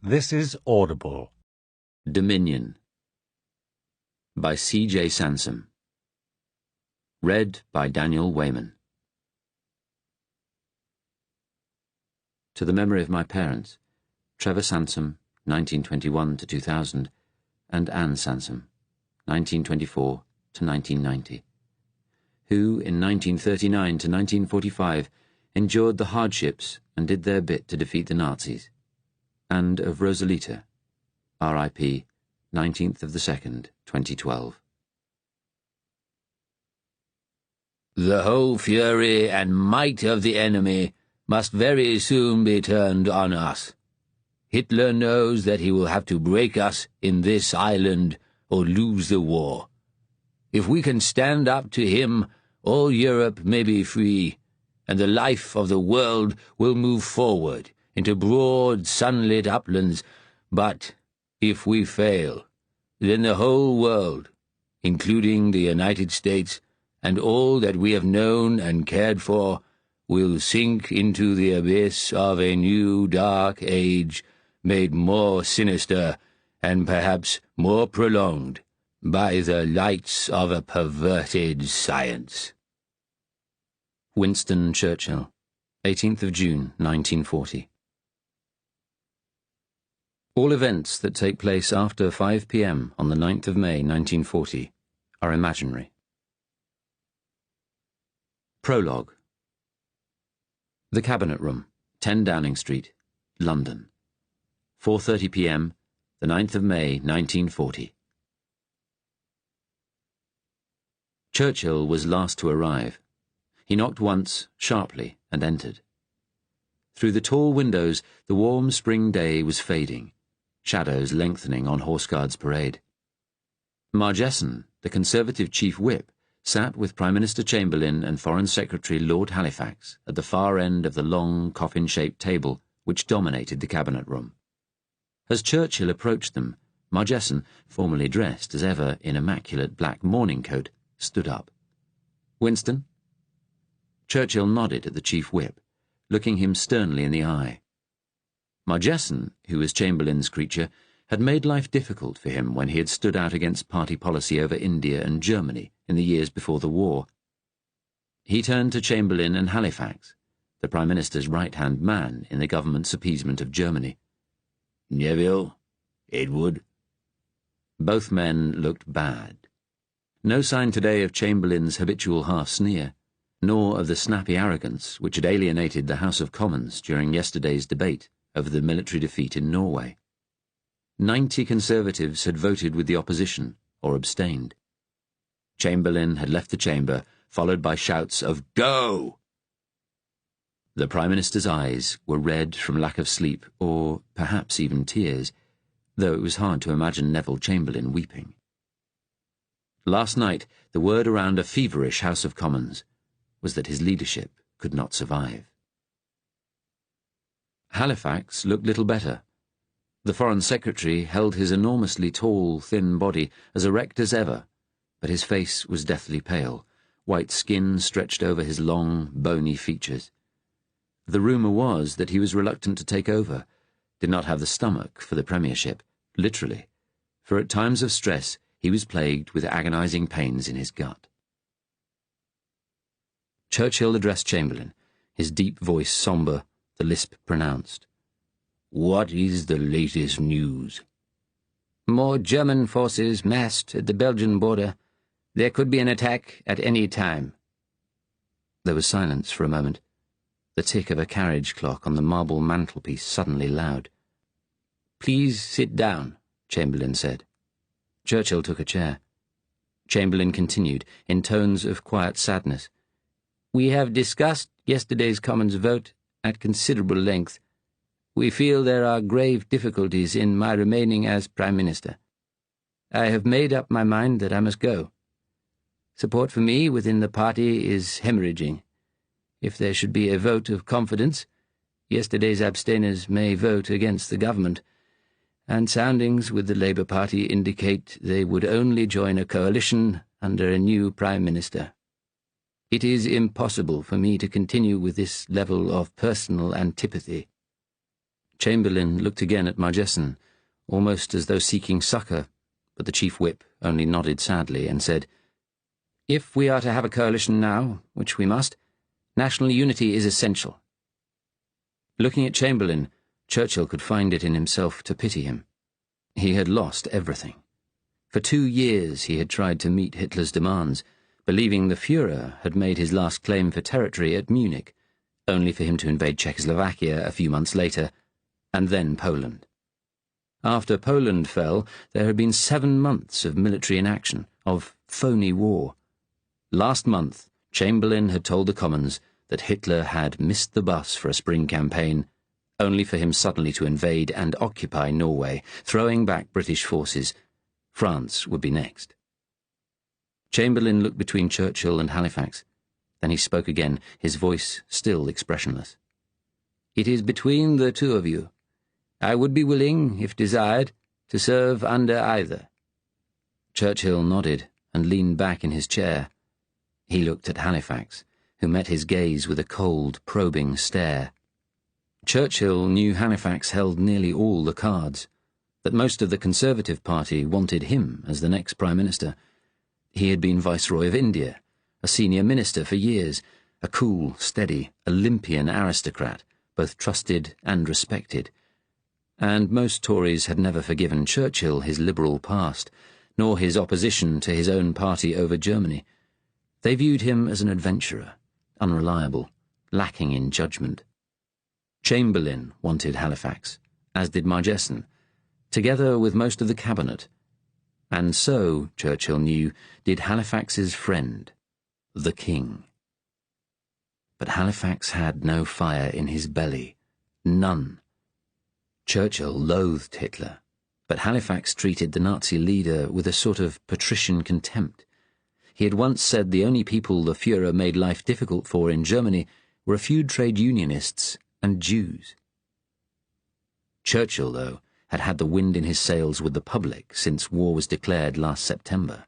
This is Audible. Dominion by C.J. Sansom. Read by Daniel Wayman. To the memory of my parents, Trevor Sansom, 1921 to 2000, and Anne Sansom, 1924 to 1990, who, in 1939 to 1945, endured the hardships and did their bit to defeat the Nazis, and of Rosalita, R.I.P., 19th of the 2nd, 2012. The whole fury and might of the enemy must very soon be turned on us. Hitler knows that he will have to break us in this island or lose the war. If we can stand up to him, all Europe may be free, and the life of the world will move forward into broad, sunlit uplands. But if we fail, then the whole world, including the United States, and all that we have known and cared for, will sink into the abyss of a new dark age, made more sinister and perhaps more prolonged by the lights of a perverted science. Winston Churchill, 18th of June, 1940. All events that take place after 5 p.m. on the 9th of May, 1940, are imaginary. Prologue. The Cabinet Room, 10 Downing Street, London. 4:30 p.m., the 9th of May, 1940. Churchill was last to arrive. He knocked once, sharply, and entered. Through the tall windows, the warm spring day was fading, shadows lengthening on Horse Guards parade. Margesson, the Conservative Chief Whip, sat with Prime Minister Chamberlain and Foreign Secretary Lord Halifax at the far end of the long, coffin-shaped table which dominated the Cabinet Room. As Churchill approached them, Margesson, formally dressed as ever in immaculate black morning coat, stood up. "Winston?" Churchill nodded at the Chief Whip, looking him sternly in the eye. Margesson, who was Chamberlain's creature, had made life difficult for him when he had stood out against party policy over India and Germany in the years before the war. He turned to Chamberlain and Halifax, the Prime Minister's right-hand man in the government's appeasement of Germany. "Neville, Edward." Both men looked bad. No sign today of Chamberlain's habitual half-sneer, nor of the snappy arrogance which had alienated the House of Commons during yesterday's debate over the military defeat in Norway. 90 Conservatives had voted with the opposition, or abstained. Chamberlain had left the chamber, followed by shouts of "Go!" The Prime Minister's eyes were red from lack of sleep, or perhaps even tears, though it was hard to imagine Neville Chamberlain weeping. Last night, the word around a feverish House of Commons was that his leadership could not survive. Halifax looked little better. The Foreign Secretary held his enormously tall, thin body as erect as ever, but his face was deathly pale, white skin stretched over his long, bony features. The rumour was that he was reluctant to take over, did not have the stomach for the premiership, literally, for at times of stress he was plagued with agonising pains in his gut. Churchill addressed Chamberlain, his deep voice sombre, the lisp pronounced. "What is the latest news?" "More German forces massed at the Belgian border. There could be an attack at any time." There was silence for a moment, the tick of a carriage clock on the marble mantelpiece suddenly loud. "Please sit down," Chamberlain said. Churchill took a chair. Chamberlain continued, in tones of quiet sadness. "We have discussed yesterday's Commons vote at considerable length. We feel there are grave difficulties in my remaining as Prime Minister. I have made up my mind that I must go. Support for me within the party is hemorrhaging. If there should be a vote of confidence, yesterday's abstainers may vote against the government, and soundings with the Labour Party indicate they would only join a coalition under a new Prime Minister. It is impossible for me to continue with this level of personal antipathy." Chamberlain looked again at Margessen, almost as though seeking succour, but the chief whip only nodded sadly and said, "If we are to have a coalition now, which we must, national unity is essential." Looking at Chamberlain, Churchill could find it in himself to pity him. He had lost everything. For 2 years he had tried to meet Hitler's demands, believing the Führer had made his last claim for territory at Munich, only for him to invade Czechoslovakia a few months later, and then Poland. After Poland fell, there had been 7 months of military inaction, of phony war. Last month, Chamberlain had told the Commons that Hitler had missed the bus for a spring campaign, only for him suddenly to invade and occupy Norway, throwing back British forces. France would be next. Chamberlain looked between Churchill and Halifax. Then he spoke again, his voice still expressionless. "It is between the two of you. I would be willing, if desired, to serve under either." Churchill nodded and leaned back in his chair. He looked at Halifax, who met his gaze with a cold, probing stare. Churchill knew Halifax held nearly all the cards, that most of the Conservative Party wanted him as the next Prime Minister. He had been Viceroy of India, a senior minister for years, a cool, steady, Olympian aristocrat, both trusted and respected. And most Tories had never forgiven Churchill his liberal past, nor his opposition to his own party over Germany. They viewed him as an adventurer, unreliable, lacking in judgment. Chamberlain wanted Halifax, as did Margessen, together with most of the cabinet. And so, Churchill knew, did Halifax's friend, the King. But Halifax had no fire in his belly, none. Churchill loathed Hitler, but Halifax treated the Nazi leader with a sort of patrician contempt. He had once said the only people the Führer made life difficult for in Germany were a few trade unionists and Jews. Churchill, though, had had the wind in his sails with the public since war was declared last September.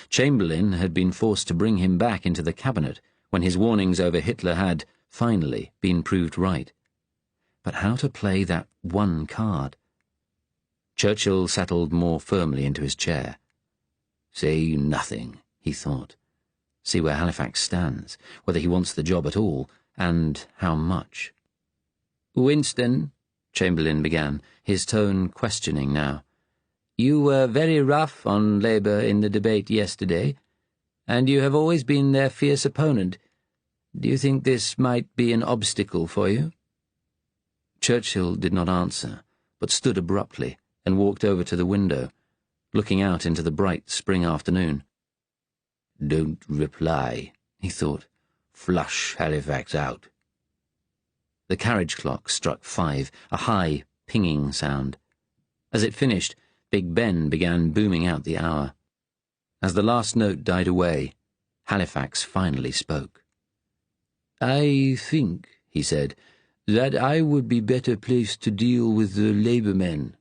Chamberlain had been forced to bring him back into the cabinet when his warnings over Hitler had, finally, been proved right. But how to play that one card? Churchill settled more firmly into his chair. "Say nothing," he thought. See where Halifax stands, whether he wants the job at all, and how much. "Winston," Chamberlain began, his tone questioning now, "you were very rough on Labour in the debate yesterday, and you have always been their fierce opponent. Do you think this might be an obstacle for you?" Churchill did not answer, but stood abruptly and walked over to the window, looking out into the bright spring afternoon. "Don't reply," he thought. "Flush Halifax out." The carriage clock struck 5, a high, pinging sound. As it finished, Big Ben began booming out the hour. As the last note died away, Halifax finally spoke. "I think," he said, "that I would be better placed to deal with the Labour men."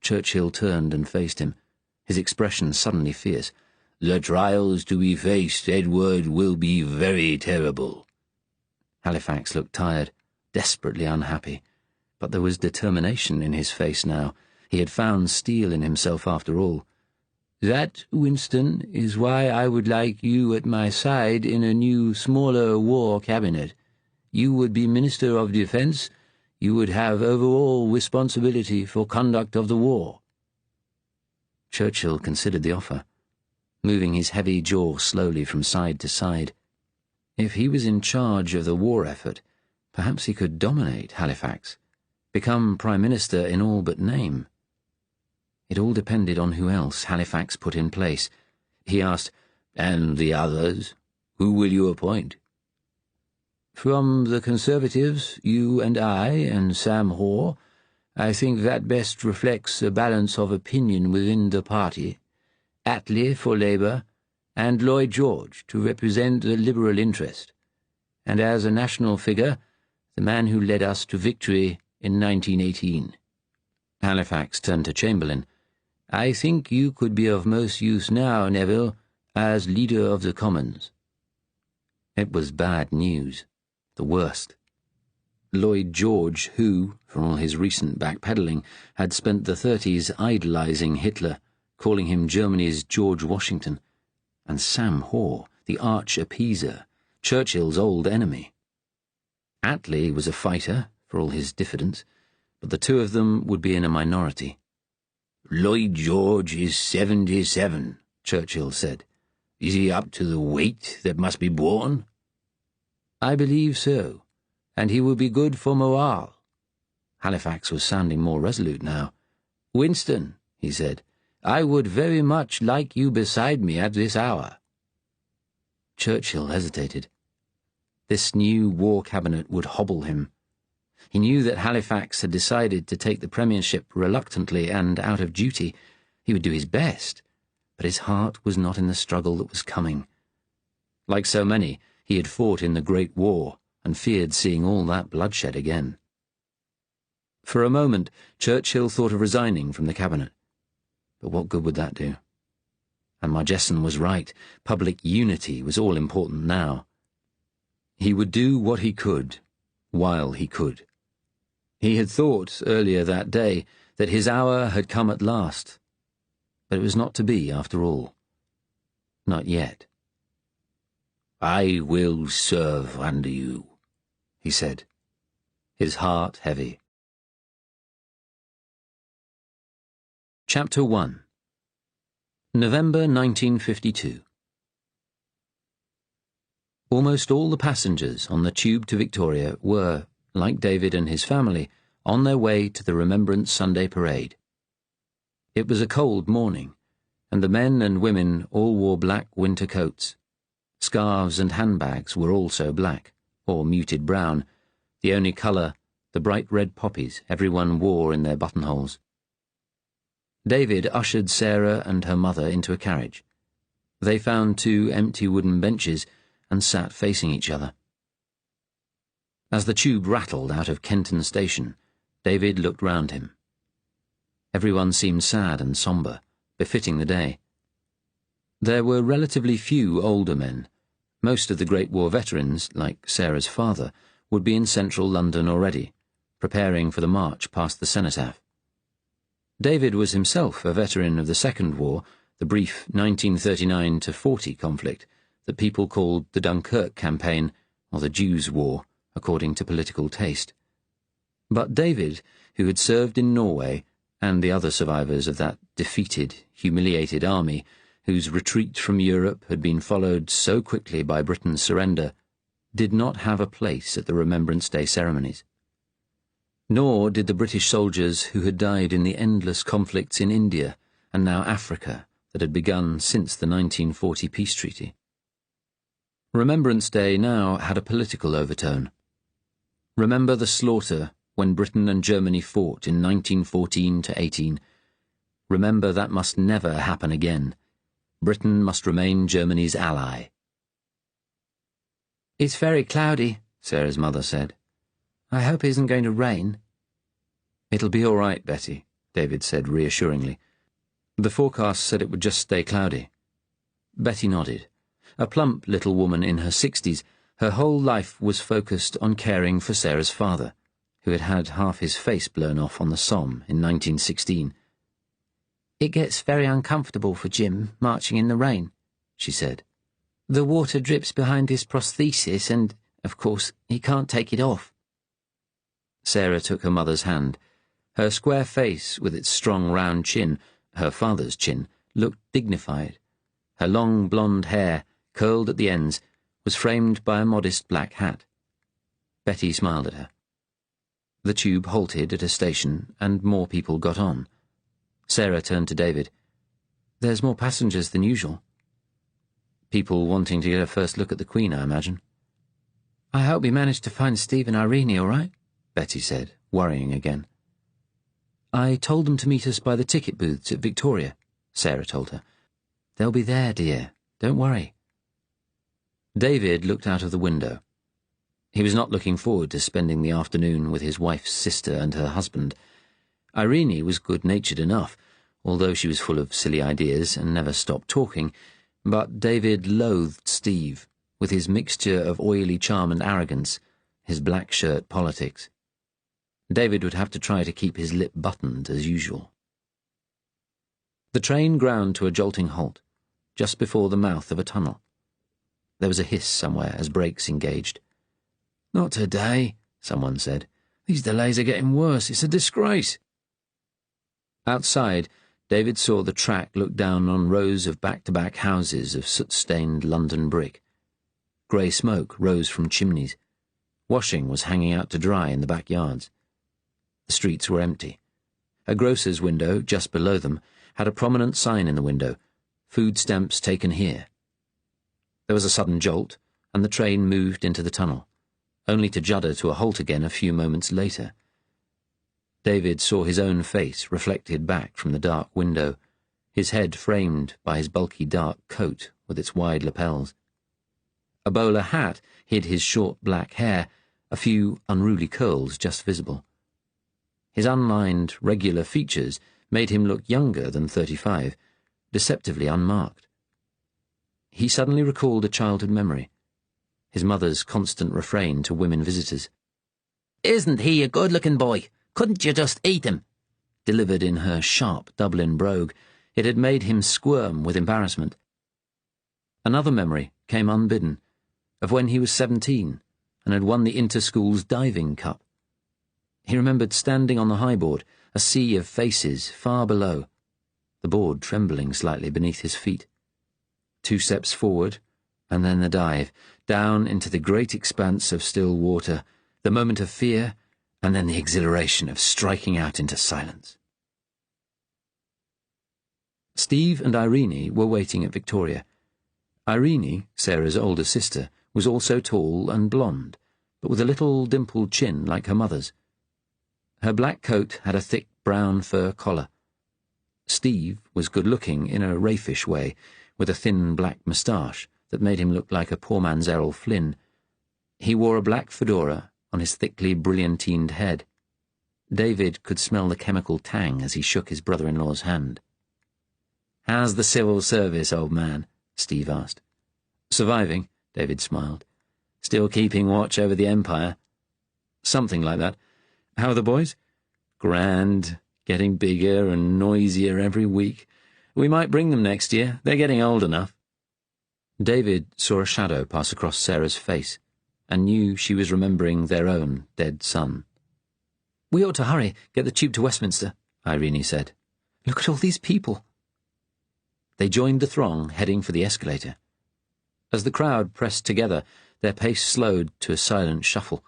Churchill turned and faced him, his expression suddenly fierce. "The trials to be faced, Edward, will be very terrible." Halifax looked tired, desperately unhappy, but there was determination in his face now. He had found steel in himself after all. "That, Winston, is why I would like you at my side in a new, smaller war cabinet. You would be Minister of Defence. You would have overall responsibility for conduct of the war." Churchill considered the offer, moving his heavy jaw slowly from side to side. If he was in charge of the war effort, perhaps he could dominate Halifax, become Prime Minister in all but name. It all depended on who else Halifax put in place. He asked, "And the others? Who will you appoint?" "From the Conservatives, you and I, and Sam Hoare. I think that best reflects a balance of opinion within the party. Attlee for Labour, and Lloyd George to represent the Liberal interest. And as a national figure, the man who led us to victory in 1918. Halifax turned to Chamberlain. "I think you could be of most use now, Neville, as Leader of the Commons." It was bad news. The worst. Lloyd George, who, for all his recent backpedaling, had spent the 30s idolizing Hitler, calling him Germany's George Washington, and Sam Hoare, the arch-appeaser, Churchill's old enemy. Attlee was a fighter, for all his diffidence, but the two of them would be in a minority. "Lloyd George is 77, Churchill said. Is he up to the weight that must be borne? I believe so, and he will be good for morale. Halifax was sounding more resolute now. Winston, he said, I would very much like you beside me at this hour. Churchill hesitated. This new war cabinet would hobble him. He knew that Halifax had decided to take the premiership reluctantly and out of duty. He would do his best, but his heart was not in the struggle that was coming. Like so many, he had fought in the Great War and feared seeing all that bloodshed again. For a moment, Churchill thought of resigning from the cabinet. But what good would that do? And Margesson was right. Public unity was all important now. He would do what he could, while he could. He had thought, earlier that day, that his hour had come at last. But it was not to be, after all. Not yet. I will serve under you, he said, his heart heavy. Chapter 1. November 1952. Almost all the passengers on the tube to Victoria were, like David and his family, on their way to the Remembrance Sunday Parade. It was a cold morning, and the men and women all wore black winter coats. Scarves and handbags were also black, or muted brown, the only colour, the bright red poppies everyone wore in their buttonholes. David ushered Sarah and her mother into a carriage. They found 2 empty wooden benches and sat facing each other. As the tube rattled out of Kenton Station, David looked round him. Everyone seemed sad and sombre, befitting the day. There were relatively few older men. Most of the Great War veterans, like Sarah's father, would be in central London already, preparing for the march past the cenotaph. David was himself a veteran of the Second War, the brief 1939-40 conflict that people called the Dunkirk campaign, or the Jews' War, according to political taste. But David, who had served in Norway, and the other survivors of that defeated, humiliated army, whose retreat from Europe had been followed so quickly by Britain's surrender, did not have a place at the Remembrance Day ceremonies. Nor did the British soldiers who had died in the endless conflicts in India and now Africa that had begun since the 1940 peace treaty. Remembrance Day now had a political overtone. Remember the slaughter when Britain and Germany fought in 1914-18. Remember that must never happen again. Britain must remain Germany's ally. It's very cloudy, Sarah's mother said. I hope it isn't going to rain. It'll be all right, Betty, David said reassuringly. The forecast said it would just stay cloudy. Betty nodded. A plump little woman in her 60s, her whole life was focused on caring for Sarah's father, who had had half his face blown off on the Somme in 1916. It gets very uncomfortable for Jim, marching in the rain, she said. The water drips behind his prosthesis and, of course, he can't take it off. Sarah took her mother's hand. Her square face, with its strong round chin, her father's chin, looked dignified. Her long blonde hair, curled at the ends, was framed by a modest black hat. Betty smiled at her. The tube halted at a station, and more people got on. Sarah turned to David. There's more passengers than usual. People wanting to get a first look at the Queen, I imagine. I hope we managed to find Steve and Irene all right, Betty said, worrying again. I told them to meet us by the ticket booths at Victoria, Sarah told her. They'll be there, dear. Don't worry. David looked out of the window. He was not looking forward to spending the afternoon with his wife's sister and her husband. Irene was good-natured enough, although she was full of silly ideas and never stopped talking, but David loathed Steve, with his mixture of oily charm and arrogance, his black shirt politics. David would have to try to keep his lip buttoned as usual. The train ground to a jolting halt, just before the mouth of a tunnel. There was a hiss somewhere as brakes engaged. "Not today," someone said. "These delays are getting worse. It's a disgrace." Outside, David saw the track look down on rows of back-to-back houses of soot-stained London brick. Grey smoke rose from chimneys. Washing was hanging out to dry in the backyards. The streets were empty. A grocer's window, just below them, had a prominent sign in the window, "Food stamps taken here." There was a sudden jolt, and the train moved into the tunnel, only to judder to a halt again a few moments later. David saw his own face reflected back from the dark window, his head framed by his bulky dark coat with its wide lapels. A bowler hat hid his short black hair, a few unruly curls just visible. His unlined, regular features made him look younger than 35, deceptively unmarked. He suddenly recalled a childhood memory, his mother's constant refrain to women visitors. "Isn't he a good-looking boy? Couldn't you just eat him?" Delivered in her sharp Dublin brogue, it had made him squirm with embarrassment. Another memory came unbidden, of when he was 17 and had won the inter-schools diving cup. He remembered standing on the highboard, a sea of faces far below, the board trembling slightly beneath his feet. 2 steps forward, and then the dive, down into the great expanse of still water, the moment of fear, and then the exhilaration of striking out into silence. Steve and Irene were waiting at Victoria. Irene, Sarah's older sister, was also tall and blonde, but with a little dimpled chin like her mother's. Her black coat had a thick brown fur collar. Steve was good-looking in a raffish way, with a thin black moustache that made him look like a poor man's Errol Flynn. He wore a black fedora on his thickly brilliantined head. David could smell the chemical tang as he shook his brother-in-law's hand. "How's the civil service, old man?" Steve asked. "Surviving," David smiled. "Still keeping watch over the Empire?" "Something like that. How are the boys?" "Grand. Getting bigger and noisier every week. We might bring them next year. They're getting old enough." David saw a shadow pass across Sarah's face and knew she was remembering their own dead son. "We ought to hurry, get the tube to Westminster," Irene said. "Look at all these people." They joined the throng heading for the escalator. As the crowd pressed together, their pace slowed to a silent shuffle,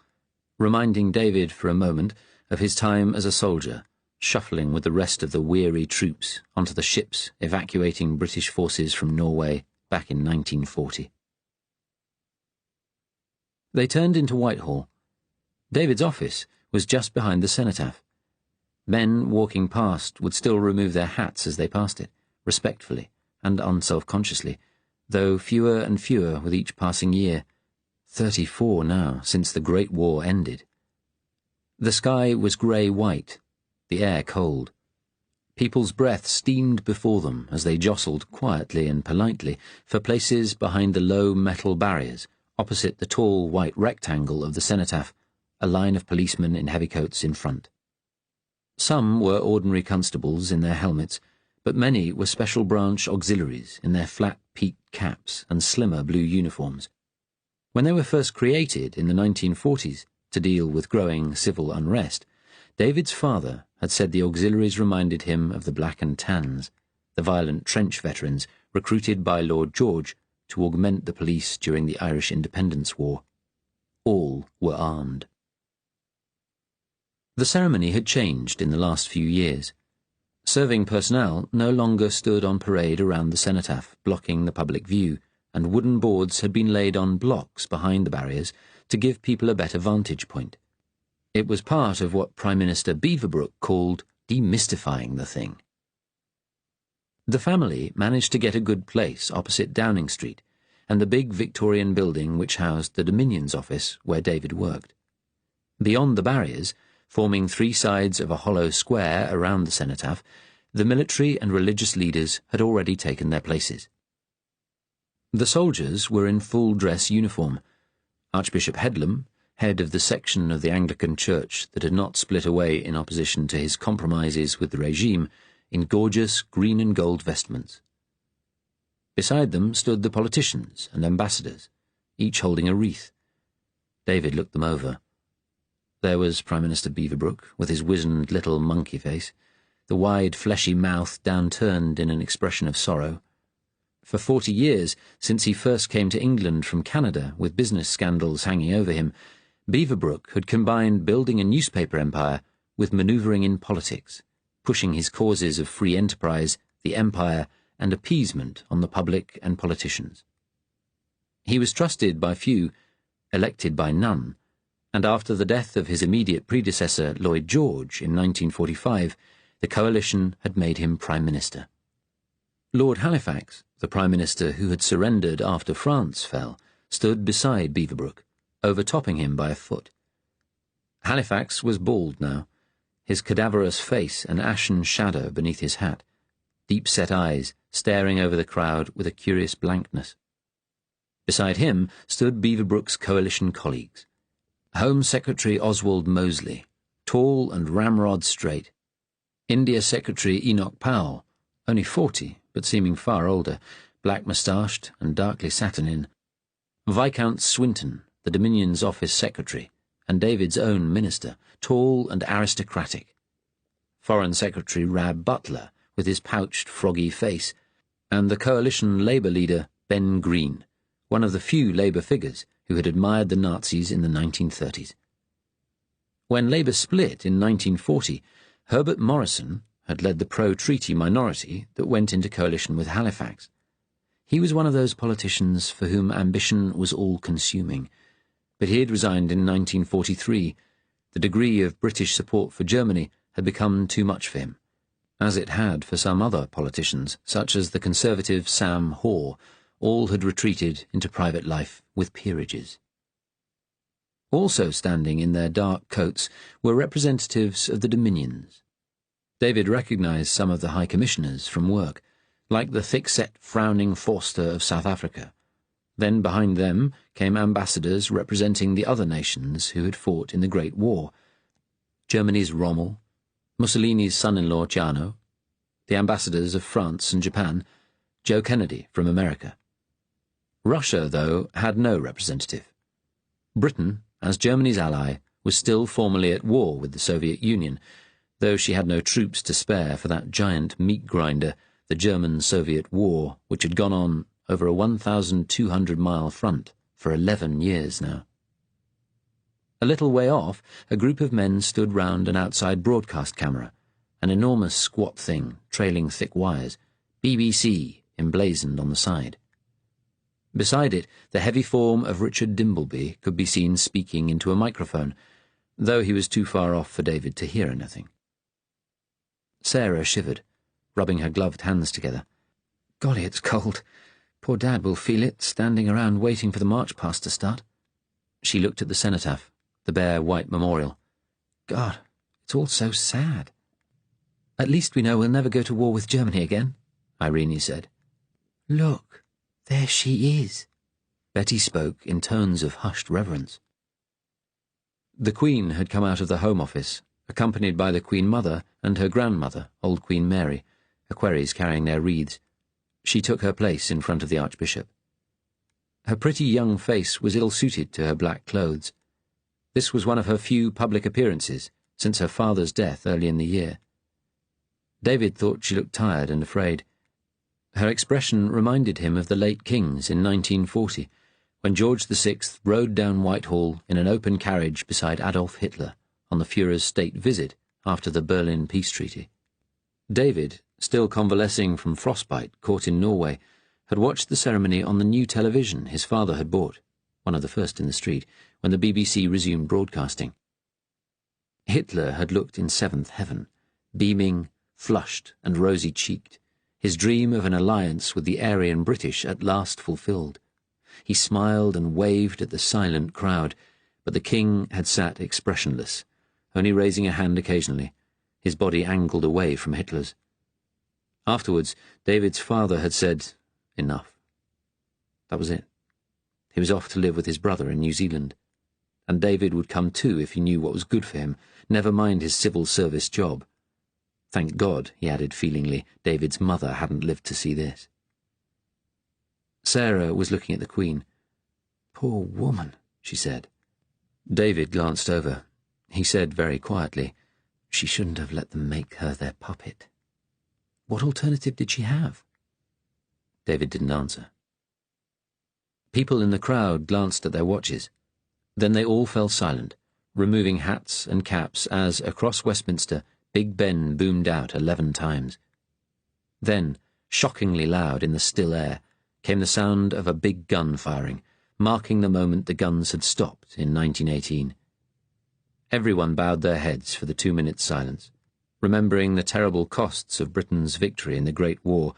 reminding David for a moment of his time as a soldier, shuffling with the rest of the weary troops onto the ships evacuating British forces from Norway back in 1940. They turned into Whitehall. David's office was just behind the cenotaph. Men walking past would still remove their hats as they passed it, respectfully and unself-consciously, though fewer and fewer with each passing year. 34 now, since the Great War ended. The sky was grey-white, the air cold. People's breath steamed before them as they jostled quietly and politely for places behind the low metal barriers opposite the tall white rectangle of the cenotaph, a line of policemen in heavy coats in front. Some were ordinary constables in their helmets, but many were special branch auxiliaries in their flat peaked caps and slimmer blue uniforms. When they were first created in the 1940s to deal with growing civil unrest, David's father had said the auxiliaries reminded him of the Black and Tans, the violent trench veterans recruited by Lord George to augment the police during the Irish Independence War. All were armed. The ceremony had changed in the last few years. Serving personnel no longer stood on parade around the cenotaph, blocking the public view, and wooden boards had been laid on blocks behind the barriers to give people a better vantage point. It was part of what Prime Minister Beaverbrook called demystifying the thing. The family managed to get a good place opposite Downing Street and the big Victorian building which housed the Dominion's office where David worked. Beyond the barriers, forming 3 sides of a hollow square around the cenotaph, the military and religious leaders had already taken their places. The soldiers were in full-dress uniform. Archbishop Headlam, head of the section of the Anglican Church that had not split away in opposition to his compromises with the regime, in gorgeous green and gold vestments. Beside them stood the politicians and ambassadors, each holding a wreath. David looked them over. There was Prime Minister Beaverbrook, with his wizened little monkey face, the wide fleshy mouth downturned in an expression of sorrow. For 40 years, since he first came to England from Canada with business scandals hanging over him, Beaverbrook had combined building a newspaper empire with manoeuvring in politics, pushing his causes of free enterprise, the empire, and appeasement on the public and politicians. He was trusted by few, elected by none, and after the death of his immediate predecessor, Lloyd George, in 1945, the coalition had made him Prime Minister. Lord Halifax, the Prime Minister who had surrendered after France fell, stood beside Beaverbrook, overtopping him by a foot. Halifax was bald now, his cadaverous face an ashen shadow beneath his hat, deep-set eyes staring over the crowd with a curious blankness. Beside him stood Beaverbrook's coalition colleagues. Home Secretary Oswald Mosley, tall and ramrod straight. India Secretary Enoch Powell, only 40, but seeming far older, black-moustached and darkly saturnine. Viscount Swinton, the Dominion's office secretary, and David's own minister, tall and aristocratic. Foreign Secretary Rab Butler, with his pouched, froggy face, and the coalition Labour leader Ben Green, one of the few Labour figures who had admired the Nazis in the 1930s. When Labour split in 1940, Herbert Morrison had led the pro-treaty minority that went into coalition with Halifax. He was one of those politicians for whom ambition was all-consuming, but he had resigned in 1943. The degree of British support for Germany had become too much for him, as it had for some other politicians, such as the Conservative Sam Hoare. All had retreated into private life with peerages. Also standing in their dark coats were representatives of the Dominions. David recognised some of the High Commissioners from work, like the thick-set, frowning Forster of South Africa. Then behind them came ambassadors representing the other nations who had fought in the Great War. Germany's Rommel, Mussolini's son-in-law Ciano, the ambassadors of France and Japan, Joe Kennedy from America. Russia, though, had no representative. Britain, as Germany's ally, was still formally at war with the Soviet Union, though she had no troops to spare for that giant meat grinder, the German-Soviet War, which had gone on over a 1,200-mile front for 11 years now. A little way off, a group of men stood round an outside broadcast camera, an enormous squat thing trailing thick wires, BBC emblazoned on the side. Beside it, the heavy form of Richard Dimbleby could be seen speaking into a microphone, though he was too far off for David to hear anything. Sarah shivered, rubbing her gloved hands together. Golly, it's cold. Poor Dad will feel it, standing around waiting for the march past to start. She looked at the cenotaph, the bare white memorial. God, it's all so sad. At least we know we'll never go to war with Germany again, Irene said. Look. There she is. Betty spoke in tones of hushed reverence. The Queen had come out of the Home Office, accompanied by the Queen Mother and her grandmother, old Queen Mary, equerries carrying their wreaths. She took her place in front of the Archbishop. Her pretty young face was ill-suited to her black clothes. This was one of her few public appearances since her father's death early in the year. David thought she looked tired and afraid. Her expression reminded him of the late kings in 1940, when George VI rode down Whitehall in an open carriage beside Adolf Hitler on the Führer's state visit after the Berlin Peace Treaty. David, still convalescing from frostbite caught in Norway, had watched the ceremony on the new television his father had bought, one of the first in the street, when the BBC resumed broadcasting. Hitler had looked in seventh heaven, beaming, flushed and rosy-cheeked, his dream of an alliance with the Aryan British at last fulfilled. He smiled and waved at the silent crowd, but the king had sat expressionless, only raising a hand occasionally, his body angled away from Hitler's. Afterwards, David's father had said, enough. That was it. He was off to live with his brother in New Zealand. and David would come too if he knew what was good for him, never mind his civil service job. Thank God, he added feelingly, David's mother hadn't lived to see this. Sarah was looking at the Queen. "Poor woman," she said. David glanced over. He said very quietly, "She shouldn't have let them make her their puppet." What alternative did she have? David didn't answer. People in the crowd glanced at their watches. Then they all fell silent, removing hats and caps as, across Westminster, Big Ben boomed out 11 times. Then, shockingly loud in the still air, came the sound of a big gun firing, marking the moment the guns had stopped in 1918. Everyone bowed their heads for the 2-minute silence, remembering the terrible costs of Britain's victory in the Great War,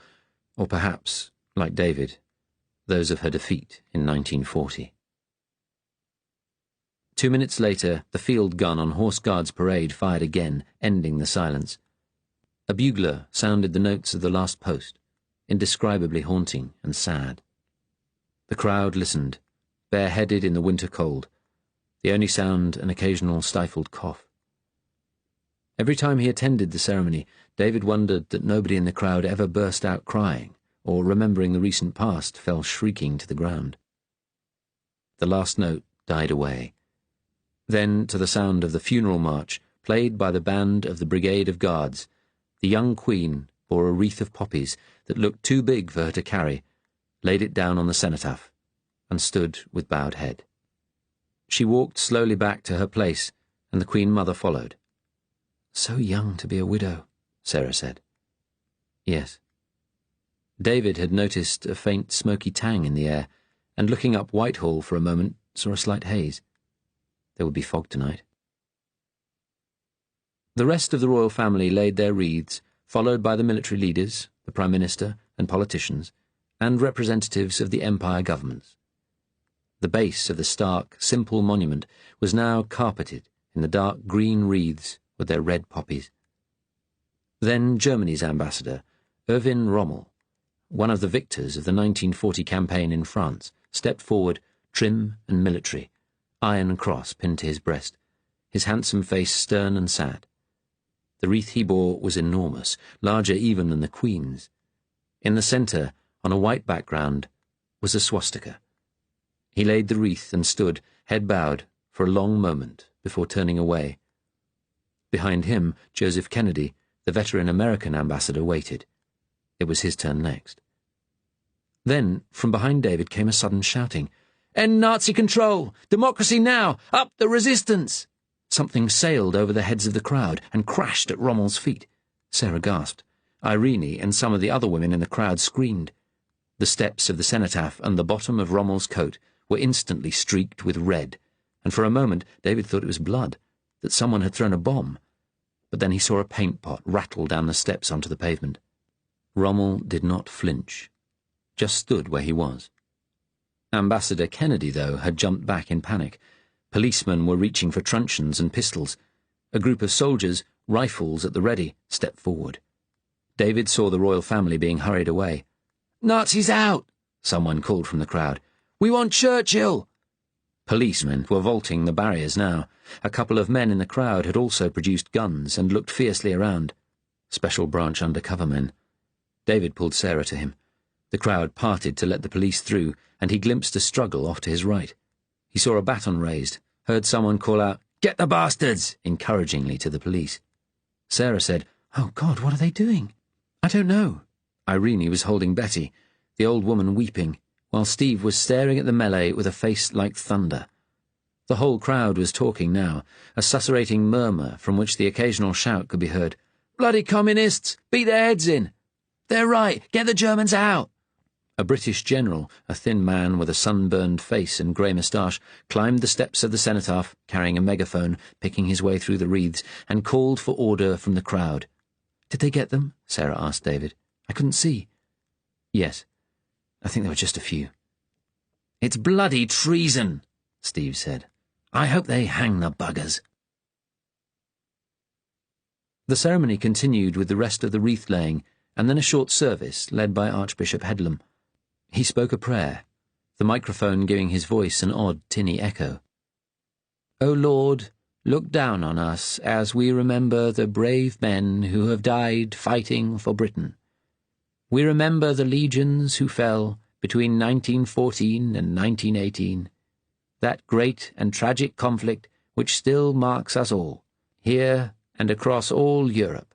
or perhaps, like David, those of her defeat in 1940. 2 minutes later, the field gun on Horse Guards Parade fired again, ending the silence. A bugler sounded the notes of the last post, indescribably haunting and sad. The crowd listened, bareheaded in the winter cold, the only sound an occasional stifled cough. Every time he attended the ceremony, David wondered that nobody in the crowd ever burst out crying, or, remembering the recent past, fell shrieking to the ground. The last note died away. Then, to the sound of the funeral march, played by the band of the Brigade of Guards, the young Queen bore a wreath of poppies that looked too big for her to carry, laid it down on the cenotaph, and stood with bowed head. She walked slowly back to her place, and the Queen Mother followed. "So young to be a widow," Sarah said. Yes. David had noticed a faint smoky tang in the air, and looking up Whitehall for a moment, saw a slight haze. There would be fog tonight. The rest of the royal family laid their wreaths, followed by the military leaders, the Prime Minister and politicians, and representatives of the Empire governments. The base of the stark, simple monument was now carpeted in the dark green wreaths with their red poppies. Then Germany's ambassador, Erwin Rommel, one of the victors of the 1940 campaign in France, stepped forward, trim and military, iron cross pinned to his breast, his handsome face stern and sad. The wreath he bore was enormous, larger even than the Queen's. In the centre, on a white background, was a swastika. He laid the wreath and stood, head bowed, for a long moment before turning away. Behind him, Joseph Kennedy, the veteran American ambassador, waited. It was his turn next. Then, from behind David came a sudden shouting. "End Nazi control! Democracy now! Up the resistance!" Something sailed over the heads of the crowd and crashed at Rommel's feet. Sarah gasped. Irene and some of the other women in the crowd screamed. The steps of the cenotaph and the bottom of Rommel's coat were instantly streaked with red, and for a moment David thought it was blood, that someone had thrown a bomb. But then he saw a paint pot rattle down the steps onto the pavement. Rommel did not flinch, just stood where he was. Ambassador Kennedy, though, had jumped back in panic. Policemen were reaching for truncheons and pistols. A group of soldiers, rifles at the ready, stepped forward. David saw the royal family being hurried away. "Nazis out!" someone called from the crowd. "We want Churchill!" Policemen were vaulting the barriers now. A couple of men in the crowd had also produced guns and looked fiercely around. Special branch undercover men. David pulled Sarah to him. The crowd parted to let the police through, and he glimpsed a struggle off to his right. He saw a baton raised, heard someone call out, "Get the bastards!" encouragingly to the police. Sarah said, "Oh God, what are they doing?" "I don't know." Irene was holding Betty, the old woman weeping, while Steve was staring at the melee with a face like thunder. The whole crowd was talking now, a susurrating murmur from which the occasional shout could be heard. "Bloody communists! Beat their heads in! They're right! Get the Germans out!" A British general, a thin man with a sunburned face and grey moustache, climbed the steps of the cenotaph, carrying a megaphone, picking his way through the wreaths, and called for order from the crowd. "Did they get them?" Sarah asked David. "I couldn't see." "Yes. I think there were just a few." "It's bloody treason," Steve said. "I hope they hang the buggers." The ceremony continued with the rest of the wreath-laying, and then a short service led by Archbishop Headlam. He spoke a prayer, the microphone giving his voice an odd, tinny echo. O Lord, look down on us as we remember the brave men who have died fighting for Britain. We remember the legions who fell between 1914 and 1918, that great and tragic conflict which still marks us all, here and across all Europe.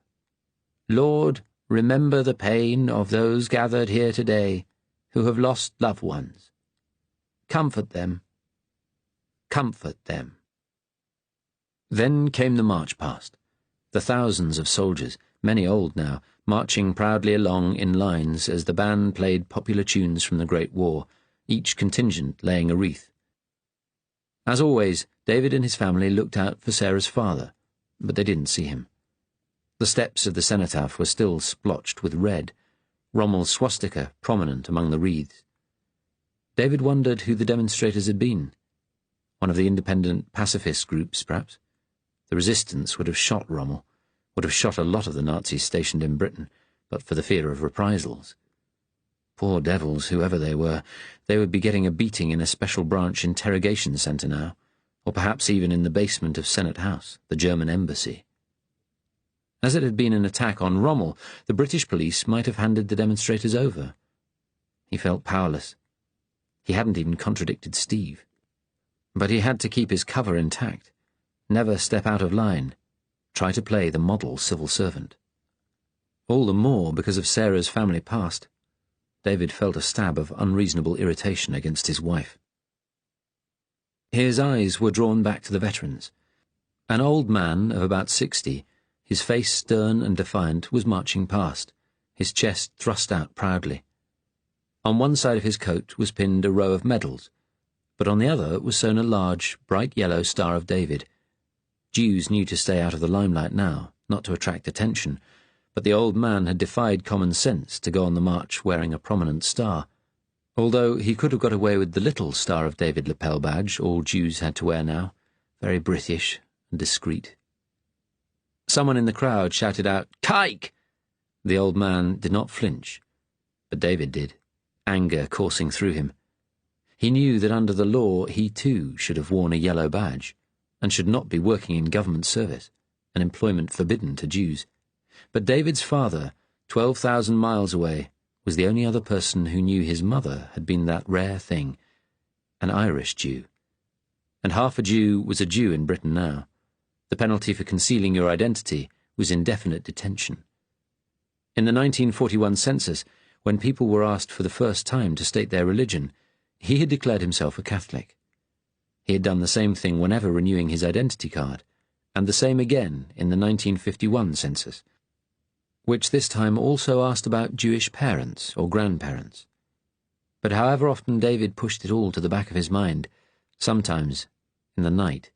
Lord, remember the pain of those gathered here today who have lost loved ones. Comfort them. Comfort them. Then came the march past, the thousands of soldiers, many old now, marching proudly along in lines as the band played popular tunes from the Great War, each contingent laying a wreath. As always, David and his family looked out for Sarah's father, but they didn't see him. The steps of the cenotaph were still splotched with red, Rommel's swastika prominent among the wreaths. David wondered who the demonstrators had been. One of the independent pacifist groups, perhaps. The resistance would have shot Rommel, would have shot a lot of the Nazis stationed in Britain, but for the fear of reprisals. Poor devils, whoever they would be getting a beating in a special branch interrogation centre now, or perhaps even in the basement of Senate House, the German embassy. As it had been an attack on Rommel, the British police might have handed the demonstrators over. He felt powerless. He hadn't even contradicted Steve. But he had to keep his cover intact, never step out of line, try to play the model civil servant. All the more because of Sarah's family past. David felt a stab of unreasonable irritation against his wife. His eyes were drawn back to the veterans. An old man of about 60, his face stern and defiant, was marching past, his chest thrust out proudly. On one side of his coat was pinned a row of medals, but on the other was sewn a large, bright yellow Star of David. Jews knew to stay out of the limelight now, not to attract attention, but the old man had defied common sense to go on the march wearing a prominent star, although he could have got away with the little Star of David lapel badge all Jews had to wear now, very British and discreet. Someone in the crowd shouted out, "Kike!" The old man did not flinch, but David did, anger coursing through him. He knew that under the law he too should have worn a yellow badge, and should not be working in government service, an employment forbidden to Jews. But David's father, 12,000 miles away, was the only other person who knew his mother had been that rare thing, an Irish Jew. And half a Jew was a Jew in Britain now. The penalty for concealing your identity was indefinite detention. In the 1941 census, when people were asked for the first time to state their religion, he had declared himself a Catholic. He had done the same thing whenever renewing his identity card, and the same again in the 1951 census, which this time also asked about Jewish parents or grandparents. But however often David pushed it all to the back of his mind, sometimes, in the night,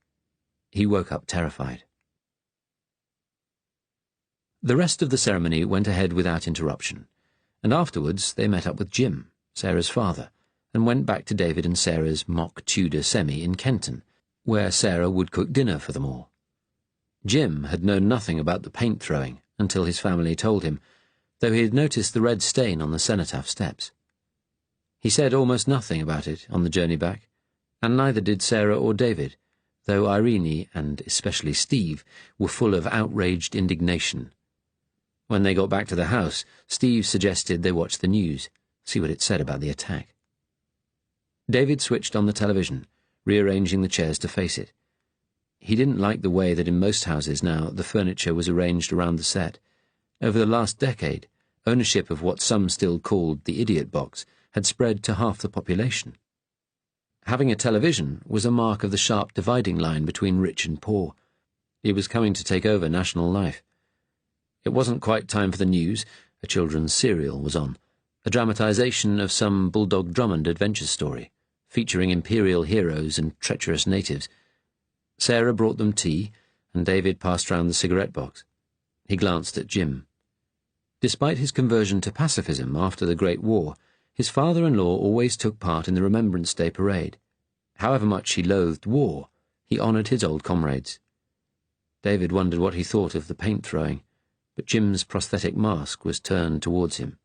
he woke up terrified. The rest of the ceremony went ahead without interruption, and afterwards they met up with Jim, Sarah's father, and went back to David and Sarah's mock Tudor semi in Kenton, where Sarah would cook dinner for them all. Jim had known nothing about the paint throwing until his family told him, though he had noticed the red stain on the cenotaph steps. He said almost nothing about it on the journey back, and neither did Sarah or David, though Irene, and especially Steve, were full of outraged indignation. When they got back to the house, Steve suggested they watch the news, see what it said about the attack. David switched on the television, rearranging the chairs to face it. He didn't like the way that in most houses now the furniture was arranged around the set. Over the last decade, ownership of what some still called the idiot box had spread to half the population. Having a television was a mark of the sharp dividing line between rich and poor. It was coming to take over national life. It wasn't quite time for the news. A children's serial was on, a dramatization of some Bulldog Drummond adventure story, featuring imperial heroes and treacherous natives. Sarah brought them tea, and David passed round the cigarette box. He glanced at Jim. Despite his conversion to pacifism after the Great War, his father-in-law always took part in the Remembrance Day parade. However much he loathed war, he honoured his old comrades. David wondered what he thought of the paint-throwing, but Jim's prosthetic mask was turned towards him.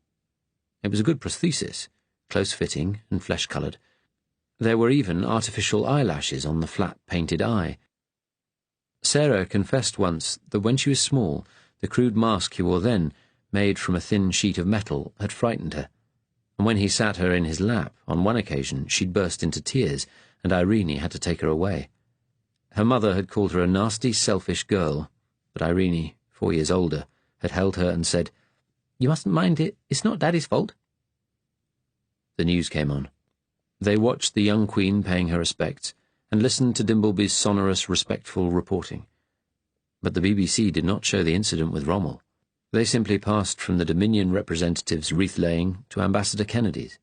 It was a good prosthesis, close-fitting and flesh-coloured. There were even artificial eyelashes on the flat, painted eye, Sarah confessed once that when she was small, the crude mask he wore then, made from a thin sheet of metal, had frightened her, and when he sat her in his lap, on one occasion, she'd burst into tears, and Irene had to take her away. Her mother had called her a nasty, selfish girl, but Irene, 4 years older, had held her and said, "You mustn't mind it, it's not Daddy's fault." The news came on. They watched the young Queen paying her respects, and listened to Dimbleby's sonorous, respectful reporting. But the BBC did not show the incident with Rommel. They simply passed from the Dominion representative's wreath-laying to Ambassador Kennedy's.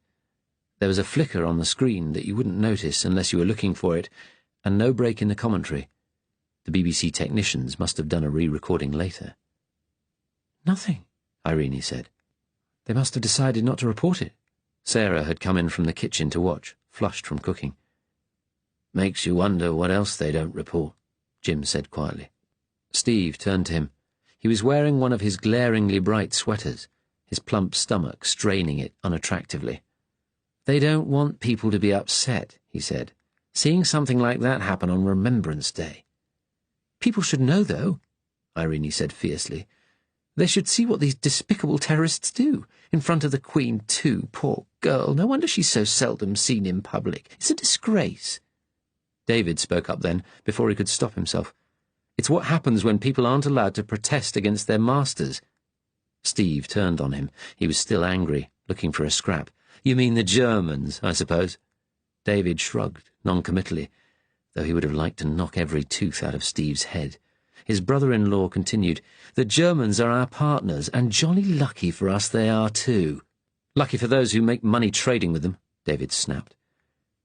There was a flicker on the screen that you wouldn't notice unless you were looking for it, and no break in the commentary. The BBC technicians must have done a re-recording later. "Nothing," Irene said. "They must have decided not to report it." Sarah had come in from the kitchen to watch, flushed from cooking. "Makes you wonder what else they don't report," Jim said quietly. Steve turned to him. He was wearing one of his glaringly bright sweaters, his plump stomach straining it unattractively. "They don't want people to be upset," he said, "seeing something like that happen on Remembrance Day." "People should know, though," Irene said fiercely. "They should see what these despicable terrorists do, in front of the Queen, too. Poor girl, no wonder she's so seldom seen in public. It's a disgrace." David spoke up then, before he could stop himself. "It's what happens when people aren't allowed to protest against their masters." Steve turned on him. He was still angry, looking for a scrap. "You mean the Germans, I suppose?" David shrugged, noncommittally, though he would have liked to knock every tooth out of Steve's head. His brother-in-law continued, "The Germans are our partners, and jolly lucky for us they are too." "Lucky for those who make money trading with them," David snapped.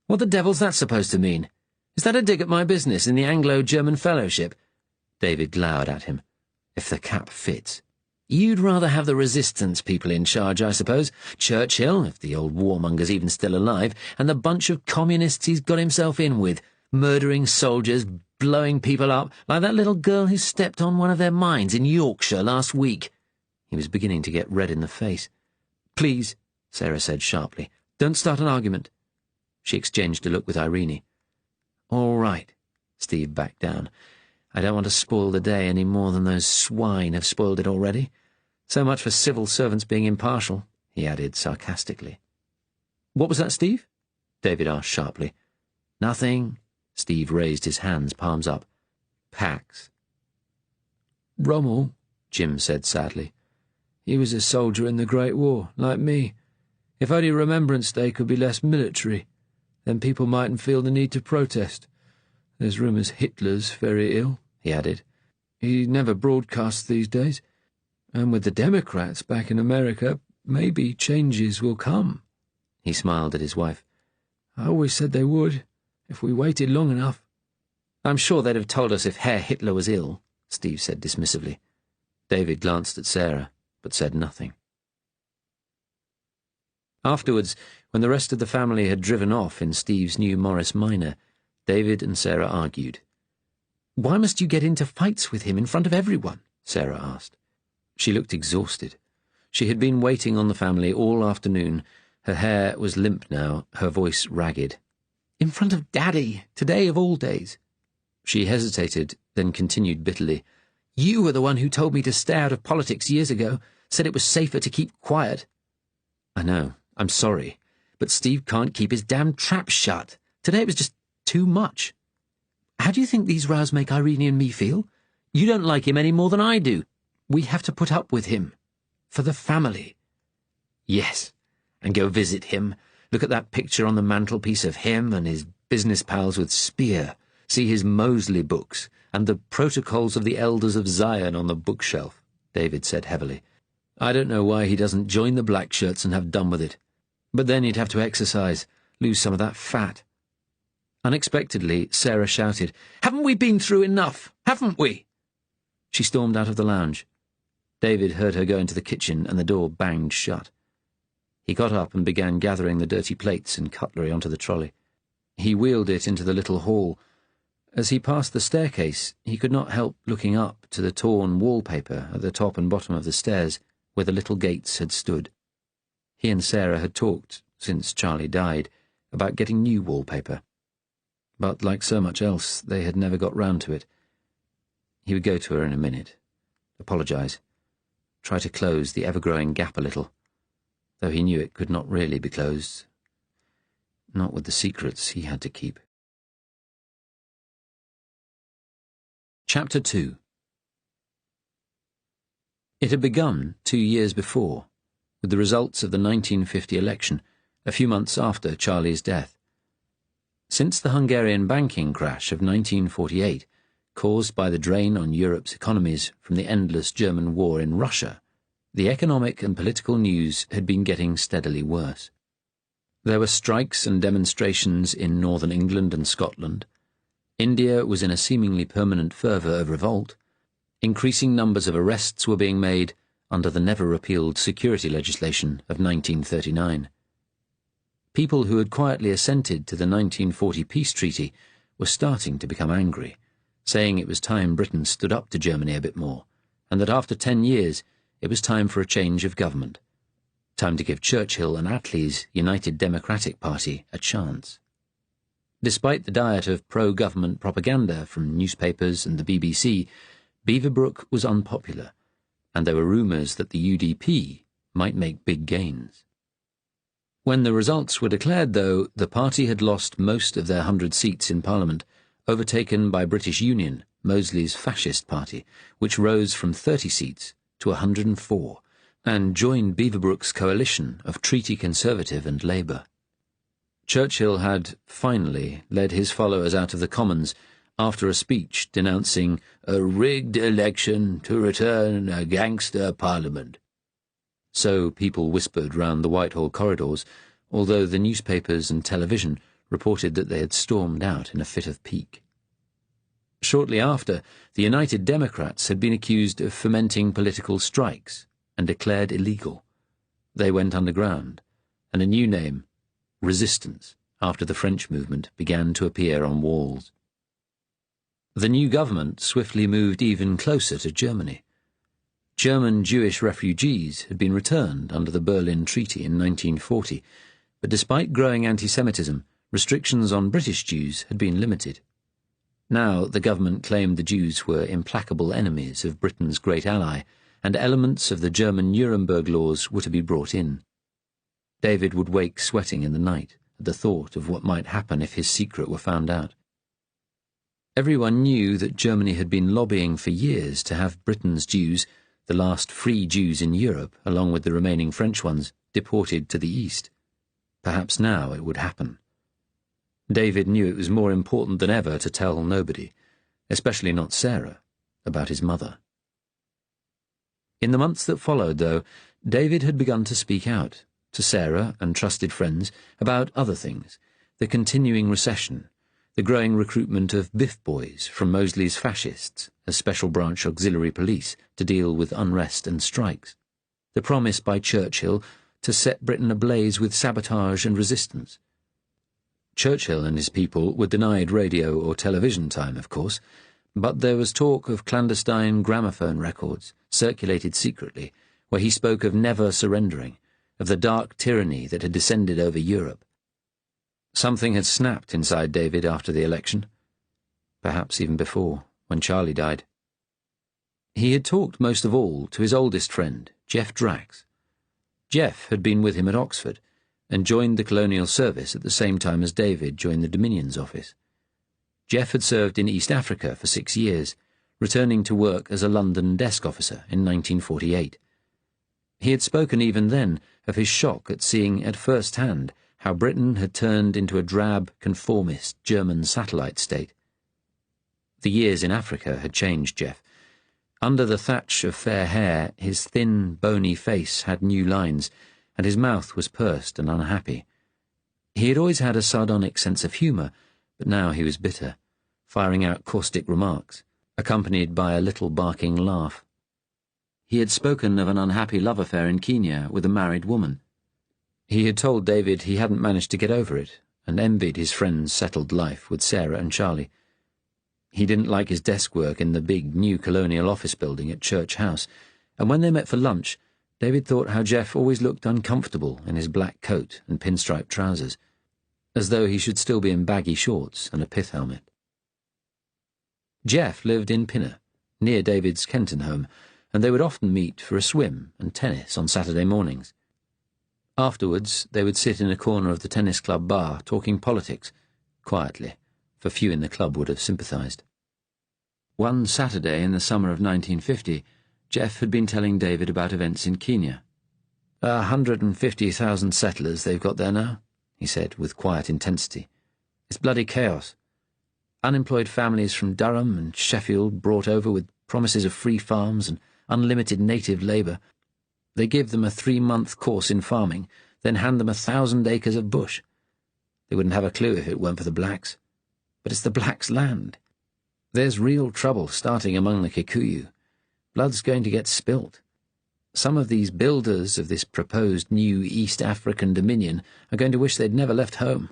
"What the devil's that supposed to mean? Is that a dig at my business in the Anglo-German Fellowship?" David glowered at him. "If the cap fits. You'd rather have the resistance people in charge, I suppose. Churchill, if the old warmonger's even still alive, and the bunch of communists he's got himself in with, murdering soldiers, blowing people up, like that little girl who stepped on one of their mines in Yorkshire last week." He was beginning to get red in the face. "Please," Sarah said sharply, "don't start an argument." She exchanged a look with Irene. "All right," Steve backed down. "I don't want to spoil the day any more than those swine have spoiled it already. So much for civil servants being impartial," he added sarcastically. "What was that, Steve?" David asked sharply. "Nothing." Steve raised his hands, palms up. "Pax." "Rommel," Jim said sadly. "He was a soldier in the Great War, like me. If only Remembrance Day could be less military, then people mightn't feel the need to protest. There's rumours Hitler's very ill," he added. "He never broadcasts these days. And with the Democrats back in America, maybe changes will come." He smiled at his wife. "I always said they would, if we waited long enough." "I'm sure they'd have told us if Herr Hitler was ill," Steve said dismissively. David glanced at Sarah, but said nothing. Afterwards, when the rest of the family had driven off in Steve's new Morris Minor, David and Sarah argued. "Why must you get into fights with him in front of everyone?" Sarah asked. She looked exhausted. She had been waiting on the family all afternoon. Her hair was limp now, her voice ragged. "In front of Daddy, today of all days." She hesitated, then continued bitterly. "You were the one who told me to stay out of politics years ago, said it was safer to keep quiet." "I know. I'm sorry. But Steve can't keep his damn trap shut. Today it was just too much. How do you think these rows make Irene and me feel? You don't like him any more than I do. We have to put up with him. For the family." "Yes, and go visit him. Look at that picture on the mantelpiece of him and his business pals with Spear. See his Mosley books and the Protocols of the Elders of Zion on the bookshelf," David said heavily. "I don't know why he doesn't join the black shirts and have done with it. But then he'd have to exercise, lose some of that fat." Unexpectedly, Sarah shouted, "Haven't we been through enough? Haven't we?" She stormed out of the lounge. David heard her go into the kitchen, and the door banged shut. He got up and began gathering the dirty plates and cutlery onto the trolley. He wheeled it into the little hall. As he passed the staircase, he could not help looking up to the torn wallpaper at the top and bottom of the stairs, where the little gates had stood. He and Sarah had talked, since Charlie died, about getting new wallpaper. But like so much else, they had never got round to it. He would go to her in a minute, apologise, try to close the ever-growing gap a little, though he knew it could not really be closed, not with the secrets he had to keep. Chapter 2. It had begun 2 years before, with the results of the 1950 election, a few months after Charlie's death. Since the Hungarian banking crash of 1948, caused by the drain on Europe's economies from the endless German war in Russia, the economic and political news had been getting steadily worse. There were strikes and demonstrations in northern England and Scotland. India was in a seemingly permanent fervour of revolt. Increasing numbers of arrests were being made under the never-repealed security legislation of 1939. People who had quietly assented to the 1940 peace treaty were starting to become angry, saying it was time Britain stood up to Germany a bit more, and that after 10 years it was time for a change of government, time to give Churchill and Attlee's United Democratic Party a chance. Despite the diet of pro-government propaganda from newspapers and the BBC, Beaverbrook was unpopular, and there were rumours that the UDP might make big gains. When the results were declared, though, the party had lost most of their 100 seats in Parliament, overtaken by British Union, Mosley's fascist party, which rose from 30 seats to 104, and joined Beaverbrook's coalition of Treaty Conservative and Labour. Churchill had, finally, led his followers out of the Commons after a speech denouncing a rigged election to return a gangster parliament. So people whispered round the Whitehall corridors, although the newspapers and television reported that they had stormed out in a fit of pique. Shortly after, the United Democrats had been accused of fomenting political strikes and declared illegal. They went underground, and a new name, Resistance, after the French movement, began to appear on walls. The new government swiftly moved even closer to Germany. German Jewish refugees had been returned under the Berlin Treaty in 1940, but despite growing anti-Semitism, restrictions on British Jews had been limited. Now the government claimed the Jews were implacable enemies of Britain's great ally, and elements of the German Nuremberg laws were to be brought in. David would wake sweating in the night at the thought of what might happen if his secret were found out. Everyone knew that Germany had been lobbying for years to have Britain's Jews, the last free Jews in Europe, along with the remaining French ones, deported to the east. Perhaps now it would happen. David knew it was more important than ever to tell nobody, especially not Sarah, about his mother. In the months that followed, though, David had begun to speak out, to Sarah and trusted friends, about other things, the continuing recession, the growing recruitment of biff boys from Mosley's fascists as special branch auxiliary police to deal with unrest and strikes, the promise by Churchill to set Britain ablaze with sabotage and resistance. Churchill and his people were denied radio or television time, of course, but there was talk of clandestine gramophone records, circulated secretly, where he spoke of never surrendering, of the dark tyranny that had descended over Europe. Something had snapped inside David after the election, perhaps even before, when Charlie died. He had talked most of all to his oldest friend, Jeff Drax. Jeff had been with him at Oxford, and joined the Colonial Service at the same time as David joined the Dominion's office. Jeff had served in East Africa for 6 years, returning to work as a London desk officer in 1948. He had spoken even then of his shock at seeing at first hand how Britain had turned into a drab, conformist German satellite state. The years in Africa had changed Jeff. Under the thatch of fair hair, his thin, bony face had new lines, and his mouth was pursed and unhappy. He had always had a sardonic sense of humour, but now he was bitter, firing out caustic remarks, accompanied by a little barking laugh. He had spoken of an unhappy love affair in Kenya with a married woman. He had told David he hadn't managed to get over it, and envied his friend's settled life with Sarah and Charlie. He didn't like his desk work in the big new colonial office building at Church House, and when they met for lunch, David thought how Jeff always looked uncomfortable in his black coat and pinstripe trousers, as though he should still be in baggy shorts and a pith helmet. Jeff lived in Pinner, near David's Kenton home, and they would often meet for a swim and tennis on Saturday mornings. Afterwards, they would sit in a corner of the tennis club bar talking politics, quietly, for few in the club would have sympathised. One Saturday in the summer of 1950, Jeff had been telling David about events in Kenya. 150,000 settlers they've got there now, he said with quiet intensity. It's bloody chaos. Unemployed families from Durham and Sheffield brought over with promises of free farms and unlimited native labour. They give them a 3-month course in farming, then hand them 1,000 acres of bush. They wouldn't have a clue if it weren't for the blacks. But it's the blacks' land. There's real trouble starting among the Kikuyu. Blood's going to get spilt. Some of these builders of this proposed new East African dominion are going to wish they'd never left home.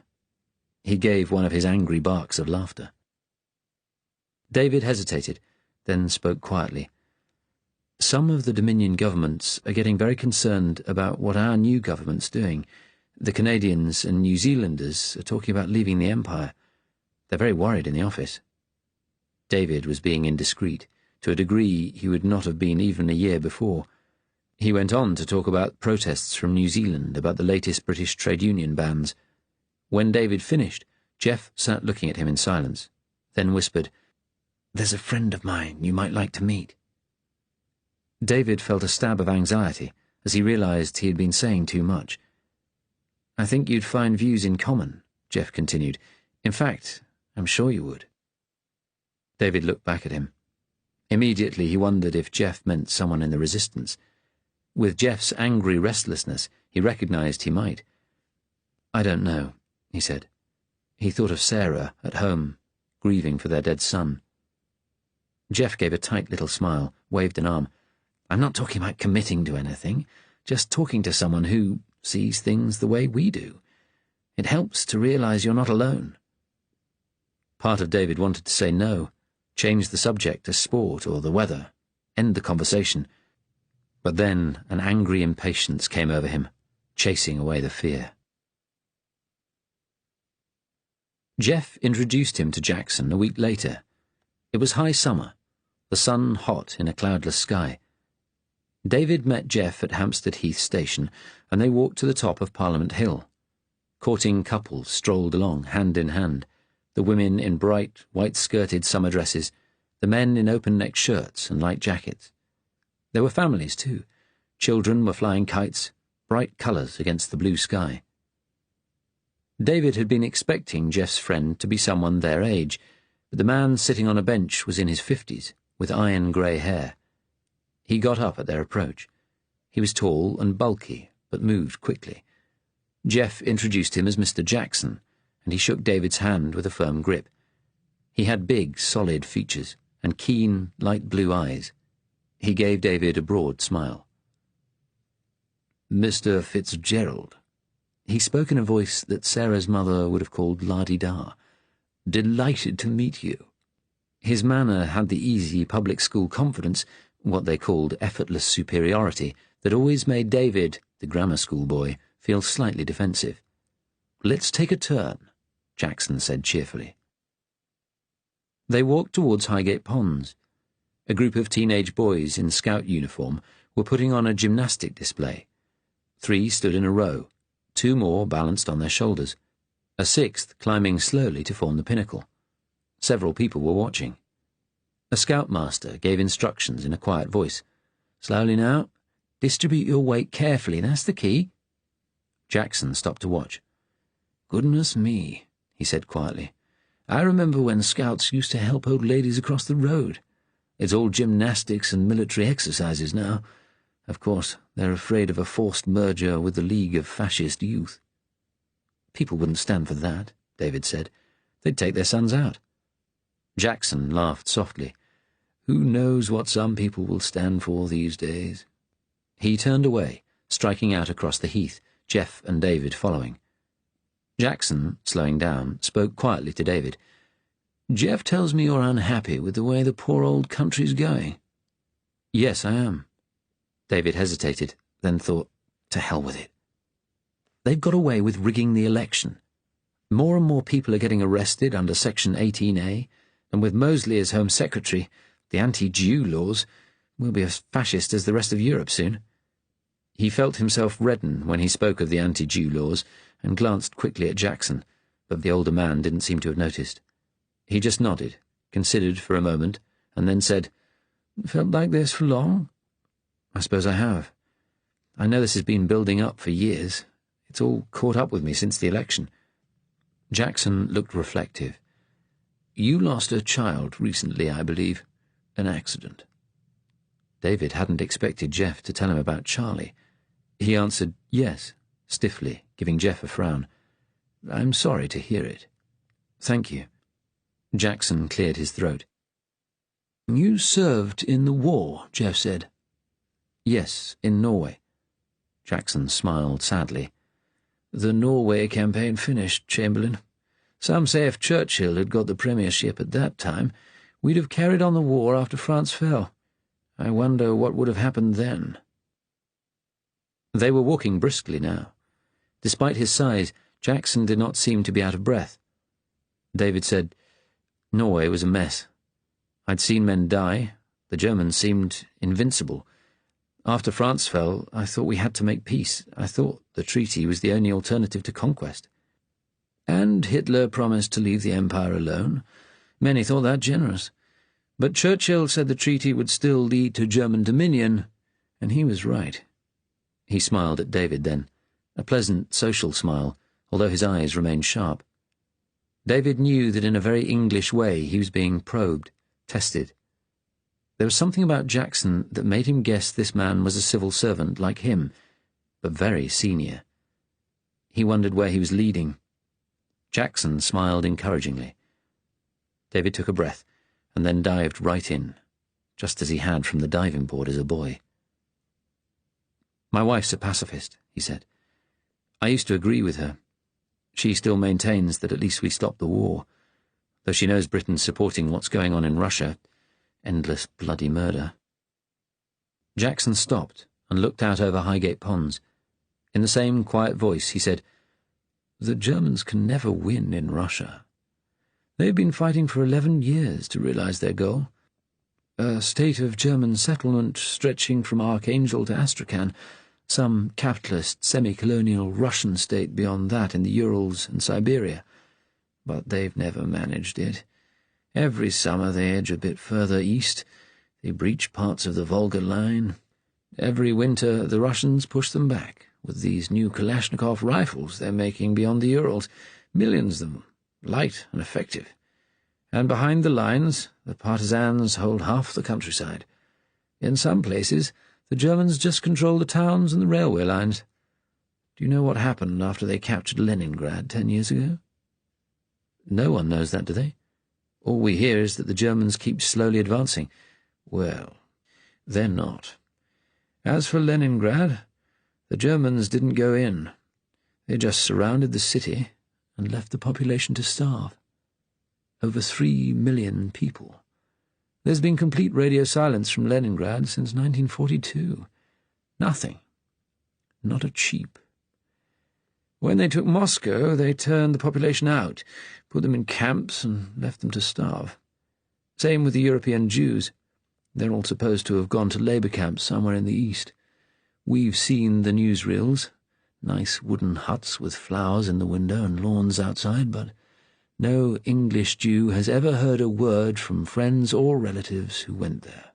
He gave one of his angry barks of laughter. David hesitated, then spoke quietly. Some of the Dominion governments are getting very concerned about what our new government's doing. The Canadians and New Zealanders are talking about leaving the Empire. They're very worried in the office. David was being indiscreet, to a degree he would not have been even a year before. He went on to talk about protests from New Zealand, about the latest British trade union bans. When David finished, Jeff sat looking at him in silence, then whispered, "There's a friend of mine you might like to meet." David felt a stab of anxiety as he realised he had been saying too much. "I think you'd find views in common," Jeff continued. "In fact, I'm sure you would." David looked back at him. Immediately he wondered if Jeff meant someone in the resistance. With Jeff's angry restlessness, he recognised he might. "I don't know," he said. He thought of Sarah at home, grieving for their dead son. Jeff gave a tight little smile, waved an arm. "I'm not talking about committing to anything, just talking to someone who sees things the way we do. It helps to realise you're not alone." Part of David wanted to say no, change the subject to sport or the weather, end the conversation. But then an angry impatience came over him, chasing away the fear. Jeff introduced him to Jackson a week later. It was high summer, the sun hot in a cloudless sky. David met Jeff at Hampstead Heath Station, and they walked to the top of Parliament Hill. Courting couples strolled along, hand in hand, the women in bright, white-skirted summer dresses, the men in open-necked shirts and light jackets. There were families, too. Children were flying kites, bright colours against the blue sky. David had been expecting Jeff's friend to be someone their age, but the man sitting on a bench was in his 50s, with iron-grey hair. He got up at their approach. He was tall and bulky, but moved quickly. Jeff introduced him as Mr. Jackson, and he shook David's hand with a firm grip. He had big, solid features and keen, light blue eyes. He gave David a broad smile. "Mr. Fitzgerald." He spoke in a voice that Sarah's mother would have called la-di-da. "Delighted to meet you." His manner had the easy public school confidence, what they called effortless superiority, that always made David, the grammar school boy, feel slightly defensive. "Let's take a turn," Jackson said cheerfully. They walked towards Highgate Ponds. A group of teenage boys in scout uniform were putting on a gymnastic display. 3 stood in a row, 2 more balanced on their shoulders, a 6th climbing slowly to form the pinnacle. Several people were watching. A scoutmaster gave instructions in a quiet voice. "Slowly now. Distribute your weight carefully, that's the key." Jackson stopped to watch. "Goodness me," he said quietly. "I remember when scouts used to help old ladies across the road. It's all gymnastics and military exercises now. Of course, they're afraid of a forced merger with the League of Fascist Youth." "People wouldn't stand for that," David said. "They'd take their sons out." Jackson laughed softly. "Who knows what some people will stand for these days?" He turned away, striking out across the heath, Jeff and David following. Jackson, slowing down, spoke quietly to David. "Jeff tells me you're unhappy with the way the poor old country's going." "Yes, I am." David hesitated, then thought, to hell with it. "They've got away with rigging the election. More and more people are getting arrested under Section 18A, and with Mosley as Home Secretary, The anti-Jew laws. We'll be as fascist as the rest of Europe soon. He felt himself redden when he spoke of the anti-Jew laws and glanced quickly at Jackson, but the older man didn't seem to have noticed. He just nodded, considered for a moment, and then said, "Felt like this for long?" "I suppose I have. I know this has been building up for years. It's all caught up with me since the election." Jackson looked reflective. "You lost a child recently, I believe. An accident." David hadn't expected Jeff to tell him about Charlie. He answered yes, stiffly, giving Jeff a frown. "I'm sorry to hear it." "Thank you." Jackson cleared his throat. "You served in the war," Jeff said. "Yes, in Norway." Jackson smiled sadly. "The Norway campaign finished, Chamberlain. Some say if Churchill had got the premiership at that time, we'd have carried on the war after France fell. I wonder what would have happened then." They were walking briskly now. Despite his size, Jackson did not seem to be out of breath. David said, "Norway was a mess. I'd seen men die. The Germans seemed invincible. After France fell, I thought we had to make peace. I thought the treaty was the only alternative to conquest. And Hitler promised to leave the empire alone. Many thought that generous. But Churchill said the treaty would still lead to German dominion, and he was right." He smiled at David then, a pleasant social smile, although his eyes remained sharp. David knew that in a very English way he was being probed, tested. There was something about Jackson that made him guess this man was a civil servant like him, but very senior. He wondered where he was leading. Jackson smiled encouragingly. David took a breath, and then dived right in, just as he had from the diving board as a boy. "My wife's a pacifist," he said. "I used to agree with her. She still maintains that at least we stopped the war, though she knows Britain's supporting what's going on in Russia. Endless bloody murder." Jackson stopped and looked out over Highgate Ponds. In the same quiet voice, he said, "The Germans can never win in Russia. They've been fighting for 11 years to realize their goal. A state of German settlement stretching from Archangel to Astrakhan, some capitalist, semi-colonial Russian state beyond that in the Urals and Siberia. But they've never managed it. Every summer they edge a bit further east. They breach parts of the Volga line. Every winter the Russians push them back with these new Kalashnikov rifles they're making beyond the Urals, millions of them, light and effective. And behind the lines, the partisans hold half the countryside. In some places, the Germans just control the towns and the railway lines. Do you know what happened after they captured Leningrad 10 years ago?" "No one knows that, do they? All we hear is that the Germans keep slowly advancing." "Well, they're not. As for Leningrad, the Germans didn't go in. They just surrounded the city and left the population to starve. Over 3 million people. There's been complete radio silence from Leningrad since 1942. Nothing. Not a cheep. When they took Moscow, they turned the population out, put them in camps and left them to starve. Same with the European Jews. They're all supposed to have gone to labor camps somewhere in the east. We've seen the newsreels. Nice wooden huts with flowers in the window and lawns outside, but no English Jew has ever heard a word from friends or relatives who went there.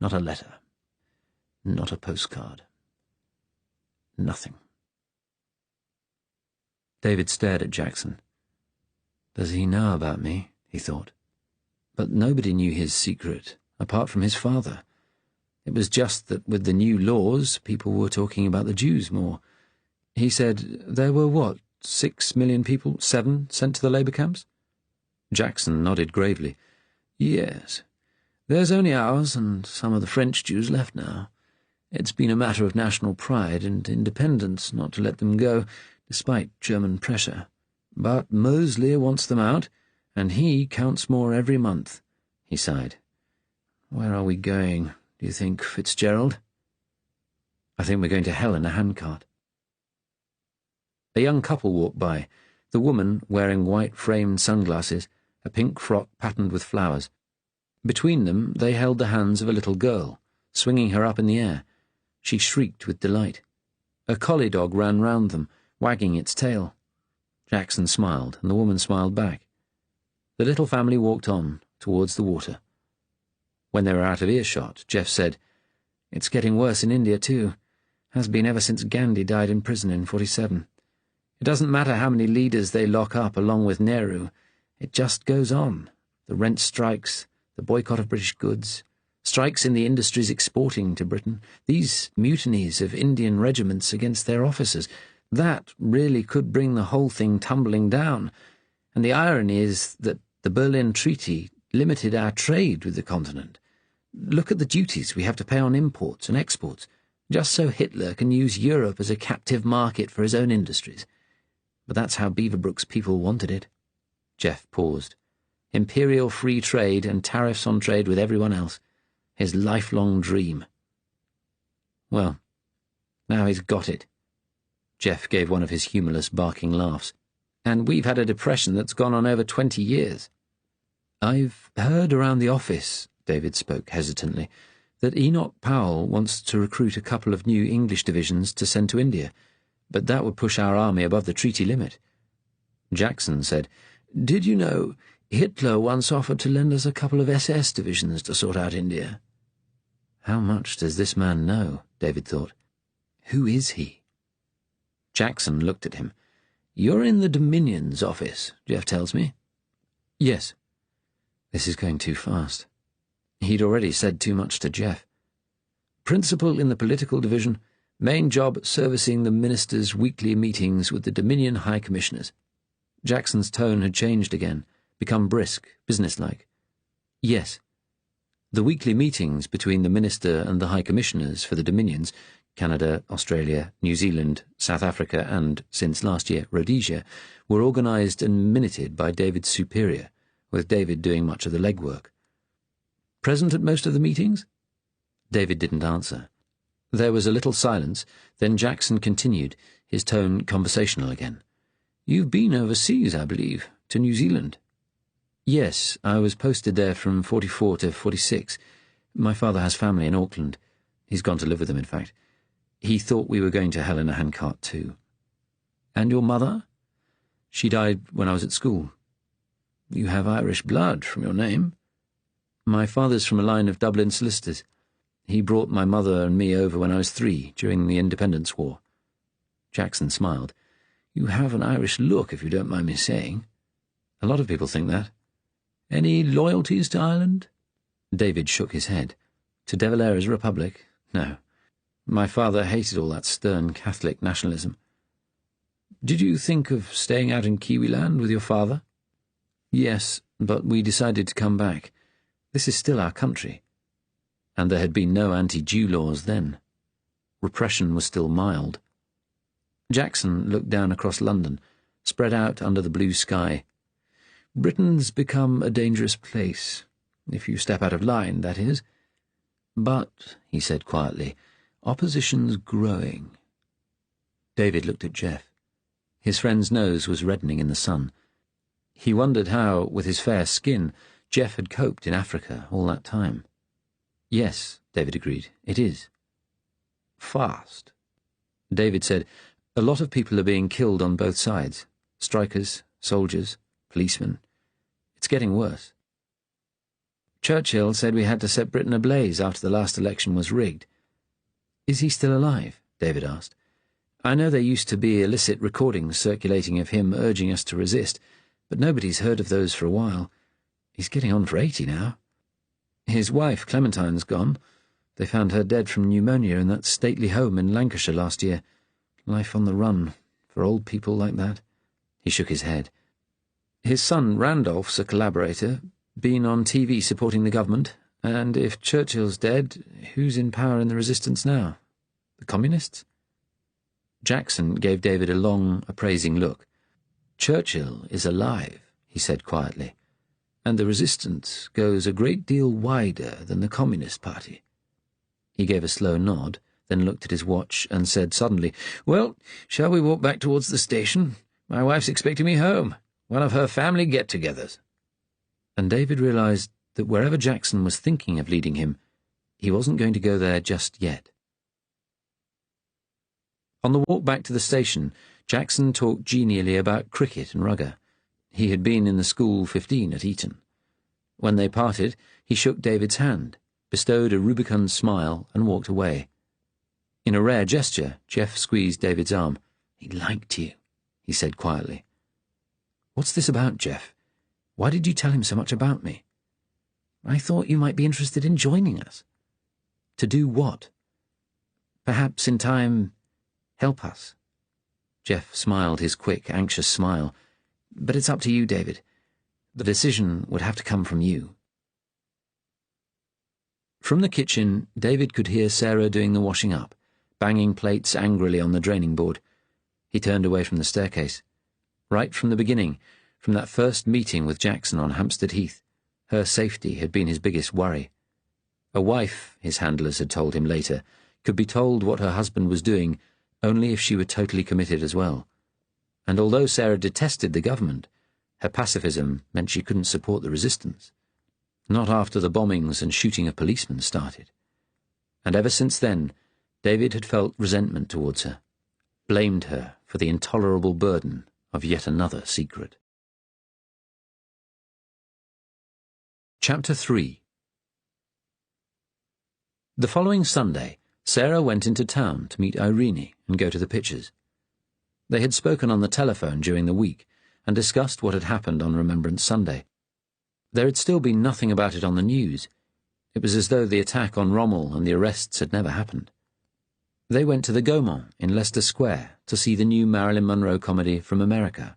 Not a letter. Not a postcard. Nothing." David stared at Jackson. Does he know about me? He thought. But nobody knew his secret, apart from his father. It was just that with the new laws, people were talking about the Jews more. He said there were, what, 6 million people, 7, sent to the labour camps? Jackson nodded gravely. Yes. There's only ours and some of the French Jews left now. It's been a matter of national pride and independence not to let them go, despite German pressure. But Mosley wants them out, and he counts more every month. He sighed. Where are we going, do you think, Fitzgerald? I think we're going to hell in a handcart. A young couple walked by, the woman wearing white-framed sunglasses, a pink frock patterned with flowers. Between them they held the hands of a little girl, swinging her up in the air. She shrieked with delight. A collie dog ran round them, wagging its tail. Jackson smiled, and the woman smiled back. The little family walked on, towards the water. When they were out of earshot, Jeff said, "It's getting worse in India, too. Has been ever since Gandhi died in prison in 47. It doesn't matter how many leaders they lock up along with Nehru. It just goes on. The rent strikes, the boycott of British goods, strikes in the industries exporting to Britain, these mutinies of Indian regiments against their officers. That really could bring the whole thing tumbling down. And the irony is that the Berlin Treaty limited our trade with the continent. Look at the duties we have to pay on imports and exports, just so Hitler can use Europe as a captive market for his own industries. But that's how Beaverbrook's people wanted it." Jeff paused. Imperial free trade and tariffs on trade with everyone else. His lifelong dream. Well, now he's got it. Jeff gave one of his humorless, barking laughs. "And we've had a depression that's gone on over 20 years. "I've heard around the office," David spoke hesitantly, "that Enoch Powell wants to recruit a couple of new English divisions to send to India, but that would push our army above the treaty limit." Jackson said, "Did you know Hitler once offered to lend us a couple of SS divisions to sort out India?" How much does this man know? David thought. Who is he? Jackson looked at him. "You're in the Dominion's office, Jeff tells me." "Yes." This is going too fast. He'd already said too much to Jeff. "Principal in the political division, main job servicing the minister's weekly meetings with the Dominion High Commissioners." Jackson's tone had changed again, become brisk, businesslike. "Yes." The weekly meetings between the minister and the High Commissioners for the Dominions, Canada, Australia, New Zealand, South Africa and, since last year, Rhodesia, were organised and minuted by David's superior, with David doing much of the legwork. "Present at most of the meetings?" David didn't answer. There was a little silence, then Jackson continued, his tone conversational again. "You've been overseas, I believe, to New Zealand." "Yes, I was posted there from 44 to 46. My father has family in Auckland. He's gone to live with them, in fact. He thought we were going to hell in a handcart, too." "And your mother?" "She died when I was at school." "You have Irish blood from your name." "My father's from a line of Dublin solicitors. He brought my mother and me over when I was 3, during the Independence War." Jackson smiled. "You have an Irish look, if you don't mind me saying." "A lot of people think that." "Any loyalties to Ireland?" David shook his head. "To De Valera's Republic? No. My father hated all that stern Catholic nationalism." "Did you think of staying out in Kiwiland with your father?" "Yes, but we decided to come back. This is still our country." And there had been no anti-Jew laws then. Repression was still mild. Jackson looked down across London, spread out under the blue sky. "Britain's become a dangerous place. If you step out of line, that is. But," he said quietly, "opposition's growing." David looked at Jeff. His friend's nose was reddening in the sun. He wondered how, with his fair skin, Jeff had coped in Africa all that time. "Yes," David agreed, "it is." "Fast." David said, "A lot of people are being killed on both sides. Strikers, soldiers, policemen. It's getting worse." "Churchill said we had to set Britain ablaze after the last election was rigged." "Is he still alive?" David asked. "I know there used to be illicit recordings circulating of him urging us to resist, but nobody's heard of those for a while. He's getting on for 80 now. His wife, Clementine's gone. They found her dead from pneumonia in that stately home in Lancashire last year. Life on the run, for old people like that." He shook his head. "His son, Randolph's a collaborator, been on TV supporting the government, and if Churchill's dead, who's in power in the resistance now? The communists?" Jackson gave David a long, appraising look. "Churchill is alive," he said quietly, "and the resistance goes a great deal wider than the Communist Party." He gave a slow nod, then looked at his watch and said suddenly, "Well, shall we walk back towards the station? My wife's expecting me home. One of her family get-togethers." And David realized that wherever Jackson was thinking of leading him, he wasn't going to go there just yet. On the walk back to the station, Jackson talked genially about cricket and rugger. He had been in the school 15 at Eton. When they parted, he shook David's hand, bestowed a rubicund smile, and walked away. In a rare gesture, Jeff squeezed David's arm. "He liked you," he said quietly. "What's this about, Jeff? Why did you tell him so much about me?" "I thought you might be interested in joining us." "To do what?" "Perhaps in time, help us." Jeff smiled his quick, anxious smile. "But it's up to you, David. The decision would have to come from you." From the kitchen, David could hear Sarah doing the washing up, banging plates angrily on the draining board. He turned away from the staircase. Right from the beginning, from that first meeting with Jackson on Hampstead Heath, her safety had been his biggest worry. A wife, his handlers had told him later, could be told what her husband was doing only if she were totally committed as well. And although Sarah detested the government, her pacifism meant she couldn't support the resistance. Not after the bombings and shooting of policemen started. And ever since then, David had felt resentment towards her, blamed her for the intolerable burden of yet another secret. Chapter 3. The following Sunday, Sarah went into town to meet Irene and go to the pictures. They had spoken on the telephone during the week and discussed what had happened on Remembrance Sunday. There had still been nothing about it on the news. It was as though the attack on Rommel and the arrests had never happened. They went to the Gaumont in Leicester Square to see the new Marilyn Monroe comedy From America.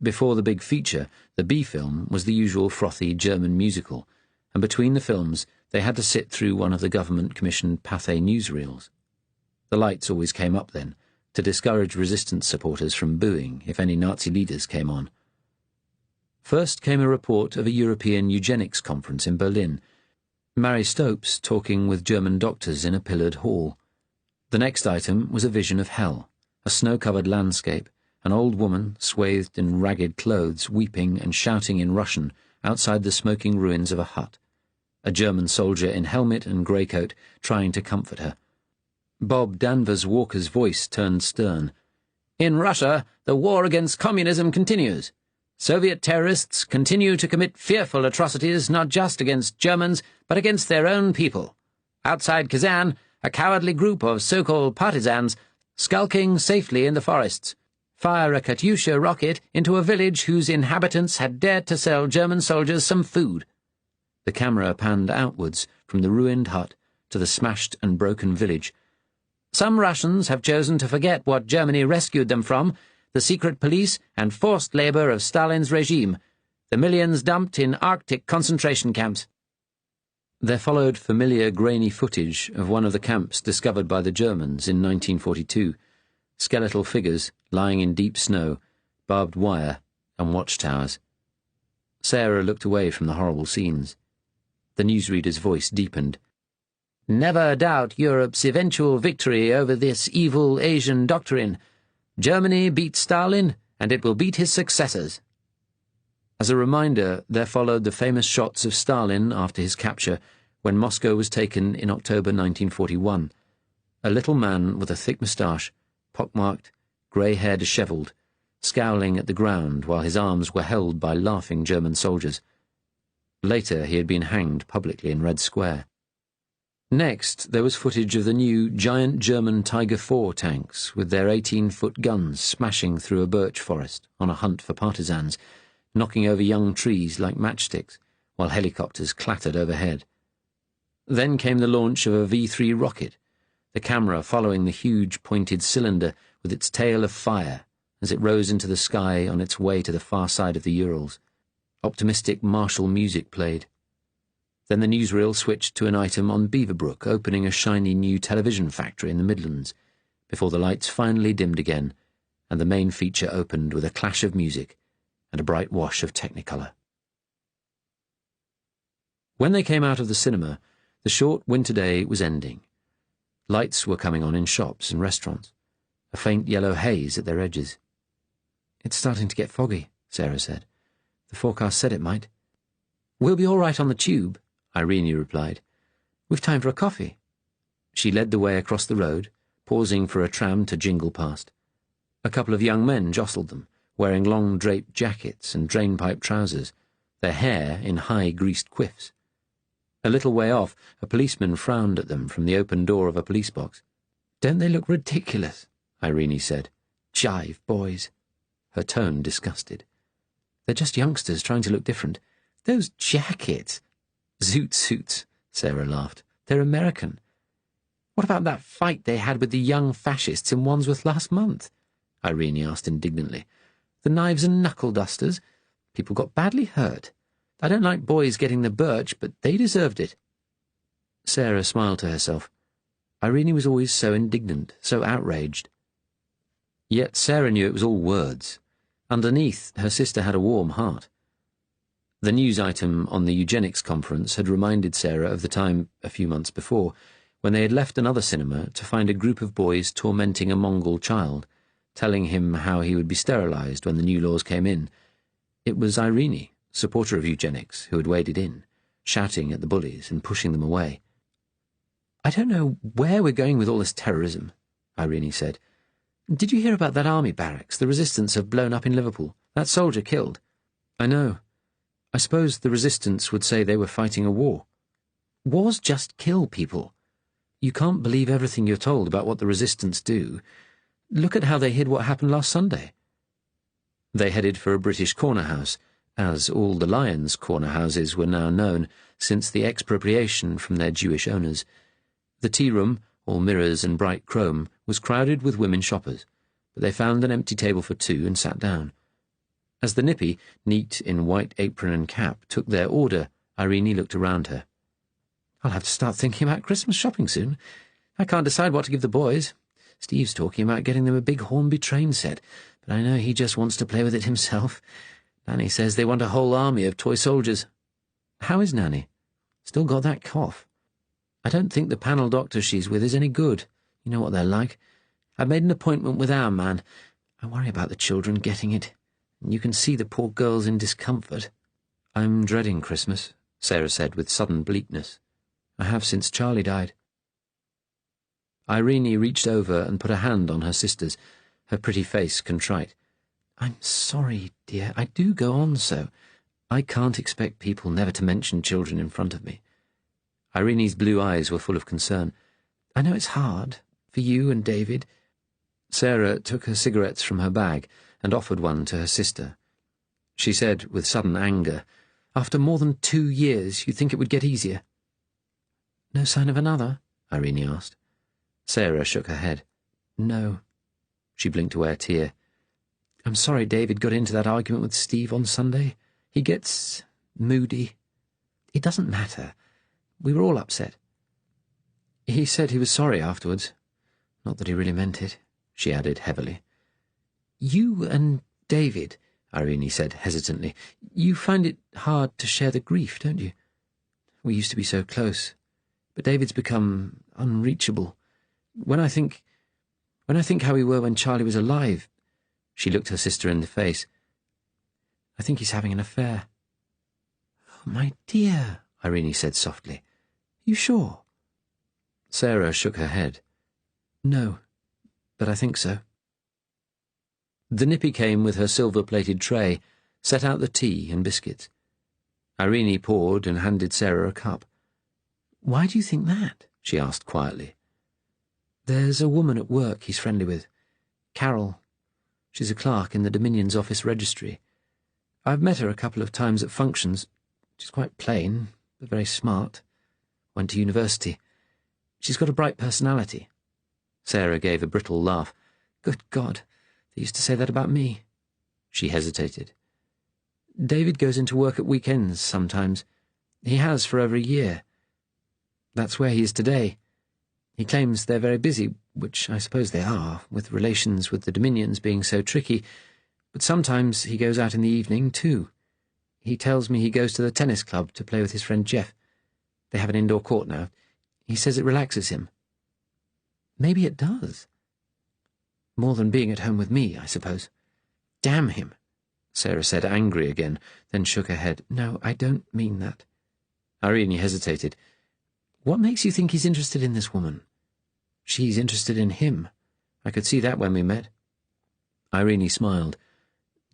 Before the big feature, the B film was the usual frothy German musical, and between the films they had to sit through one of the government-commissioned Pathé newsreels. The lights always came up then, to discourage resistance supporters from booing if any Nazi leaders came on. First came a report of a European eugenics conference in Berlin, Mary Stopes talking with German doctors in a pillared hall. The next item was a vision of hell, a snow-covered landscape, an old woman, swathed in ragged clothes, weeping and shouting in Russian outside the smoking ruins of a hut, a German soldier in helmet and grey coat trying to comfort her. Bob Danvers Walker's voice turned stern. "In Russia, the war against communism continues. Soviet terrorists continue to commit fearful atrocities not just against Germans, but against their own people. Outside Kazan, a cowardly group of so-called partisans, skulking safely in the forests, fire a Katyusha rocket into a village whose inhabitants had dared to sell German soldiers some food." The camera panned outwards from the ruined hut to the smashed and broken village. "Some Russians have chosen to forget what Germany rescued them from, the secret police and forced labor of Stalin's regime, the millions dumped in Arctic concentration camps." There followed familiar grainy footage of one of the camps discovered by the Germans in 1942, skeletal figures lying in deep snow, barbed wire, and watchtowers. Sarah looked away from the horrible scenes. The newsreader's voice deepened. "Never doubt Europe's eventual victory over this evil Asian doctrine. Germany beat Stalin, and it will beat his successors." As a reminder, there followed the famous shots of Stalin after his capture, when Moscow was taken in October 1941. A little man with a thick moustache, pockmarked, grey hair dishevelled, scowling at the ground while his arms were held by laughing German soldiers. Later he had been hanged publicly in Red Square. Next, there was footage of the new giant German Tiger IV tanks with their 18-foot guns smashing through a birch forest on a hunt for partisans, knocking over young trees like matchsticks, while helicopters clattered overhead. Then came the launch of a V-3 rocket, the camera following the huge pointed cylinder with its tail of fire as it rose into the sky on its way to the far side of the Urals. Optimistic martial music played. Then the newsreel switched to an item on Beaverbrook opening a shiny new television factory in the Midlands, before the lights finally dimmed again, and the main feature opened with a clash of music and a bright wash of Technicolor. When they came out of the cinema, the short winter day was ending. Lights were coming on in shops and restaurants, a faint yellow haze at their edges. "It's starting to get foggy," Sarah said. "The forecast said it might." "We'll be all right on the tube," Irene replied. "We've time for a coffee." She led the way across the road, pausing for a tram to jingle past. A couple of young men jostled them, wearing long draped jackets and drainpipe trousers, their hair in high greased quiffs. A little way off, a policeman frowned at them from the open door of a police box. "Don't they look ridiculous?" Irene said. "Jive boys." Her tone disgusted. "They're just youngsters trying to look different. Those jackets—" "Zoot suits," Sarah laughed. "They're American." "What about that fight they had with the young fascists in Wandsworth last month?" Irene asked indignantly. "The knives and knuckle dusters? People got badly hurt. I don't like boys getting the birch, but they deserved it." Sarah smiled to herself. Irene was always so indignant, so outraged. Yet Sarah knew it was all words. Underneath, her sister had a warm heart. The news item on the eugenics conference had reminded Sarah of the time, a few months before, when they had left another cinema to find a group of boys tormenting a Mongol child, telling him how he would be sterilized when the new laws came in. It was Irene, supporter of eugenics, who had waded in, shouting at the bullies and pushing them away. "I don't know where we're going with all this terrorism," Irene said. "Did you hear about that army barracks the resistance have blown up in Liverpool? That soldier killed." "I know. I suppose the resistance would say they were fighting a war." "Wars just kill people. You can't believe everything you're told about what the resistance do. Look at how they hid what happened last Sunday." They headed for a British corner house, as all the Lions' corner houses were now known, since the expropriation from their Jewish owners. The tea room, all mirrors and bright chrome, was crowded with women shoppers, but they found an empty table for two and sat down. As the Nippy, neat in white apron and cap, took their order, Irene looked around her. "I'll have to start thinking about Christmas shopping soon. I can't decide what to give the boys. Steve's talking about getting them a big Hornby train set, but I know he just wants to play with it himself. Nanny says they want a whole army of toy soldiers." "How is Nanny?" "Still got that cough. I don't think the panel doctor she's with is any good. You know what they're like. I've made an appointment with our man. I worry about the children getting it. You can see the poor girls in discomfort." "I'm dreading Christmas," Sarah said with sudden bleakness. "I have since Charlie died." Irene reached over and put a hand on her sister's, her pretty face contrite. "I'm sorry, dear. I do go on so. I can't expect people never to mention children in front of me." Irene's blue eyes were full of concern. "I know it's hard, for you and David." Sarah took her cigarettes from her bag and offered one to her sister. She said, with sudden anger, "After more than 2 years, you'd think it would get easier." "No sign of another?" Irene asked. Sarah shook her head. "No." She blinked away a tear. "I'm sorry David got into that argument with Steve on Sunday. He gets moody. It doesn't matter. We were all upset. He said he was sorry afterwards. Not that he really meant it," she added heavily. "You and David," Irene said hesitantly, "you find it hard to share the grief, don't you? We used to be so close, but David's become unreachable. When I think how we were when Charlie was alive," she looked her sister in the face, "I think he's having an affair." "Oh, my dear," Irene said softly. "You sure?" Sarah shook her head. "No, but I think so." The Nippy came with her silver-plated tray, set out the tea and biscuits. Irene poured and handed Sarah a cup. "Why do you think that?" she asked quietly. "There's a woman at work he's friendly with. Carol. She's a clerk in the Dominion's office registry. I've met her a couple of times at functions. She's quite plain, but very smart. Went to university. She's got a bright personality." Sarah gave a brittle laugh. "Good God, they used to say that about me." She hesitated. "David goes into work at weekends sometimes. He has for over a year. That's where he is today. He claims they're very busy, which I suppose they are, with relations with the Dominions being so tricky, but sometimes he goes out in the evening, too. He tells me he goes to the tennis club to play with his friend Jeff. They have an indoor court now. He says it relaxes him." "Maybe it does." "More than being at home with me, I suppose. Damn him." Sarah said, angry again, then shook her head. No, I don't mean that. Irene hesitated. What makes you think he's interested in this woman? She's interested in him. I could see that when we met. Irene smiled.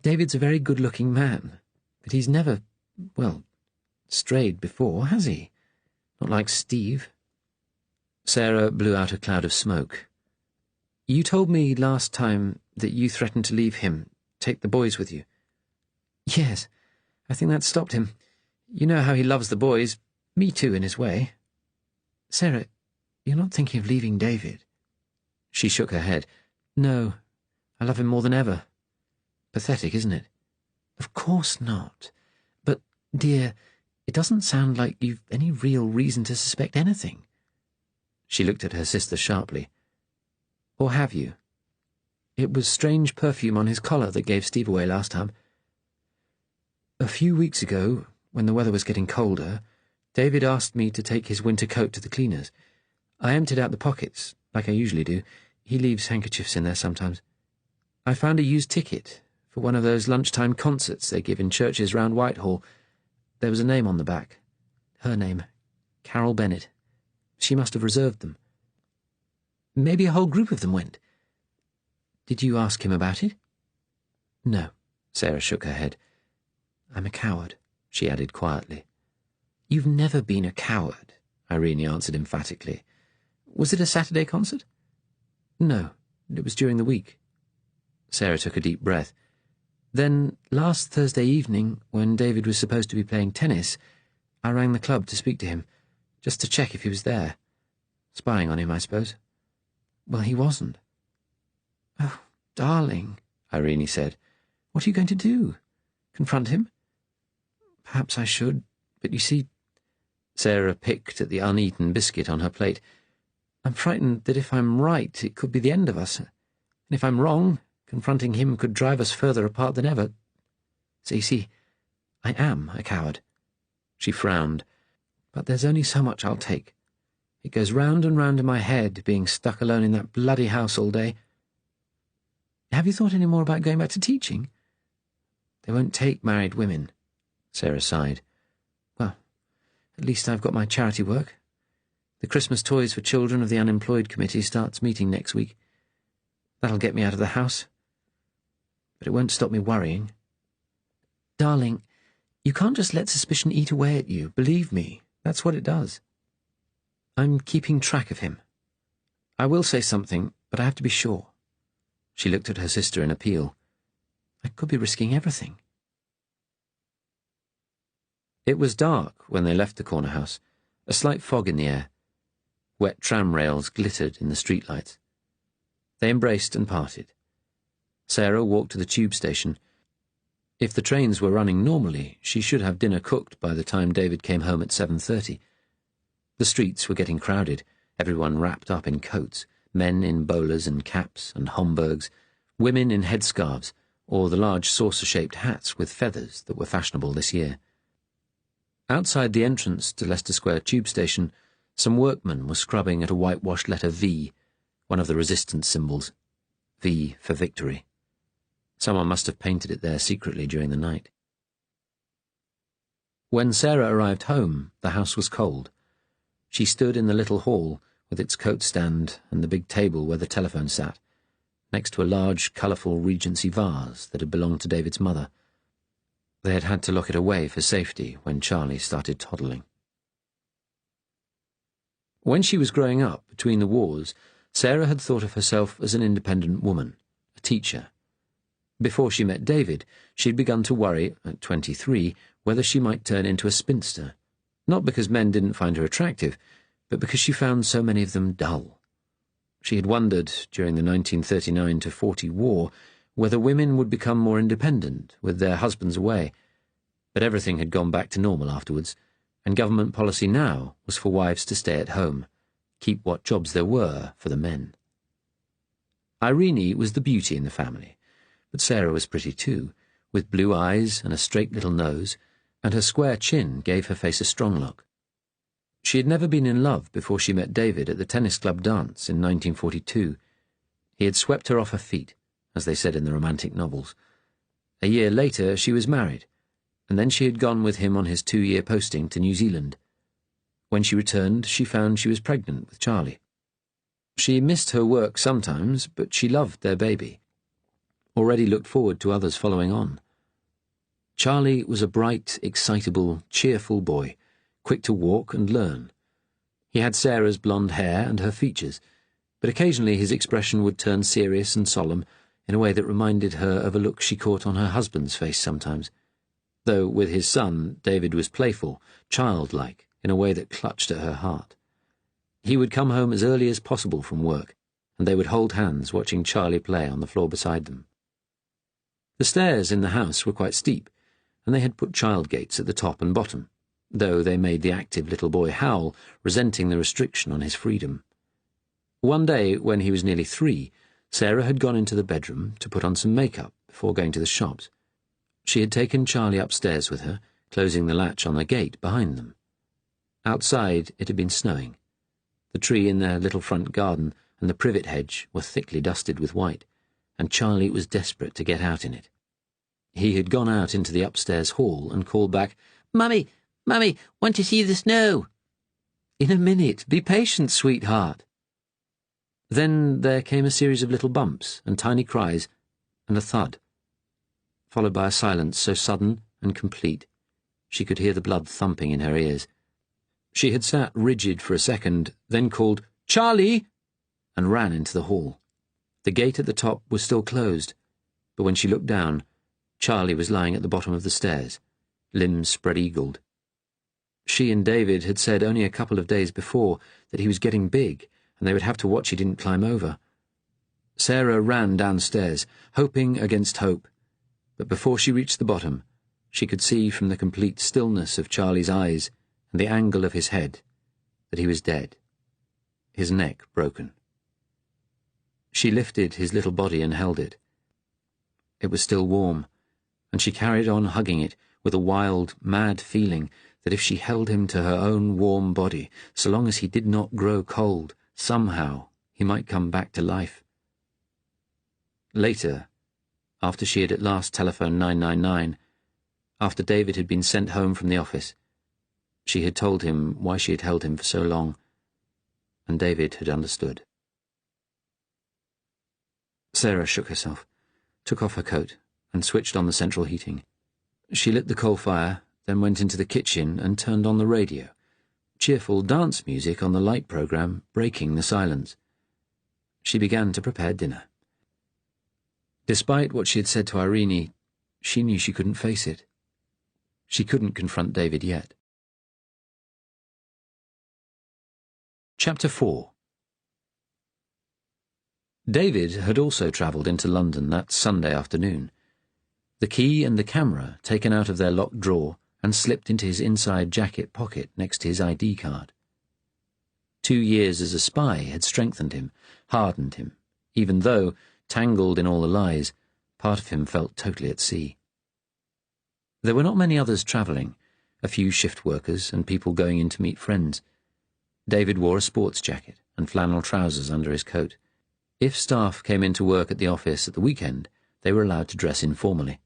David's a very good-looking man, but he's never, well, strayed before, has he? Not like Steve. Sarah blew out a cloud of smoke. You told me last time that you threatened to leave him, take the boys with you. Yes, I think that stopped him. You know how he loves the boys, me too in his way. Sarah, you're not thinking of leaving David? She shook her head. No, I love him more than ever. Pathetic, isn't it? Of course not. But, dear, it doesn't sound like you've any real reason to suspect anything. She looked at her sister sharply. Or have you? It was strange perfume on his collar that gave Steve away last time. A few weeks ago, when the weather was getting colder, David asked me to take his winter coat to the cleaners. I emptied out the pockets, like I usually do. He leaves handkerchiefs in there sometimes. I found a used ticket for one of those lunchtime concerts they give in churches round Whitehall. There was a name on the back. Her name. Carol Bennett. She must have reserved them. Maybe a whole group of them went. Did you ask him about it? No, Sarah shook her head. I'm a coward, she added quietly. You've never been a coward, Irene answered emphatically. Was it a Saturday concert? No, it was during the week. Sarah took a deep breath. Then, last Thursday evening, when David was supposed to be playing tennis, I rang the club to speak to him, just to check if he was there. Spying on him, I suppose. Well, he wasn't. Oh, darling, Irene said. What are you going to do? Confront him? Perhaps I should, but you see... Sarah picked at the uneaten biscuit on her plate. I'm frightened that if I'm right, it could be the end of us. And if I'm wrong, confronting him could drive us further apart than ever. So you see, I am a coward. She frowned. But there's only so much I'll take. It goes round and round in my head, being stuck alone in that bloody house all day. Have you thought any more about going back to teaching? They won't take married women, Sarah sighed. Well, at least I've got my charity work. The Christmas Toys for Children of the Unemployed Committee starts meeting next week. That'll get me out of the house. But it won't stop me worrying. Darling, you can't just let suspicion eat away at you. Believe me, that's what it does. I'm keeping track of him. I will say something, but I have to be sure. She looked at her sister in appeal. I could be risking everything. It was dark when they left the corner house, a slight fog in the air. Wet tram rails glittered in the streetlights. They embraced and parted. Sarah walked to the tube station. If the trains were running normally, she should have dinner cooked by the time David came home at 7:30. The streets were getting crowded, everyone wrapped up in coats, men in bowlers and caps and Homburgs, women in headscarves, or the large saucer-shaped hats with feathers that were fashionable this year. Outside the entrance to Leicester Square tube station, some workmen were scrubbing at a whitewashed letter V, one of the resistance symbols. V for victory. Someone must have painted it there secretly during the night. When Sarah arrived home, the house was cold. She stood in the little hall, with its coat stand and the big table where the telephone sat, next to a large, colourful Regency vase that had belonged to David's mother. They had had to lock it away for safety when Charlie started toddling. When she was growing up between the wars, Sarah had thought of herself as an independent woman, a teacher. Before she met David, she'd begun to worry, at 23, whether she might turn into a spinster, not because men didn't find her attractive, but because she found so many of them dull. She had wondered, during the 1939-40 war, whether women would become more independent, with their husbands away. But everything had gone back to normal afterwards, and government policy now was for wives to stay at home, keep what jobs there were for the men. Irene was the beauty in the family, but Sarah was pretty too, with blue eyes and a straight little nose, and her square chin gave her face a strong look. She had never been in love before she met David at the tennis club dance in 1942. He had swept her off her feet, as they said in the romantic novels. A year later she was married, and then she had gone with him on his 2-year posting to New Zealand. When she returned, she found she was pregnant with Charlie. She missed her work sometimes, but she loved their baby. Already looked forward to others following on. Charlie was a bright, excitable, cheerful boy, quick to walk and learn. He had Sarah's blonde hair and her features, but occasionally his expression would turn serious and solemn in a way that reminded her of a look she caught on her husband's face sometimes. Though with his son, David was playful, childlike, in a way that clutched at her heart. He would come home as early as possible from work, and they would hold hands watching Charlie play on the floor beside them. The stairs in the house were quite steep, and they had put child gates at the top and bottom, though they made the active little boy howl, resenting the restriction on his freedom. One day, when he was nearly 3, Sarah had gone into the bedroom to put on some makeup before going to the shops. She had taken Charlie upstairs with her, closing the latch on the gate behind them. Outside it had been snowing. The tree in their little front garden and the privet hedge were thickly dusted with white, and Charlie was desperate to get out in it. He had gone out into the upstairs hall and called back, "Mummy, Mummy, want to see the snow?" "In a minute. Be patient, sweetheart." Then there came a series of little bumps and tiny cries and a thud, followed by a silence so sudden and complete she could hear the blood thumping in her ears. She had sat rigid for a second, then called, "Charlie!" and ran into the hall. The gate at the top was still closed, but when she looked down, Charlie was lying at the bottom of the stairs, limbs spread-eagled. She and David had said only a couple of days before that he was getting big, and they would have to watch he didn't climb over. Sarah ran downstairs, hoping against hope, but before she reached the bottom, she could see from the complete stillness of Charlie's eyes and the angle of his head that he was dead, his neck broken. She lifted his little body and held it. It was still warm, and she carried on hugging it with a wild, mad feeling that if she held him to her own warm body, so long as he did not grow cold, somehow he might come back to life. Later, after she had at last telephoned 999, after David had been sent home from the office, she had told him why she had held him for so long, and David had understood. Sarah shook herself, took off her coat, and switched on the central heating. She lit the coal fire, then went into the kitchen and turned on the radio, cheerful dance music on the light program breaking the silence. She began to prepare dinner. Despite what she had said to Irene, she knew she couldn't face it. She couldn't confront David yet. Chapter 4. David had also travelled into London that Sunday afternoon. The key and the camera taken out of their locked drawer and slipped into his inside jacket pocket next to his ID card. 2 years as a spy had strengthened him, hardened him, even though, tangled in all the lies, part of him felt totally at sea. There were not many others travelling, a few shift workers and people going in to meet friends. David wore a sports jacket and flannel trousers under his coat. If staff came into work at the office at the weekend, they were allowed to dress informally.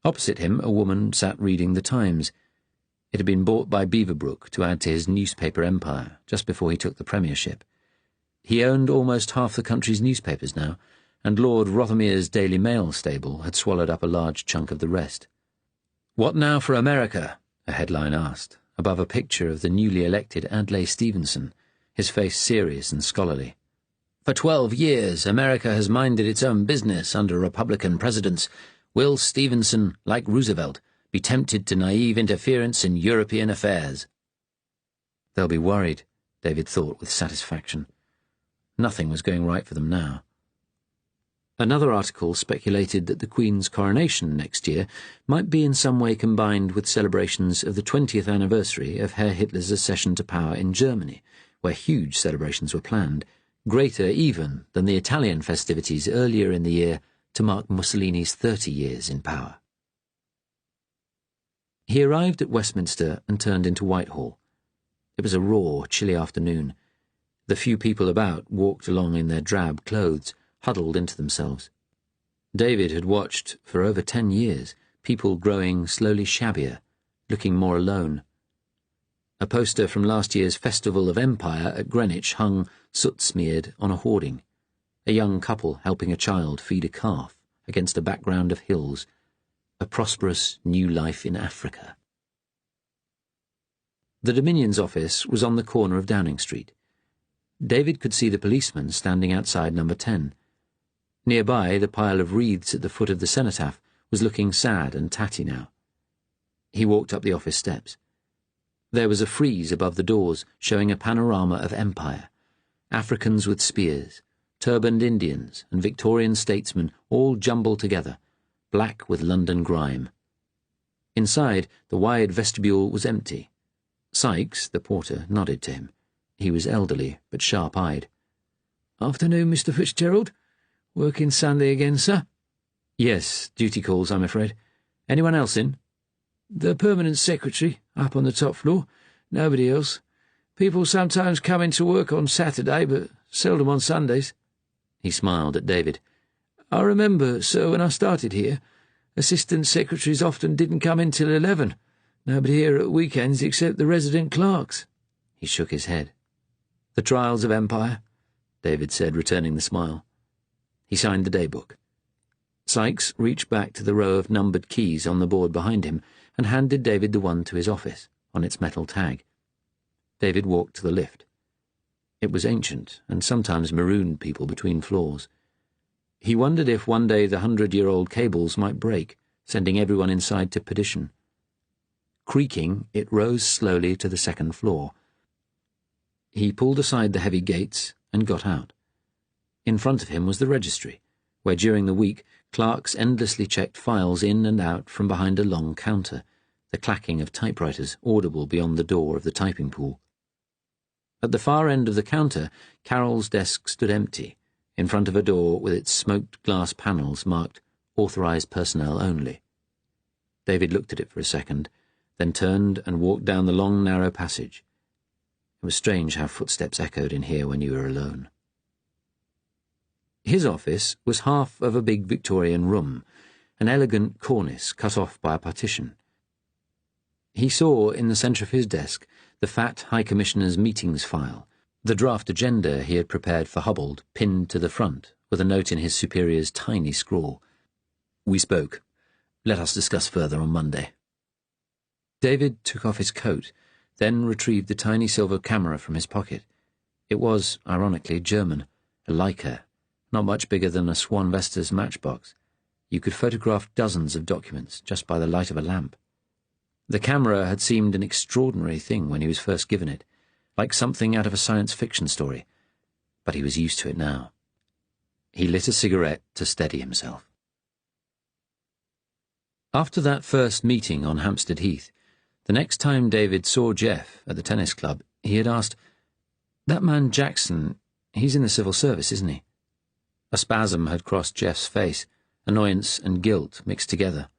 Opposite him, a woman sat reading the Times. It had been bought by Beaverbrook to add to his newspaper empire just before he took the premiership. He owned almost half the country's newspapers now, and Lord Rothermere's Daily Mail stable had swallowed up a large chunk of the rest. "What now for America?" a headline asked, above a picture of the newly elected Adlai Stevenson, his face serious and scholarly. "For 12 years, America has minded its own business under Republican presidents. Will Stevenson, like Roosevelt, be tempted to naive interference in European affairs?" They'll be worried, David thought with satisfaction. Nothing was going right for them now. Another article speculated that the Queen's coronation next year might be in some way combined with celebrations of the 20th anniversary of Herr Hitler's accession to power in Germany, where huge celebrations were planned, greater even than the Italian festivities earlier in the year to mark Mussolini's 30 years in power. He arrived at Westminster and turned into Whitehall. It was a raw, chilly afternoon. The few people about walked along in their drab clothes, huddled into themselves. David had watched, for over 10 years, people growing slowly shabbier, looking more alone. A poster from last year's Festival of Empire at Greenwich hung, soot-smeared, on a hoarding. A young couple helping a child feed a calf against a background of hills. A prosperous new life in Africa. The Dominion's office was on the corner of Downing Street. David could see the policeman standing outside number 10. Nearby, the pile of wreaths at the foot of the cenotaph was looking sad and tatty now. He walked up the office steps. There was a frieze above the doors showing a panorama of empire. Africans with spears, turbaned Indians and Victorian statesmen all jumbled together, black with London grime. Inside, the wide vestibule was empty. Sykes, the porter, nodded to him. He was elderly, but sharp-eyed. "Afternoon, Mr. Fitzgerald. Working Sunday again, sir?" "Yes, duty calls, I'm afraid. Anyone else in?" "The permanent secretary, up on the top floor. Nobody else. People sometimes come into work on Saturday, but seldom on Sundays." He smiled at David. "I remember, sir, when I started here, assistant secretaries often didn't come in till 11. Nobody here at weekends except the resident clerks." He shook his head. "The trials of empire," David said, returning the smile. He signed the daybook. Sykes reached back to the row of numbered keys on the board behind him and handed David the one to his office, on its metal tag. David walked to the lift. It was ancient and sometimes marooned people between floors. He wondered if one day the 100-year-old cables might break, sending everyone inside to perdition. Creaking, it rose slowly to the second floor. He pulled aside the heavy gates and got out. In front of him was the registry, where during the week clerks endlessly checked files in and out from behind a long counter, the clacking of typewriters audible beyond the door of the typing pool. At the far end of the counter, Carol's desk stood empty, in front of a door with its smoked glass panels marked "Authorized Personnel Only." David looked at it for a second, then turned and walked down the long, narrow passage. It was strange how footsteps echoed in here when you were alone. His office was half of a big Victorian room, an elegant cornice cut off by a partition. He saw, in the centre of his desk, the fat High Commissioner's meetings file, the draft agenda he had prepared for Hubbold pinned to the front, with a note in his superior's tiny scrawl. "We spoke. Let us discuss further on Monday." David took off his coat, then retrieved the tiny silver camera from his pocket. It was, ironically, German, a Leica, not much bigger than a Swan Vestas matchbox. You could photograph dozens of documents just by the light of a lamp. The camera had seemed an extraordinary thing when he was first given it, like something out of a science fiction story, but he was used to it now. He lit a cigarette to steady himself. After that first meeting on Hampstead Heath, the next time David saw Jeff at the tennis club, he had asked, "That man Jackson, he's in the civil service, isn't he?" A spasm had crossed Jeff's face, annoyance and guilt mixed together.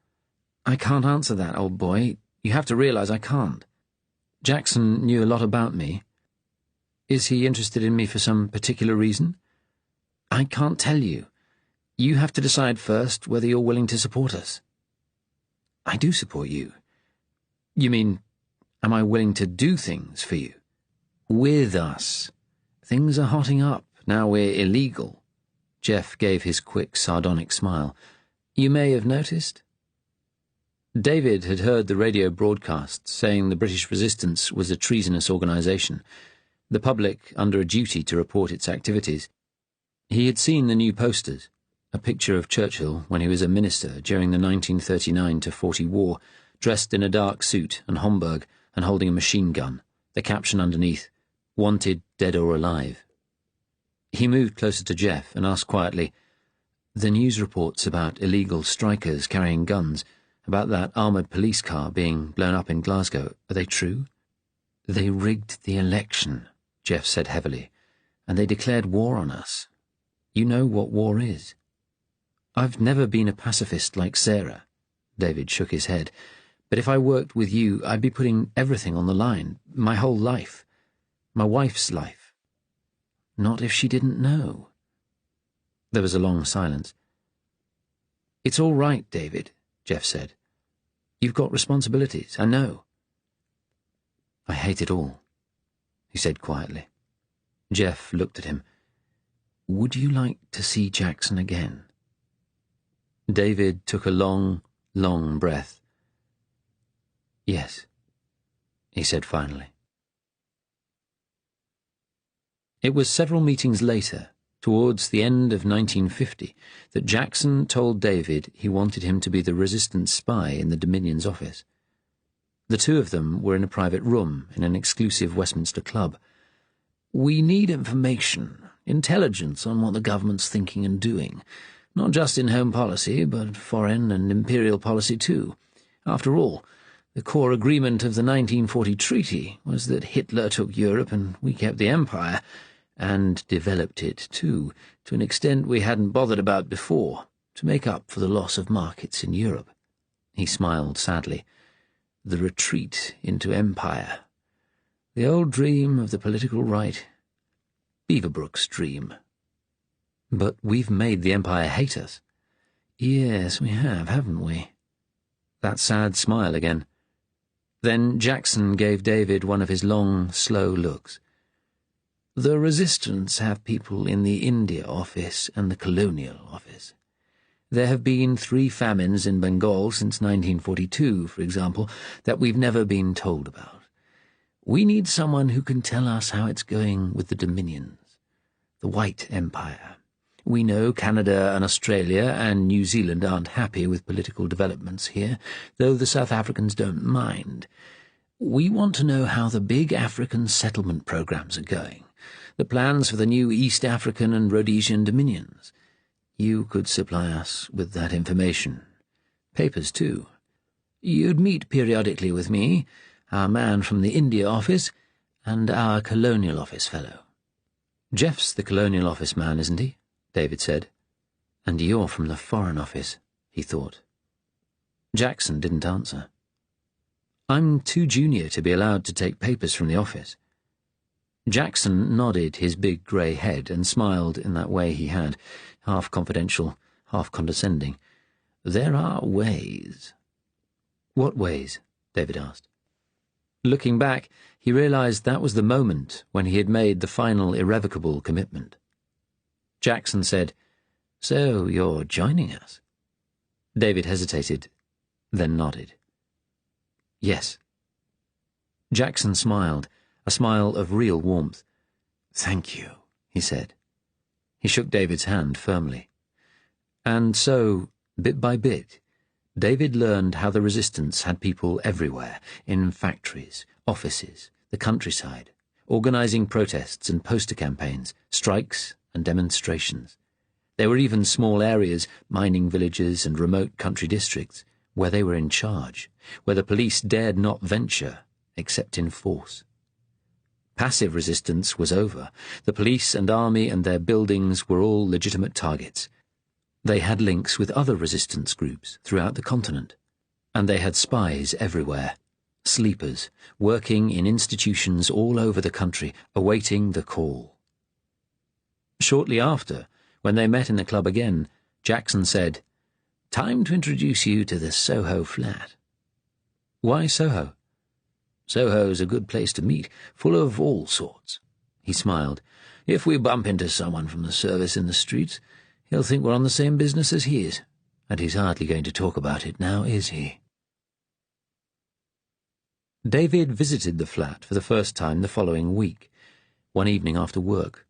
"I can't answer that, old boy. You have to realize I can't. Jackson knew a lot about me. Is he interested in me for some particular reason? I can't tell you. You have to decide first whether you're willing to support us." "I do support you." "You mean, am I willing to do things for you?" "With us. Things are hotting up, now we're illegal." Jeff gave his quick, sardonic smile. "You may have noticed." David had heard the radio broadcast saying the British resistance was a treasonous organisation, the public under a duty to report its activities. He had seen the new posters, a picture of Churchill when he was a minister during the 1939-40 war, dressed in a dark suit and Homburg and holding a machine gun, the caption underneath, "Wanted, dead or alive." He moved closer to Jeff and asked quietly, "The news reports about illegal strikers carrying guns, about that armoured police car being blown up in Glasgow, are they true?" "They rigged the election," Jeff said heavily, "and they declared war on us. You know what war is." "I've never been a pacifist like Sarah." David shook his head. "But if I worked with you, I'd be putting everything on the line, my whole life, my wife's life." "Not if she didn't know." There was a long silence. "It's all right, David," Jeff said. "You've got responsibilities, I know." "I hate it all," he said quietly. Jeff looked at him. "Would you like to see Jackson again?" David took a long, long breath. "Yes," he said finally. It was several meetings later, towards the end of 1950, that Jackson told David he wanted him to be the resistance spy in the Dominion's office. The two of them were in a private room in an exclusive Westminster club. "We need information, intelligence on what the government's thinking and doing, not just in home policy, but foreign and imperial policy too. After all, the core agreement of the 1940 treaty was that Hitler took Europe and we kept the empire, and developed it too, to an extent we hadn't bothered about before, to make up for the loss of markets in Europe." He smiled sadly. "The retreat into empire. The old dream of the political right. Beaverbrook's dream." "But we've made the empire hate us." "Yes, we have, haven't we?" That sad smile again. Then Jackson gave David one of his long, slow looks. "The resistance have people in the India office and the colonial office. There have been 3 famines in Bengal since 1942, for example, that we've never been told about. We need someone who can tell us how it's going with the Dominions, the White Empire. We know Canada and Australia and New Zealand aren't happy with political developments here, though the South Africans don't mind. We want to know how the big African settlement programs are going, the plans for the new East African and Rhodesian dominions. You could supply us with that information. Papers, too. You'd meet periodically with me, our man from the India office, and our colonial office fellow." "Jeff's the colonial office man, isn't he?" David said. "And you're from the foreign office," he thought. Jackson didn't answer. "I'm too junior to be allowed to take papers from the office." Jackson nodded his big grey head and smiled in that way he had, half confidential, half condescending. "There are ways." "What ways?" David asked. Looking back, he realized that was the moment when he had made the final irrevocable commitment. Jackson said, "So you're joining us?" David hesitated, then nodded. "Yes." Jackson smiled, a smile of real warmth. "Thank you," he said. He shook David's hand firmly. And so, bit by bit, David learned how the resistance had people everywhere, in factories, offices, the countryside, organizing protests and poster campaigns, strikes and demonstrations. There were even small areas, mining villages and remote country districts, where they were in charge, where the police dared not venture, except in force. Passive resistance was over. The police and army and their buildings were all legitimate targets. They had links with other resistance groups throughout the continent, and they had spies everywhere, sleepers, working in institutions all over the country, awaiting the call. Shortly after, when they met in the club again, Jackson said, "Time to introduce you to the Soho flat." "Why Soho?" "Soho's a good place to meet, full of all sorts." He smiled. "If we bump into someone from the service in the streets, he'll think we're on the same business as he is, and he's hardly going to talk about it now, is he?" David visited the flat for the first time the following week, one evening after work.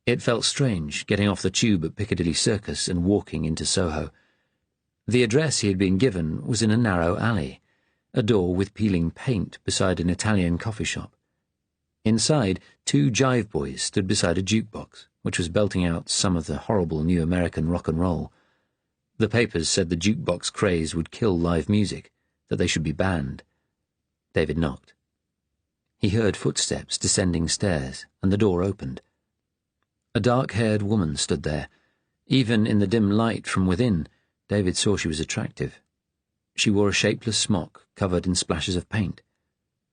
It felt strange getting off the tube at Piccadilly Circus and walking into Soho. The address he had been given was in a narrow alley, a door with peeling paint beside an Italian coffee shop. Inside, 2 jive boys stood beside a jukebox, which was belting out some of the horrible new American rock and roll. The papers said the jukebox craze would kill live music, that they should be banned. David knocked. He heard footsteps descending stairs, and the door opened. A dark-haired woman stood there. Even in the dim light from within, David saw she was attractive. She wore a shapeless smock covered in splashes of paint.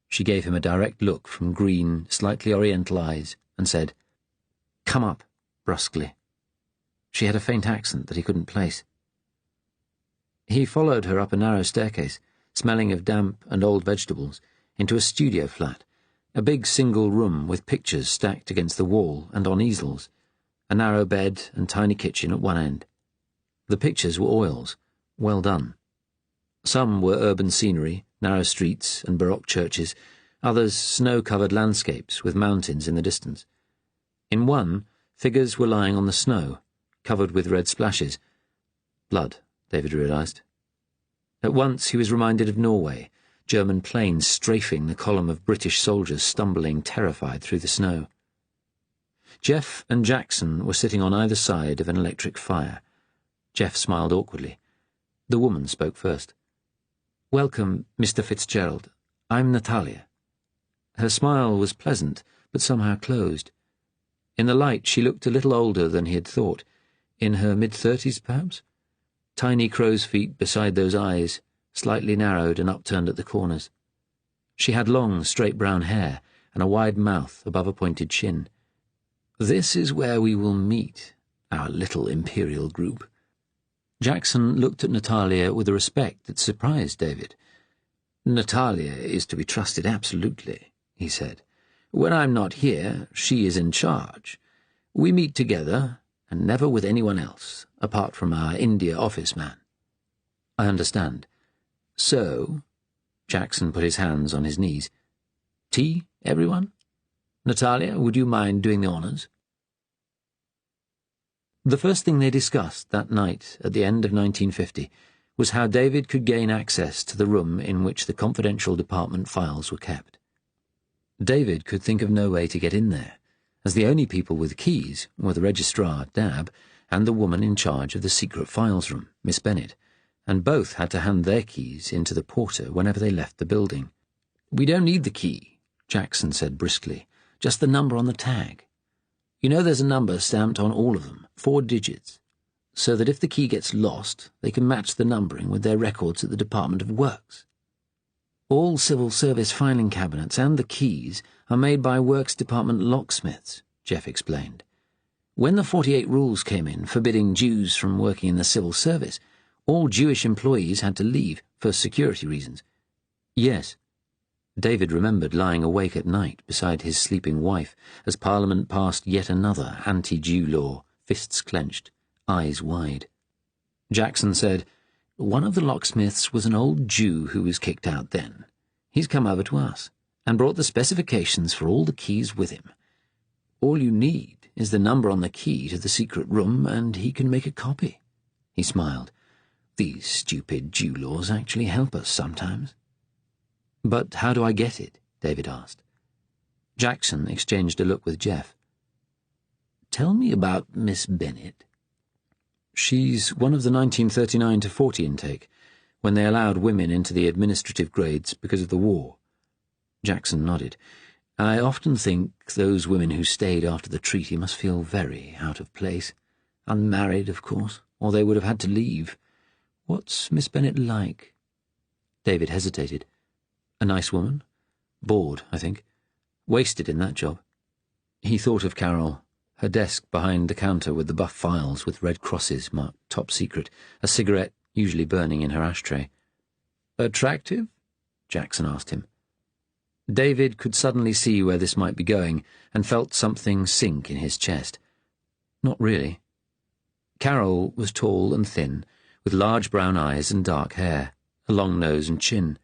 She gave him a direct look from green, slightly oriental eyes and said, "Come up," brusquely. She had a faint accent that he couldn't place. He followed her up a narrow staircase, smelling of damp and old vegetables, into a studio flat, a big single room with pictures stacked against the wall and on easels, a narrow bed and tiny kitchen at one end. The pictures were oils, well done. Some were urban scenery, narrow streets and Baroque churches, others snow-covered landscapes with mountains in the distance. In one, figures were lying on the snow, covered with red splashes. Blood, David realized. At once he was reminded of Norway, German planes strafing the column of British soldiers stumbling terrified through the snow. Jeff and Jackson were sitting on either side of an electric fire. Jeff smiled awkwardly. The woman spoke first. "Welcome, Mr. Fitzgerald. I'm Natalia." Her smile was pleasant, but somehow closed. In the light she looked a little older than he had thought, in her mid-30s perhaps. Tiny crow's feet beside those eyes, slightly narrowed and upturned at the corners. She had long, straight brown hair and a wide mouth above a pointed chin. "This is where we will meet, our little imperial group." Jackson looked at Natalia with a respect that surprised David. "Natalia is to be trusted absolutely," he said. "When I'm not here, she is in charge. We meet together, and never with anyone else, apart from our India office man." "I understand. So," Jackson put his hands on his knees. "Tea, everyone? Natalia, would you mind doing the honours?" The first thing they discussed that night at the end of 1950 was how David could gain access to the room in which the confidential department files were kept. David could think of no way to get in there, as the only people with keys were the registrar, Dab, and the woman in charge of the secret files room, Miss Bennet, and both had to hand their keys into the porter whenever they left the building. "We don't need the key," Jackson said briskly, "just the number on the tag. You know there's a number stamped on all of them, 4 digits, so that if the key gets lost, they can match the numbering with their records at the Department of Works. All civil service filing cabinets and the keys are made by Works Department locksmiths," Jeff explained. "When the 48 rules came in forbidding Jews from working in the civil service, all Jewish employees had to leave for security reasons." "Yes." David remembered lying awake at night beside his sleeping wife as Parliament passed yet another anti-Jew law, fists clenched, eyes wide. Jackson said, "One of the locksmiths was an old Jew who was kicked out then. He's come over to us and brought the specifications for all the keys with him. All you need is the number on the key to the secret room and he can make a copy." He smiled. "These stupid Jew laws actually help us sometimes." "But how do I get it?" David asked. Jackson exchanged a look with Jeff. "Tell me about Miss Bennet." "She's one of the 1939 to 40 intake, when they allowed women into the administrative grades because of the war." Jackson nodded. "I often think those women who stayed after the treaty must feel very out of place. Unmarried, of course, or they would have had to leave. What's Miss Bennet like?" David hesitated. "A nice woman. Bored, I think. Wasted in that job." He thought of Carol, her desk behind the counter with the buff files with red crosses marked top secret, a cigarette usually burning in her ashtray. "Attractive?" Jackson asked him. David could suddenly see where this might be going and felt something sink in his chest. Not really. Carol was tall and thin, with large brown eyes and dark hair, a long nose and chin.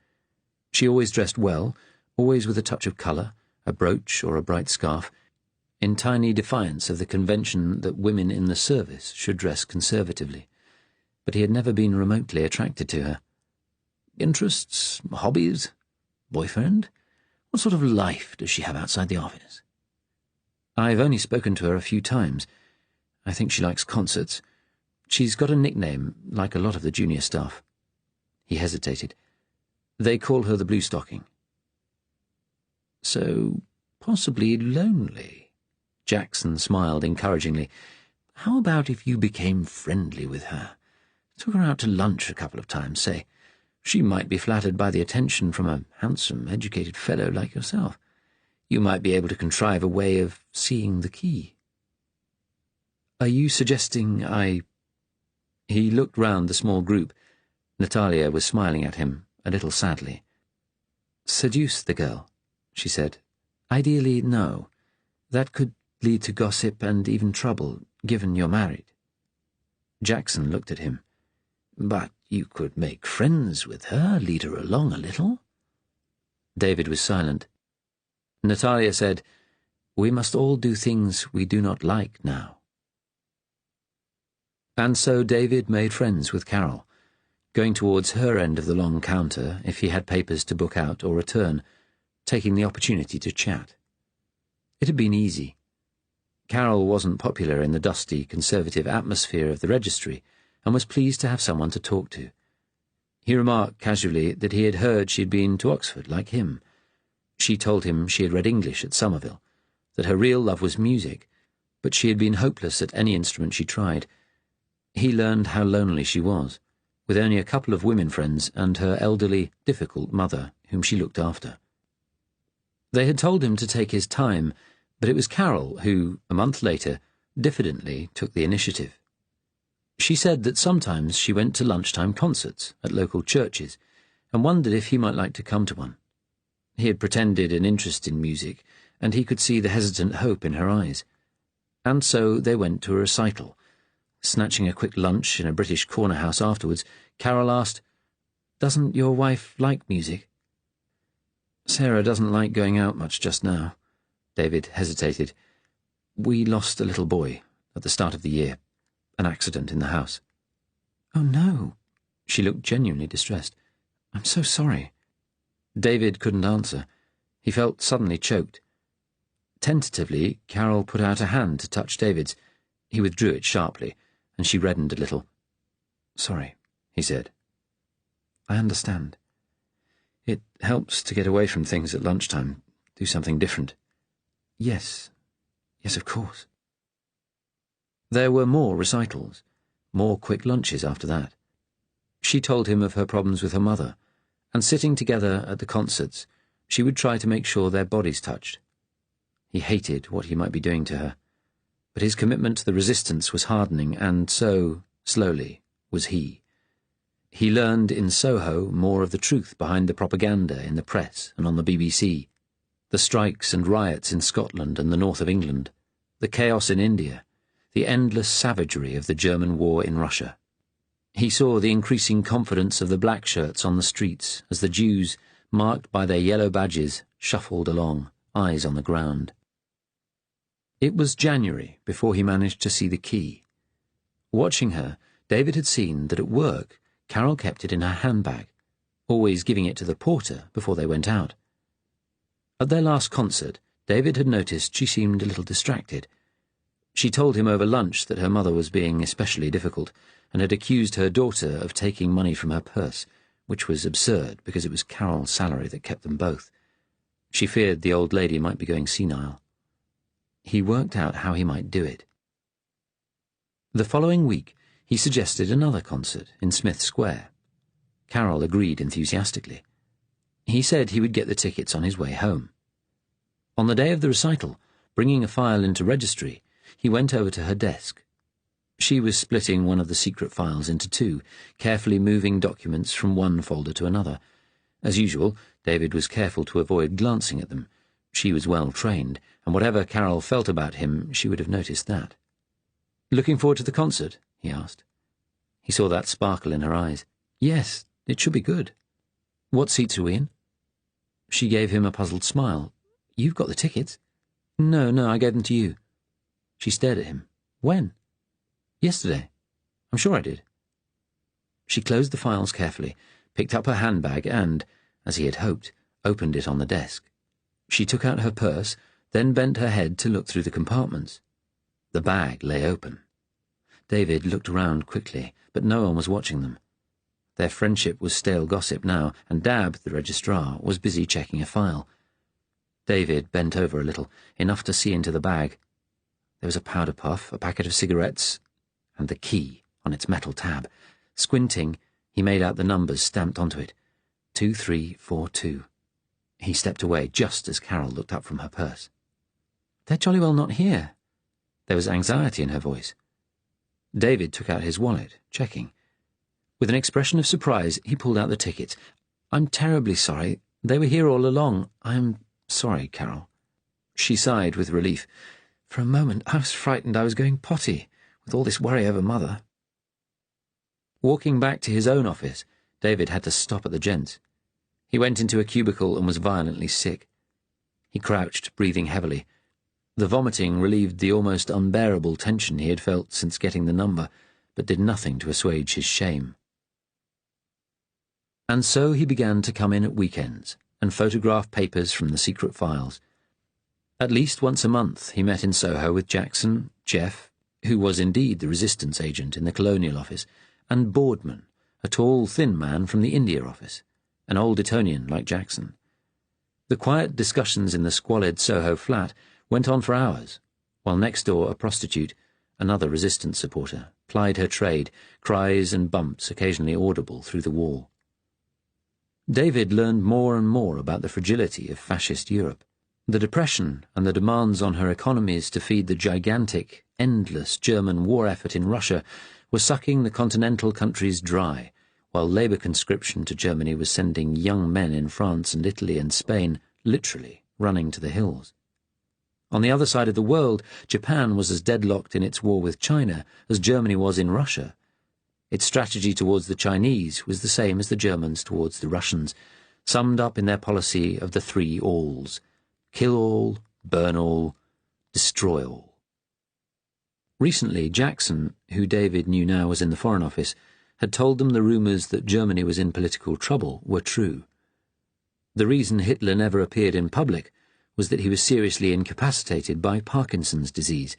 She always dressed well, always with a touch of colour, a brooch or a bright scarf, in tiny defiance of the convention that women in the service should dress conservatively. But he had never been remotely attracted to her. "Interests? Hobbies? Boyfriend? What sort of life does she have outside the office?" "I've only spoken to her a few times. I think she likes concerts. She's got a nickname, like a lot of the junior staff." He hesitated. "They call her the Blue Stocking." "So, possibly lonely." Jackson smiled encouragingly. "How about if you became friendly with her? Took her out to lunch a couple of times, say. She might be flattered by the attention from a handsome, educated fellow like yourself. You might be able to contrive a way of seeing the key." "Are you suggesting I—" He looked round the small group. Natalia was smiling at him, a little sadly. "Seduce the girl," she said. "Ideally, no. That could lead to gossip and even trouble, given you're married." Jackson looked at him. "But you could make friends with her, lead her along a little." David was silent. Natalia said, "We must all do things we do not like now." And so David made friends with Carol, going towards her end of the long counter if he had papers to book out or return, taking the opportunity to chat. It had been easy. Carol wasn't popular in the dusty, conservative atmosphere of the registry, and was pleased to have someone to talk to. He remarked casually that he had heard she'd been to Oxford, like him. She told him she had read English at Somerville, that her real love was music, but she had been hopeless at any instrument she tried. He learned how lonely she was, with only a couple of women friends and her elderly, difficult mother, whom she looked after. They had told him to take his time, but it was Carol who, a month later, diffidently took the initiative. She said that sometimes she went to lunchtime concerts at local churches and wondered if he might like to come to one. He had pretended an interest in music, and he could see the hesitant hope in her eyes. And so they went to a recital. Snatching a quick lunch in a British corner house afterwards, Carol asked, "Doesn't your wife like music?" "Sarah doesn't like going out much just now." David hesitated. "We lost a little boy at the start of the year. An accident in the house." "Oh, no." She looked genuinely distressed. "I'm so sorry." David couldn't answer. He felt suddenly choked. Tentatively, Carol put out a hand to touch David's. He withdrew it sharply, and she reddened a little. "Sorry," he said. "I understand. It helps to get away from things at lunchtime, do something different." Yes, of course." There were more recitals, more quick lunches after that. She told him of her problems with her mother, and sitting together at the concerts, she would try to make sure their bodies touched. He hated what he might be doing to her, but his commitment to the resistance was hardening, and so, slowly, was he. He learned in Soho more of the truth behind the propaganda in the press and on the BBC, the strikes and riots in Scotland and the north of England, the chaos in India, the endless savagery of the German war in Russia. He saw the increasing confidence of the black shirts on the streets as the Jews, marked by their yellow badges, shuffled along, eyes on the ground. It was January before he managed to see the key. Watching her, David had seen that at work Carol kept it in her handbag, always giving it to the porter before they went out. At their last concert, David had noticed she seemed a little distracted. She told him over lunch that her mother was being especially difficult, and had accused her daughter of taking money from her purse, which was absurd because it was Carol's salary that kept them both. She feared the old lady might be going senile. He worked out how he might do it. The following week, he suggested another concert in Smith Square. Carol agreed enthusiastically. He said he would get the tickets on his way home. On the day of the recital, bringing a file into registry, he went over to her desk. She was splitting one of the secret files into two, carefully moving documents from one folder to another. As usual, David was careful to avoid glancing at them. She was well trained, and whatever Carol felt about him, she would have noticed that. "Looking forward to the concert?" he asked. He saw that sparkle in her eyes. "Yes, it should be good." "What seats are we in?" She gave him a puzzled smile. "You've got the tickets." No, I gave them to you." She stared at him. "When?" "Yesterday. I'm sure I did." She closed the files carefully, picked up her handbag and, as he had hoped, opened it on the desk. She took out her purse, then bent her head to look through the compartments. The bag lay open. David looked around quickly, but no one was watching them. Their friendship was stale gossip now, and Dab, the registrar, was busy checking a file. David bent over a little, enough to see into the bag. There was a powder puff, a packet of cigarettes, and the key on its metal tab. Squinting, he made out the numbers stamped onto it. 2342. He stepped away just as Carol looked up from her purse. "They're jolly well not here." There was anxiety in her voice. David took out his wallet, checking. With an expression of surprise, he pulled out the tickets. "I'm terribly sorry. They were here all along. I'm sorry, Carol." She sighed with relief. "For a moment I was frightened I was going potty, with all this worry over Mother." Walking back to his own office, David had to stop at the gents. He went into a cubicle and was violently sick. He crouched, breathing heavily. The vomiting relieved the almost unbearable tension he had felt since getting the number, but did nothing to assuage his shame. And so he began to come in at weekends and photograph papers from the secret files. At least once a month he met in Soho with Jackson, Jeff, who was indeed the resistance agent in the Colonial Office, and Boardman, a tall, thin man from the India Office, an old Etonian like Jackson. The quiet discussions in the squalid Soho flat went on for hours, while next door a prostitute, another resistance supporter, plied her trade, cries and bumps occasionally audible through the wall. David learned more and more about the fragility of fascist Europe. The depression and the demands on her economies to feed the gigantic, endless German war effort in Russia were sucking the continental countries dry, while labour conscription to Germany was sending young men in France and Italy and Spain literally running to the hills. On the other side of the world, Japan was as deadlocked in its war with China as Germany was in Russia. Its strategy towards the Chinese was the same as the Germans towards the Russians, summed up in their policy of the 3 alls: kill all, burn all, destroy all. Recently, Jackson, who David knew now was in the Foreign Office, had told them the rumours that Germany was in political trouble were true. The reason Hitler never appeared in public was that he was seriously incapacitated by Parkinson's disease,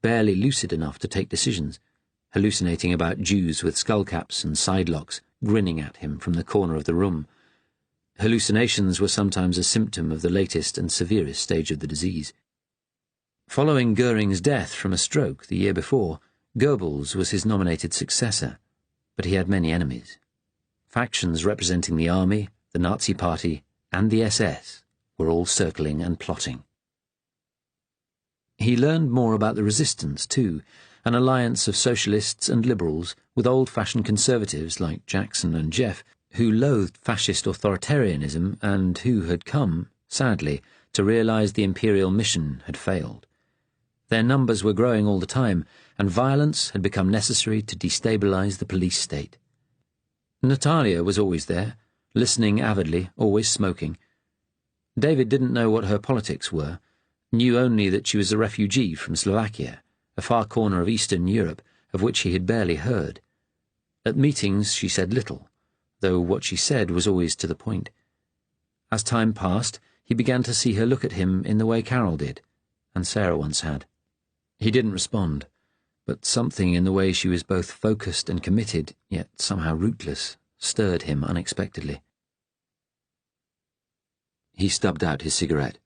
barely lucid enough to take decisions, hallucinating about Jews with skullcaps and sidelocks grinning at him from the corner of the room. Hallucinations were sometimes a symptom of the latest and severest stage of the disease. Following Goering's death from a stroke the year before, Goebbels was his nominated successor, but he had many enemies. Factions representing the army, the Nazi Party, and the SS were all circling and plotting. He learned more about the resistance, too, an alliance of socialists and liberals with old-fashioned conservatives like Jackson and Jeff, who loathed fascist authoritarianism and who had come, sadly, to realize the imperial mission had failed. Their numbers were growing all the time, and violence had become necessary to destabilize the police state. Natalia was always there, listening avidly, always smoking. David didn't know what her politics were, knew only that she was a refugee from Slovakia, a far corner of Eastern Europe of which he had barely heard. At meetings she said little, though what she said was always to the point. As time passed, he began to see her look at him in the way Carol did, and Sarah once had. He didn't respond, but something in the way she was both focused and committed, yet somehow rootless, stirred him unexpectedly. He stubbed out his cigarette.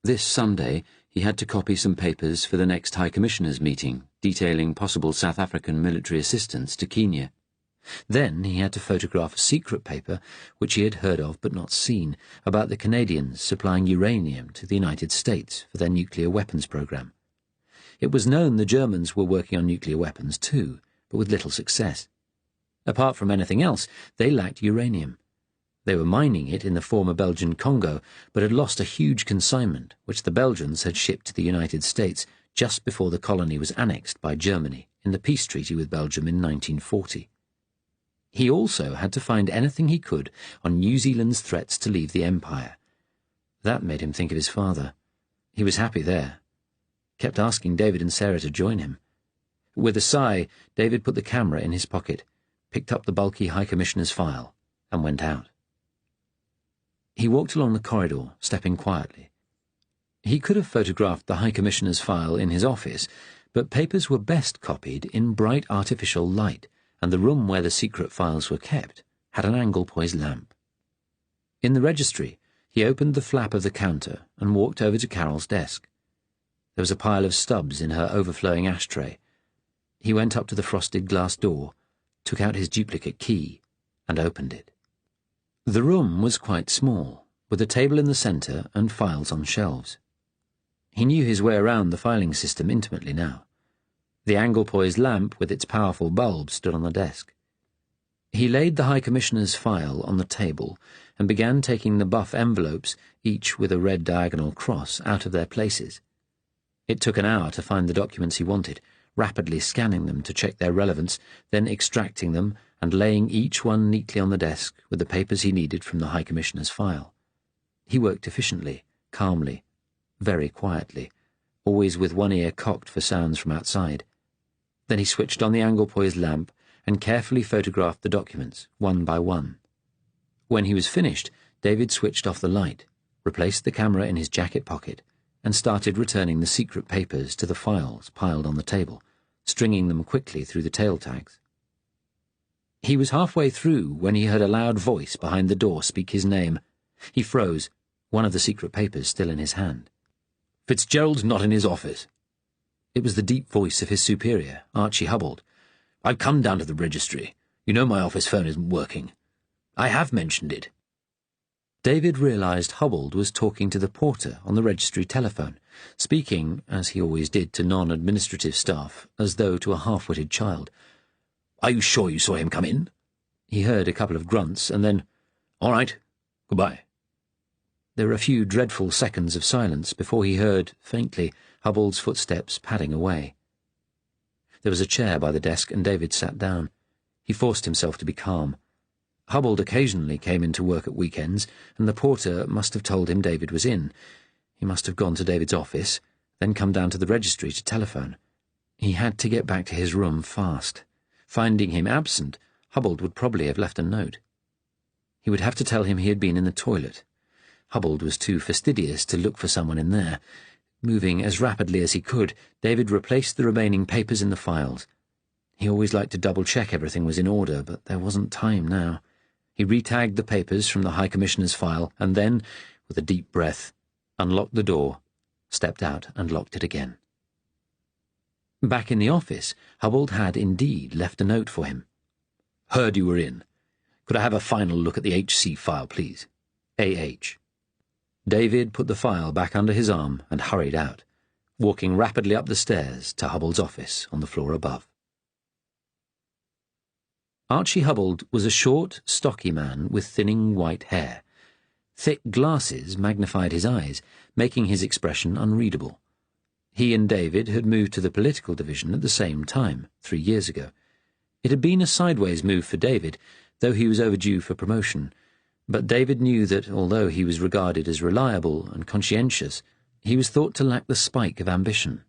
This Sunday, he had to copy some papers for the next High Commissioners' meeting, detailing possible South African military assistance to Kenya. Then he had to photograph a secret paper, which he had heard of but not seen, about the Canadians supplying uranium to the United States for their nuclear weapons program. It was known the Germans were working on nuclear weapons too, but with little success. Apart from anything else, they lacked uranium. They were mining it in the former Belgian Congo, but had lost a huge consignment which the Belgians had shipped to the United States just before the colony was annexed by Germany in the peace treaty with Belgium in 1940. He also had to find anything he could on New Zealand's threats to leave the Empire. That made him think of his father. He was happy there. Kept asking David and Sarah to join him. With a sigh, David put the camera in his pocket, picked up the bulky High Commissioner's file, and went out. He walked along the corridor, stepping quietly. He could have photographed the High Commissioner's file in his office, but papers were best copied in bright artificial light, and the room where the secret files were kept had an angle-poised lamp. In the registry, he opened the flap of the counter and walked over to Carol's desk. There was a pile of stubs in her overflowing ashtray. He went up to the frosted glass door, took out his duplicate key, and opened it. The room was quite small, with a table in the centre and files on shelves. He knew his way around the filing system intimately now. The angle-poised lamp with its powerful bulb stood on the desk. He laid the High Commissioner's file on the table and began taking the buff envelopes, each with a red diagonal cross, out of their places. It took an hour to find the documents he wanted, rapidly scanning them to check their relevance, then extracting them and laying each one neatly on the desk with the papers he needed from the High Commissioner's file. He worked efficiently, calmly, very quietly, always with one ear cocked for sounds from outside. Then he switched on the Anglepoise lamp and carefully photographed the documents, one by one. When he was finished, David switched off the light, replaced the camera in his jacket pocket, and started returning the secret papers to the files piled on the table, stringing them quickly through the tail tags. He was halfway through when he heard a loud voice behind the door speak his name. He froze, one of the secret papers still in his hand. "Fitzgerald's not in his office." It was the deep voice of his superior, Archie Hubbold. "I've come down to the registry. You know my office phone isn't working. I have mentioned it." David realized Hubbold was talking to the porter on the registry telephone, speaking, as he always did to non-administrative staff, as though to a half-witted child. "Are you sure you saw him come in?" He heard a couple of grunts, and then, "All right. Goodbye." There were a few dreadful seconds of silence before he heard, faintly, Hubbold's footsteps padding away. There was a chair by the desk, and David sat down. He forced himself to be calm. Hubbold occasionally came into work at weekends, and the porter must have told him David was in. He must have gone to David's office, then come down to the registry to telephone. He had to get back to his room fast. Finding him absent, Hubbold would probably have left a note. He would have to tell him he had been in the toilet. Hubbold was too fastidious to look for someone in there. Moving as rapidly as he could, David replaced the remaining papers in the files. He always liked to double-check everything was in order, but there wasn't time now. He retagged the papers from the High Commissioner's file and then, with a deep breath, unlocked the door, stepped out and locked it again. Back in the office, Hubbold had indeed left a note for him. "Heard you were in. Could I have a final look at the HC file, please? A.H." David put the file back under his arm and hurried out, walking rapidly up the stairs to Hubbold's office on the floor above. Archie Hubbold was a short, stocky man with thinning white hair. Thick glasses magnified his eyes, making his expression unreadable. He and David had moved to the political division at the same time, 3 years ago. It had been a sideways move for David, though he was overdue for promotion. But David knew that, although he was regarded as reliable and conscientious, he was thought to lack the spike of ambition.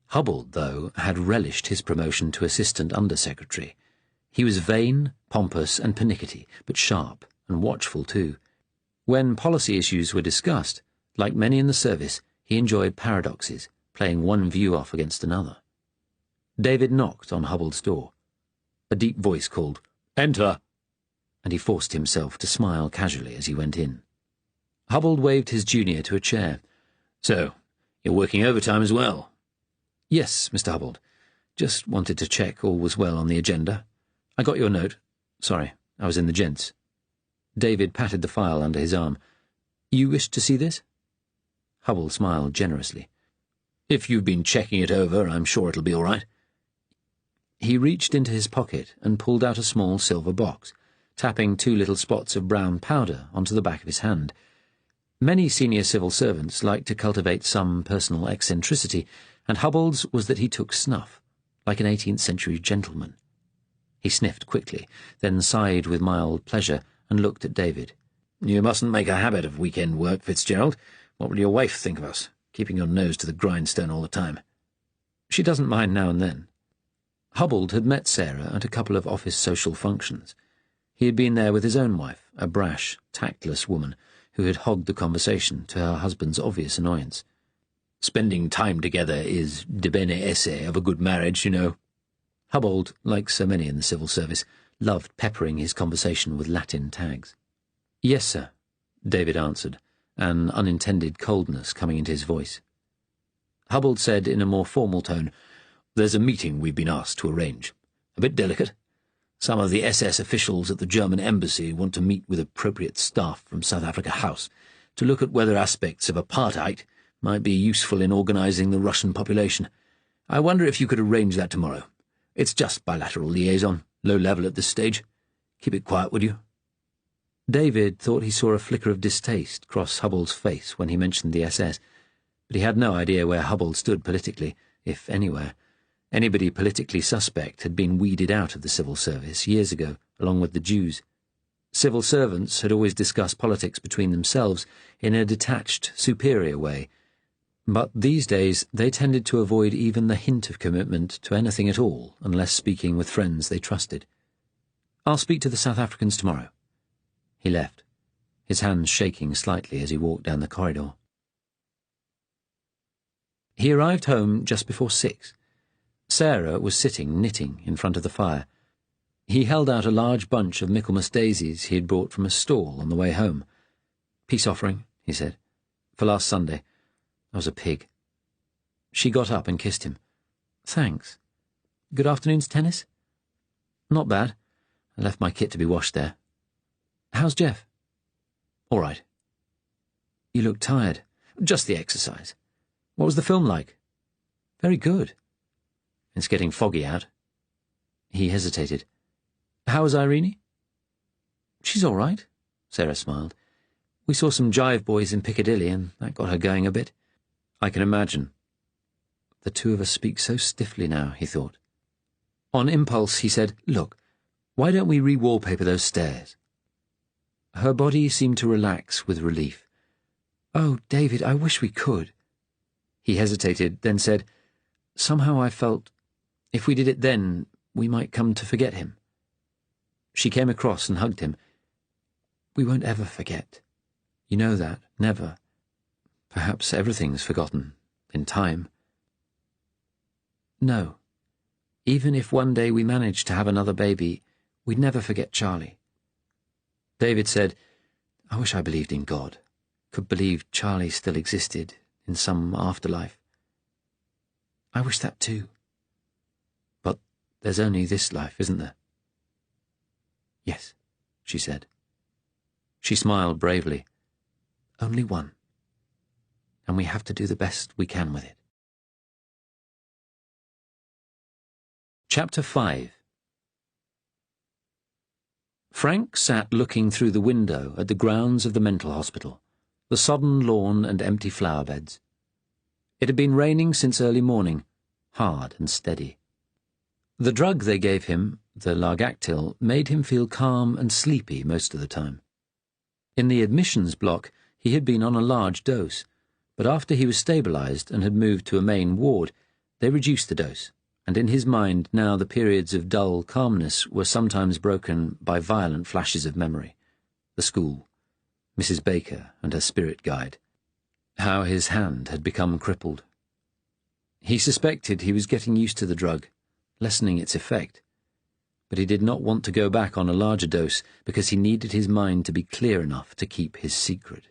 Hubbold, though, had relished his promotion to assistant undersecretary. He was vain, pompous, and pernickety, but sharp and watchful too. When policy issues were discussed, like many in the service, he enjoyed paradoxes, playing one view off against another. David knocked on Hubbold's door. A deep voice called, "Enter!" and he forced himself to smile casually as he went in. Hubbold waved his junior to a chair. "So, you're working overtime as well?" "Yes, Mr. Hubbold. Just wanted to check all was well on the agenda. I got your note. Sorry, I was in the gents." David patted the file under his arm. "You wished to see this?" Hubbold smiled generously. "If you've been checking it over, I'm sure it'll be all right." He reached into his pocket and pulled out a small silver box, tapping 2 little spots of brown powder onto the back of his hand. Many senior civil servants like to cultivate some personal eccentricity, and Hubbold's was that he took snuff, like an 18th-century gentleman. He sniffed quickly, then sighed with mild pleasure and looked at David. "You mustn't make a habit of weekend work, Fitzgerald. What will your wife think of us, keeping your nose to the grindstone all the time?" "She doesn't mind now and then." Hubbold had met Sarah at a couple of office social functions. He had been there with his own wife, a brash, tactless woman who had hogged the conversation to her husband's obvious annoyance. "Spending time together is de bene esse of a good marriage, you know." Hubbold, like so many in the civil service, loved peppering his conversation with Latin tags. "Yes, sir," David answered, an unintended coldness coming into his voice. Hubbold said in a more formal tone, "There's a meeting we've been asked to arrange. A bit delicate. Some of the SS officials at the German embassy want to meet with appropriate staff from South Africa House to look at whether aspects of apartheid might be useful in organising the Russian population. I wonder if you could arrange that tomorrow. It's just bilateral liaison, low level at this stage. Keep it quiet, would you?" David thought he saw a flicker of distaste cross Hubbell's face when he mentioned the SS, but he had no idea where Hubbell stood politically, if anywhere. Anybody politically suspect had been weeded out of the civil service years ago, along with the Jews. Civil servants had always discussed politics between themselves in a detached, superior way, but these days they tended to avoid even the hint of commitment to anything at all unless speaking with friends they trusted. "I'll speak to the South Africans tomorrow." He left, his hands shaking slightly as he walked down the corridor. He arrived home just before 6. Sarah was sitting knitting in front of the fire. He held out a large bunch of Michaelmas daisies he had brought from a stall on the way home. "Peace offering," he said, "for last Sunday. I was a pig." She got up and kissed him. "Thanks. Good afternoon's tennis?" "Not bad. I left my kit to be washed there." "How's Jeff?" "All right." "You look tired." "Just the exercise." "What was the film like?" "Very good." "It's getting foggy out." He hesitated. "How is Irene?" "She's all right," Sarah smiled. "We saw some jive boys in Piccadilly, and that got her going a bit." "I can imagine." The two of us speak so stiffly now, he thought. On impulse, he said, "Look, why don't we re-wallpaper those stairs?" Her body seemed to relax with relief. "Oh, David, I wish we could." He hesitated, then said, "Somehow I felt, if we did it then, we might come to forget him." She came across and hugged him. "We won't ever forget. You know that, never. Perhaps everything's forgotten, in time." "No. Even if one day we managed to have another baby, we'd never forget Charlie." David said, "I wish I believed in God, could believe Charlie still existed in some afterlife." "I wish that too. But there's only this life, isn't there?" "Yes," she said. She smiled bravely. "Only one. And we have to do the best we can with it." Chapter 5. Frank sat looking through the window at the grounds of the mental hospital, the sodden lawn and empty flower beds. It had been raining since early morning, hard and steady. The drug they gave him, the Largactil, made him feel calm and sleepy most of the time. In the admissions block, he had been on a large dose, but after he was stabilized and had moved to a main ward, they reduced the dose, and in his mind now the periods of dull calmness were sometimes broken by violent flashes of memory. The school, Mrs. Baker and her spirit guide, how his hand had become crippled. He suspected he was getting used to the drug, lessening its effect, but he did not want to go back on a larger dose because he needed his mind to be clear enough to keep his secret.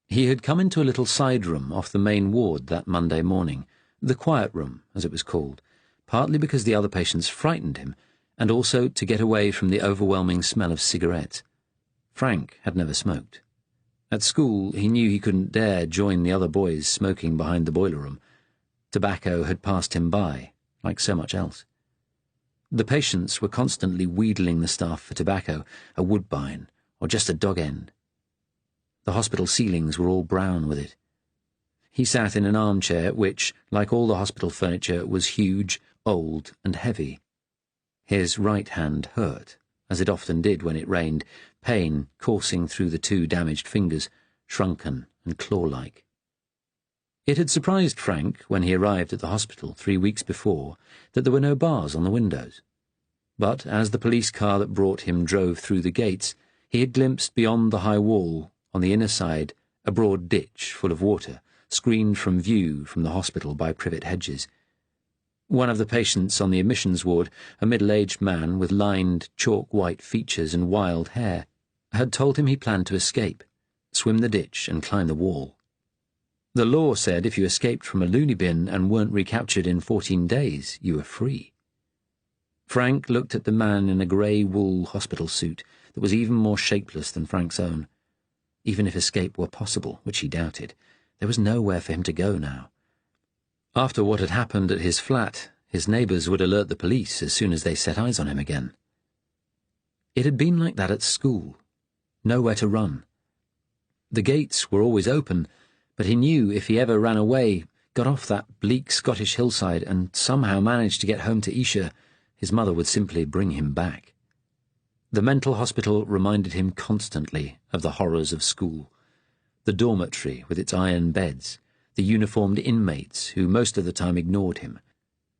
He had come into a little side room off the main ward that Monday morning, the quiet room, as it was called, partly because the other patients frightened him, and also to get away from the overwhelming smell of cigarettes. Frank had never smoked. At school, he knew he couldn't dare join the other boys smoking behind the boiler room. Tobacco had passed him by, like so much else. The patients were constantly wheedling the staff for tobacco, a woodbine, or just a dog end. The hospital ceilings were all brown with it. He sat in an armchair which, like all the hospital furniture, was huge, old, and heavy. His right hand hurt, as it often did when it rained, pain coursing through the two damaged fingers, shrunken and claw-like. It had surprised Frank, when he arrived at the hospital 3 weeks before, that there were no bars on the windows. But as the police car that brought him drove through the gates, he had glimpsed beyond the high wall, on the inner side, a broad ditch full of water, screened from view from the hospital by privet hedges. One of the patients on the admissions ward, a middle-aged man with lined, chalk-white features and wild hair, had told him he planned to escape, swim the ditch and climb the wall. The law said if you escaped from a loony bin and weren't recaptured in 14 days, you were free. Frank looked at the man in a grey wool hospital suit that was even more shapeless than Frank's own. Even if escape were possible, which he doubted, there was nowhere for him to go now. After what had happened at his flat, his neighbours would alert the police as soon as they set eyes on him again. It had been like that at school. Nowhere to run. The gates were always open, but he knew if he ever ran away, got off that bleak Scottish hillside, and somehow managed to get home to Isha, his mother would simply bring him back. The mental hospital reminded him constantly of the horrors of school. The dormitory with its iron beds, the uniformed inmates who most of the time ignored him,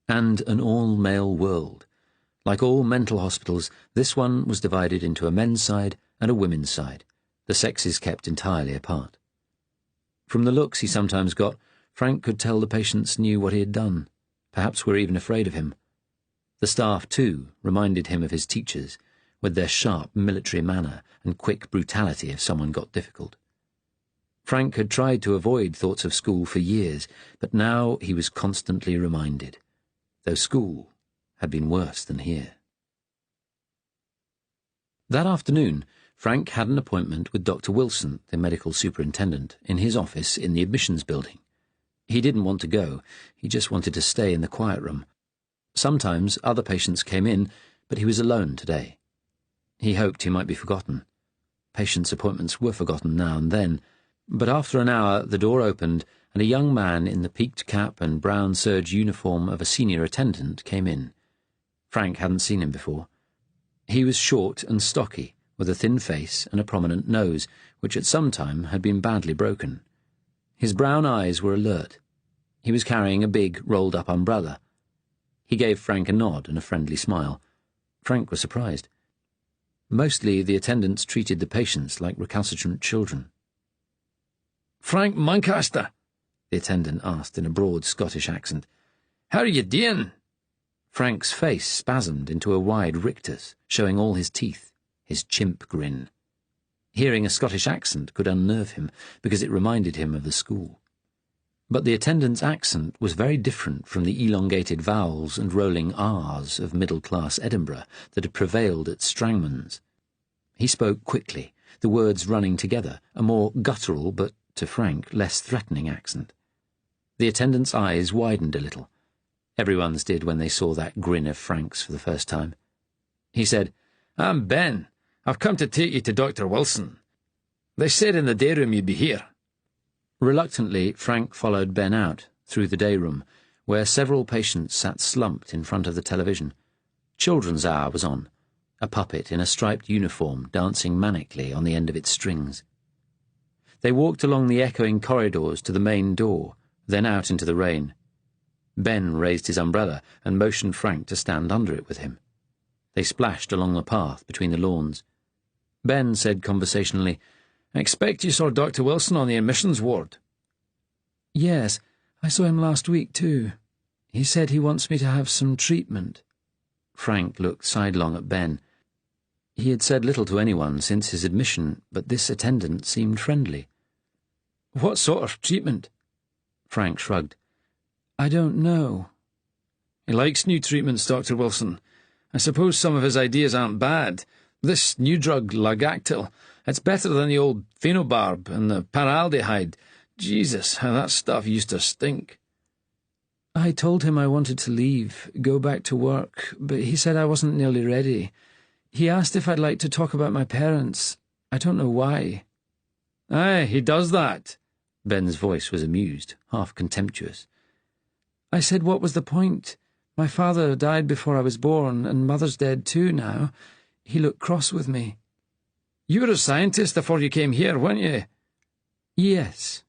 and an all-male world. Like all mental hospitals, this one was divided into a men's side and a women's side, the sexes kept entirely apart. From the looks he sometimes got, Frank could tell the patients knew what he had done, perhaps were even afraid of him. The staff, too, reminded him of his teachers, with their sharp military manner and quick brutality if someone got difficult. Frank had tried to avoid thoughts of school for years, but now he was constantly reminded, though school had been worse than here. That afternoon, Frank had an appointment with Dr. Wilson, the medical superintendent, in his office in the admissions building. He didn't want to go, he just wanted to stay in the quiet room. Sometimes other patients came in, but he was alone today. He hoped he might be forgotten. Patients' appointments were forgotten now and then, but after an hour the door opened and a young man in the peaked cap and brown serge uniform of a senior attendant came in. Frank hadn't seen him before. He was short and stocky, with a thin face and a prominent nose, which at some time had been badly broken. His brown eyes were alert. He was carrying a big, rolled-up umbrella. He gave Frank a nod and a friendly smile. Frank was surprised. Mostly the attendants treated the patients like recalcitrant children. "Frank Muncaster?" the attendant asked in a broad Scottish accent. "How are you doing?" Frank's face spasmed into a wide rictus, showing all his teeth, his chimp grin. Hearing a Scottish accent could unnerve him, because it reminded him of the school. But the attendant's accent was very different from the elongated vowels and rolling R's of middle-class Edinburgh that had prevailed at Strangman's. He spoke quickly, the words running together, a more guttural but, to Frank, less threatening accent. The attendant's eyes widened a little. Everyone's did when they saw that grin of Frank's for the first time. He said, "I'm Ben. I've come to take you to Dr. Wilson. They said in the day room you'd be here." Reluctantly, Frank followed Ben out, through the day room, where several patients sat slumped in front of the television. Children's Hour was on, a puppet in a striped uniform dancing manically on the end of its strings. They walked along the echoing corridors to the main door, then out into the rain. Ben raised his umbrella and motioned Frank to stand under it with him. They splashed along the path between the lawns. Ben said conversationally, "I expect you saw Dr. Wilson on the admissions ward." "Yes, I saw him last week too. He said he wants me to have some treatment." Frank looked sidelong at Ben. He had said little to anyone since his admission, but this attendant seemed friendly. "What sort of treatment?" Frank shrugged. "I don't know." "He likes new treatments, Dr. Wilson. I suppose some of his ideas aren't bad. This new drug, Lagactil, it's better than the old phenobarb and the paraldehyde. Jesus, how that stuff used to stink." "I told him I wanted to leave, go back to work, but he said I wasn't nearly ready. He asked if I'd like to talk about my parents. I don't know why." "Aye, he does that." Ben's voice was amused, half contemptuous. "I said what was the point? My father died before I was born, and Mother's dead too now. He looked cross with me." "You were a scientist before you came here, weren't you?" "Yes."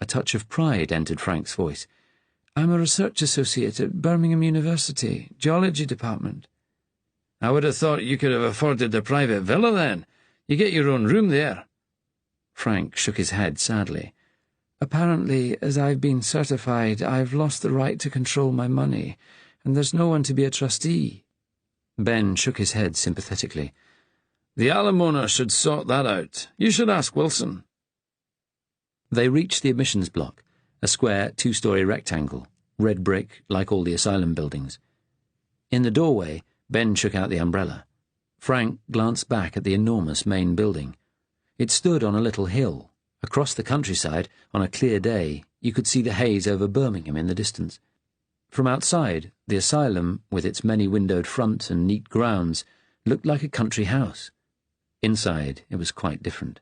A touch of pride entered Frank's voice. "I'm a research associate at Birmingham University, Geology Department." "I would have thought you could have afforded the private villa then. You get your own room there." Frank shook his head sadly. "Apparently, as I've been certified, I've lost the right to control my money, and there's no one to be a trustee." Ben shook his head sympathetically. "The alimony should sort that out. You should ask Wilson." They reached the admissions block, a square two-story rectangle, red brick like all the asylum buildings. In the doorway, Ben shook out the umbrella. Frank glanced back at the enormous main building. It stood on a little hill. Across the countryside, on a clear day, you could see the haze over Birmingham in the distance. From outside, the asylum, with its many-windowed front and neat grounds, It looked like a country house. Inside, it was quite different.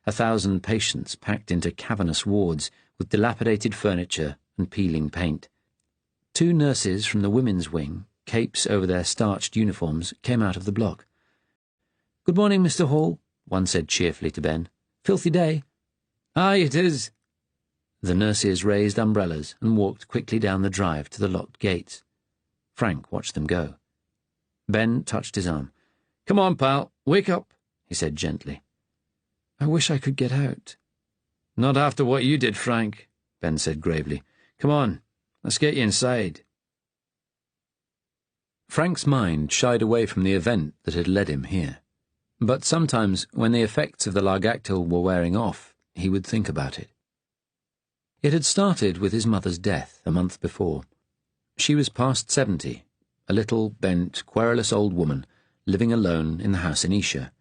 1,000 patients packed into cavernous wards with dilapidated furniture and peeling paint. 2 nurses from the women's wing, capes over their starched uniforms, came out of the block. "Good morning, Mr. Hall," one said cheerfully to Ben. "Filthy day." "Aye, it is." The nurses raised umbrellas and walked quickly down the drive to the locked gates. Frank watched them go. Ben touched his arm. "Come on, pal, wake up," he said gently. "I wish I could get out." "Not after what you did, Frank," Ben said gravely. "Come on, let's get you inside." Frank's mind shied away from the event that had led him here. But sometimes, when the effects of the largactyl were wearing off, he would think about it. It had started with his mother's death a month before. She was past 70, a little, bent, querulous old woman, living alone in the house in Esher.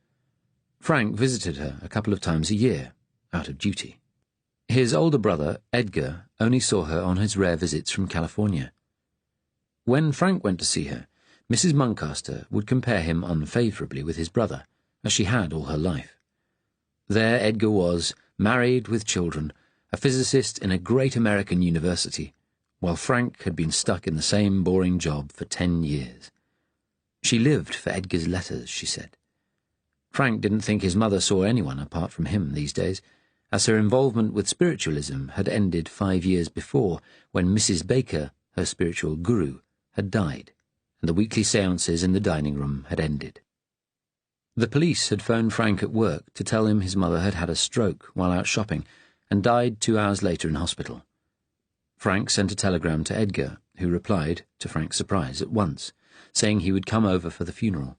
Frank visited her a couple of times a year, out of duty. His older brother, Edgar, only saw her on his rare visits from California. When Frank went to see her, Mrs. Muncaster would compare him unfavourably with his brother, as she had all her life. There Edgar was, married with children, a physicist in a great American university, while Frank had been stuck in the same boring job for 10 years. She lived for Edgar's letters, she said. Frank didn't think his mother saw anyone apart from him these days, as her involvement with spiritualism had ended 5 years before, when Mrs. Baker, her spiritual guru, had died, and the weekly séances in the dining room had ended. The police had phoned Frank at work to tell him his mother had had a stroke while out shopping and died 2 hours later in hospital. Frank sent a telegram to Edgar, who replied, to Frank's surprise, at once, saying he would come over for the funeral.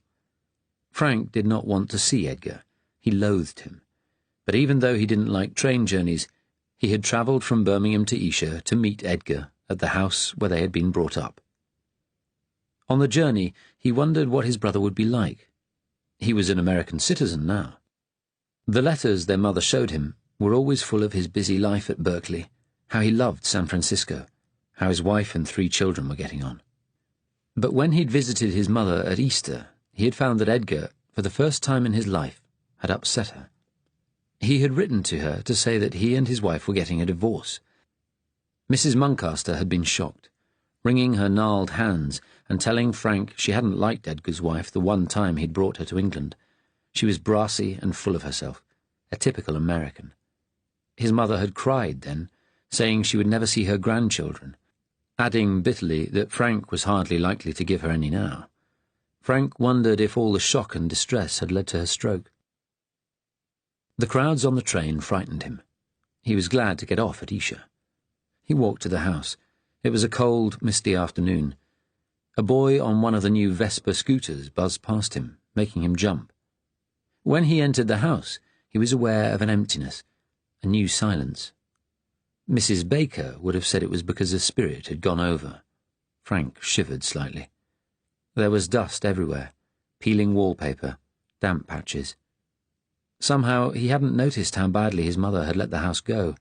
Frank did not want to see Edgar. He loathed him. But even though he didn't like train journeys, he had travelled from Birmingham to Esher to meet Edgar at the house where they had been brought up. On the journey, he wondered what his brother would be like. He was an American citizen now. The letters their mother showed him were always full of his busy life at Berkeley, how he loved San Francisco, how his wife and 3 children were getting on. But when he'd visited his mother at Easter, he had found that Edgar, for the first time in his life, had upset her. He had written to her to say that he and his wife were getting a divorce. Mrs. Muncaster had been shocked, wringing her gnarled hands and telling Frank she hadn't liked Edgar's wife the one time he'd brought her to England. She was brassy and full of herself, a typical American. His mother had cried then, saying she would never see her grandchildren, adding bitterly that Frank was hardly likely to give her any now. Frank wondered if all the shock and distress had led to her stroke. The crowds on the train frightened him. He was glad to get off at Esher. He walked to the house. It was a cold, misty afternoon. A boy on one of the new Vespa scooters buzzed past him, making him jump. When he entered the house, he was aware of an emptiness, a new silence. Mrs. Baker would have said it was because a spirit had gone over. Frank shivered slightly. There was dust everywhere, peeling wallpaper, damp patches. Somehow he hadn't noticed how badly his mother had let the house go.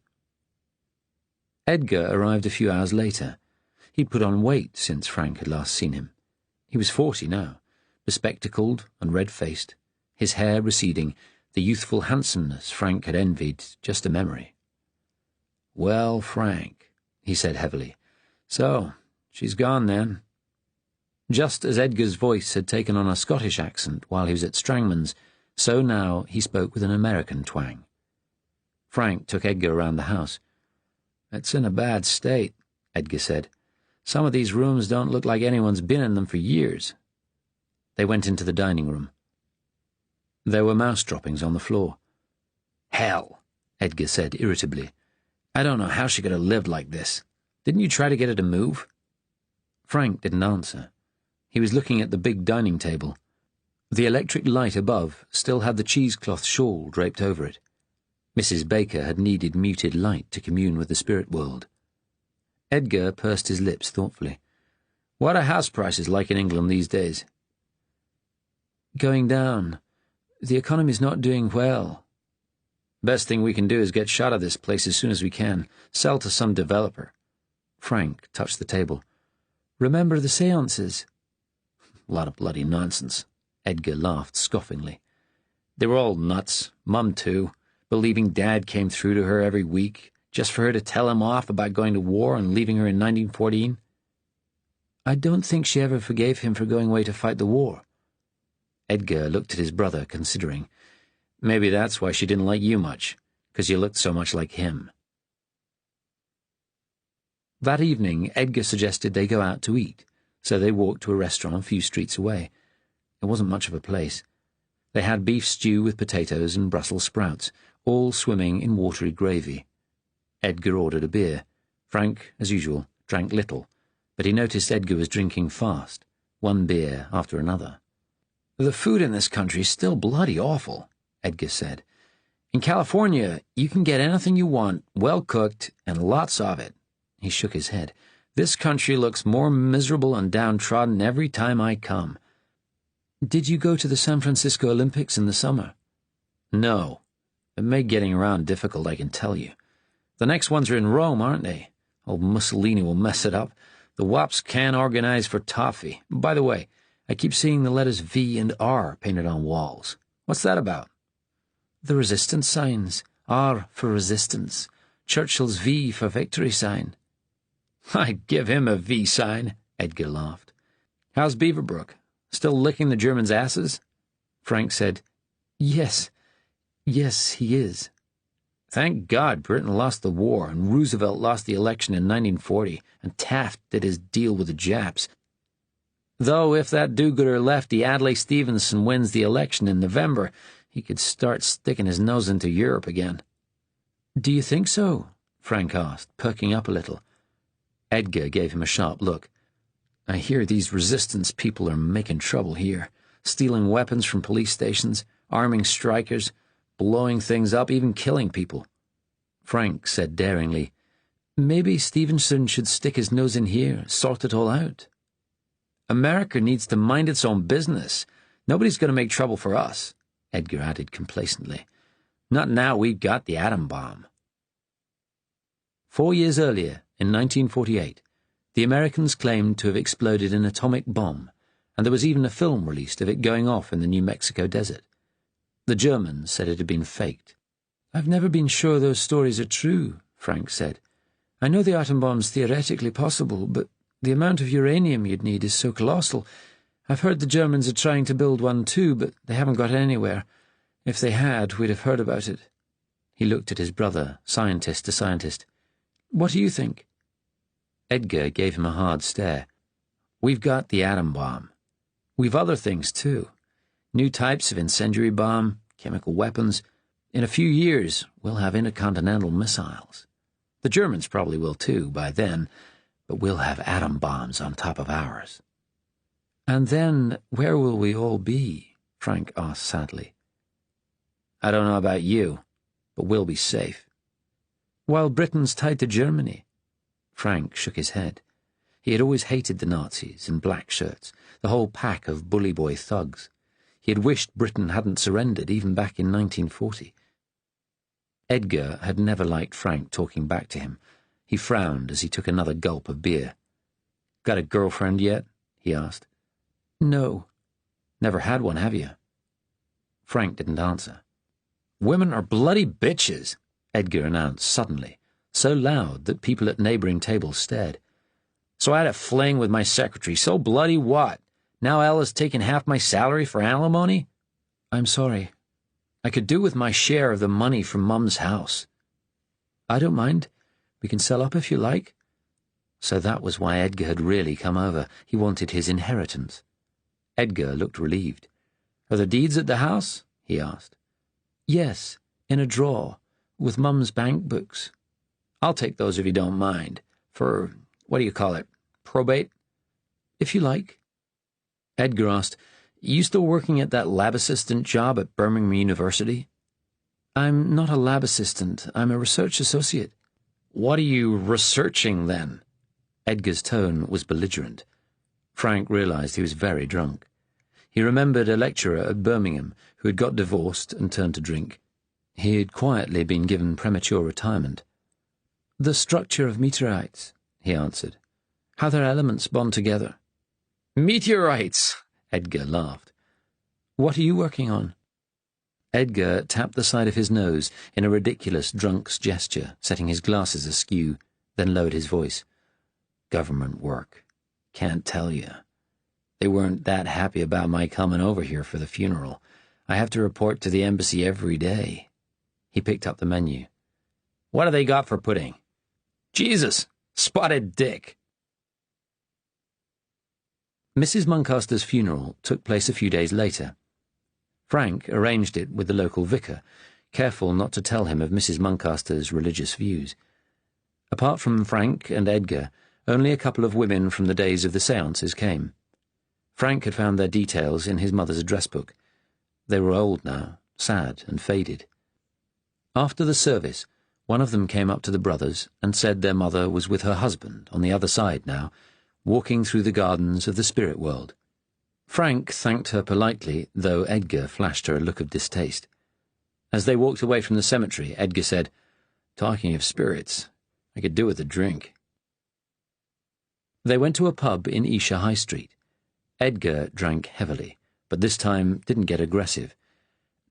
Edgar arrived a few hours later. He'd put on weight since Frank had last seen him. He was 40 now, bespectacled and red-faced, his hair receding, the youthful handsomeness Frank had envied just a memory. "Well, Frank," he said heavily, "so, she's gone then." Just as Edgar's voice had taken on a Scottish accent while he was at Strangman's, so now he spoke with an American twang. Frank took Edgar around the house. "It's in a bad state," Edgar said. "Some of these rooms don't look like anyone's been in them for years." They went into the dining room. There were mouse droppings on the floor. "Hell," Edgar said irritably. "I don't know how she could have lived like this. Didn't you try to get her to move?" Frank didn't answer. He was looking at the big dining table. The electric light above still had the cheesecloth shawl draped over it. Mrs. Baker had needed muted light to commune with the spirit world. Edgar pursed his lips thoughtfully. "What are house prices like in England these days?" "Going down. The economy's not doing well." "Best thing we can do is get shot of this place as soon as we can. Sell to some developer." Frank touched the table. "Remember the séances?" "A lot of bloody nonsense," Edgar laughed scoffingly. They were all nuts, Mum too, believing Dad came through to her every week, just for her to tell him off about going to war and leaving her in 1914. I don't think she ever forgave him for going away to fight the war. Edgar looked at his brother, considering. Maybe that's why she didn't like you much, because you looked so much like him. That evening, Edgar suggested they go out to eat, so they walked to a restaurant a few streets away. It wasn't much of a place. They had beef stew with potatoes and Brussels sprouts, all swimming in watery gravy. Edgar ordered a beer. Frank, as usual, drank little, but he noticed Edgar was drinking fast, one beer after another. The food in this country is still bloody awful, Edgar said. In California, you can get anything you want, well cooked, and lots of it. He shook his head. This country looks more miserable and downtrodden every time I come. Did you go to the San Francisco Olympics in the summer? No. It made getting around difficult, I can tell you. The next ones are in Rome, aren't they? Old Mussolini will mess it up. The Wops can't organize for toffee. By the way, I keep seeing the letters V and R painted on walls. What's that about? The resistance signs. R for resistance. Churchill's V for victory sign. I'd give him a V sign, Edgar laughed. How's Beaverbrook? Still licking the Germans' asses? Frank said, Yes, he is. Thank God Britain lost the war and Roosevelt lost the election in 1940 and Taft did his deal with the Japs. Though if that do-gooder lefty Adlai Stevenson wins the election in November, he could start sticking his nose into Europe again. Do you think so? Frank asked, perking up a little. Edgar gave him a sharp look. I hear these resistance people are making trouble here, stealing weapons from police stations, arming strikers, blowing things up, even killing people. Frank said daringly, Maybe Stevenson should stick his nose in here, sort it all out. America needs to mind its own business. Nobody's going to make trouble for us, Edgar added complacently. Not now we've got the atom bomb. 4 years earlier, in 1948, the Americans claimed to have exploded an atomic bomb, and there was even a film released of it going off in the New Mexico desert. The Germans said it had been faked. I've never been sure those stories are true, Frank said. I know the atom bomb's theoretically possible, but the amount of uranium you'd need is so colossal. I've heard the Germans are trying to build one too, but they haven't got anywhere. If they had, we'd have heard about it. He looked at his brother, scientist to scientist. What do you think? Edgar gave him a hard stare. We've got the atom bomb. We've other things, too. New types of incendiary bomb, chemical weapons. In a few years, we'll have intercontinental missiles. The Germans probably will, too, by then, but we'll have atom bombs on top of ours. And then, where will we all be? Frank asked sadly. I don't know about you, but we'll be safe. While Britain's tied to Germany. Frank shook his head. He had always hated the Nazis in black shirts, the whole pack of bully boy thugs. He had wished Britain hadn't surrendered even back in 1940. Edgar had never liked Frank talking back to him. He frowned as he took another gulp of beer. Got a girlfriend yet? He asked. No. Never had one, have you? Frank didn't answer. Women are bloody bitches, Edgar announced suddenly, so loud that people at neighboring tables stared. So I had a fling with my secretary. So bloody what? Now Ella's taking half my salary for alimony? I'm sorry. I could do with my share of the money from Mum's house. I don't mind. We can sell up if you like. So that was why Edgar had really come over. He wanted his inheritance. Edgar looked relieved. Are the deeds at the house? He asked. Yes, in a drawer, with Mum's bank books. I'll take those if you don't mind. For, what do you call it, probate? If you like. Edgar asked, you still working at that lab assistant job at Birmingham University? I'm not a lab assistant. I'm a research associate. What are you researching, then? Edgar's tone was belligerent. Frank realized he was very drunk. He remembered a lecturer at Birmingham who had got divorced and turned to drink. He had quietly been given premature retirement. The structure of meteorites, he answered. How their elements bond together. Meteorites, Edgar laughed. What are you working on?" Edgar tapped the side of his nose in a ridiculous drunk's gesture, setting his glasses askew, then lowered his voice. "Government work. Can't tell you. They weren't that happy about my coming over here for the funeral. I have to report to the embassy every day." He picked up the menu. "What do they got for pudding?" "Jesus! Spotted dick!" Mrs. Muncaster's funeral took place a few days later. Frank arranged it with the local vicar, careful not to tell him of Mrs. Muncaster's religious views. Apart from Frank and Edgar, only a couple of women from the days of the séances came. Frank had found their details in his mother's address book. They were old now, sad and faded. After the service, one of them came up to the brothers and said their mother was with her husband on the other side now, walking through the gardens of the spirit world. Frank thanked her politely, though Edgar flashed her a look of distaste. As they walked away from the cemetery, Edgar said, "Talking of spirits, I could do with a drink." They went to a pub in Esher High Street. Edgar drank heavily, but this time didn't get aggressive.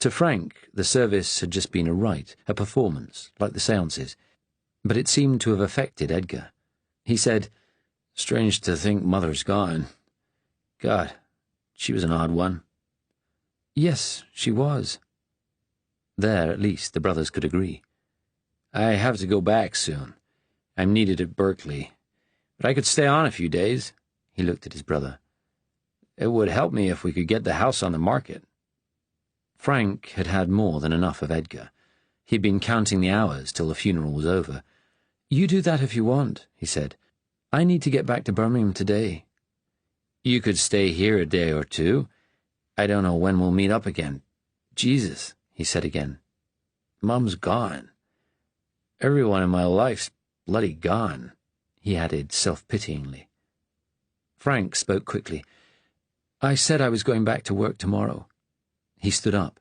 To Frank, the service had just been a rite, a performance, like the séances, but it seemed to have affected Edgar. He said, "Strange to think Mother's gone. God, she was an odd one." "Yes, she was." There, at least, the brothers could agree. "I have to go back soon. I'm needed at Berkeley. But I could stay on a few days." He looked at his brother. "It would help me if we could get the house on the market." Frank had had more than enough of Edgar. He'd been counting the hours till the funeral was over. "You do that if you want," he said. "I need to get back to Birmingham today." "You could stay here a day or two. I don't know when we'll meet up again. Jesus," he said again. "Mum's gone. Everyone in my life's bloody gone," he added self-pityingly. Frank spoke quickly. "I said I was going back to work tomorrow." He stood up.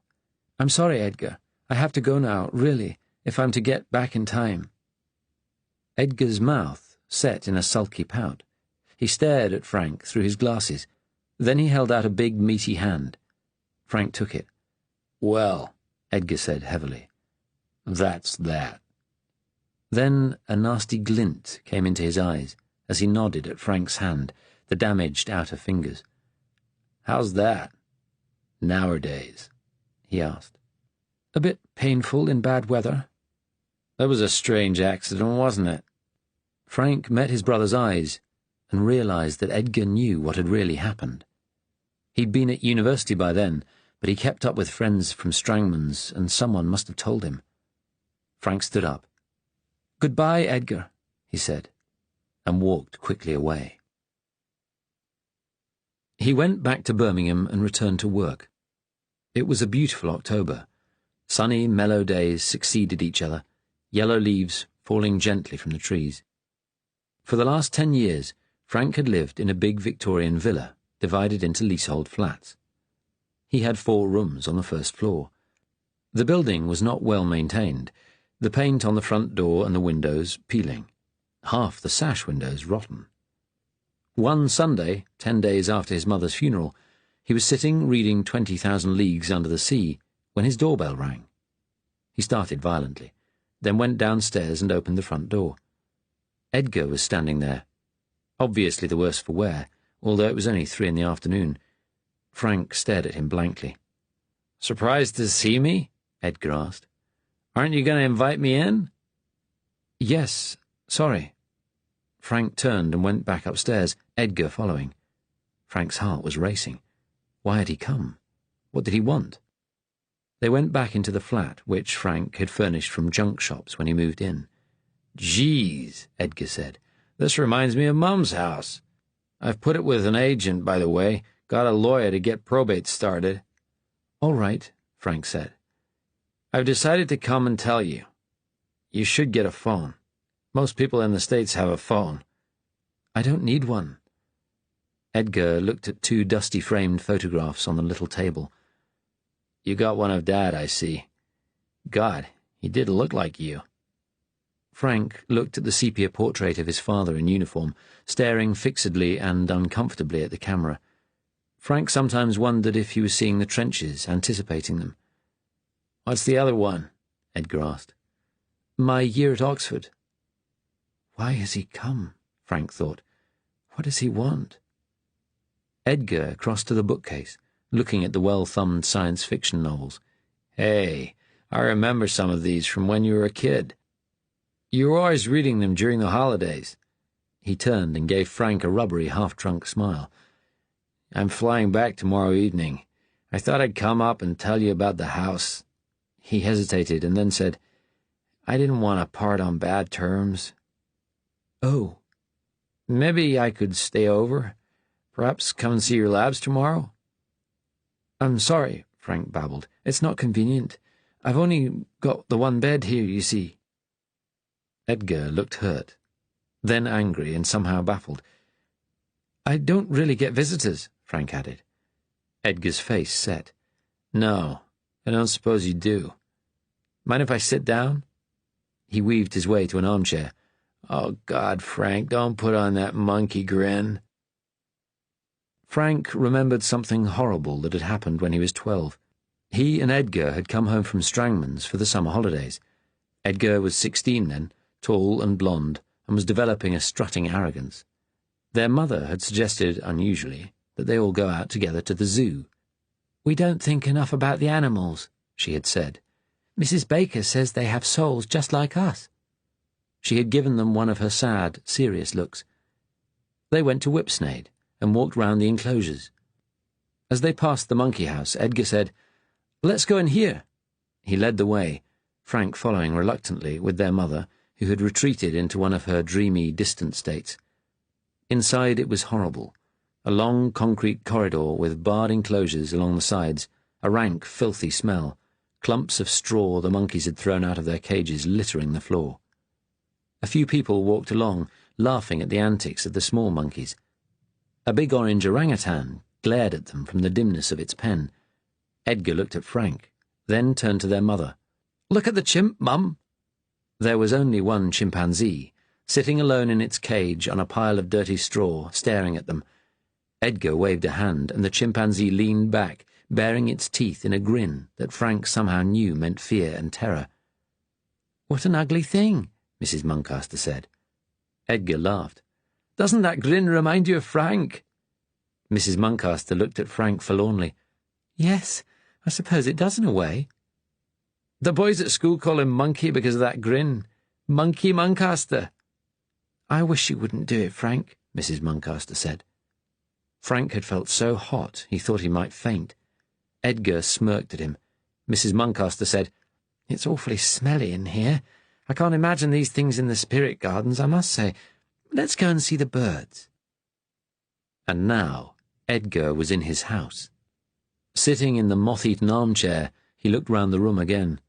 "I'm sorry, Edgar. I have to go now, really, if I'm to get back in time." Edgar's mouth set in a sulky pout. He stared at Frank through his glasses. Then he held out a big, meaty hand. Frank took it. "Well," Edgar said heavily, "that's that." Then a nasty glint came into his eyes as he nodded at Frank's hand, the damaged outer fingers. "How's that? Nowadays?" he asked. "A bit painful in bad weather." "That was a strange accident, wasn't it?" Frank met his brother's eyes and realized that Edgar knew what had really happened. He'd been at university by then, but he kept up with friends from Strangman's, and someone must have told him. Frank stood up. "Goodbye, Edgar," he said, and walked quickly away. He went back to Birmingham and returned to work. It was a beautiful October. Sunny, mellow days succeeded each other, yellow leaves falling gently from the trees. For the last 10 years, Frank had lived in a big Victorian villa, divided into leasehold flats. He had 4 rooms on the first floor. The building was not well maintained, the paint on the front door and the windows peeling, half the sash windows rotten. One Sunday, 10 days after his mother's funeral, he was sitting reading 20,000 Leagues Under the Sea when his doorbell rang. He started violently, then went downstairs and opened the front door. Edgar was standing there, obviously the worse for wear, although it was only 3 in the afternoon. Frank stared at him blankly. "Surprised to see me?" Edgar asked. "Aren't you going to invite me in?" "Yes, sorry." Frank turned and went back upstairs, Edgar following. Frank's heart was racing. Why had he come? What did he want? They went back into the flat, which Frank had furnished from junk shops when he moved in. "Geez," Edgar said, "this reminds me of Mum's house. I've put it with an agent, by the way, got a lawyer to get probate started." "All right," Frank said. "I've decided to come and tell you. You should get a phone. Most people in the States have a phone." "I don't need one." Edgar looked at 2 dusty-framed photographs on the little table. "You got one of Dad, I see. God, he did look like you." Frank looked at the sepia portrait of his father in uniform, staring fixedly and uncomfortably at the camera. Frank sometimes wondered if he was seeing the trenches, anticipating them. "What's the other one?" Edgar asked. "My year at Oxford." Why has he come? Frank thought. What does he want? Edgar crossed to the bookcase, looking at the well-thumbed science fiction novels. "Hey, I remember some of these from when you were a kid. You were always reading them during the holidays." He turned and gave Frank a rubbery, half-drunk smile. "I'm flying back tomorrow evening. I thought I'd come up and tell you about the house." He hesitated and then said, "I didn't want to part on bad terms." "Oh. Maybe I could stay over. Perhaps come and see your labs tomorrow." "I'm sorry," Frank babbled. "It's not convenient. I've only got the one bed here, you see." Edgar looked hurt, then angry and somehow baffled. "I don't really get visitors," Frank added. Edgar's face set. "No, I don't suppose you do. Mind if I sit down?" He weaved his way to an armchair. "Oh, God, Frank, don't put on that monkey grin." Frank remembered something horrible that had happened when he was 12. He and Edgar had come home from Strangman's for the summer holidays. Edgar was 16 then, tall and blonde, and was developing a strutting arrogance. Their mother had suggested, unusually, that they all go out together to the zoo. "We don't think enough about the animals," she had said. "Mrs. Baker says they have souls just like us." She had given them one of her sad, serious looks. They went to Whipsnade and walked round the enclosures. As they passed the monkey house, Edgar said, "Let's go in here." He led the way, Frank following reluctantly with their mother, who had retreated into one of her dreamy, distant states. Inside it was horrible. A long concrete corridor with barred enclosures along the sides, a rank, filthy smell, clumps of straw the monkeys had thrown out of their cages littering the floor. A few people walked along, laughing at the antics of the small monkeys. A big orange orangutan glared at them from the dimness of its pen. Edgar looked at Frank, then turned to their mother. "Look at the chimp, Mum." There was only one chimpanzee, sitting alone in its cage on a pile of dirty straw, staring at them. Edgar waved a hand, and the chimpanzee leaned back, baring its teeth in a grin that Frank somehow knew meant fear and terror. "What an ugly thing," Mrs. Muncaster said. Edgar laughed. "Doesn't that grin remind you of Frank?" Mrs. Muncaster looked at Frank forlornly. "Yes, I suppose it does in a way." "The boys at school call him Monkey because of that grin. Monkey Muncaster." "I wish you wouldn't do it, Frank," Mrs. Muncaster said. Frank had felt so hot he thought he might faint. Edgar smirked at him. Mrs. Muncaster said, "It's awfully smelly in here. I can't imagine these things in the spirit gardens, I must say. Let's go and see the birds." And now Edgar was in his house. Sitting in the moth-eaten armchair, he looked round the room again.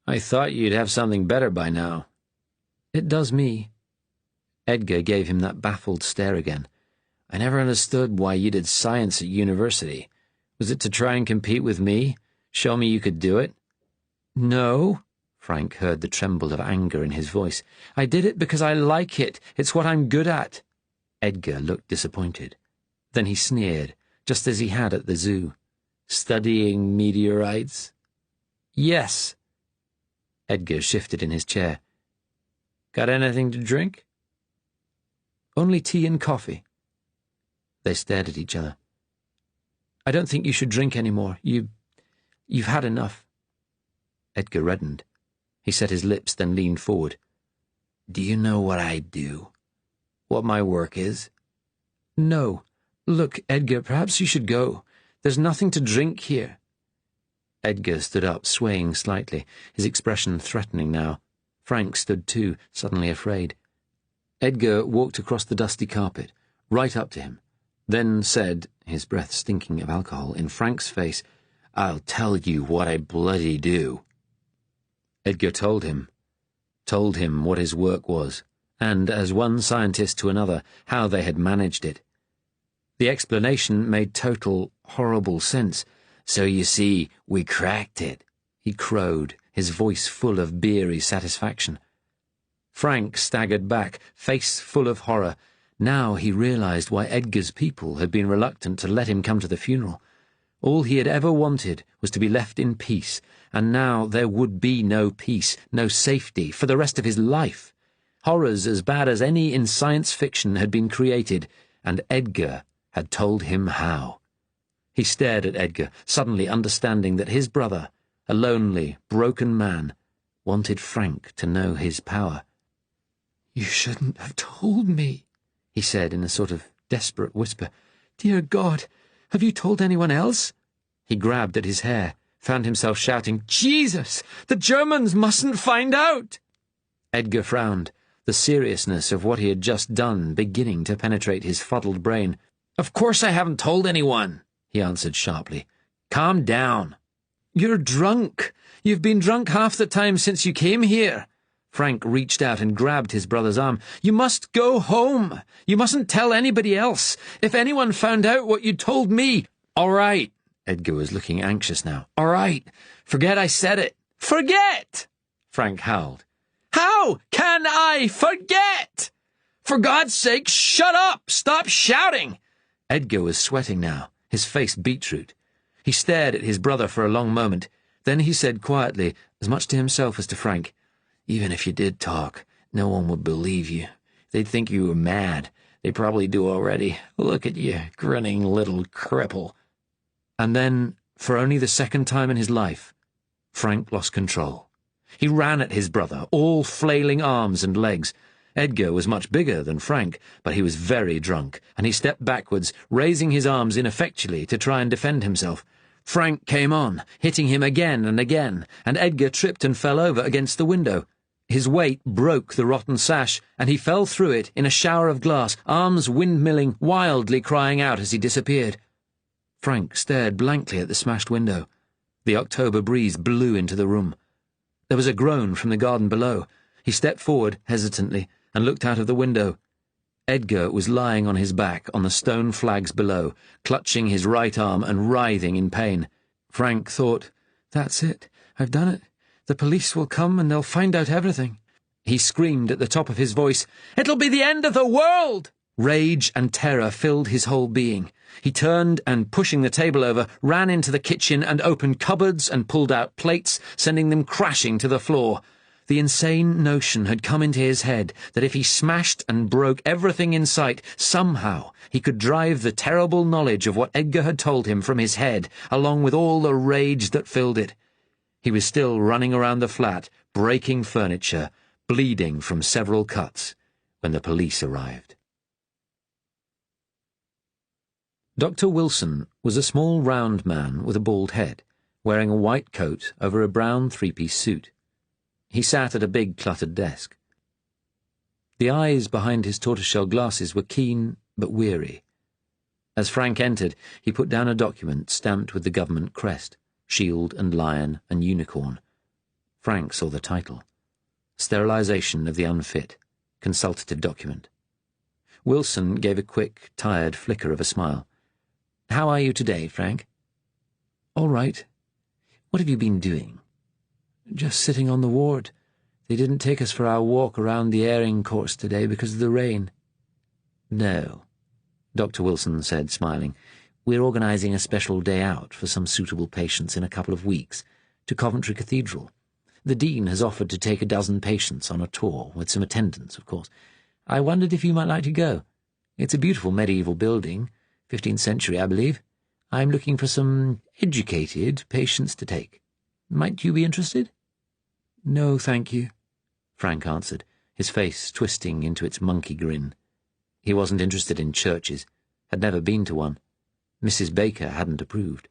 "I thought you'd have something better by now." "It does me." Edgar gave him that baffled stare again. "I never understood why you did science at university. Was it to try and compete with me? Show me you could do it?" "No." Frank heard the tremble of anger in his voice. "I did it because I like it. It's what I'm good at." Edgar looked disappointed. Then he sneered, just as he had at the zoo. "Studying meteorites?" "Yes." Edgar shifted in his chair. "Got anything to drink?" "Only tea and coffee." They stared at each other. "I don't think you should drink any more. You've had enough." Edgar reddened. He set his lips, then leaned forward. "Do you know what I do? What my work is?" "No. Look, Edgar, perhaps you should go. There's nothing to drink here." Edgar stood up, swaying slightly, his expression threatening now. Frank stood too, suddenly afraid. Edgar walked across the dusty carpet, right up to him, then said, his breath stinking of alcohol, in Frank's face, "I'll tell you what I bloody do." Edgar told him what his work was, and, as one scientist to another, how they had managed it. The explanation made total, horrible sense. "So you see, we cracked it," he crowed, his voice full of beery satisfaction. Frank staggered back, face full of horror. Now he realized why Edgar's people had been reluctant to let him come to the funeral. All he had ever wanted was to be left in peace, and now there would be no peace, no safety, for the rest of his life. Horrors as bad as any in science fiction had been created, and Edgar had told him how. He stared at Edgar, suddenly understanding that his brother, a lonely, broken man, wanted Frank to know his power. "You shouldn't have told me," he said in a sort of desperate whisper. "Dear God, have you told anyone else?" He grabbed at his hair, found himself shouting, "Jesus! The Germans mustn't find out!" Edgar frowned, the seriousness of what he had just done beginning to penetrate his fuddled brain. "Of course I haven't told anyone," he answered sharply. "Calm down." "You're drunk. You've been drunk half the time since you came here." Frank reached out and grabbed his brother's arm. "You must go home. You mustn't tell anybody else. If anyone found out what you told me—" "All right." Edgar was looking anxious now. "All right. Forget I said it." "Forget!" Frank howled. "How can I forget? For God's sake, shut up! Stop shouting!" Edgar was sweating now, his face beetroot. He stared at his brother for a long moment. Then he said quietly, as much to himself as to Frank, "Even if you did talk, no one would believe you. They'd think you were mad. They probably do already. Look at you, grinning little cripple." And then, for only the second time in his life, Frank lost control. He ran at his brother, all flailing arms and legs. Edgar was much bigger than Frank, but he was very drunk, and he stepped backwards, raising his arms ineffectually to try and defend himself. Frank came on, hitting him again and again, and Edgar tripped and fell over against the window. His weight broke the rotten sash, and he fell through it in a shower of glass, arms windmilling, wildly crying out as he disappeared. Frank stared blankly at the smashed window. The October breeze blew into the room. There was a groan from the garden below. He stepped forward hesitantly and looked out of the window. Edgar was lying on his back on the stone flags below, clutching his right arm and writhing in pain. Frank thought, "That's it. I've done it. The police will come and they'll find out everything." He screamed at the top of his voice, "It'll be the end of the world!" Rage and terror filled his whole being. He turned and, pushing the table over, ran into the kitchen and opened cupboards and pulled out plates, sending them crashing to the floor. The insane notion had come into his head that if he smashed and broke everything in sight, somehow he could drive the terrible knowledge of what Edgar had told him from his head, along with all the rage that filled it. He was still running around the flat, breaking furniture, bleeding from several cuts, when the police arrived. Dr. Wilson was a small round man with a bald head, wearing a white coat over a brown three-piece suit. He sat at a big cluttered desk. The eyes behind his tortoiseshell glasses were keen but weary. As Frank entered, he put down a document stamped with the government crest, shield and lion and unicorn. Frank saw the title. Sterilization of the Unfit. Consultative document. Wilson gave a quick, tired flicker of a smile. "How are you today, Frank?" "All right." "What have you been doing?" "Just sitting on the ward. They didn't take us for our walk around the airing course today because of the rain." "No," Dr. Wilson said, smiling. "We're organizing a special day out for some suitable patients in a couple of weeks, to Coventry Cathedral. The Dean has offered to take a dozen patients on a tour, with some attendants, of course. I wondered if you might like to go. It's a beautiful medieval building, 15th century, I believe. I'm looking for some educated patients to take. Might you be interested?" "No, thank you," Frank answered, his face twisting into its monkey grin. He wasn't interested in churches, had never been to one. Mrs. Baker hadn't approved.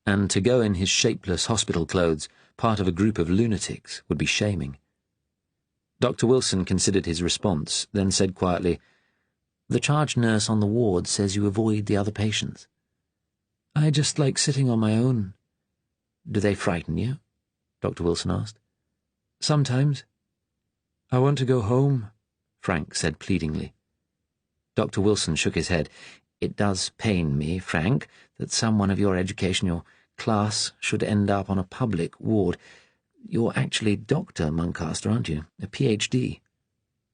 And to go in his shapeless hospital clothes, part of a group of lunatics, would be shaming. Dr. Wilson considered his response, then said quietly, "The charge nurse on the ward says you avoid the other patients." "I just like sitting on my own." "Do they frighten you?" Dr. Wilson asked. "Sometimes. I want to go home," Frank said pleadingly. Dr. Wilson shook his head. "It does pain me, Frank, that someone of your education, your class, should end up on a public ward. You're actually Dr. Muncaster, aren't you? A Ph.D.?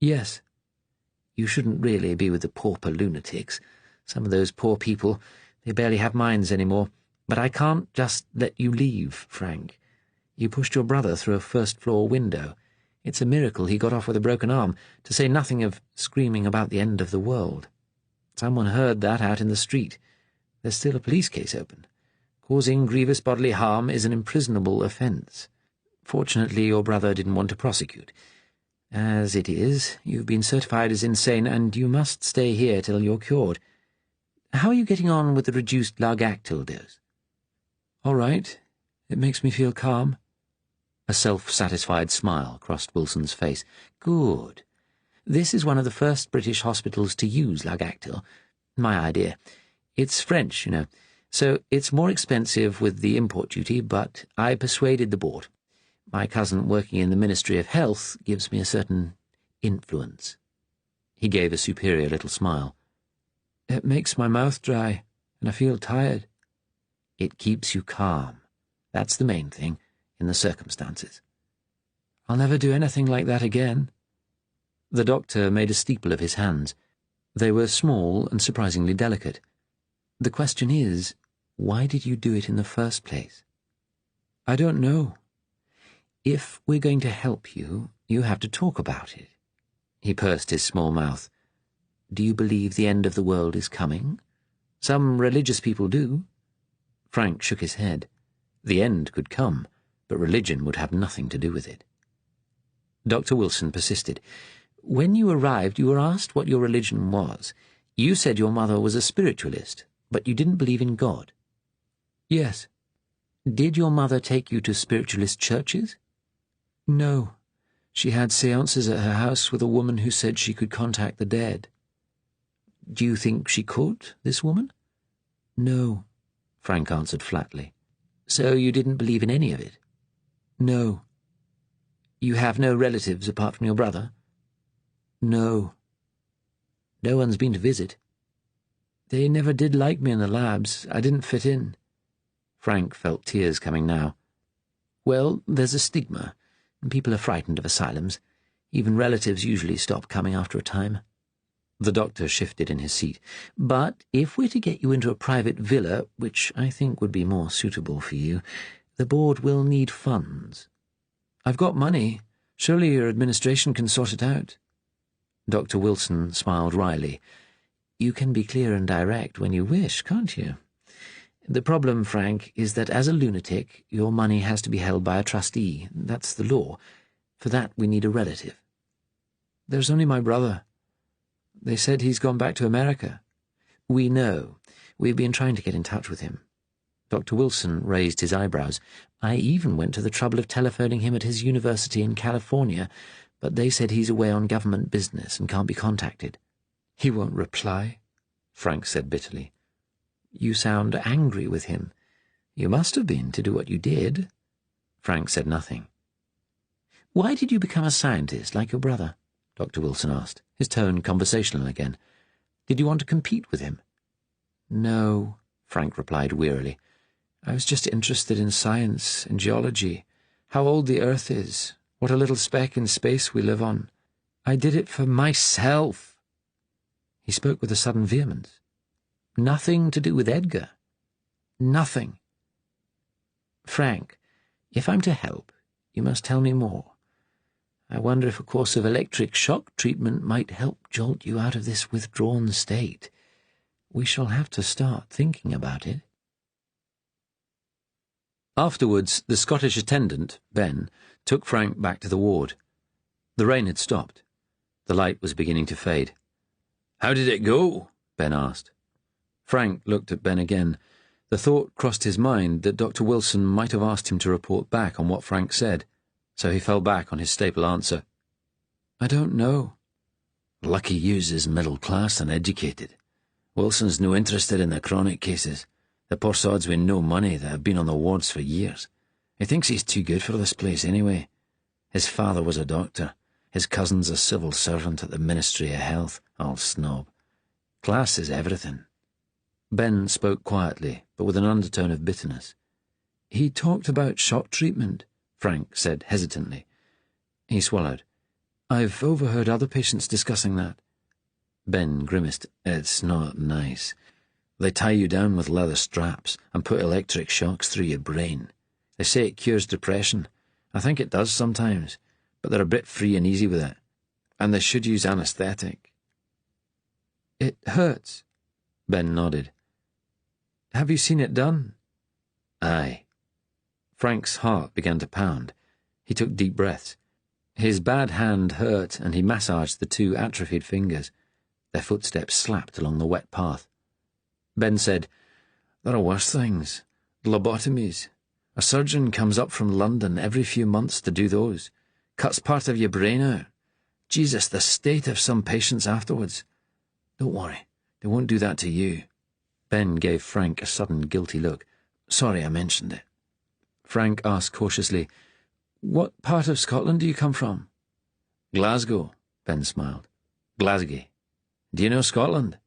"Yes." You shouldn't really be with the pauper lunatics. Some of those poor people, they barely have minds anymore. But I can't just let you leave, Frank. You pushed your brother through a first-floor window. It's a miracle he got off with a broken arm, to say nothing of screaming about the end of the world. Someone heard that out in the street. There's still a police case open. Causing grievous bodily harm is an imprisonable offence. Fortunately, your brother didn't want to prosecute. As it is, you've been certified as insane, and you must stay here till you're cured. How are you getting on with the reduced Largactil dose? All right. It makes me feel calm. A self-satisfied smile crossed Wilson's face. Good. This is one of the first British hospitals to use Largactil. My idea. It's French, you know, so it's more expensive with the import duty, but I persuaded the board. My cousin working in the Ministry of Health gives me a certain influence. He gave a superior little smile. It makes my mouth dry, and I feel tired. It keeps you calm. That's the main thing, in the circumstances. I'll never do anything like that again. The doctor made a steeple of his hands. They were small and surprisingly delicate. The question is, why did you do it in the first place? I don't know. If we're going to help you, you have to talk about it. He pursed his small mouth. Do you believe the end of the world is coming? Some religious people do. Frank shook his head. The end could come, but religion would have nothing to do with it. Dr. Wilson persisted. When you arrived, you were asked what your religion was. You said your mother was a spiritualist, but you didn't believe in God. Yes. Did your mother take you to spiritualist churches? No. She had seances at her house with a woman who said she could contact the dead. Do you think she could, this woman? No, Frank answered flatly. So you didn't believe in any of it? No. You have no relatives apart from your brother? No. No one's been to visit? They never did like me in the labs. I didn't fit in. Frank felt tears coming now. Well, there's a stigma, and people are frightened of asylums. Even relatives usually stop coming after a time. The doctor shifted in his seat. But if we're to get you into a private villa, which I think would be more suitable for you, the board will need funds. I've got money. Surely your administration can sort it out. Dr. Wilson smiled wryly. You can be clear and direct when you wish, can't you? The problem, Frank, is that as a lunatic, your money has to be held by a trustee. That's the law. For that, we need a relative. There's only my brother. They said he's gone back to America. We know. We've been trying to get in touch with him. Dr. Wilson raised his eyebrows. I even went to the trouble of telephoning him at his university in California, but they said he's away on government business and can't be contacted. He won't reply, Frank said bitterly. You sound angry with him. You must have been to do what you did. Frank said nothing. Why did you become a scientist like your brother? Dr. Wilson asked, his tone conversational again. Did you want to compete with him? No, Frank replied wearily. I was just interested in science and geology, how old the Earth is, what a little speck in space we live on. I did it for myself. He spoke with a sudden vehemence. Nothing to do with Edgar. Nothing. Frank, if I'm to help, you must tell me more. I wonder if a course of electric shock treatment might help jolt you out of this withdrawn state. We shall have to start thinking about it. Afterwards, the Scottish attendant, Ben, took Frank back to the ward. The rain had stopped. The light was beginning to fade. "How did it go?" Ben asked. Frank looked at Ben again. The thought crossed his mind that Dr. Wilson might have asked him to report back on what Frank said, so he fell back on his staple answer. I don't know. "Lucky yous is middle class and educated. Wilson's no interested in the chronic cases, the poor sods with no money that have been on the wards for years. He thinks he's too good for this place anyway. His father was a doctor. His cousin's a civil servant at the Ministry of Health, old snob. Class is everything." Ben spoke quietly, but with an undertone of bitterness. He talked about shock treatment, Frank said hesitantly. He swallowed. I've overheard other patients discussing that. Ben grimaced. It's not nice. They tie you down with leather straps and put electric shocks through your brain. They say it cures depression. I think it does sometimes, but they're a bit free and easy with it. And they should use anaesthetic. It hurts. Ben nodded. Have you seen it done? Aye. Frank's heart began to pound. He took deep breaths. His bad hand hurt, and he massaged the two atrophied fingers. Their footsteps slapped along the wet path. Ben said, There are worse things. Lobotomies. A surgeon comes up from London every few months to do those. Cuts part of your brain out. Jesus, the state of some patients afterwards. Don't worry, they won't do that to you. Ben gave Frank a sudden guilty look. Sorry I mentioned it. Frank asked cautiously, What part of Scotland do you come from? Glasgow, Ben smiled. Glasgow. Do you know Scotland?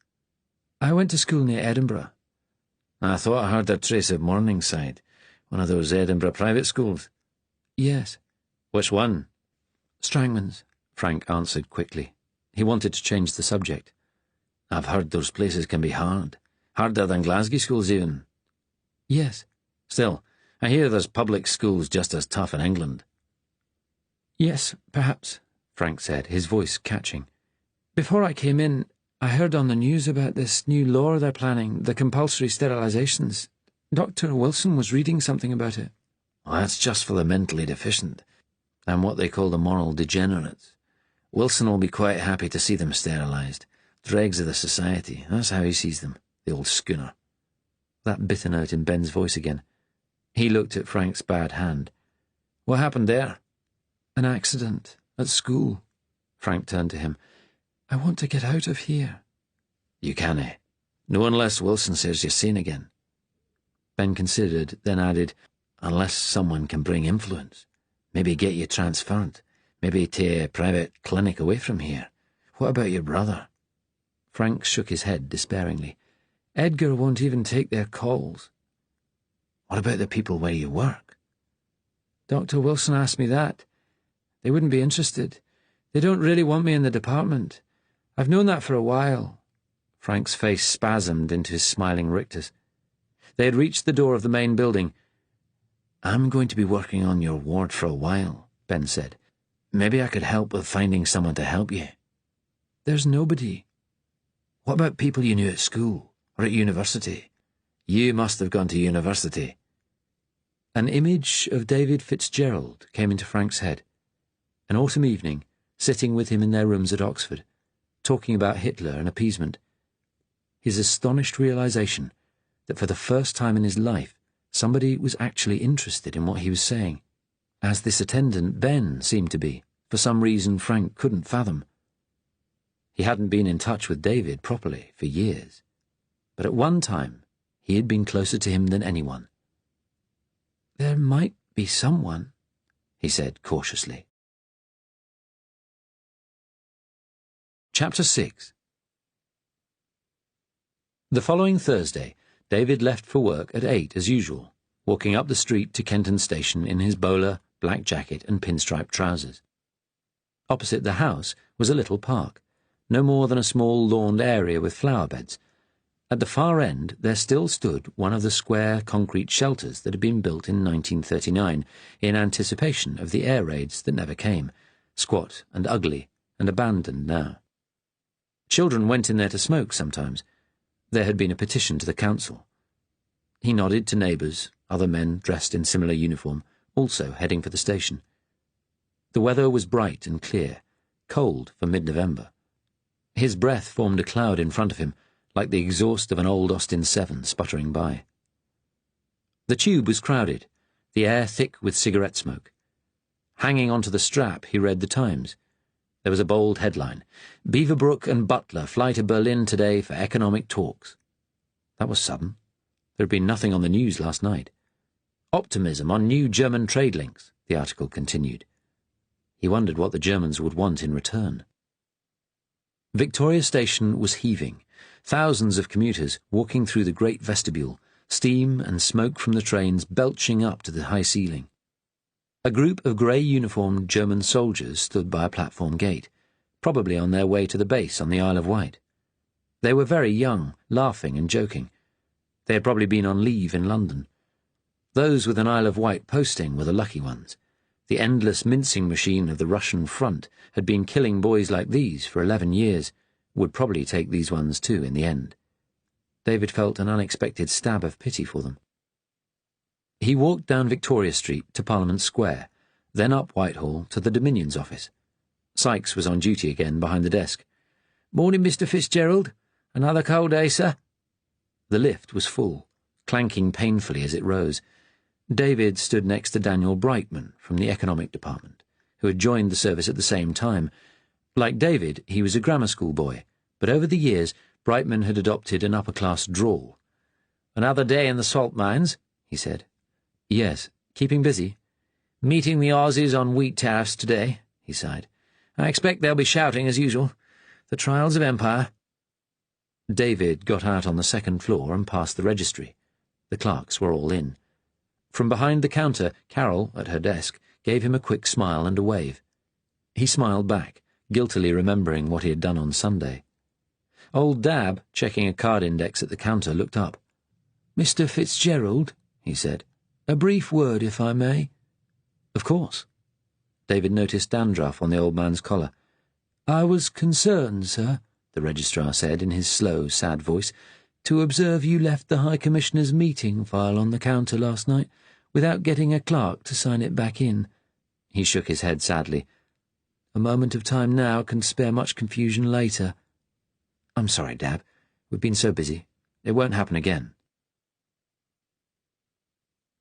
I went to school near Edinburgh. I thought I heard a trace of Morningside, one of those Edinburgh private schools. Yes. Which one? Strangman's, Frank answered quickly. He wanted to change the subject. I've heard those places can be hard. Harder than Glasgow schools even. Yes. Still, I hear there's public schools just as tough in England. Yes, perhaps, Frank said, his voice catching. Before I came in, I heard on the news about this new law they're planning, the compulsory sterilizations. Dr. Wilson was reading something about it. Well, that's just for the mentally deficient, and what they call the moral degenerates. Wilson will be quite happy to see them sterilized. Dregs of the society, that's how he sees them, the old schooner. That bitter note in Ben's voice again. He looked at Frank's bad hand. What happened there? An accident, at school. Frank turned to him. I want to get out of here. You canna. No unless Wilson says you're sane again. Ben considered, then added, unless someone can bring influence. Maybe get you transferred. Maybe to a private clinic away from here. What about your brother? Frank shook his head despairingly. Edgar won't even take their calls. What about the people where you work? Dr. Wilson asked me that. They wouldn't be interested. They don't really want me in the department. I've known that for a while. Frank's face spasmed into his smiling rictus. They had reached the door of the main building. I'm going to be working on your ward for a while, Ben said. Maybe I could help with finding someone to help you. There's nobody. What about people you knew at school or at university? You must have gone to university. An image of David Fitzgerald came into Frank's head. An autumn evening, sitting with him in their rooms at Oxford, talking about Hitler and appeasement. His astonished realization that for the first time in his life somebody was actually interested in what he was saying, as this attendant Ben seemed to be, for some reason Frank couldn't fathom. He hadn't been in touch with David properly for years, but at one time he had been closer to him than anyone. There might be someone, he said cautiously. Chapter 6. The following Thursday, David left for work at 8 as usual, walking up the street to Kenton Station in his bowler, black jacket and pinstripe trousers. Opposite the house was a little park, no more than a small lawned area with flower beds. At the far end there still stood one of the square concrete shelters that had been built in 1939 in anticipation of the air raids that never came, squat and ugly and abandoned now. Children went in there to smoke sometimes. There had been a petition to the council. He nodded to neighbours, other men dressed in similar uniform, also heading for the station. The weather was bright and clear, cold for mid-November. His breath formed a cloud in front of him, like the exhaust of an old Austin 7 sputtering by. The tube was crowded, the air thick with cigarette smoke. Hanging onto the strap, he read the Times. There was a bold headline, Beaverbrook and Butler fly to Berlin today for economic talks. That was sudden. There had been nothing on the news last night. Optimism on new German trade links, the article continued. He wondered what the Germans would want in return. Victoria Station was heaving, thousands of commuters walking through the great vestibule, steam and smoke from the trains belching up to the high ceiling. A group of grey-uniformed German soldiers stood by a platform gate, probably on their way to the base on the Isle of Wight. They were very young, laughing and joking. They had probably been on leave in London. Those with an Isle of Wight posting were the lucky ones. The endless mincing machine of the Russian front had been killing boys like these for 11 years, would probably take these ones too in the end. David felt an unexpected stab of pity for them. He walked down Victoria Street to Parliament Square, then up Whitehall to the Dominion's office. Sykes was on duty again behind the desk. "Morning, Mr. Fitzgerald. Another cold day, sir?" The lift was full, clanking painfully as it rose. David stood next to Daniel Brightman from the Economic Department, who had joined the service at the same time. Like David, he was a grammar school boy, but over the years Brightman had adopted an upper-class drawl. "Another day in the salt mines," he said. "Yes. Keeping busy?" "Meeting the Aussies on wheat tariffs today," he sighed. "I expect they'll be shouting as usual. The trials of empire." David got out on the second floor and passed the registry. The clerks were all in. From behind the counter, Carol, at her desk, gave him a quick smile and a wave. He smiled back, guiltily remembering what he had done on Sunday. Old Dab, checking a card index at the counter, looked up. "Mr. Fitzgerald," he said, "a brief word, if I may." "Of course." David noticed dandruff on the old man's collar. "I was concerned, sir," the registrar said in his slow, sad voice, "to observe you left the High Commissioner's meeting file on the counter last night without getting a clerk to sign it back in." He shook his head sadly. "A moment of time now can spare much confusion later." "I'm sorry, Dab. We've been so busy. It won't happen again."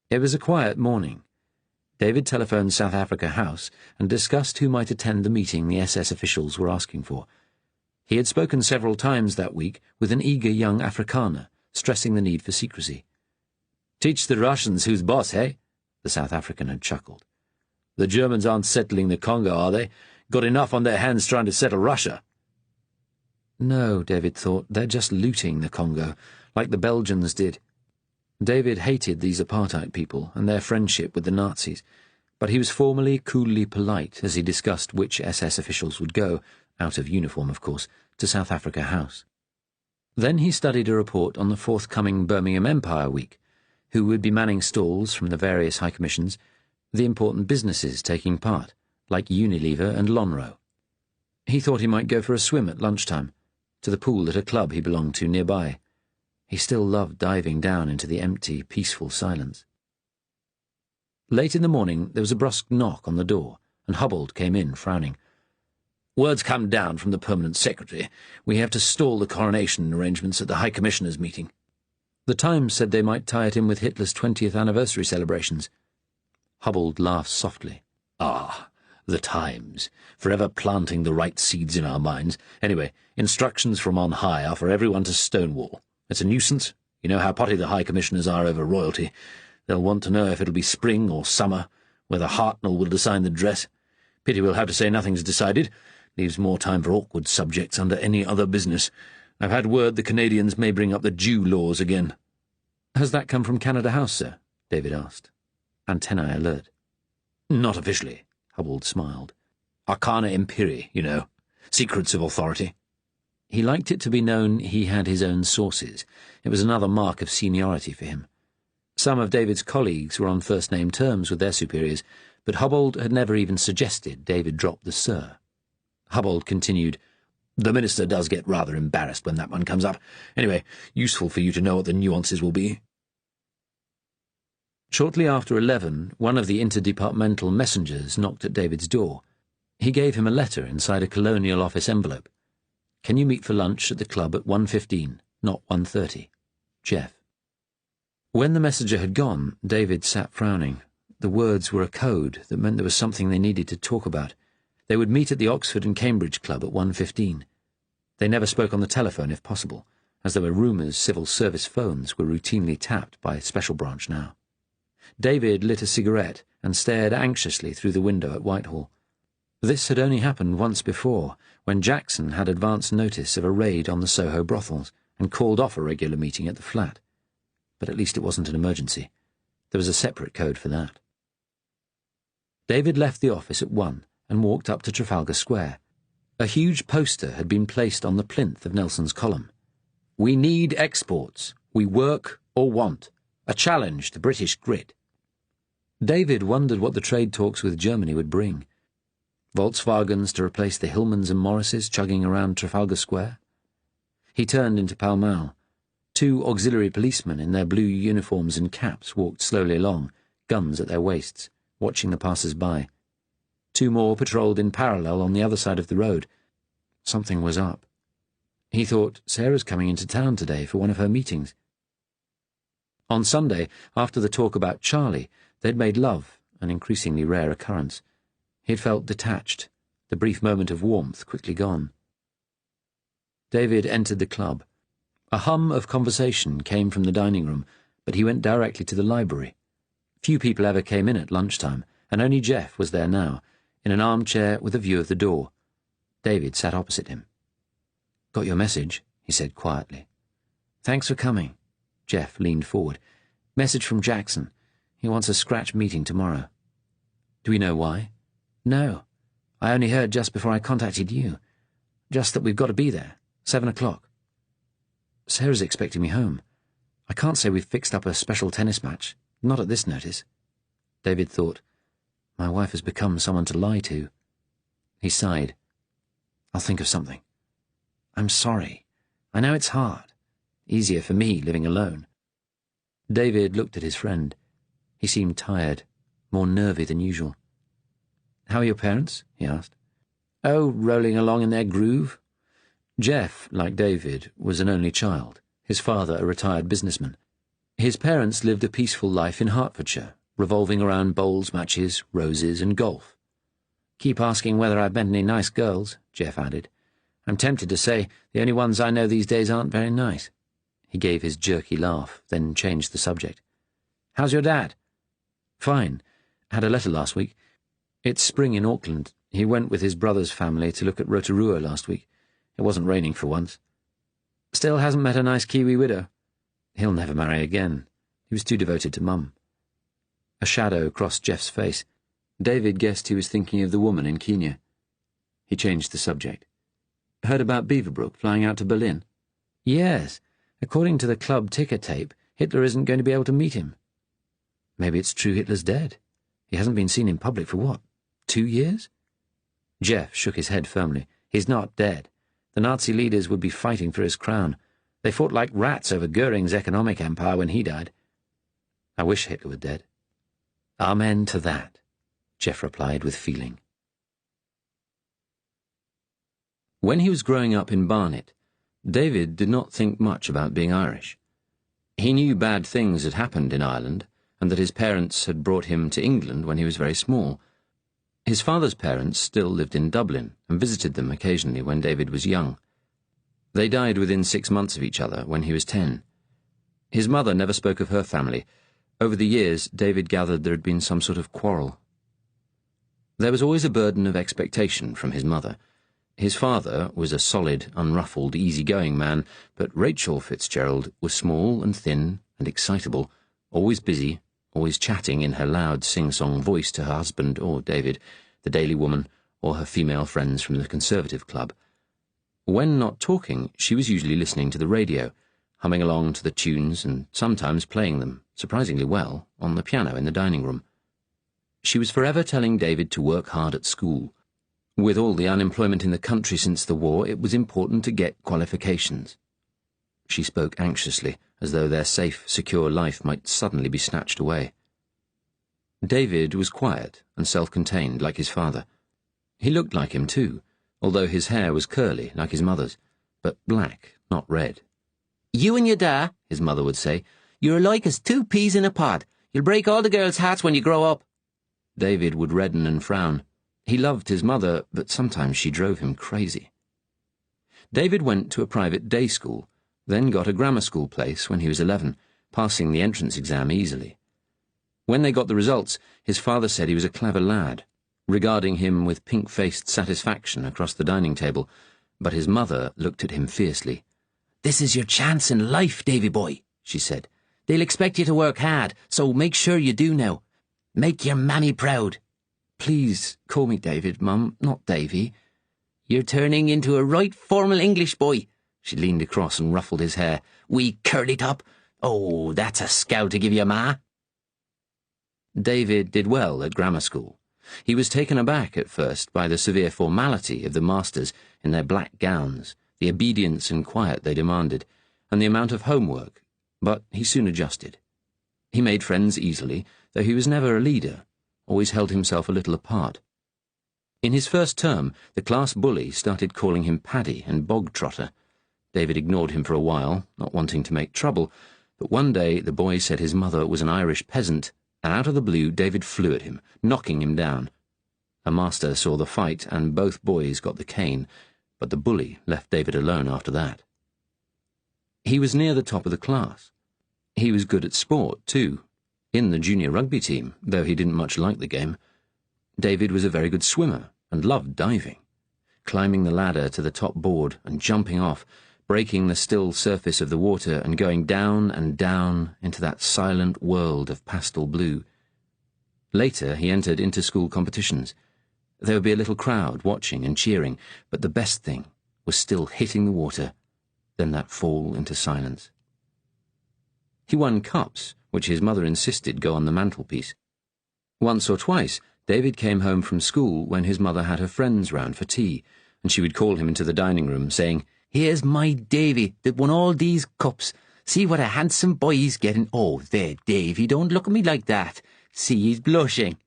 It was a quiet morning. David telephoned South Africa House and discussed who might attend the meeting the SS officials were asking for. He had spoken several times that week with an eager young Afrikaner, stressing the need for secrecy. "Teach the Russians who's boss, eh?" the South African had chuckled. "The Germans aren't settling the Congo, are they? Got enough on their hands trying to settle Russia." No, David thought, they're just looting the Congo, like the Belgians did. David hated these apartheid people and their friendship with the Nazis, but he was formally, coolly polite as he discussed which SS officials would go, out of uniform of course, to South Africa House. Then he studied a report on the forthcoming Birmingham Empire Week, who would be manning stalls from the various high commissions, the important businesses taking part, like Unilever and Lonhro. He thought he might go for a swim at lunchtime, to the pool at a club he belonged to nearby. He still loved diving down into the empty, peaceful silence. Late in the morning there was a brusque knock on the door, and Hubbold came in, frowning. "Word's come down from the Permanent Secretary. We have to stall the coronation arrangements at the High Commissioner's meeting." The Times said they might tie it in with Hitler's 20th anniversary celebrations. Hubbold laughed softly. "Ah, the Times, forever planting the right seeds in our minds. Anyway, instructions from on high are for everyone to stonewall. It's a nuisance. You know how potty the High Commissioners are over royalty. They'll want to know if it'll be spring or summer, whether Hartnell will design the dress. Pity we'll have to say nothing's decided. Leaves more time for awkward subjects under any other business. I've had word the Canadians may bring up the Jew laws again." "Has that come from Canada House, sir?" David asked. Antennae alert. "Not officially," Hubbold smiled. "Arcana Imperii, you know. Secrets of authority." He liked it to be known he had his own sources. It was another mark of seniority for him. Some of David's colleagues were on first-name terms with their superiors, but Hubbold had never even suggested David drop the sir. Hubbold continued, "The Minister does get rather embarrassed when that one comes up. Anyway, useful for you to know what the nuances will be." Shortly after 11, one of the interdepartmental messengers knocked at David's door. He gave him a letter inside a Colonial Office envelope. "Can you meet for lunch at the club at 1:15, not 1:30? Jeff." When the messenger had gone, David sat frowning. The words were a code that meant there was something they needed to talk about. They would meet at the Oxford and Cambridge Club at 1:15. They never spoke on the telephone if possible, as there were rumours civil service phones were routinely tapped by Special Branch now. David lit a cigarette and stared anxiously through the window at Whitehall. This had only happened once before, when Jackson had advance notice of a raid on the Soho brothels and called off a regular meeting at the flat. But at least it wasn't an emergency. There was a separate code for that. David left the office at 1 and walked up to Trafalgar Square. A huge poster had been placed on the plinth of Nelson's column. We need exports. We work or want. A challenge to British grit. David wondered what the trade talks with Germany would bring. Volkswagens to replace the Hillmans and Morrises chugging around Trafalgar Square. He turned into Pall Mall. 2 auxiliary policemen in their blue uniforms and caps walked slowly along, guns at their waists, watching the passers-by. 2 more patrolled in parallel on the other side of the road. Something was up. He thought, Sarah's coming into town today for one of her meetings. On Sunday, after the talk about Charlie, they'd made love, an increasingly rare occurrence. He had felt detached, the brief moment of warmth quickly gone. David entered the club. A hum of conversation came from the dining room, but he went directly to the library. Few people ever came in at lunchtime, and only Jeff was there now, in an armchair with a view of the door. David sat opposite him. "Got your message," he said quietly. "Thanks for coming." Jeff leaned forward. "Message from Jackson. He wants a scratch meeting tomorrow." "Do we know why?" "No. I only heard just before I contacted you. Just that we've got to be there. 7 o'clock. Sarah's expecting me home. I can't say we've fixed up a special tennis match. Not at this notice." David thought, my wife has become someone to lie to. He sighed. "I'll think of something. I'm sorry. I know it's hard. Easier for me living alone." David looked at his friend. He seemed tired, more nervy than usual. "How are your parents?" he asked. "Oh, rolling along in their groove." Jeff, like David, was an only child, his father a retired businessman. His parents lived a peaceful life in Hertfordshire, revolving around bowls matches, roses, and golf. "Keep asking whether I've met any nice girls," Jeff added. "I'm tempted to say the only ones I know these days aren't very nice." He gave his jerky laugh, then changed the subject. "How's your dad?" "Fine. Had a letter last week. It's spring in Auckland. He went with his brother's family to look at Rotorua last week. It wasn't raining for once. Still hasn't met a nice Kiwi widow. He'll never marry again. He was too devoted to Mum." A shadow crossed Jeff's face. David guessed he was thinking of the woman in Kenya. He changed the subject. "Heard about Beaverbrook flying out to Berlin?" "Yes. According to the club ticker tape, Hitler isn't going to be able to meet him." "Maybe it's true Hitler's dead. He hasn't been seen in public for what, 2 years?" Jeff shook his head firmly. "He's not dead. The Nazi leaders would be fighting for his crown. They fought like rats over Goering's economic empire when he died. I wish Hitler were dead." "Amen to that," Jeff replied with feeling. When he was growing up in Barnet, David did not think much about being Irish. He knew bad things had happened in Ireland, and that his parents had brought him to England when he was very small. His father's parents still lived in Dublin and visited them occasionally when David was young. They died within 6 months of each other when he was 10. His mother never spoke of her family. Over the years, David gathered there had been some sort of quarrel. There was always a burden of expectation from his mother. His father was a solid, unruffled, easy-going man, but Rachel Fitzgerald was small and thin and excitable, always busy, always chatting in her loud sing-song voice to her husband or David, the Daily Woman, or her female friends from the Conservative Club. When not talking, she was usually listening to the radio, humming along to the tunes and sometimes playing them, surprisingly well, on the piano in the dining room. She was forever telling David to work hard at school. With all the unemployment in the country since the war, it was important to get qualifications. She spoke anxiously, as though their safe, secure life might suddenly be snatched away. David was quiet and self-contained like his father. He looked like him too, although his hair was curly like his mother's, but black, not red. "You and your da," his mother would say, "you're like as 2 peas in a pod. You'll break all the girls' hats when you grow up." David would redden and frown. He loved his mother, but sometimes she drove him crazy. David went to a private day school, then got a grammar school place when he was 11, passing the entrance exam easily. When they got the results, his father said he was a clever lad, regarding him with pink-faced satisfaction across the dining table, but his mother looked at him fiercely. "This is your chance in life, Davy boy," she said. "They'll expect you to work hard, so make sure you do now. Make your mammy proud." "Please call me David, Mum, not Davy." "You're turning into a right formal English boy," She leaned across and ruffled his hair. "Wee curly-top! Oh, that's a scow to give your ma." David did well at grammar school. He was taken aback at first by the severe formality of the masters in their black gowns, the obedience and quiet they demanded, and the amount of homework, but he soon adjusted. He made friends easily, though he was never a leader, always held himself a little apart. In his first term, the class bully started calling him Paddy and Bog Trotter. David ignored him for a while, not wanting to make trouble, but one day the boy said his mother was an Irish peasant, and out of the blue David flew at him, knocking him down. A master saw the fight, and both boys got the cane, but the bully left David alone after that. He was near the top of the class. He was good at sport, too, in the junior rugby team, though he didn't much like the game. David was a very good swimmer and loved diving, climbing the ladder to the top board and jumping off, breaking the still surface of the water and going down and down into that silent world of pastel blue. Later he entered inter-school competitions. There would be a little crowd watching and cheering, but the best thing was still hitting the water, then that fall into silence. He won cups, which his mother insisted go on the mantelpiece. Once or twice, David came home from school when his mother had her friends round for tea, and she would call him into the dining room, saying, "Here's my Davy that won all these cups. See what a handsome boy he's getting. Oh, there, Davy, don't look at me like that. See, he's blushing."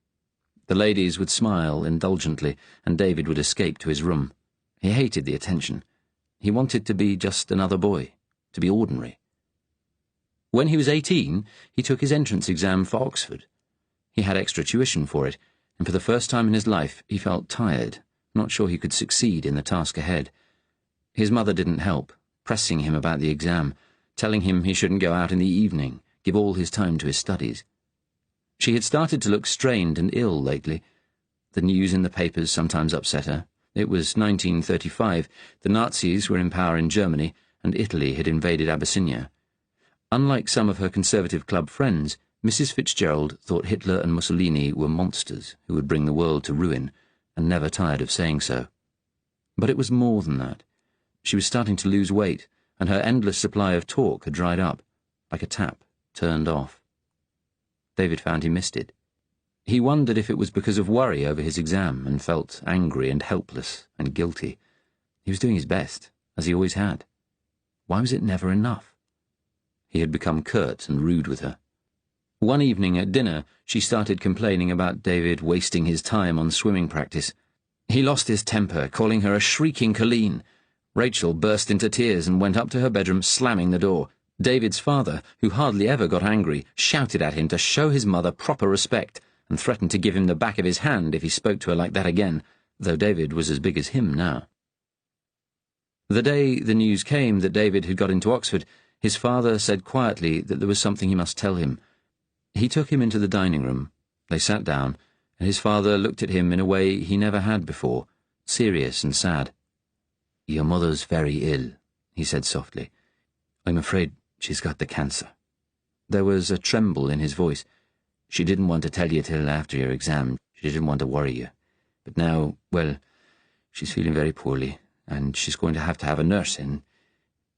The ladies would smile indulgently, and David would escape to his room. He hated the attention. He wanted to be just another boy, to be ordinary. When he was 18, he took his entrance exam for Oxford. He had extra tuition for it, and for the first time in his life he felt tired, not sure he could succeed in the task ahead. His mother didn't help, pressing him about the exam, telling him he shouldn't go out in the evening, give all his time to his studies. She had started to look strained and ill lately. The news in the papers sometimes upset her. It was 1935, the Nazis were in power in Germany, and Italy had invaded Abyssinia. Unlike some of her Conservative Club friends, Mrs. Fitzgerald thought Hitler and Mussolini were monsters who would bring the world to ruin, and never tired of saying so. But it was more than that. She was starting to lose weight, and her endless supply of talk had dried up, like a tap turned off. David found he missed it. He wondered if it was because of worry over his exam, and felt angry and helpless and guilty. He was doing his best, as he always had. Why was it never enough? He had become curt and rude with her. One evening at dinner, she started complaining about David wasting his time on swimming practice. He lost his temper, calling her a shrieking Colleen. Rachel burst into tears and went up to her bedroom, slamming the door. David's father, who hardly ever got angry, shouted at him to show his mother proper respect and threatened to give him the back of his hand if he spoke to her like that again, though David was as big as him now. The day the news came that David had got into Oxford, his father said quietly that there was something he must tell him. He took him into the dining room. They sat down, and his father looked at him in a way he never had before, serious and sad. "Your mother's very ill," he said softly. "I'm afraid she's got the cancer." There was a tremble in his voice. "She didn't want to tell you till after your exam. She didn't want to worry you. But now, well, she's feeling very poorly, and she's going to have a nurse in.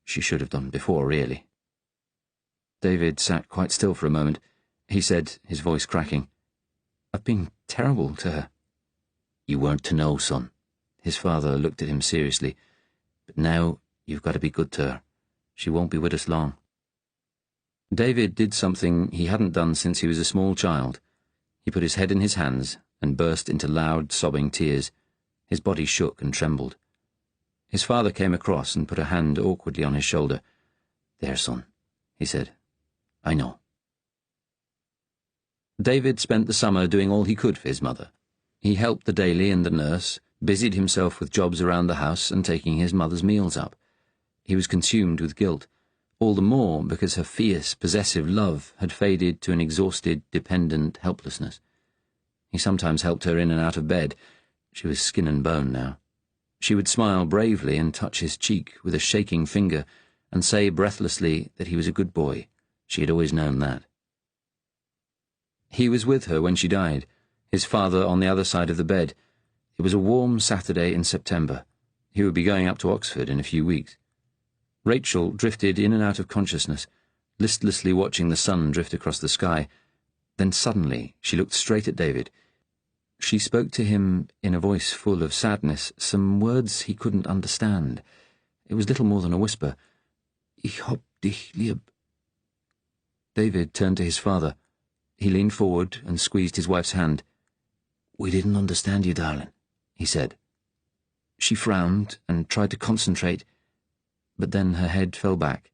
She should have done before, really." David sat quite still for a moment. He said, his voice cracking, "I've been terrible to her." "You weren't to know, son." His father looked at him seriously. "But now you've got to be good to her. She won't be with us long." David did something he hadn't done since he was a small child. He put his head in his hands and burst into loud, sobbing tears. His body shook and trembled. His father came across and put a hand awkwardly on his shoulder. "There, son," he said. "I know." David spent the summer doing all he could for his mother. He helped the daily and the nurse, busied himself with jobs around the house and taking his mother's meals up. He was consumed with guilt, all the more because her fierce, possessive love had faded to an exhausted, dependent helplessness. He sometimes helped her in and out of bed. She was skin and bone now. She would smile bravely and touch his cheek with a shaking finger and say breathlessly that he was a good boy. She had always known that. He was with her when she died, his father on the other side of the bed. It was a warm Saturday in September. He would be going up to Oxford in a few weeks. Rachel drifted in and out of consciousness, listlessly watching the sun drift across the sky. Then suddenly she looked straight at David. She spoke to him in a voice full of sadness, some words he couldn't understand. It was little more than a whisper. Ich hab dich lieb. David turned to his father. He leaned forward and squeezed his wife's hand. We didn't understand you, darling, he said. She frowned and tried to concentrate, but then her head fell back,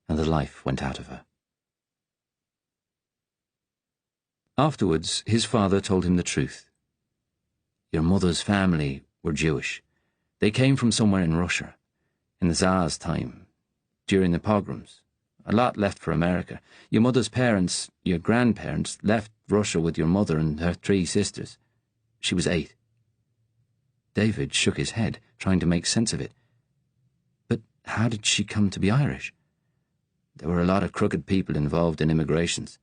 and the life went out of her. Afterwards, his father told him the truth. Your mother's family were Jewish. They came from somewhere in Russia, in the Tsar's time, during the pogroms. A lot left for America. Your mother's parents, your grandparents, left Russia with your mother and her 3 sisters. She was 8. David shook his head, trying to make sense of it. But how did she come to be Irish? There were a lot of crooked people involved in immigrations.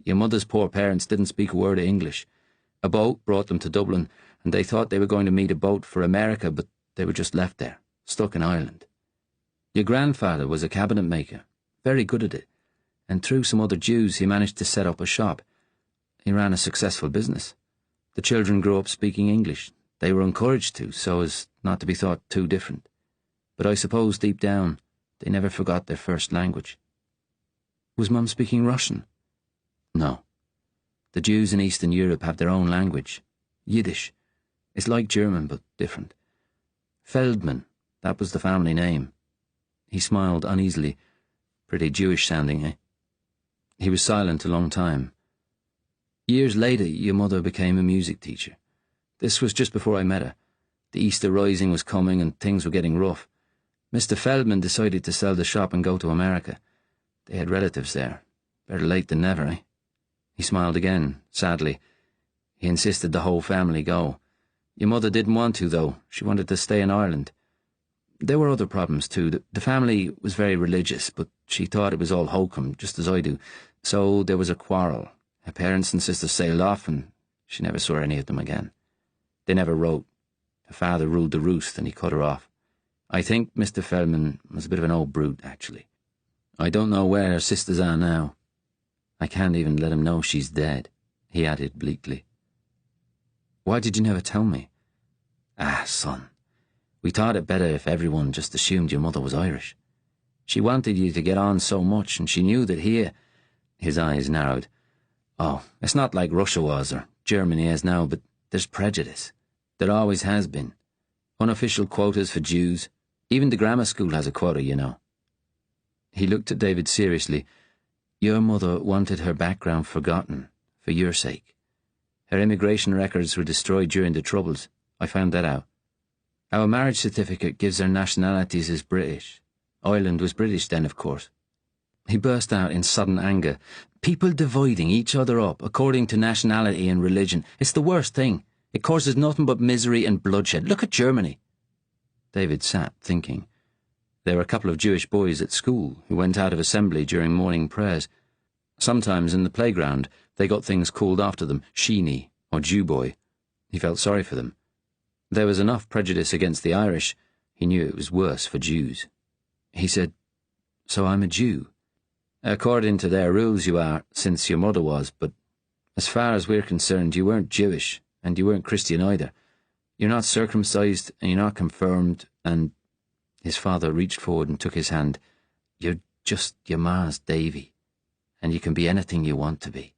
Your mother's poor parents didn't speak a word of English. A boat brought them to Dublin, and they thought they were going to meet a boat for America, but they were just left there, stuck in Ireland. Your grandfather was a cabinet maker, very good at it, and through some other Jews he managed to set up a shop. He ran a successful business. The children grew up speaking English. They were encouraged to, so as not to be thought too different. But I suppose deep down they never forgot their first language. Was Mum speaking Russian? No. The Jews in Eastern Europe have their own language, Yiddish. It's like German, but different. Feldman, that was the family name. He smiled uneasily. Pretty Jewish sounding, eh? He was silent a long time. Years later, your mother became a music teacher. This was just before I met her. The Easter Rising was coming and things were getting rough. Mr. Feldman decided to sell the shop and go to America. They had relatives there. Better late than never, eh? He smiled again, sadly. He insisted the whole family go. Your mother didn't want to, though. She wanted to stay in Ireland. There were other problems, too. The family was very religious, but she thought it was all hokum, just as I do. So there was a quarrel. Her parents and sisters sailed off, and she never saw any of them again. They never wrote. Her father ruled the roost, and he cut her off. I think Mr. Feldman was a bit of an old brute, actually. I don't know where her sisters are now. I can't even let him know she's dead, he added bleakly. Why did you never tell me? Ah, son, we thought it better if everyone just assumed your mother was Irish. She wanted you to get on so much, and she knew that here... His eyes narrowed. Oh, it's not like Russia was, or Germany is now, but there's prejudice. There always has been. Unofficial quotas for Jews. Even the grammar school has a quota, you know. He looked at David seriously. Your mother wanted her background forgotten, for your sake. Her immigration records were destroyed during the Troubles. I found that out. Our marriage certificate gives her nationalities as British. Ireland was British then, of course. He burst out in sudden anger. People dividing each other up according to nationality and religion. It's the worst thing. It causes nothing but misery and bloodshed. Look at Germany. David sat, thinking. There were a couple of Jewish boys at school who went out of assembly during morning prayers. Sometimes in the playground they got things called after them, Sheeny or Jew boy. He felt sorry for them. There was enough prejudice against the Irish. He knew it was worse for Jews. He said, So I'm a Jew. According to their rules you are, since your mother was, but as far as we're concerned you weren't Jewish, and you weren't Christian either. You're not circumcised, and you're not confirmed, and... His father reached forward and took his hand. You're just your ma's Davy, and you can be anything you want to be.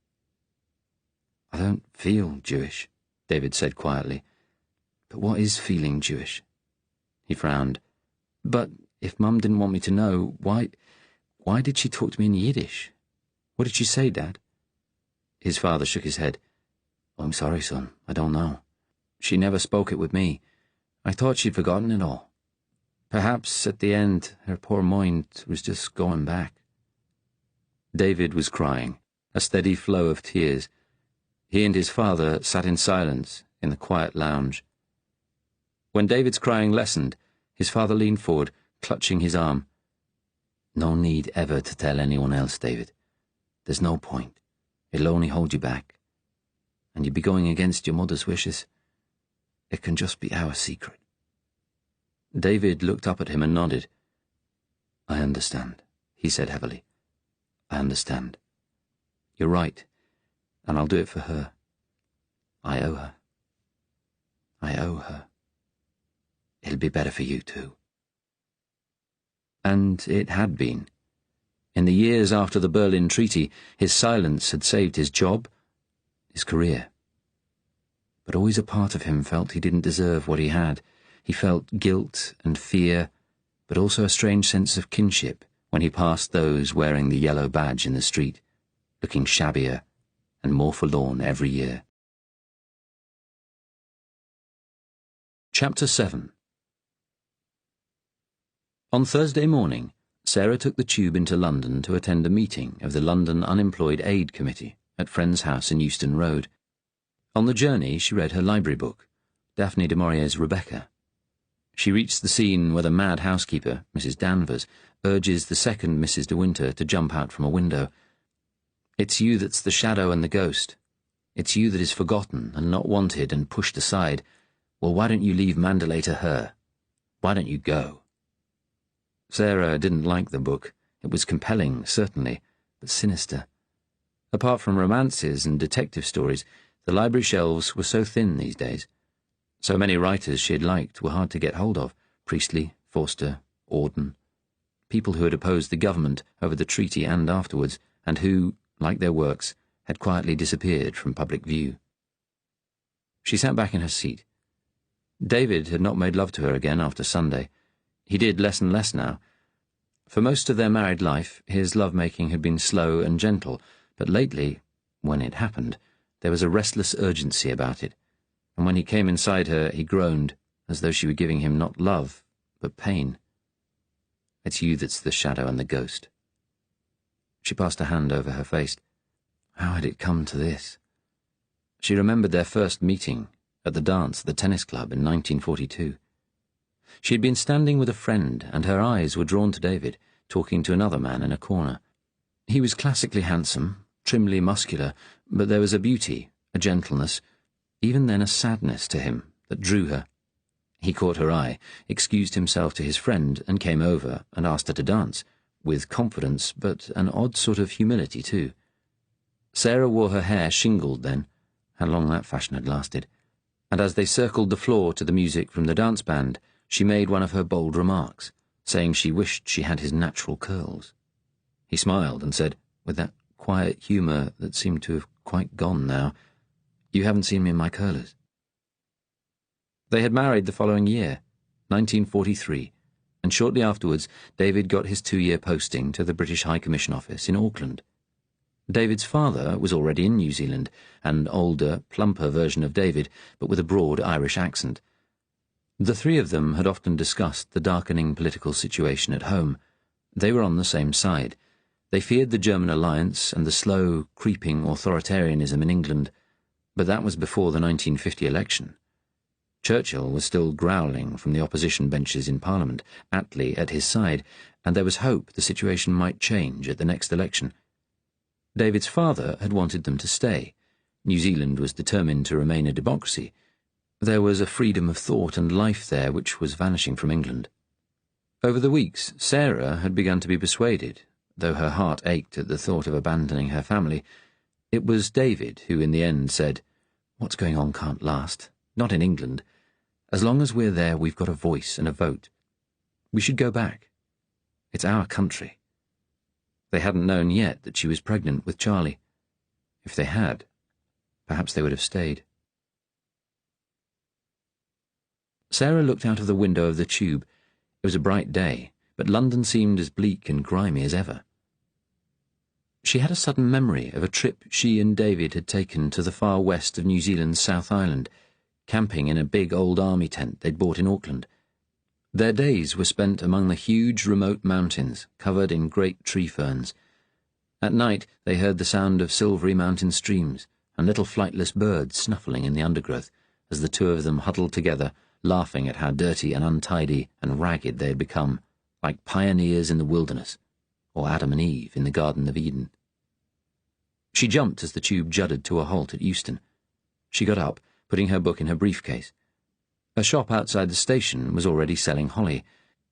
I don't feel Jewish, David said quietly. But what is feeling Jewish? He frowned. But if Mum didn't want me to know, why did she talk to me in Yiddish? What did she say, Dad? His father shook his head. I'm sorry, son, I don't know. She never spoke it with me. I thought she'd forgotten it all. Perhaps at the end her poor mind was just going back. David was crying, a steady flow of tears. He and his father sat in silence in the quiet lounge. When David's crying lessened, his father leaned forward, clutching his arm. No need ever to tell anyone else, David. There's no point. It'll only hold you back. And you'd be going against your mother's wishes. It can just be our secret. David looked up at him and nodded. I understand, he said heavily. I understand. You're right, and I'll do it for her. I owe her. I owe her. It'll be better for you too. And it had been. In the years after the Berlin Treaty, his silence had saved his job, his career. But always a part of him felt he didn't deserve what he had. He felt guilt and fear, but also a strange sense of kinship when he passed those wearing the yellow badge in the street, looking shabbier and more forlorn every year. Chapter 7. On Thursday morning, Sarah took the tube into London to attend a meeting of the London Unemployed Aid Committee at Friend's house in Euston Road. On the journey, she read her library book, Daphne du Maurier's Rebecca. She reached the scene where the mad housekeeper, Mrs. Danvers, urges the second Mrs. de Winter to jump out from a window. It's you that's the shadow and the ghost. It's you that is forgotten and not wanted and pushed aside. Well, why don't you leave Mandalay to her? Why don't you go? Sarah didn't like the book. It was compelling, certainly, but sinister. Apart from romances and detective stories, the library shelves were so thin these days. So many writers she had liked were hard to get hold of: Priestley, Forster, Auden. People who had opposed the government over the treaty and afterwards, and who, like their works, had quietly disappeared from public view. She sat back in her seat. David had not made love to her again after Sunday. He did less and less now. For most of their married life, his love-making had been slow and gentle, but lately, when it happened, there was a restless urgency about it, and when he came inside her, he groaned, as though she were giving him not love, but pain. It's you that's the shadow and the ghost. She passed a hand over her face. How had it come to this? She remembered their first meeting, at the dance at the tennis club in 1942. She had been standing with a friend, and her eyes were drawn to David, talking to another man in a corner. He was classically handsome, trimly muscular, but there was a beauty, a gentleness, even then a sadness to him that drew her. He caught her eye, excused himself to his friend, and came over and asked her to dance, with confidence, but an odd sort of humility too. Sarah wore her hair shingled then, how long that fashion had lasted, and as they circled the floor to the music from the dance band, she made one of her bold remarks, saying she wished she had his natural curls. He smiled and said, with that quiet humour that seemed to have quite gone now, "You haven't seen me in my curlers." They had married the following year, 1943, and shortly afterwards David got his 2-year posting to the British High Commission Office in Auckland. David's father was already in New Zealand, an older, plumper version of David, but with a broad Irish accent. The three of them had often discussed the darkening political situation at home. They were on the same side. They feared the German alliance and the slow, creeping authoritarianism in England, but that was before the 1950 election. Churchill was still growling from the opposition benches in Parliament, Attlee at his side, and there was hope the situation might change at the next election. David's father had wanted them to stay. New Zealand was determined to remain a democracy. There was a freedom of thought and life there which was vanishing from England. Over the weeks, Sarah had begun to be persuaded, though her heart ached at the thought of abandoning her family. It was David who in the end said, "What's going on can't last, not in England. As long as we're there, we've got a voice and a vote. We should go back. It's our country." They hadn't known yet that she was pregnant with Charlie. If they had, perhaps they would have stayed. Sarah looked out of the window of the tube. It was a bright day, but London seemed as bleak and grimy as ever. She had a sudden memory of a trip she and David had taken to the far west of New Zealand's South Island, camping in a big old army tent they'd bought in Auckland. Their days were spent among the huge remote mountains, covered in great tree ferns. At night they heard the sound of silvery mountain streams and little flightless birds snuffling in the undergrowth as the two of them huddled together, laughing at how dirty and untidy and ragged they had become, like pioneers in the wilderness, or Adam and Eve in the Garden of Eden. She jumped as the tube juddered to a halt at Euston. She got up, putting her book in her briefcase. A shop outside the station was already selling holly.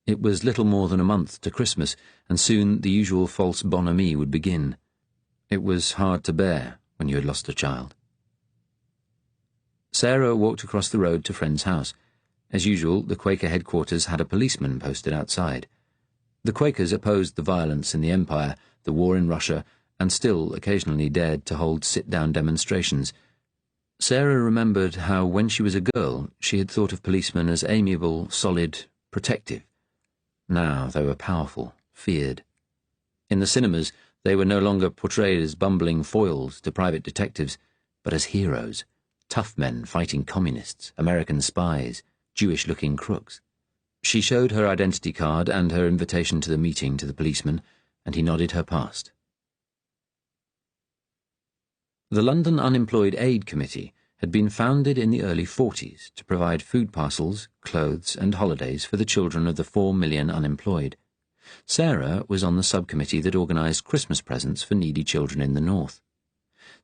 It was little more than a month to Christmas, and soon the usual false bonhomie would begin. It was hard to bear when you had lost a child. Sarah walked across the road to Friend's house. As usual, the Quaker headquarters had a policeman posted outside. The Quakers opposed the violence in the Empire, the war in Russia, and still occasionally dared to hold sit-down demonstrations. Sarah remembered how, when she was a girl, she had thought of policemen as amiable, solid, protective. Now they were powerful, feared. In the cinemas, they were no longer portrayed as bumbling foils to private detectives, but as heroes, tough men fighting communists, American spies, Jewish-looking crooks. She showed her identity card and her invitation to the meeting to the policeman, and he nodded her past. The London Unemployed Aid Committee had been founded in the early 40s to provide food parcels, clothes and holidays for the children of the 4 million unemployed. Sarah was on the subcommittee that organised Christmas presents for needy children in the north.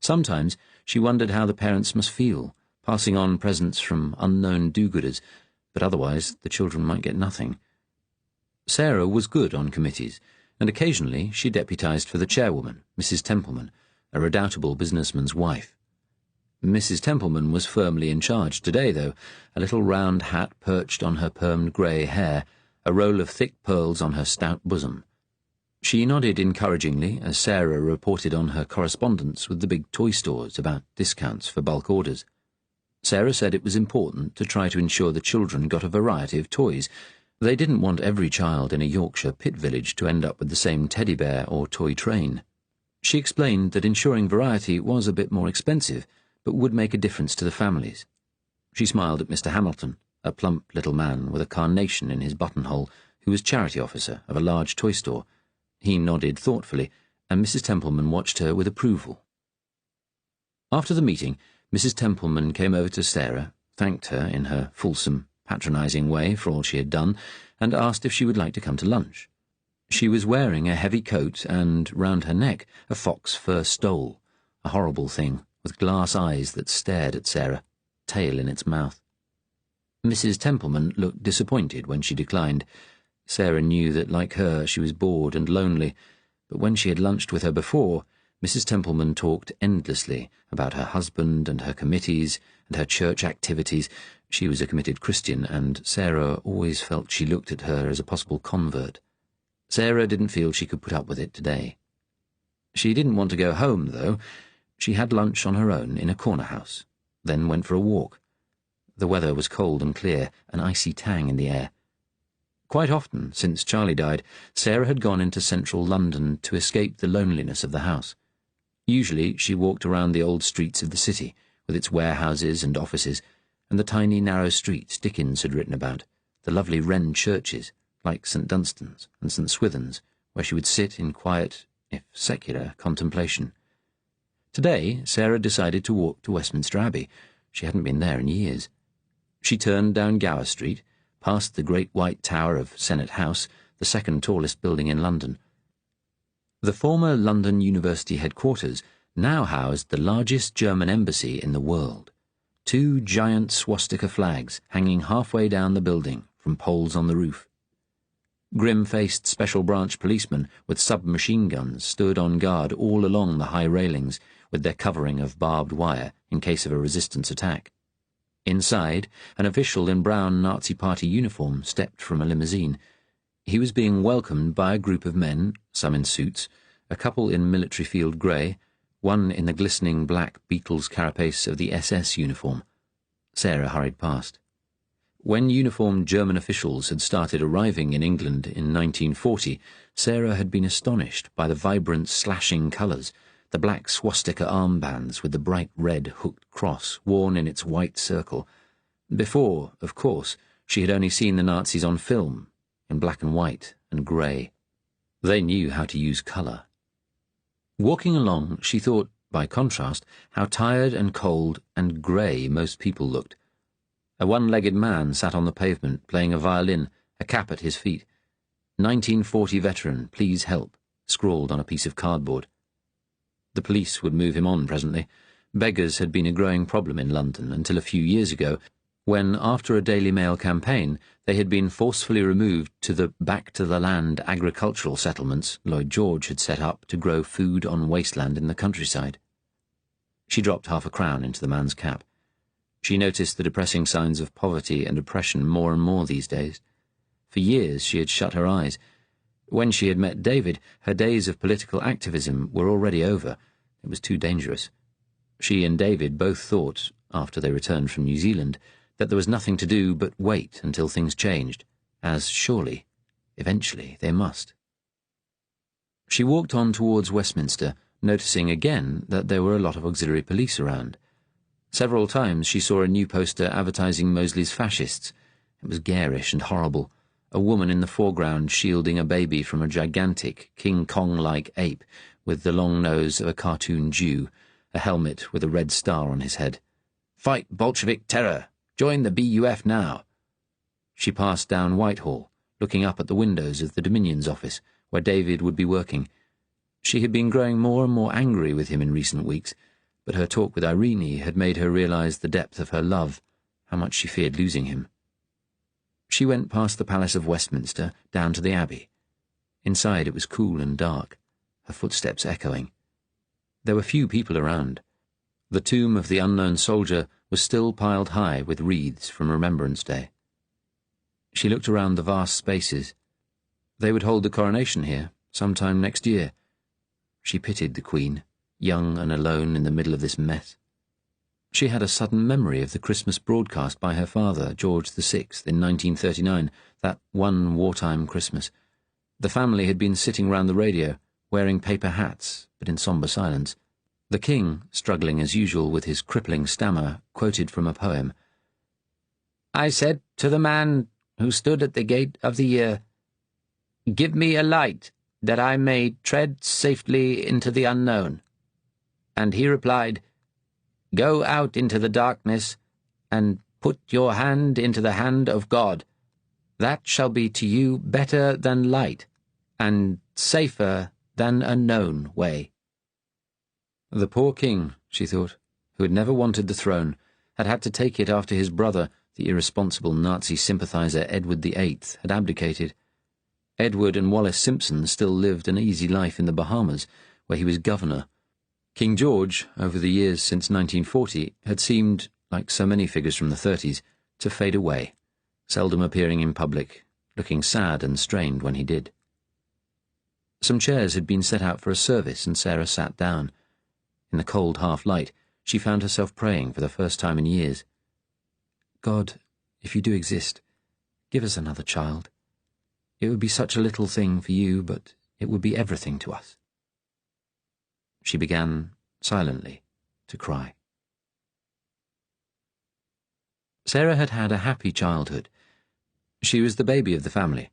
Sometimes she wondered how the parents must feel, passing on presents from unknown do-gooders, but otherwise the children might get nothing. Sarah was good on committees, and occasionally she deputised for the chairwoman, Mrs. Templeman, a redoubtable businessman's wife. Mrs. Templeman was firmly in charge today, though, a little round hat perched on her permed grey hair, a roll of thick pearls on her stout bosom. She nodded encouragingly as Sarah reported on her correspondence with the big toy stores about discounts for bulk orders. Sarah said it was important to try to ensure the children got a variety of toys. They didn't want every child in a Yorkshire pit village to end up with the same teddy bear or toy train. She explained that ensuring variety was a bit more expensive, but would make a difference to the families. She smiled at Mr. Hamilton, a plump little man with a carnation in his buttonhole, who was charity officer of a large toy store. He nodded thoughtfully, and Mrs. Templeman watched her with approval. After the meeting, Mrs. Templeman came over to Sarah, thanked her in her fulsome, patronising way for all she had done, and asked if she would like to come to lunch. She was wearing a heavy coat and, round her neck, a fox fur stole, a horrible thing, with glass eyes that stared at Sarah, tail in its mouth. Mrs. Templeman looked disappointed when she declined. Sarah knew that, like her, she was bored and lonely, but when she had lunched with her before, Mrs. Templeman talked endlessly about her husband and her committees and her church activities. She was a committed Christian, and Sarah always felt she looked at her as a possible convert. Sarah didn't feel she could put up with it today. She didn't want to go home, though. She had lunch on her own in a corner house, then went for a walk. The weather was cold and clear, an icy tang in the air. Quite often, since Charlie died, Sarah had gone into central London to escape the loneliness of the house. Usually she walked around the old streets of the city, with its warehouses and offices, and the tiny narrow streets Dickens had written about, the lovely Wren churches, like St. Dunstan's and St. Swithin's, where she would sit in quiet, if secular, contemplation. Today, Sarah decided to walk to Westminster Abbey. She hadn't been there in years. She turned down Gower Street, past the great white tower of Senate House, the second tallest building in London. The former London University headquarters now housed the largest German embassy in the world. 2 giant swastika flags hanging halfway down the building from poles on the roof. Grim-faced special branch policemen with submachine guns stood on guard all along the high railings, with their covering of barbed wire in case of a resistance attack. Inside, an official in brown Nazi Party uniform stepped from a limousine. He was being welcomed by a group of men, some in suits, a couple in military field grey, one in the glistening black Beatles carapace of the SS uniform. Sarah hurried past. When uniformed German officials had started arriving in England in 1940, Sarah had been astonished by the vibrant slashing colours, the black swastika armbands with the bright red hooked cross worn in its white circle. Before, of course, she had only seen the Nazis on film, in black and white and grey. They knew how to use colour. Walking along, she thought, by contrast, how tired and cold and grey most people looked. A one-legged man sat on the pavement, playing a violin, a cap at his feet. 1940 veteran, please help, scrawled on a piece of cardboard. The police would move him on presently. Beggars had been a growing problem in London until a few years ago, When, after a Daily Mail campaign, they had been forcefully removed to the back-to-the-land agricultural settlements Lloyd George had set up to grow food on wasteland in the countryside. She dropped £0.50 into the man's cap. She noticed the depressing signs of poverty and oppression more and more these days. For years she had shut her eyes. When she had met David, her days of political activism were already over. It was too dangerous. She and David both thought, after they returned from New Zealand, that there was nothing to do but wait until things changed, as surely, eventually, they must. She walked on towards Westminster, noticing again that there were a lot of auxiliary police around. Several times she saw a new poster advertising Mosley's fascists. It was garish and horrible, a woman in the foreground shielding a baby from a gigantic, King Kong-like ape with the long nose of a cartoon Jew, a helmet with a red star on his head. "Fight Bolshevik terror! Join the BUF now!" She passed down Whitehall, looking up at the windows of the Dominion's office, where David would be working. She had been growing more and more angry with him in recent weeks, but her talk with Irene had made her realise the depth of her love, how much she feared losing him. She went past the Palace of Westminster, down to the Abbey. Inside it was cool and dark, her footsteps echoing. There were few people around. The tomb of the unknown soldier was still piled high with wreaths from Remembrance Day. She looked around the vast spaces. They would hold the coronation here, sometime next year. She pitied the Queen, young and alone in the middle of this mess. She had a sudden memory of the Christmas broadcast by her father, George VI, in 1939, that one wartime Christmas. The family had been sitting round the radio, wearing paper hats, but in sombre silence. The King, struggling as usual with his crippling stammer, quoted from a poem. "I said to the man who stood at the gate of the year, 'Give me a light, that I may tread safely into the unknown.' And he replied, 'Go out into the darkness, and put your hand into the hand of God. That shall be to you better than light, and safer than a known way.'" The poor king, she thought, who had never wanted the throne, had to take it after his brother, the irresponsible Nazi sympathizer Edward VIII, had abdicated. Edward and Wallace Simpson still lived an easy life in the Bahamas, where he was governor. King George, over the years since 1940, had seemed, like so many figures from the 30s, to fade away, seldom appearing in public, looking sad and strained when he did. Some chairs had been set out for a service, and Sarah sat down. In the cold half-light, she found herself praying for the first time in years. "God, if you do exist, give us another child. It would be such a little thing for you, but it would be everything to us." She began, silently, to cry. Sarah had had a happy childhood. She was the baby of the family,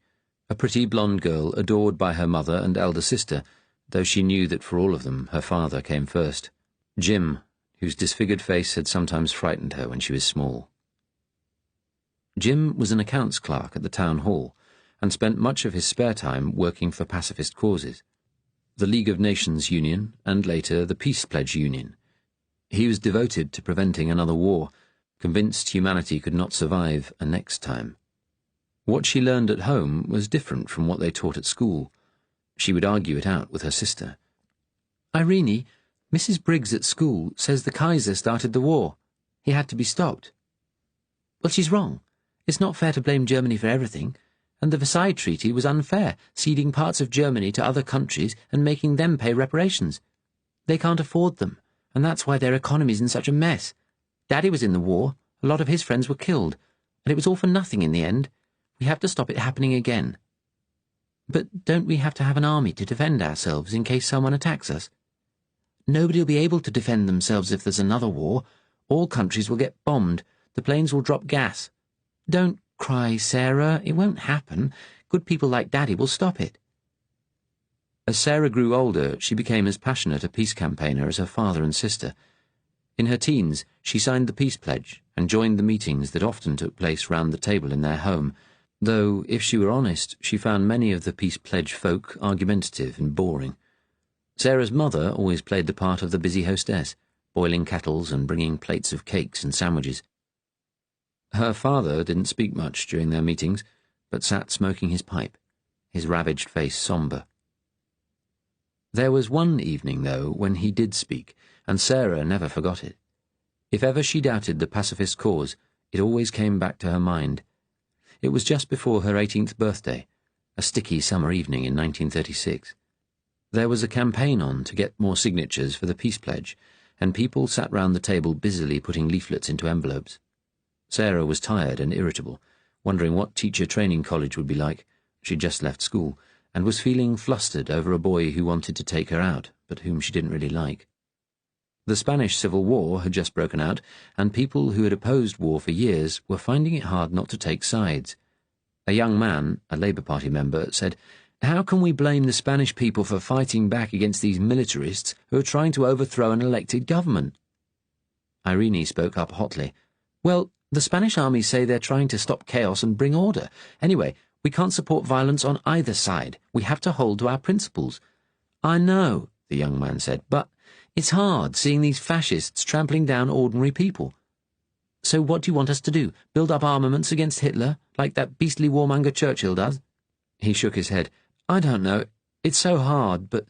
a pretty blonde girl adored by her mother and elder sister, though she knew that for all of them her father came first, Jim, whose disfigured face had sometimes frightened her when she was small. Jim was an accounts clerk at the town hall, and spent much of his spare time working for pacifist causes, the League of Nations Union, and later the Peace Pledge Union. He was devoted to preventing another war, convinced humanity could not survive a next time. What she learned at home was different from what they taught at school. She would argue it out with her sister. "Irene, Mrs. Briggs at school says the Kaiser started the war. He had to be stopped." "Well, she's wrong. It's not fair to blame Germany for everything, and the Versailles Treaty was unfair, ceding parts of Germany to other countries and making them pay reparations. They can't afford them, and that's why their economy's in such a mess. Daddy was in the war, a lot of his friends were killed, and it was all for nothing in the end. We have to stop it happening again." "But don't we have to have an army to defend ourselves in case someone attacks us?" "Nobody will be able to defend themselves if there's another war. All countries will get bombed. The planes will drop gas." "Don't cry, Sarah. It won't happen. Good people like Daddy will stop it." As Sarah grew older, she became as passionate a peace campaigner as her father and sister. In her teens, she signed the Peace Pledge and joined the meetings that often took place round the table in their home, though, if she were honest, she found many of the Peace Pledge folk argumentative and boring. Sarah's mother always played the part of the busy hostess, boiling kettles and bringing plates of cakes and sandwiches. Her father didn't speak much during their meetings, but sat smoking his pipe, his ravaged face sombre. There was one evening, though, when he did speak, and Sarah never forgot it. If ever she doubted the pacifist cause, it always came back to her mind. It was just before her 18th birthday, a sticky summer evening in 1936. There was a campaign on to get more signatures for the peace pledge, and people sat round the table busily putting leaflets into envelopes. Sarah was tired and irritable, wondering what teacher training college would be like. She'd just left school, and was feeling flustered over a boy who wanted to take her out, but whom she didn't really like. The Spanish Civil War had just broken out, and people who had opposed war for years were finding it hard not to take sides. A young man, a Labour Party member, said, "How can we blame the Spanish people for fighting back against these militarists who are trying to overthrow an elected government?" Irene spoke up hotly. "Well, the Spanish armies say they're trying to stop chaos and bring order. Anyway, we can't support violence on either side. We have to hold to our principles." "I know," the young man said, "but it's hard seeing these fascists trampling down ordinary people." "So what do you want us to do? Build up armaments against Hitler, like that beastly warmonger Churchill does?" He shook his head. "I don't know. It's so hard, but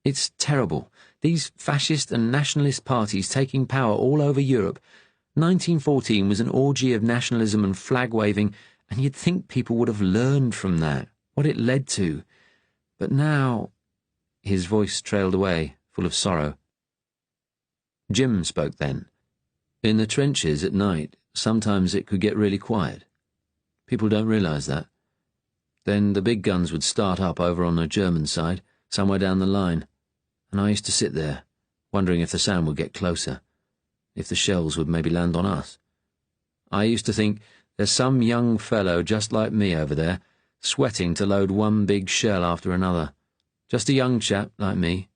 it's terrible. These fascist and nationalist parties taking power all over Europe. 1914 was an orgy of nationalism and flag-waving, and you'd think people would have learned from that, what it led to. But now—" His voice trailed away, full of sorrow. Jim spoke then. "In the trenches at night, sometimes it could get really quiet. People don't realise that. Then the big guns would start up over on the German side, somewhere down the line, and I used to sit there, wondering if the sound would get closer, if the shells would maybe land on us. I used to think, there's some young fellow just like me over there, sweating to load one big shell after another. Just a young chap like me.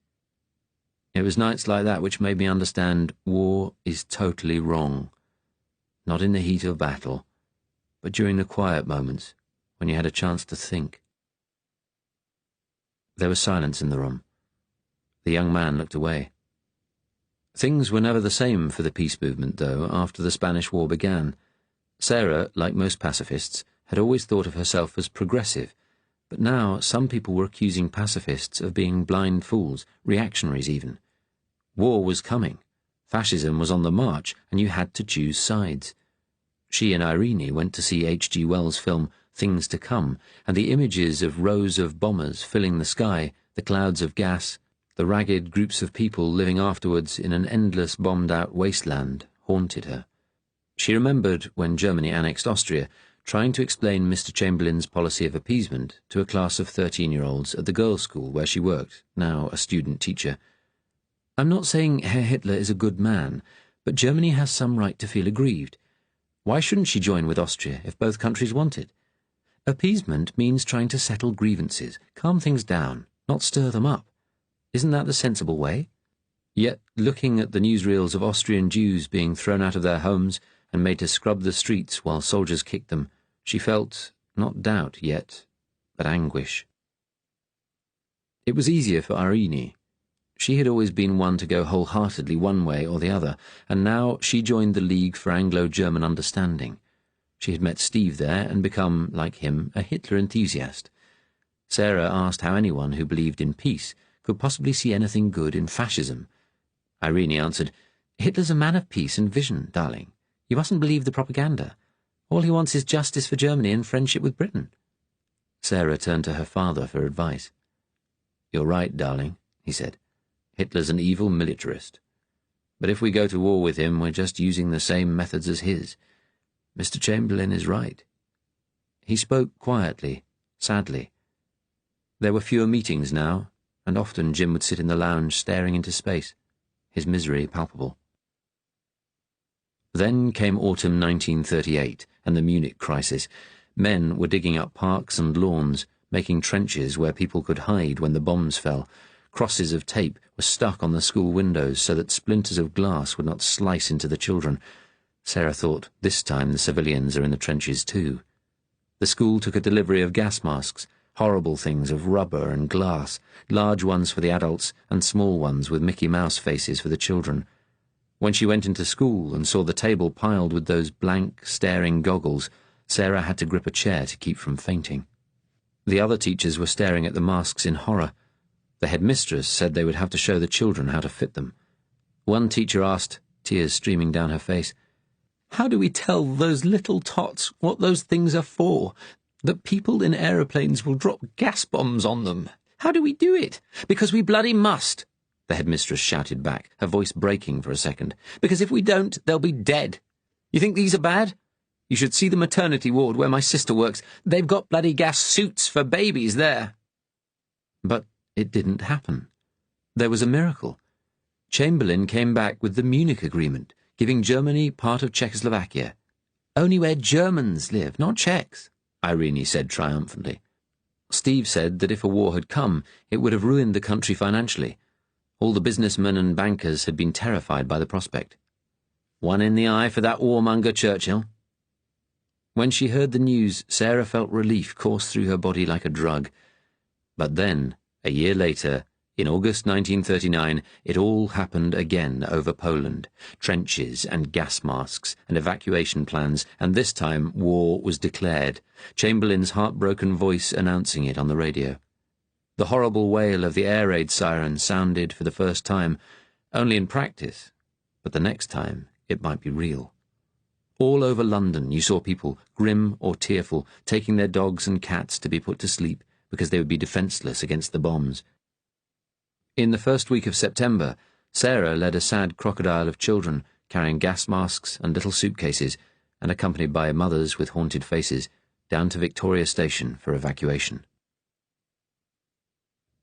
It was nights like that which made me understand war is totally wrong. Not in the heat of battle, but during the quiet moments, when you had a chance to think." There was silence in the room. The young man looked away. Things were never the same for the peace movement, though, after the Spanish War began. Sarah, like most pacifists, had always thought of herself as progressive, but now some people were accusing pacifists of being blind fools, reactionaries even. War was coming. Fascism was on the march, and you had to choose sides. She and Irene went to see H.G. Wells' film Things to Come, and the images of rows of bombers filling the sky, the clouds of gas, the ragged groups of people living afterwards in an endless bombed-out wasteland haunted her. She remembered, when Germany annexed Austria, trying to explain Mr. Chamberlain's policy of appeasement to a class of 13-year-olds at the girls' school where she worked, now a student teacher. "I'm not saying Herr Hitler is a good man, but Germany has some right to feel aggrieved. Why shouldn't she join with Austria if both countries want it? Appeasement means trying to settle grievances, calm things down, not stir them up. Isn't that the sensible way?" Yet, looking at the newsreels of Austrian Jews being thrown out of their homes and made to scrub the streets while soldiers kicked them, she felt, not doubt yet, but anguish. It was easier for Irene. She had always been one to go wholeheartedly one way or the other, and now she joined the League for Anglo-German Understanding. She had met Steve there and become, like him, a Hitler enthusiast. Sarah asked how anyone who believed in peace could possibly see anything good in fascism. Irene answered, "Hitler's a man of peace and vision, darling. You mustn't believe the propaganda. All he wants is justice for Germany and friendship with Britain." Sarah turned to her father for advice. "You're right, darling," he said. "Hitler's an evil militarist. But if we go to war with him, we're just using the same methods as his. Mr. Chamberlain is right." He spoke quietly, sadly. There were fewer meetings now, and often Jim would sit in the lounge staring into space, his misery palpable. Then came autumn 1938 and the Munich crisis. Men were digging up parks and lawns, making trenches where people could hide when the bombs fell. Crosses of tape were stuck on the school windows so that splinters of glass would not slice into the children. Sarah thought, this time the civilians are in the trenches too. The school took a delivery of gas masks, horrible things of rubber and glass, large ones for the adults and small ones with Mickey Mouse faces for the children. When she went into school and saw the table piled with those blank, staring goggles, Sarah had to grip a chair to keep from fainting. The other teachers were staring at the masks in horror. The headmistress said they would have to show the children how to fit them. One teacher asked, tears streaming down her face, "How do we tell those little tots what those things are for? That people in aeroplanes will drop gas bombs on them. How do we do it? Because we bloody must," the headmistress shouted back, her voice breaking for a second. "Because if we don't, they'll be dead. You think these are bad? You should see the maternity ward where my sister works. They've got bloody gas suits for babies there." But it didn't happen. There was a miracle. Chamberlain came back with the Munich Agreement, giving Germany part of Czechoslovakia. "Only where Germans live, not Czechs," Irene said triumphantly. Steve said that if a war had come, it would have ruined the country financially. All the businessmen and bankers had been terrified by the prospect. One in the eye for that warmonger Churchill. When she heard the news, Sarah felt relief course through her body like a drug. But then, a year later, in August 1939, it all happened again over Poland. Trenches and gas masks and evacuation plans, and this time war was declared, Chamberlain's heartbroken voice announcing it on the radio. The horrible wail of the air raid siren sounded for the first time, only in practice, but the next time it might be real. All over London you saw people, grim or tearful, taking their dogs and cats to be put to sleep because they would be defenceless against the bombs. In the first week of September, Sarah led a sad crocodile of children, carrying gas masks and little suitcases, and accompanied by mothers with haunted faces, down to Victoria Station for evacuation.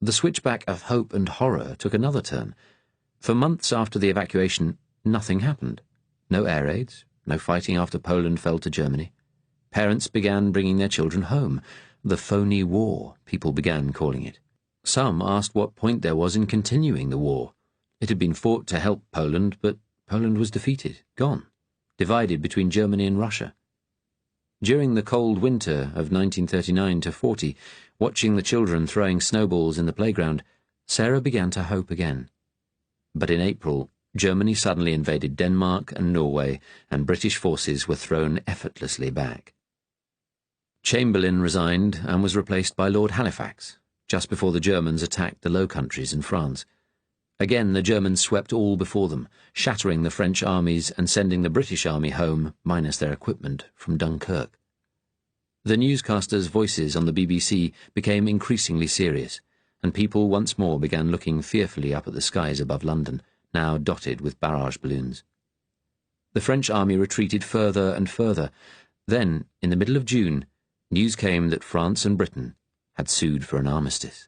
The switchback of hope and horror took another turn. For months after the evacuation, nothing happened. No air raids, no fighting after Poland fell to Germany. Parents began bringing their children home. The phony war, people began calling it. Some asked what point there was in continuing the war. It had been fought to help Poland, but Poland was defeated, gone, divided between Germany and Russia. During the cold winter of 1939-40, watching the children throwing snowballs in the playground, Sarah began to hope again. But in April, Germany suddenly invaded Denmark and Norway, and British forces were thrown effortlessly back. Chamberlain resigned and was replaced by Lord Halifax, just before the Germans attacked the Low Countries in France. Again the Germans swept all before them, shattering the French armies and sending the British army home, minus their equipment, from Dunkirk. The newscasters' voices on the BBC became increasingly serious, and people once more began looking fearfully up at the skies above London, now dotted with barrage balloons. The French army retreated further and further. Then, in the middle of June, news came that France and Britain had sued for an armistice.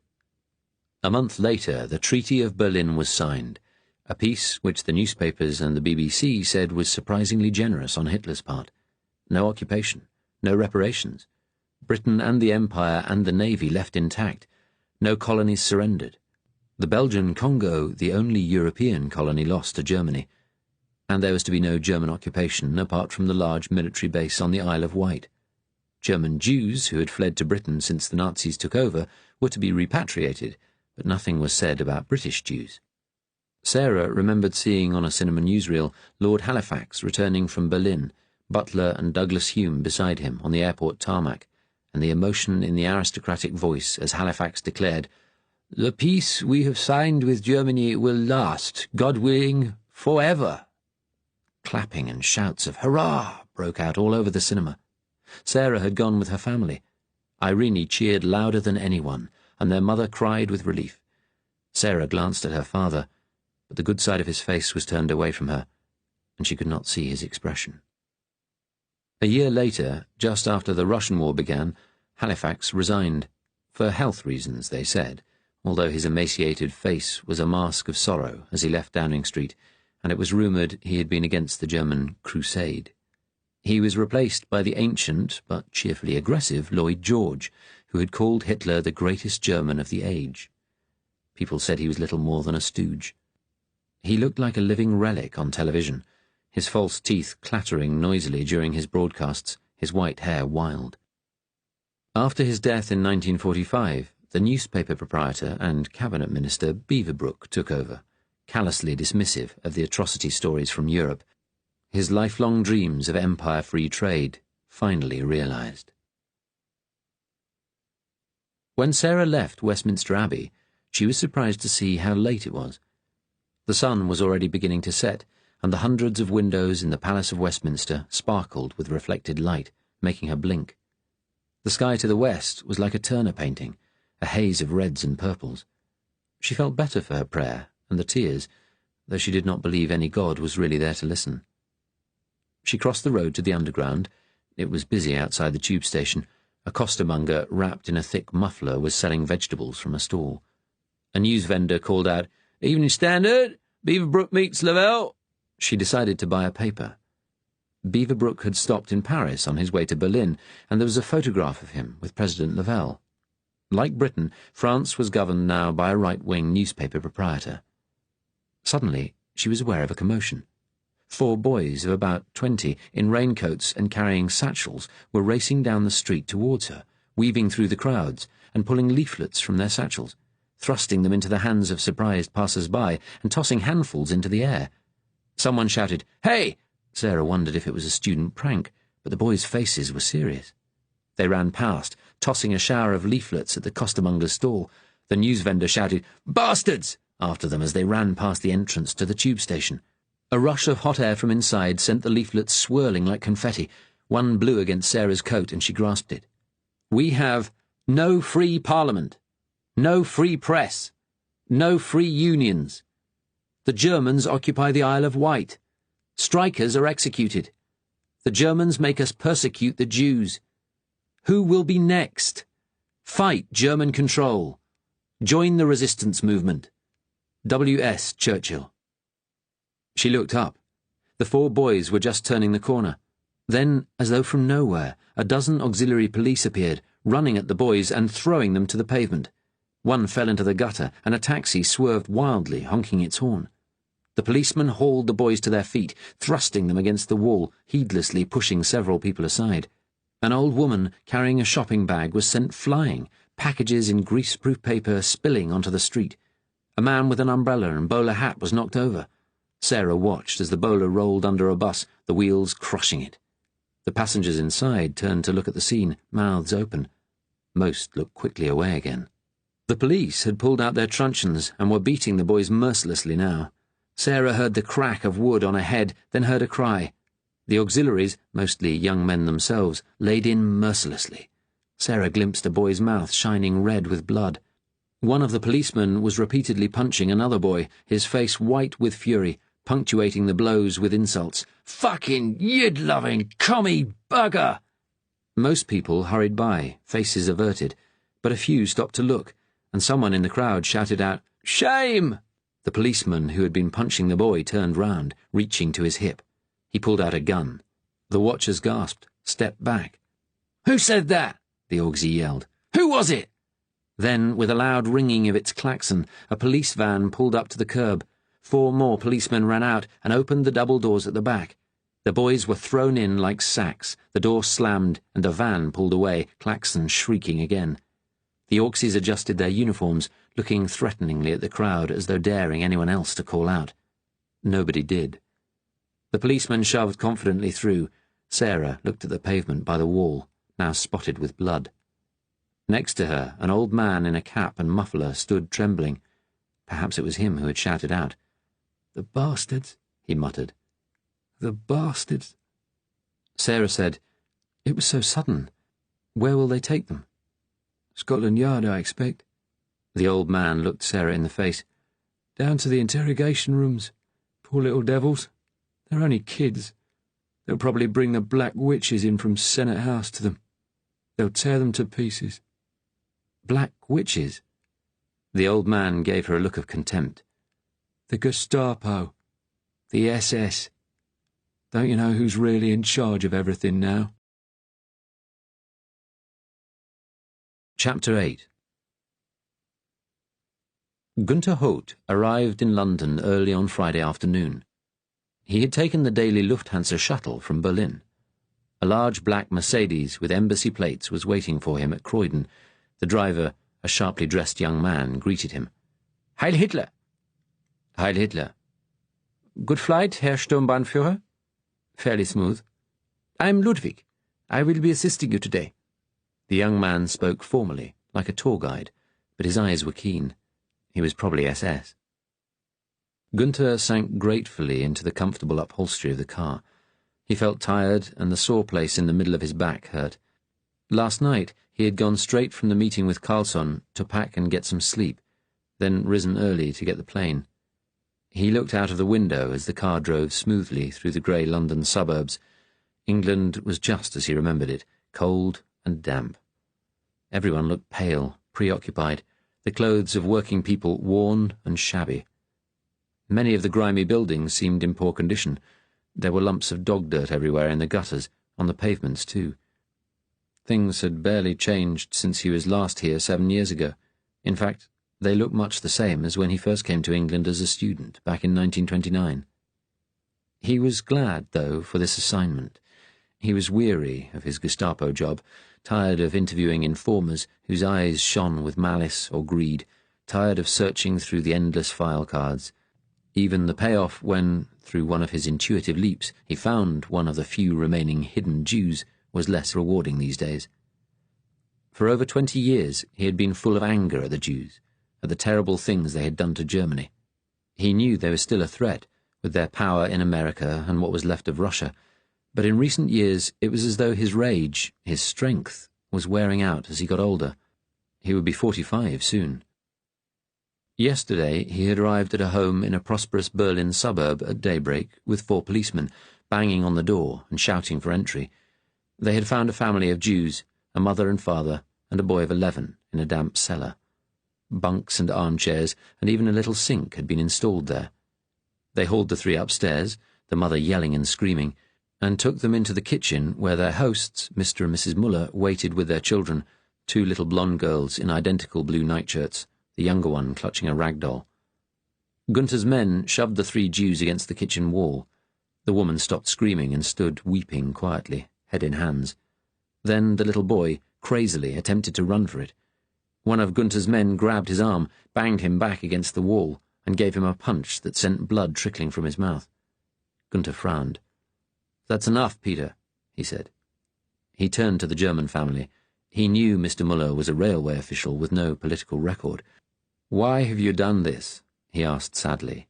A month later, the Treaty of Berlin was signed, a peace which the newspapers and the BBC said was surprisingly generous on Hitler's part. No occupation, no reparations. Britain and the Empire and the Navy left intact. No colonies surrendered. The Belgian Congo, the only European colony lost to Germany. And there was to be no German occupation apart from the large military base on the Isle of Wight. German Jews, who had fled to Britain since the Nazis took over, were to be repatriated, but nothing was said about British Jews. Sarah remembered seeing on a cinema newsreel Lord Halifax returning from Berlin, Butler and Douglas Hume beside him on the airport tarmac, and the emotion in the aristocratic voice as Halifax declared, "The peace we have signed with Germany will last, God willing, forever." Clapping and shouts of "Hurrah!" broke out all over the cinema. Sarah had gone with her family. Irene cheered louder than anyone, and their mother cried with relief. Sarah glanced at her father, but the good side of his face was turned away from her, and she could not see his expression. A year later, just after the Russian war began, Halifax resigned. For health reasons, they said, although his emaciated face was a mask of sorrow as he left Downing Street, and it was rumoured he had been against the German crusade. He was replaced by the ancient, but cheerfully aggressive, Lloyd George, who had called Hitler the greatest German of the age. People said he was little more than a stooge. He looked like a living relic on television, his false teeth clattering noisily during his broadcasts, his white hair wild. After his death in 1945, the newspaper proprietor and cabinet minister Beaverbrook took over, callously dismissive of the atrocity stories from Europe, his lifelong dreams of empire-free trade finally realized. When Sarah left Westminster Abbey, she was surprised to see how late it was. The sun was already beginning to set, and the hundreds of windows in the Palace of Westminster sparkled with reflected light, making her blink. The sky to the west was like a Turner painting, a haze of reds and purples. She felt better for her prayer and the tears, though she did not believe any God was really there to listen. She crossed the road to the Underground. It was busy outside the tube station. A costermonger wrapped in a thick muffler was selling vegetables from a stall. A news vendor called out, "Evening Standard! Beaverbrook meets Lavelle!" She decided to buy a paper. Beaverbrook had stopped in Paris on his way to Berlin, and there was a photograph of him with President Lavelle. Like Britain, France was governed now by a right-wing newspaper proprietor. Suddenly, she was aware of a commotion. 4 boys of about 20, in raincoats and carrying satchels, were racing down the street towards her, weaving through the crowds and pulling leaflets from their satchels, thrusting them into the hands of surprised passers-by and tossing handfuls into the air. Someone shouted, "Hey!" Sarah wondered if it was a student prank, but the boys' faces were serious. They ran past, tossing a shower of leaflets at the costermonger's stall. The news vendor shouted, "Bastards!" after them as they ran past the entrance to the tube station. A rush of hot air from inside sent the leaflets swirling like confetti. One blew against Sarah's coat, and she grasped it. "We have no free parliament, no free press, no free unions. The Germans occupy the Isle of Wight. Strikers are executed. The Germans make us persecute the Jews. Who will be next? Fight German control. Join the resistance movement. W.S. Churchill." She looked up. The 4 boys were just turning the corner. Then, as though from nowhere, a dozen auxiliary police appeared, running at the boys and throwing them to the pavement. One fell into the gutter, and a taxi swerved wildly, honking its horn. The policemen hauled the boys to their feet, thrusting them against the wall, heedlessly pushing several people aside. An old woman carrying a shopping bag was sent flying, packages in greaseproof paper spilling onto the street. A man with an umbrella and bowler hat was knocked over. Sarah watched as the bowler rolled under a bus, the wheels crushing it. The passengers inside turned to look at the scene, mouths open. Most looked quickly away again. The police had pulled out their truncheons and were beating the boys mercilessly now. Sarah heard the crack of wood on a head, then heard a cry. The auxiliaries, mostly young men themselves, laid in mercilessly. Sarah glimpsed a boy's mouth shining red with blood. One of the policemen was repeatedly punching another boy, his face white with fury, punctuating the blows with insults. "Fucking yid-loving commie bugger!" Most people hurried by, faces averted, but a few stopped to look, and someone in the crowd shouted out, "Shame!" The policeman who had been punching the boy turned round, reaching to his hip. He pulled out a gun. The watchers gasped, stepped back. "Who said that?" the auxie yelled. "Who was it?" Then, with a loud ringing of its klaxon, a police van pulled up to the curb. 4 more policemen ran out and opened the double doors at the back. The boys were thrown in like sacks, the door slammed, and the van pulled away, klaxon shrieking again. The auxies adjusted their uniforms, looking threateningly at the crowd as though daring anyone else to call out. Nobody did. The policeman shoved confidently through. Sarah looked at the pavement by the wall, now spotted with blood. Next to her, an old man in a cap and muffler stood trembling. Perhaps it was him who had shouted out. "The bastards," he muttered. "The bastards." Sarah said, "It was so sudden. Where will they take them?" "Scotland Yard, I expect." The old man looked Sarah in the face. "Down to the interrogation rooms. Poor little devils. They're only kids. They'll probably bring the Black Witches in from Senate House to them. They'll tear them to pieces." "Black Witches?" The old man gave her a look of contempt. "The Gestapo. The SS. Don't you know who's really in charge of everything now?" Chapter 8. Günther Holt arrived in London early on Friday afternoon. He had taken the daily Lufthansa shuttle from Berlin. A large black Mercedes with embassy plates was waiting for him at Croydon. The driver, a sharply dressed young man, greeted him. "Heil Hitler!" Heil Hitler. Good flight, Herr Sturmbannführer? Fairly smooth. I'm Ludwig. I will be assisting you today. The young man spoke formally, like a tour guide, but his eyes were keen. He was probably SS. Gunther sank gratefully into the comfortable upholstery of the car. He felt tired, and the sore place in the middle of his back hurt. Last night he had gone straight from the meeting with Carlsson to pack and get some sleep, then risen early to get the plane. He looked out of the window as the car drove smoothly through the grey London suburbs. England was just as he remembered it, cold and damp. Everyone looked pale, preoccupied, the clothes of working people worn and shabby. Many of the grimy buildings seemed in poor condition. There were lumps of dog dirt everywhere in the gutters, on the pavements too. Things had barely changed since he was last here 7 years ago. In fact, they looked much the same as when he first came to England as a student, back in 1929. He was glad, though, for this assignment. He was weary of his Gestapo job, tired of interviewing informers whose eyes shone with malice or greed, tired of searching through the endless file cards. Even the payoff when, through one of his intuitive leaps, he found one of the few remaining hidden Jews was less rewarding these days. For over 20 years he had been full of anger at the Jews, at the terrible things they had done to Germany. He knew they were still a threat, with their power in America and what was left of Russia, but in recent years it was as though his rage, his strength, was wearing out as he got older. He would be 45 soon. Yesterday he had arrived at a home in a prosperous Berlin suburb at daybreak with 4 policemen, banging on the door and shouting for entry. They had found a family of Jews, a mother and father, and a boy of 11 in a damp cellar. Bunks and armchairs, and even a little sink had been installed there. They hauled the 3 upstairs, the mother yelling and screaming, and took them into the kitchen where their hosts, Mr. and Mrs. Muller, waited with their children, 2 little blonde girls in identical blue nightshirts, the younger one clutching a rag doll. Gunther's men shoved the 3 Jews against the kitchen wall. The woman stopped screaming and stood weeping quietly, head in hands. Then the little boy, crazily, attempted to run for it. One of Gunther's men grabbed his arm, banged him back against the wall, and gave him a punch that sent blood trickling from his mouth. Gunther frowned. "That's enough, Peter," he said. He turned to the German family. He knew Mr. Muller was a railway official with no political record. "Why have you done this?" he asked sadly.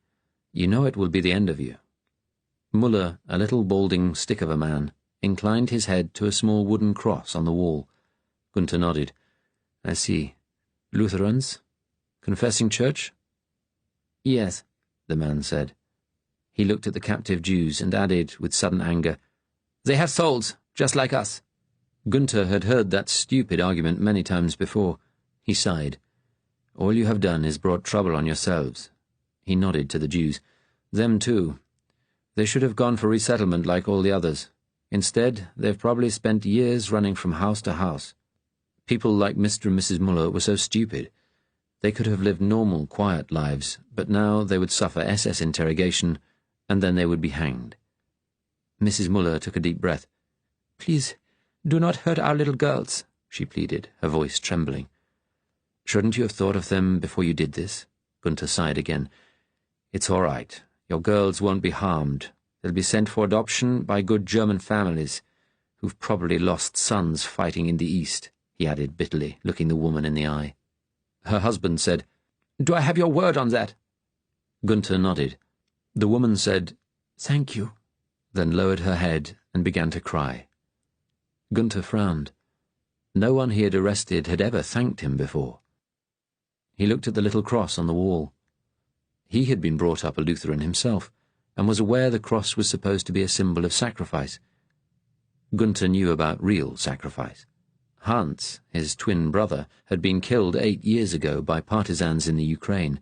"You know it will be the end of you." Muller, a little balding stick of a man, inclined his head to a small wooden cross on the wall. Gunther nodded. "I see. Lutherans? Confessing church?" "Yes," the man said. He looked at the captive Jews and added, with sudden anger, "They have souls, just like us." Gunther had heard that stupid argument many times before. He sighed. "All you have done is brought trouble on yourselves." He nodded to the Jews. "Them too. They should have gone for resettlement like all the others. Instead, they've probably spent years running from house to house. People like Mr. and Mrs. Muller were so stupid. They could have lived normal, quiet lives, but now they would suffer SS interrogation, and then they would be hanged." Mrs. Muller took a deep breath. "Please, do not hurt our little girls," she pleaded, her voice trembling. "Shouldn't you have thought of them before you did this?" Gunther sighed again. "It's all right. Your girls won't be harmed. They'll be sent for adoption by good German families, who've probably lost sons fighting in the East," he added bitterly, looking the woman in the eye. Her husband said, "Do I have your word on that?" Gunther nodded. The woman said, "Thank you," then lowered her head and began to cry. Gunther frowned. No one he had arrested had ever thanked him before. He looked at the little cross on the wall. He had been brought up a Lutheran himself, and was aware the cross was supposed to be a symbol of sacrifice. Gunther knew about real sacrifice. Hans, his twin brother, had been killed 8 years ago by partisans in the Ukraine.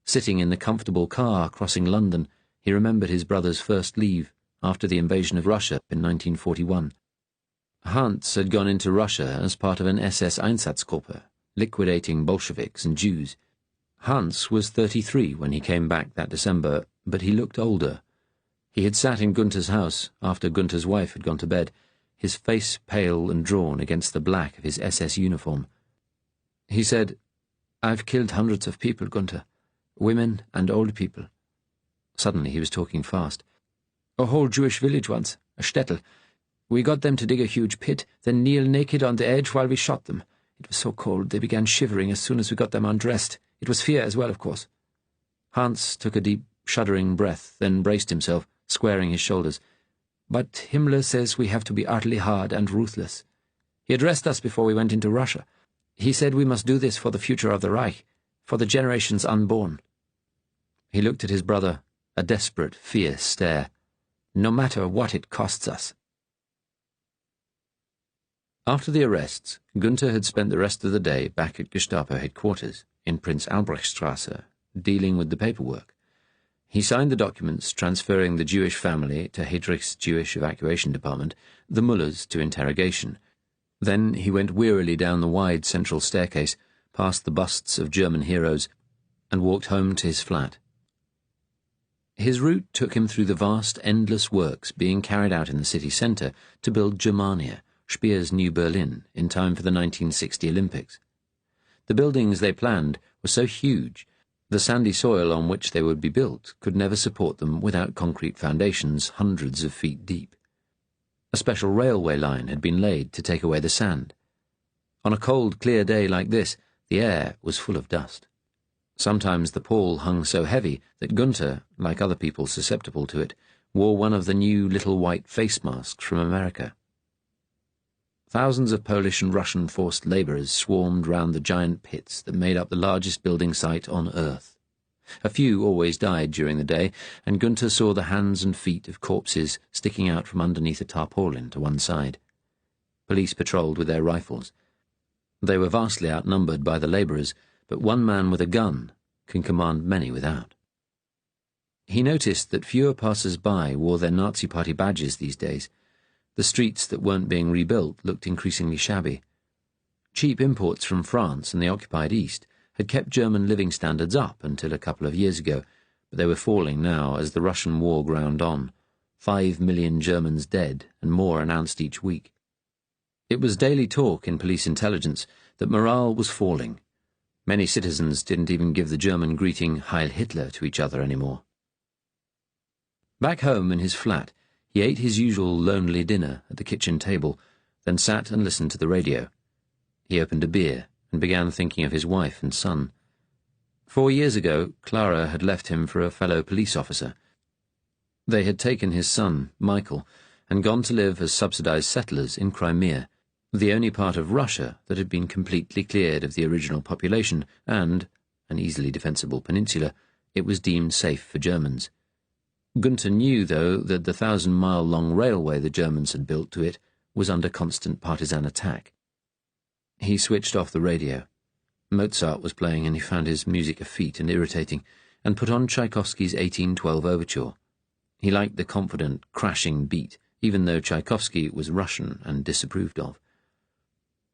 Sitting in the comfortable car crossing London, he remembered his brother's first leave after the invasion of Russia in 1941. Hans had gone into Russia as part of an SS Einsatzgruppe, liquidating Bolsheviks and Jews. Hans was 33 when he came back that December, but he looked older. He had sat in Gunther's house after Gunther's wife had gone to bed, his face pale and drawn against the black of his SS uniform. He said, "I've killed hundreds of people, Gunther. women and old people. Suddenly he was talking fast. A whole Jewish village once, a shtetl. We got them to dig a huge pit, then kneel naked on the edge while we shot them. It was so cold they began shivering as soon as we got them undressed. It was fear as well, of course. Hans took a deep, shuddering breath, then braced himself, squaring his shoulders. But Himmler says we have to be utterly hard and ruthless. He addressed us before we went into Russia. He said we must do this for the future of the Reich, for the generations unborn. He looked at his brother, a desperate, fierce stare. No matter what it costs us. After the arrests, Gunther had spent the rest of the day back at Gestapo headquarters in Prince Albrechtstrasse, dealing with the paperwork. He signed the documents transferring the Jewish family to Heydrich's Jewish evacuation department, the Mullers to interrogation. Then he went wearily down the wide central staircase, past the busts of German heroes, and walked home to his flat. His route took him through the vast, endless works being carried out in the city centre to build Germania, Speer's new Berlin, in time for the 1960 Olympics. The buildings they planned were so huge, the sandy soil on which they would be built could never support them without concrete foundations hundreds of feet deep. A special railway line had been laid to take away the sand. On a cold, clear day like this, the air was full of dust. Sometimes the pall hung so heavy that Gunther, like other people susceptible to it, wore one of the new little white face masks from America. Thousands of Polish and Russian forced labourers swarmed round the giant pits that made up the largest building site on Earth. A few always died during the day, and Gunther saw the hands and feet of corpses sticking out from underneath a tarpaulin to one side. Police patrolled with their rifles. They were vastly outnumbered by the labourers, but one man with a gun can command many without. He noticed that fewer passers-by wore their Nazi Party badges these days. The streets that weren't being rebuilt looked increasingly shabby. Cheap imports from France and the occupied East had kept German living standards up until a couple of years ago, but they were falling now as the Russian war ground on. 5 million Germans dead, and more announced each week. It was daily talk in police intelligence that morale was falling. Many citizens didn't even give the German greeting Heil Hitler to each other anymore. Back home in his flat, he ate his usual lonely dinner at the kitchen table, then sat and listened to the radio. He opened a beer and began thinking of his wife and son. 4 years ago, Clara had left him for a fellow police officer. They had taken his son, Michael, and gone to live as subsidized settlers in Crimea, the only part of Russia that had been completely cleared of the original population and, an easily defensible peninsula, it was deemed safe for Germans. Gunther knew, though, that the 1,000-mile-long railway the Germans had built to it was under constant partisan attack. He switched off the radio. Mozart was playing and he found his music effete and irritating, and put on Tchaikovsky's 1812 overture. He liked the confident, crashing beat, even though Tchaikovsky was Russian and disapproved of.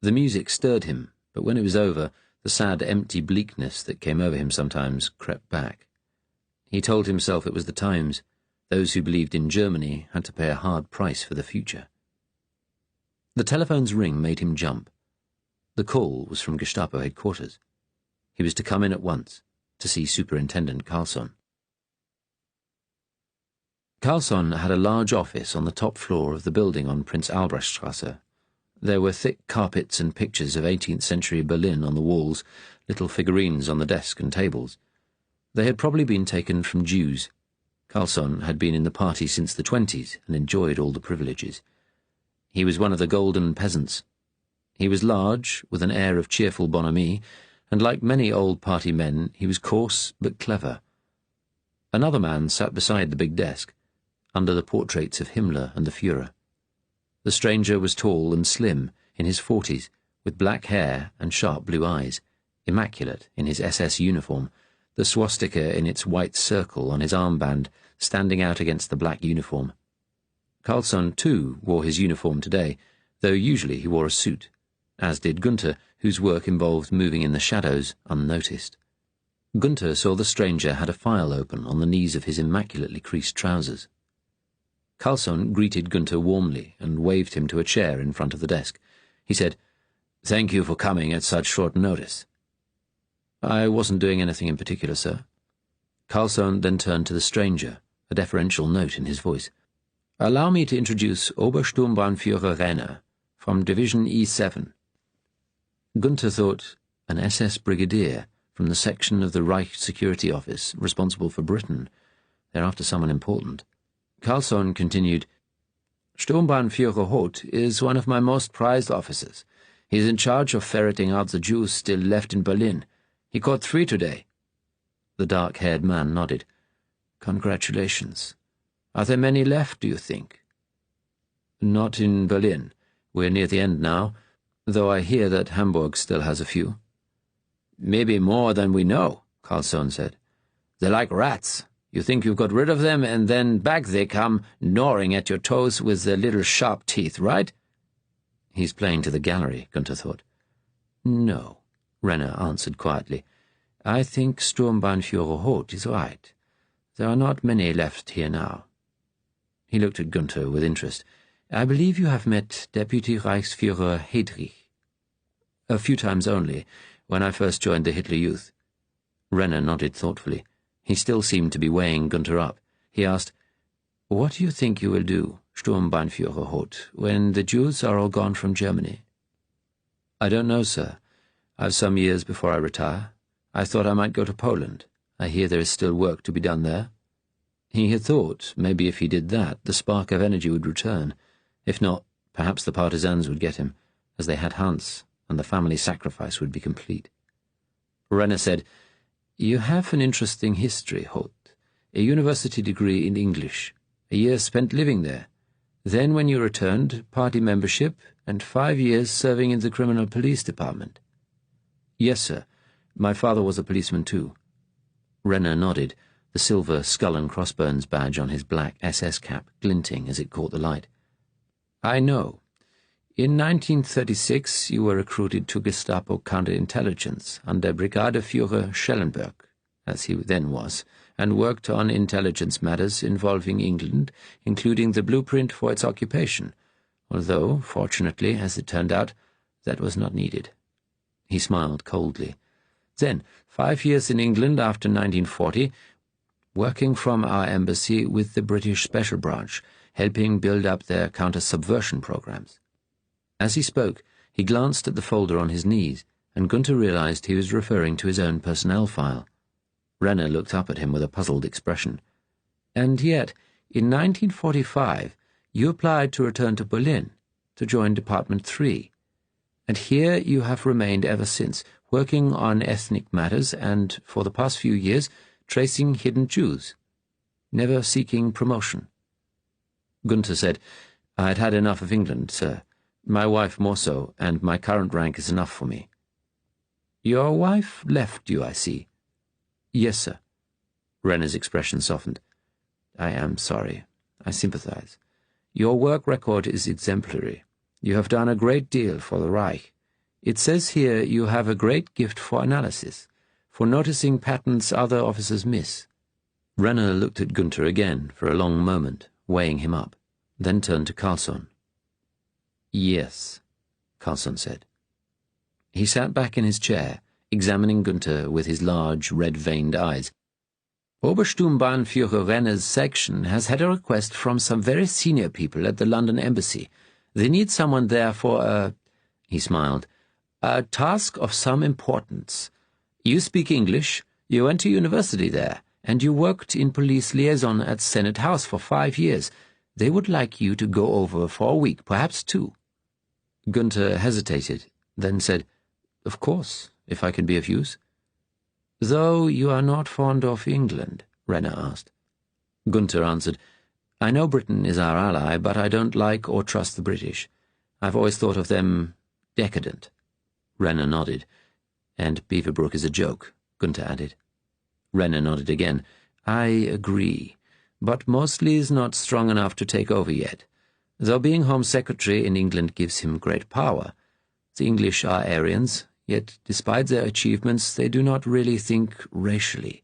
The music stirred him, but when it was over, the sad, empty bleakness that came over him sometimes crept back. He told himself it was the times. Those who believed in Germany had to pay a hard price for the future. The telephone's ring made him jump. The call was from Gestapo headquarters. He was to come in at once, to see Superintendent Carlson. Carlson had a large office on the top floor of the building on Prince Albrechtstrasse. There were thick carpets and pictures of 18th-century Berlin on the walls, little figurines on the desk and tables. They had probably been taken from Jews. Carlson had been in the party since the 1920s and enjoyed all the privileges. He was one of the golden peasants. He was large, with an air of cheerful bonhomie, and like many old party men, he was coarse but clever. Another man sat beside the big desk, under the portraits of Himmler and the Führer. The stranger was tall and slim, in his 40s, with black hair and sharp blue eyes, immaculate in his SS uniform, the swastika in its white circle on his armband standing out against the black uniform. Carlson, too, wore his uniform today, though usually he wore a suit, as did Gunther, whose work involved moving in the shadows unnoticed. Gunther saw the stranger had a file open on the knees of his immaculately creased trousers. Carlson greeted Gunther warmly and waved him to a chair in front of the desk. He said, "Thank you for coming at such short notice." "I wasn't doing anything in particular, sir." Carlson then turned to the stranger, a deferential note in his voice. "Allow me to introduce Obersturmbannführer Renner, from Division E7. Gunther thought, an SS brigadier from the section of the Reich Security Office responsible for Britain. They're after someone important. Carlson continued, "Sturmbannführer Hoth is one of my most prized officers. He's in charge of ferreting out the Jews still left in Berlin. He caught 3 today. The dark-haired man nodded. "Congratulations. Are there many left, do you think?" "Not in Berlin. We're near the end now, though I hear that Hamburg still has a few." "Maybe more than we know," Carlson said. "They're like rats. You think you've got rid of them, and then back they come, gnawing at your toes with their little sharp teeth, right?" He's playing to the gallery, Gunther thought. "No," Renner answered quietly. "I think Sturmbannführer Hoth is right. There are not many left here now." He looked at Gunther with interest. "I believe you have met Deputy Reichsführer Heydrich." "A few times only, when I first joined the Hitler Youth." Renner nodded thoughtfully. He still seemed to be weighing Gunther up. He asked, "What do you think you will do, Sturmbannführer Hoth, when the Jews are all gone from Germany?" "I don't know, sir. I've some years before I retire. I thought I might go to Poland. I hear there is still work to be done there." He had thought maybe if he did that, the spark of energy would return. If not, perhaps the partisans would get him, as they had Hans, and the family sacrifice would be complete. Renner said, "You have an interesting history, Hoth. A university degree in English, a year spent living there. Then when you returned, party membership, and 5 years serving in the criminal police department." "Yes, sir. My father was a policeman too." Renner nodded, the silver skull and crossbones badge on his black SS cap glinting as it caught the light. "I know. In 1936 you were recruited to Gestapo counterintelligence under Brigadeführer Schellenberg, as he then was, and worked on intelligence matters involving England, including the blueprint for its occupation, although, fortunately, as it turned out, that was not needed." He smiled coldly. "Then, 5 years in England after 1940, working from our embassy with the British Special Branch, helping build up their counter-subversion programs." As he spoke, he glanced at the folder on his knees, and Gunther realized he was referring to his own personnel file. Renner looked up at him with a puzzled expression. "And yet, in 1945, you applied to return to Berlin, to join Department 3. And here you have remained ever since, working on ethnic matters and, for the past few years, tracing hidden Jews, never seeking promotion." Gunther said, "I had had enough of England, sir. My wife more so, and my current rank is enough for me." "Your wife left you, I see." "Yes, sir." Renner's expression softened. "I am sorry. I sympathize. Your work record is exemplary. You have done a great deal for the Reich. It says here you have a great gift for analysis, for noticing patterns other officers miss." Renner looked at Gunther again for a long moment, weighing him up, then turned to Carlson. "Yes," Carlson said. He sat back in his chair, examining Gunther with his large, red-veined eyes. "Obersturmbannführer Renner's section has had a request from some very senior people at the London embassy. They need someone there for he smiled, "a task of some importance. You speak English, you went to university there, and you worked in police liaison at Senate House for 5 years. They would like you to go over for a week, perhaps 2. Gunther hesitated, then said, "Of course, if I can be of use." "Though you are not fond of England?" Renner asked. Gunther answered, "I know Britain is our ally, but I don't like or trust the British. I've always thought of them decadent." Renner nodded. "And Beaverbrook is a joke," Gunther added. Renner nodded again. "I agree, but Mosley is not strong enough to take over yet, though being Home Secretary in England gives him great power. The English are Aryans, yet despite their achievements they do not really think racially,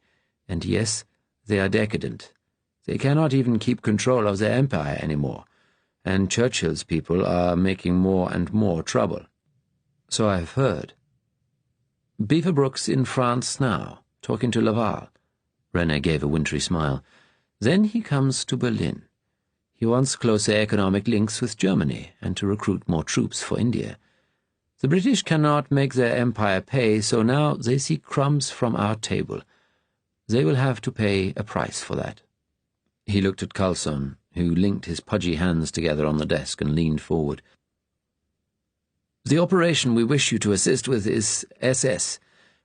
and yes, they are decadent. They cannot even keep control of their empire anymore, and Churchill's people are making more and more trouble." "So I have heard." "Beaverbrook's in France now, talking to Laval. Renner gave a wintry smile. Then he comes to Berlin. He wants closer economic links with Germany and to recruit more troops for India. The British cannot make their empire pay, so now they see crumbs from our table. They will have to pay a price for that. He looked at Carlson, who linked his pudgy hands together on the desk and leaned forward. The operation we wish you to assist with is SS.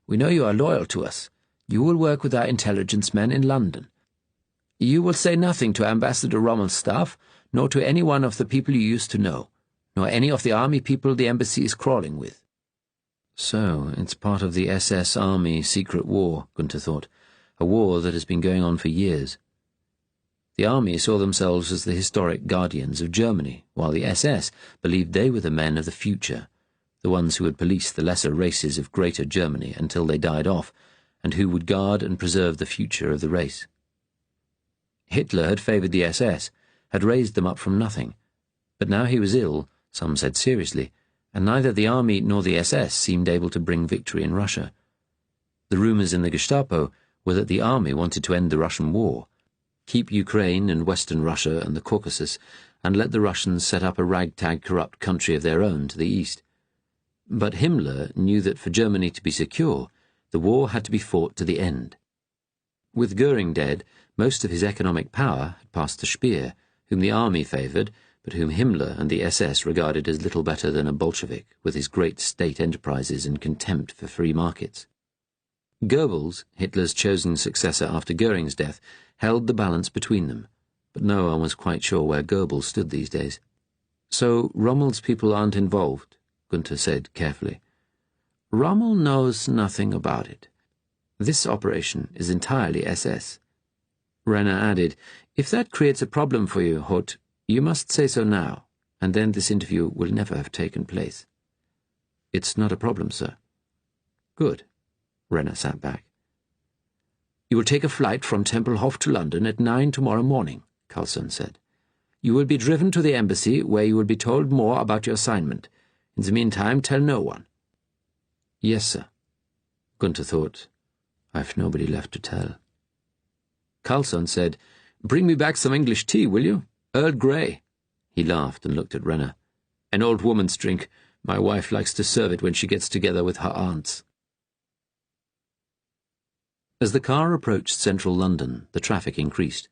We know you are loyal to us. You will work with our intelligence men in London. You will say nothing to Ambassador Rommel's staff, nor to any one of the people you used to know, nor any of the army people the embassy is crawling with. So, it's part of the SS Army secret war, Gunther thought, a war that has been going on for years. The army saw themselves as the historic guardians of Germany, while the SS believed they were the men of the future, the ones who would police the lesser races of Greater Germany until they died off, and who would guard and preserve the future of the race. Hitler had favoured the SS, had raised them up from nothing, but now he was ill, some said seriously, and neither the army nor the SS seemed able to bring victory in Russia. The rumours in the Gestapo were that the army wanted to end the Russian war, keep Ukraine and Western Russia and the Caucasus, and let the Russians set up a ragtag corrupt country of their own to the east. But Himmler knew that for Germany to be secure, the war had to be fought to the end. With Goering dead, most of his economic power had passed to Speer, whom the army favoured, but whom Himmler and the SS regarded as little better than a Bolshevik, with his great state enterprises and contempt for free markets. Goebbels, Hitler's chosen successor after Goering's death, held the balance between them, but no one was quite sure where Goebbels stood these days. So Rommel's people aren't involved, Gunther said carefully. Rommel knows nothing about it. This operation is entirely SS. Renner added, If that creates a problem for you, Hoth, you must say so now, and then this interview will never have taken place. It's not a problem, sir. Good. Renner sat back. You will take a flight from Tempelhof to London at 9 tomorrow morning, Carlson said. You will be driven to the embassy, where you will be told more about your assignment. In the meantime, tell no one. Yes, sir. Gunther thought, I've nobody left to tell. Carlson said, Bring me back some English tea, will you? Earl Grey. He laughed and looked at Renner. An old woman's drink. My wife likes to serve it when she gets together with her aunts. As the car approached central London, the traffic increased.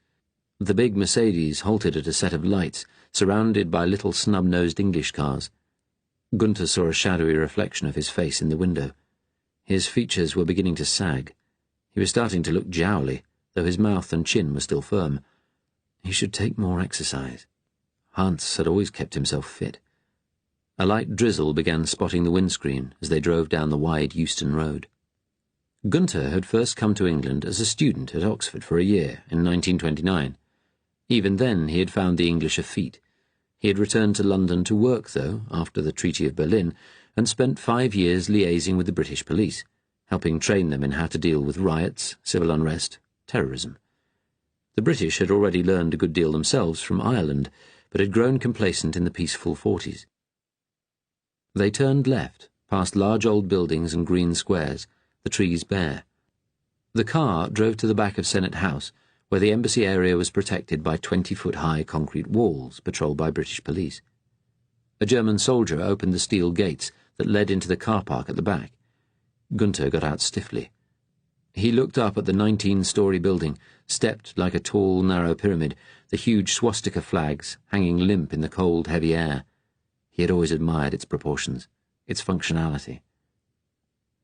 The big Mercedes halted at a set of lights, surrounded by little snub-nosed English cars. Gunther saw a shadowy reflection of his face in the window. His features were beginning to sag. He was starting to look jowly, though his mouth and chin were still firm. He should take more exercise. Hans had always kept himself fit. A light drizzle began spotting the windscreen as they drove down the wide Euston Road. Gunther had first come to England as a student at Oxford for a year in 1929. Even then he had found the English effete. He had returned to London to work, though, after the Treaty of Berlin, and spent 5 years liaising with the British police, helping train them in how to deal with riots, civil unrest, terrorism. The British had already learned a good deal themselves from Ireland, but had grown complacent in the peaceful 40s. They turned left, past large old buildings and green squares, the trees bare. The car drove to the back of Senate House, where the embassy area was protected by 20-foot-high concrete walls patrolled by British police. A German soldier opened the steel gates that led into the car park at the back. Gunther got out stiffly. He looked up at the 19-story building, stepped like a tall, narrow pyramid, the huge swastika flags hanging limp in the cold, heavy air. He had always admired its proportions, its functionality.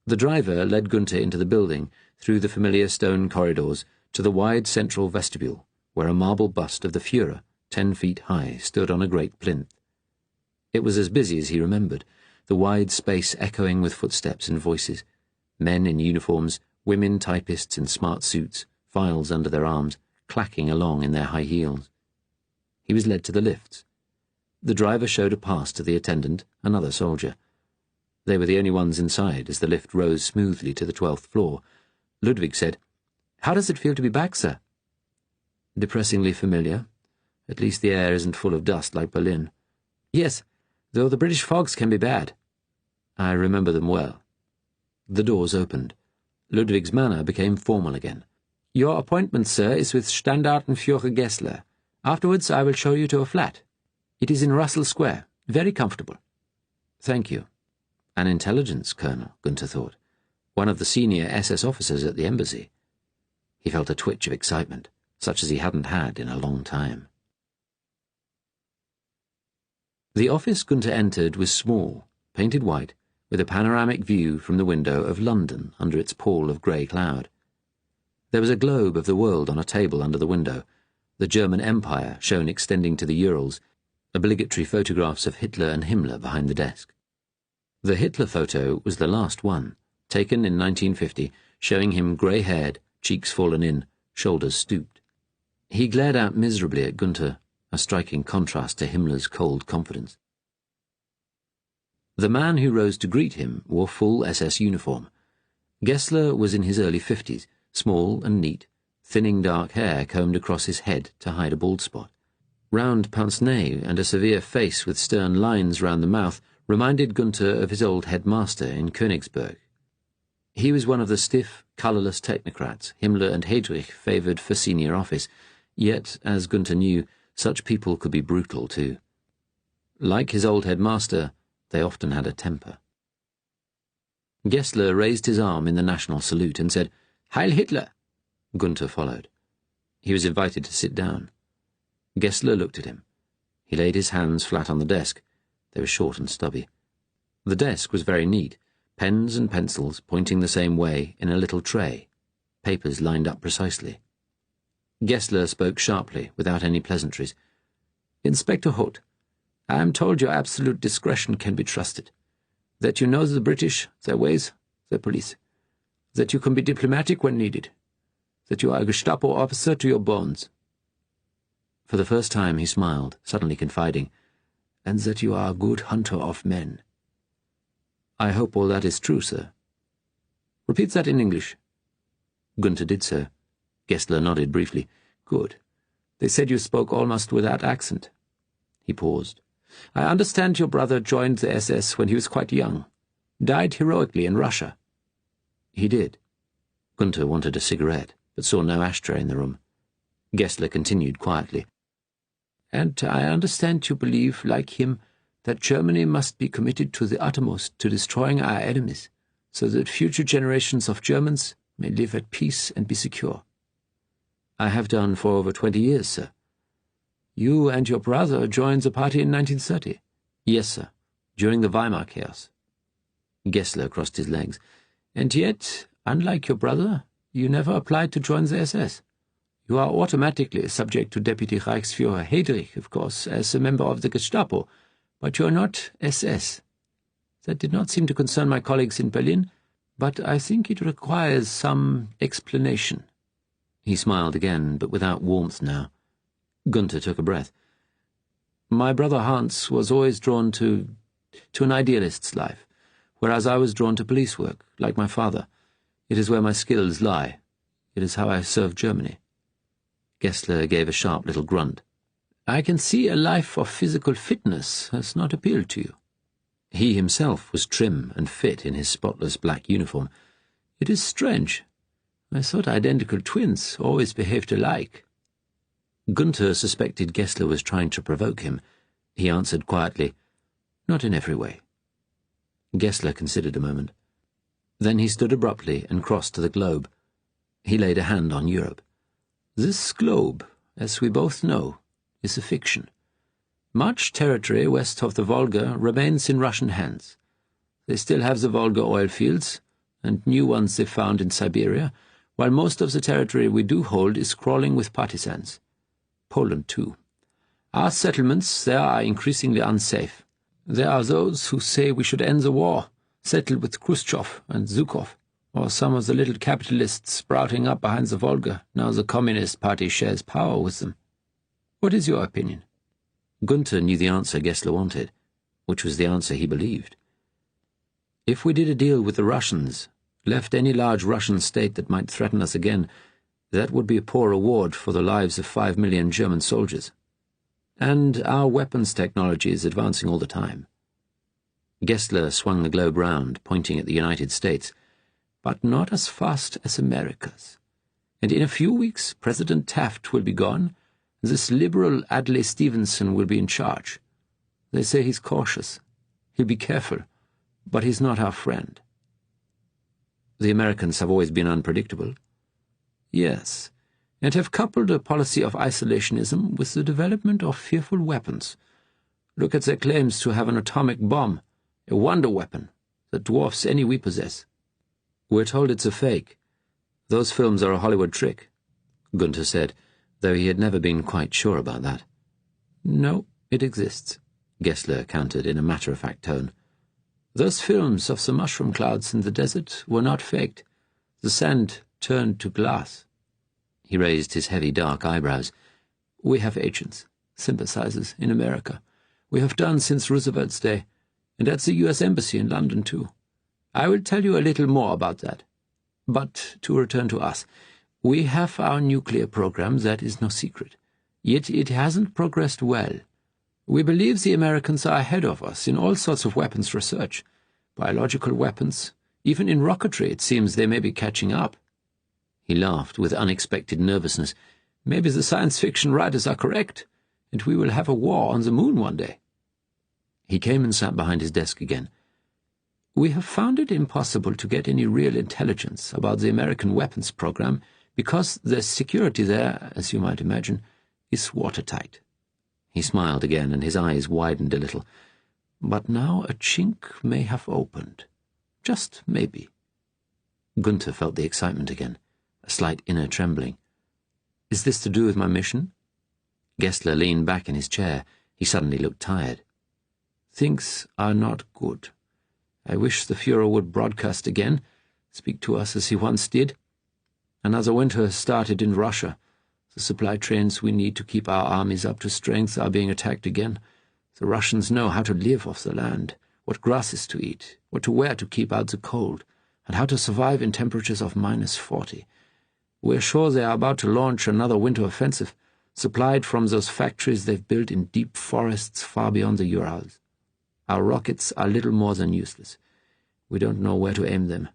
The driver led Gunther into the building, through the familiar stone corridors, to the wide central vestibule, where a marble bust of the Führer, 10 feet high, stood on a great plinth. It was as busy as he remembered, the wide space echoing with footsteps and voices. Men in uniforms, women typists in smart suits, files under their arms, clacking along in their high heels. He was led to the lifts. The driver showed a pass to the attendant, another soldier. They were the only ones inside as the lift rose smoothly to the 12th floor. Ludwig said, "How does it feel to be back, sir?" "Depressingly familiar. At least the air isn't full of dust like Berlin." "Yes, though the British fogs can be bad." "I remember them well." The doors opened. Ludwig's manner became formal again. Your appointment, sir, is with Standartenführer Gessler. Afterwards I will show you to a flat. It is in Russell Square. Very comfortable. Thank you. An intelligence colonel, Gunther thought. One of the senior SS officers at the embassy. He felt a twitch of excitement, such as he hadn't had in a long time. The office Gunther entered was small, painted white, with a panoramic view from the window of London under its pall of grey cloud. There was a globe of the world on a table under the window, the German Empire shown extending to the Urals, obligatory photographs of Hitler and Himmler behind the desk. The Hitler photo was the last one, taken in 1950, showing him grey-haired, cheeks fallen in, shoulders stooped. He glared out miserably at Gunther, a striking contrast to Himmler's cold confidence. The man who rose to greet him wore full SS uniform. Gessler was in his early 50s, small and neat, thinning dark hair combed across his head to hide a bald spot. Round pince-nez and a severe face with stern lines round the mouth reminded Gunther of his old headmaster in Königsberg. He was one of the stiff, colourless technocrats Himmler and Heydrich favoured for senior office, yet, as Gunther knew, such people could be brutal too. Like his old headmaster, they often had a temper. Gessler raised his arm in the national salute and said, "Heil Hitler!" Gunther followed. He was invited to sit down. Gessler looked at him. He laid his hands flat on the desk. They were short and stubby. The desk was very neat, pens and pencils pointing the same way in a little tray, papers lined up precisely. Gessler spoke sharply, without any pleasantries. "Inspector Holt, I am told your absolute discretion can be trusted, that you know the British, their ways, their police, that you can be diplomatic when needed, that you are a Gestapo officer to your bones." For the first time he smiled, suddenly confiding, "and that you are a good hunter of men." "I hope all that is true, sir." "Repeat that in English." Gunther did so. Gessler nodded briefly. "Good. They said you spoke almost without accent." He paused. "I understand your brother joined the SS when he was quite young. Died heroically in Russia." "He did." Gunther wanted a cigarette, but saw no ashtray in the room. Gessler continued quietly. "And I understand you believe, like him, that Germany must be committed to the uttermost to destroying our enemies, so that future generations of Germans may live at peace and be secure." "I have done for over 20 years, sir." "You and your brother joined the party in 1930? "Yes, sir, during the Weimar chaos." Gessler crossed his legs. "And yet, unlike your brother, you never applied to join the SS. You are automatically subject to Deputy Reichsführer Heydrich, of course, as a member of the Gestapo, but you are not SS. That did not seem to concern my colleagues in Berlin, but I think it requires some explanation." He smiled again, but without warmth now. Gunther took a breath. "My brother Hans was always drawn to an idealist's life, whereas I was drawn to police work, like my father. It is where my skills lie. It is how I served Germany." Gessler gave a sharp little grunt. "I can see a life of physical fitness has not appealed to you." He himself was trim and fit in his spotless black uniform. "It is strange. I thought identical twins always behaved alike." Gunther suspected Gessler was trying to provoke him. He answered quietly, "Not in every way." Gessler considered a moment. Then he stood abruptly and crossed to the globe. He laid a hand on Europe. "This globe, as we both know, is a fiction. Much territory west of the Volga remains in Russian hands. They still have the Volga oil fields, and new ones they found in Siberia, while most of the territory we do hold is crawling with partisans. Poland, too. Our settlements there are increasingly unsafe. There are those who say we should end the war, settle with Khrushchev and Zhukov, or some of the little capitalists sprouting up behind the Volga, now the Communist Party shares power with them. What is your opinion?" Gunther knew the answer Gessler wanted, which was the answer he believed. "If we did a deal with the Russians, left any large Russian state that might threaten us again, that would be a poor reward for the lives of 5 million German soldiers. And our weapons technology is advancing all the time." Gessler swung the globe round, pointing at the United States. "But not as fast as America's. and in a few weeks President Taft will be gone, and this liberal Adlai Stevenson will be in charge. They say he's cautious. He'll be careful, but he's not our friend." "The Americans have always been unpredictable." "Yes, and have coupled a policy of isolationism with the development of fearful weapons. Look at their claims to have an atomic bomb, a wonder weapon that dwarfs any we possess." "We're told it's a fake. Those films are a Hollywood trick," Gunther said, though he had never been quite sure about that. "No, it exists," Gessler countered in a matter-of-fact tone. "Those films of the mushroom clouds in the desert were not faked. The sand turned to glass." He raised his heavy dark eyebrows. "We have agents, sympathizers in America. We have done since Roosevelt's day, and at the U.S. Embassy in London, too. I will tell you a little more about that. But to return to us, we have our nuclear program, that is no secret. Yet it hasn't progressed well. We believe the Americans are ahead of us in all sorts of weapons research, biological weapons. Even in rocketry it seems they may be catching up." He laughed with unexpected nervousness. "Maybe the science fiction writers are correct, and we will have a war on the moon one day." He came and sat behind his desk again. "We have found it impossible to get any real intelligence about the American weapons program because the security there, as you might imagine, is watertight." He smiled again, and his eyes widened a little. "But now a chink may have opened. Just maybe." Gunther felt the excitement again, a slight inner trembling. "Is this to do with my mission?" Gessler leaned back in his chair. He suddenly looked tired. "Things are not good. I wish the Führer would broadcast again, speak to us as he once did. Another winter has started in Russia. The supply trains we need to keep our armies up to strength are being attacked again. The Russians know how to live off the land, what grasses to eat, what to wear to keep out the cold, and how to survive in temperatures of -40. We're sure they are about to launch another winter offensive, supplied from those factories they've built in deep forests far beyond the Urals. Our rockets are little more than useless. We don't know where to aim them.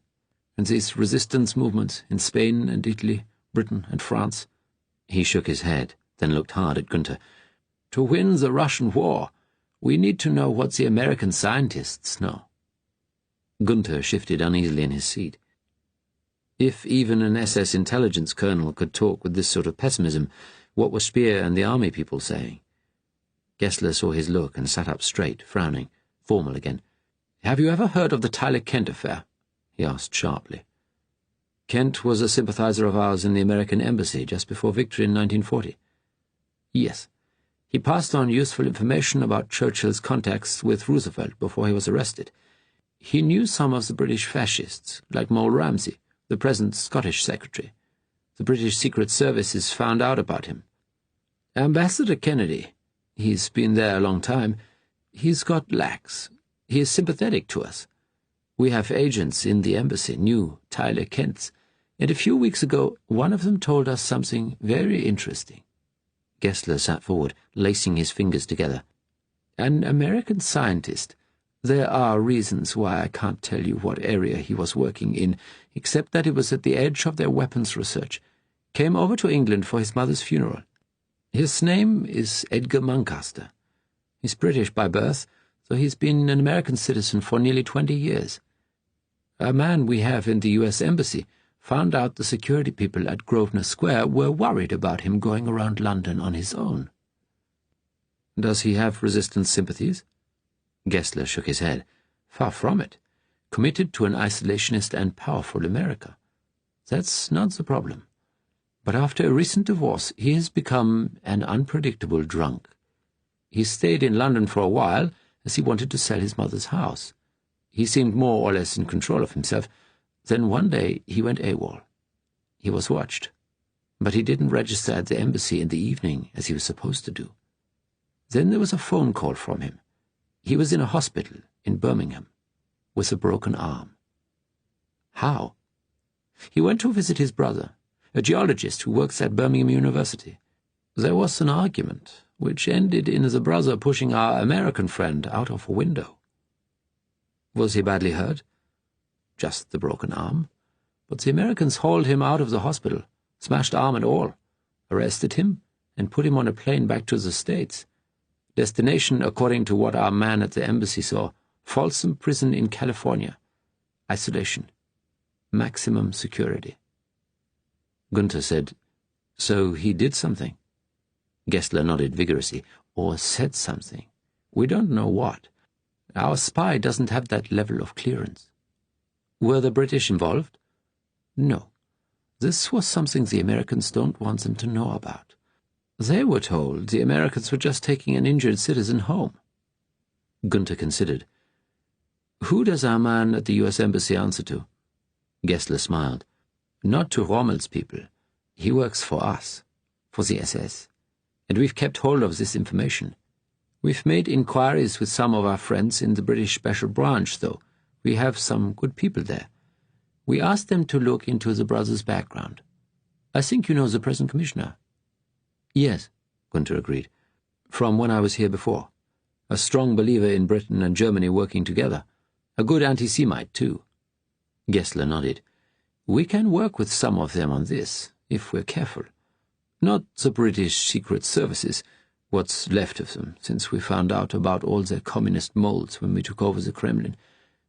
And these resistance movements in Spain and Italy, Britain and France—" He shook his head, then looked hard at Gunther. "To win the Russian war, we need to know what the American scientists know." Gunther shifted uneasily in his seat. If even an SS intelligence colonel could talk with this sort of pessimism, what were Speer and the army people saying? Gessler saw his look and sat up straight, frowning, formal again. "Have you ever heard of the Tyler Kent affair?" he asked sharply. "Kent was a sympathizer of ours in the American embassy just before victory in 1940. "Yes. He passed on useful information about Churchill's contacts with Roosevelt before he was arrested. He knew some of the British fascists, like Mole Ramsey, the present Scottish secretary. The British Secret Services found out about him. Ambassador Kennedy, he's been there a long time, he's got lax. He is sympathetic to us. We have agents in the embassy, new Tyler Kents, and a few weeks ago one of them told us something very interesting." Gessler sat forward, lacing his fingers together. "An American scientist. There are reasons why I can't tell you what area he was working in, except that it was at the edge of their weapons research. Came over to England for his mother's funeral. His name is Edgar Muncaster. He's British by birth, though he's been an American citizen for nearly 20 years. A man we have in the U.S. Embassy found out the security people at Grosvenor Square were worried about him going around London on his own." "Does he have resistance sympathies?" Gessler shook his head. "Far from it. Committed to an isolationist and powerful America. That's not the problem. But after a recent divorce, he has become an unpredictable drunk. He stayed in London for a while, as he wanted to sell his mother's house. He seemed more or less in control of himself. Then one day he went AWOL. He was watched, but he didn't register at the embassy in the evening as he was supposed to do. Then there was a phone call from him. He was in a hospital in Birmingham, with a broken arm." "How?" "He went to visit his brother, a geologist who works at Birmingham University. There was an argument, which ended in the brother pushing our American friend out of a window." "Was he badly hurt?" "Just the broken arm. But the Americans hauled him out of the hospital. Smashed arm and all. Arrested him and put him on a plane back to the States. Destination, according to what our man at the embassy saw, Folsom Prison in California. Isolation. Maximum security. Gunther said, "So he did something?" Gessler nodded vigorously. Or said something. We don't know what. Our spy doesn't have that level of clearance. Were the British involved? No. This was something the Americans don't want them to know about. They were told the Americans were just taking an injured citizen home. Gunther considered. Who does our man at the U.S. Embassy answer to? Gessler smiled. Not to Rommel's people. He works for us, for the SS. And we've kept hold of this information. We've made inquiries with some of our friends in the British Special Branch, though. We have some good people there. We asked them to look into the brother's background. I think you know the present commissioner. Yes, Gunther agreed. From when I was here before. A strong believer in Britain and Germany working together. A good anti-Semite, too. Gessler nodded. We can work with some of them on this, if we're careful. Not the British Secret Services, what's left of them, since we found out about all their communist molds when we took over the Kremlin.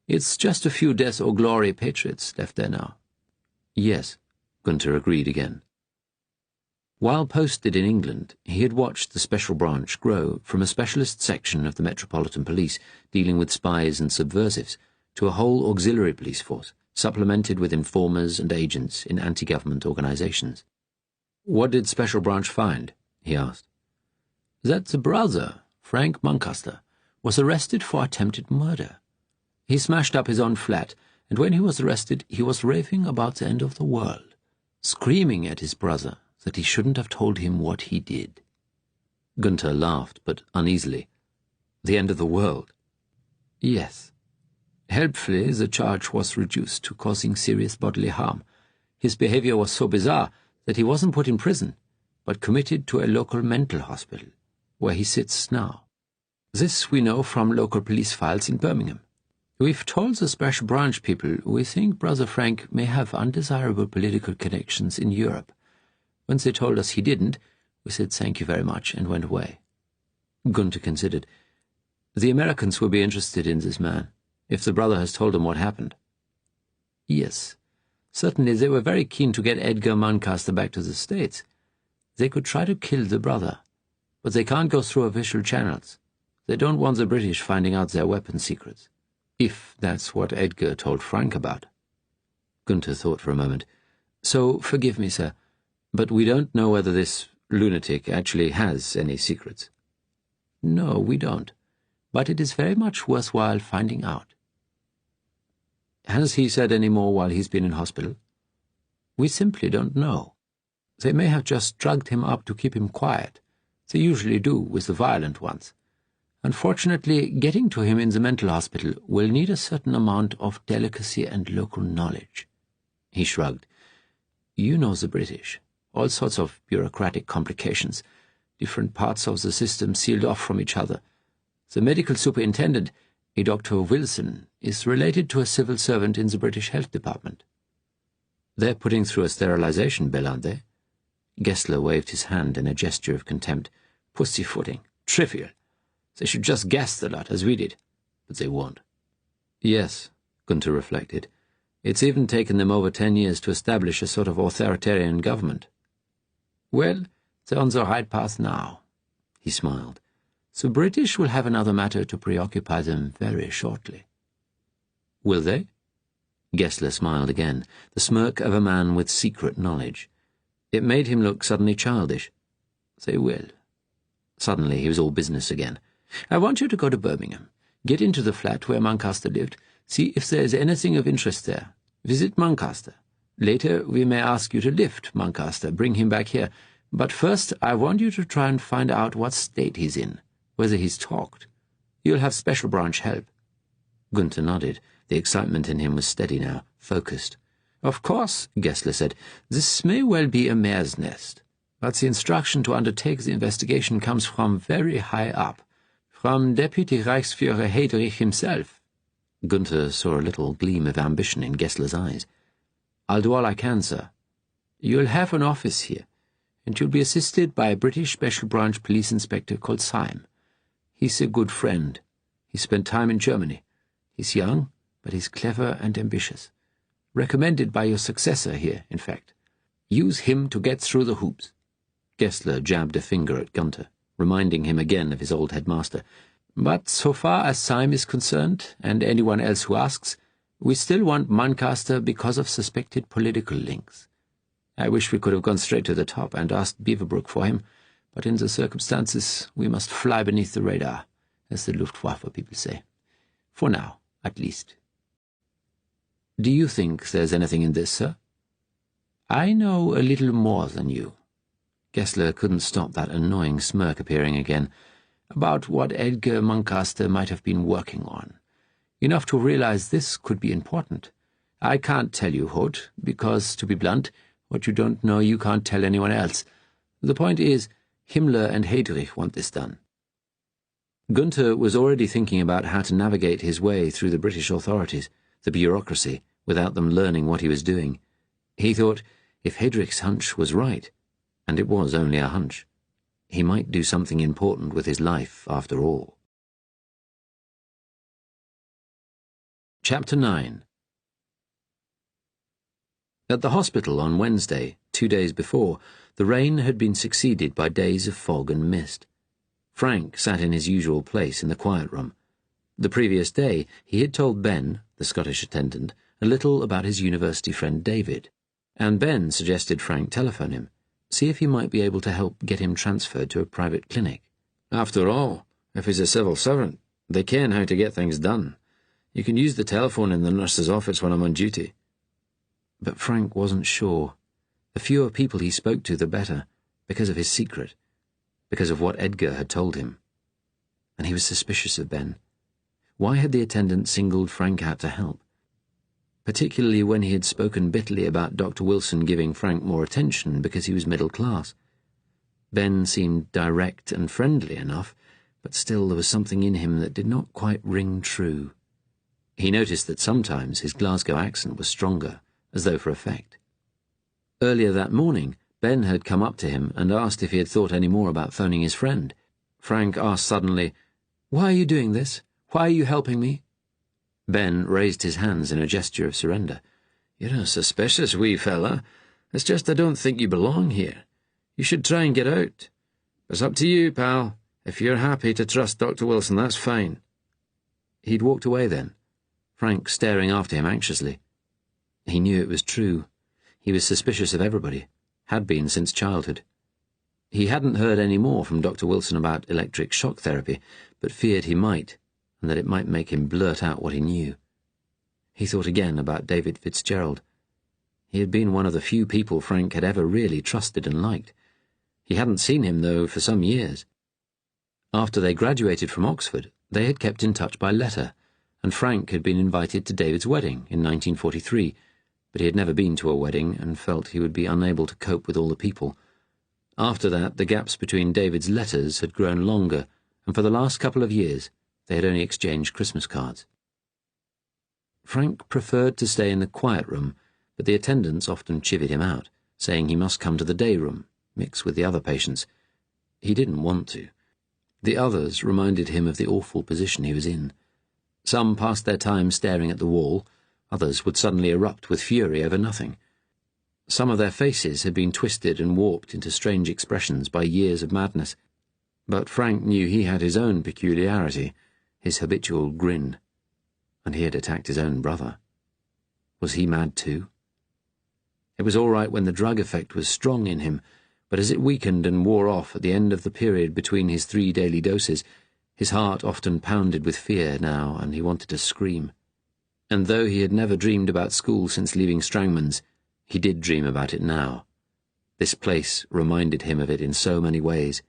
It's just a few death or glory patriots left there now. Yes, Gunther agreed again. While posted in England, he had watched the Special Branch grow from a specialist section of the Metropolitan Police dealing with spies and subversives to a whole auxiliary police force, supplemented with informers and agents in anti-government organizations. What did Special Branch find? He asked. That the brother, Frank Muncaster, was arrested for attempted murder. He smashed up his own flat, and when he was arrested, he was raving about the end of the world, screaming at his brother that he shouldn't have told him what he did. Gunther laughed, but uneasily. The end of the world? Yes. Helpfully, the charge was reduced to causing serious bodily harm. His behavior was so bizarre that he wasn't put in prison, but committed to a local mental hospital, where he sits now. This we know from local police files in Birmingham. We've told the Special Branch people we think Brother Frank may have undesirable political connections in Europe. Once they told us he didn't, we said thank you very much and went away. Gunther considered. The Americans will be interested in this man, if the brother has told them what happened. Yes. Certainly they were very keen to get Edgar Muncaster back to the States. They could try to kill the brother, but they can't go through official channels. They don't want the British finding out their weapon secrets, if that's what Edgar told Frank about. Gunther thought for a moment. So, forgive me, sir, but we don't know whether this lunatic actually has any secrets. No, we don't, but it is very much worthwhile finding out. Has he said any more while he's been in hospital? We simply don't know. They may have just drugged him up to keep him quiet. They usually do with the violent ones. Unfortunately, getting to him in the mental hospital will need a certain amount of delicacy and local knowledge. He shrugged. You know the British. All sorts of bureaucratic complications. Different parts of the system sealed off from each other. The medical superintendent, a Dr. Wilson, is related to a civil servant in the British Health Department. They're putting through a sterilization bill, aren't they? Gessler waved his hand in a gesture of contempt. Pussyfooting. Trivial. They should just gas the lot, as we did. But they won't. Yes, Gunther reflected. It's even taken them over 10 years to establish a sort of authoritarian government. Well, they're on the right path now. He smiled. The British will have another matter to preoccupy them very shortly. Will they? Gessler smiled again, the smirk of a man with secret knowledge. It made him look suddenly childish. They will. Suddenly he was all business again. I want you to go to Birmingham. Get into the flat where Muncaster lived. See if there is anything of interest there. Visit Muncaster. Later we may ask you to lift Muncaster, bring him back here. But first I want you to try and find out what state he's in, whether he's talked. You'll have Special Branch help. Gunther nodded. The excitement in him was steady now, focused. Of course, Gessler said, this may well be a mare's nest, but the instruction to undertake the investigation comes from very high up, from Deputy Reichsführer Heydrich himself. Gunther saw a little gleam of ambition in Gessler's eyes. I'll do all I can, sir. You'll have an office here, and you'll be assisted by a British Special Branch police inspector called Syme. He's a good friend. He spent time in Germany. He's young, but he's clever and ambitious. Recommended by your successor here, in fact. Use him to get through the hoops." Gessler jabbed a finger at Gunther, reminding him again of his old headmaster. "But so far as Syme is concerned, and anyone else who asks, we still want Muncaster because of suspected political links. I wish we could have gone straight to the top and asked Beaverbrook for him, but in the circumstances we must fly beneath the radar, as the Luftwaffe people say. For now, at least." "Do you think there's anything in this, sir?" "I know a little more than you." Gessler couldn't stop that annoying smirk appearing again. "About what Edgar Muncaster might have been working on. Enough to realize this could be important. I can't tell you, Holt, because, to be blunt, what you don't know you can't tell anyone else. The point is, Himmler and Heydrich want this done." Gunther was already thinking about how to navigate his way through the British authorities, the bureaucracy, without them learning what he was doing. He thought, if Heydrich's hunch was right, and it was only a hunch, he might do something important with his life after all. Chapter 9. At the hospital on Wednesday, 2 days before, the rain had been succeeded by days of fog and mist. Frank sat in his usual place in the quiet room. The previous day he had told Ben, the Scottish attendant, a little about his university friend David, and Ben suggested Frank telephone him, see if he might be able to help get him transferred to a private clinic. After all, if he's a civil servant, they ken how to get things done. You can use the telephone in the nurse's office when I'm on duty. But Frank wasn't sure. The fewer people he spoke to, the better, because of his secret, because of what Edgar had told him. And he was suspicious of Ben. Why had the attendant singled Frank out to help? Particularly when he had spoken bitterly about Dr. Wilson giving Frank more attention because he was middle class. Ben seemed direct and friendly enough, but still there was something in him that did not quite ring true. He noticed that sometimes his Glasgow accent was stronger, as though for effect. Earlier that morning, Ben had come up to him and asked if he had thought any more about phoning his friend. Frank asked suddenly, "Why are you doing this? Why are you helping me?" Ben raised his hands in a gesture of surrender. "You're a suspicious wee fella. It's just I don't think you belong here. You should try and get out. It's up to you, pal. If you're happy to trust Dr. Wilson, that's fine." He'd walked away then, Frank staring after him anxiously. He knew it was true. He was suspicious of everybody, had been since childhood. He hadn't heard any more from Dr. Wilson about electric shock therapy, but feared he might, and that it might make him blurt out what he knew. He thought again about David Fitzgerald. He had been one of the few people Frank had ever really trusted and liked. He hadn't seen him, though, for some years. After they graduated from Oxford, they had kept in touch by letter, and Frank had been invited to David's wedding in 1943, but he had never been to a wedding and felt he would be unable to cope with all the people. After that, the gaps between David's letters had grown longer, and for the last couple of years they had only exchanged Christmas cards. Frank preferred to stay in the quiet room, but the attendants often chivied him out, saying he must come to the day room, mix with the other patients. He didn't want to. The others reminded him of the awful position he was in. Some passed their time staring at the wall, others would suddenly erupt with fury over nothing. Some of their faces had been twisted and warped into strange expressions by years of madness, but Frank knew he had his own peculiarity, his habitual grin, and he had attacked his own brother. Was he mad too? It was all right when the drug effect was strong in him, but as it weakened and wore off at the end of the period between his 3 daily doses, his heart often pounded with fear now, and he wanted to scream. And though he had never dreamed about school since leaving Strangman's, he did dream about it now. This place reminded him of it in so many ways.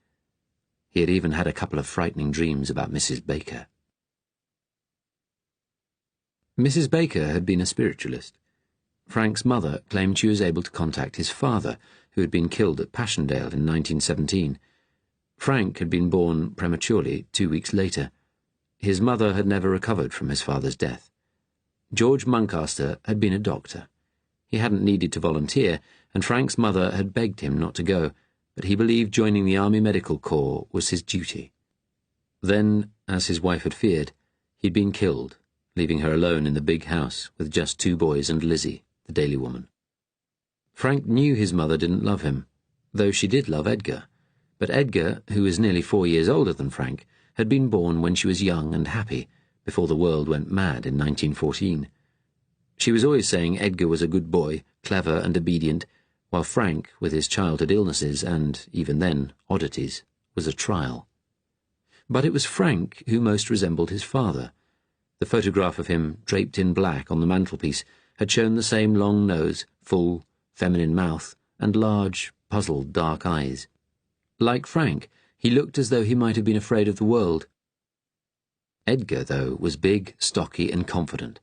He had even had a couple of frightening dreams about Mrs. Baker. Mrs. Baker had been a spiritualist. Frank's mother claimed she was able to contact his father, who had been killed at Passchendaele in 1917. Frank had been born prematurely 2 weeks later. His mother had never recovered from his father's death. George Muncaster had been a doctor. He hadn't needed to volunteer, and Frank's mother had begged him not to go, but he believed joining the Army Medical Corps was his duty. Then, as his wife had feared, he'd been killed, leaving her alone in the big house with just 2 boys and Lizzie, the daily woman. Frank knew his mother didn't love him, though she did love Edgar. But Edgar, who was nearly 4 years older than Frank, had been born when she was young and happy, before the world went mad in 1914. She was always saying Edgar was a good boy, clever and obedient, while Frank, with his childhood illnesses and, even then, oddities, was a trial. But it was Frank who most resembled his father. The photograph of him, draped in black on the mantelpiece, had shown the same long nose, full, feminine mouth, and large, puzzled dark eyes. Like Frank, he looked as though he might have been afraid of the world. Edgar, though, was big, stocky, and confident.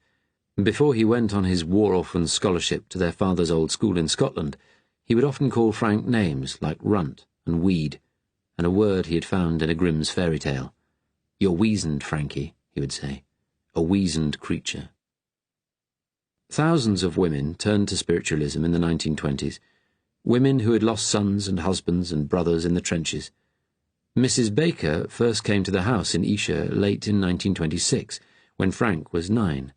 Before he went on his war-orphan scholarship to their father's old school in Scotland, he would often call Frank names like runt and weed, and a word he had found in a Grimm's fairy tale. "You're weazened, Frankie," he would say. "A weazened creature." Thousands of women turned to spiritualism in the 1920s, women who had lost sons and husbands and brothers in the trenches. Mrs. Baker first came to the house in Esher late in 1926, when Frank was 9.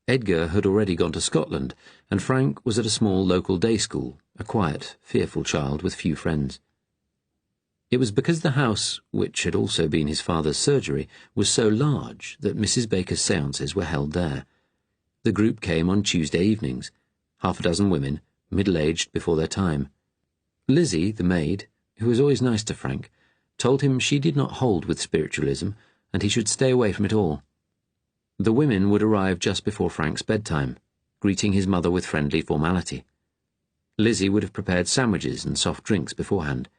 Edgar had already gone to Scotland, and Frank was at a small local day school, a quiet, fearful child with few friends. It was because the house, which had also been his father's surgery, was so large that Mrs. Baker's séances were held there. The group came on Tuesday evenings, 6 women, middle-aged before their time. Lizzie, the maid, who was always nice to Frank, told him she did not hold with spiritualism, and he should stay away from it all. The women would arrive just before Frank's bedtime, greeting his mother with friendly formality. Lizzie would have prepared sandwiches and soft drinks beforehand.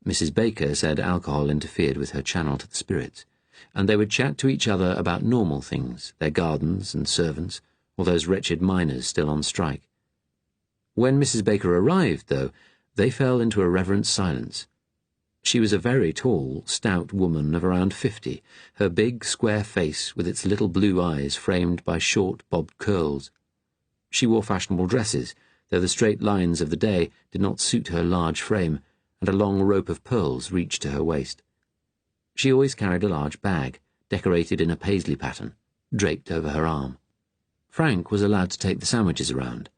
Mrs. Baker said alcohol interfered with her channel to the spirits, and they would chat to each other about normal things, their gardens and servants, or those wretched miners still on strike. When Mrs. Baker arrived, though, they fell into a reverent silence. She was a very tall, stout woman of around 50, her big, square face with its little blue eyes framed by short, bobbed curls. She wore fashionable dresses, though the straight lines of the day did not suit her large frame, and a long rope of pearls reached to her waist. She always carried a large bag, decorated in a paisley pattern, draped over her arm. Frank was allowed to take the sandwiches around.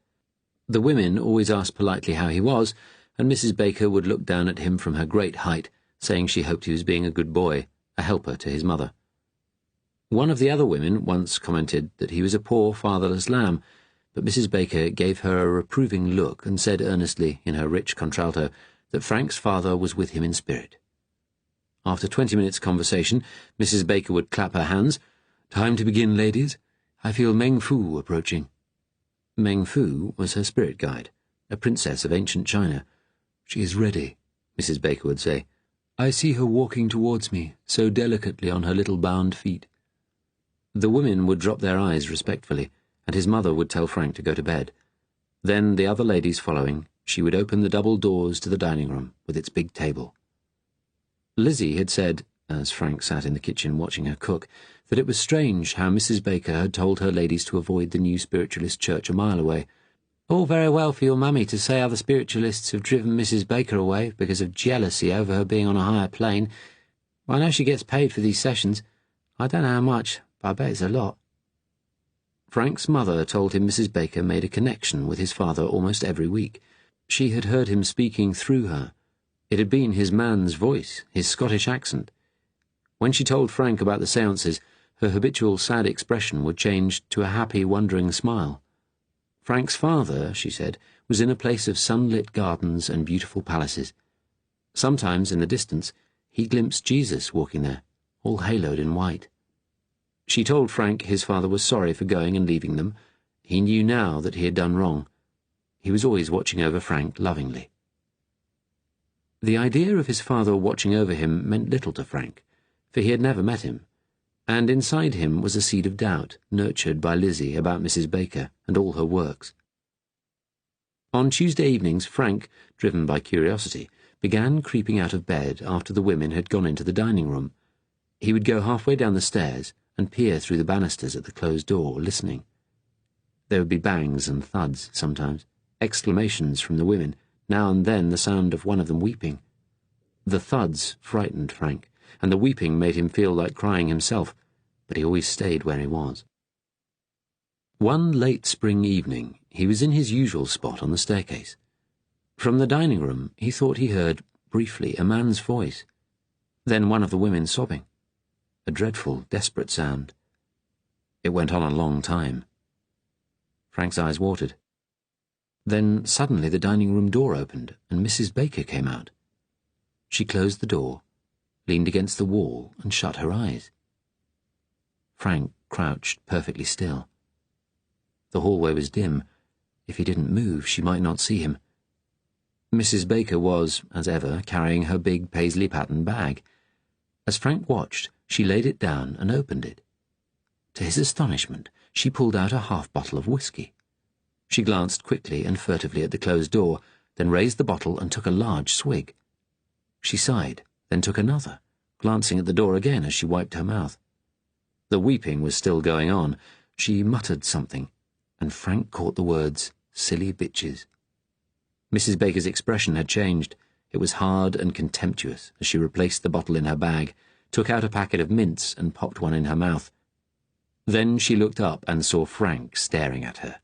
The women always asked politely how he was, and Mrs. Baker would look down at him from her great height, saying she hoped he was being a good boy, a helper to his mother. One of the other women once commented that he was a poor fatherless lamb, but Mrs. Baker gave her a reproving look and said earnestly, in her rich contralto, that Frank's father was with him in spirit. After 20 minutes' conversation, Mrs. Baker would clap her hands. "Time to begin, ladies. I feel Meng Fu approaching." Meng Fu was her spirit guide, a princess of ancient China. "She is ready," Mrs. Baker would say. "I see her walking towards me, so delicately on her little bound feet." The women would drop their eyes respectfully, and his mother would tell Frank to go to bed. Then, the other ladies following, she would open the double doors to the dining room with its big table. Lizzie had said, as Frank sat in the kitchen watching her cook, that it was strange how Mrs. Baker had told her ladies to avoid the new spiritualist church a mile away. "All very well for your mummy to say other spiritualists have driven Mrs. Baker away because of jealousy over her being on a higher plane. I know she gets paid for these sessions. I don't know how much, but I bet it's a lot." Frank's mother told him Mrs. Baker made a connection with his father almost every week. She had heard him speaking through her. It had been his man's voice, his Scottish accent. When she told Frank about the séances, her habitual sad expression would change to a happy, wondering smile. Frank's father, she said, was in a place of sunlit gardens and beautiful palaces. Sometimes, in the distance, he glimpsed Jesus walking there, all haloed in white. She told Frank his father was sorry for going and leaving them. He knew now that he had done wrong. He was always watching over Frank lovingly. The idea of his father watching over him meant little to Frank, for he had never met him, and inside him was a seed of doubt, nurtured by Lizzie about Mrs. Baker and all her works. On Tuesday evenings, Frank, driven by curiosity, began creeping out of bed after the women had gone into the dining room. He would go halfway down the stairs and peer through the banisters at the closed door, listening. There would be bangs and thuds sometimes, exclamations from the women, now and then the sound of one of them weeping. The thuds frightened Frank, and the weeping made him feel like crying himself, but he always stayed where he was. One late spring evening, he was in his usual spot on the staircase. From the dining room, he thought he heard, briefly, a man's voice, then one of the women sobbing. A dreadful, desperate sound. It went on a long time. Frank's eyes watered. Then suddenly the dining room door opened, and Mrs. Baker came out. She closed the door, leaned against the wall, and shut her eyes. Frank crouched perfectly still. The hallway was dim. If he didn't move, she might not see him. Mrs. Baker was, as ever, carrying her big paisley-patterned bag. As Frank watched, she laid it down and opened it. To his astonishment, she pulled out a half-bottle of whiskey. She glanced quickly and furtively at the closed door, then raised the bottle and took a large swig. She sighed, then took another, glancing at the door again as she wiped her mouth. The weeping was still going on. She muttered something, and Frank caught the words, "silly bitches." Mrs. Baker's expression had changed. It was hard and contemptuous as she replaced the bottle in her bag, took out a packet of mints and popped one in her mouth. Then she looked up and saw Frank staring at her.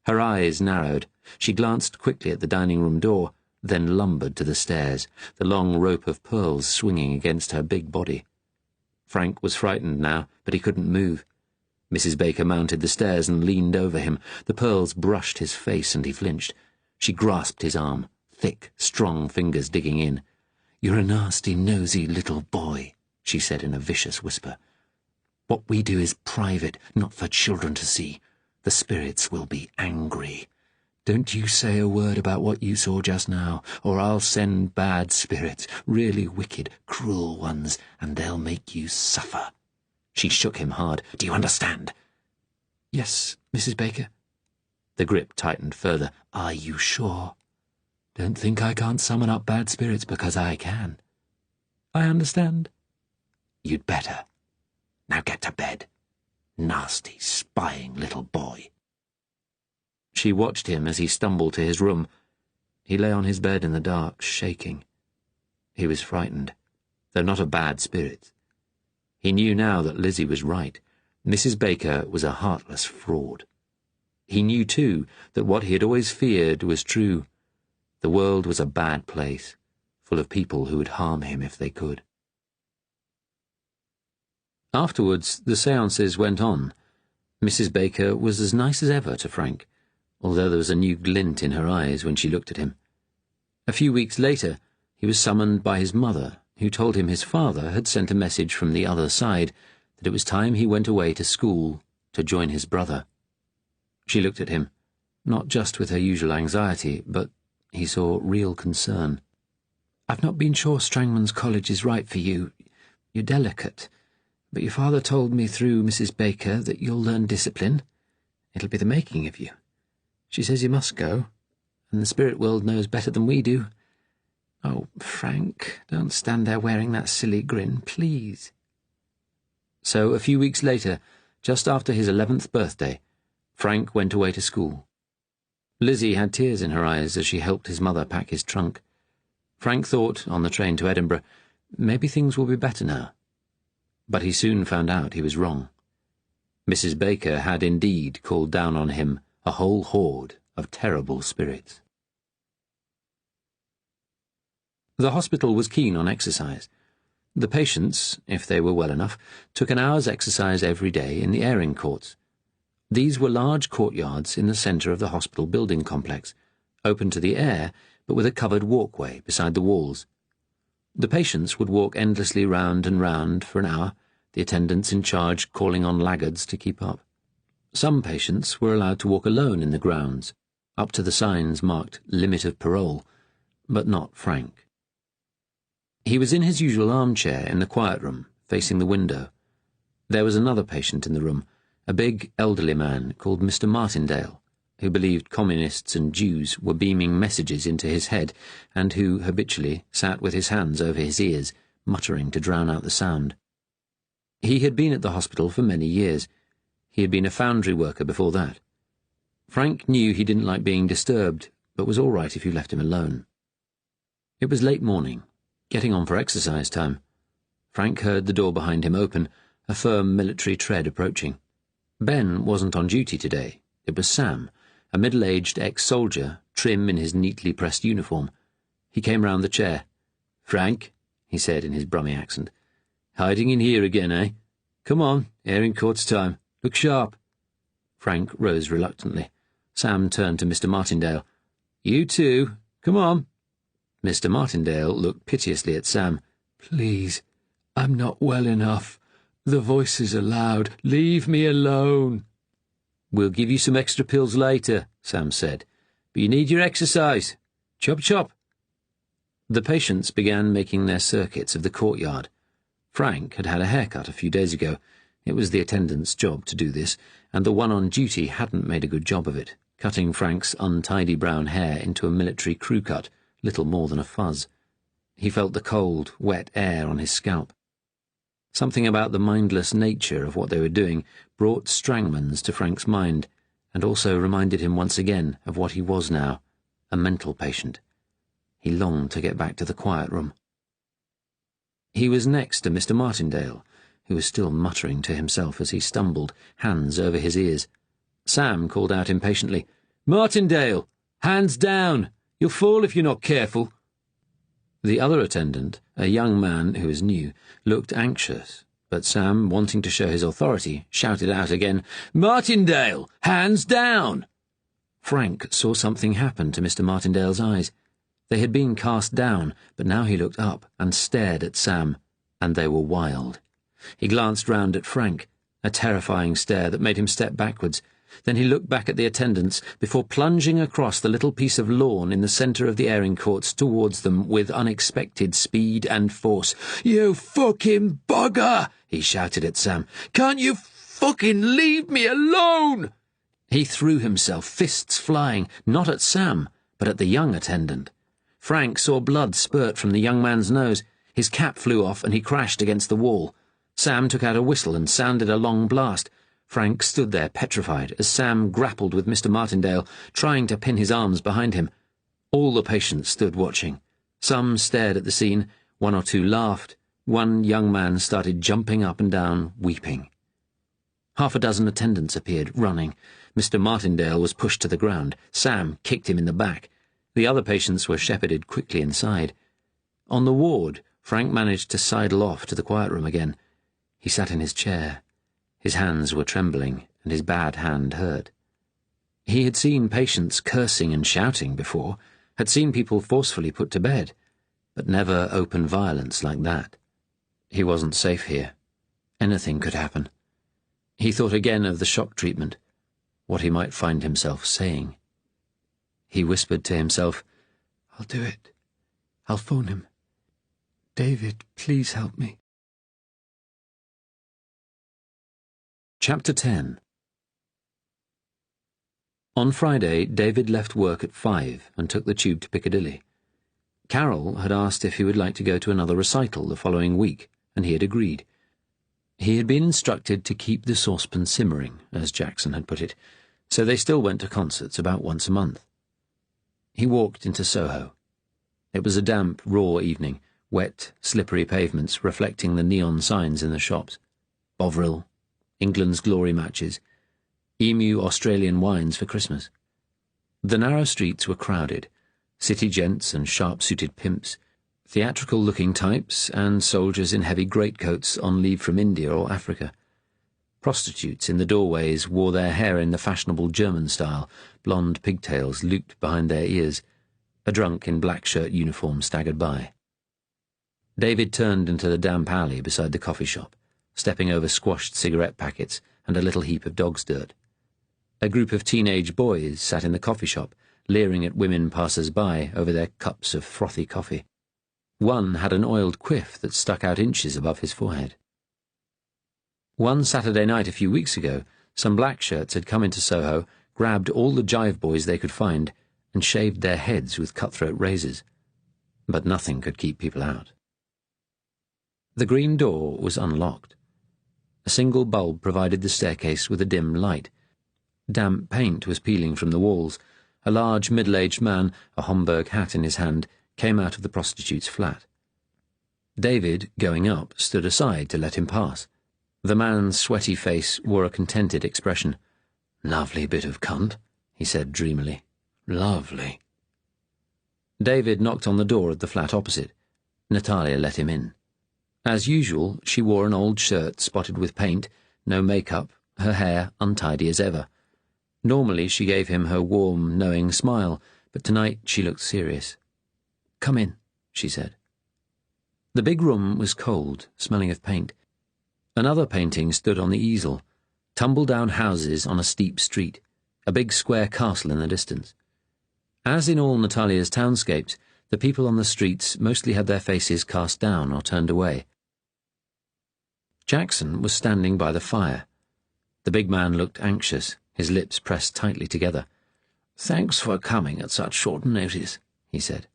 Her eyes narrowed. She glanced quickly at the dining-room door, then lumbered to the stairs, the long rope of pearls swinging against her big body. Frank was frightened now, but he couldn't move. Mrs. Baker mounted the stairs and leaned over him. The pearls brushed his face and he flinched. She grasped his arm, thick, strong fingers digging in. "You're a nasty, nosy little boy," she said in a vicious whisper. "What we do is private, not for children to see. The spirits will be angry. Don't you say a word about what you saw just now, or I'll send bad spirits, really wicked, cruel ones, and they'll make you suffer." She shook him hard. "Do you understand?" "Yes, Mrs. Baker." The grip tightened further. "Are you sure? Don't think I can't summon up bad spirits because I can." "I understand." "You'd better. Now get to bed. Nasty, spying little boy." She watched him as he stumbled to his room. He lay on his bed in the dark, shaking. He was frightened, though not a bad spirit. He knew now that Lizzie was right. Mrs. Baker was a heartless fraud. He knew, too, that what he had always feared was true. The world was a bad place, full of people who would harm him if they could. Afterwards, the séances went on. Mrs. Baker was as nice as ever to Frank, although there was a new glint in her eyes when she looked at him. A few weeks later, he was summoned by his mother, who told him his father had sent a message from the other side that it was time he went away to school to join his brother. She looked at him, not just with her usual anxiety, but he saw real concern. "I've not been sure Strangman's College is right for you. You're delicate, but your father told me through Mrs. Baker that you'll learn discipline. It'll be the making of you. She says you must go, and the spirit world knows better than we do. Oh, Frank, don't stand there wearing that silly grin, please." So a few weeks later, just after his 11th birthday, Frank went away to school. Lizzie had tears in her eyes as she helped his mother pack his trunk. Frank thought, on the train to Edinburgh, maybe things will be better now. But he soon found out he was wrong. Mrs. Baker had indeed called down on him a whole horde of terrible spirits. The hospital was keen on exercise. The patients, if they were well enough, took an hour's exercise every day in the airing courts. These were large courtyards in the centre of the hospital building complex, open to the air, but with a covered walkway beside the walls. The patients would walk endlessly round and round for an hour, the attendants in charge calling on laggards to keep up. Some patients were allowed to walk alone in the grounds, up to the signs marked "Limit of Parole," but not Frank. He was in his usual armchair in the quiet room, facing the window. There was another patient in the room, a big, elderly man called Mr. Martindale, who believed communists and Jews were beaming messages into his head, and who habitually sat with his hands over his ears, muttering to drown out the sound. He had been at the hospital for many years. He had been a foundry worker before that. Frank knew he didn't like being disturbed, but was all right if you left him alone. It was late morning, getting on for exercise time. Frank heard the door behind him open, a firm military tread approaching. Ben wasn't on duty today. It was Sam, a middle-aged ex-soldier, trim in his neatly pressed uniform. He came round the chair. "Frank," he said in his Brummie accent. "Hiding in here again, eh? Come on, airing court's time. Look sharp." Frank rose reluctantly. Sam turned to Mr. Martindale. "You too. Come on." Mr. Martindale looked piteously at Sam. "Please, I'm not well enough. The voices are loud. Leave me alone." "We'll give you some extra pills later," Sam said. "But you need your exercise. Chop chop." The patients began making their circuits of the courtyard. Frank had had a haircut a few days ago. It was the attendant's job to do this, and the one on duty hadn't made a good job of it, cutting Frank's untidy brown hair into a military crew cut, little more than a fuzz. He felt the cold, wet air on his scalp. Something about the mindless nature of what they were doing brought Strangman's to Frank's mind, and also reminded him once again of what he was now, a mental patient. He longed to get back to the quiet room. He was next to Mr. Martindale, who was still muttering to himself as he stumbled, hands over his ears. Sam called out impatiently, "Martindale! Hands down! You'll fall if you're not careful." The other attendant, a young man who was new, looked anxious, but Sam, wanting to show his authority, shouted out again, "Martindale! Hands down!" Frank saw something happen to Mr. Martindale's eyes. They had been cast down, but now he looked up and stared at Sam, and they were wild. He glanced round at Frank, a terrifying stare that made him step backwards. Then he looked back at the attendants before plunging across the little piece of lawn in the centre of the airing courts towards them with unexpected speed and force. "You fucking bugger!" he shouted at Sam. "Can't you fucking leave me alone?" He threw himself, fists flying, not at Sam, but at the young attendant. Frank saw blood spurt from the young man's nose. His cap flew off and he crashed against the wall. Sam took out a whistle and sounded a long blast. Frank stood there petrified as Sam grappled with Mr. Martindale, trying to pin his arms behind him. All the patients stood watching. Some stared at the scene, one or two laughed. One young man started jumping up and down, weeping. Half a dozen attendants appeared, running. Mr. Martindale was pushed to the ground. Sam kicked him in the back. The other patients were shepherded quickly inside. On the ward, Frank managed to sidle off to the quiet room again. He sat in his chair. His hands were trembling, and his bad hand hurt. He had seen patients cursing and shouting before, had seen people forcefully put to bed, but never open violence like that. He wasn't safe here. Anything could happen. He thought again of the shock treatment, what he might find himself saying. He whispered to himself, "I'll do it. I'll phone him. David, please help me." Chapter 10. On Friday, David left work at 5 and took the tube to Piccadilly. Carol had asked if he would like to go to another recital the following week, and he had agreed. He had been instructed to keep the saucepan simmering, as Jackson had put it, so they still went to concerts about once a month. He walked into Soho. It was a damp, raw evening, wet, slippery pavements reflecting the neon signs in the shops. Bovril, England's glory matches, Emu Australian wines for Christmas. The narrow streets were crowded, city gents and sharp-suited pimps, theatrical-looking types, and soldiers in heavy greatcoats on leave from India or Africa. Prostitutes in the doorways wore their hair in the fashionable German style, blonde pigtails looped behind their ears. A drunk in black shirt uniform staggered by. David turned into the damp alley beside the coffee shop, stepping over squashed cigarette packets and a little heap of dog's dirt. A group of teenage boys sat in the coffee shop, leering at women passers-by over their cups of frothy coffee. One had an oiled quiff that stuck out inches above his forehead. One Saturday night a few weeks ago, some black shirts had come into Soho, grabbed all the jive boys they could find, and shaved their heads with cutthroat razors. But nothing could keep people out. The green door was unlocked. A single bulb provided the staircase with a dim light. Damp paint was peeling from the walls. A large middle-aged man, a Homburg hat in his hand, came out of the prostitute's flat. David, going up, stood aside to let him pass. The man's sweaty face wore a contented expression. "Lovely bit of cunt," he said dreamily. "Lovely." David knocked on the door of the flat opposite. Natalia let him in. As usual, she wore an old shirt spotted with paint, no makeup, her hair untidy as ever. Normally she gave him her warm, knowing smile, but tonight she looked serious. "Come in," she said. The big room was cold, smelling of paint. Another painting stood on the easel. Tumble-down houses on a steep street, a big square castle in the distance. As in all Natalia's townscapes, the people on the streets mostly had their faces cast down or turned away. Jackson was standing by the fire. The big man looked anxious, his lips pressed tightly together. "Thanks for coming at such short notice," he said.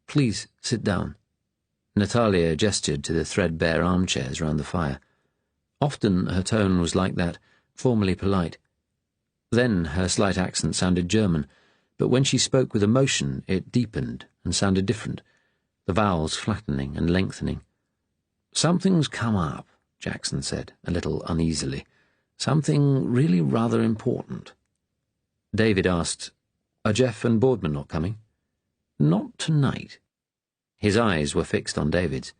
"Please sit down." Natalia gestured to the threadbare armchairs round the fire. Often her tone was like that, formally polite. Then her slight accent sounded German, but when she spoke with emotion it deepened and sounded different, the vowels flattening and lengthening. "Something's come up," Jackson said, a little uneasily. "Something really rather important." David asked, "Are Jeff and Boardman not coming?" "Not tonight." His eyes were fixed on David's.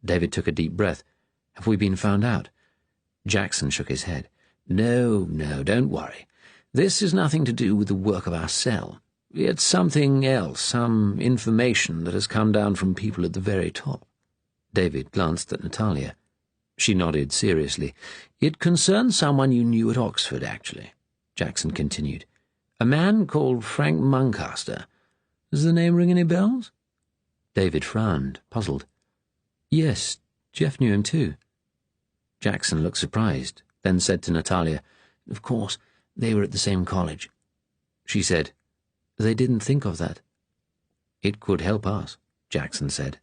David took a deep breath. "Have we been found out?" Jackson shook his head. No, don't worry. This has nothing to do with the work of our cell. It's something else, some information that has come down from people at the very top." David glanced at Natalia. She nodded seriously. "It concerns someone you knew at Oxford, actually," Jackson continued. "A man called Frank Muncaster. Does the name ring any bells?" David frowned, puzzled. "Yes, Jeff knew him too." Jackson looked surprised, then said to Natalia, "Of course, they were at the same college." She said, "They didn't think of that." "It could help us," Jackson said.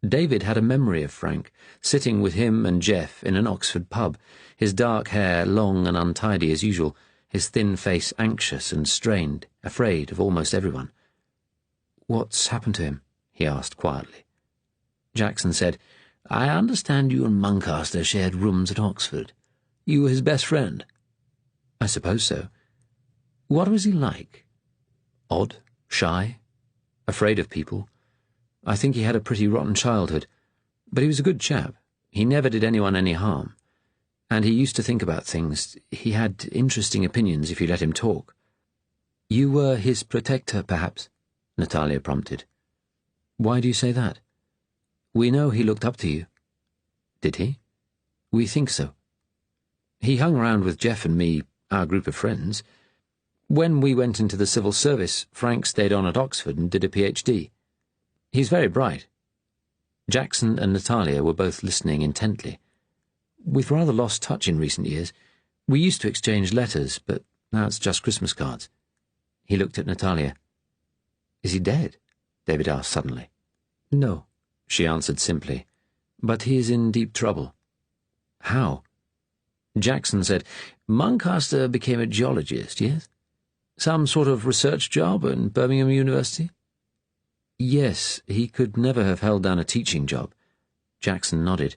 David had a memory of Frank, sitting with him and Jeff in an Oxford pub, his dark hair long and untidy as usual, his thin face anxious and strained, afraid of almost everyone. "What's happened to him?" he asked quietly. Jackson said, "I understand you and Muncaster shared rooms at Oxford. You were his best friend." "I suppose so." "What was he like?" "Odd, shy, afraid of people. I think he had a pretty rotten childhood, but he was a good chap. He never did anyone any harm. And he used to think about things. He had interesting opinions if you let him talk." "You were his protector, perhaps?" Natalia prompted. "Why do you say that?" "We know he looked up to you." "Did he?" "We think so. He hung around with Jeff and me, our group of friends. When we went into the civil service, Frank stayed on at Oxford and did a PhD. He's very bright." Jackson and Natalia were both listening intently. "We've rather lost touch in recent years. We used to exchange letters, but now it's just Christmas cards." He looked at Natalia. "Is he dead?" David asked suddenly. "No," she answered simply, "but he is in deep trouble." "How?" Jackson said, "Muncaster became a geologist, yes? Some sort of research job in Birmingham University?" "Yes, he could never have held down a teaching job." Jackson nodded.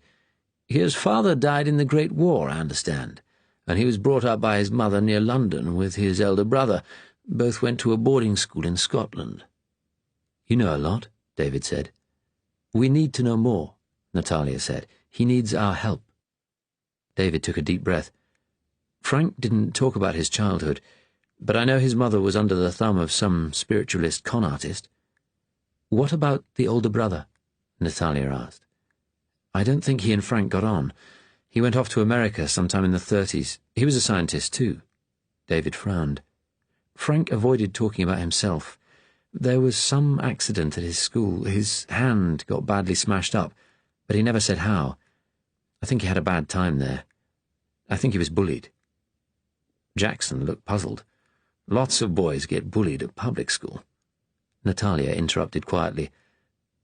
"His father died in the Great War, I understand, and he was brought up by his mother near London with his elder brother. Both went to a boarding school in Scotland." "You know a lot," David said. "We need to know more," Natalia said. "He needs our help." David took a deep breath. "Frank didn't talk about his childhood, but I know his mother was under the thumb of some spiritualist con artist." "What about the older brother?" Natalia asked. "I don't think he and Frank got on. He went off to America sometime in the 30s. He was a scientist, too." David frowned. "Frank avoided talking about himself. There was some accident at his school. His hand got badly smashed up, but he never said how. I think he had a bad time there. I think he was bullied." Jackson looked puzzled. "Lots of boys get bullied at public school." Natalia interrupted quietly.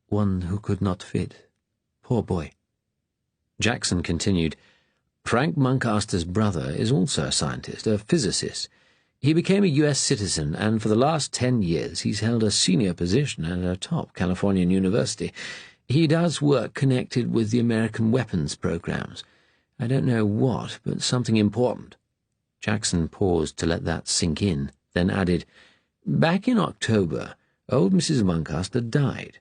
"One who could not fit. Poor boy." Jackson continued, Frank Muncaster's brother is also a scientist, a physicist. He became a U.S. citizen, and for the last 10 years he's held a senior position at a top Californian university. He does work connected with the American weapons programs. I don't know what, but something important." Jackson paused to let that sink in, then added, "Back in October, old Mrs. Muncaster died,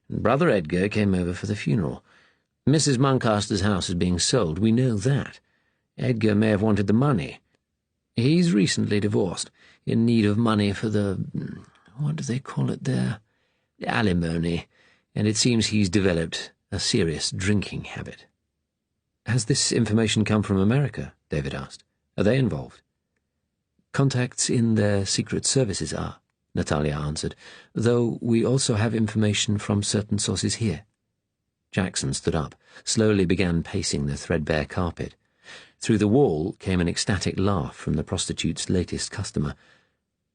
and Brother Edgar came over for the funeral. Mrs. Muncaster's house is being sold, we know that. Edgar may have wanted the money. He's recently divorced, in need of money for the, what do they call it there? Alimony, and it seems he's developed a serious drinking habit." "Has this information come from America?" David asked. "Are they involved?" "Contacts in their secret services are," Natalia answered, "though we also have information from certain sources here." Jackson stood up, slowly began pacing the threadbare carpet. Through the wall came an ecstatic laugh from the prostitute's latest customer.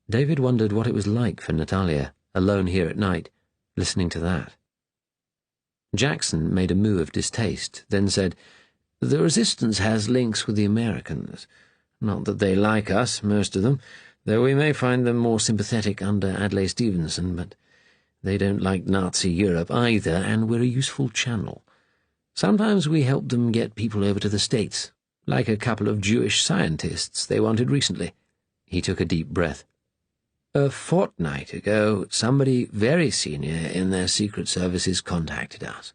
David wondered what it was like for Natalia, alone here at night, listening to that. Jackson made a moue of distaste, then said, "The resistance has links with the Americans. Not that they like us, most of them, though we may find them more sympathetic under Adlai Stevenson, but they don't like Nazi Europe either, and we're a useful channel. Sometimes we help them get people over to the States, like a couple of Jewish scientists they wanted recently." He took a deep breath. "A fortnight ago, somebody very senior in their secret services contacted us.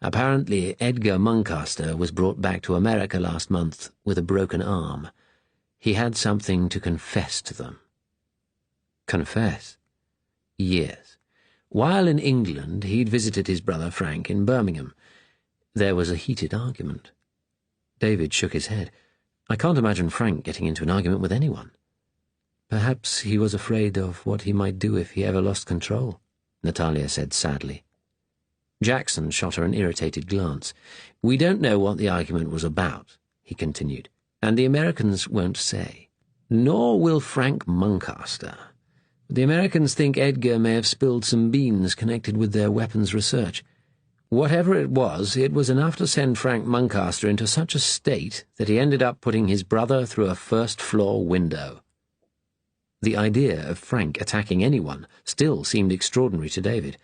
Apparently, Edgar Muncaster was brought back to America last month with a broken arm. He had something to confess to them." "Confess?" "Yes. While in England, he'd visited his brother Frank in Birmingham. There was a heated argument." David shook his head. "I can't imagine Frank getting into an argument with anyone." "Perhaps he was afraid of what he might do if he ever lost control," Natalia said sadly. Jackson shot her an irritated glance. "We don't know what the argument was about," he continued, "and the Americans won't say. Nor will Frank Muncaster. The Americans think Edgar may have spilled some beans connected with their weapons research. Whatever it was enough to send Frank Muncaster into such a state that he ended up putting his brother through a first-floor window." The idea of Frank attacking anyone still seemed extraordinary to David.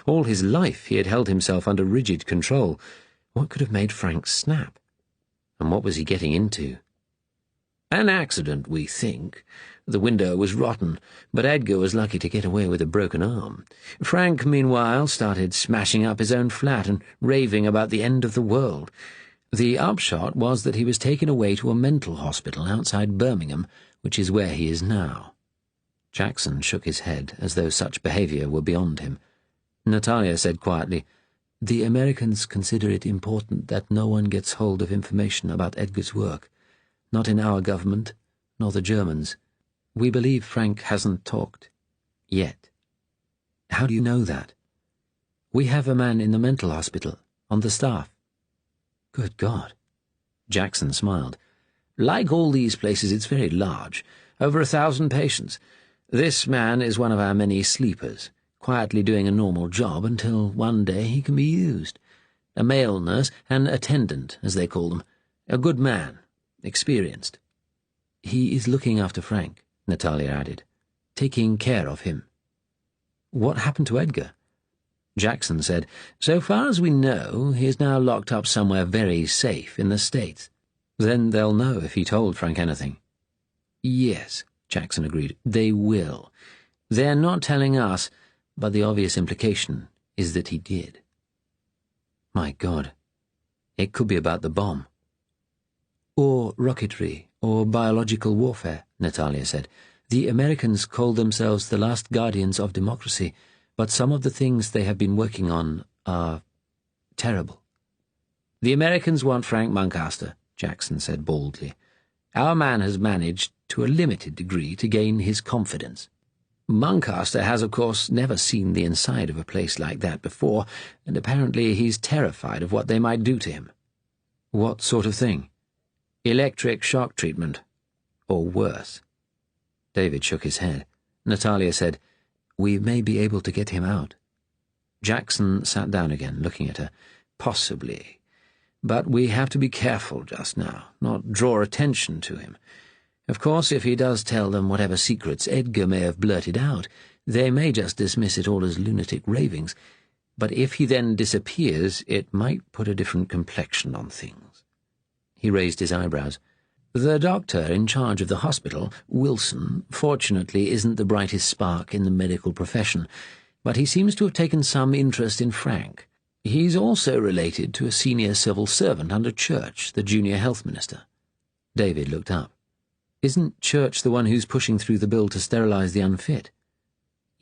All his life he had held himself under rigid control. What could have made Frank snap? And what was he getting into? "An accident, we think. The window was rotten, but Edgar was lucky to get away with a broken arm. Frank, meanwhile, started smashing up his own flat and raving about the end of the world. The upshot was that he was taken away to a mental hospital outside Birmingham, which is where he is now." Jackson shook his head as though such behavior were beyond him. Natalia said quietly, "The Americans consider it important that no one gets hold of information about Edgar's work. Not in our government, nor the Germans. We believe Frank hasn't talked. Yet." "How do you know that?" "We have a man in the mental hospital, on the staff." "Good God." Jackson smiled. "Like all these places, it's very large. Over 1,000 patients. This man is one of our many sleepers, quietly doing a normal job until one day he can be used. A male nurse, an attendant, as they call them. A good man, experienced." "He is looking after Frank," Natalia added, "taking care of him." "What happened to Edgar?" Jackson said, "So far as we know, he is now locked up somewhere very safe in the States." "Then they'll know if he told Frank anything." "Yes," Jackson agreed, "they will. They're not telling us, but the obvious implication is that he did." My God. It could be about the bomb. "Or rocketry, or biological warfare," Natalia said. "The Americans call themselves the last guardians of democracy, but some of the things they have been working on are terrible." "The Americans want Frank Muncaster," Jackson said boldly. "Our man has managed, to a limited degree, to gain his confidence. Muncaster has, of course, never seen the inside of a place like that before, and apparently he's terrified of what they might do to him." "What sort of thing?" "Electric shock treatment. Or worse." David shook his head. Natalia said, "We may be able to get him out." Jackson sat down again, looking at her. "Possibly. But we have to be careful just now, not draw attention to him. Of course, if he does tell them whatever secrets Edgar may have blurted out, they may just dismiss it all as lunatic ravings. But if he then disappears, it might put a different complexion on things." He raised his eyebrows. "The doctor in charge of the hospital, Wilson, fortunately isn't the brightest spark in the medical profession, but he seems to have taken some interest in Frank. He's also related to a senior civil servant under Church, the junior health minister." David looked up. "Isn't Church the one who's pushing through the bill to sterilize the unfit?"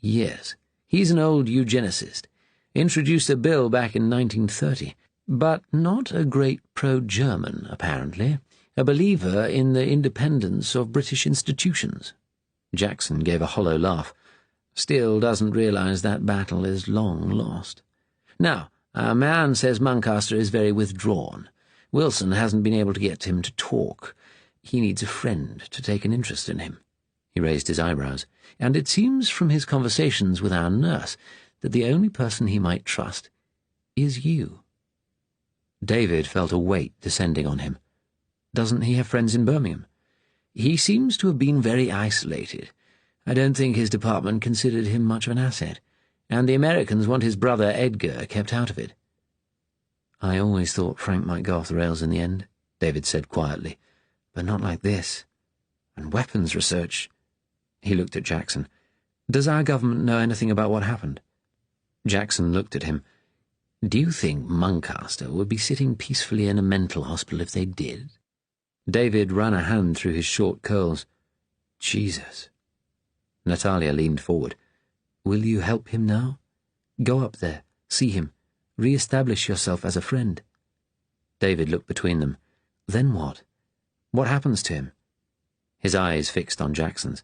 "Yes. He's an old eugenicist. Introduced a bill back in 1930, but not a great pro-German, apparently. A believer in the independence of British institutions." Jackson gave a hollow laugh. "Still doesn't realize that battle is long lost. Now, our man says Muncaster is very withdrawn. Wilson hasn't been able to get him to talk. He needs a friend to take an interest in him." He raised his eyebrows. "And it seems from his conversations with our nurse that the only person he might trust is you." David felt a weight descending on him. "Doesn't he have friends in Birmingham?" "He seems to have been very isolated. I don't think his department considered him much of an asset, and the Americans want his brother Edgar kept out of it." "I always thought Frank might go off the rails in the end," David said quietly. "But not like this. And weapons research." He looked at Jackson. "Does our government know anything about what happened?" Jackson looked at him. "Do you think Muncaster would be sitting peacefully in a mental hospital if they did?" David ran a hand through his short curls. "Jesus." Natalia leaned forward. "Will you help him now? Go up there, see him, re-establish yourself as a friend." David looked between them. "Then what? What happens to him?" His eyes fixed on Jackson's.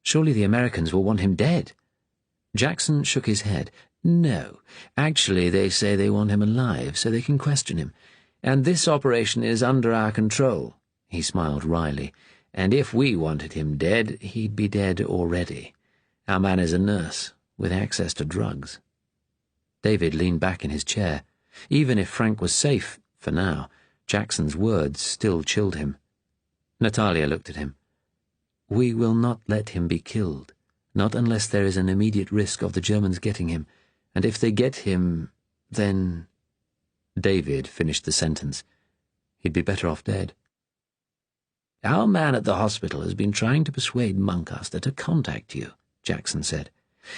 "Surely the Americans will want him dead." Jackson shook his head. "No, actually they say they want him alive so they can question him. And this operation is under our control." He smiled wryly. "And if we wanted him dead, he'd be dead already. Our man is a nurse, with access to drugs." David leaned back in his chair. Even if Frank was safe, for now, Jackson's words still chilled him. Natalia looked at him. "We will not let him be killed, not unless there is an immediate risk of the Germans getting him. And if they get him, then—" David finished the sentence. "He'd be better off dead." "Our man at the hospital has been trying to persuade Muncaster to contact you," Jackson said.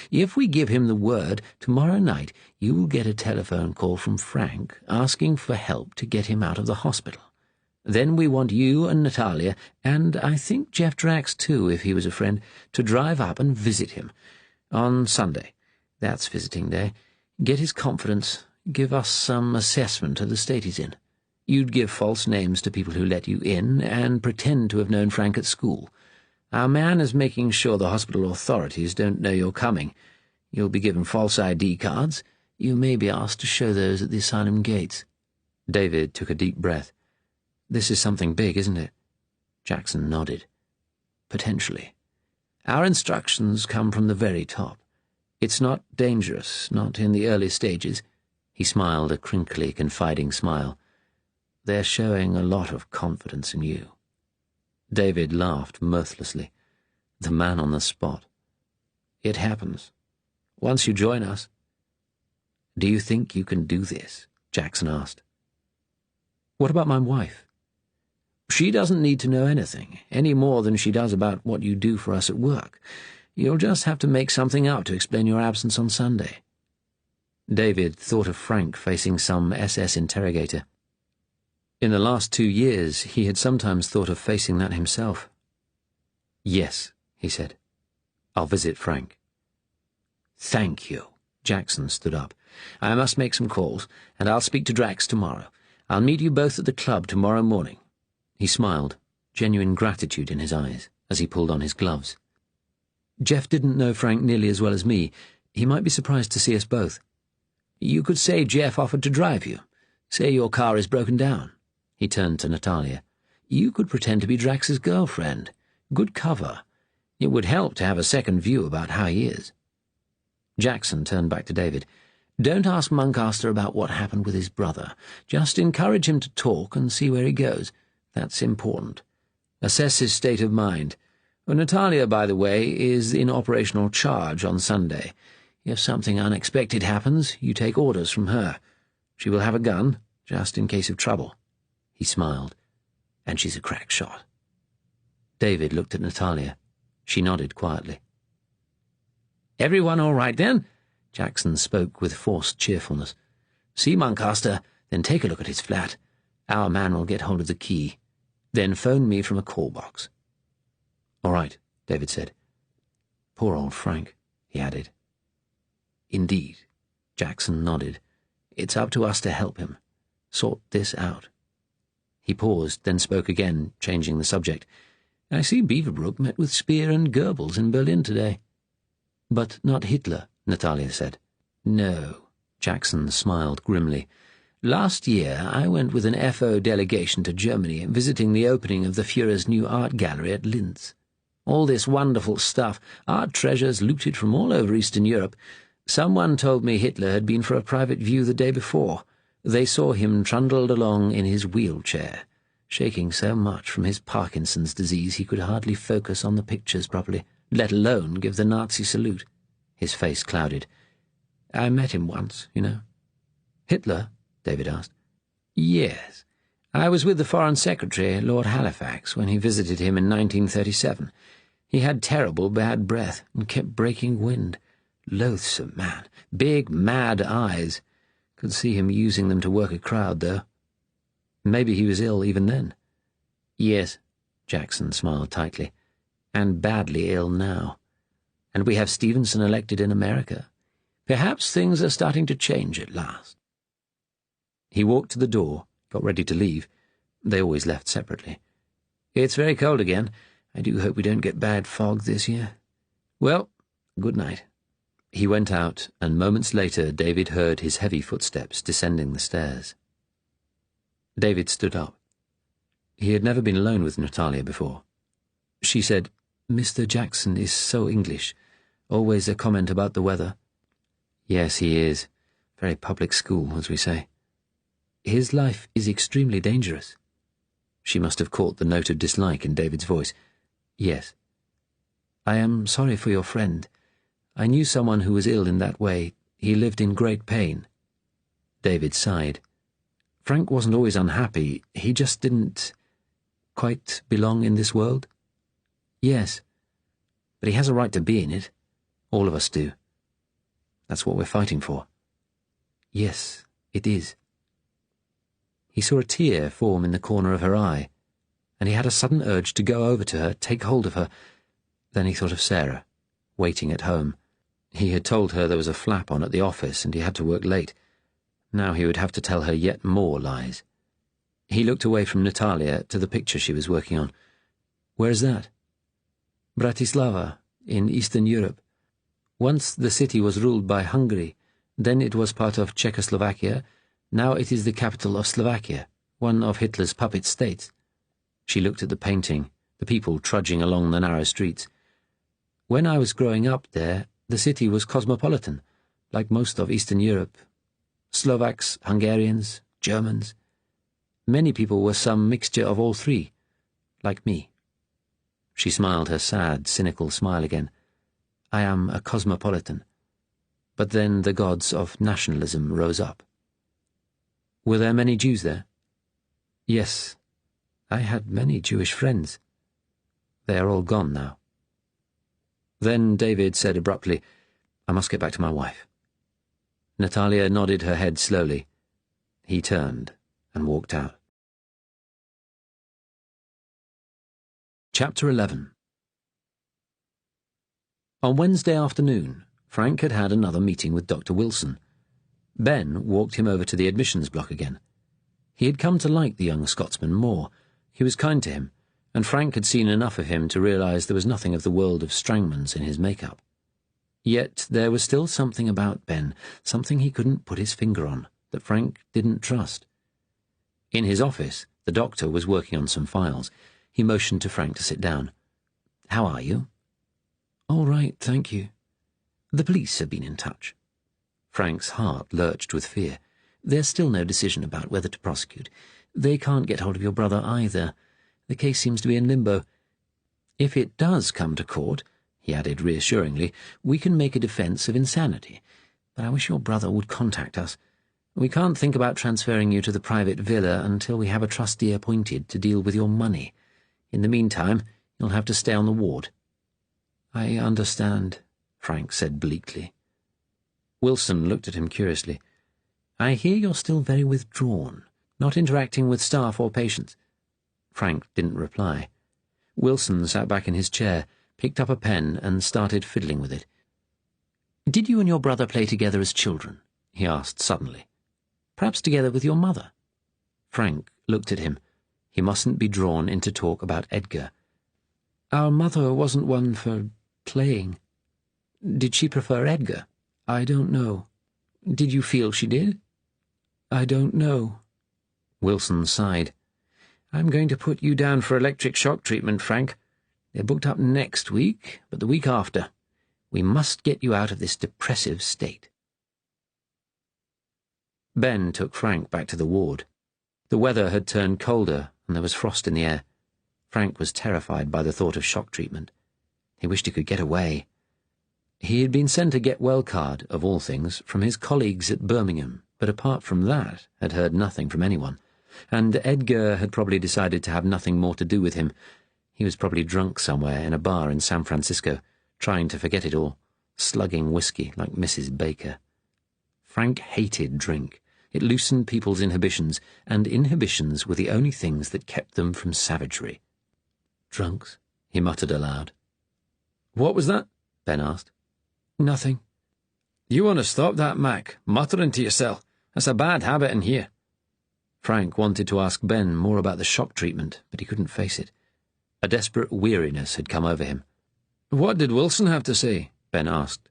"If we give him the word, tomorrow night you will get a telephone call from Frank asking for help to get him out of the hospital. Then we want you and Natalia, and I think Jeff Drax too, if he was a friend, to drive up and visit him. On Sunday. That's visiting day. Get his confidence, give us some assessment of the state he's in. You'd give false names to people who let you in, and pretend to have known Frank at school. Our man is making sure the hospital authorities don't know you're coming. You'll be given false ID cards. You may be asked to show those at the asylum gates." David took a deep breath. "This is something big, isn't it?" Jackson nodded. "Potentially. Our instructions come from the very top. It's not dangerous, not in the early stages." He smiled a crinkly, confiding smile. "They're showing a lot of confidence in you." David laughed mirthlessly. The man on the spot. "It happens. Once you join us." "Do you think you can do this?" Jackson asked. "What about my wife?" "She doesn't need to know anything, any more than she does about what you do for us at work. You'll just have to make something up to explain your absence on Sunday." David thought of Frank facing some SS interrogator. In the last 2 years, he had sometimes thought of facing that himself. "Yes," he said. "I'll visit Frank." "Thank you." Jackson stood up. "I must make some calls, and I'll speak to Drax tomorrow. I'll meet you both at the club tomorrow morning." He smiled, genuine gratitude in his eyes, as he pulled on his gloves. "Jeff didn't know Frank nearly as well as me. He might be surprised to see us both." "You could say Jeff offered to drive you. Say your car is broken down." He turned to Natalia. "You could pretend to be Drax's girlfriend. Good cover. It would help to have a second view about how he is." Jackson turned back to David. Don't ask Muncaster about what happened with his brother. Just encourage him to talk and see where he goes. That's important. Assess his state of mind. Natalia, by the way, is in operational charge on Sunday. If something unexpected happens, you take orders from her. She will have a gun, just in case of trouble." He smiled. "And she's a crack shot." David looked at Natalia. She nodded quietly. "Everyone all right, then?" Jackson spoke with forced cheerfulness. "See Muncaster, then take a look at his flat. Our man will get hold of the key. Then phone me from a call box." "All right," David said. "Poor old Frank," he added. "Indeed," Jackson nodded. "It's up to us to help him. Sort this out." He paused, then spoke again, changing the subject. "I see Beaverbrook met with Speer and Goebbels in Berlin today." "But not Hitler," Natalia said. "No," Jackson smiled grimly. "Last year I went with an FO delegation to Germany, visiting the opening of the Führer's new art gallery at Linz. All this wonderful stuff, art treasures looted from all over Eastern Europe. Someone told me Hitler had been for a private view the day before. They saw him trundled along in his wheelchair, shaking so much from his Parkinson's disease he could hardly focus on the pictures properly, let alone give the Nazi salute." His face clouded. "I met him once, you know." "Hitler?" David asked. "Yes. I was with the Foreign Secretary, Lord Halifax, when he visited him in 1937. He had terrible bad breath and kept breaking wind. Loathsome man. Big, mad eyes. Could see him using them to work a crowd, though." "Maybe he was ill even then." "Yes," Jackson smiled tightly. "And badly ill now. And we have Stevenson elected in America. Perhaps things are starting to change at last." He walked to the door, got ready to leave. They always left separately. "It's very cold again. I do hope we don't get bad fog this year. Well, good night." He went out, and moments later David heard his heavy footsteps descending the stairs. David stood up. He had never been alone with Natalia before. She said, "Mr. Jackson is so English. Always a comment about the weather." "Yes, he is. Very public school, as we say." "His life is extremely dangerous." She must have caught the note of dislike in David's voice. "Yes." "I am sorry for your friend. I knew someone who was ill in that way. He lived in great pain." David sighed. "Frank wasn't always unhappy. He just didn't quite belong in this world." "Yes. But he has a right to be in it. All of us do. That's what we're fighting for." "Yes, it is." He saw a tear form in the corner of her eye, and he had a sudden urge to go over to her, take hold of her. Then he thought of Sarah, waiting at home. He had told her there was a flap on at the office and he had to work late. Now he would have to tell her yet more lies. He looked away from Natalia to the picture she was working on. "Where is that?" "Bratislava, in Eastern Europe. Once the city was ruled by Hungary, then it was part of Czechoslovakia, now it is the capital of Slovakia, one of Hitler's puppet states." She looked at the painting, the people trudging along the narrow streets. "When I was growing up there, the city was cosmopolitan, like most of Eastern Europe. Slovaks, Hungarians, Germans. Many people were some mixture of all three, like me." She smiled her sad, cynical smile again. "I am a cosmopolitan." But then the gods of nationalism rose up. "Were there many Jews there?" "Yes. I had many Jewish friends. They are all gone now." Then David said abruptly, "I must get back to my wife." Natalia nodded her head slowly. He turned and walked out. Chapter 11. On Wednesday afternoon, Frank had had another meeting with Dr. Wilson. Ben walked him over to the admissions block again. He had come to like the young Scotsman more. He was kind to him, and Frank had seen enough of him to realize there was nothing of the world of Strangmans in his make-up. Yet there was still something about Ben, something he couldn't put his finger on, that Frank didn't trust. In his office, the doctor was working on some files. He motioned to Frank to sit down. "How are you?" "All right, thank you." "The police have been in touch." Frank's heart lurched with fear. "There's still no decision about whether to prosecute. They can't get hold of your brother either. The case seems to be in limbo. If it does come to court," he added reassuringly, "we can make a defence of insanity. But I wish your brother would contact us. We can't think about transferring you to the private villa until we have a trustee appointed to deal with your money. In the meantime, you'll have to stay on the ward." "I understand," Frank said bleakly. Wilson looked at him curiously. "I hear you're still very withdrawn, not interacting with staff or patients." Frank didn't reply. Wilson sat back in his chair, picked up a pen, and started fiddling with it. "Did you and your brother play together as children?" he asked suddenly. "Perhaps together with your mother?" Frank looked at him. He mustn't be drawn into talk about Edgar. "Our mother wasn't one for playing." "Did she prefer Edgar?" "I don't know." "Did you feel she did?" "I don't know." Wilson sighed. "I'm going to put you down for electric shock treatment, Frank. They're booked up next week, but the week after. We must get you out of this depressive state." Ben took Frank back to the ward. The weather had turned colder, and there was frost in the air. Frank was terrified by the thought of shock treatment. He wished he could get away. He had been sent a get-well card, of all things, from his colleagues at Birmingham, but apart from that had heard nothing from anyone. And Edgar had probably decided to have nothing more to do with him. He was probably drunk somewhere in a bar in San Francisco, trying to forget it all, slugging whiskey like Mrs. Baker. Frank hated drink. It loosened people's inhibitions, and inhibitions were the only things that kept them from savagery. "Drunks," he muttered aloud. "What was that?" Ben asked. "Nothing." "You want to stop that, Mac, muttering to yourself. That's a bad habit in here." Frank wanted to ask Ben more about the shock treatment, but he couldn't face it. A desperate weariness had come over him. "What did Wilson have to say?" Ben asked.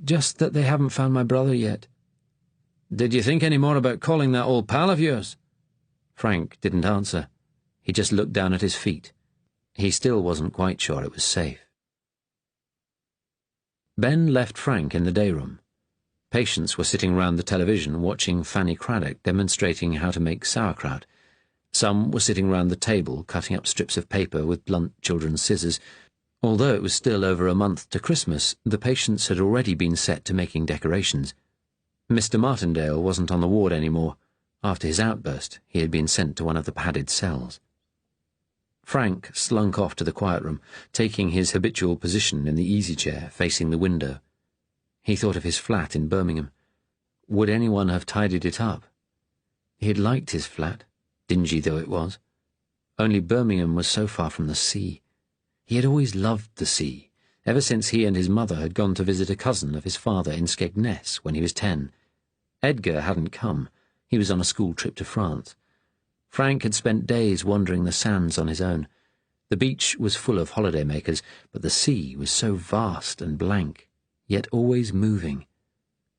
"Just that they haven't found my brother yet." "Did you think any more about calling that old pal of yours?" Frank didn't answer. He just looked down at his feet. He still wasn't quite sure it was safe. Ben left Frank in the day room. Patients were sitting round the television watching Fanny Craddock demonstrating how to make sauerkraut. Some were sitting round the table cutting up strips of paper with blunt children's scissors. Although it was still over a month to Christmas, the patients had already been set to making decorations. Mr. Martindale wasn't on the ward anymore. After his outburst, he had been sent to one of the padded cells. Frank slunk off to the quiet room, taking his habitual position in the easy-chair facing the window. He thought of his flat in Birmingham. Would anyone have tidied it up? He had liked his flat, dingy though it was. Only Birmingham was so far from the sea. He had always loved the sea, ever since he and his mother had gone to visit a cousin of his father in Skegness when he was 10. Edgar hadn't come. He was on a school trip to France. Frank had spent days wandering the sands on his own. The beach was full of holidaymakers, but the sea was so vast and blank, yet always moving.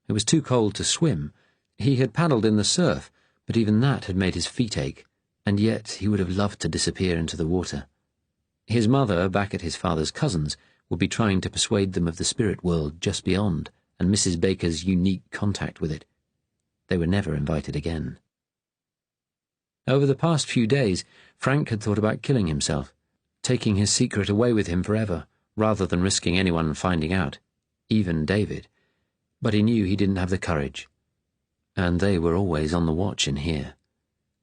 It was too cold to swim. He had paddled in the surf, but even that had made his feet ache, and yet he would have loved to disappear into the water. His mother, back at his father's cousin's, would be trying to persuade them of the spirit world just beyond, and Mrs. Baker's unique contact with it. They were never invited again. Over the past few days, Frank had thought about killing himself, taking his secret away with him forever, rather than risking anyone finding out, even David. But he knew he didn't have the courage. And they were always on the watch in here.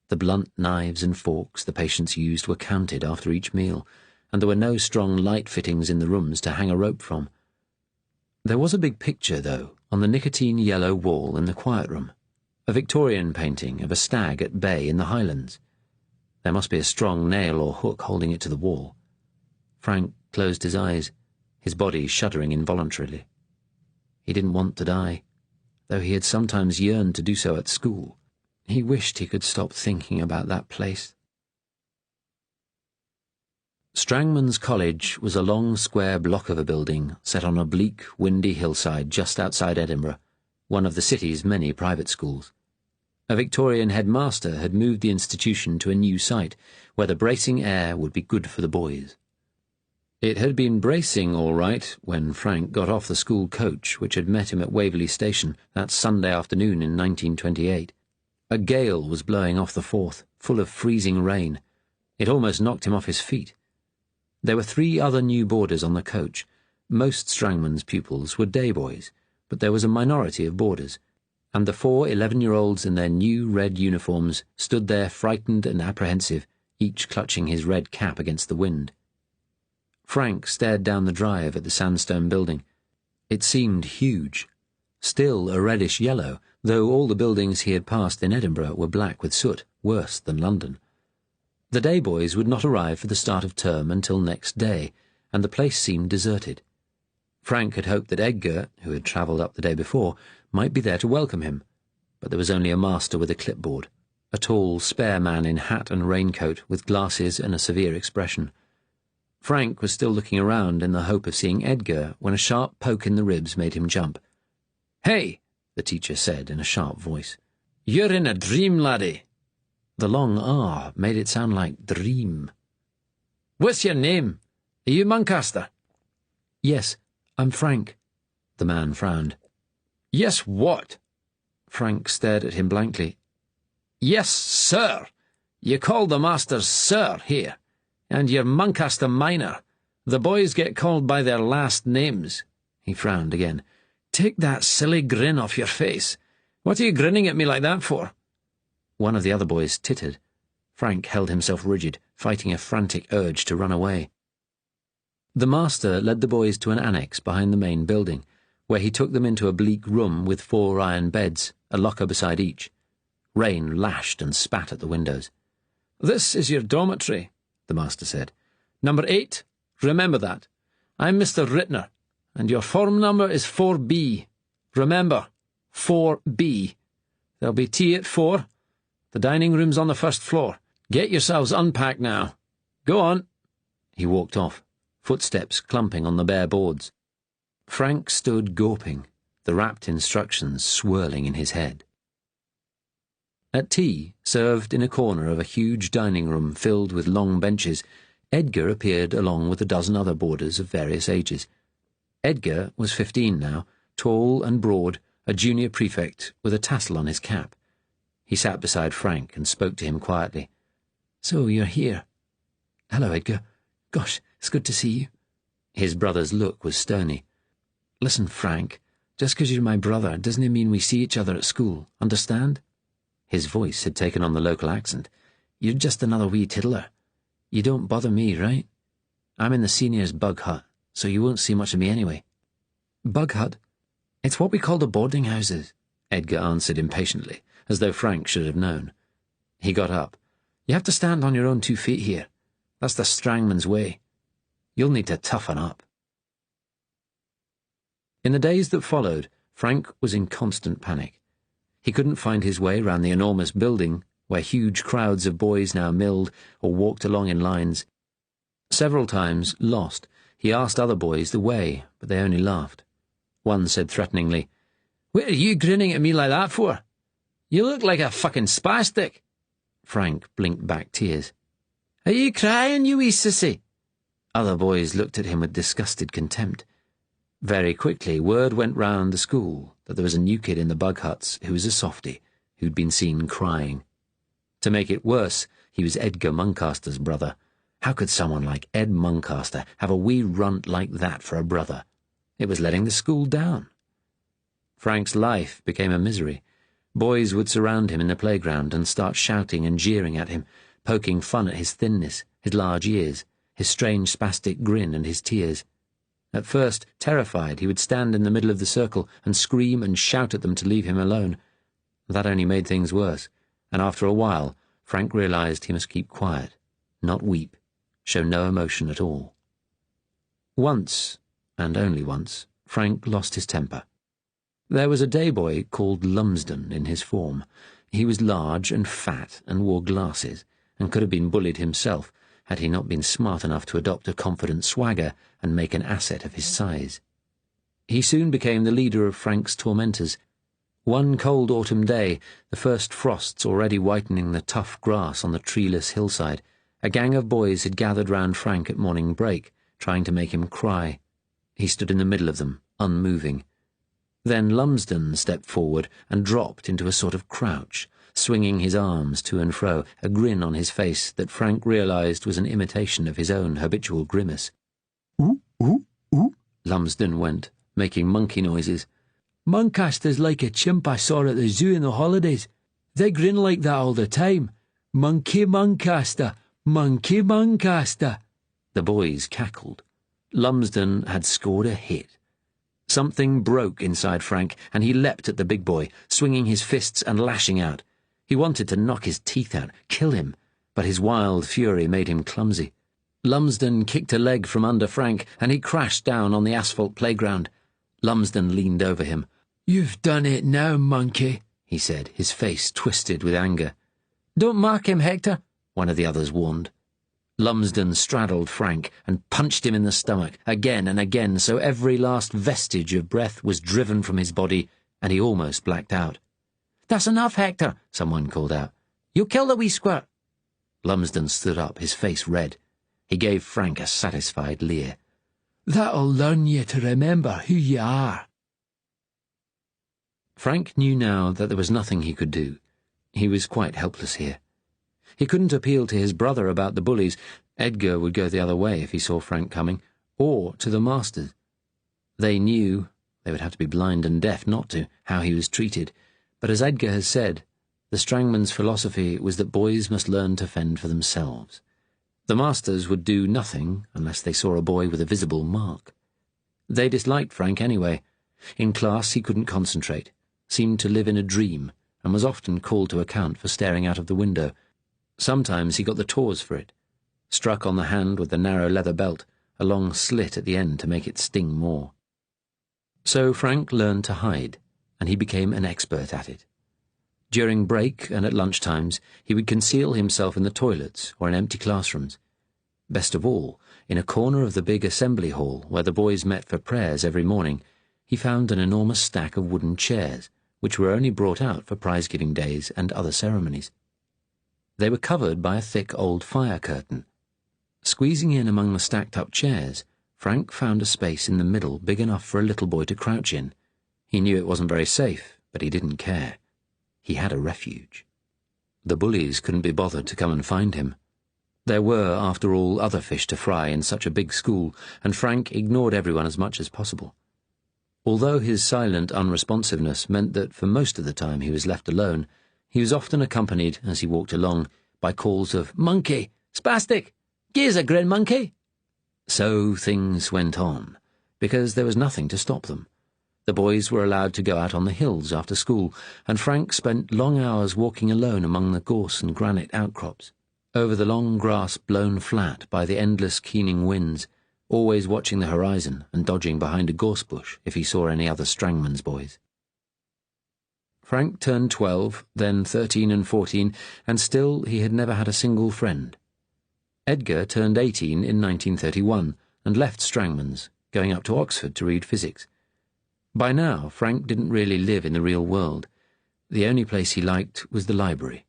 The blunt knives and forks the patients used were counted after each meal, and there were no strong light fittings in the rooms to hang a rope from. There was a big picture, though, on the nicotine-yellow wall in the quiet room. A Victorian painting of a stag at bay in the Highlands. There must be a strong nail or hook holding it to the wall. Frank closed his eyes, his body shuddering involuntarily. He didn't want to die, though he had sometimes yearned to do so at school. He wished he could stop thinking about that place. Strangman's College was a long square block of a building set on a bleak, windy hillside just outside Edinburgh, one of the city's many private schools. A Victorian headmaster had moved the institution to a new site, where the bracing air would be good for the boys. It had been bracing all right when Frank got off the school coach which had met him at Waverley Station that Sunday afternoon in 1928. A gale was blowing off the Forth, full of freezing rain. It almost knocked him off his feet. There were 3 other new boarders on the coach. Most Strangman's pupils were day boys, but there was a minority of boarders, and the 4 11-year-olds in their new red uniforms stood there frightened and apprehensive, each clutching his red cap against the wind. Frank stared down the drive at the sandstone building. It seemed huge, still a reddish yellow, though all the buildings he had passed in Edinburgh were black with soot, worse than London. The day boys would not arrive for the start of term until next day, and the place seemed deserted. Frank had hoped that Edgar, who had travelled up the day before, might be there to welcome him, but there was only a master with a clipboard, a tall, spare man in hat and raincoat with glasses and a severe expression. Frank was still looking around in the hope of seeing Edgar when a sharp poke in the ribs made him jump. "Hey," the teacher said in a sharp voice. "You're in a dream, laddie." The long R made it sound like dream. "What's your name? Are you Muncaster?" "Yes, I'm Frank." The man frowned. "Yes, what?" Frank stared at him blankly. "Yes, sir. You call the masters sir here. And you're Muncaster Minor. The boys get called by their last names." He frowned again. "Take that silly grin off your face. What are you grinning at me like that for?" One of the other boys tittered. Frank held himself rigid, fighting a frantic urge to run away. The master led the boys to an annex behind the main building, where he took them into a bleak room with 4 iron beds, a locker beside each. Rain lashed and spat at the windows. "This is your dormitory," the master said. "Number 8, remember that. I'm Mr. Rittner, and your form number is 4B. Remember, 4B. There'll be tea at 4. The dining room's on the 1st floor. Get yourselves unpacked now. Go on." He walked off, footsteps clumping on the bare boards. Frank stood gawping, the rapt instructions swirling in his head. At tea, served in a corner of a huge dining room filled with long benches, Edgar appeared along with a dozen other boarders of various ages. Edgar was 15 now, tall and broad, a junior prefect with a tassel on his cap. He sat beside Frank and spoke to him quietly. "So you're here." "Hello, Edgar. Gosh, it's good to see you." His brother's look was stony. "Listen, Frank, just 'cause you're my brother doesn't mean we see each other at school, understand?" His voice had taken on the local accent. "You're just another wee tiddler. You don't bother me, right? I'm in the seniors' bug hut, so you won't see much of me anyway." "Bug hut? It's what we call the boarding houses," Edgar answered impatiently, as though Frank should have known. He got up. "You have to stand on your own 2 feet here. That's the Strangman's way. You'll need to toughen up." In the days that followed, Frank was in constant panic. He couldn't find his way round the enormous building, where huge crowds of boys now milled or walked along in lines. Several times, lost, he asked other boys the way, but they only laughed. One said threateningly, "What are you grinning at me like that for? You look like a fucking spastic." Frank blinked back tears. "Are you crying, you wee sissy?" Other boys looked at him with disgusted contempt. Very quickly, word went round the school that there was a new kid in the bug huts who was a softy, who'd been seen crying. To make it worse, he was Edgar Muncaster's brother. How could someone like Ed Muncaster have a wee runt like that for a brother? It was letting the school down. Frank's life became a misery. Boys would surround him in the playground and start shouting and jeering at him, poking fun at his thinness, his large ears, his strange spastic grin and his tears. At first, terrified, he would stand in the middle of the circle and scream and shout at them to leave him alone. That only made things worse, and after a while, Frank realized he must keep quiet, not weep, show no emotion at all. Once, and only once, Frank lost his temper. There was a day boy called Lumsden in his form. He was large and fat and wore glasses, and could have been bullied himself, had he not been smart enough to adopt a confident swagger and make an asset of his size. He soon became the leader of Frank's tormentors. One cold autumn day, the first frosts already whitening the tough grass on the treeless hillside, a gang of boys had gathered round Frank at morning break, trying to make him cry. He stood in the middle of them, unmoving. Then Lumsden stepped forward and dropped into a sort of crouch, swinging his arms to and fro, a grin on his face that Frank realized was an imitation of his own habitual grimace. "Ooh, ooh, ooh," Lumsden went, making monkey noises. "Muncaster's like a chimp I saw at the zoo in the holidays. They grin like that all the time. Monkey Muncaster, Monkey Muncaster." The boys cackled. Lumsden had scored a hit. Something broke inside Frank, and he leapt at the big boy, swinging his fists and lashing out. He wanted to knock his teeth out, kill him, but his wild fury made him clumsy. Lumsden kicked a leg from under Frank, and he crashed down on the asphalt playground. Lumsden leaned over him. "You've done it now, monkey," he said, his face twisted with anger. "Don't mark him, Hector," one of the others warned. Lumsden straddled Frank and punched him in the stomach again and again, so every last vestige of breath was driven from his body, and he almost blacked out. "That's enough, Hector," someone called out. "You kill the wee squirt." Lumsden stood up, his face red. He gave Frank a satisfied leer. "That'll learn you to remember who you are." Frank knew now that there was nothing he could do. He was quite helpless here. He couldn't appeal to his brother about the bullies. Edgar would go the other way if he saw Frank coming, or to the masters. They knew, they would have to be blind and deaf not to, how he was treated, but as Edgar has said, the Strangman's philosophy was that boys must learn to fend for themselves. The masters would do nothing unless they saw a boy with a visible mark. They disliked Frank anyway. In class he couldn't concentrate, seemed to live in a dream, and was often called to account for staring out of the window. Sometimes he got the tawse for it, struck on the hand with the narrow leather belt, a long slit at the end to make it sting more. So Frank learned to hide, and he became an expert at it. During break and at lunch times, he would conceal himself in the toilets or in empty classrooms. Best of all, in a corner of the big assembly hall where the boys met for prayers every morning, he found an enormous stack of wooden chairs, which were only brought out for prize-giving days and other ceremonies. They were covered by a thick old fire curtain. Squeezing in among the stacked-up chairs, Frank found a space in the middle big enough for a little boy to crouch in. He knew it wasn't very safe, but he didn't care. He had a refuge. The bullies couldn't be bothered to come and find him. There were, after all, other fish to fry in such a big school, and Frank ignored everyone as much as possible. Although his silent unresponsiveness meant that for most of the time he was left alone, he was often accompanied, as he walked along, by calls of "Monkey! Spastic! Give's a grin, monkey!" So things went on, because there was nothing to stop them. The boys were allowed to go out on the hills after school, and Frank spent long hours walking alone among the gorse and granite outcrops, over the long grass blown flat by the endless keening winds, always watching the horizon and dodging behind a gorse bush if he saw any other Strangman's boys. Frank turned 12, then 13 and 14, and still he had never had a single friend. Edgar turned 18 in 1931 and left Strangman's, going up to Oxford to read physics. By now, Frank didn't really live in the real world. The only place he liked was the library.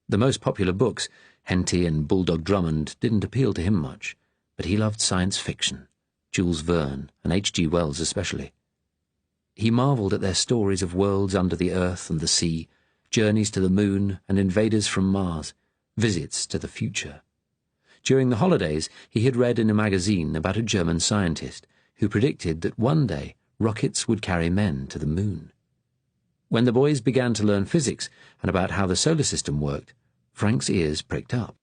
The most popular books, Henty and Bulldog Drummond, didn't appeal to him much, but he loved science fiction, Jules Verne, and H.G. Wells especially. He marvelled at their stories of worlds under the earth and the sea, journeys to the moon and invaders from Mars, visits to the future. During the holidays, he had read in a magazine about a German scientist who predicted that one day rockets would carry men to the moon. When the boys began to learn physics and about how the solar system worked, Frank's ears pricked up.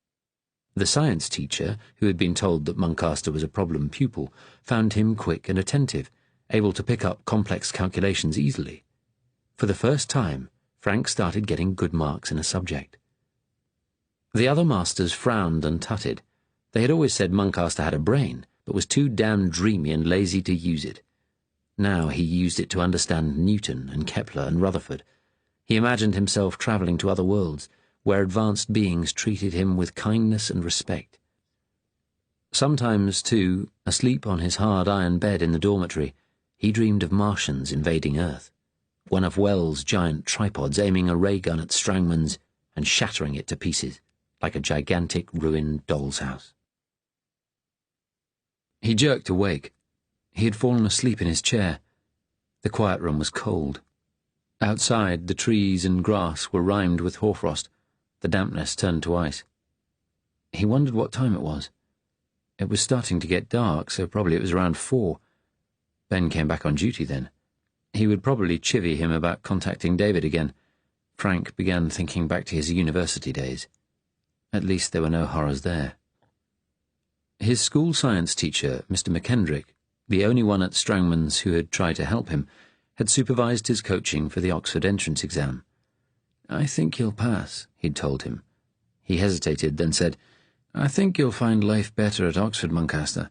The science teacher, who had been told that Muncaster was a problem pupil, found him quick and attentive, able to pick up complex calculations easily. For the first time, Frank started getting good marks in a subject. The other masters frowned and tutted. They had always said Muncaster had a brain, but was too damn dreamy and lazy to use it. Now he used it to understand Newton and Kepler and Rutherford. He imagined himself travelling to other worlds, where advanced beings treated him with kindness and respect. Sometimes, too, asleep on his hard iron bed in the dormitory, he dreamed of Martians invading Earth, one of Wells' giant tripods aiming a ray gun at Strangman's and shattering it to pieces, like a gigantic ruined doll's house. He jerked awake. He had fallen asleep in his chair. The quiet room was cold. Outside, the trees and grass were rimed with hoarfrost. The dampness turned to ice. He wondered what time it was. It was starting to get dark, so probably it was around 4. Ben came back on duty then. He would probably chivvy him about contacting David again. Frank began thinking back to his university days. At least there were no horrors there. His school science teacher, Mr. McKendrick, the only one at Strangman's who had tried to help him, had supervised his coaching for the Oxford entrance exam. "I think you'll pass," he'd told him. He hesitated, then said, "I think you'll find life better at Oxford, Muncaster.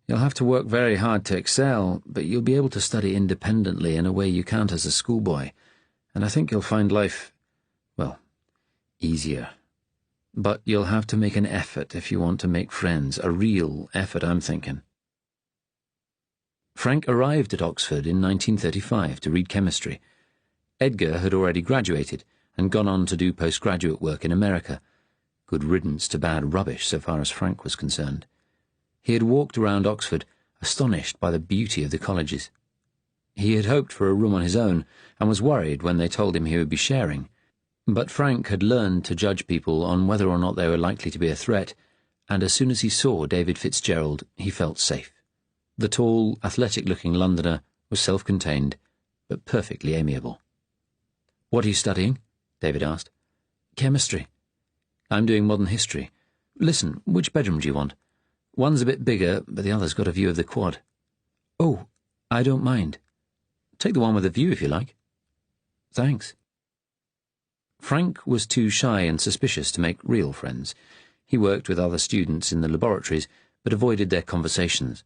You'll have to work very hard to excel, but you'll be able to study independently in a way you can't as a schoolboy, and I think you'll find life, well, easier. But you'll have to make an effort if you want to make friends, a real effort, I'm thinking." Frank arrived at Oxford in 1935 to read chemistry. Edgar had already graduated and gone on to do postgraduate work in America. Good riddance to bad rubbish so far as Frank was concerned. He had walked around Oxford, astonished by the beauty of the colleges. He had hoped for a room on his own and was worried when they told him he would be sharing. But Frank had learned to judge people on whether or not they were likely to be a threat, and as soon as he saw David Fitzgerald, he felt safe. The tall, athletic-looking Londoner was self-contained, but perfectly amiable. "What are you studying?" David asked. "Chemistry. I'm doing modern history. Listen, which bedroom do you want? One's a bit bigger, but the other's got a view of the quad." "Oh, I don't mind." "Take the one with a view if you like." "Thanks." Frank was too shy and suspicious to make real friends. He worked with other students in the laboratories, but avoided their conversations.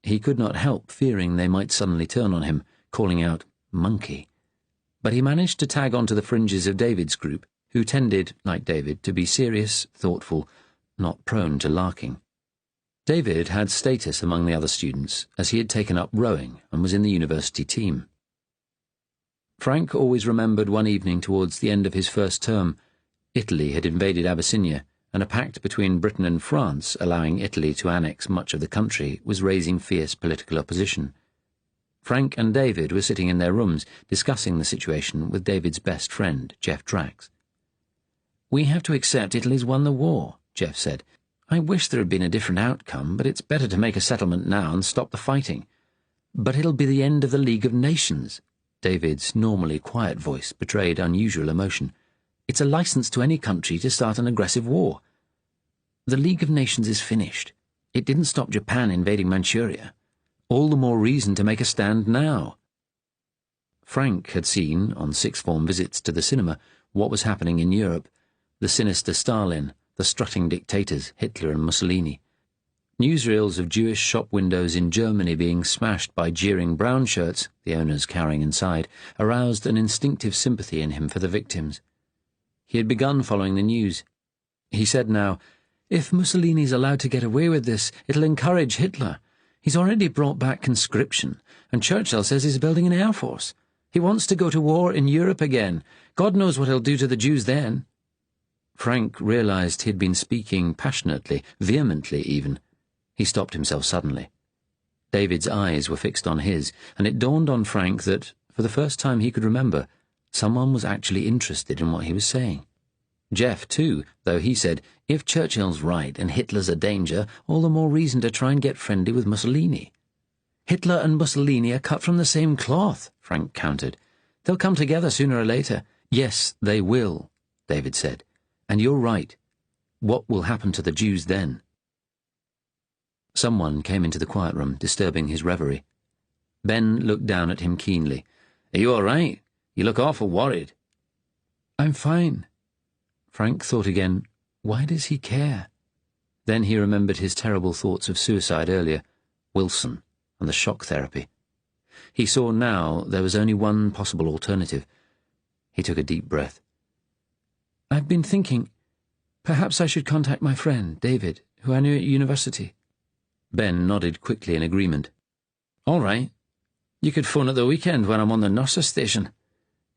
He could not help fearing they might suddenly turn on him, calling out, "Monkey." But he managed to tag onto the fringes of David's group, who tended, like David, to be serious, thoughtful, not prone to larking. David had status among the other students, as he had taken up rowing and was in the university team. Frank always remembered one evening towards the end of his first term. Italy had invaded Abyssinia, and a pact between Britain and France allowing Italy to annex much of the country was raising fierce political opposition. Frank and David were sitting in their rooms discussing the situation with David's best friend, Jeff Drax. "We have to accept Italy's won the war," Jeff said. "I wish there had been a different outcome, but it's better to make a settlement now and stop the fighting." "But it'll be the end of the League of Nations." David's normally quiet voice betrayed unusual emotion. "It's a license to any country to start an aggressive war. The League of Nations is finished. It didn't stop Japan invading Manchuria. All the more reason to make a stand now." Frank had seen, on sixth form visits to the cinema, what was happening in Europe: the sinister Stalin, the strutting dictators, Hitler and Mussolini. Newsreels of Jewish shop windows in Germany being smashed by jeering brown shirts, the owners cowering inside, aroused an instinctive sympathy in him for the victims. He had begun following the news. He said now, "If Mussolini's allowed to get away with this, it'll encourage Hitler. He's already brought back conscription, and Churchill says he's building an air force. He wants to go to war in Europe again. God knows what he'll do to the Jews then." Frank realized he'd been speaking passionately, vehemently even. He stopped himself suddenly. David's eyes were fixed on his, and it dawned on Frank that, for the first time he could remember, someone was actually interested in what he was saying. Jeff, too, though he said, "If Churchill's right and Hitler's a danger, all the more reason to try and get friendly with Mussolini." "Hitler and Mussolini are cut from the same cloth," Frank countered. "They'll come together sooner or later." "Yes, they will," David said. "And you're right. What will happen to the Jews then?" Someone came into the quiet room, disturbing his reverie. Ben looked down at him keenly. "Are you all right? You look awful worried." "I'm fine." Frank thought again, why does he care? Then he remembered his terrible thoughts of suicide earlier, Wilson, and the shock therapy. He saw now there was only one possible alternative. He took a deep breath. "I've been thinking, perhaps I should contact my friend, David, who I knew at university." Ben nodded quickly in agreement. "All right. You could phone at the weekend when I'm on the nurse's station.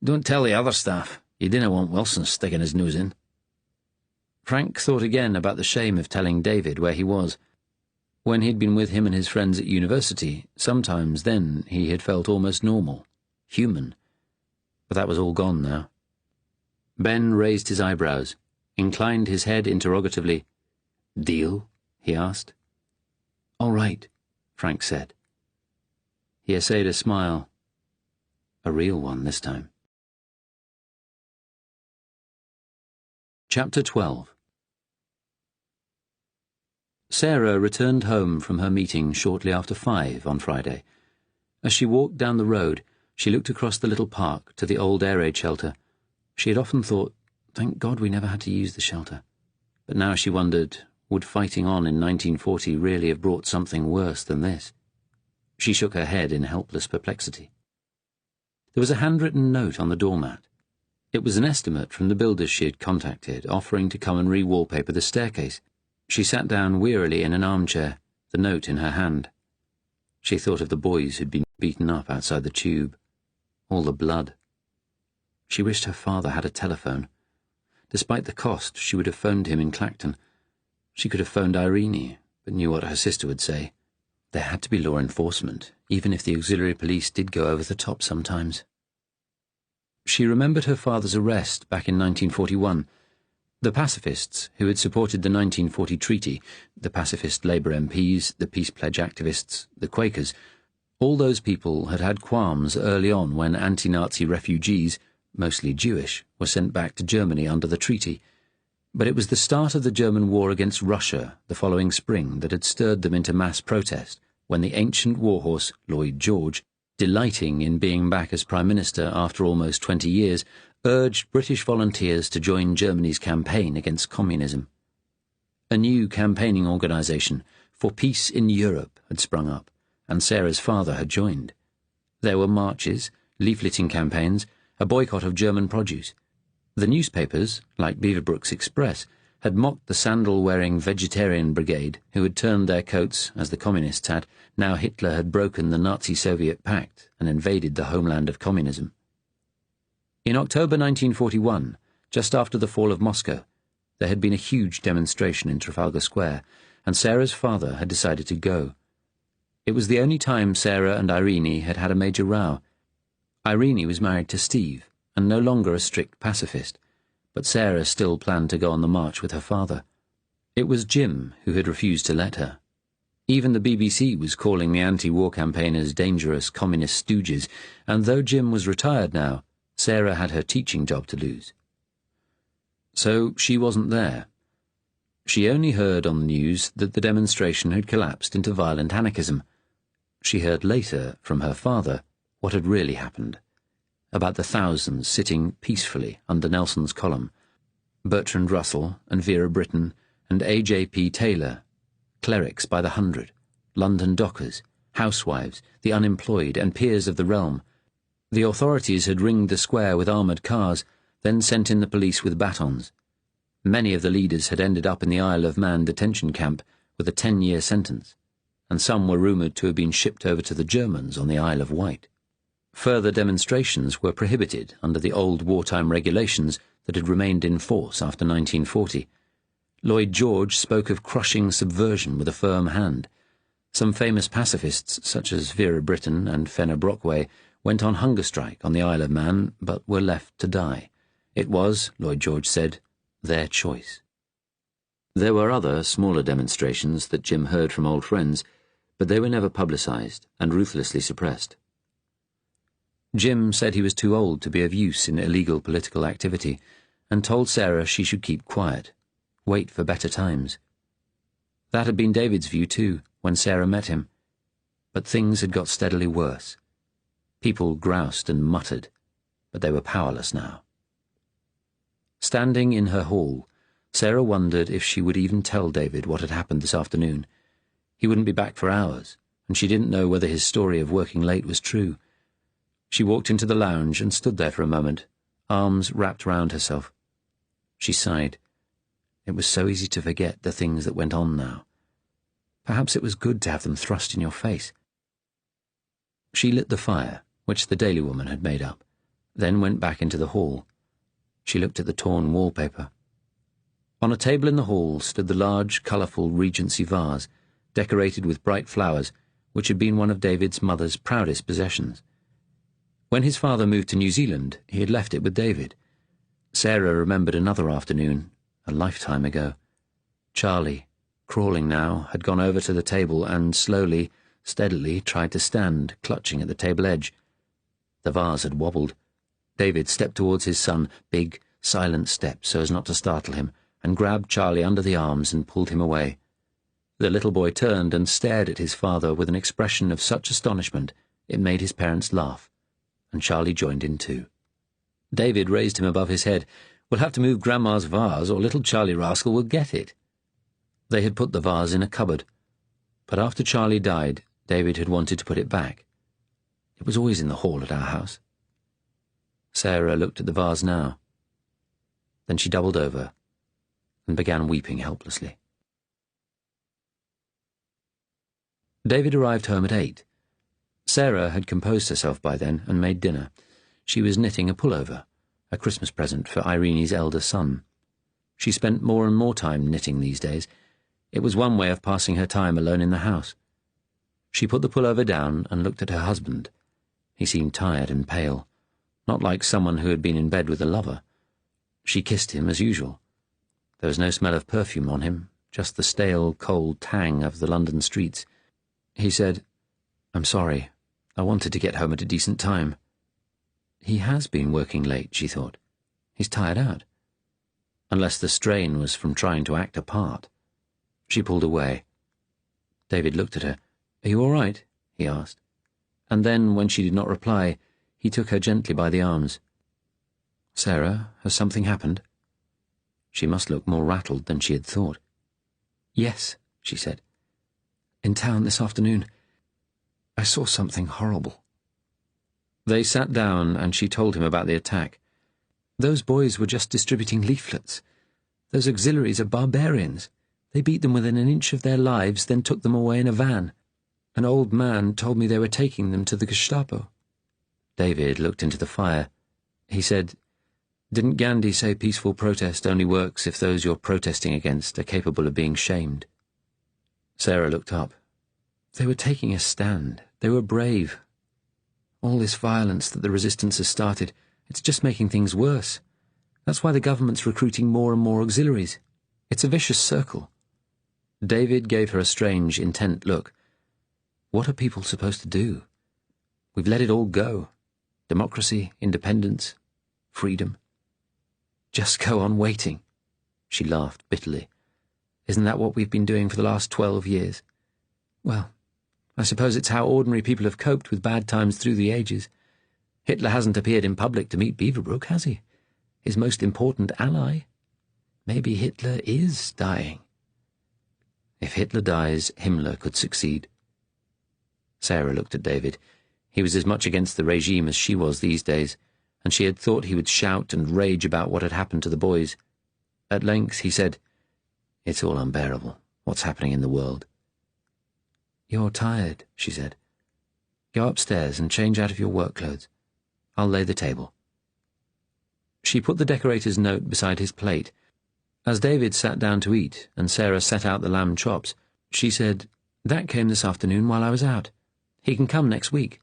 Don't tell the other staff. You didn't want Wilson sticking his nose in." Frank thought again about the shame of telling David where he was. When he'd been with him and his friends at university, sometimes then he had felt almost normal, human. But that was all gone now. Ben raised his eyebrows, inclined his head interrogatively. "Deal?" he asked. "All right," Frank said. He essayed a smile. A real one this time. Chapter 12. Sarah returned home from her meeting shortly after 5 on Friday. As she walked down the road, she looked across the little park to the old air raid shelter. She had often thought, thank God we never had to use the shelter. But now she wondered, would fighting on in 1940 really have brought something worse than this? She shook her head in helpless perplexity. There was a handwritten note on the doormat. It was an estimate from the builders she had contacted, offering to come and re-wallpaper the staircase. She sat down wearily in an armchair, the note in her hand. She thought of the boys who'd been beaten up outside the tube. All the blood. She wished her father had a telephone. Despite the cost, she would have phoned him in Clacton. She could have phoned Irene, but knew what her sister would say. There had to be law enforcement, even if the auxiliary police did go over the top sometimes. She remembered her father's arrest back in 1941. The pacifists who had supported the 1940 treaty, the pacifist Labour MPs, the Peace Pledge activists, the Quakers, all those people had had qualms early on when anti-Nazi refugees, mostly Jewish, were sent back to Germany under the treaty. But it was the start of the German war against Russia the following spring that had stirred them into mass protest when the ancient warhorse, Lloyd George, delighting in being back as Prime Minister after almost 20 years, urged British volunteers to join Germany's campaign against communism. A new campaigning organisation for peace in Europe had sprung up, and Sarah's father had joined. There were marches, leafleting campaigns, a boycott of German produce. The newspapers, like Beaverbrook's Express, had mocked the sandal-wearing vegetarian brigade who had turned their coats, as the communists had, now Hitler had broken the Nazi-Soviet pact and invaded the homeland of communism. In October 1941, just after the fall of Moscow, there had been a huge demonstration in Trafalgar Square, and Sarah's father had decided to go. It was the only time Sarah and Irene had had a major row. Irene was married to Steve, and no longer a strict pacifist, but Sarah still planned to go on the march with her father. It was Jim who had refused to let her. Even the BBC was calling the anti-war campaigners dangerous communist stooges, and though Jim was retired now, Sarah had her teaching job to lose. So she wasn't there. She only heard on the news that the demonstration had collapsed into violent anarchism. She heard later from her father what had really happened, about the thousands sitting peacefully under Nelson's column, Bertrand Russell and Vera Brittain and A.J.P. Taylor, clerics by the 100, London dockers, housewives, the unemployed and peers of the realm. The authorities had ringed the square with armoured cars, then sent in the police with batons. Many of the leaders had ended up in the Isle of Man detention camp with a 10-year sentence, and some were rumoured to have been shipped over to the Germans on the Isle of Wight. Further demonstrations were prohibited under the old wartime regulations that had remained in force after 1940. Lloyd George spoke of crushing subversion with a firm hand. Some famous pacifists, such as Vera Brittain and Fenner Brockway, went on hunger strike on the Isle of Man, but were left to die. It was, Lloyd George said, their choice. There were other, smaller demonstrations that Jim heard from old friends, but they were never publicised and ruthlessly suppressed. Jim said he was too old to be of use in illegal political activity, and told Sarah she should keep quiet, wait for better times. That had been David's view too, when Sarah met him. But things had got steadily worse. People groused and muttered, but they were powerless now. Standing in her hall, Sarah wondered if she would even tell David what had happened this afternoon. He wouldn't be back for hours, and she didn't know whether his story of working late was true. She walked into the lounge and stood there for a moment, arms wrapped round herself. She sighed. It was so easy to forget the things that went on now. Perhaps it was good to have them thrust in your face. She lit the fire, which the Daily Woman had made up, then went back into the hall. She looked at the torn wallpaper. On a table in the hall stood the large, colourful Regency vase, decorated with bright flowers, which had been one of David's mother's proudest possessions. When his father moved to New Zealand, he had left it with David. Sarah remembered another afternoon, a lifetime ago. Charlie, crawling now, had gone over to the table and slowly, steadily tried to stand, clutching at the table edge. The vase had wobbled. David stepped towards his son, big, silent steps so as not to startle him, and grabbed Charlie under the arms and pulled him away. The little boy turned and stared at his father with an expression of such astonishment it made his parents laugh, and Charlie joined in too. David raised him above his head. "We'll have to move Grandma's vase, or little Charlie rascal will get it." They had put the vase in a cupboard, but after Charlie died, David had wanted to put it back. It was always in the hall at our house. Sarah looked at the vase now. Then she doubled over and began weeping helplessly. David arrived home at 8. Sarah had composed herself by then and made dinner. She was knitting a pullover, a Christmas present for Irene's elder son. She spent more and more time knitting these days. It was one way of passing her time alone in the house. She put the pullover down and looked at her husband. He seemed tired and pale, not like someone who had been in bed with a lover. She kissed him as usual. There was no smell of perfume on him, just the stale, cold tang of the London streets. He said, "I'm sorry. I wanted to get home at a decent time." He has been working late, she thought. He's tired out. Unless the strain was from trying to act a part. She pulled away. David looked at her. "Are you all right?" he asked. And then, when she did not reply, he took her gently by the arms. "Sarah, has something happened?" She must look more rattled than she had thought. "Yes," she said. "In town this afternoon. I saw something horrible." They sat down and she told him about the attack. "Those boys were just distributing leaflets. Those auxiliaries are barbarians. They beat them within an inch of their lives, then took them away in a van. An old man told me they were taking them to the Gestapo." David looked into the fire. He said, "Didn't Gandhi say peaceful protest only works if those you're protesting against are capable of being shamed?" Sarah looked up. "They were taking a stand. They were brave. All this violence that the resistance has started, it's just making things worse. That's why the government's recruiting more and more auxiliaries. It's a vicious circle." David gave her a strange, intent look. What are people supposed to do? We've let it all go. Democracy, independence, freedom. Just go on waiting. She laughed bitterly. Isn't that what we've been doing for the last 12 years? Well, I suppose it's how ordinary people have coped with bad times through the ages. Hitler hasn't appeared in public to meet Beaverbrook, has he? His most important ally? Maybe Hitler is dying. If Hitler dies, Himmler could succeed. Sarah looked at David. He was as much against the regime as she was these days, and she had thought he would shout and rage about what had happened to the boys. At length he said, "It's all unbearable, what's happening in the world." "You're tired," she said. "Go upstairs and change out of your work clothes. I'll lay the table." She put the decorator's note beside his plate. As David sat down to eat and Sarah set out the lamb chops, she said, "That came this afternoon while I was out. He can come next week."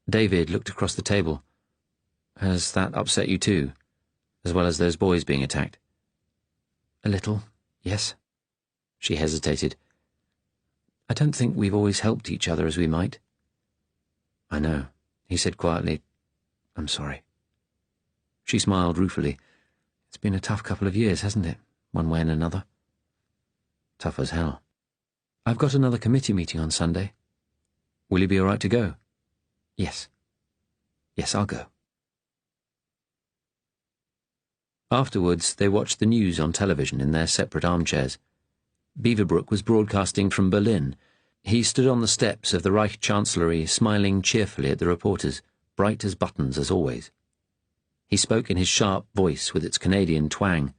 David looked across the table. "Has that upset you too, as well as those boys being attacked?" "A little, yes." She hesitated. "I don't think we've always helped each other as we might." "I know," he said quietly. "I'm sorry." She smiled ruefully. "It's been a tough couple of years, hasn't it, one way and another?" "Tough as hell." "I've got another committee meeting on Sunday." "Will you be all right to go?" "Yes. Yes, I'll go." Afterwards, they watched the news on television in their separate armchairs. Beaverbrook was broadcasting from Berlin. He stood on the steps of the Reich Chancellery, smiling cheerfully at the reporters, bright as buttons as always. He spoke in his sharp voice with its Canadian twang.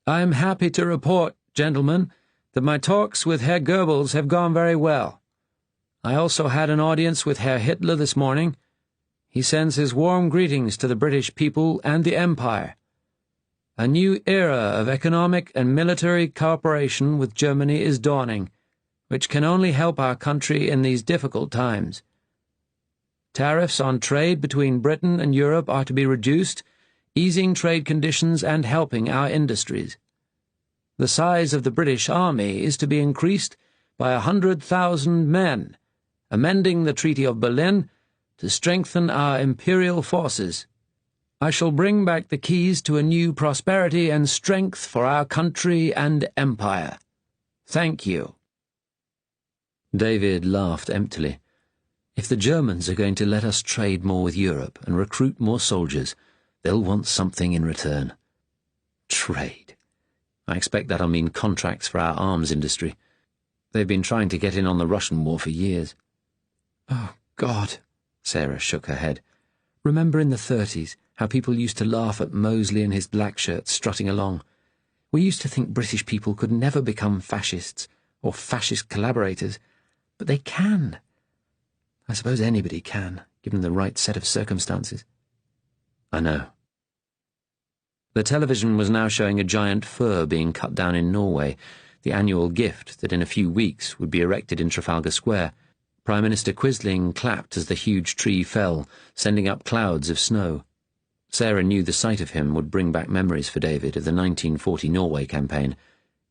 "I'm happy to report, gentlemen, that my talks with Herr Goebbels have gone very well. I also had an audience with Herr Hitler this morning. He sends his warm greetings to the British people and the Empire. A new era of economic and military cooperation with Germany is dawning, which can only help our country in these difficult times. Tariffs on trade between Britain and Europe are to be reduced, easing trade conditions and helping our industries. The size of the British Army is to be increased by 100,000 men, amending the Treaty of Berlin to strengthen our imperial forces. I shall bring back the keys to a new prosperity and strength for our country and empire. Thank you." David laughed emptily. If the Germans are going to let us trade more with Europe and recruit more soldiers, they'll want something in return. Trade. I expect that'll mean contracts for our arms industry. They've been trying to get in on the Russian war for years. "Oh, God," Sarah shook her head. "Remember in the 30s how people used to laugh at Mosley and his black shirts strutting along? We used to think British people could never become fascists or fascist collaborators, but they can. I suppose anybody can, given the right set of circumstances." I know. The television was now showing a giant fir being cut down in Norway, the annual gift that in a few weeks would be erected in Trafalgar Square. Prime Minister Quisling clapped as the huge tree fell, sending up clouds of snow. Sarah knew the sight of him would bring back memories for David of the 1940 Norway campaign.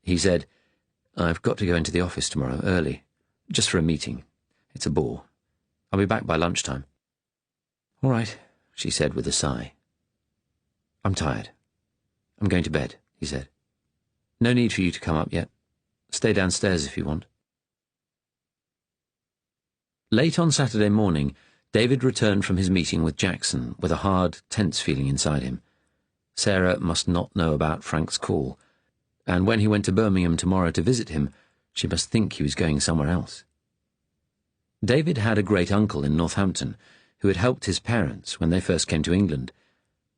He said, "I've got to go into the office tomorrow, early, just for a meeting. It's a bore. I'll be back by lunchtime." "All right," she said with a sigh. "I'm tired. I'm going to bed," he said. "No need for you to come up yet. Stay downstairs if you want." Late on Saturday morning, David returned from his meeting with Jackson with a hard, tense feeling inside him. Sarah must not know about Frank's call, and when he went to Birmingham tomorrow to visit him, she must think he was going somewhere else. David had a great-uncle in Northampton who had helped his parents when they first came to England.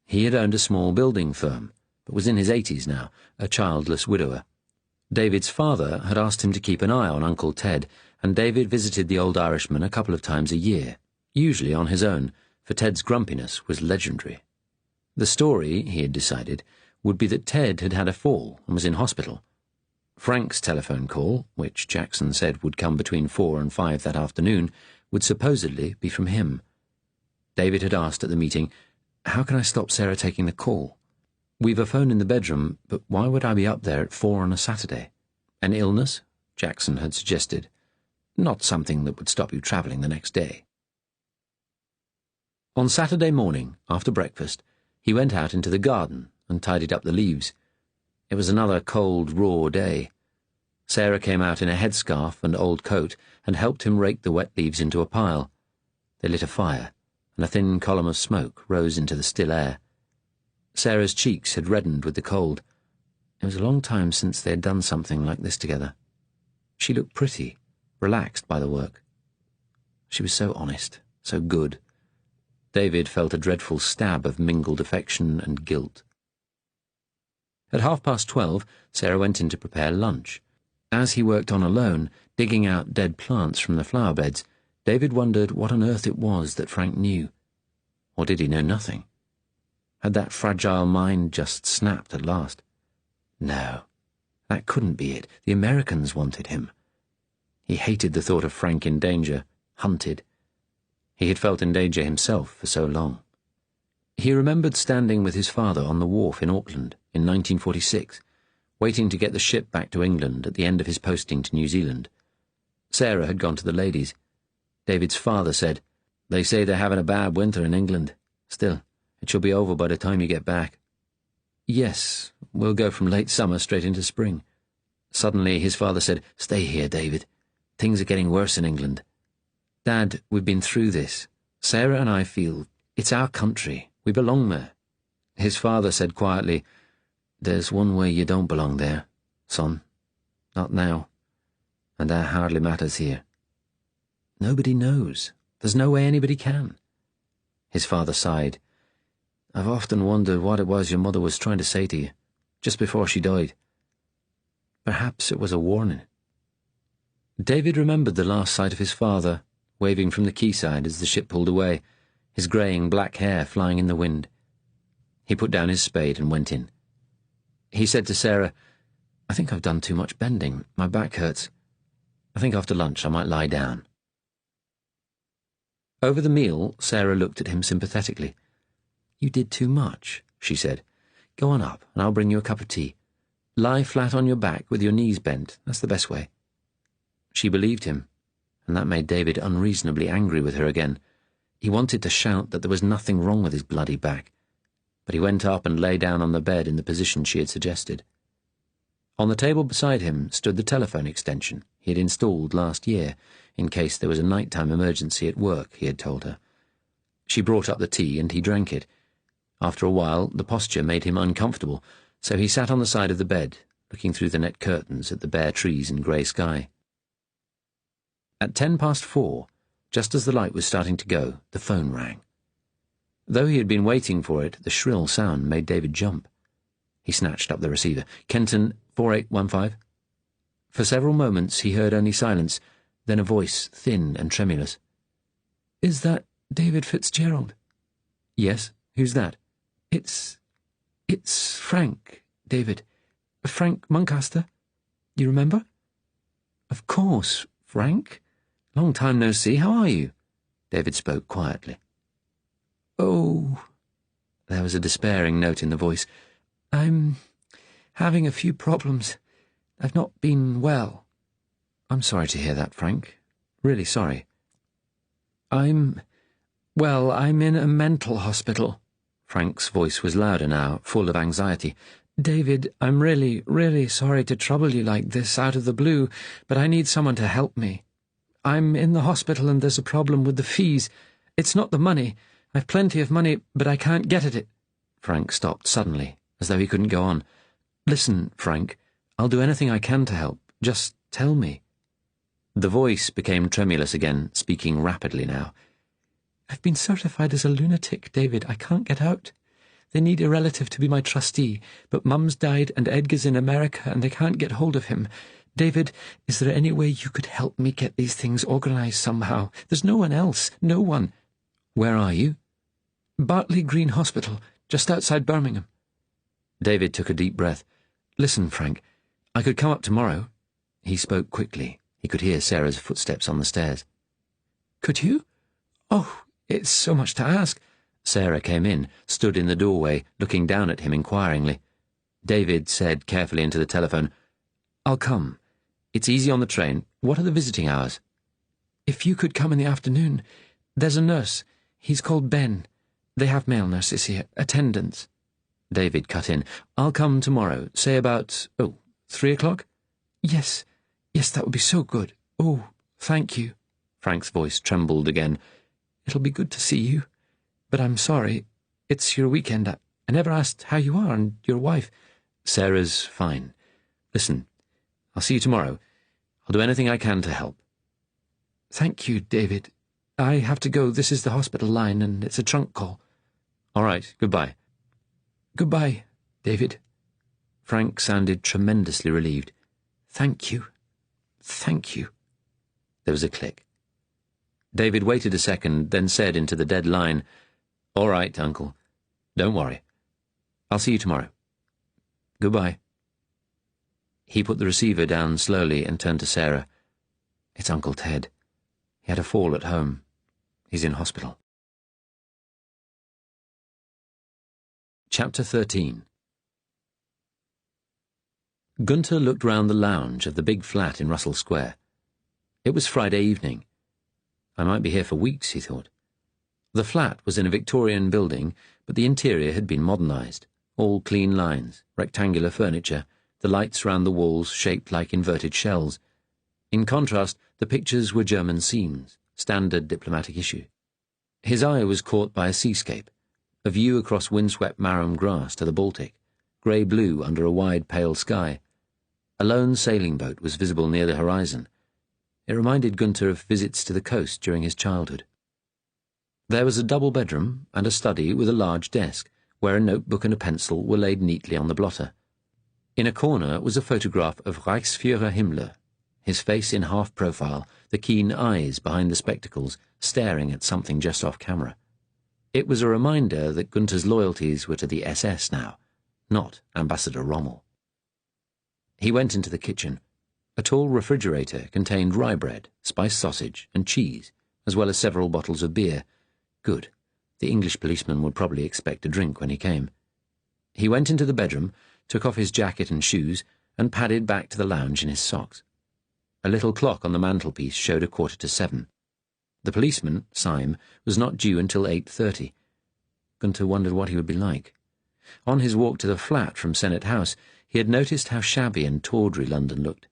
He had owned a small building firm, but was in his 80s now, a childless widower. David's father had asked him to keep an eye on Uncle Ted, and David visited the old Irishman a couple of times a year, usually on his own, for Ted's grumpiness was legendary. The story, he had decided, would be that Ted had had a fall and was in hospital. Frank's telephone call, which Jackson said would come between 4 and 5 that afternoon, would supposedly be from him. David had asked at the meeting, "How can I stop Sarah taking the call? We've a phone in the bedroom, but why would I be up there at 4 on a Saturday? An illness?" Jackson had suggested. "Not something that would stop you travelling the next day." On Saturday morning, after breakfast, he went out into the garden and tidied up the leaves. It was another cold, raw day. Sarah came out in a headscarf and old coat and helped him rake the wet leaves into a pile. They lit a fire, and a thin column of smoke rose into the still air. Sarah's cheeks had reddened with the cold. It was a long time since they had done something like this together. She looked pretty, relaxed by the work. She was so honest, so good. David felt a dreadful stab of mingled affection and guilt. At 12:30, Sarah went in to prepare lunch. As he worked on alone, digging out dead plants from the flower beds, David wondered what on earth it was that Frank knew. Or did he know nothing? Had that fragile mind just snapped at last? No, that couldn't be it. The Americans wanted him. He hated the thought of Frank in danger, hunted. He had felt in danger himself for so long. He remembered standing with his father on the wharf in Auckland in 1946, waiting to get the ship back to England at the end of his posting to New Zealand. Sarah had gone to the ladies. David's father said, "They say they're having a bad winter in England. Still, it shall be over by the time you get back." "Yes, we'll go from late summer straight into spring." Suddenly his father said, "Stay here, David. Things are getting worse in England." "Dad, we've been through this. Sarah and I feel it's our country. We belong there." His father said quietly, "There's one way you don't belong there, son. Not now. And that hardly matters here." "Nobody knows. There's no way anybody can." His father sighed. "I've often wondered what it was your mother was trying to say to you, just before she died. Perhaps it was a warning." David remembered the last sight of his father, waving from the quayside as the ship pulled away, his greying black hair flying in the wind. He put down his spade and went in. He said to Sarah, "I think I've done too much bending. My back hurts." I think after lunch I might lie down." Over the meal, Sarah looked at him sympathetically. "You did too much," she said. "Go on up, and I'll bring you a cup of tea. Lie flat on your back with your knees bent. That's the best way." She believed him, and that made David unreasonably angry with her again. He wanted to shout that there was nothing wrong with his bloody back, but he went up and lay down on the bed in the position she had suggested. On the table beside him stood the telephone extension he had installed last year, in case there was a nighttime emergency at work, he had told her. She brought up the tea, and he drank it. After a while, the posture made him uncomfortable, so he sat on the side of the bed, looking through the net curtains at the bare trees and grey sky. At 4:10, just as the light was starting to go, the phone rang. Though he had been waiting for it, the shrill sound made David jump. He snatched up the receiver. "Kenton, 4815. For several moments he heard only silence, then a voice, thin and tremulous. "Is that David Fitzgerald?" "Yes. Who's that?" It's Frank, David. Frank Muncaster. You remember?" "Of course, Frank. Long time no see. How are you?" David spoke quietly. "Oh," there was a despairing note in the voice, "I'm having a few problems. I've not been well." "I'm sorry to hear that, Frank. Really sorry." I'm in a mental hospital." Frank's voice was louder now, full of anxiety. "David, I'm really, really sorry to trouble you like this out of the blue, but I need someone to help me. I'm in the hospital and there's a problem with the fees. It's not the money. I've plenty of money, but I can't get at it." Frank stopped suddenly, as though he couldn't go on. "Listen, Frank, I'll do anything I can to help. Just tell me." The voice became tremulous again, speaking rapidly now. "I've been certified as a lunatic, David. I can't get out. They need a relative to be my trustee, but Mum's died and Edgar's in America and they can't get hold of him. David, is there any way you could help me get these things organised somehow? There's no one else, no one." "Where are you?" "Bartley Green Hospital, just outside Birmingham." David took a deep breath. "Listen, Frank, I could come up tomorrow." He spoke quickly. He could hear Sarah's footsteps on the stairs. "Could you? Oh, it's so much to ask." Sarah came in, stood in the doorway, looking down at him inquiringly. David said carefully into the telephone, "I'll come. It's easy on the train. What are the visiting hours?" "If you could come in the afternoon. There's a nurse. He's called Ben. They have male nurses here, attendants." David cut in. "I'll come tomorrow, say about, 3 o'clock?" Yes, that would be so good. Oh, thank you." Frank's voice trembled again. "It'll be good to see you. But I'm sorry. It's your weekend. I never asked how you are and your wife." "Sarah's fine. Listen, I'll see you tomorrow. I'll do anything I can to help." "Thank you, David. I have to go. This is the hospital line, and it's a trunk call." "All right, goodbye." "Goodbye, David." Frank sounded tremendously relieved. "Thank you. Thank you." There was a click. David waited a second, then said into the dead line, "All right, Uncle. Don't worry. I'll see you tomorrow. Goodbye." He put the receiver down slowly and turned to Sarah. "It's Uncle Ted. He had a fall at home. He's in hospital." Chapter 13. Gunter looked round the lounge of the big flat in Russell Square. It was Friday evening. I might be here for weeks, he thought. The flat was in a Victorian building, but the interior had been modernised. All clean lines, rectangular furniture, the lights round the walls shaped like inverted shells. In contrast, the pictures were German scenes, standard diplomatic issue. His eye was caught by a seascape, a view across windswept Marham grass to the Baltic, grey-blue under a wide pale sky. A lone sailing boat was visible near the horizon. It reminded Gunter of visits to the coast during his childhood. There was a double bedroom and a study with a large desk, where a notebook and a pencil were laid neatly on the blotter. In a corner was a photograph of Reichsführer Himmler, his face in half-profile, the keen eyes behind the spectacles, staring at something just off camera. It was a reminder that Gunter's loyalties were to the SS now, not Ambassador Rommel. He went into the kitchen. A tall refrigerator contained rye bread, spiced sausage, and cheese, as well as several bottles of beer. Good. The English policeman would probably expect a drink when he came. He went into the bedroom, took off his jacket and shoes, and padded back to the lounge in his socks. A little clock on the mantelpiece showed 7:15. The policeman, Syme, was not due until 8:30. Gunter wondered what he would be like. On his walk to the flat from Senate House, he had noticed how shabby and tawdry London looked.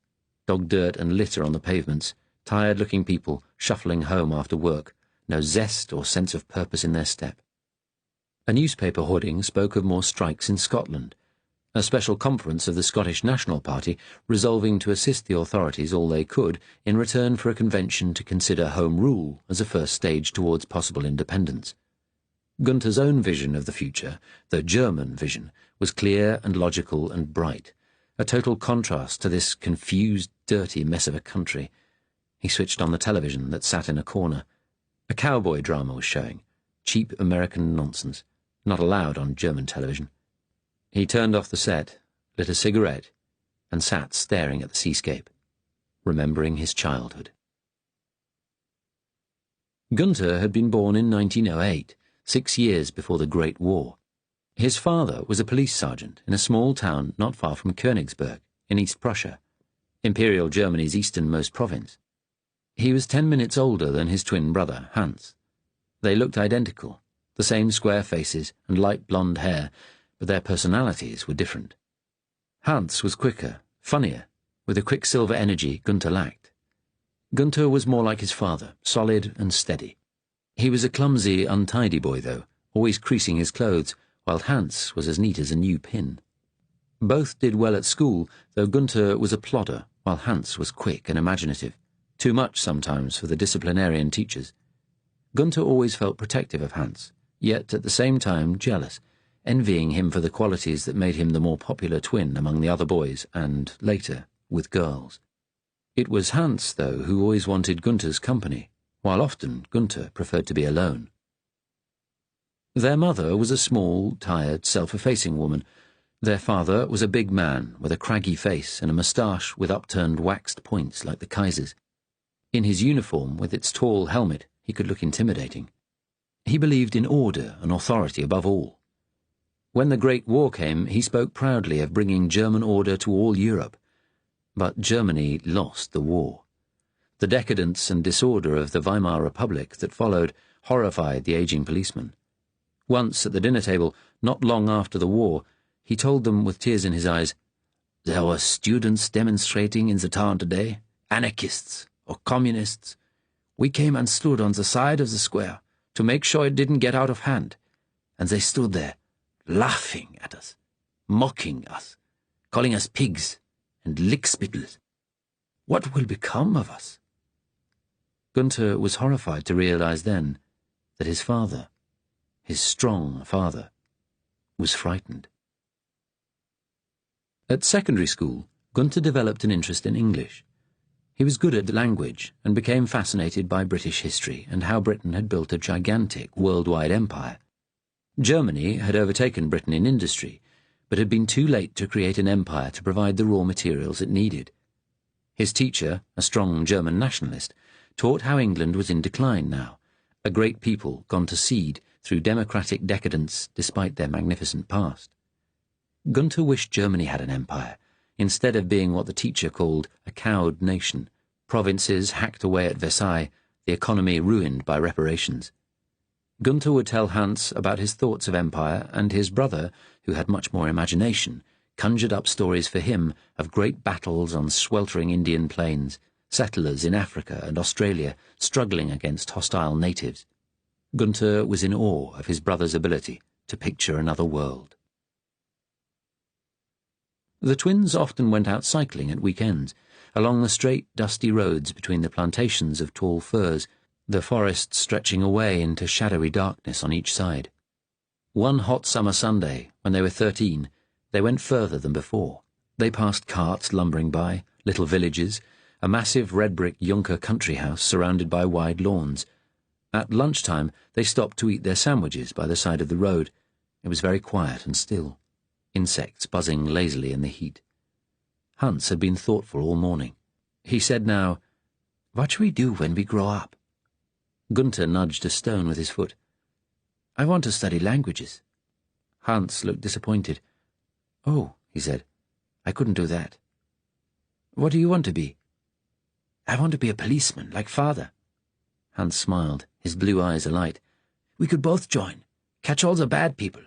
Dog dirt and litter on the pavements, tired-looking people shuffling home after work, no zest or sense of purpose in their step. A newspaper hoarding spoke of more strikes in Scotland, a special conference of the Scottish National Party resolving to assist the authorities all they could in return for a convention to consider Home Rule as a first stage towards possible independence. Gunter's own vision of the future, the German vision, was clear and logical and bright, a total contrast to this confused, dirty mess of a country. He switched on the television that sat in a corner. A cowboy drama was showing, cheap American nonsense, not allowed on German television. He turned off the set, lit a cigarette, and sat staring at the seascape, remembering his childhood. Gunter had been born in 1908, 6 years before the Great War. His father was a police sergeant in a small town not far from Königsberg, in East Prussia, Imperial Germany's easternmost province. He was 10 minutes older than his twin brother, Hans. They looked identical, the same square faces and light blonde hair, but their personalities were different. Hans was quicker, funnier, with a quicksilver energy Gunter lacked. Gunter was more like his father, solid and steady. He was a clumsy, untidy boy, though, always creasing his clothes, while Hans was as neat as a new pin. Both did well at school, though Gunter was a plodder, while Hans was quick and imaginative, too much sometimes for the disciplinarian teachers. Gunter always felt protective of Hans, yet at the same time jealous, envying him for the qualities that made him the more popular twin among the other boys and, later, with girls. It was Hans, though, who always wanted Gunter's company, while often Gunter preferred to be alone. Their mother was a small, tired, self-effacing woman. Their father was a big man with a craggy face and a moustache with upturned waxed points like the Kaiser's. In his uniform, with its tall helmet, he could look intimidating. He believed in order and authority above all. When the Great War came, he spoke proudly of bringing German order to all Europe. But Germany lost the war. The decadence and disorder of the Weimar Republic that followed horrified the aging policeman. Once at the dinner table, not long after the war, he told them with tears in his eyes, "There were students demonstrating in the town today, anarchists or communists. We came and stood on the side of the square to make sure it didn't get out of hand, and they stood there, laughing at us, mocking us, calling us pigs and lickspittles. What will become of us?" Gunter was horrified to realize then that his father, his strong father, was frightened. At secondary school, Gunter developed an interest in English. He was good at the language and became fascinated by British history and how Britain had built a gigantic worldwide empire. Germany had overtaken Britain in industry, but had been too late to create an empire to provide the raw materials it needed. His teacher, a strong German nationalist, taught how England was in decline now, a great people gone to seed through democratic decadence despite their magnificent past. Gunter wished Germany had an empire, instead of being what the teacher called a cowed nation, provinces hacked away at Versailles, the economy ruined by reparations. Gunter would tell Hans about his thoughts of empire, and his brother, who had much more imagination, conjured up stories for him of great battles on sweltering Indian plains, settlers in Africa and Australia struggling against hostile natives. Gunter was in awe of his brother's ability to picture another world. The twins often went out cycling at weekends, along the straight, dusty roads between the plantations of tall firs, the forest stretching away into shadowy darkness on each side. One hot summer Sunday, when they were 13, they went further than before. They passed carts lumbering by, little villages, a massive red-brick Junker country house surrounded by wide lawns. At lunchtime, they stopped to eat their sandwiches by the side of the road. It was very quiet and still, insects buzzing lazily in the heat. Hans had been thoughtful all morning, He said now, "What shall we do when we grow up?" Gunther nudged a stone with his foot. "I want to study languages." Hans looked disappointed. "Oh," he said, "I couldn't do that." "What do you want to be?" "I want to be a policeman, like father." Hans smiled, his blue eyes alight. "We could both join. Catch all the bad people."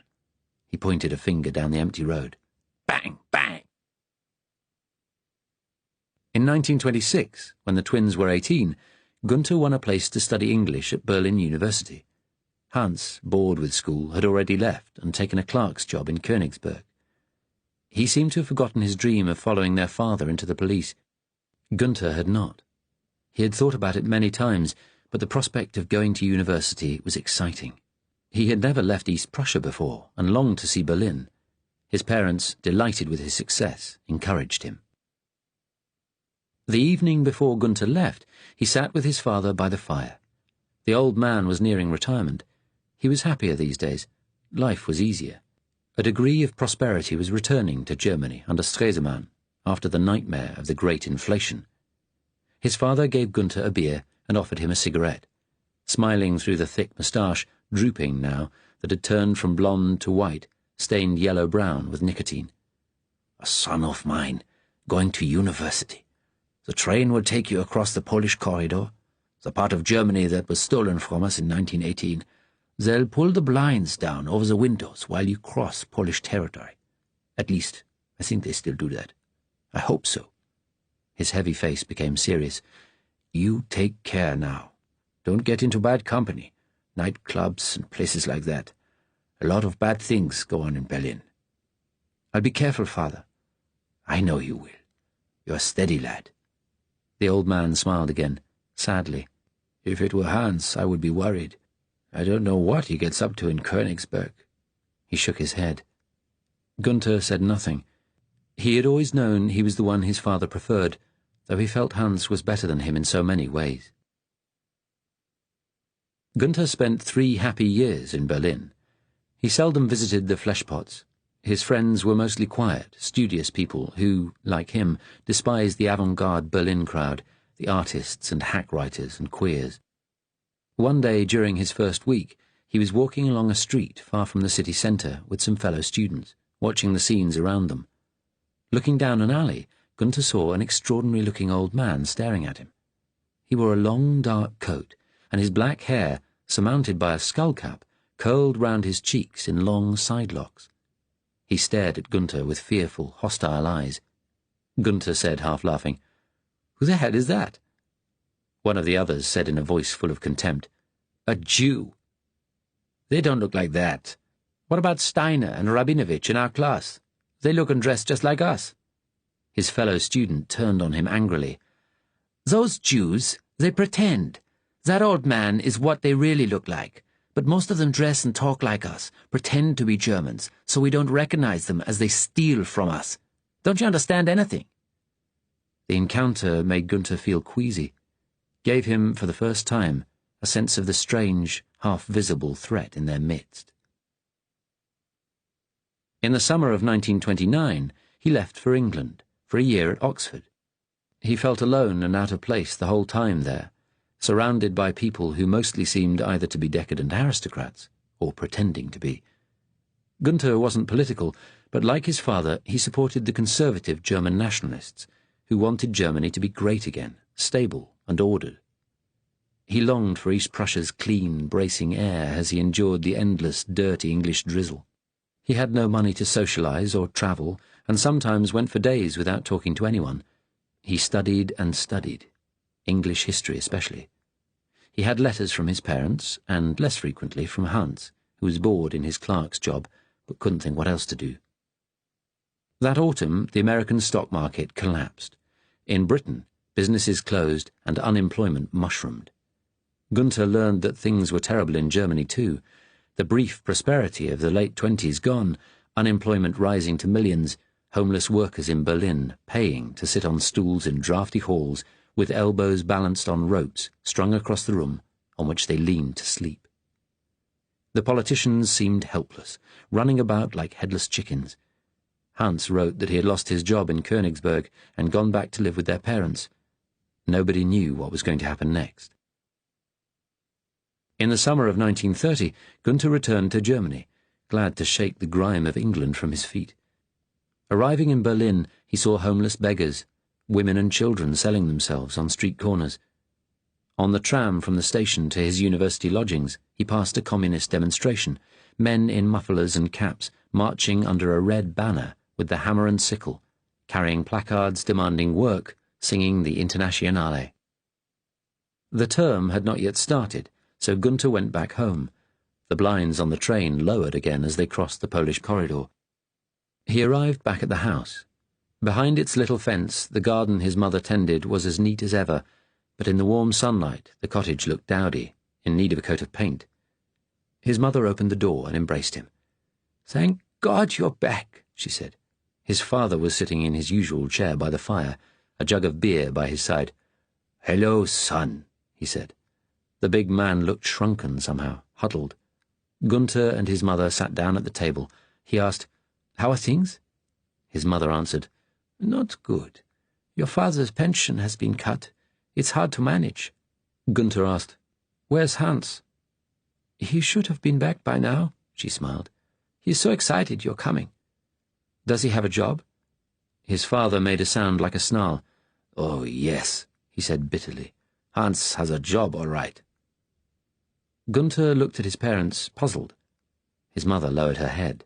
He pointed a finger down the empty road. Bang, bang. In 1926, when the twins were 18, Gunther won a place to study English at Berlin University. Hans, bored with school, had already left and taken a clerk's job in Königsberg. He seemed to have forgotten his dream of following their father into the police. Gunther had not. He had thought about it many times, but the prospect of going to university was exciting. He had never left East Prussia before and longed to see Berlin. His parents, delighted with his success, encouraged him. The evening before Gunther left, he sat with his father by the fire. The old man was nearing retirement. He was happier these days. Life was easier. A degree of prosperity was returning to Germany under Stresemann after the nightmare of the great inflation. His father gave Gunther a beer and offered him a cigarette, smiling through the thick moustache, drooping now, that had turned from blonde to white, stained yellow-brown with nicotine. "A son of mine, going to university. The train will take you across the Polish corridor, the part of Germany that was stolen from us in 1918. They'll pull the blinds down over the windows while you cross Polish territory. At least, I think they still do that. I hope so." His heavy face became serious. "You take care now. Don't get into bad company, nightclubs and places like that. A lot of bad things go on in Berlin." "I'll be careful, father." "I know you will. You're a steady lad." The old man smiled again, sadly. "If it were Hans, I would be worried. I don't know what he gets up to in Königsberg." He shook his head. Gunther said nothing. He had always known he was the one his father preferred, though he felt Hans was better than him in so many ways. Gunther spent 3 happy years in Berlin. He seldom visited the fleshpots. His friends were mostly quiet, studious people who, like him, despised the avant-garde Berlin crowd, the artists and hack writers and queers. One day during his first week, he was walking along a street far from the city centre with some fellow students, watching the scenes around them. Looking down an alley, Gunther saw an extraordinary-looking old man staring at him. He wore a long, dark coat, and his black hair, surmounted by a skull-cap, curled round his cheeks in long side-locks. He stared at Gunther with fearful, hostile eyes. Gunther said, half-laughing, "Who the hell is that?" One of the others said in a voice full of contempt, "A Jew." "They don't look like that. What about Steiner and Rabinovich in our class? They look and dress just like us." His fellow student turned on him angrily. "Those Jews, they pretend. That old man is what they really look like. But most of them dress and talk like us, pretend to be Germans, so we don't recognize them as they steal from us. Don't you understand anything?" The encounter made Gunther feel queasy, gave him, for the first time, a sense of the strange, half-visible threat in their midst. In the summer of 1929, he left for England, for a year at Oxford. He felt alone and out of place the whole time there, surrounded by people who mostly seemed either to be decadent aristocrats or pretending to be. Gunther wasn't political, but like his father, he supported the conservative German nationalists, who wanted Germany to be great again, stable and ordered. He longed for East Prussia's clean, bracing air as he endured the endless, dirty English drizzle. He had no money to socialize or travel, and sometimes went for days without talking to anyone. He studied and studied, English history especially. He had letters from his parents, and less frequently from Hans, who was bored in his clerk's job, but couldn't think what else to do. That autumn, the American stock market collapsed. In Britain, businesses closed and unemployment mushroomed. Gunther learned that things were terrible in Germany too. The brief prosperity of the late 20s gone, unemployment rising to millions, homeless workers in Berlin paying to sit on stools in draughty halls with elbows balanced on ropes strung across the room on which they leaned to sleep. The politicians seemed helpless, running about like headless chickens. Hans wrote that he had lost his job in Königsberg and gone back to live with their parents. Nobody knew what was going to happen next. In the summer of 1930, Gunther returned to Germany, glad to shake the grime of England from his feet. Arriving in Berlin, he saw homeless beggars, women and children selling themselves on street corners. On the tram from the station to his university lodgings, he passed a communist demonstration, men in mufflers and caps marching under a red banner with the hammer and sickle, carrying placards demanding work, singing the Internationale. The term had not yet started, so Gunther went back home. The blinds on the train lowered again as they crossed the Polish corridor. He arrived back at the house. Behind its little fence, the garden his mother tended was as neat as ever, but in the warm sunlight the cottage looked dowdy, in need of a coat of paint. His mother opened the door and embraced him. "Thank God you're back," she said. His father was sitting in his usual chair by the fire, a jug of beer by his side. "Hello, son," he said. The big man looked shrunken somehow, huddled. Gunther and his mother sat down at the table. He asked, "How are things?" His mother answered, "Not good. Your father's pension has been cut. It's hard to manage." Gunther asked, "Where's Hans?" "He should have been back by now," she smiled. "He's so excited you're coming." "Does he have a job?" His father made a sound like a snarl. "Oh, yes," he said bitterly. "Hans has a job, all right." Gunther looked at his parents, puzzled. His mother lowered her head.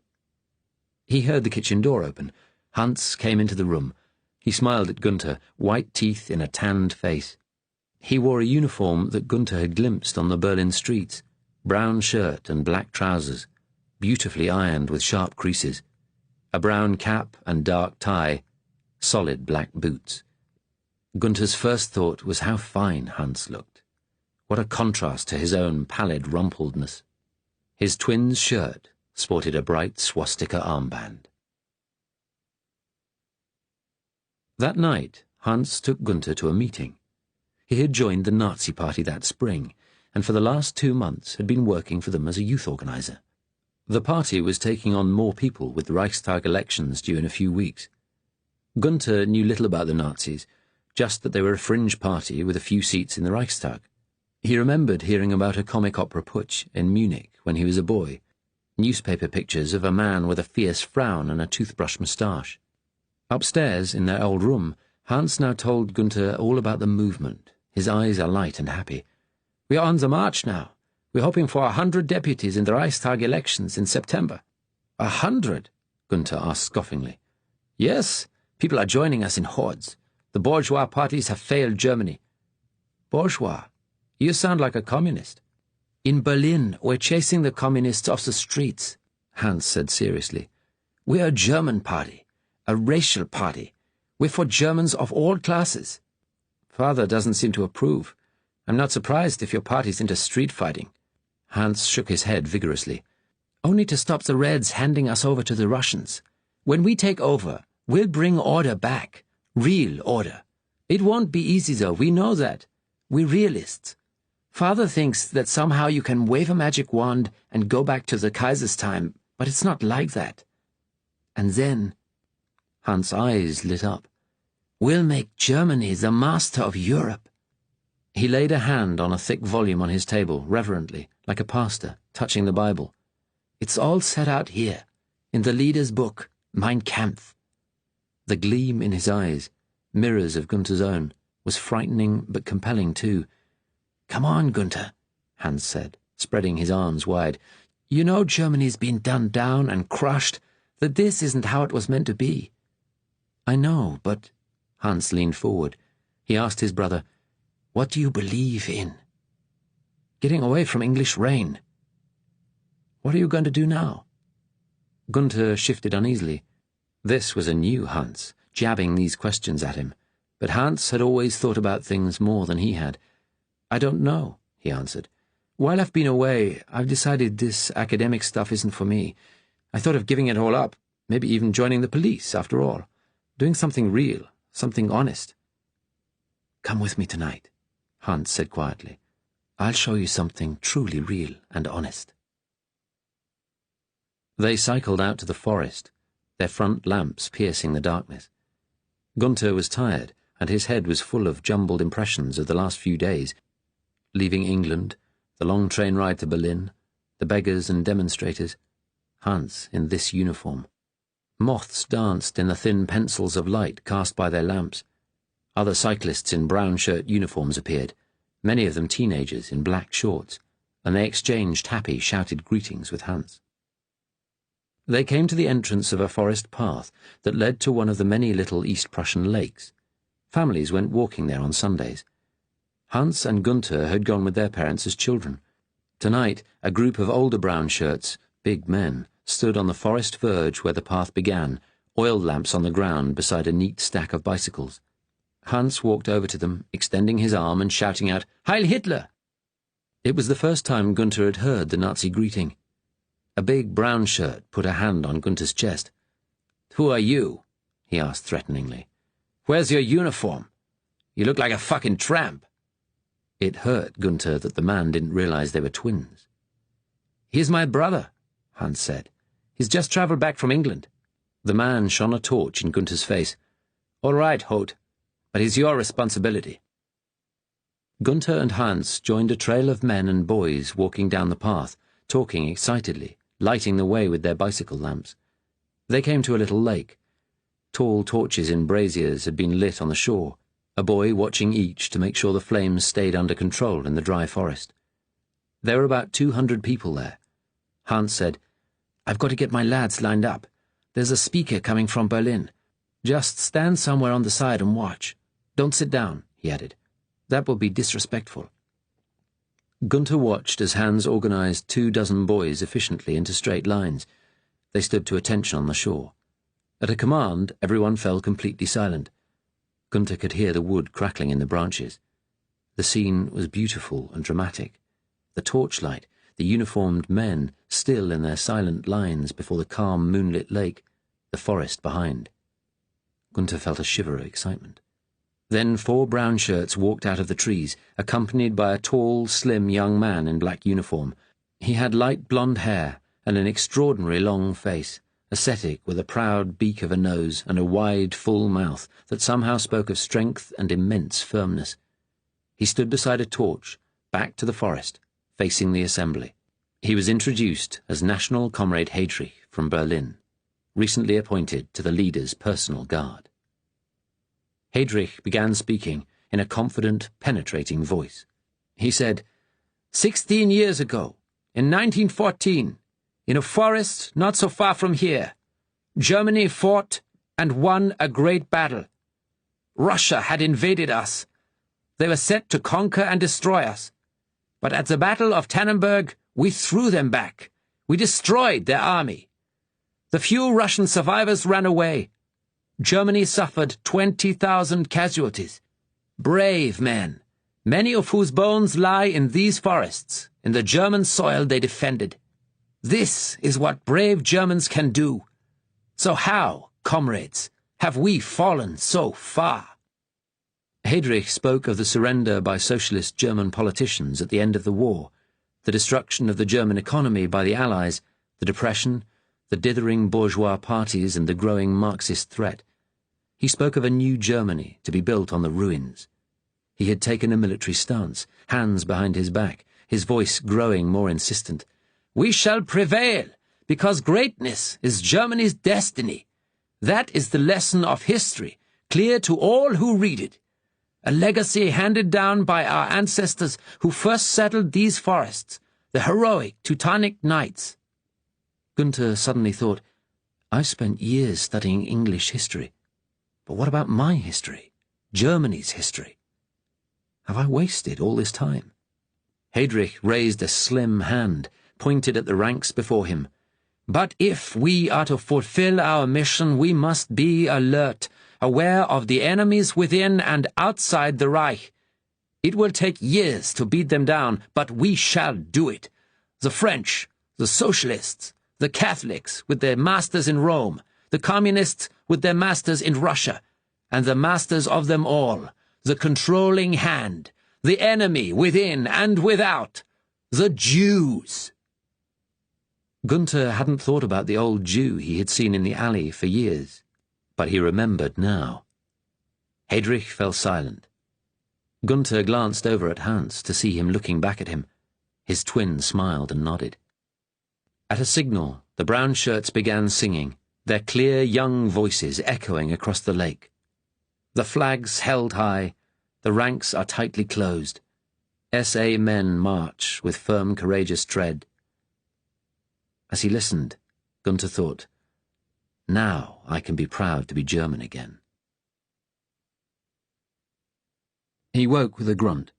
He heard the kitchen door open. Hans came into the room. He smiled at Gunther, white teeth in a tanned face. He wore a uniform that Gunther had glimpsed on the Berlin streets, brown shirt and black trousers, beautifully ironed with sharp creases, a brown cap and dark tie, solid black boots. Gunther's first thought was how fine Hans looked. What a contrast to his own pallid rumpledness. His twin's shirt sported a bright swastika armband. That night, Hans took Gunther to a meeting. He had joined the Nazi Party that spring, and for the last 2 months had been working for them as a youth organizer. The party was taking on more people with the Reichstag elections due in a few weeks. Gunther knew little about the Nazis, just that they were a fringe party with a few seats in the Reichstag. He remembered hearing about a comic opera putsch in Munich when he was a boy, newspaper pictures of a man with a fierce frown and a toothbrush moustache. Upstairs, in their old room, Hans now told Gunther all about the movement. His eyes alight and happy. "We are on the march now. We're hoping for 100 deputies in the Reichstag elections in September." 100? Gunther asked scoffingly. "Yes, people are joining us in hordes. The bourgeois parties have failed Germany." "Bourgeois? You sound like a communist." "In Berlin, we're chasing the communists off the streets," Hans said seriously. "We're a German party, a racial party. We're for Germans of all classes." "Father doesn't seem to approve. I'm not surprised if your party's into street fighting." Hans shook his head vigorously. "Only to stop the Reds handing us over to the Russians. When we take over, we'll bring order back. Real order. It won't be easy, though, we know that. We're realists. Father thinks that somehow you can wave a magic wand and go back to the Kaiser's time, but it's not like that. And then—" Hans' eyes lit up. "We'll make Germany the master of Europe." He laid a hand on a thick volume on his table, reverently, like a pastor, touching the Bible. "It's all set out here, in the leader's book, Mein Kampf." The gleam in his eyes, mirrors of Gunther's own, was frightening but compelling too. "Come on, Gunther," Hans said, spreading his arms wide. "You know Germany's been done down and crushed, that this isn't how it was meant to be." "I know, but—" Hans leaned forward. He asked his brother, "What do you believe in?" "Getting away from English rain." "What are you going to do now?" Gunther shifted uneasily. This was a new Hans, jabbing these questions at him, but Hans had always thought about things more than he had. "I don't know," he answered. "While I've been away, I've decided this academic stuff isn't for me. I thought of giving it all up, maybe even joining the police, after all. Doing something real, something honest." "Come with me tonight," Hans said quietly. "I'll show you something truly real and honest." They cycled out to the forest, their front lamps piercing the darkness. Gunther was tired, and his head was full of jumbled impressions of the last few days, leaving England, the long train ride to Berlin, the beggars and demonstrators, Hans in this uniform. Moths danced in the thin pencils of light cast by their lamps. Other cyclists in brown shirt uniforms appeared, many of them teenagers in black shorts, and they exchanged happy, shouted greetings with Hans. They came to the entrance of a forest path that led to one of the many little East Prussian lakes. Families went walking there on Sundays. Hans and Gunther had gone with their parents as children. Tonight, a group of older brown shirts, big men, stood on the forest verge where the path began, oil lamps on the ground beside a neat stack of bicycles. Hans walked over to them, extending his arm and shouting out, "Heil Hitler!" It was the first time Gunther had heard the Nazi greeting. A big brown shirt put a hand on Gunther's chest. "Who are you?" he asked threateningly. "Where's your uniform? You look like a fucking tramp." It hurt Gunther that the man didn't realize they were twins. "He's my brother," Hans said. "He's just travelled back from England." The man shone a torch in Gunther's face. "All right, Holt, but it's your responsibility." Gunther and Hans joined a trail of men and boys walking down the path, talking excitedly, lighting the way with their bicycle lamps. They came to a little lake. Tall torches in braziers had been lit on the shore, a boy watching each to make sure the flames stayed under control in the dry forest. There were about 200 people there. Hans said, "I've got to get my lads lined up. There's a speaker coming from Berlin. Just stand somewhere on the side and watch. Don't sit down," he added. "That will be disrespectful." Gunther watched as Hans organized 24 boys efficiently into straight lines. They stood to attention on the shore. At a command, everyone fell completely silent. Gunther could hear the wood crackling in the branches. The scene was beautiful and dramatic. The torchlight, the uniformed men still in their silent lines before the calm moonlit lake, the forest behind. Gunther felt a shiver of excitement. Then 4 brown shirts walked out of the trees, accompanied by a tall, slim young man in black uniform. He had light blonde hair and an extraordinary long face, ascetic with a proud beak of a nose and a wide, full mouth that somehow spoke of strength and immense firmness. He stood beside a torch, back to the forest, facing the assembly. He was introduced as National Comrade Heydrich from Berlin, recently appointed to the leader's personal guard. Heydrich began speaking in a confident, penetrating voice. He said, 16 years ago, in 1914, in a forest not so far from here, Germany fought and won a great battle. Russia had invaded us. They were set to conquer and destroy us. But at the Battle of Tannenberg, we threw them back. We destroyed their army. The few Russian survivors ran away. Germany suffered 20,000 casualties. Brave men, many of whose bones lie in these forests, in the German soil they defended. This is what brave Germans can do. So how, comrades, have we fallen so far? Heydrich spoke of the surrender by socialist German politicians at the end of the war, the destruction of the German economy by the Allies, the depression, the dithering bourgeois parties and the growing Marxist threat. He spoke of a new Germany to be built on the ruins. He had taken a military stance, hands behind his back, his voice growing more insistent. "We shall prevail, because greatness is Germany's destiny. That is the lesson of history, clear to all who read it. A legacy handed down by our ancestors who first settled these forests, the heroic Teutonic Knights." Gunther suddenly thought, I've spent years studying English history. But what about my history? Germany's history? Have I wasted all this time? Heydrich raised a slim hand, pointed at the ranks before him. "But if we are to fulfill our mission, we must be alert, aware of the enemies within and outside the Reich. It will take years to beat them down, but we shall do it. The French, the Socialists, the Catholics with their masters in Rome, the Communists with their masters in Russia, and the masters of them all, the controlling hand, the enemy within and without, the Jews." Gunther hadn't thought about the old Jew he had seen in the alley for years, but he remembered now. Hedrich fell silent. Gunther glanced over at Hans to see him looking back at him. His twin smiled and nodded. At a signal, the brown shirts began singing, their clear young voices echoing across the lake. The flags held high, the ranks are tightly closed. SA men march with firm, courageous tread. As he listened, Gunther thought, now I can be proud to be German again. He woke with a grunt.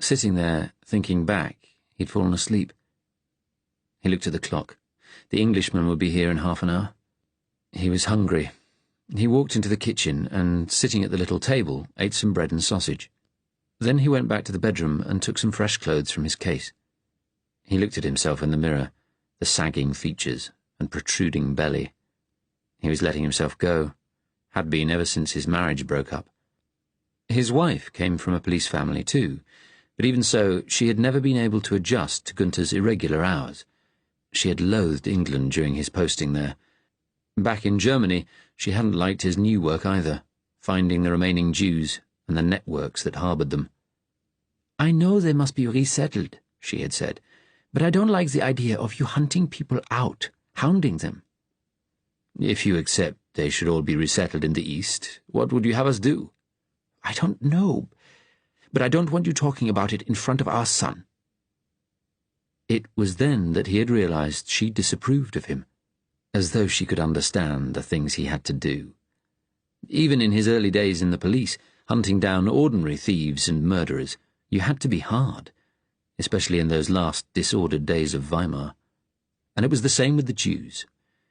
Sitting there, thinking back, he'd fallen asleep. He looked at the clock. The Englishman would be here in half an hour. He was hungry. He walked into the kitchen and, sitting at the little table, ate some bread and sausage. Then he went back to the bedroom and took some fresh clothes from his case. He looked at himself in the mirror, the sagging features and protruding belly. He was letting himself go, had been ever since his marriage broke up. His wife came from a police family too, but even so, she had never been able to adjust to Gunther's irregular hours. She had loathed England during his posting there. Back in Germany, she hadn't liked his new work either, finding the remaining Jews and the networks that harboured them. "I know they must be resettled," she had said, "but I don't like the idea of you hunting people out, hounding them." "If you accept they should all be resettled in the East, what would you have us do?" "I don't know, but I don't want you talking about it in front of our son." It was then that he had realized she disapproved of him, as though she could understand the things he had to do. Even in his early days in the police, hunting down ordinary thieves and murderers, you had to be hard, especially in those last disordered days of Weimar. And it was the same with the Jews.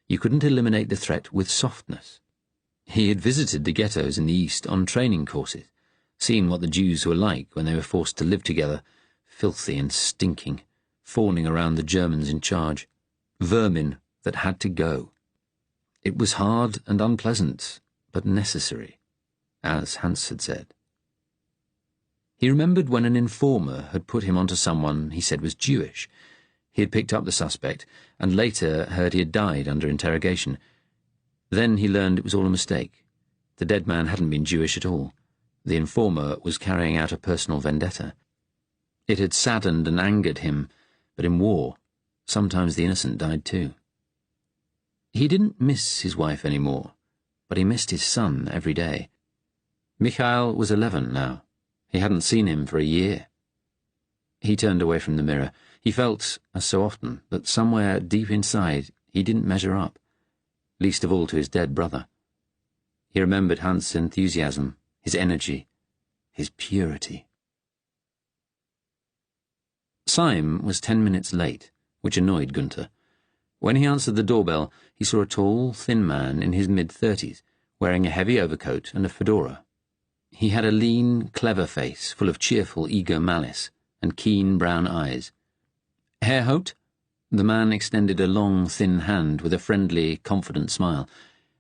You couldn't eliminate the threat with softness. He had visited the ghettos in the East on training courses, seen what the Jews were like when they were forced to live together, filthy and stinking, fawning around the Germans in charge, vermin that had to go. It was hard and unpleasant, but necessary, as Hans had said. He remembered when an informer had put him onto someone he said was Jewish. He had picked up the suspect, and later heard he had died under interrogation. Then he learned it was all a mistake. The dead man hadn't been Jewish at all. The informer was carrying out a personal vendetta. It had saddened and angered him, but in war, sometimes the innocent died too. He didn't miss his wife anymore, but he missed his son every day. Michael was 11 now. He hadn't seen him for a year. He turned away from the mirror. He felt, as so often, that somewhere deep inside he didn't measure up, least of all to his dead brother. He remembered Hans' enthusiasm, his energy, his purity. Syme was 10 minutes late, which annoyed Gunther. When he answered the doorbell, he saw a tall, thin man in his mid-30s, wearing a heavy overcoat and a fedora. He had a lean, clever face full of cheerful, eager malice, and keen brown eyes. "Herr Hout?" The man extended a long, thin hand with a friendly, confident smile.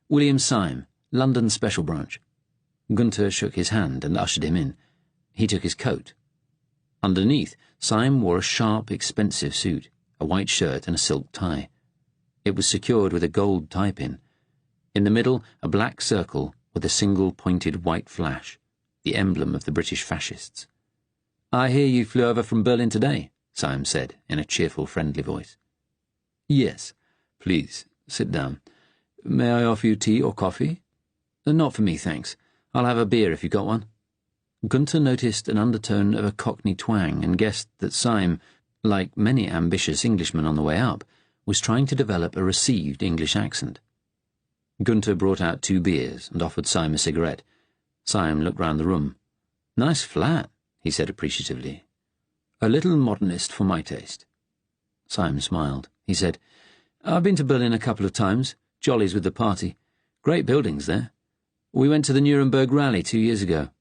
"William Syme, London Special Branch." Gunther shook his hand and ushered him in. He took his coat. Underneath, Syme wore a sharp, expensive suit, a white shirt and a silk tie. It was secured with a gold tie-pin. In the middle, a black circle with a single pointed white flash, the emblem of the British fascists. "I hear you flew over from Berlin today," Syme said, in a cheerful, friendly voice. "Yes. Please, sit down. May I offer you tea or coffee?" "Not for me, thanks. I'll have a beer if you've got one." Gunther noticed an undertone of a Cockney twang and guessed that Syme, like many ambitious Englishmen on the way up, was trying to develop a received English accent. Gunther brought out 2 beers and offered Syme a cigarette. Syme looked round the room. "Nice flat," he said appreciatively. "A little modernist for my taste." Syme smiled. He said, "I've been to Berlin a couple of times, jollies with the party. Great buildings there. We went to the Nuremberg rally 2 years ago.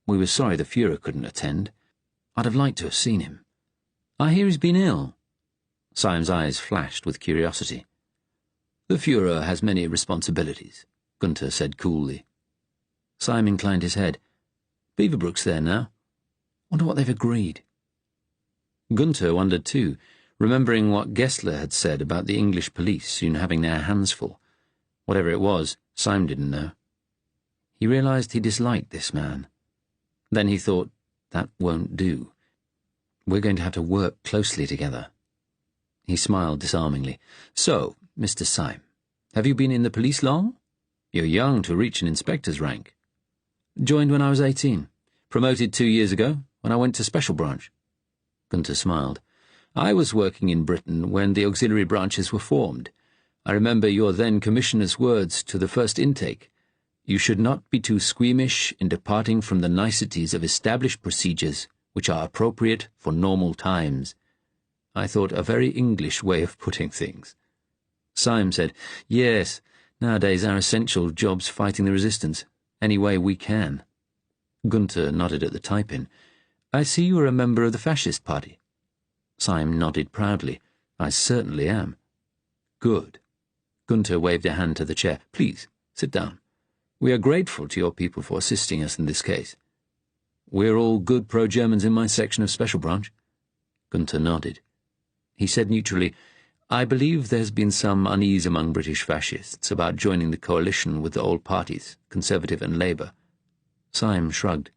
We were sorry the Führer couldn't attend. I'd have liked to have seen him. I hear he's been ill." Syme's eyes flashed with curiosity. "The Führer has many responsibilities," Gunther said coolly. Syme inclined his head. "Beaverbrook's there now. Wonder what they've agreed." Gunther wondered too, remembering what Gessler had said about the English police soon having their hands full. Whatever it was, Syme didn't know. He realized he disliked this man. Then he thought, that won't do. We're going to have to work closely together. He smiled disarmingly. So, Mr. Syme, have you been in the police long? You're young to reach an inspector's rank. Joined when I was 18. Promoted 2 years ago, when I went to Special Branch. Gunter smiled. I was working in Britain when the auxiliary branches were formed. I remember your then commissioner's words to the first intake. You should not be too squeamish in departing from the niceties of established procedures which are appropriate for normal times. I thought a very English way of putting things. Syme said, Yes, nowadays our essential job's fighting the resistance, any way we can. Gunter nodded at the type-in. I see you are a member of the fascist party. Syme nodded proudly. I certainly am. Good. Gunter waved a hand to the chair. Please, sit down. We are grateful to your people for assisting us in this case. We're all good pro-Germans in my section of Special Branch. Gunter nodded. He said neutrally, I believe there's been some unease among British fascists about joining the coalition with the old parties, Conservative and Labour. Syme shrugged.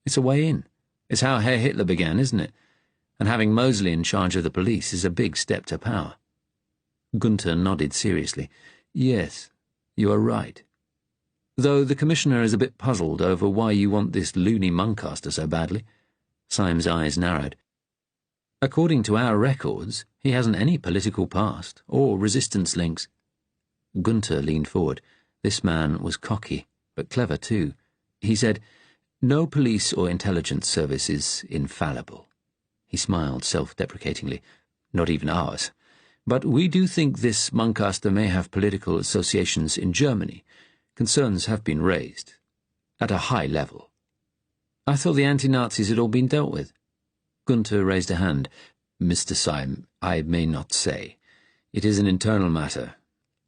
It's a way in. It's how Herr Hitler began, isn't it? And having Mosley in charge of the police is a big step to power. Gunter nodded seriously. Yes, you are right. Though the Commissioner is a bit puzzled over why you want this loony Muncaster so badly. Syme's eyes narrowed. According to our records, he hasn't any political past or resistance links. Gunter leaned forward. This man was cocky, but clever too. He said, No police or intelligence service is infallible. He smiled self-deprecatingly. Not even ours. But we do think this Muncaster may have political associations in Germany. Concerns have been raised. At a high level. I thought the anti-Nazis had all been dealt with. Gunter raised a hand. Mr. Syme, I may not say. It is an internal matter.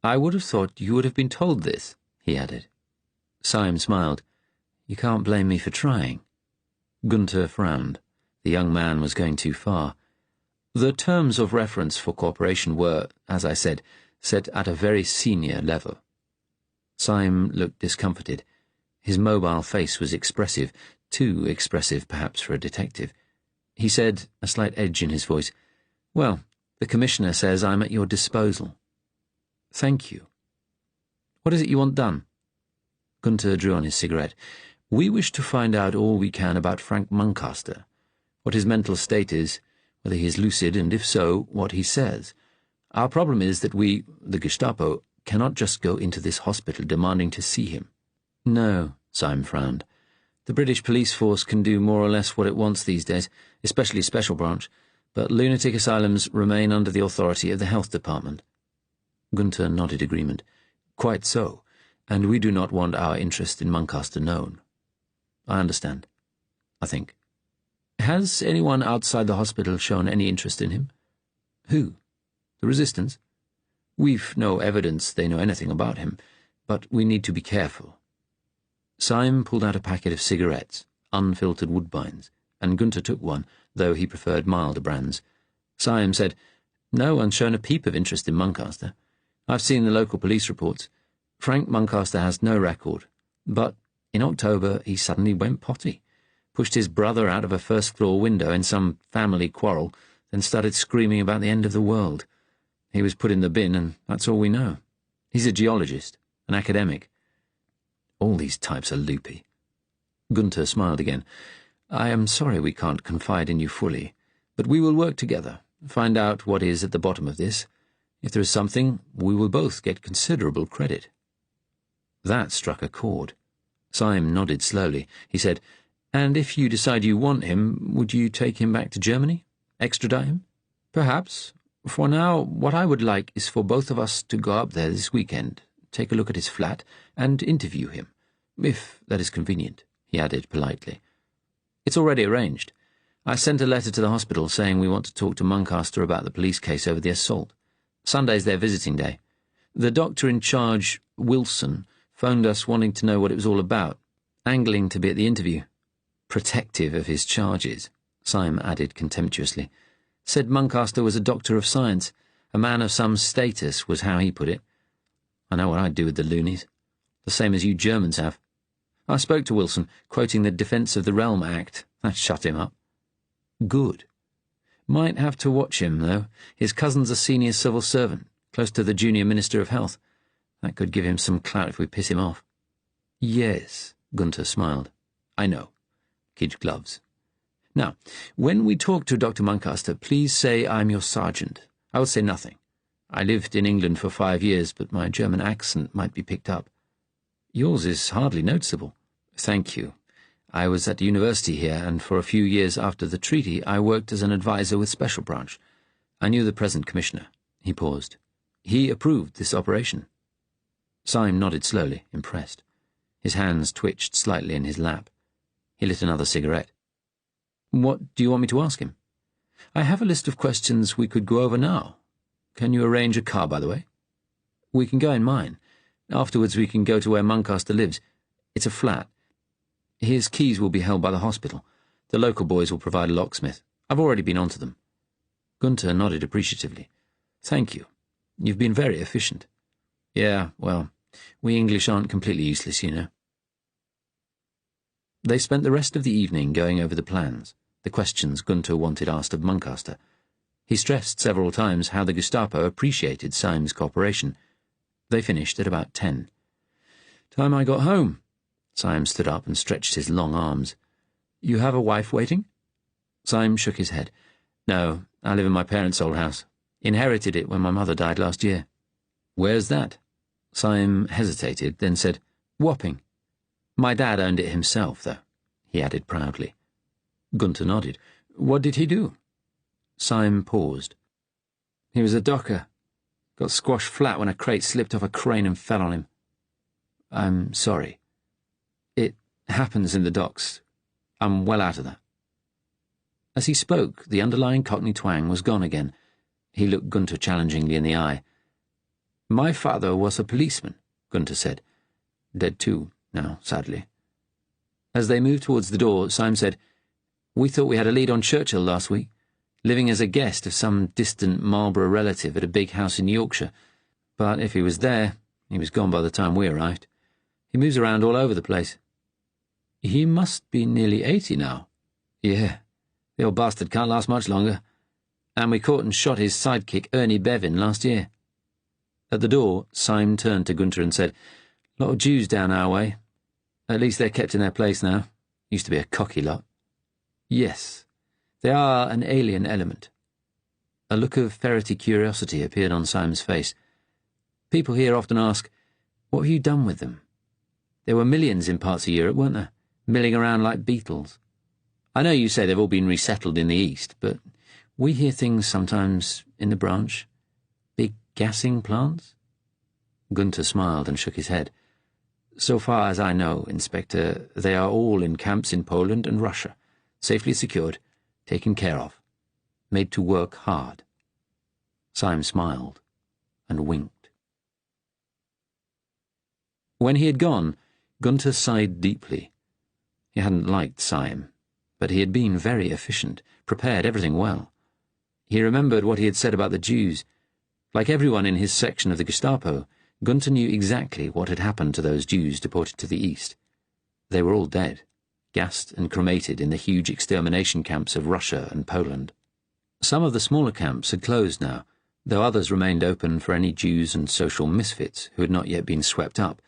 I would have thought you would have been told this, he added. Syme smiled. You can't blame me for trying. Gunter frowned. The young man was going too far. The terms of reference for cooperation were, as I said, set at a very senior level. Syme looked discomfited. His mobile face was expressive, too expressive perhaps for a detective. He said, a slight edge in his voice, Well, the Commissioner says I'm at your disposal. Thank you. What is it you want done? Gunter drew on his cigarette. We wish to find out all we can about Frank Muncaster, what his mental state is, whether he is lucid, and if so, what he says. Our problem is that we, the Gestapo, cannot just go into this hospital demanding to see him. No, Syme frowned. The British police force can do more or less what it wants these days, especially Special Branch, but lunatic asylums remain under the authority of the Health Department. Gunter nodded agreement. Quite so, and we do not want our interest in Muncaster known. I understand. I think. Has anyone outside the hospital shown any interest in him? Who? The Resistance? We've no evidence they know anything about him, but we need to be careful. Syme pulled out a packet of cigarettes, unfiltered Woodbines, and Gunter took one, though he preferred milder brands. Syme said, No one's shown a peep of interest in Muncaster. I've seen the local police reports. Frank Muncaster has no record, but in October he suddenly went potty, pushed his brother out of a first-floor window in some family quarrel, then started screaming about the end of the world. He was put in the bin, and that's all we know. He's a geologist, an academic. All these types are loopy. Gunter smiled again. I am sorry we can't confide in you fully, but we will work together, find out what is at the bottom of this. If there is something, we will both get considerable credit. That struck a chord. Syme nodded slowly. He said, And if you decide you want him, would you take him back to Germany? Extradite him? Perhaps. For now, what I would like is for both of us to go up there this weekend, take a look at his flat, and interview him, if that is convenient, he added politely. It's already arranged. I sent a letter to the hospital saying we want to talk to Muncaster about the police case over the assault. Sunday's their visiting day. The doctor in charge, Wilson, phoned us wanting to know what it was all about, angling to be at the interview. Protective of his charges, Syme added contemptuously. Said Muncaster was a doctor of science, a man of some status was how he put it. I know what I'd do with the loonies. The same as you Germans have. I spoke to Wilson, quoting the Defence of the Realm Act. That shut him up. Good. Might have to watch him, though. His cousin's a senior civil servant, close to the junior Minister of Health. That could give him some clout if we piss him off. Yes, Gunter smiled. I know. Kid gloves. Now, when we talk to Dr. Muncaster, please say I'm your sergeant. I will say nothing. I lived in England for 5 years, but my German accent might be picked up. Yours is hardly noticeable. Thank you. I was at university here, and for a few years after the treaty I worked as an advisor with Special Branch. I knew the present commissioner. He paused. He approved this operation. Syme nodded slowly, impressed. His hands twitched slightly in his lap. He lit another cigarette. What do you want me to ask him? I have a list of questions we could go over now. Can you arrange a car, by the way? We can go in mine. Afterwards we can go to where Muncaster lives. It's a flat. His keys will be held by the hospital. The local boys will provide a locksmith. I've already been on to them. Gunter nodded appreciatively. Thank you. You've been very efficient. Yeah, well, we English aren't completely useless, you know. They spent the rest of the evening going over the plans, the questions Gunter wanted asked of Muncaster. He stressed several times how the Gestapo appreciated Syme's cooperation. They finished at about 10. Time I got home. Syme stood up and stretched his long arms. You have a wife waiting? Syme shook his head. No, I live in my parents' old house. Inherited it when my mother died last year. Where's that? Syme hesitated, then said, Wapping. My dad owned it himself, though, he added proudly. Gunter nodded. What did he do? Syme paused. He was a docker. Got squashed flat when a crate slipped off a crane and fell on him. I'm sorry. It happens in the docks. I'm well out of that. As he spoke, the underlying Cockney twang was gone again. He looked Gunter challengingly in the eye. My father was a policeman, Gunter said. Dead too, now, sadly. As they moved towards the door, Syme said, We thought we had a lead on Churchill last week, living as a guest of some distant Marlborough relative at a big house in Yorkshire. But if he was there, he was gone by the time we arrived. He moves around all over the place. He must be nearly 80 now. Yeah, the old bastard can't last much longer. And we caught and shot his sidekick Ernie Bevin last year. At the door, Syme turned to Gunter and said, Lot of Jews down our way. At least they're kept in their place now. Used to be a cocky lot. Yes, they are an alien element. A look of ferrety curiosity appeared on Syme's face. People here often ask, What have you done with them? There were millions in parts of Europe, weren't there? Milling around like beetles. I know you say they've all been resettled in the East, but we hear things sometimes in the branch. Big gassing plants? Gunter smiled and shook his head. So far as I know, Inspector, they are all in camps in Poland and Russia, safely secured, taken care of, made to work hard. Syme smiled and winked. When he had gone, Gunter sighed deeply. He hadn't liked Syme, but he had been very efficient, prepared everything well. He remembered what he had said about the Jews. Like everyone in his section of the Gestapo, Gunter knew exactly what had happened to those Jews deported to the East. They were all dead, gassed and cremated in the huge extermination camps of Russia and Poland. Some of the smaller camps had closed now, though others remained open for any Jews and social misfits who had not yet been swept up,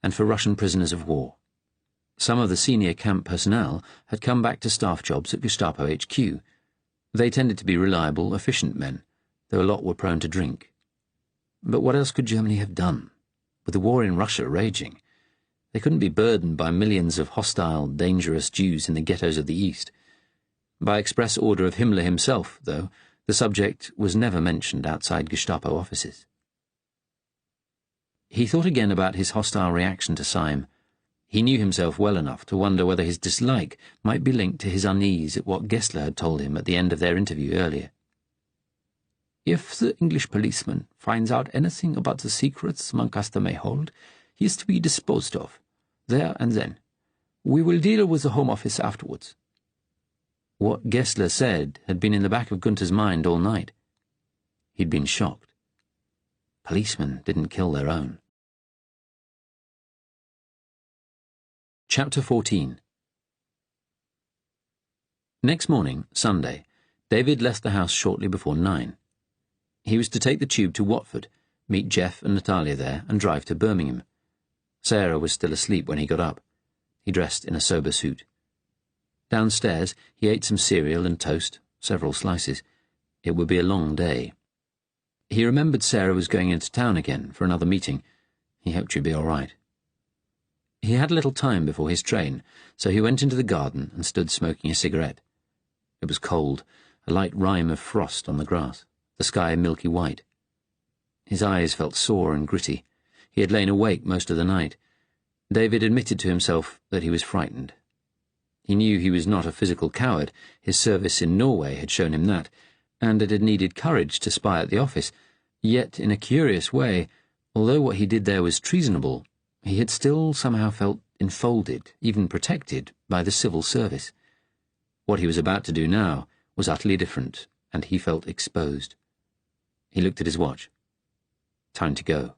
and for Russian prisoners of war. Some of the senior camp personnel had come back to staff jobs at Gestapo HQ. They tended to be reliable, efficient men, though a lot were prone to drink. But what else could Germany have done? With the war in Russia raging, they couldn't be burdened by millions of hostile, dangerous Jews in the ghettos of the East. By express order of Himmler himself, though, the subject was never mentioned outside Gestapo offices. He thought again about his hostile reaction to Syme. He knew himself well enough to wonder whether his dislike might be linked to his unease at what Gessler had told him at the end of their interview earlier. If the English policeman finds out anything about the secrets Muncaster may hold, he is to be disposed of, there and then. We will deal with the Home Office afterwards. What Gessler said had been in the back of Gunter's mind all night. He'd been shocked. Policemen didn't kill their own. Chapter 14. Next morning, Sunday, David left the house shortly before 9. He was to take the tube to Watford, meet Jeff and Natalia there, and drive to Birmingham. Sarah was still asleep when he got up. He dressed in a sober suit. Downstairs, he ate some cereal and toast, several slices. It would be a long day. He remembered Sarah was going into town again for another meeting. He hoped she'd be all right. He had little time before his train, so he went into the garden and stood smoking a cigarette. It was cold, a light rime of frost on the grass, the sky milky white. His eyes felt sore and gritty. He had lain awake most of the night. David admitted to himself that he was frightened. He knew he was not a physical coward. His service in Norway had shown him that, and it had needed courage to spy at the office. Yet, in a curious way, although what he did there was treasonable, he had still somehow felt enfolded, even protected, by the civil service. What he was about to do now was utterly different, and he felt exposed. He looked at his watch. Time to go.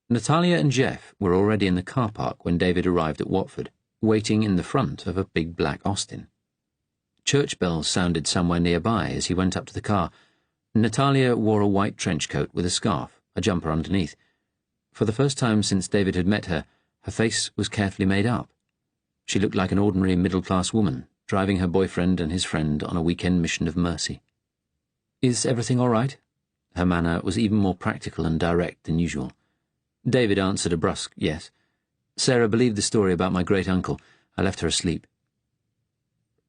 Natalia and Jeff were already in the car park when David arrived at Watford, waiting in the front of a big black Austin. Church bells sounded somewhere nearby as he went up to the car. Natalia wore a white trench coat with a scarf, a jumper underneath. For the first time since David had met her, her face was carefully made up. She looked like an ordinary middle-class woman, driving her boyfriend and his friend on a weekend mission of mercy. "Is everything all right?" Her manner was even more practical and direct than usual. David answered a brusque yes. "Sarah believed the story about my great-uncle. I left her asleep."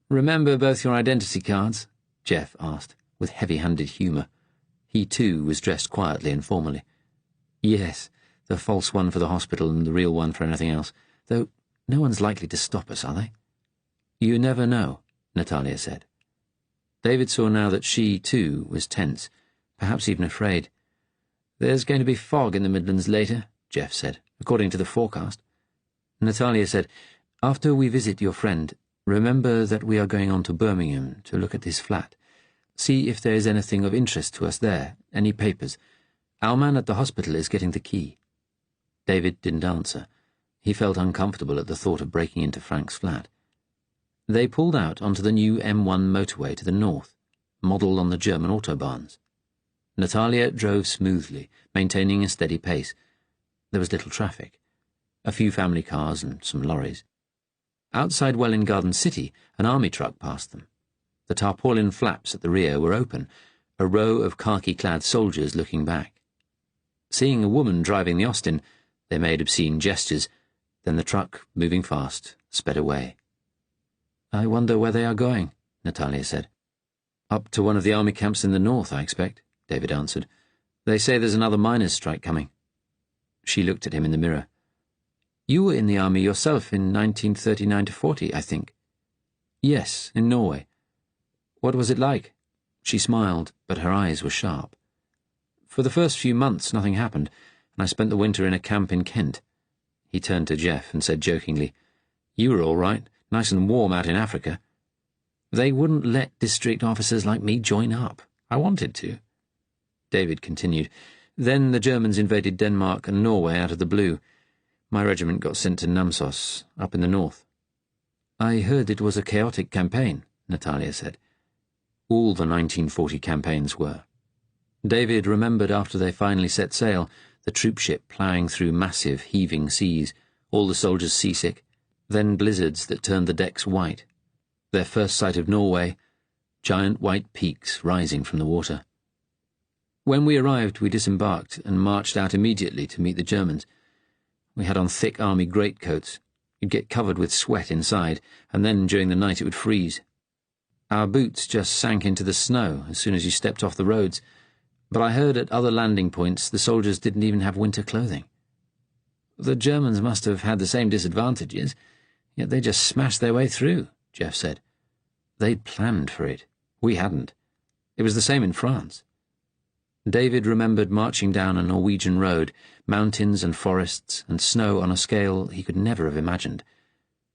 "Remember both your identity cards?" Jeff asked, with heavy-handed humour. He, too, was dressed quietly and formally. "Yes, the false one for the hospital and the real one for anything else. Though no one's likely to stop us, are they?" "You never know," Natalia said. David saw now that she, too, was tense, perhaps even afraid. "There's going to be fog in the Midlands later," Jeff said, "according to the forecast." Natalia said, "After we visit your friend, remember that we are going on to Birmingham to look at his flat. See if there is anything of interest to us there, any papers. Our man at the hospital is getting the key." David didn't answer. He felt uncomfortable at the thought of breaking into Frank's flat. They pulled out onto the new M1 motorway to the north, modelled on the German autobahns. Natalia drove smoothly, maintaining a steady pace. There was little traffic. A few family cars and some lorries. Outside Welwyn Garden City, an army truck passed them. The tarpaulin flaps at the rear were open, a row of khaki-clad soldiers looking back. Seeing a woman driving the Austin, they made obscene gestures. Then the truck, moving fast, sped away. "I wonder where they are going," Natalia said. "Up to one of the army camps in the north, I expect," David answered. "They say there's another miners' strike coming." She looked at him in the mirror. "You were in the army yourself in 1939–40, I think." "Yes, in Norway." "What was it like?" She smiled, but her eyes were sharp. "For the first few months nothing happened, and I spent the winter in a camp in Kent." He turned to Jeff and said jokingly, "You were all right, nice and warm out in Africa." "They wouldn't let district officers like me join up. I wanted to." David continued, "Then the Germans invaded Denmark and Norway out of the blue. My regiment got sent to Namsos, up in the north." "I heard it was a chaotic campaign," Natalia said. All the 1940 campaigns were. David remembered after they finally set sail, the troop ship ploughing through massive, heaving seas, all the soldiers seasick, then blizzards that turned the decks white. Their first sight of Norway, giant white peaks rising from the water. "When we arrived, we disembarked and marched out immediately to meet the Germans. We had on thick army greatcoats. You'd get covered with sweat inside, and then during the night it would freeze. Our boots just sank into the snow as soon as you stepped off the roads, but I heard at other landing points the soldiers didn't even have winter clothing." "The Germans must have had the same disadvantages, yet they just smashed their way through," Jeff said. "They'd planned for it. We hadn't. It was the same in France." David remembered marching down a Norwegian road, mountains and forests and snow on a scale he could never have imagined.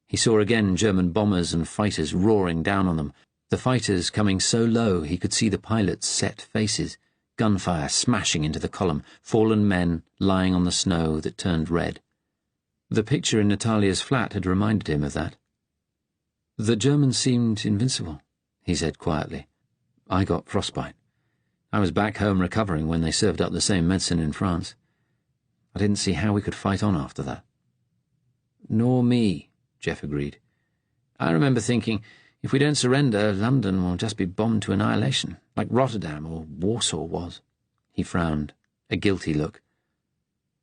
He saw again German bombers and fighters roaring down on them, the fighters coming so low he could see the pilots' set faces, gunfire smashing into the column, fallen men lying on the snow that turned red. The picture in Natalia's flat had reminded him of that. "The Germans seemed invincible," he said quietly. "I got frostbite. I was back home recovering when they served up the same medicine in France. I didn't see how we could fight on after that." "Nor me," Jeff agreed. "I remember thinking, if we don't surrender, London will just be bombed to annihilation, like Rotterdam or Warsaw was." He frowned, a guilty look.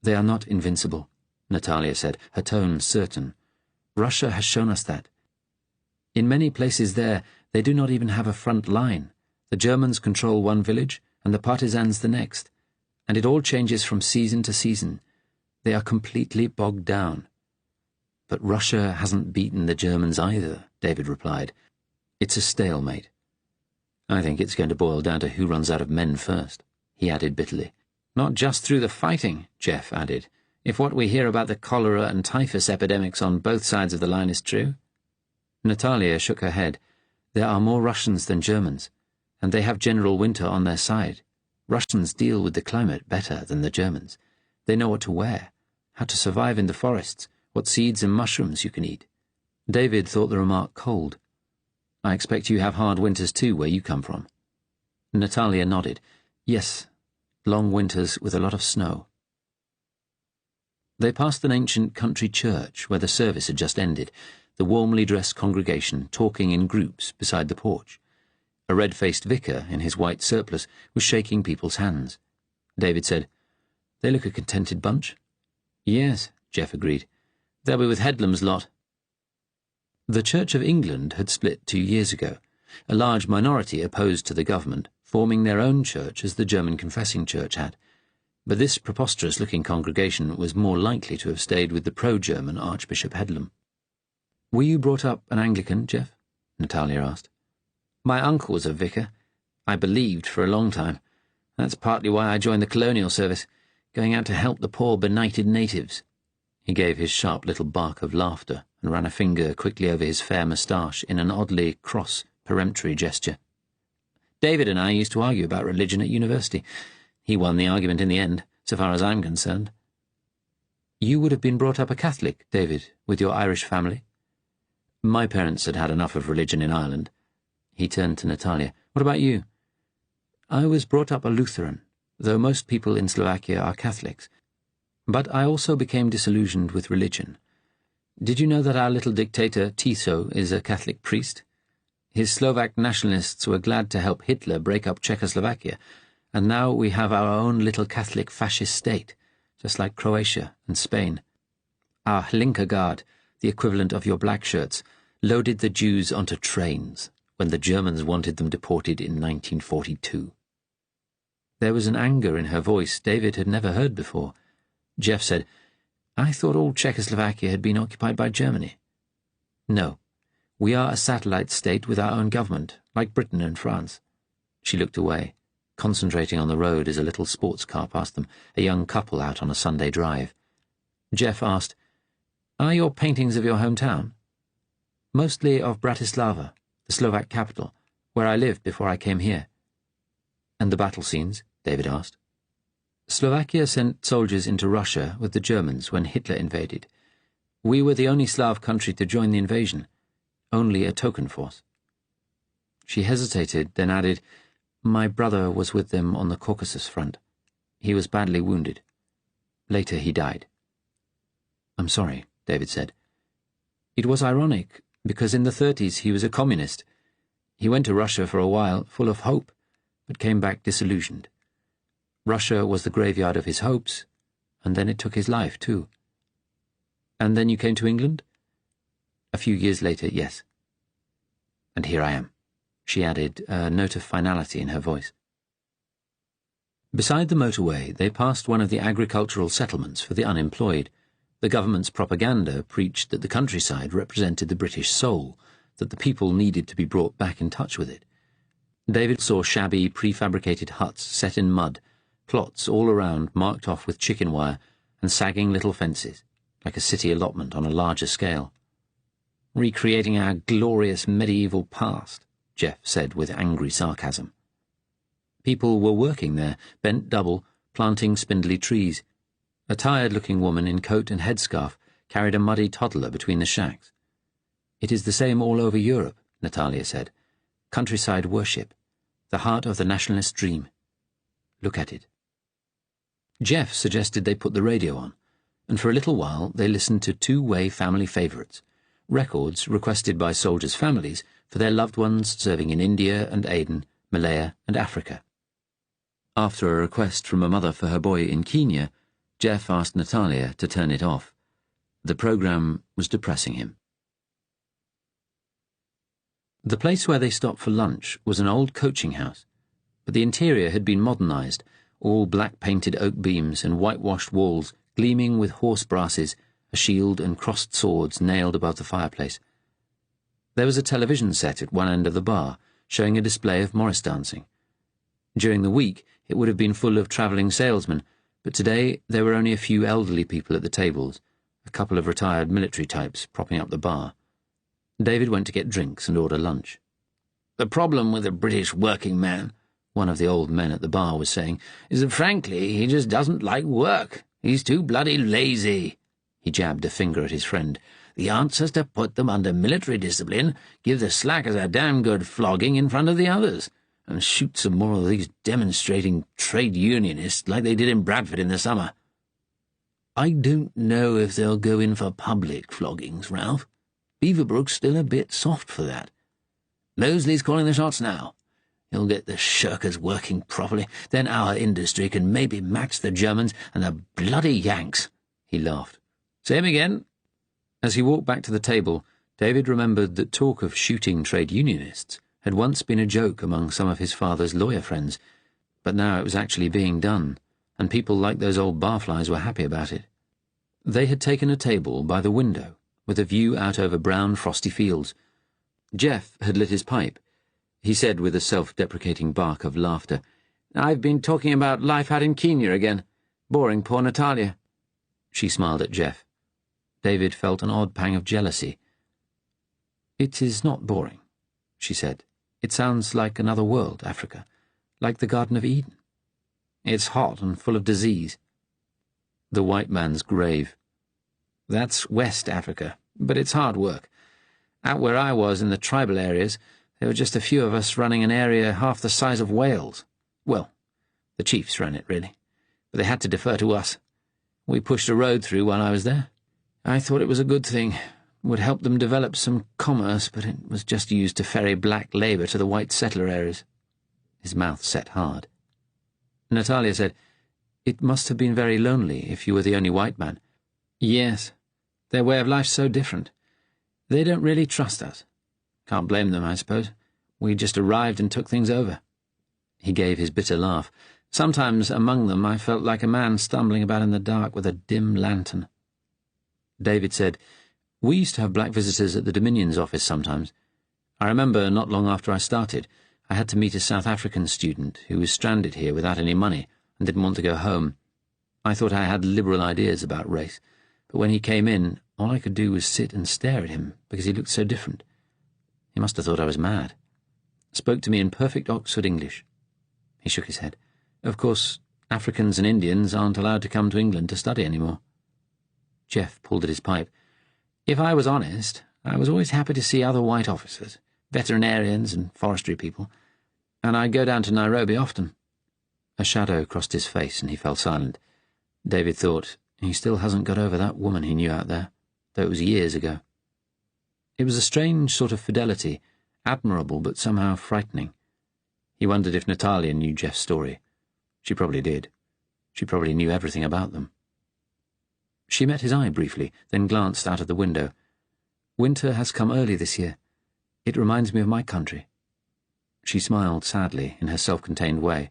"They are not invincible," Natalia said, her tone certain. "Russia has shown us that. In many places there, they do not even have a front line. The Germans control one village, and the partisans the next, and it all changes from season to season. They are completely bogged down." "But Russia hasn't beaten the Germans either," David replied. "It's a stalemate." "I think it's going to boil down to who runs out of men first," he added bitterly. "Not just through the fighting," Jeff added. "If what we hear about the cholera and typhus epidemics on both sides of the line is true." Natalia shook her head. "There are more Russians than Germans, and they have General Winter on their side. Russians deal with the climate better than the Germans. They know what to wear, how to survive in the forests, what seeds and mushrooms you can eat." David thought the remark cold. "I expect you have hard winters too where you come from." Natalia nodded. "Yes, long winters with a lot of snow." They passed an ancient country church where the service had just ended, the warmly dressed congregation talking in groups beside the porch. A red-faced vicar in his white surplice was shaking people's hands. David said, "They look a contented bunch." "Yes," Jeff agreed. "They'll be with Headlam's lot." The Church of England had split 2 years ago, a large minority opposed to the government, forming their own church as the German Confessing Church had. But this preposterous-looking congregation was more likely to have stayed with the pro-German Archbishop Headlam. "Were you brought up an Anglican, Jeff?" Natalia asked. "My uncle was a vicar. I believed for a long time. That's partly why I joined the colonial service, going out to help the poor benighted natives." He gave his sharp little bark of laughter and ran a finger quickly over his fair moustache in an oddly cross, peremptory gesture. "David and I used to argue about religion at university. He won the argument in the end, so far as I'm concerned." "You would have been brought up a Catholic, David, with your Irish family?" "My parents had had enough of religion in Ireland." He turned to Natalia. "What about you?" "I was brought up a Lutheran, though most people in Slovakia are Catholics. But I also became disillusioned with religion. Did you know that our little dictator, Tiso, is a Catholic priest? His Slovak nationalists were glad to help Hitler break up Czechoslovakia, and now we have our own little Catholic fascist state, just like Croatia and Spain. Our Hlinka Guard, the equivalent of your black shirts, loaded the Jews onto trains when the Germans wanted them deported in 1942. There was an anger in her voice David had never heard before. Jeff said, "I thought all Czechoslovakia had been occupied by Germany." "No. We are a satellite state with our own government, like Britain and France." She looked away, concentrating on the road as a little sports car passed them, a young couple out on a Sunday drive. Jeff asked, "Are your paintings of your hometown?" "Mostly of Bratislava, the Slovak capital, where I lived before I came here." "And the battle scenes?" David asked. "Slovakia sent soldiers into Russia with the Germans when Hitler invaded. We were the only Slav country to join the invasion, only a token force." She hesitated, then added, "My brother was with them on the Caucasus front. He was badly wounded. Later he died." "I'm sorry," David said. "It was ironic, because in the 30s he was a communist. He went to Russia for a while, full of hope, but came back disillusioned. Russia was the graveyard of his hopes, and then it took his life, too." "And then you came to England?" "A few years later, yes. And here I am," she added, a note of finality in her voice. Beside the motorway, they passed one of the agricultural settlements for the unemployed. The government's propaganda preached that the countryside represented the British soul, that the people needed to be brought back in touch with it. David saw shabby, prefabricated huts set in mud, plots all around marked off with chicken wire, and sagging little fences, like a city allotment on a larger scale. "Recreating our glorious medieval past," Jeff said with angry sarcasm. People were working there, bent double, planting spindly trees. A tired-looking woman in coat and headscarf carried a muddy toddler between the shacks. It is the same all over Europe, Natalia said. Countryside worship, the heart of the nationalist dream. Look at it. Jeff suggested they put the radio on, and for a little while they listened to two-way family favourites, records requested by soldiers' families for their loved ones serving in India and Aden, Malaya and Africa. After a request from a mother for her boy in Kenya, Jeff asked Natalia to turn it off. The programme was depressing him. The place where they stopped for lunch was an old coaching house, but the interior had been modernised, all black-painted oak beams and whitewashed walls gleaming with horse brasses, a shield and crossed swords nailed above the fireplace. There was a television set at one end of the bar, showing a display of Morris dancing. During the week, it would have been full of travelling salesmen, but today there were only a few elderly people at the tables, a couple of retired military types propping up the bar. David went to get drinks and order lunch. "The problem with the British working man," one of the old men at the bar was saying, "is that frankly he just doesn't like work. He's too bloody lazy." He jabbed a finger at his friend. "The answer's to put them under military discipline, give the slackers a damn good flogging in front of the others, and shoot some more of these demonstrating trade unionists like they did in Bradford in the summer." "I don't know if they'll go in for public floggings, Ralph. Beaverbrook's still a bit soft for that. Mosley's calling the shots now. He'll get the shirkers working properly. Then our industry can maybe match the Germans and the bloody Yanks." He laughed. "Say him again." As he walked back to the table, David remembered that talk of shooting trade unionists had once been a joke among some of his father's lawyer friends, but now it was actually being done, and people like those old barflies were happy about it. They had taken a table by the window, with a view out over brown, frosty fields. Jeff had lit his pipe. He said with a self-deprecating bark of laughter, "I've been talking about life out in Kenya again. Boring poor Natalia." She smiled at Jeff. David felt an odd pang of jealousy. "It is not boring," she said. "It sounds like another world, Africa, like the Garden of Eden. It's hot and full of disease." The white man's grave. "That's West Africa, but it's hard work. Out where I was in the tribal areas, there were just a few of us running an area half the size of Wales. Well, the chiefs ran it, really, but they had to defer to us. We pushed a road through while I was there. I thought it was a good thing. It would help them develop some commerce, but it was just used to ferry black labour to the white settler areas." His mouth set hard. Natalia said, "It must have been very lonely if you were the only white man." "Yes. Their way of life's so different. They don't really trust us. Can't blame them, I suppose. We just arrived and took things over." He gave his bitter laugh. "Sometimes among them I felt like a man stumbling about in the dark with a dim lantern." David said, "We used to have black visitors at the Dominion's office sometimes. I remember not long after I started, I had to meet a South African student who was stranded here without any money and didn't want to go home. I thought I had liberal ideas about race, but when he came in, all I could do was sit and stare at him because he looked so different. He must have thought I was mad. Spoke to me in perfect Oxford English." He shook his head. "Of course, Africans and Indians aren't allowed to come to England to study anymore." Jeff pulled at his pipe. "If I was honest, I was always happy to see other white officers, veterinarians and forestry people, and I'd go down to Nairobi often." A shadow crossed his face and he fell silent. David thought, he still hasn't got over that woman he knew out there, though it was years ago. It was a strange sort of fidelity, admirable but somehow frightening. He wondered if Natalia knew Jeff's story. She probably did. She probably knew everything about them. She met his eye briefly, then glanced out of the window. "Winter has come early this year. It reminds me of my country." She smiled sadly in her self-contained way.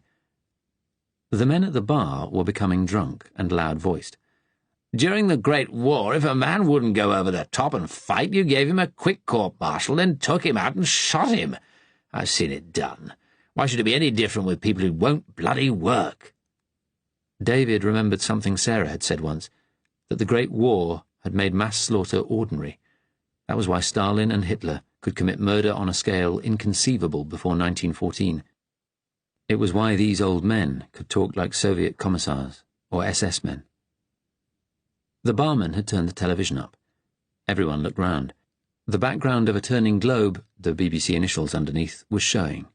The men at the bar were becoming drunk and loud-voiced. "During the Great War, if a man wouldn't go over the top and fight, you gave him a quick court-martial, then took him out and shot him. I've seen it done. Why should it be any different with people who won't bloody work?" David remembered something Sarah had said once, that the Great War had made mass slaughter ordinary. That was why Stalin and Hitler could commit murder on a scale inconceivable before 1914. It was why these old men could talk like Soviet commissars or SS men. The barman had turned the television up. Everyone looked round. The background of a turning globe, the BBC initials underneath, was showing.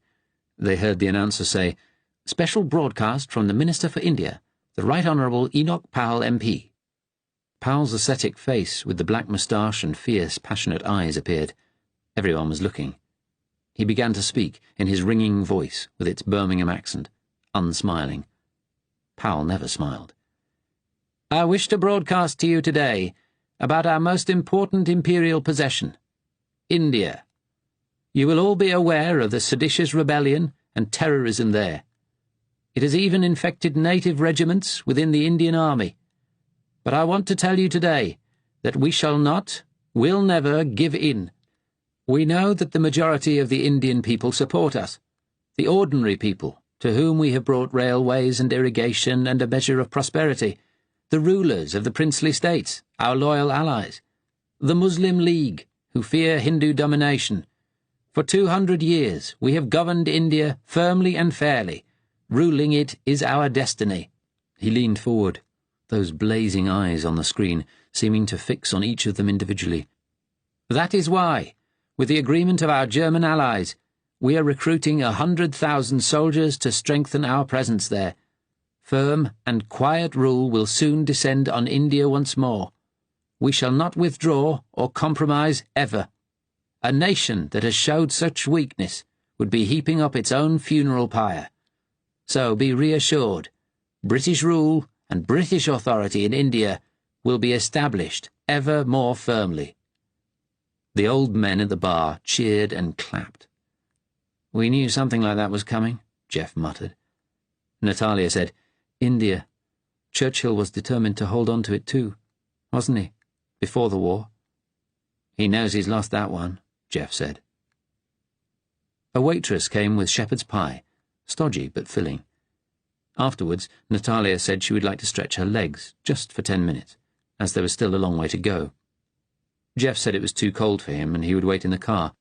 They heard the announcer say, "Special broadcast from the Minister for India, the Right Honourable Enoch Powell MP." Powell's ascetic face, with the black moustache and fierce, passionate eyes, appeared. Everyone was looking. He began to speak, in his ringing voice, with its Birmingham accent, unsmiling. Powell never smiled. "I wish to broadcast to you today about our most important imperial possession, India. You will all be aware of the seditious rebellion and terrorism there. It has even infected native regiments within the Indian Army. But I want to tell you today that we shall not, will never give in. We know that the majority of the Indian people support us, the ordinary people, to whom we have brought railways and irrigation and a measure of prosperity, the rulers of the princely states, our loyal allies, the Muslim League, who fear Hindu domination. For 200 years we have governed India firmly and fairly. Ruling it is our destiny." He leaned forward, those blazing eyes on the screen seeming to fix on each of them individually. "That is why, with the agreement of our German allies, we are recruiting 100,000 soldiers to strengthen our presence there. Firm and quiet rule will soon descend on India once more. We shall not withdraw or compromise ever. A nation that has showed such weakness would be heaping up its own funeral pyre. So be reassured, British rule and British authority in India will be established ever more firmly." The old men at the bar cheered and clapped. "We knew something like that was coming," Jeff muttered. Natalia said, "India. Churchill was determined to hold on to it too, wasn't he, before the war?" "He knows he's lost that one," Jeff said. A waitress came with shepherd's pie, stodgy but filling. Afterwards, Natalia said she would like to stretch her legs, just for 10 minutes, as there was still a long way to go. Jeff said it was too cold for him and he would wait in the car.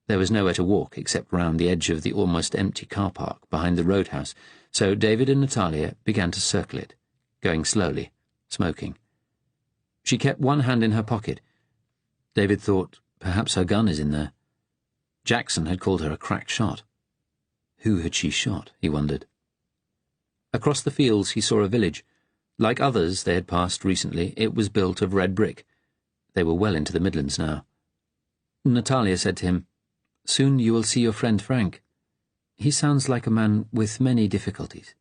There was nowhere to walk except round the edge of the almost empty car park behind the roadhouse, so David and Natalia began to circle it, going slowly, smoking. She kept one hand in her pocket. David thought perhaps her gun is in there. Jackson had called her a crack shot. Who had she shot, he wondered. Across the fields he saw a village. Like others they had passed recently, it was built of red brick. They were well into the Midlands now. Natalia said to him, "Soon you will see your friend Frank. He sounds like a man with many difficulties."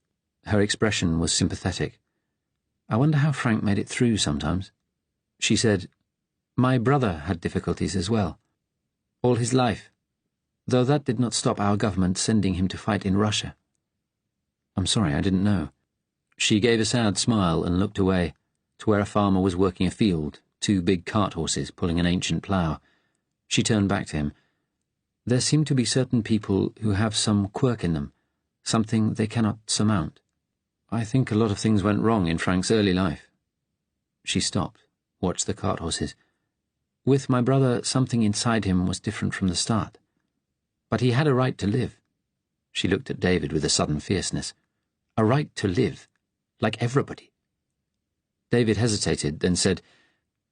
Her expression was sympathetic. "I wonder how Frank made it through sometimes." She said, "My brother had difficulties as well. All his life. Though that did not stop our government sending him to fight in Russia." "I'm sorry, I didn't know." She gave a sad smile and looked away, to where a farmer was working a field, 2 big cart horses pulling an ancient plough. She turned back to him. "There seem to be certain people who have some quirk in them, something they cannot surmount. I think a lot of things went wrong in Frank's early life." She stopped, watched the cart horses. "With my brother, something inside him was different from the start. But he had a right to live." She looked at David with a sudden fierceness. "A right to live, like everybody." David hesitated, then said,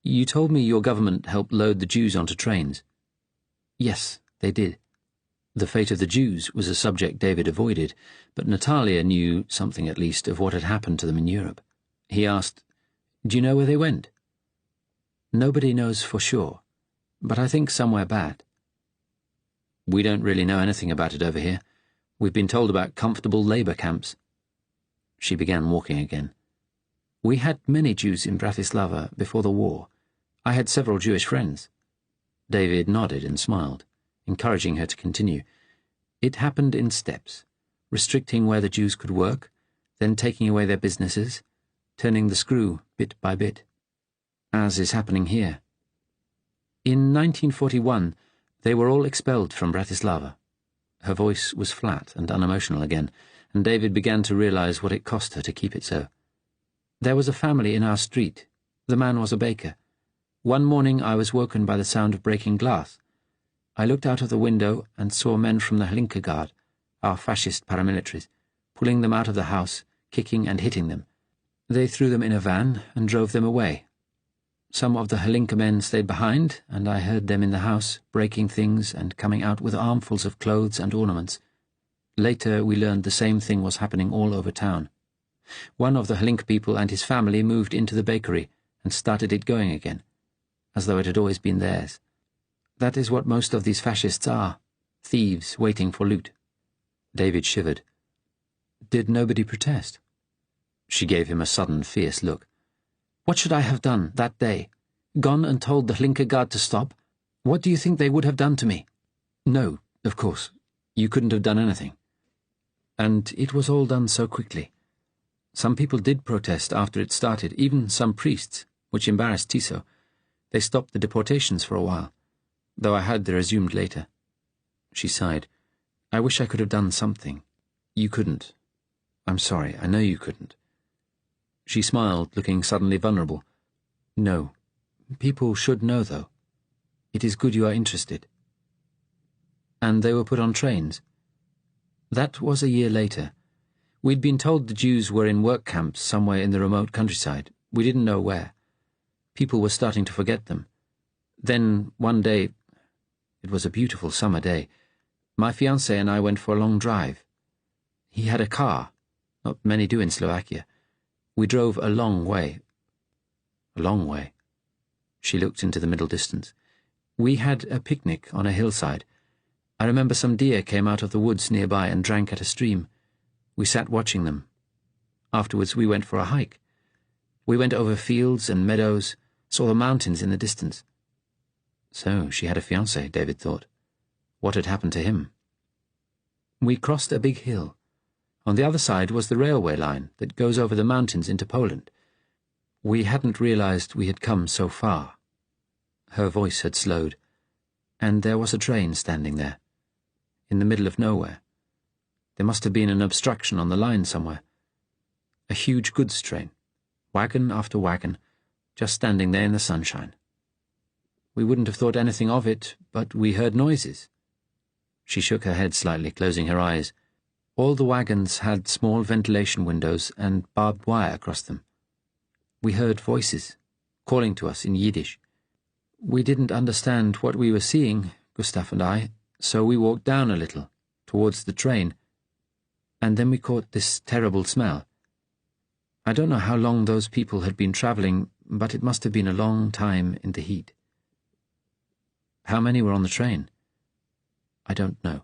"You told me your government helped load the Jews onto trains." "Yes, they did." The fate of the Jews was a subject David avoided, but Natalia knew something at least of what had happened to them in Europe. He asked, "Do you know where they went?" "Nobody knows for sure, but I think somewhere bad." "We don't really know anything about it over here. We've been told about comfortable labour camps." She began walking again. "We had many Jews in Bratislava before the war. I had several Jewish friends." David nodded and smiled, encouraging her to continue. "It happened in steps, restricting where the Jews could work, then taking away their businesses, turning the screw bit by bit, as is happening here. In 1941, they were all expelled from Bratislava." Her voice was flat and unemotional again, and David began to realize what it cost her to keep it so. "There was a family in our street. The man was a baker. One morning I was woken by the sound of breaking glass. I looked out of the window and saw men from the Hlinka Guard, our fascist paramilitaries, pulling them out of the house, kicking and hitting them. They threw them in a van and drove them away. Some of the Hlinka men stayed behind, and I heard them in the house, breaking things and coming out with armfuls of clothes and ornaments. Later we learned the same thing was happening all over town. One of the Hlinka people and his family moved into the bakery and started it going again, as though it had always been theirs. That is what most of these fascists are, thieves waiting for loot. David shivered. Did nobody protest? She gave him a sudden, fierce look. What should I have done that day? Gone and told the Hlinka guard to stop? What do you think they would have done to me? No, of course. You couldn't have done anything. And it was all done so quickly. Some people did protest after it started, even some priests, which embarrassed Tiso. They stopped the deportations for a while, though I heard they resumed later. She sighed. I wish I could have done something. You couldn't. I'm sorry, I know you couldn't. She smiled, looking suddenly vulnerable. No. People should know, though. It is good you are interested. And they were put on trains. That was a year later. We'd been told the Jews were in work camps somewhere in the remote countryside. We didn't know where. People were starting to forget them. Then, one day, it was a beautiful summer day, my fiancé and I went for a long drive. He had a car. Not many do in Slovakia. We drove a long way. A long way. She looked into the middle distance. We had a picnic on a hillside. I remember some deer came out of the woods nearby and drank at a stream. We sat watching them. Afterwards we went for a hike. We went over fields and meadows, saw the mountains in the distance. So she had a fiancé, David thought. What had happened to him? We crossed a big hill. On the other side was the railway line that goes over the mountains into Poland. We hadn't realized we had come so far. Her voice had slowed, and there was a train standing there, in the middle of nowhere. There must have been an obstruction on the line somewhere. A huge goods train, wagon after wagon, just standing there in the sunshine. We wouldn't have thought anything of it, but we heard noises. She shook her head slightly, closing her eyes. All the wagons had small ventilation windows and barbed wire across them. We heard voices, calling to us in Yiddish. We didn't understand what we were seeing, Gustav and I, so we walked down a little, towards the train, and then we caught this terrible smell. I don't know how long those people had been travelling, but it must have been a long time in the heat. How many were on the train? I don't know.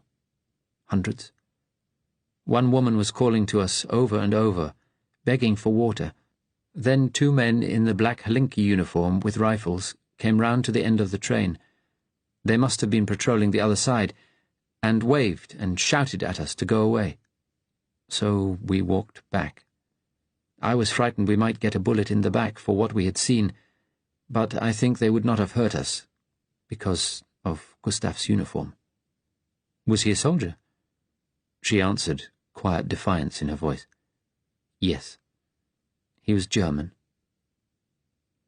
Hundreds. One woman was calling to us over and over, begging for water. Then 2 men in the black Hlinka uniform with rifles came round to the end of the train. They must have been patrolling the other side, and waved and shouted at us to go away. So we walked back. I was frightened we might get a bullet in the back for what we had seen, but I think they would not have hurt us, because of Gustav's uniform. Was he a soldier? She answered, quiet defiance in her voice. Yes. He was German.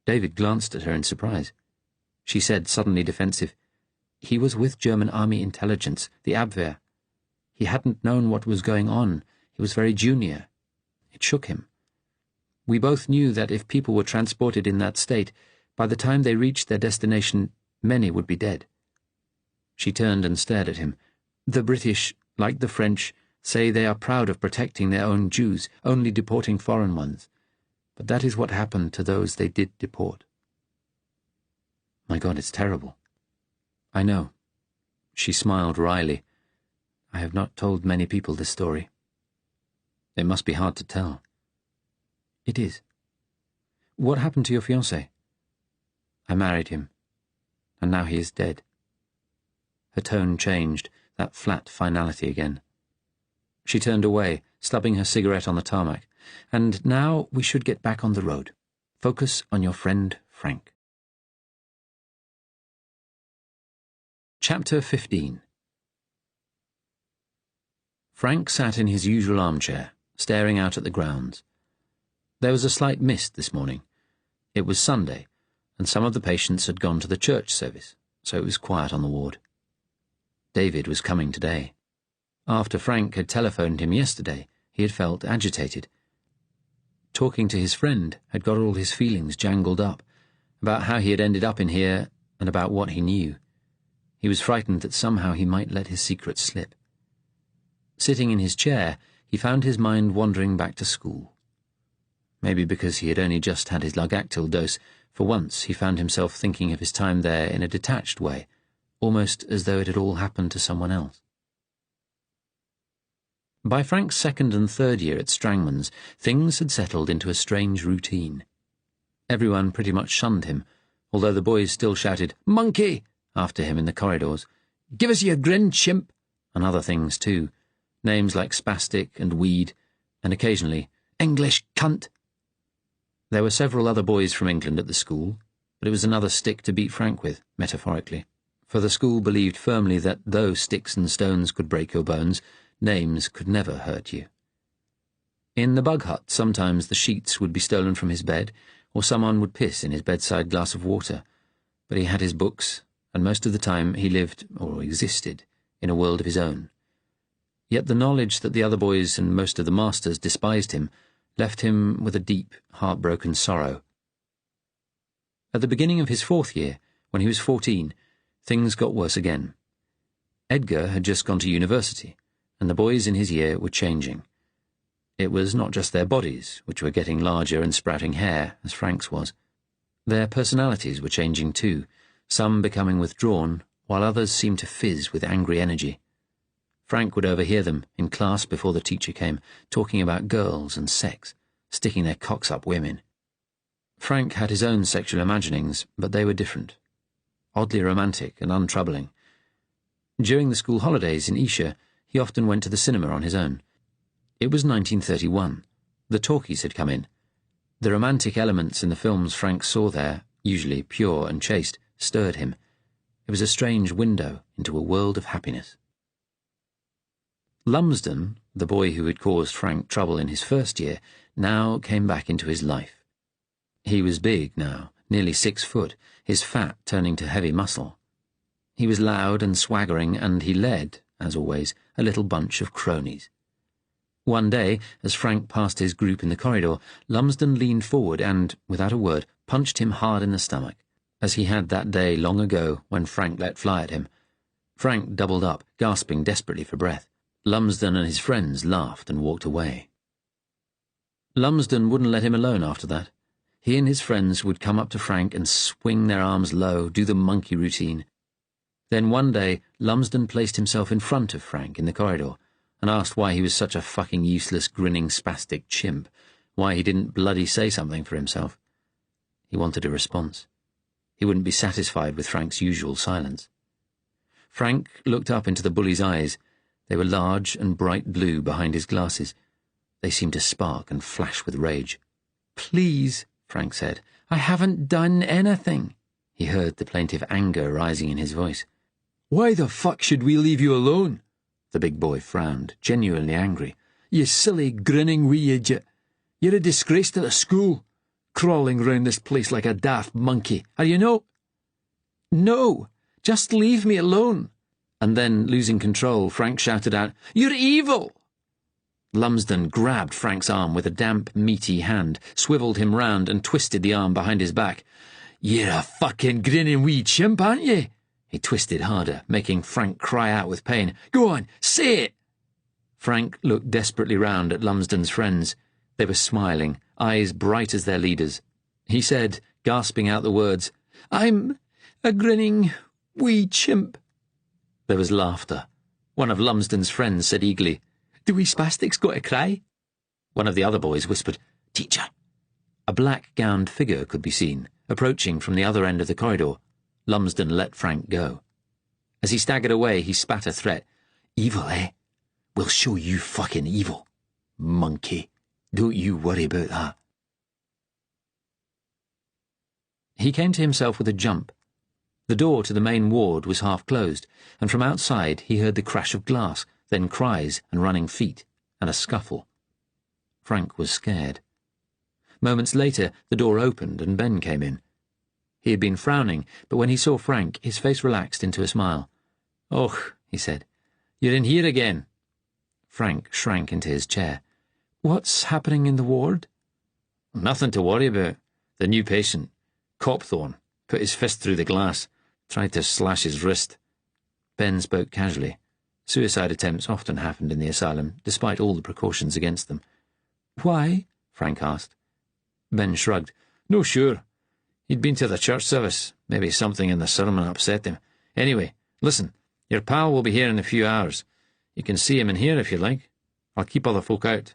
David glanced at her in surprise. She said, suddenly defensive, he was with German army intelligence, the Abwehr. He hadn't known what was going on. He was very junior. It shook him. We both knew that if people were transported in that state, by the time they reached their destination, many would be dead. She turned and stared at him. The British, like the French, say they are proud of protecting their own Jews, only deporting foreign ones. But that is what happened to those they did deport. My God, it's terrible. I know. She smiled wryly. I have not told many people this story. It must be hard to tell. It is. What happened to your fiancé? I married him, and now he is dead. Her tone changed, that flat finality again. She turned away, stubbing her cigarette on the tarmac. And now we should get back on the road. Focus on your friend Frank. Chapter 15. Frank sat in his usual armchair, staring out at the grounds. There was a slight mist this morning. It was Sunday, and some of the patients had gone to the church service, so it was quiet on the ward. David was coming today. After Frank had telephoned him yesterday, he had felt agitated. talking to his friend had got all his feelings jangled up, about how he had ended up in here and about what he knew. He was frightened that somehow he might let his secret slip. Sitting in his chair, he found his mind wandering back to school. Maybe because he had only just had his Largactil dose, for once he found himself thinking of his time there in a detached way, almost as though it had all happened to someone else. By Frank's second and third year at Strangman's, things had settled into a strange routine. Everyone pretty much shunned him, although the boys still shouted, "Monkey!" after him in the corridors. "Give us your grin, chimp!" and other things too, names like spastic and weed, and occasionally, "English cunt!" There were several other boys from England at the school, but it was another stick to beat Frank with, metaphorically, for the school believed firmly that though sticks and stones could break your bones, names could never hurt you. In the bug hut, sometimes the sheets would be stolen from his bed, or someone would piss in his bedside glass of water, but he had his books, and most of the time he lived, or existed, in a world of his own. Yet the knowledge that the other boys and most of the masters despised him left him with a deep, heartbroken sorrow. At the beginning of his fourth year, when he was 14, things got worse again. Edgar had just gone to university, and the boys in his year were changing. It was not just their bodies, which were getting larger and sprouting hair, as Frank's was. Their personalities were changing too, some becoming withdrawn, while others seemed to fizz with angry energy. Frank would overhear them, in class before the teacher came, talking about girls and sex, sticking their cocks up women. Frank had his own sexual imaginings, but they were different, oddly romantic and untroubling. During the school holidays in Isha, he often went to the cinema on his own. It was 1931. The talkies had come in. The romantic elements in the films Frank saw there, usually pure and chaste, stirred him. It was a strange window into a world of happiness. Lumsden, the boy who had caused Frank trouble in his first year, now came back into his life. He was big now, nearly 6 foot, his fat turning to heavy muscle. He was loud and swaggering, and he led, as always, a little bunch of cronies. One day, as Frank passed his group in the corridor, Lumsden leaned forward and, without a word, punched him hard in the stomach, as he had that day long ago when Frank let fly at him. Frank doubled up, gasping desperately for breath. Lumsden and his friends laughed and walked away. Lumsden wouldn't let him alone after that. He and his friends would come up to Frank and swing their arms low, do the monkey routine. Then one day, Lumsden placed himself in front of Frank in the corridor and asked why he was such a fucking useless, grinning, spastic chimp, why he didn't bloody say something for himself. He wanted a response. He wouldn't be satisfied with Frank's usual silence. Frank looked up into the bully's eyes. They were large and bright blue behind his glasses. They seemed to spark and flash with rage. "Please," Frank said, "I haven't done anything." He heard the plaintive anger rising in his voice. "Why the fuck should we leave you alone?" The big boy frowned, genuinely angry. "You silly, grinning wee idiot. You're a disgrace to the school, crawling round this place like a daft monkey. Are you no? No, just leave me alone." And then, losing control, Frank shouted out, "You're evil!" Lumsden grabbed Frank's arm with a damp, meaty hand, swiveled him round and twisted the arm behind his back. "You're a fucking grinning wee chimp, aren't you?" He twisted harder, making Frank cry out with pain. "Go on, say it!" Frank looked desperately round at Lumsden's friends. They were smiling, eyes bright as their leaders. He said, gasping out the words, "I'm a grinning wee chimp." There was laughter. One of Lumsden's friends said eagerly, "Do we spastics got to cry?" One of the other boys whispered, "Teacher." A black-gowned figure could be seen, approaching from the other end of the corridor. Lumsden let Frank go. As he staggered away, he spat a threat. "Evil, eh? We'll show you fucking evil. Monkey. Don't you worry about that." He came to himself with a jump. The door to the main ward was half closed, and from outside he heard the crash of glass, then cries and running feet, and a scuffle. Frank was scared. Moments later, the door opened and Ben came in. He had been frowning, but when he saw Frank, his face relaxed into a smile. "Och," he said, "you're in here again." Frank shrank into his chair. "What's happening in the ward?" Nothing to worry about. The new patient, Copthorne, put his fist through the glass, tried to slash his wrist. Ben spoke casually. Suicide attempts often happened in the asylum, despite all the precautions against them. Why? Frank asked. Ben shrugged. No, sure. He'd been to the church service. Maybe something in the sermon upset him. Anyway, listen, your pal will be here in a few hours. You can see him in here if you like. I'll keep other folk out.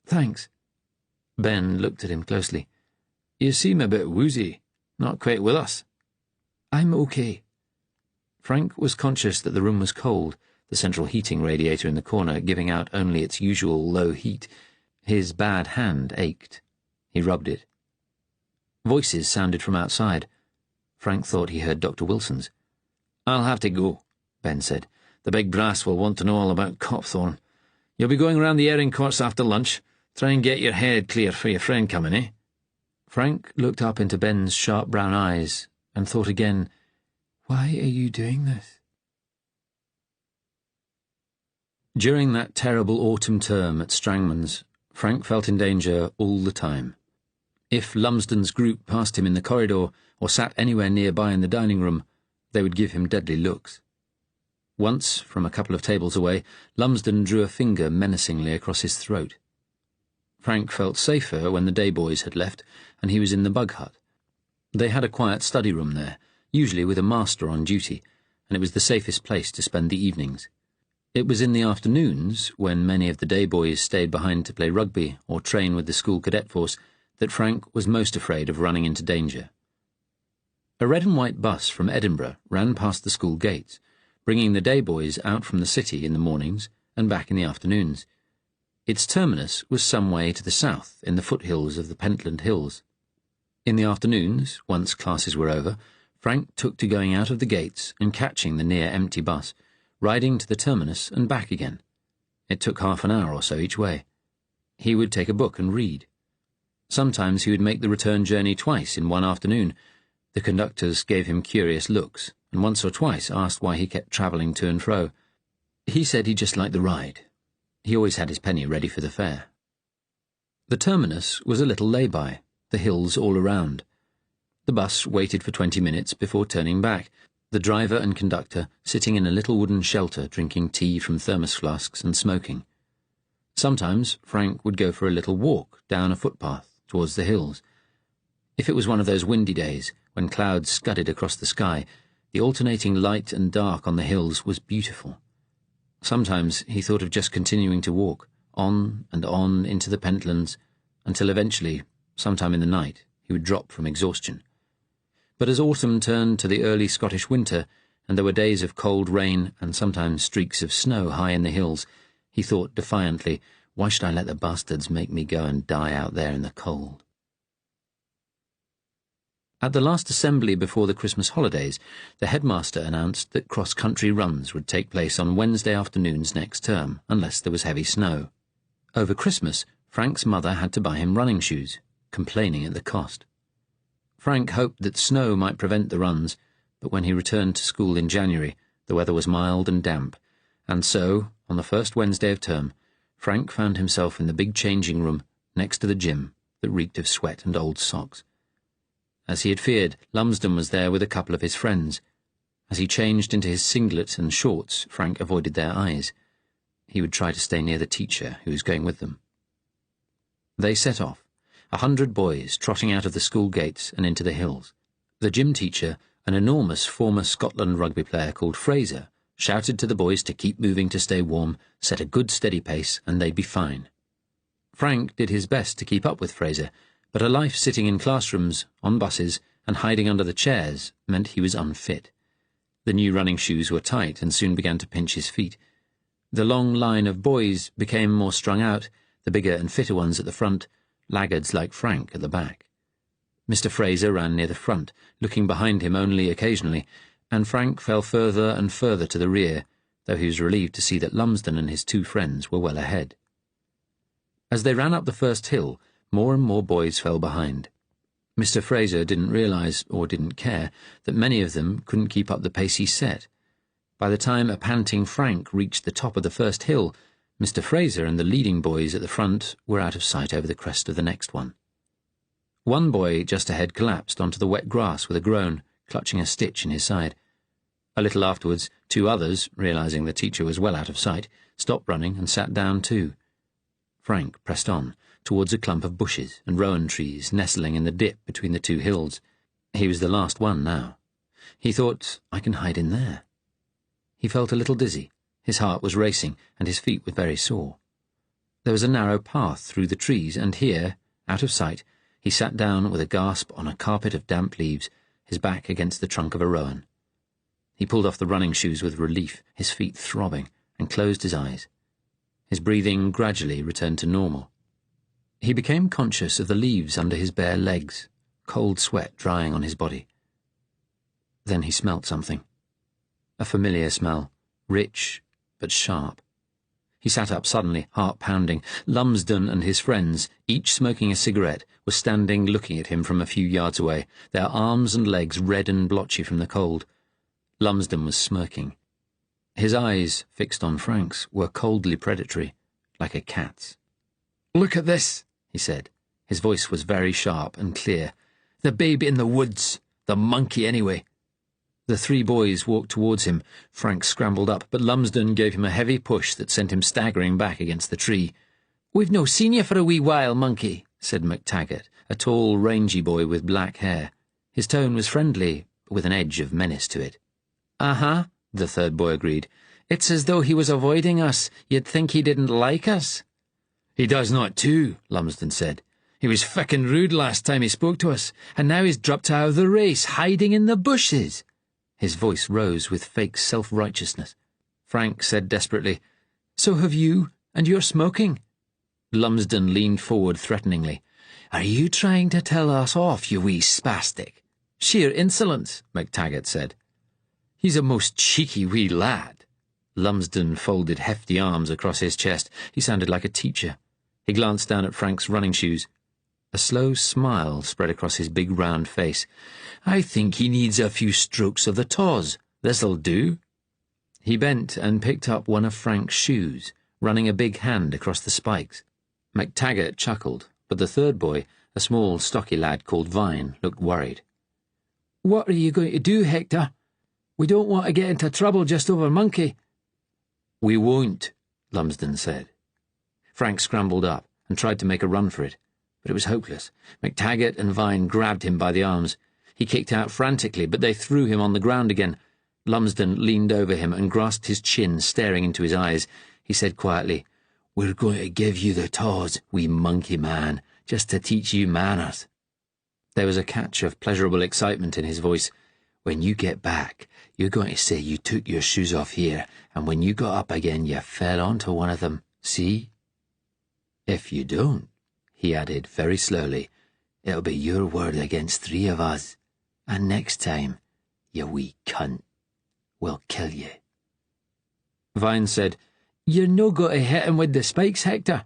Thanks. Ben looked at him closely. You seem a bit woozy. Not quite with us. I'm okay. Frank was conscious that the room was cold, the central heating radiator in the corner giving out only its usual low heat. His bad hand ached. He rubbed it. Voices sounded from outside. Frank thought he heard Dr. Wilson's. I'll have to go, Ben said. The big brass will want to know all about Copthorne. You'll be going round the airing courts after lunch. Try and get your head clear for your friend coming, eh? Frank looked up into Ben's sharp brown eyes and thought again, why are you doing this? During that terrible autumn term at Strangman's, Frank felt in danger all the time. If Lumsden's group passed him in the corridor or sat anywhere nearby in the dining room, they would give him deadly looks. Once, from a couple of tables away, Lumsden drew a finger menacingly across his throat. Frank felt safer when the day boys had left, and he was in the bug hut. They had a quiet study room there, usually with a master on duty, and it was the safest place to spend the evenings. It was in the afternoons, when many of the day boys stayed behind to play rugby or train with the school cadet force, that Frank was most afraid of running into danger. A red and white bus from Edinburgh ran past the school gates, bringing the day boys out from the city in the mornings and back in the afternoons. Its terminus was some way to the south, in the foothills of the Pentland Hills. In the afternoons, once classes were over, Frank took to going out of the gates and catching the near-empty bus, riding to the terminus and back again. It took half an hour or so each way. He would take a book and read. Sometimes he would make the return journey twice in one afternoon. The conductors gave him curious looks, and once or twice asked why he kept travelling to and fro. He said he just liked the ride. He always had his penny ready for the fare. The terminus was a little lay-by, the hills all around. The bus waited for 20 minutes before turning back, the driver and conductor sitting in a little wooden shelter drinking tea from thermos flasks and smoking. Sometimes Frank would go for a little walk down a footpath towards the hills. If it was one of those windy days, when clouds scudded across the sky, the alternating light and dark on the hills was beautiful. Sometimes he thought of just continuing to walk, on and on into the Pentlands, until eventually, sometime in the night, he would drop from exhaustion. But as autumn turned to the early Scottish winter, and there were days of cold rain and sometimes streaks of snow high in the hills, he thought defiantly, why should I let the bastards make me go and die out there in the cold? At the last assembly before the Christmas holidays, the headmaster announced that cross-country runs would take place on Wednesday afternoons next term, unless there was heavy snow. Over Christmas, Frank's mother had to buy him running shoes, complaining at the cost. Frank hoped that snow might prevent the runs, but when he returned to school in January, the weather was mild and damp, and so, on the first Wednesday of term, Frank found himself in the big changing room next to the gym that reeked of sweat and old socks. As he had feared, Lumsden was there with a couple of his friends. As he changed into his singlet and shorts, Frank avoided their eyes. He would try to stay near the teacher who was going with them. They set off, 100 boys trotting out of the school gates and into the hills. The gym teacher, an enormous former Scotland rugby player called Fraser, shouted to the boys to keep moving to stay warm, set a good steady pace, and they'd be fine. Frank did his best to keep up with Fraser, but a life sitting in classrooms, on buses, and hiding under the chairs meant he was unfit. The new running shoes were tight and soon began to pinch his feet. The long line of boys became more strung out, the bigger and fitter ones at the front, laggards like Frank at the back. Mr. Fraser ran near the front, looking behind him only occasionally, and Frank fell further and further to the rear, though he was relieved to see that Lumsden and his two friends were well ahead. As they ran up the first hill, more and more boys fell behind. Mr. Fraser didn't realise, or didn't care, that many of them couldn't keep up the pace he set. By the time a panting Frank reached the top of the first hill, Mr. Fraser and the leading boys at the front were out of sight over the crest of the next one. One boy just ahead collapsed onto the wet grass with a groan, clutching a stitch in his side. A little afterwards, 2 others, realizing the teacher was well out of sight, stopped running and sat down too. Frank pressed on, towards a clump of bushes and rowan trees nestling in the dip between the 2 hills. He was the last one now. He thought, I can hide in there. He felt a little dizzy. His heart was racing, and his feet were very sore. There was a narrow path through the trees, and here, out of sight, he sat down with a gasp on a carpet of damp leaves, his back against the trunk of a rowan. He pulled off the running shoes with relief, his feet throbbing, and closed his eyes. His breathing gradually returned to normal. He became conscious of the leaves under his bare legs, cold sweat drying on his body. Then he smelt something. A familiar smell, rich but sharp. He sat up suddenly, heart pounding. Lumsden and his friends, each smoking a cigarette, were standing looking at him from a few yards away, their arms and legs red and blotchy from the cold. Lumsden was smirking. His eyes, fixed on Frank's, were coldly predatory, like a cat's. "Look at this," he said. His voice was very sharp and clear. "The baby in the woods. The monkey, anyway." The 3 boys walked towards him. Frank scrambled up, but Lumsden gave him a heavy push that sent him staggering back against the tree. "We've no seen you for a wee while, monkey," said MacTaggart, a tall, rangy boy with black hair. His tone was friendly, but with an edge of menace to it. "Uh-huh," the 3rd boy agreed. "It's as though he was avoiding us. You'd think he didn't like us." "He does not too," Lumsden said. "He was feckin' rude last time he spoke to us, and now he's dropped out of the race, hiding in the bushes." His voice rose with fake self-righteousness. Frank said desperately, "So have you, and you're smoking." Lumsden leaned forward threateningly. "Are you trying to tell us off, you wee spastic?" "Sheer insolence," MacTaggart said. "He's a most cheeky wee lad." Lumsden folded hefty arms across his chest. He sounded like a teacher. He glanced down at Frank's running shoes. A slow smile spread across his big round face. "I think he needs a few strokes of the tawse. This'll do." He bent and picked up one of Frank's shoes, running a big hand across the spikes. MacTaggart chuckled, but the 3rd boy, a small, stocky lad called Vine, looked worried. "What are you going to do, Hector? We don't want to get into trouble just over monkey." "We won't," Lumsden said. Frank scrambled up and tried to make a run for it, but it was hopeless. MacTaggart and Vine grabbed him by the arms. He kicked out frantically, but they threw him on the ground again. Lumsden leaned over him and grasped his chin, staring into his eyes. He said quietly, "We're going to give you the tawse, wee monkey man, just to teach you manners." There was a catch of pleasurable excitement in his voice. "When you get back, you're going to say you took your shoes off here, and when you got up again you fell onto one of them, see? If you don't," he added very slowly, "it'll be your word against 3 of us, and next time, you wee cunt, we'll kill you." Vine said, "You're no going to hit him with the spikes, Hector."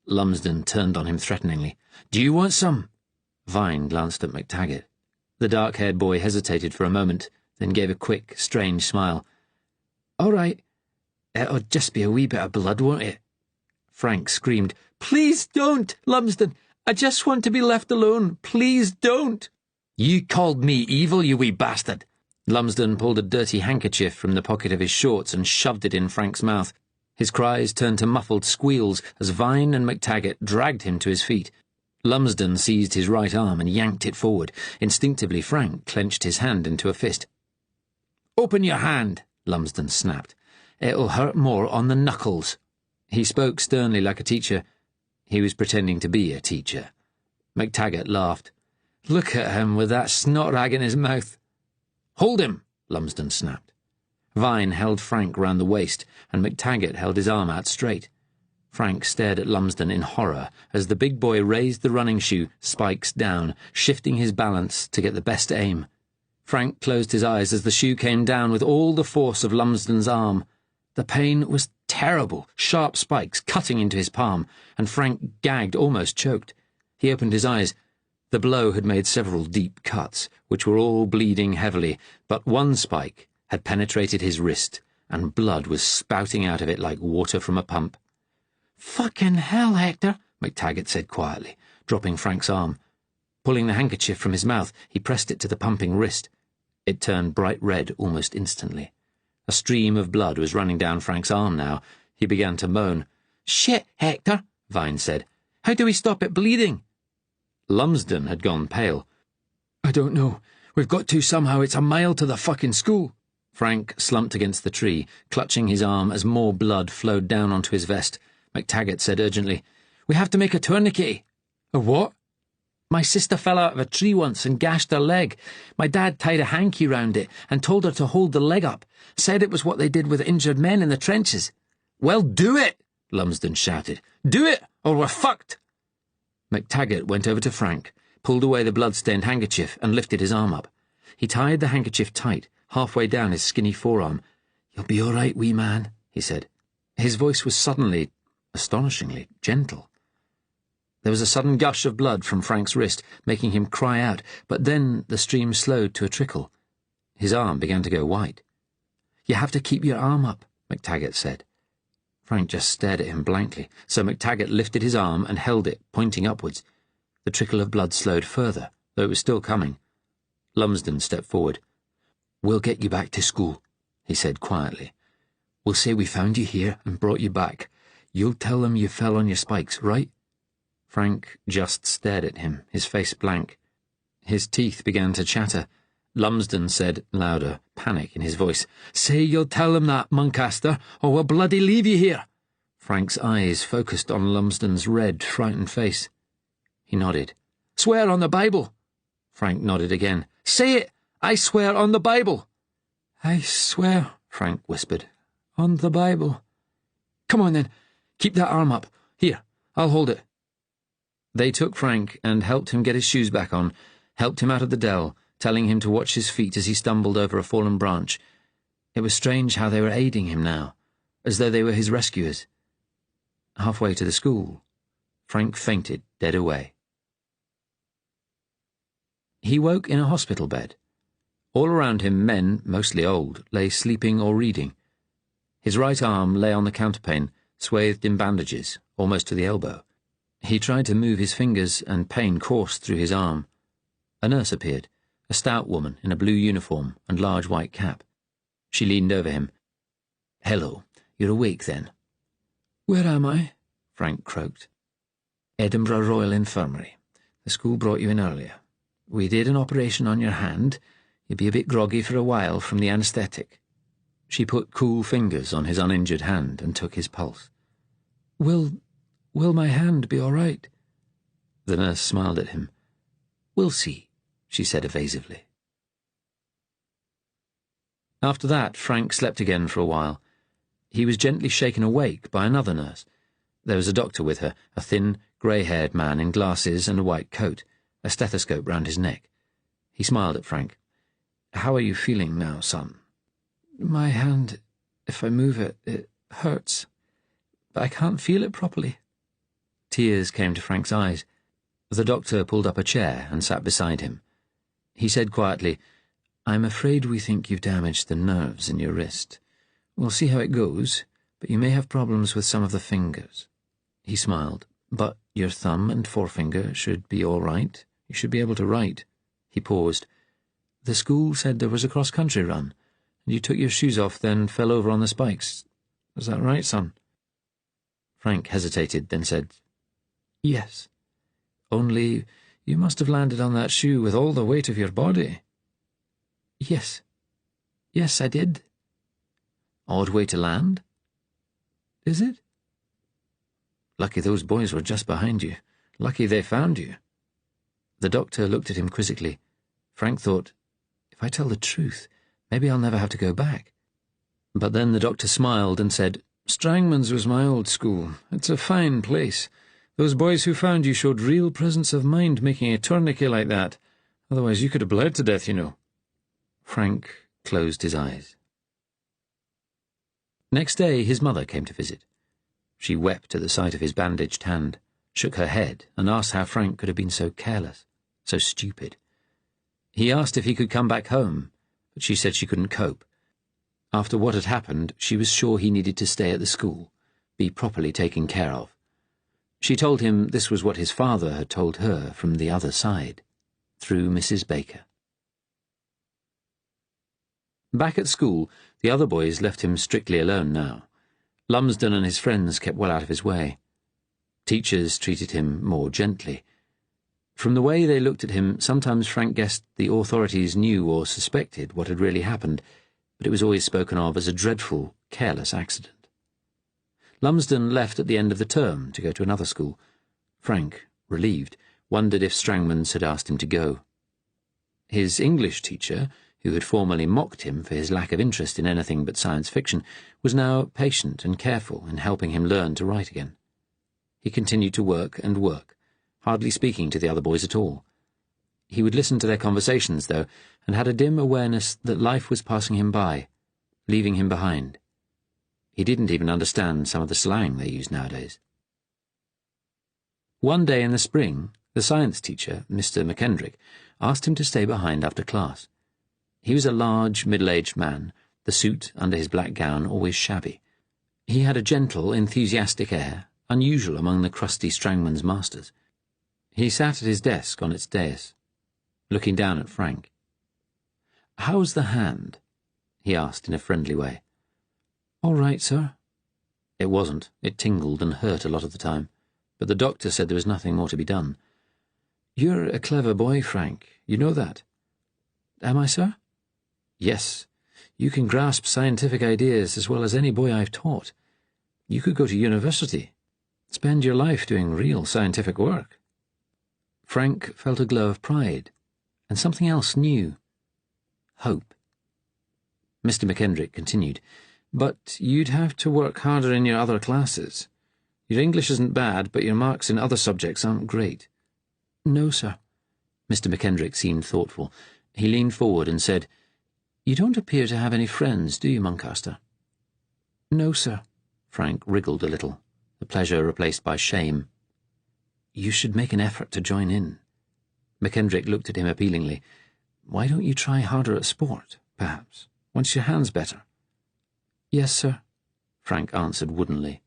Lumsden turned on him threateningly. "Do you want some?" Vine glanced at MacTaggart. The dark-haired boy hesitated for a moment, then gave a quick, strange smile. "All right. It'll just be a wee bit of blood, won't it?" Frank screamed, "Please don't, Lumsden. I just want to be left alone. Please don't." "You called me evil, you wee bastard." Lumsden pulled a dirty handkerchief from the pocket of his shorts and shoved it in Frank's mouth. His cries turned to muffled squeals as Vine and MacTaggart dragged him to his feet. Lumsden seized his right arm and yanked it forward. Instinctively, Frank clenched his hand into a fist. "Open your hand," Lumsden snapped. "It'll hurt more on the knuckles." He spoke sternly like a teacher. He was pretending to be a teacher. MacTaggart laughed. "Look at him with that snot rag in his mouth." "Hold him," Lumsden snapped. Vine held Frank round the waist, and MacTaggart held his arm out straight. Frank stared at Lumsden in horror as the big boy raised the running shoe, spikes down, shifting his balance to get the best aim. Frank closed his eyes as the shoe came down with all the force of Lumsden's arm. The pain was terrible, sharp spikes cutting into his palm, and Frank gagged, almost choked. He opened his eyes. The blow had made several deep cuts, which were all bleeding heavily, but one spike had penetrated his wrist, and blood was spouting out of it like water from a pump. "Fucking hell, Hector," MacTaggart said quietly, dropping Frank's arm. Pulling the handkerchief from his mouth, he pressed it to the pumping wrist. It turned bright red almost instantly. A stream of blood was running down Frank's arm now. He began to moan. "Shit, Hector," Vine said. "How do we stop it bleeding?" Lumsden had gone pale. "I don't know. We've got to somehow. It's a mile to the fucking school." Frank slumped against the tree, clutching his arm as more blood flowed down onto his vest. McTaggart said urgently, "We have to make a tourniquet." "A what?" "My sister fell out of a tree once and gashed her leg. My dad tied a hanky round it and told her to hold the leg up. Said it was what they did with injured men in the trenches." "Well, do it!" Lumsden shouted. "Do it, or we're fucked!" McTaggart went over to Frank, pulled away the blood-stained handkerchief and lifted his arm up. He tied the handkerchief tight, halfway down his skinny forearm. "You'll be all right, wee man," he said. His voice was suddenly, astonishingly, gentle. There was a sudden gush of blood from Frank's wrist, making him cry out, but then the stream slowed to a trickle. His arm began to go white. "You have to keep your arm up," McTaggart said. Frank just stared at him blankly, so McTaggart lifted his arm and held it, pointing upwards. The trickle of blood slowed further, though it was still coming. Lumsden stepped forward. "We'll get you back to school," he said quietly. "We'll say we found you here and brought you back. You'll tell them you fell on your spikes, right?" Frank just stared at him, his face blank. His teeth began to chatter. Lumsden said, louder, panic in his voice, "Say you'll tell them that, Muncaster, or we'll bloody leave you here." Frank's eyes focused on Lumsden's red, frightened face. He nodded. "Swear on the Bible." Frank nodded again. "Say it! I swear on the Bible." "I swear," Frank whispered, "on the Bible." "Come on then. Keep that arm up. Here, I'll hold it." They took Frank and helped him get his shoes back on, helped him out of the dell, telling him to watch his feet as he stumbled over a fallen branch. It was strange how they were aiding him now, as though they were his rescuers. Halfway to the school, Frank fainted dead away. He woke in a hospital bed. All around him men, mostly old, lay sleeping or reading. His right arm lay on the counterpane, swathed in bandages, almost to the elbow. He tried to move his fingers, and pain coursed through his arm. A nurse appeared, a stout woman in a blue uniform and large white cap. She leaned over him. "Hello, you're awake then?" "Where am I?" Frank croaked. "Edinburgh Royal Infirmary. The school brought you in earlier. We did an operation on your hand. You'll be a bit groggy for a while from the anaesthetic." She put cool fingers on his uninjured hand and took his pulse. Will my hand be all right?" The nurse smiled at him. "We'll see," she said evasively. After that, Frank slept again for a while. He was gently shaken awake by another nurse. There was a doctor with her, a thin, grey-haired man in glasses and a white coat, a stethoscope round his neck. He smiled at Frank. "How are you feeling now, son?" "My hand, if I move it, it hurts. But I can't feel it properly." Tears came to Frank's eyes. The doctor pulled up a chair and sat beside him. He said quietly, "I'm afraid we think you've damaged the nerves in your wrist. We'll see how it goes, but you may have problems with some of the fingers." He smiled. "But your thumb and forefinger should be all right. You should be able to write." He paused. "The school said there was a cross-country run, and you took your shoes off, then fell over on the spikes. Is that right, son?" Frank hesitated, then said, "Yes. Only you must have landed on that shoe with all the weight of your body." Yes. Yes, I did." "Odd way to land?" "Is it?" "Lucky those boys were just behind you. Lucky they found you." The doctor looked at him quizzically. Frank thought, if I tell the truth, maybe I'll never have to go back. But then the doctor smiled and said, "Strangman's was my old school. It's a fine place. Those boys who found you showed real presence of mind making a tourniquet like that. Otherwise you could have bled to death, you know." Frank closed his eyes. Next day his mother came to visit. She wept at the sight of his bandaged hand, shook her head, and asked how Frank could have been so careless, so stupid. He asked if he could come back home, but she said she couldn't cope. After what had happened, she was sure he needed to stay at the school, be properly taken care of. She told him this was what his father had told her from the other side. through Mrs. Baker. Back at school, the other boys left him strictly alone now. Lumsden and his friends kept well out of his way. Teachers treated him more gently. From the way they looked at him, sometimes Frank guessed the authorities knew or suspected what had really happened, but it was always spoken of as a dreadful, careless accident. Lumsden left at the end of the term to go to another school. Frank, relieved, wondered if Strangmans had asked him to go. His English teacher, who had formerly mocked him for his lack of interest in anything but science fiction, was now patient and careful in helping him learn to write again. He continued to work and work, hardly speaking to the other boys at all. He would listen to their conversations, though, and had a dim awareness that life was passing him by, leaving him behind. He didn't even understand some of the slang they use nowadays. One day in the spring, the science teacher, Mr. McKendrick, asked him to stay behind after class. He was a large, middle-aged man, the suit under his black gown always shabby. He had a gentle, enthusiastic air, unusual among the crusty Strangman's masters. He sat at his desk on its dais, looking down at Frank. "How's the hand?" he asked in a friendly way. "All right, sir." It wasn't. It tingled and hurt a lot of the time, but the doctor said there was nothing more to be done. "You're a clever boy, Frank. You know that." "Am I, sir?" "Yes. You can grasp scientific ideas as well as any boy I've taught. You could go to university, spend your life doing real scientific work." Frank felt a glow of pride, and something else new. Hope. Mr. McKendrick continued, "But you'd have to work harder in your other classes. Your English isn't bad, but your marks in other subjects aren't great." "No, sir." Mr. McKendrick seemed thoughtful. He leaned forward and said, "You don't appear to have any friends, do you, Muncaster?" "No, sir." Frank wriggled a little, the pleasure replaced by shame. "You should make an effort to join in." McKendrick looked at him appealingly. "Why don't you try harder at sport, perhaps, once your hand's better?" "Yes, sir," Frank answered woodenly.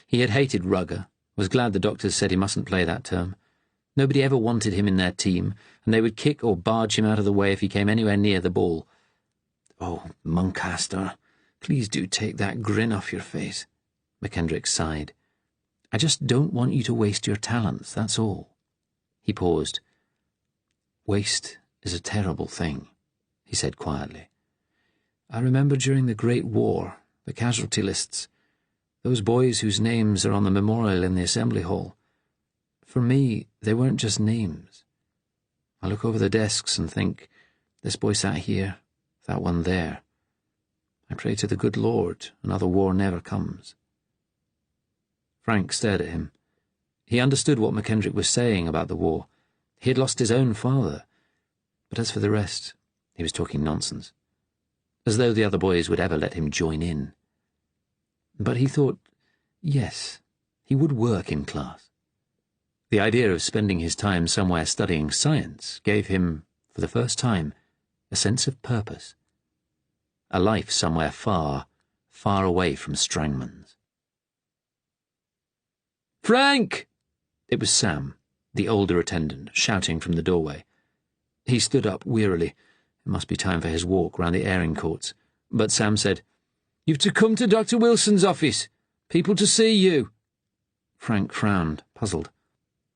He had hated rugger, was glad the doctors said he mustn't play that term. Nobody ever wanted him in their team, and they would kick or barge him out of the way if he came anywhere near the ball. "Oh, Muncaster, please do take that grin off your face," McKendrick sighed. "I just don't want you to waste your talents, that's all." He paused. "Waste is a terrible thing," he said quietly. "I remember during the Great War, the casualty lists, those boys whose names are on the memorial in the Assembly Hall. For me, they weren't just names. I look over the desks and think, this boy sat here, that one there. I pray to the good Lord another war never comes." Frank stared at him. He understood what McKendrick was saying about the war. He had lost his own father. But as for the rest, he was talking nonsense. As though the other boys would ever let him join in. But he thought, yes, he would work in class. The idea of spending his time somewhere studying science gave him, for the first time, a sense of purpose. A life somewhere far, far away from Strangmans. "Frank!" It was Sam, the older attendant, shouting from the doorway. He stood up wearily. It must be time for his walk round the airing courts. But Sam said, "You've to come to Dr. Wilson's office. People to see you." Frank frowned, puzzled.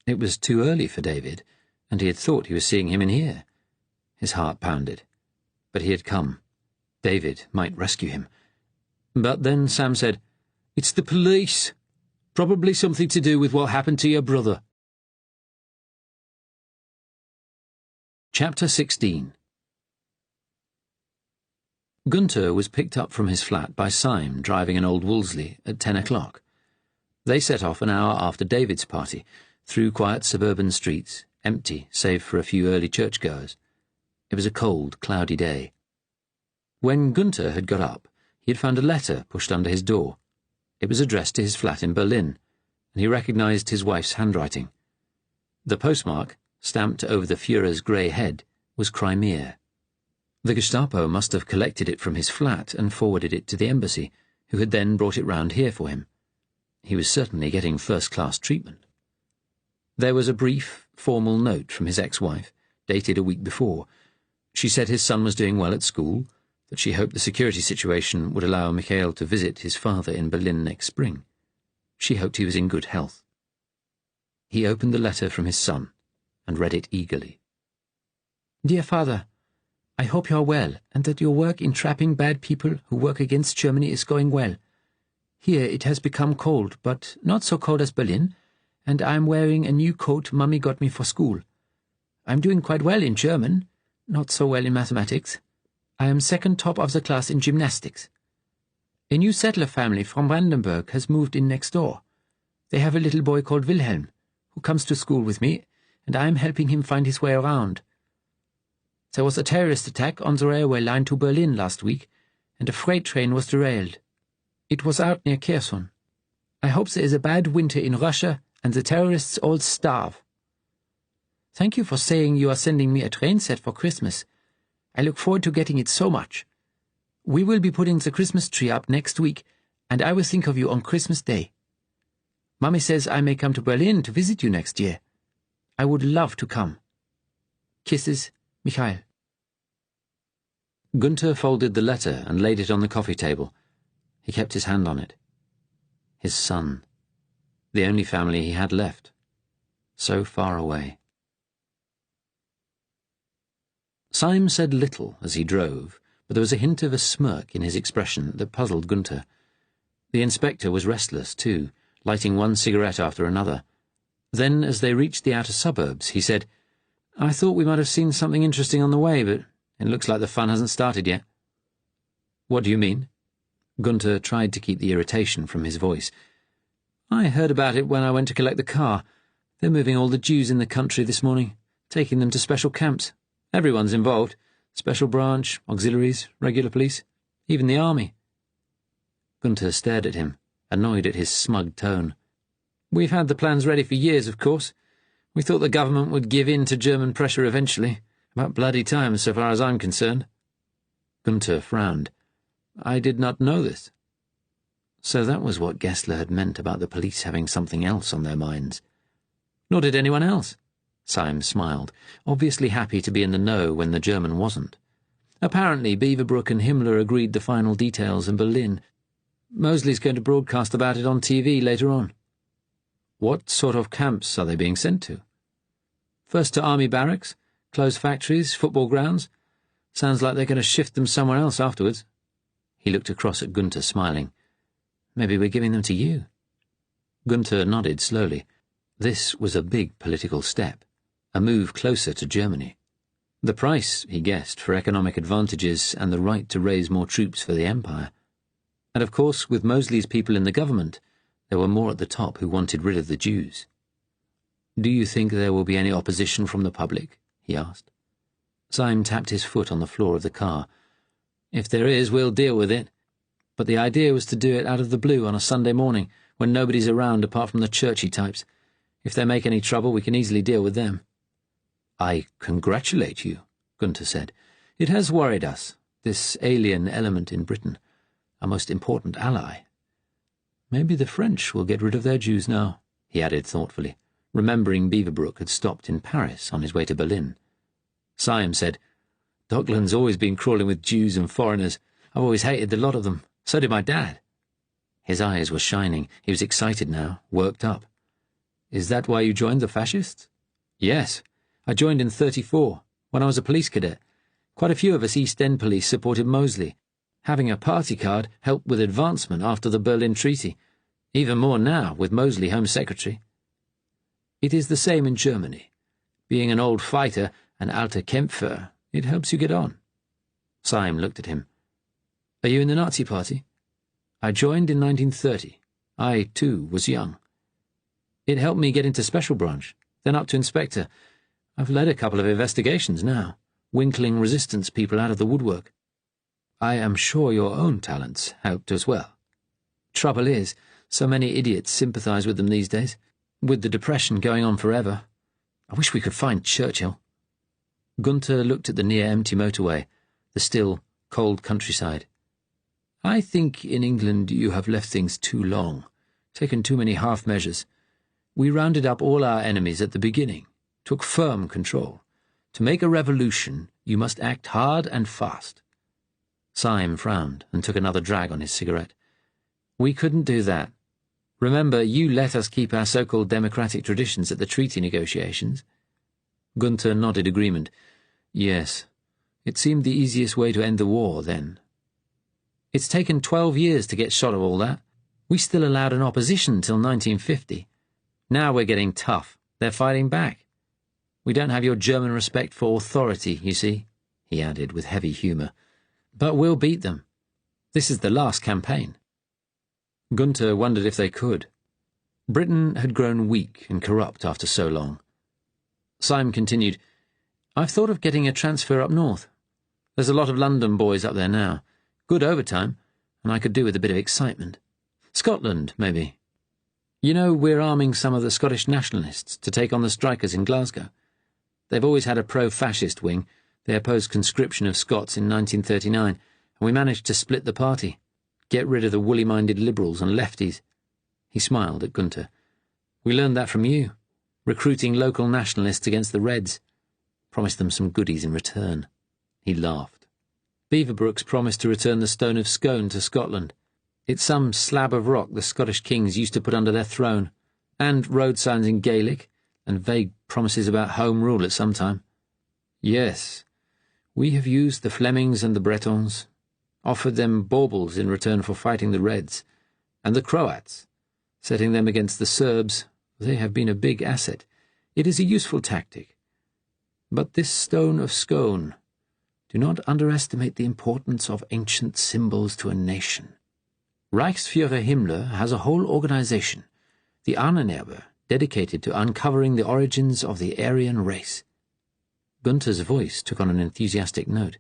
It was too early for David, and he had thought he was seeing him in here. His heart pounded. But he had come. David might rescue him. But then Sam said, "It's the police. Probably something to do with what happened to your brother." Chapter 16. Gunter was picked up from his flat by Syme driving an old Wolseley at 10 o'clock. They set off an hour after David's party, through quiet suburban streets, empty save for a few early churchgoers. It was a cold, cloudy day. When Gunter had got up, he had found a letter pushed under his door. It was addressed to his flat in Berlin, and he recognized his wife's handwriting. The postmark, stamped over the Führer's grey head, was Crimea. The Gestapo must have collected it from his flat and forwarded it to the embassy, who had then brought it round here for him. He was certainly getting first-class treatment. There was a brief, formal note from his ex-wife, dated a week before. She said his son was doing well at school, that she hoped the security situation would allow Michael to visit his father in Berlin next spring. She hoped he was in good health. He opened the letter from his son and read it eagerly. Dear Father, I hope you are well, and that your work in trapping bad people who work against Germany is going well. Here it has become cold, but not so cold as Berlin, and I am wearing a new coat Mummy got me for school. I am doing quite well in German, not so well in mathematics. I am second top of the class in gymnastics. A new settler family from Brandenburg has moved in next door. They have a little boy called Wilhelm, who comes to school with me, and I am helping him find his way around. There was a terrorist attack on the railway line to Berlin last week, and a freight train was derailed. It was out near Kherson. I hope there is a bad winter in Russia, and the terrorists all starve. Thank you for saying you are sending me a train set for Christmas. I look forward to getting it so much. We will be putting the Christmas tree up next week, and I will think of you on Christmas Day. Mummy says I may come to Berlin to visit you next year. I would love to come. Kisses, Michael. Gunther folded the letter and laid it on the coffee table. He kept his hand on it. His son. The only family he had left. So far away. Syme said little as he drove, but there was a hint of a smirk in his expression that puzzled Gunther. The inspector was restless, too, lighting one cigarette after another. Then, as they reached the outer suburbs, he said, I thought we might have seen something interesting on the way, but it looks like the fun hasn't started yet. What do you mean? Gunther tried to keep the irritation from his voice. I heard about it when I went to collect the car. They're moving all the Jews in the country this morning, taking them to special camps. Everyone's involved. Special branch, auxiliaries, regular police, even the army. Gunther stared at him, annoyed at his smug tone. We've had the plans ready for years, of course. We thought the government would give in to German pressure eventually. About bloody time, so far as I'm concerned. Gunther frowned. I did not know this. So that was what Gessler had meant about the police having something else on their minds. Nor did anyone else. Syme smiled, obviously happy to be in the know when the German wasn't. Apparently Beaverbrook and Himmler agreed the final details in Berlin. Mosley's going to broadcast about it on TV later on. What sort of camps are they being sent to? First to army barracks, closed factories, football grounds. Sounds like they're going to shift them somewhere else afterwards. He looked across at Gunther, smiling. Maybe we're giving them to you. Gunther nodded slowly. This was a big political step, a move closer to Germany. The price, he guessed, for economic advantages and the right to raise more troops for the Empire. And of course, with Mosley's people in the government, there were more at the top who wanted rid of the Jews. Do you think there will be any opposition from the public? He asked. Syme tapped his foot on the floor of the car. If there is, we'll deal with it. But the idea was to do it out of the blue on a Sunday morning, when nobody's around apart from the churchy types. If they make any trouble, we can easily deal with them. I congratulate you, Gunther said. It has worried us, this alien element in Britain, our most important ally. Maybe the French will get rid of their Jews now, he added thoughtfully, remembering Beaverbrook had stopped in Paris on his way to Berlin. Syme said, Dockland's always been crawling with Jews and foreigners. I've always hated the lot of them. So did my dad. His eyes were shining. He was excited now, worked up. Is that why you joined the fascists? Yes. I joined in 1934, when I was a police cadet. Quite a few of us East End police supported Mosley. Having a party card helped with advancement after the Berlin Treaty. Even more now, with Mosley Home Secretary. It is the same in Germany. Being an old fighter, an alter Kämpfer, it helps you get on. Syme looked at him. Are you in the Nazi Party? I joined in 1930. I, too, was young. It helped me get into Special Branch, then up to Inspector. I've led a couple of investigations now, winkling resistance people out of the woodwork. I am sure your own talents helped as well. Trouble is, so many idiots sympathize with them these days, with the Depression going on forever. I wish we could find Churchill. Gunther looked at the near-empty motorway, the still, cold countryside. I think in England you have left things too long, taken too many half measures. We rounded up all our enemies at the beginning, took firm control, To make a revolution, you must act hard and fast. Syme frowned and took another drag on his cigarette. We couldn't do that. Remember, you let us keep our so-called democratic traditions at the treaty negotiations. Gunther nodded agreement. Yes, it seemed the easiest way to end the war then. It's taken 12 years to get shot of all that. We still allowed an opposition till 1950. Now we're getting tough. They're fighting back. We don't have your German respect for authority, you see, he added with heavy humour. But we'll beat them. This is the last campaign. Gunther wondered if they could. Britain had grown weak and corrupt after so long. Syme continued, I've thought of getting a transfer up north. There's a lot of London boys up there now. Good overtime, and I could do with a bit of excitement. Scotland, maybe. You know, we're arming some of the Scottish nationalists to take on the strikers in Glasgow. They've always had a pro-fascist wing. They opposed conscription of Scots in 1939, and we managed to split the party, get rid of the woolly-minded liberals and lefties. He smiled at Gunther. We learned that from you, recruiting local nationalists against the Reds. Promised them some goodies in return. He laughed. Beaverbrook's promised to return the Stone of Scone to Scotland. It's some slab of rock the Scottish kings used to put under their throne, and road signs in Gaelic, and vague promises about home rule at some time. Yes, we have used the Flemings and the Bretons, offered them baubles in return for fighting the Reds, and the Croats, setting them against the Serbs. They have been a big asset. It is a useful tactic. But this Stone of Scone, do not underestimate the importance of ancient symbols to a nation. Reichsführer Himmler has a whole organization, the Ahnenerbe, dedicated to uncovering the origins of the Aryan race. Gunther's voice took on an enthusiastic note.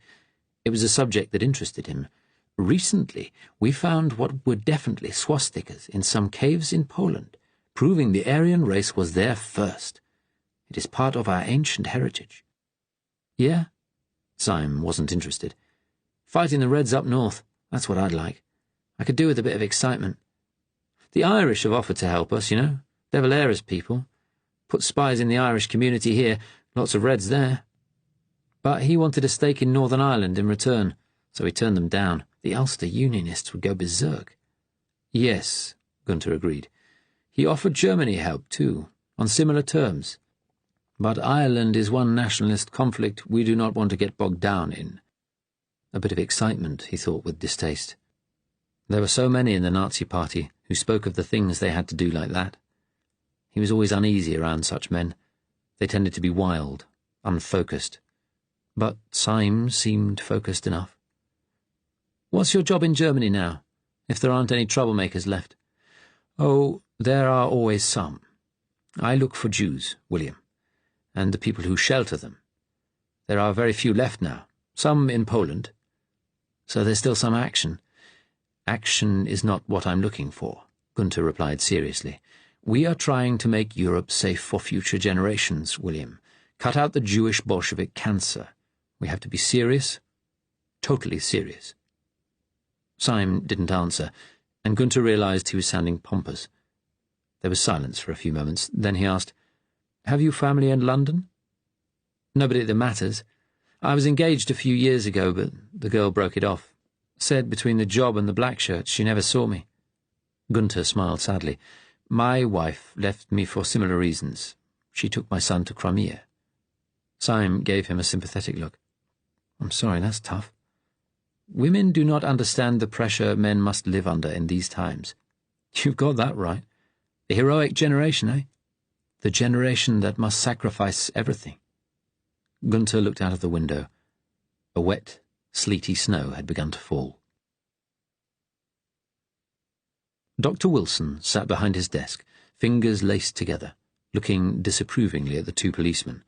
It was a subject that interested him. Recently, we found what were definitely swastikas in some caves in Poland, proving the Aryan race was there first. It is part of our ancient heritage. Yeah? Syme wasn't interested. Fighting the Reds up north, that's what I'd like. I could do with a bit of excitement. The Irish have offered to help us, you know. De Valera's people. Put spies in the Irish community here, lots of Reds there. But he wanted a stake in Northern Ireland in return, so he turned them down. The Ulster Unionists would go berserk. Yes, Gunther agreed. He offered Germany help, too, on similar terms. But Ireland is one nationalist conflict we do not want to get bogged down in. A bit of excitement, he thought with distaste. There were so many in the Nazi Party who spoke of the things they had to do like that. He was always uneasy around such men. They tended to be wild, unfocused. But Syme seemed focused enough. What's your job in Germany now, if there aren't any troublemakers left? Oh, there are always some. I look for Jews, William, and the people who shelter them. There are very few left now, some in Poland. So there's still some action. Action is not what I'm looking for, Gunther replied seriously. We are trying to make Europe safe for future generations, William. Cut out the Jewish Bolshevik cancer. We have to be serious, totally serious. Syme didn't answer, and Gunther realized he was sounding pompous. There was silence for a few moments. Then he asked, Have you family in London? Nobody that matters. I was engaged a few years ago, but the girl broke it off. Said between the job and the black shirts she never saw me. Gunther smiled sadly. My wife left me for similar reasons. She took my son to Crimea. Syme gave him a sympathetic look. I'm sorry, that's tough. Women do not understand the pressure men must live under in these times. You've got that right. The heroic generation, eh? The generation that must sacrifice everything. Gunther looked out of the window. A wet, sleety snow had begun to fall. Dr. Wilson sat behind his desk, fingers laced together, looking disapprovingly at the two policemen.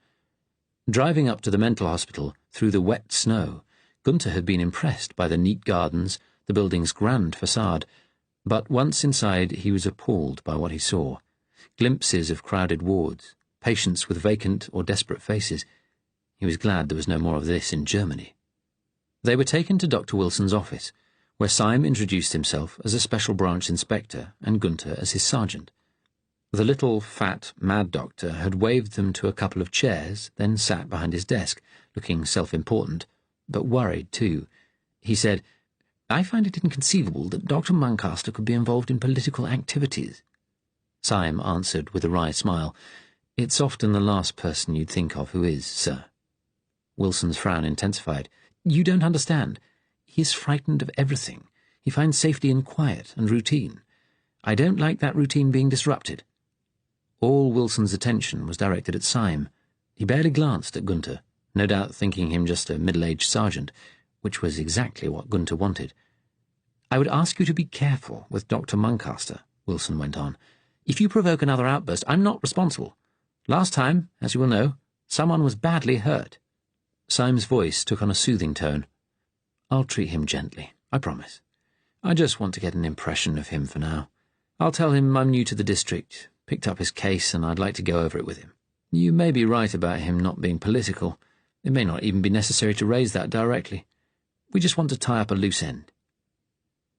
Driving up to the mental hospital through the wet snow, Gunther had been impressed by the neat gardens, the building's grand facade, but once inside he was appalled by what he saw. Glimpses of crowded wards, patients with vacant or desperate faces. He was glad there was no more of this in Germany. They were taken to Dr. Wilson's office, where Syme introduced himself as a special branch inspector and Gunther as his sergeant. The little, fat, mad doctor had waved them to a couple of chairs, then sat behind his desk, looking self-important, but worried too. He said, "I find it inconceivable that Dr. Muncaster could be involved in political activities." Syme answered with a wry smile, "It's often the last person you'd think of who is, sir." Wilson's frown intensified. "You don't understand. He's frightened of everything. He finds safety in quiet and routine. I don't like that routine being disrupted." All Wilson's attention was directed at Syme. He barely glanced at Gunter, no doubt thinking him just a middle-aged sergeant, which was exactly what Gunter wanted. "I would ask you to be careful with Dr. Muncaster," Wilson went on. "If you provoke another outburst, I'm not responsible. Last time, as you will know, someone was badly hurt." Syme's voice took on a soothing tone. "I'll treat him gently, I promise. I just want to get an impression of him for now. I'll tell him I'm new to the district, picked up his case, and I'd like to go over it with him. You may be right about him not being political. It may not even be necessary to raise that directly. We just want to tie up a loose end."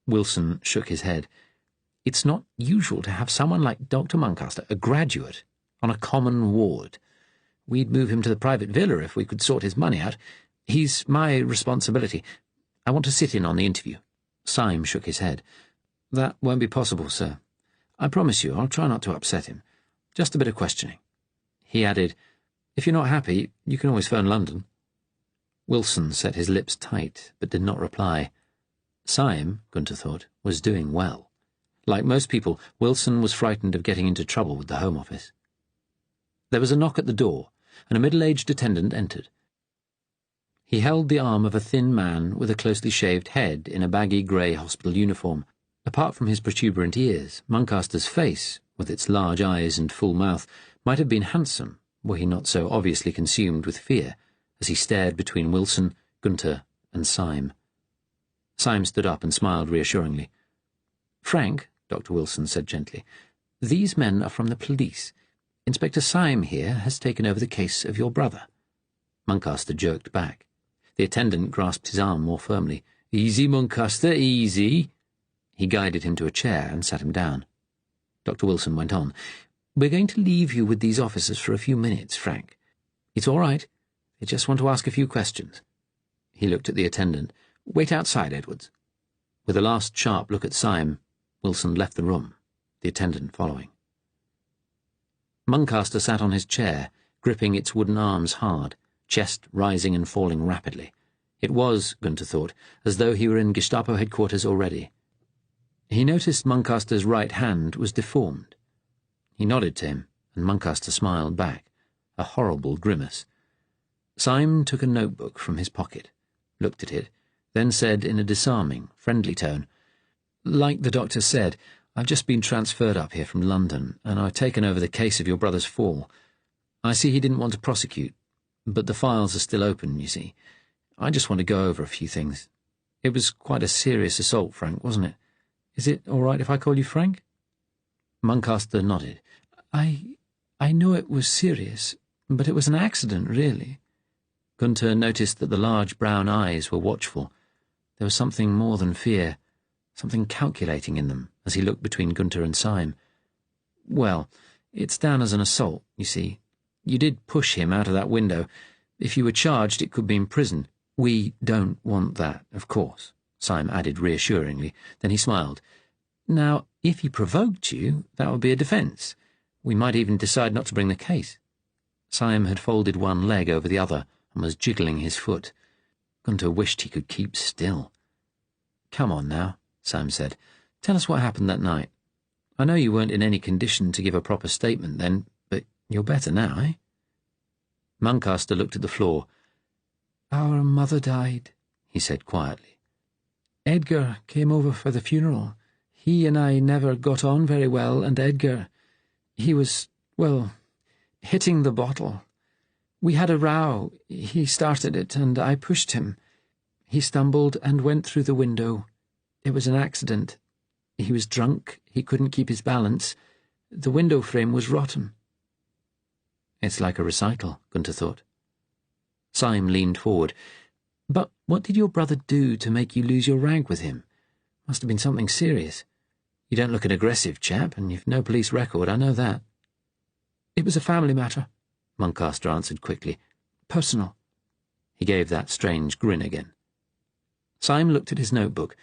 Wilson shook his head. "It's not usual to have someone like Dr. Muncaster, a graduate, on a common ward. We'd move him to the private villa if we could sort his money out. He's my responsibility. I want to sit in on the interview." Syme shook his head. "That won't be possible, sir. I promise you I'll try not to upset him. Just a bit of questioning." He added, "If you're not happy, you can always phone London." Wilson set his lips tight, but did not reply. Syme, Gunter thought, was doing well. Like most people, Wilson was frightened of getting into trouble with the Home Office. There was a knock at the door, and a middle-aged attendant entered. He held the arm of a thin man with a closely shaved head in a baggy grey hospital uniform. Apart from his protuberant ears, Muncaster's face, with its large eyes and full mouth, might have been handsome, were he not so obviously consumed with fear, as he stared between Wilson, Gunter, and Syme. Syme stood up and smiled reassuringly. "Frank," Dr. Wilson said gently, "these men are from the police. Inspector Syme here has taken over the case of your brother." Muncaster jerked back. The attendant grasped his arm more firmly. "Easy, Muncaster, easy." He guided him to a chair and sat him down. Dr. Wilson went on. "We're going to leave you with these officers for a few minutes, Frank. It's all right. They just want to ask a few questions." He looked at the attendant. "Wait outside, Edwards." With a last sharp look at Syme, Wilson left the room, the attendant following. Muncaster sat on his chair, gripping its wooden arms hard, chest rising and falling rapidly. It was, Gunter thought, as though he were in Gestapo headquarters already. He noticed Muncaster's right hand was deformed. He nodded to him, and Muncaster smiled back, a horrible grimace. Syme took a notebook from his pocket, looked at it, then said in a disarming, friendly tone, "Like the doctor said, I've just been transferred up here from London, and I've taken over the case of your brother's fall. I see he didn't want to prosecute, but the files are still open, you see. I just want to go over a few things. It was quite a serious assault, Frank, wasn't it? Is it all right if I call you Frank?" Muncaster nodded. I know it was serious, but it was an accident, really." Gunter noticed that the large brown eyes were watchful. There was something more than fear, something calculating in them as he looked between Gunter and Syme. "Well, it's down as an assault, you see. You did push him out of that window. If you were charged, it could be in prison. We don't want that, of course," Syme added reassuringly. Then he smiled. "Now, if he provoked you, that would be a defence. We might even decide not to bring the case." Syme had folded one leg over the other and was jiggling his foot. Gunter wished he could keep still. "Come on now," Syme said. "Tell us what happened that night. I know you weren't in any condition to give a proper statement then, but you're better now, eh?" Muncaster looked at the floor. "Our mother died," he said quietly. "Edgar came over for the funeral. He and I never got on very well, and Edgar, he was, well, hitting the bottle. We had a row. He started it, and I pushed him. He stumbled and went through the window. It was an accident. He was drunk. He couldn't keep his balance. The window frame was rotten." It's like a recital, Gunter thought. Syme leaned forward. "But what did your brother do to make you lose your rag with him? Must have been something serious. You don't look an aggressive chap, and you've no police record, I know that. It was a family matter, Muncaster answered quickly. Personal. He gave that strange grin again. Syme looked at his notebook.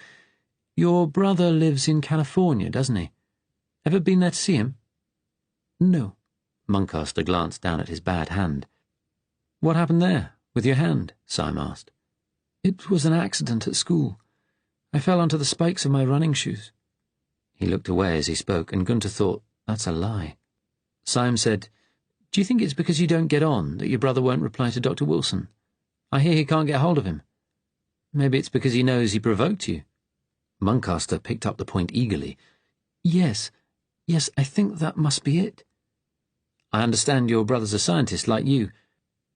Your brother lives in California, doesn't he? Ever been there to see him? No. Muncaster glanced down at his bad hand. What happened there, with your hand? Syme asked. It was an accident at school. I fell onto the spikes of my running shoes. He looked away as he spoke, and Gunter thought, that's a lie. Syme said, Do you think it's because you don't get on that your brother won't reply to Dr. Wilson? I hear he can't get hold of him. Maybe it's because he knows he provoked you. Muncaster picked up the point eagerly. Yes, I think that must be it. I understand your brother's a scientist like you.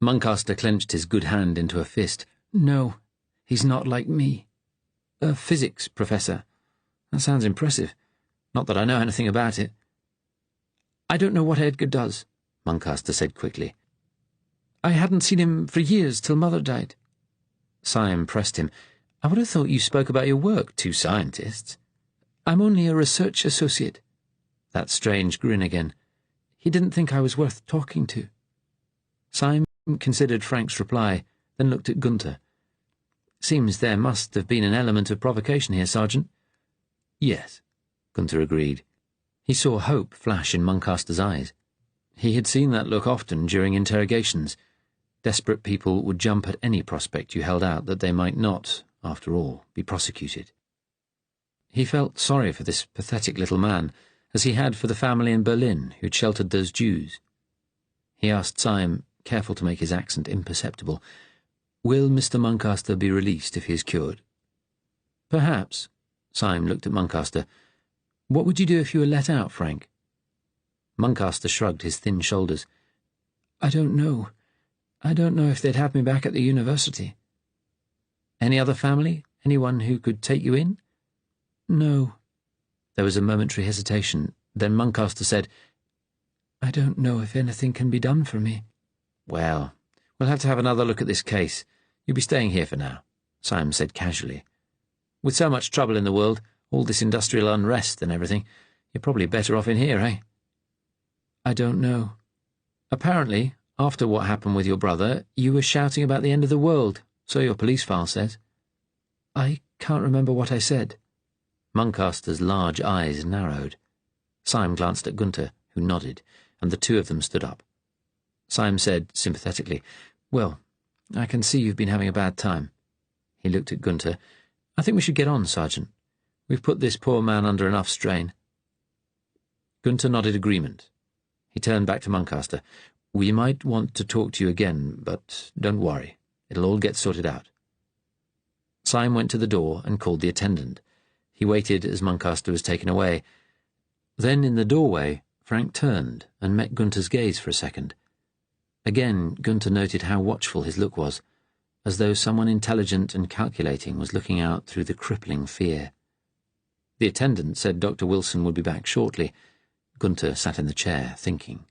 Muncaster clenched his good hand into a fist. No, he's not like me. A physics professor. That sounds impressive. Not that I know anything about it. I don't know what Edgar does, Muncaster said quickly. I hadn't seen him for years till Mother died. Syme pressed him. I would have thought you spoke about your work, two scientists. I'm only a research associate. That strange grin again. He didn't think I was worth talking to. Syme considered Frank's reply, then looked at Gunter. Seems there must have been an element of provocation here, Sergeant. Yes, Gunter agreed. He saw hope flash in Muncaster's eyes. He had seen that look often during interrogations. Desperate people would jump at any prospect you held out that they might not, after all, be prosecuted. He felt sorry for this pathetic little man, as he had for the family in Berlin who'd sheltered those Jews. He asked Syme, careful to make his accent imperceptible, Will Mr. Muncaster be released if he is cured? Perhaps. Syme looked at Muncaster. What would you do if you were let out, Frank? Muncaster shrugged his thin shoulders. I don't know. I don't know if they'd have me back at the university. Any other family? Anyone who could take you in? No. There was a momentary hesitation. Then Muncaster said, I don't know if anything can be done for me. Well, we'll have to have another look at this case. You'll be staying here for now, Syme said casually. With so much trouble in the world, all this industrial unrest and everything, you're probably better off in here, eh? I don't know. Apparently, after what happened with your brother, you were shouting about the end of the world, so your police file says. I can't remember what I said. Muncaster's large eyes narrowed. Syme glanced at Gunter, who nodded, and the two of them stood up. Syme said sympathetically, Well, I can see you've been having a bad time. He looked at Gunter. I think we should get on, Sergeant. We've put this poor man under enough strain. Gunter nodded agreement. He turned back to Muncaster. We might want to talk to you again, but don't worry. It'll all get sorted out. Syme went to the door and called the attendant. He waited as Muncaster was taken away. Then, in the doorway, Frank turned and met Gunter's gaze for a second. Again, Gunter noted how watchful his look was, as though someone intelligent and calculating was looking out through the crippling fear. The attendant said Dr. Wilson would be back shortly. Gunter sat in the chair, thinking.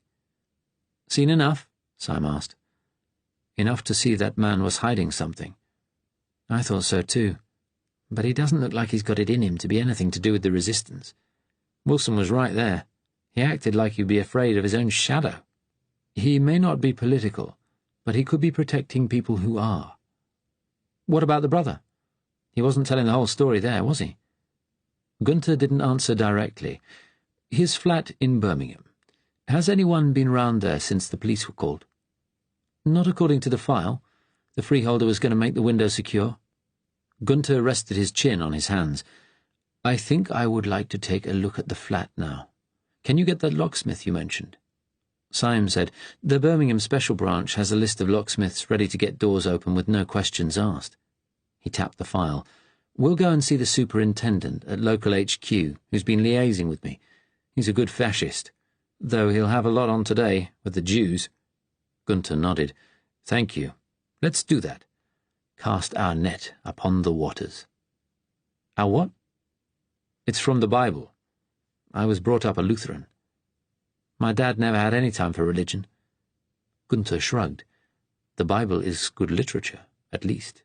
Seen enough? Syme asked. Enough to see that man was hiding something. I thought so too. But he doesn't look like he's got it in him to be anything to do with the resistance. Wilson was right there. He acted like he'd be afraid of his own shadow. He may not be political, but he could be protecting people who are. What about the brother? He wasn't telling the whole story there, was he? Gunter didn't answer directly. His flat in Birmingham. Has anyone been round there since the police were called? Not according to the file. The freeholder was going to make the window secure. Gunter rested his chin on his hands. I think I would like to take a look at the flat now. Can you get that locksmith you mentioned? Syme said, the Birmingham Special Branch has a list of locksmiths ready to get doors open with no questions asked. He tapped the file. We'll go and see the superintendent at local HQ, who's been liaising with me. He's a good fascist, though he'll have a lot on today with the Jews. Gunter nodded. Thank you. Let's do that. Cast our net upon the waters. Our what? It's from the Bible. I was brought up a Lutheran. My dad never had any time for religion. Gunter shrugged. The Bible is good literature, at least.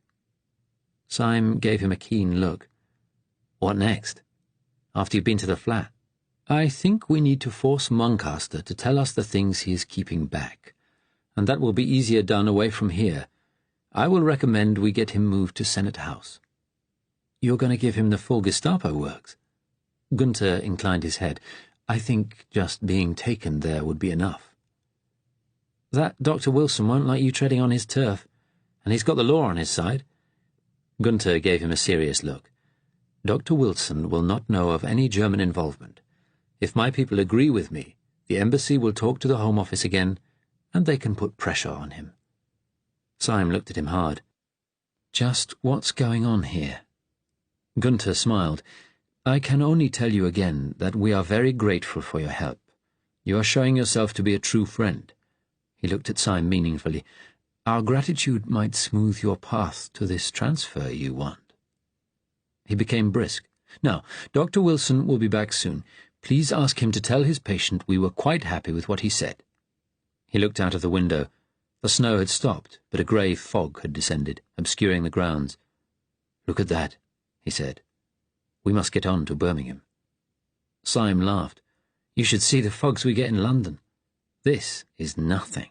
Syme gave him a keen look. What next? after you've been to the flat. I think we need to force Muncaster to tell us the things he is keeping back, and that will be easier done away from here. I will recommend we get him moved to Senate House." "You're going to give him the full Gestapo works?" Gunther inclined his head. "I think just being taken there would be enough." "That Dr. Wilson won't like you treading on his turf, and he's got the law on his side." Gunther gave him a serious look. "Dr. Wilson will not know of any German involvement. If my people agree with me, the embassy will talk to the Home Office again, and they can put pressure on him." Syme looked at him hard. "Just what's going on here?" Gunther smiled. "I can only tell you again that we are very grateful for your help. You are showing yourself to be a true friend." He looked at Syme meaningfully. "Our gratitude might smooth your path to this transfer you want." He became brisk. "Now, Dr. Wilson will be back soon. Please ask him to tell his patient we were quite happy with what he said." He looked out of the window. The snow had stopped, but a grey fog had descended, obscuring the grounds. "Look at that," he said. "We must get on to Birmingham." Syme laughed. "You should see the fogs we get in London. This is nothing."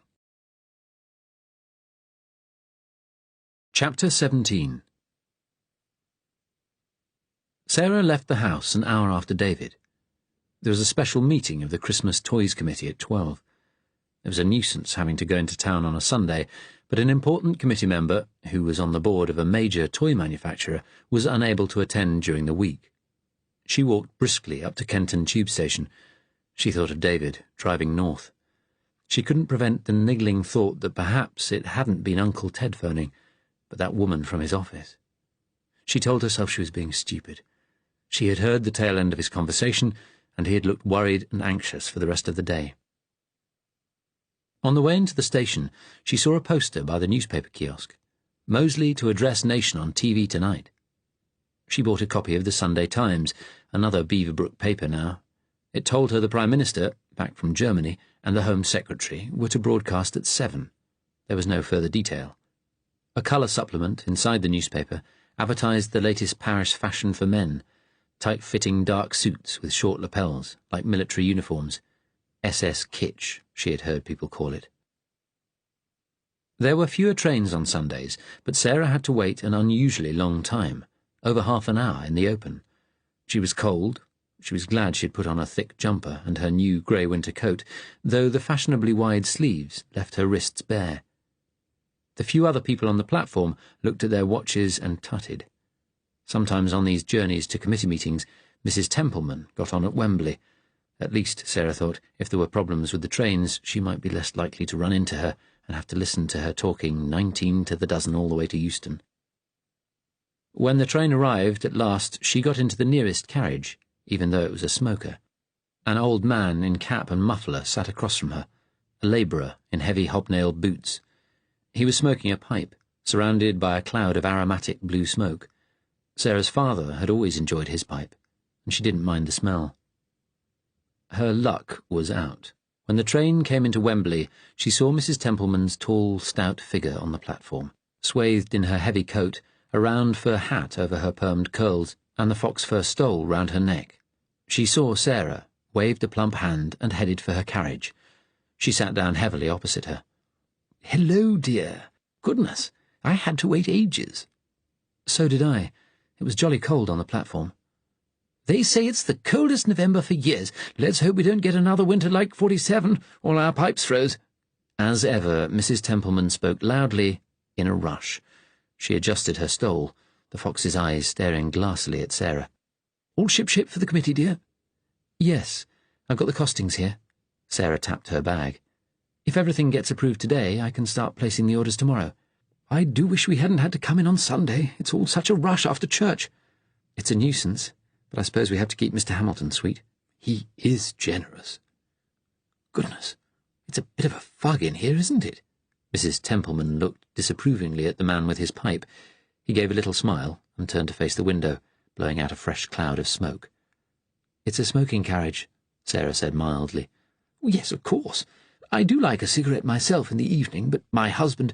Chapter 17. Sarah left the house an hour after David. There was a special meeting of the Christmas Toys Committee at 12. It was a nuisance having to go into town on a Sunday, but an important committee member, who was on the board of a major toy manufacturer, was unable to attend during the week. She walked briskly up to Kenton Tube Station. She thought of David, driving north. She couldn't prevent the niggling thought that perhaps it hadn't been Uncle Ted phoning, but that woman from his office. She told herself she was being stupid. She had heard the tail end of his conversation, and he had looked worried and anxious for the rest of the day. On the way into the station, she saw a poster by the newspaper kiosk. "Mosley to address nation on TV tonight." She bought a copy of the Sunday Times, another Beaverbrook paper now. It told her the Prime Minister, back from Germany, and the Home Secretary were to broadcast at 7. There was no further detail. A colour supplement inside the newspaper advertised the latest Paris fashion for men, tight-fitting dark suits with short lapels, like military uniforms. SS kitsch, she had heard people call it. There were fewer trains on Sundays, but Sarah had to wait an unusually long time, over half an hour in the open. She was cold. She was glad she had put on a thick jumper and her new grey winter coat, though the fashionably wide sleeves left her wrists bare. The few other people on the platform looked at their watches and tutted. Sometimes on these journeys to committee meetings, Mrs. Templeman got on at Wembley. At least, Sarah thought, if there were problems with the trains, she might be less likely to run into her and have to listen to her talking 19 to the dozen all the way to Euston. When the train arrived at last, she got into the nearest carriage, even though it was a smoker. An old man in cap and muffler sat across from her, a labourer in heavy hobnailed boots. He was smoking a pipe, surrounded by a cloud of aromatic blue smoke. Sarah's father had always enjoyed his pipe, and she didn't mind the smell. Her luck was out. When the train came into Wembley, she saw Mrs. Templeman's tall, stout figure on the platform, swathed in her heavy coat, a round fur hat over her permed curls, and the fox fur stole round her neck. She saw Sarah, waved a plump hand, and headed for her carriage. She sat down heavily opposite her. "Hello, dear. Goodness, I had to wait ages." "So did I. It was jolly cold on the platform." "They say it's the coldest November for years. Let's hope we don't get another winter like 47. All our pipes froze." As ever, Mrs. Templeman spoke loudly, in a rush. She adjusted her stole, the fox's eyes staring glassily at Sarah. "All ship for the committee, dear?" "Yes, I've got the costings here." Sarah tapped her bag. "If everything gets approved today, I can start placing the orders tomorrow." "I do wish we hadn't had to come in on Sunday. It's all such a rush after church." "It's a nuisance, but I suppose we have to keep Mr. Hamilton sweet. He is generous." "Goodness, it's a bit of a fug in here, isn't it?" Mrs. Templeman looked disapprovingly at the man with his pipe. He gave a little smile and turned to face the window, blowing out a fresh cloud of smoke. "It's a smoking carriage," Sarah said mildly. "Yes, of course. I do like a cigarette myself in the evening, but my husband—"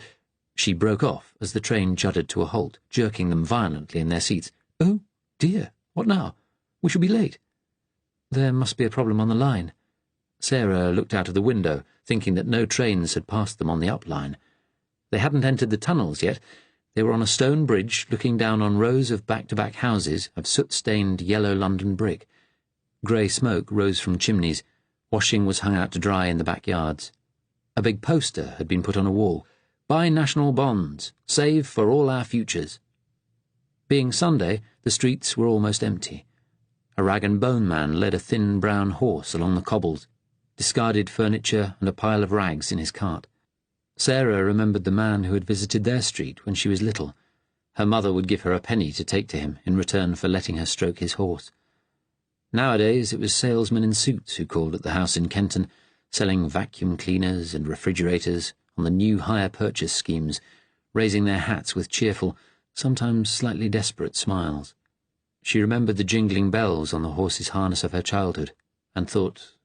She broke off as the train juddered to a halt, jerking them violently in their seats. "Oh, dear, what now? We shall be late." There must be a problem on the line. Sarah looked out of the window, thinking that no trains had passed them on the up line. They hadn't entered the tunnels yet. They were on a stone bridge looking down on rows of back-to-back houses of soot-stained yellow London brick. Grey smoke rose from chimneys. Washing was hung out to dry in the backyards. A big poster had been put on a wall. "Buy national bonds. Save for all our futures." Being Sunday, the streets were almost empty. A rag-and-bone man led a thin brown horse along the cobbles, discarded furniture and a pile of rags in his cart. Sarah remembered the man who had visited their street when she was little. Her mother would give her a penny to take to him in return for letting her stroke his horse. Nowadays it was salesmen in suits who called at the house in Kenton, selling vacuum cleaners and refrigerators on the new hire purchase schemes, raising their hats with cheerful, sometimes slightly desperate smiles. She remembered the jingling bells on the horse's harness of her childhood, and thought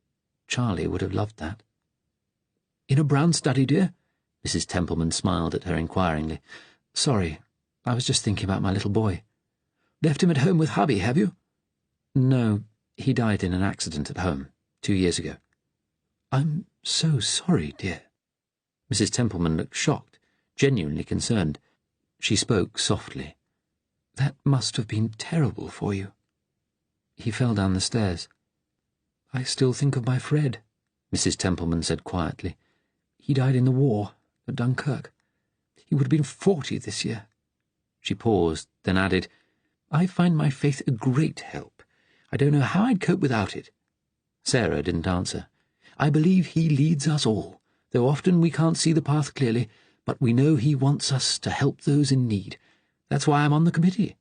Charlie would have loved that. "In a brown study, dear?" Mrs. Templeman smiled at her inquiringly. "Sorry, I was just thinking about my little boy." "Left him at home with hubby, have you?" "No, he died in an accident at home, 2 years ago." "I'm so sorry, dear." Mrs. Templeman looked shocked, genuinely concerned. She spoke softly. "That must have been terrible for you." He fell down the stairs. "I still think of my Fred," Mrs. Templeman said quietly. "He died in the war, at Dunkirk. He would have been 40 this year." She paused, then added, "I find my faith a great help. I don't know how I'd cope without it." Sarah didn't answer. "I believe he leads us all, though often we can't see the path clearly, but we know he wants us to help those in need. That's why I'm on the committee."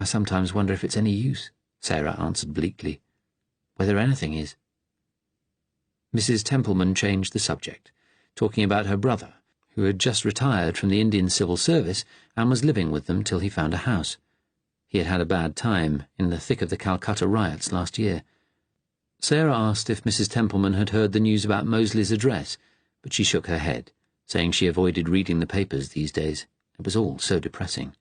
"I sometimes wonder if it's any use," Sarah answered bleakly. "Whether anything is." Mrs. Templeman changed the subject, talking about her brother, who had just retired from the Indian Civil Service and was living with them till he found a house. He had had a bad time in the thick of the Calcutta riots last year. Sarah asked if Mrs. Templeman had heard the news about Mosley's address, but she shook her head, saying she avoided reading the papers these days. It was all so depressing.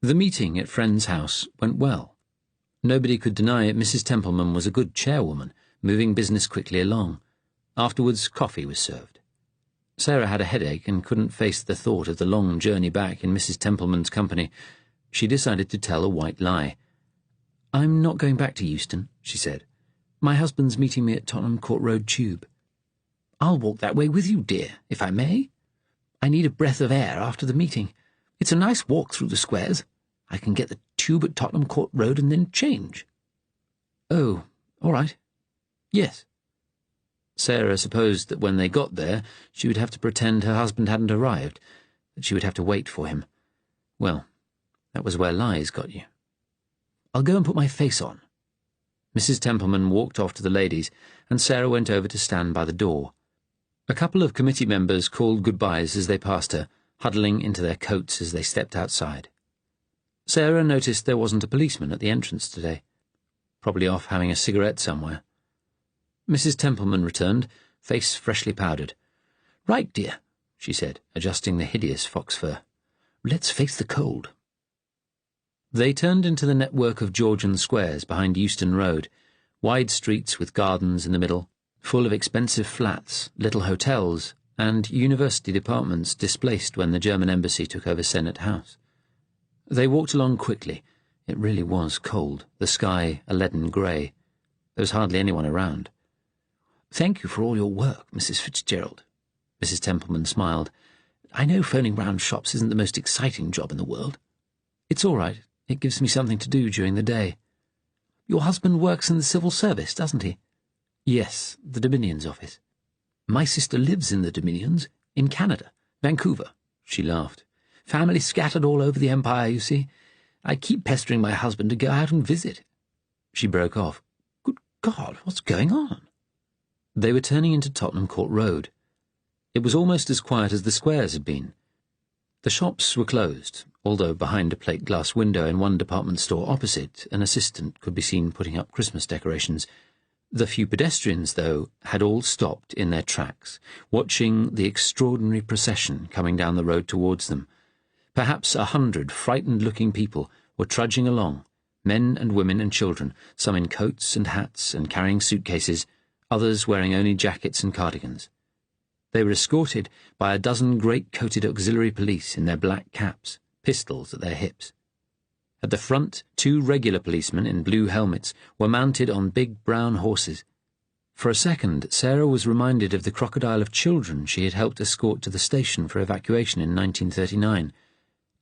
The meeting at Friend's house went well. Nobody could deny it. Mrs. Templeman was a good chairwoman, moving business quickly along. Afterwards, coffee was served. Sarah had a headache and couldn't face the thought of the long journey back in Mrs. Templeman's company. She decided to tell a white lie. "I'm not going back to Euston," she said. "My husband's meeting me at Tottenham Court Road Tube." "I'll walk that way with you, dear, if I may. I need a breath of air after the meeting. It's a nice walk through the squares. I can get the tube at Tottenham Court Road and then change." "Oh, all right. Yes." Sarah supposed that when they got there she would have to pretend her husband hadn't arrived, that she would have to wait for him. Well, that was where lies got you. "I'll go and put my face on." Mrs. Templeman walked off to the ladies, and Sarah went over to stand by the door. A couple of committee members called goodbyes as they passed her, huddling into their coats as they stepped outside. Sarah noticed there wasn't a policeman at the entrance today. Probably off having a cigarette somewhere. Mrs. Templeman returned, face freshly powdered. "Right, dear," she said, adjusting the hideous fox fur. "Let's face the cold." They turned into the network of Georgian squares behind Euston Road, wide streets with gardens in the middle, full of expensive flats, little hotels, and university departments displaced when the German embassy took over Senate House. They walked along quickly. It really was cold, the sky a leaden grey. There was hardly anyone around. "Thank you for all your work, Mrs. Fitzgerald." Mrs. Templeman smiled. "I know phoning round shops isn't the most exciting job in the world." "It's all right. It gives me something to do during the day." "Your husband works in the civil service, doesn't he?" "Yes, the Dominions office." "My sister lives in the Dominions, in Canada, Vancouver." She laughed. "Family scattered all over the Empire, you see. I keep pestering my husband to go out and visit." She broke off. "Good God, what's going on?" They were turning into Tottenham Court Road. It was almost as quiet as the squares had been. The shops were closed, although behind a plate-glass window in one department store opposite, an assistant could be seen putting up Christmas decorations. The few pedestrians, though, had all stopped in their tracks, watching the extraordinary procession coming down the road towards them. Perhaps 100 frightened-looking people were trudging along, men and women and children, some in coats and hats and carrying suitcases, others wearing only jackets and cardigans. They were escorted by a dozen great-coated auxiliary police in their black caps, pistols at their hips. At the front, 2 regular policemen in blue helmets were mounted on big brown horses. For a second, Sarah was reminded of the crocodile of children she had helped escort to the station for evacuation in 1939.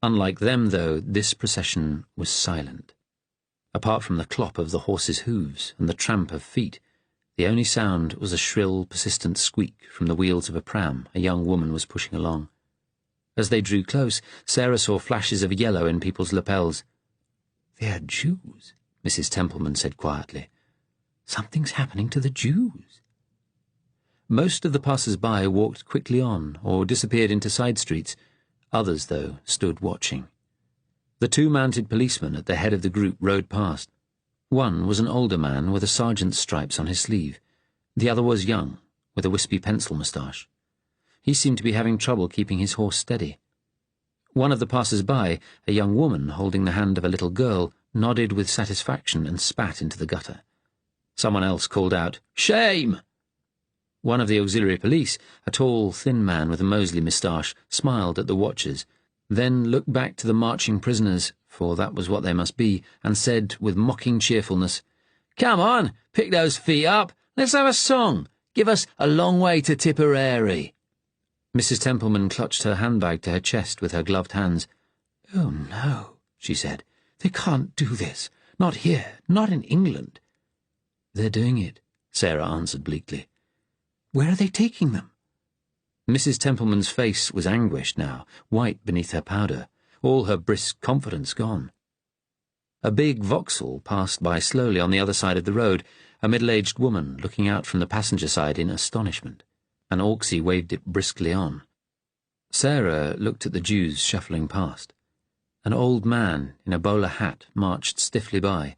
Unlike them, though, this procession was silent. Apart from the clop of the horses' hooves and the tramp of feet, the only sound was a shrill, persistent squeak from the wheels of a pram a young woman was pushing along. As they drew close, Sarah saw flashes of yellow in people's lapels. "They're Jews," Mrs. Templeman said quietly. "Something's happening to the Jews." Most of the passers-by walked quickly on or disappeared into side streets. Others, though, stood watching. The 2 mounted policemen at the head of the group rode past. One was an older man with a sergeant's stripes on his sleeve. The other was young, with a wispy pencil moustache. He seemed to be having trouble keeping his horse steady. One of the passers-by, a young woman holding the hand of a little girl, nodded with satisfaction and spat into the gutter. Someone else called out, "Shame!" One of the auxiliary police, a tall, thin man with a Mosley moustache, smiled at the watchers, then looked back to the marching prisoners, for that was what they must be, and said with mocking cheerfulness, "Come on, pick those feet up, let's have a song. Give us A Long Way to Tipperary." Mrs. Templeman clutched her handbag to her chest with her gloved hands. "Oh, no," she said. "They can't do this. Not here, not in England." "They're doing it," Sarah answered bleakly. "Where are they taking them?" Mrs. Templeman's face was anguished now, white beneath her powder, all her brisk confidence gone. A big Vauxhall passed by slowly on the other side of the road, a middle-aged woman looking out from the passenger side in astonishment. An Auxie waved it briskly on. Sarah looked at the Jews shuffling past. An old man in a bowler hat marched stiffly by,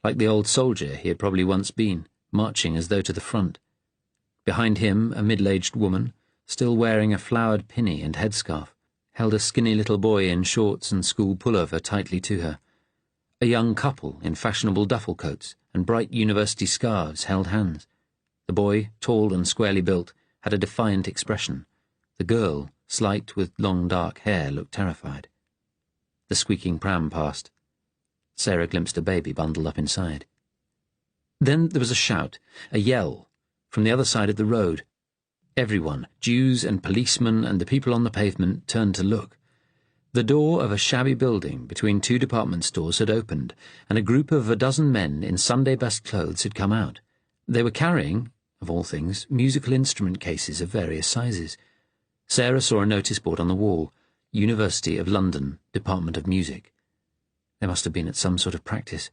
like the old soldier he had probably once been, marching as though to the front. Behind him, a middle-aged woman, still wearing a flowered pinny and headscarf, held a skinny little boy in shorts and school pullover tightly to her. A young couple in fashionable duffel coats and bright university scarves held hands. The boy, tall and squarely built, had a defiant expression. The girl, slight with long dark hair, looked terrified. The squeaking pram passed. Sarah glimpsed a baby bundled up inside. Then there was a shout, a yell, from the other side of the road. Everyone, Jews and policemen and the people on the pavement, turned to look. The door of a shabby building between 2 department stores had opened, and a group of a dozen men in Sunday-best clothes had come out. They were carrying, of all things, musical instrument cases of various sizes. Sarah saw a notice board on the wall, University of London, Department of Music. They must have been at some sort of practice.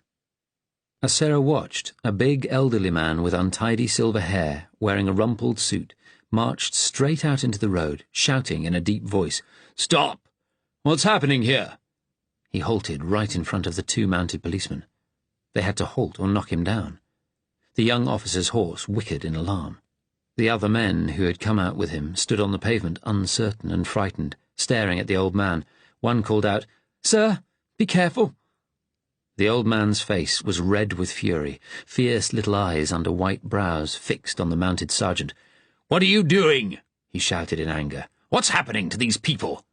As Sarah watched, a big elderly man with untidy silver hair, wearing a rumpled suit, marched straight out into the road, shouting in a deep voice, "Stop! What's happening here?" He halted right in front of the 2 mounted policemen. They had to halt or knock him down. The young officer's horse whickered in alarm. The other men who had come out with him stood on the pavement, uncertain and frightened, staring at the old man. One called out, "Sir, be careful." The old man's face was red with fury, fierce little eyes under white brows fixed on the mounted sergeant. "What are you doing?" he shouted in anger. "What's happening to these people?"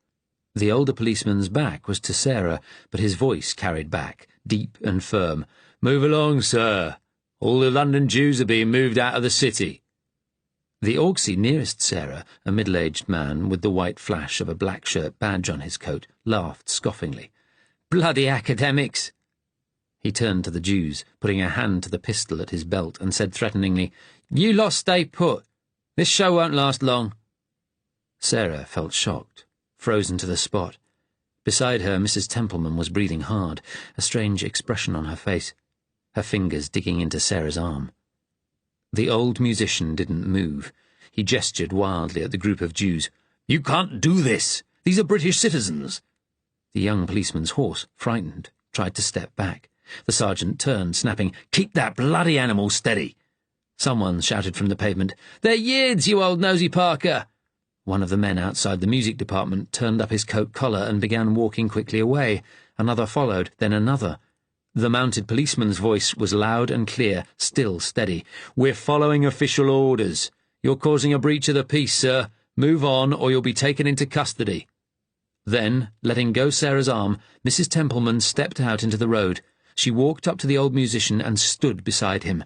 The older policeman's back was to Sarah, but his voice carried back, deep and firm. "Move along, sir. All the London Jews are being moved out of the city." The Auxie nearest Sarah, a middle-aged man with the white flash of a black shirt badge on his coat, laughed scoffingly. "Bloody academics!" He turned to the Jews, putting a hand to the pistol at his belt, and said threateningly, "You lot stay put. This show won't last long." Sarah felt shocked, frozen to the spot. Beside her, Mrs. Templeman was breathing hard, a strange expression on her face, her fingers digging into Sarah's arm. The old musician didn't move. He gestured wildly at the group of Jews. "You can't do this! These are British citizens!" The young policeman's horse, frightened, tried to step back. The sergeant turned, snapping, "Keep that bloody animal steady!" Someone shouted from the pavement, "They're Yids, you old nosy Parker!" One of the men outside the music department turned up his coat collar and began walking quickly away. Another followed, then another. The mounted policeman's voice was loud and clear, still steady. "We're following official orders. You're causing a breach of the peace, sir. Move on, or you'll be taken into custody." Then, letting go Sarah's arm, Mrs. Templeman stepped out into the road. She walked up to the old musician and stood beside him.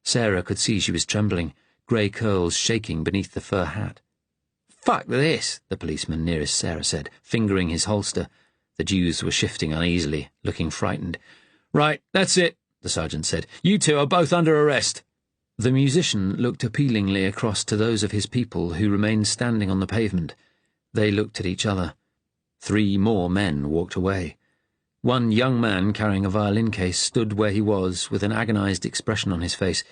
Sarah could see she was trembling, grey curls shaking beneath the fur hat. "Fuck this," the policeman nearest Sarah said, fingering his holster. The Jews were shifting uneasily, looking frightened. "Right, that's it," the sergeant said. "You two are both under arrest." The musician looked appealingly across to those of his people who remained standing on the pavement. They looked at each other. 3 more men walked away. One young man carrying a violin case stood where he was with an agonized expression on his face,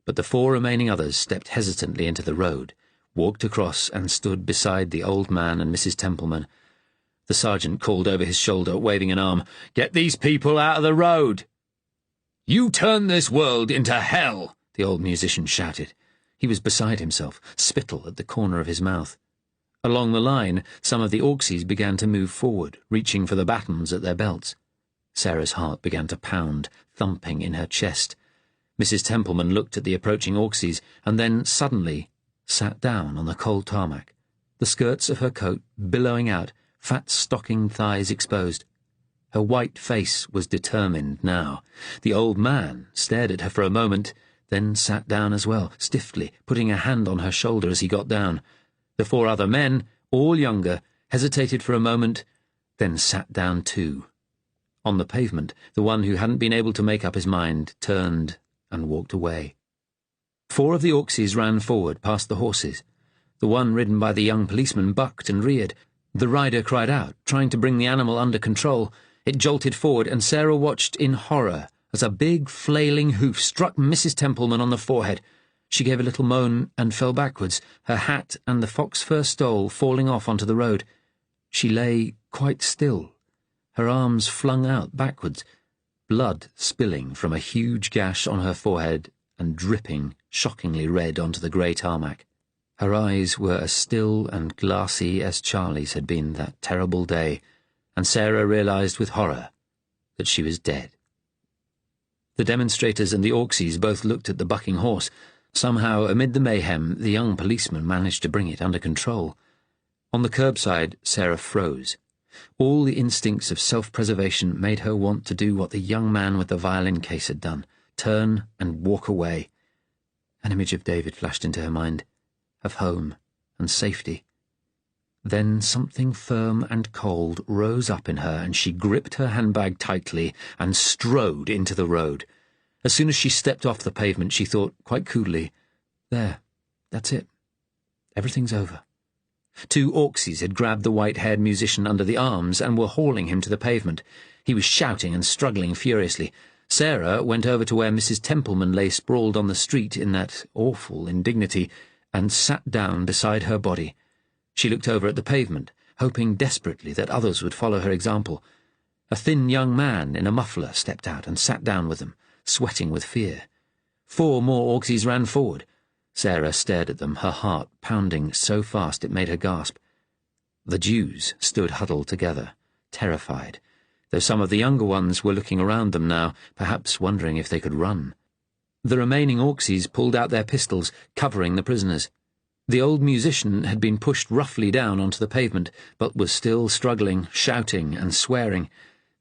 but the 4 remaining others stepped hesitantly into the road, walked across and stood beside the old man and Mrs. Templeman. The sergeant called over his shoulder, waving an arm, "Get these people out of the road!" "You turn this world into hell!" the old musician shouted. He was beside himself, spittle at the corner of his mouth. Along the line, some of the Orksies began to move forward, reaching for the batons at their belts. Sarah's heart began to pound, thumping in her chest. Mrs. Templeman looked at the approaching Orksies and then, suddenly, sat down on the cold tarmac, the skirts of her coat billowing out, fat stocking thighs exposed. Her white face was determined now. The old man stared at her for a moment, then sat down as well, stiffly, putting a hand on her shoulder as he got down. The 4 other men, all younger, hesitated for a moment, then sat down too. On the pavement, the one who hadn't been able to make up his mind turned and walked away. 4 of the Orksies ran forward past the horses. The one ridden by the young policeman bucked and reared. The rider cried out, trying to bring the animal under control. It jolted forward, and Sarah watched in horror as a big, flailing hoof struck Mrs. Templeman on the forehead. She gave a little moan and fell backwards, her hat and the fox-fur stole falling off onto the road. She lay quite still, her arms flung out backwards, blood spilling from a huge gash on her forehead and dripping shockingly red onto the grey tarmac. Her eyes were as still and glassy as Charlie's had been that terrible day, and Sarah realized with horror that she was dead. The demonstrators and the Orksies both looked at the bucking horse. Somehow, amid the mayhem, the young policeman managed to bring it under control. On the curbside, Sarah froze. All the instincts of self-preservation made her want to do what the young man with the violin case had done, turn and walk away. An image of David flashed into her mind, of home and safety. Then something firm and cold rose up in her, and she gripped her handbag tightly and strode into the road. As soon as she stepped off the pavement, she thought, quite coolly, "There, that's it. Everything's over." 2 Orksies had grabbed the white-haired musician under the arms and were hauling him to the pavement. He was shouting and struggling furiously. Sarah went over to where Mrs. Templeman lay sprawled on the street in that awful indignity, and sat down beside her body. She looked over at the pavement, hoping desperately that others would follow her example. A thin young man in a muffler stepped out and sat down with them, sweating with fear. 4 more Orksies ran forward. Sarah stared at them, her heart pounding so fast it made her gasp. The Jews stood huddled together, terrified, though some of the younger ones were looking around them now, perhaps wondering if they could run. The remaining Orksies pulled out their pistols, covering the prisoners. The old musician had been pushed roughly down onto the pavement, but was still struggling, shouting and swearing.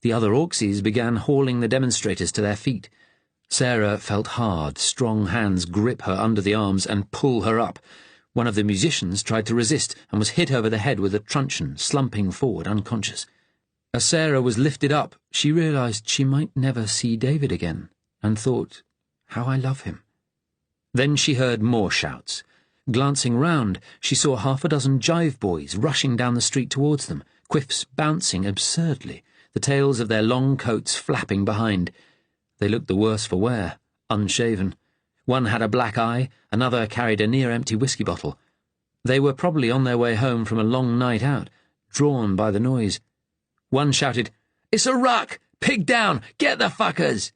The other Orksies began hauling the demonstrators to their feet. Sarah felt hard, strong hands grip her under the arms and pull her up. One of the musicians tried to resist and was hit over the head with a truncheon, slumping forward unconscious. As Sarah was lifted up, she realized she might never see David again, and thought, "How I love him." Then she heard more shouts. Glancing round, she saw 6 jive boys rushing down the street towards them, quiffs bouncing absurdly, the tails of their long coats flapping behind. They looked the worse for wear, unshaven. One had a black eye, another carried a near-empty whiskey bottle. They were probably on their way home from a long night out, drawn by the noise. One shouted, "It's a ruck! Pig down! Get the fuckers!"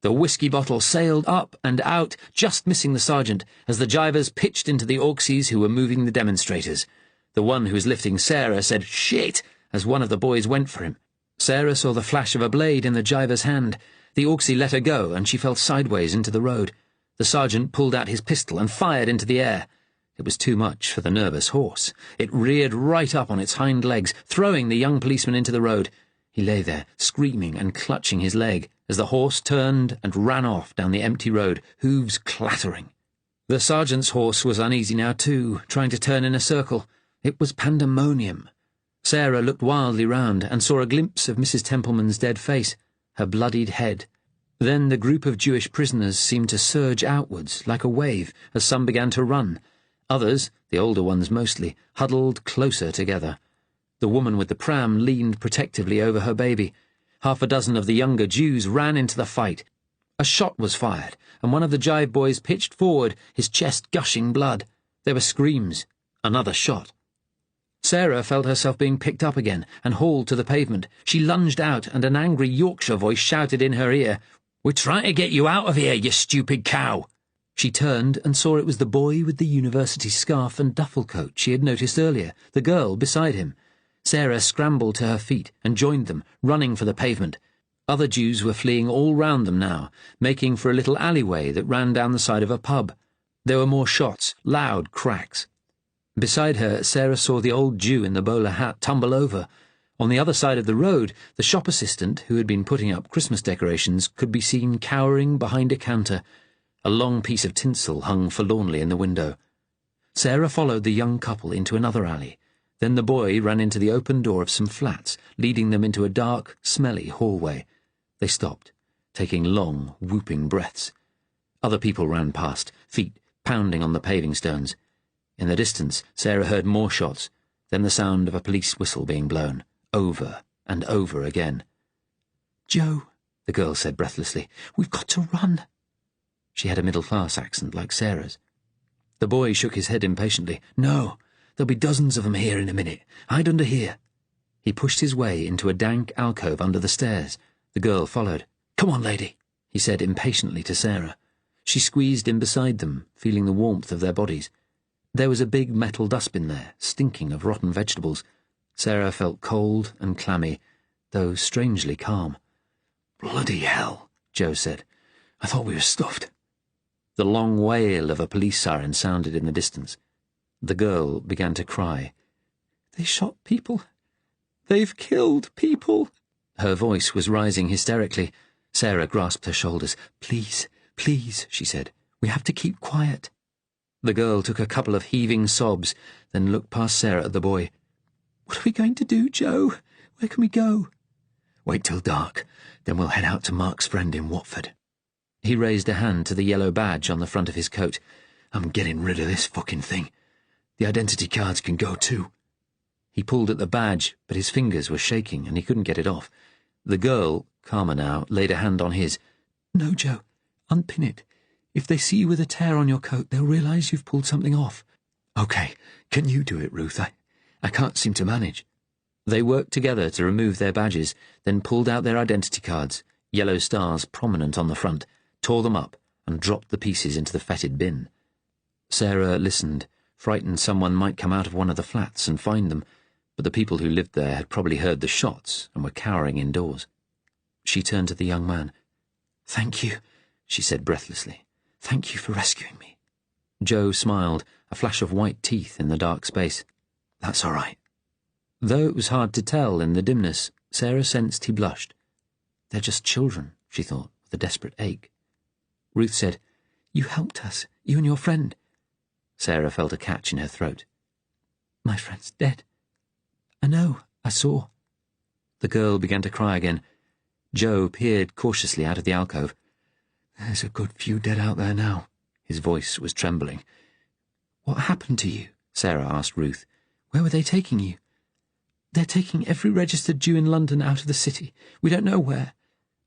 The whiskey bottle sailed up and out, just missing the sergeant, as the jivers pitched into the Orksies who were moving the demonstrators. The one who was lifting Sarah said, "Shit!" as one of the boys went for him. Sarah saw the flash of a blade in the driver's hand. The Orksy let her go, and she fell sideways into the road. The sergeant pulled out his pistol and fired into the air. It was too much for the nervous horse. It reared right up on its hind legs, throwing the young policeman into the road. He lay there, screaming and clutching his leg, as the horse turned and ran off down the empty road, hooves clattering. The sergeant's horse was uneasy now too, trying to turn in a circle. It was pandemonium. Sarah looked wildly round and saw a glimpse of Mrs. Templeman's dead face, her bloodied head. Then the group of Jewish prisoners seemed to surge outwards like a wave as some began to run. Others, the older ones mostly, huddled closer together. The woman with the pram leaned protectively over her baby. Half a dozen of the younger Jews ran into the fight. A shot was fired, and one of the jive boys pitched forward, his chest gushing blood. There were screams. Another shot. Sarah felt herself being picked up again and hauled to the pavement. She lunged out, and an angry Yorkshire voice shouted in her ear, "We're trying to get you out of here, you stupid cow!" She turned and saw it was the boy with the university scarf and duffel coat she had noticed earlier, the girl beside him. Sarah scrambled to her feet and joined them, running for the pavement. Other Jews were fleeing all round them now, making for a little alleyway that ran down the side of a pub. There were more shots, loud cracks. Beside her, Sarah saw the old Jew in the bowler hat tumble over. On the other side of the road, the shop assistant, who had been putting up Christmas decorations, could be seen cowering behind a counter. A long piece of tinsel hung forlornly in the window. Sarah followed the young couple into another alley. Then the boy ran into the open door of some flats, leading them into a dark, smelly hallway. They stopped, taking long, whooping breaths. Other people ran past, feet pounding on the paving stones. In the distance, Sarah heard more shots, then the sound of a police whistle being blown, over and over again. "Joe," the girl said breathlessly, "we've got to run." She had a middle-class accent like Sarah's. The boy shook his head impatiently. "No, there'll be dozens of them here in a minute. Hide under here." He pushed his way into a dank alcove under the stairs. The girl followed. "Come on, lady," he said impatiently to Sarah. She squeezed in beside them, feeling the warmth of their bodies. There was a big metal dustbin there, stinking of rotten vegetables. Sarah felt cold and clammy, though strangely calm. "Bloody hell," Joe said. "I thought we were stuffed." The long wail of a police siren sounded in the distance. The girl began to cry. "They shot people. They've killed people." Her voice was rising hysterically. Sarah grasped her shoulders. "Please, please," she said. "We have to keep quiet." The girl took a couple of heaving sobs, then looked past Sarah at the boy. "What are we going to do, Joe? Where can we go?" "Wait till dark, then we'll head out to Mark's friend in Watford." He raised a hand to the yellow badge on the front of his coat. "I'm getting rid of this fucking thing. The identity cards can go too." He pulled at the badge, but his fingers were shaking and he couldn't get it off. The girl, calmer now, laid a hand on his. "No, Joe, unpin it. If they see you with a tear on your coat, they'll realise you've pulled something off." "Okay, can you do it, Ruth? I can't seem to manage." They worked together to remove their badges, then pulled out their identity cards, yellow stars prominent on the front, tore them up, and dropped the pieces into the fetid bin. Sarah listened, frightened someone might come out of one of the flats and find them, but the people who lived there had probably heard the shots and were cowering indoors. She turned to the young man. "Thank you," she said breathlessly. "Thank you for rescuing me." Joe smiled, a flash of white teeth in the dark space. "That's all right." Though it was hard to tell in the dimness, Sarah sensed he blushed. "They're just children," she thought, with a desperate ache. Ruth said, "You helped us, you and your friend." Sarah felt a catch in her throat. "My friend's dead. I know, I saw." The girl began to cry again. Joe peered cautiously out of the alcove. "There's a good few dead out there now." His voice was trembling. "What happened to you?" Sarah asked Ruth. "Where were they taking you?" "They're taking every registered Jew in London out of the city. We don't know where.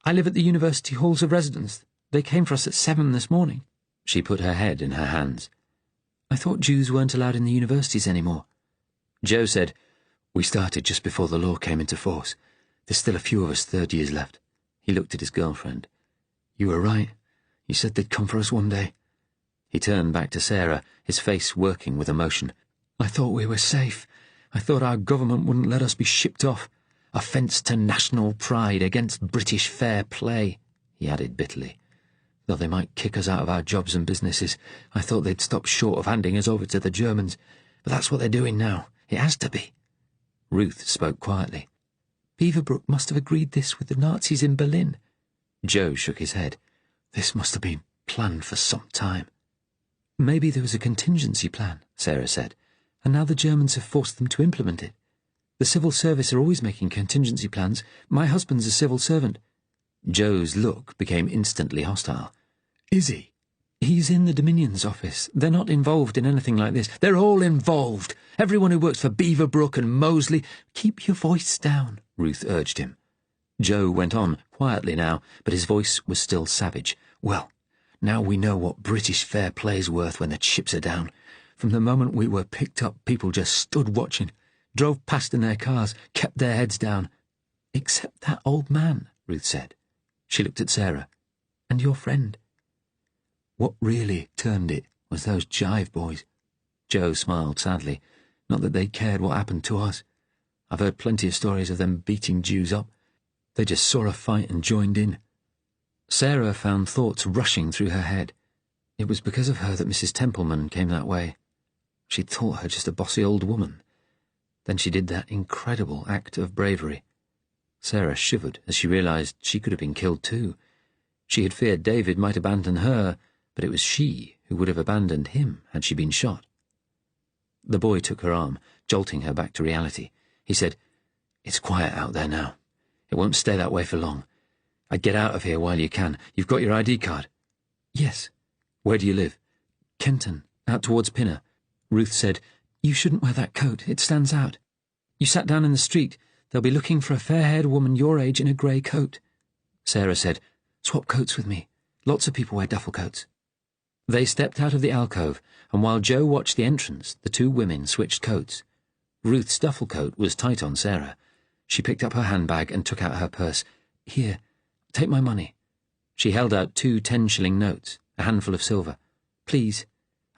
I live at the University Halls of Residence. They came for us at 7 this morning." She put her head in her hands. "I thought Jews weren't allowed in the universities anymore." Joe said, "We started just before the law came into force. There's still a few of us third years left." He looked at his girlfriend. "You were right. You said they'd come for us one day." He turned back to Sarah, his face working with emotion. "I thought we were safe. I thought our government wouldn't let us be shipped off. Offence to national pride against British fair play," he added bitterly. "Though they might kick us out of our jobs and businesses, I thought they'd stop short of handing us over to the Germans. But that's what they're doing now. It has to be." Ruth spoke quietly. "Beaverbrook must have agreed this with the Nazis in Berlin." Joe shook his head. "This must have been planned for some time." "Maybe there was a contingency plan," Sarah said, "and now the Germans have forced them to implement it. The civil service are always making contingency plans. My husband's a civil servant." Joe's look became instantly hostile. "Is he?" "He's in the Dominion's office. They're not involved in anything like this." "They're all involved. Everyone who works for Beaverbrook and Moseley." "Keep your voice down," Ruth urged him. Joe went on, quietly now, but his voice was still savage. "Well, now we know what British fair play's worth when the chips are down. From the moment we were picked up, people just stood watching, drove past in their cars, kept their heads down." "Except that old man," Ruth said. She looked at Sarah. "And your friend." "What really turned it was those jive boys." Joe smiled sadly. "Not that they cared what happened to us. I've heard plenty of stories of them beating Jews up. They just saw a fight and joined in." Sarah found thoughts rushing through her head. It was because of her that Mrs. Templeman came that way. She'd thought her just a bossy old woman. Then she did that incredible act of bravery. Sarah shivered as she realized she could have been killed too. She had feared David might abandon her, but it was she who would have abandoned him had she been shot. The boy took her arm, jolting her back to reality. He said, "It's quiet out there now. It won't stay that way for long. I'd get out of here while you can. You've got your ID card?" "Yes." "Where do you live?" "Kenton, out towards Pinner." Ruth said, "You shouldn't wear that coat. It stands out. You sat down in the street. They'll be looking for a fair-haired woman your age in a grey coat." Sarah said, "Swap coats with me. Lots of people wear duffel coats." They stepped out of the alcove, and while Joe watched the entrance, the two women switched coats. Ruth's duffel coat was tight on Sarah. She picked up her handbag and took out her purse. "Here, take my money." She held out 2 10-shilling notes, a handful of silver. "Please,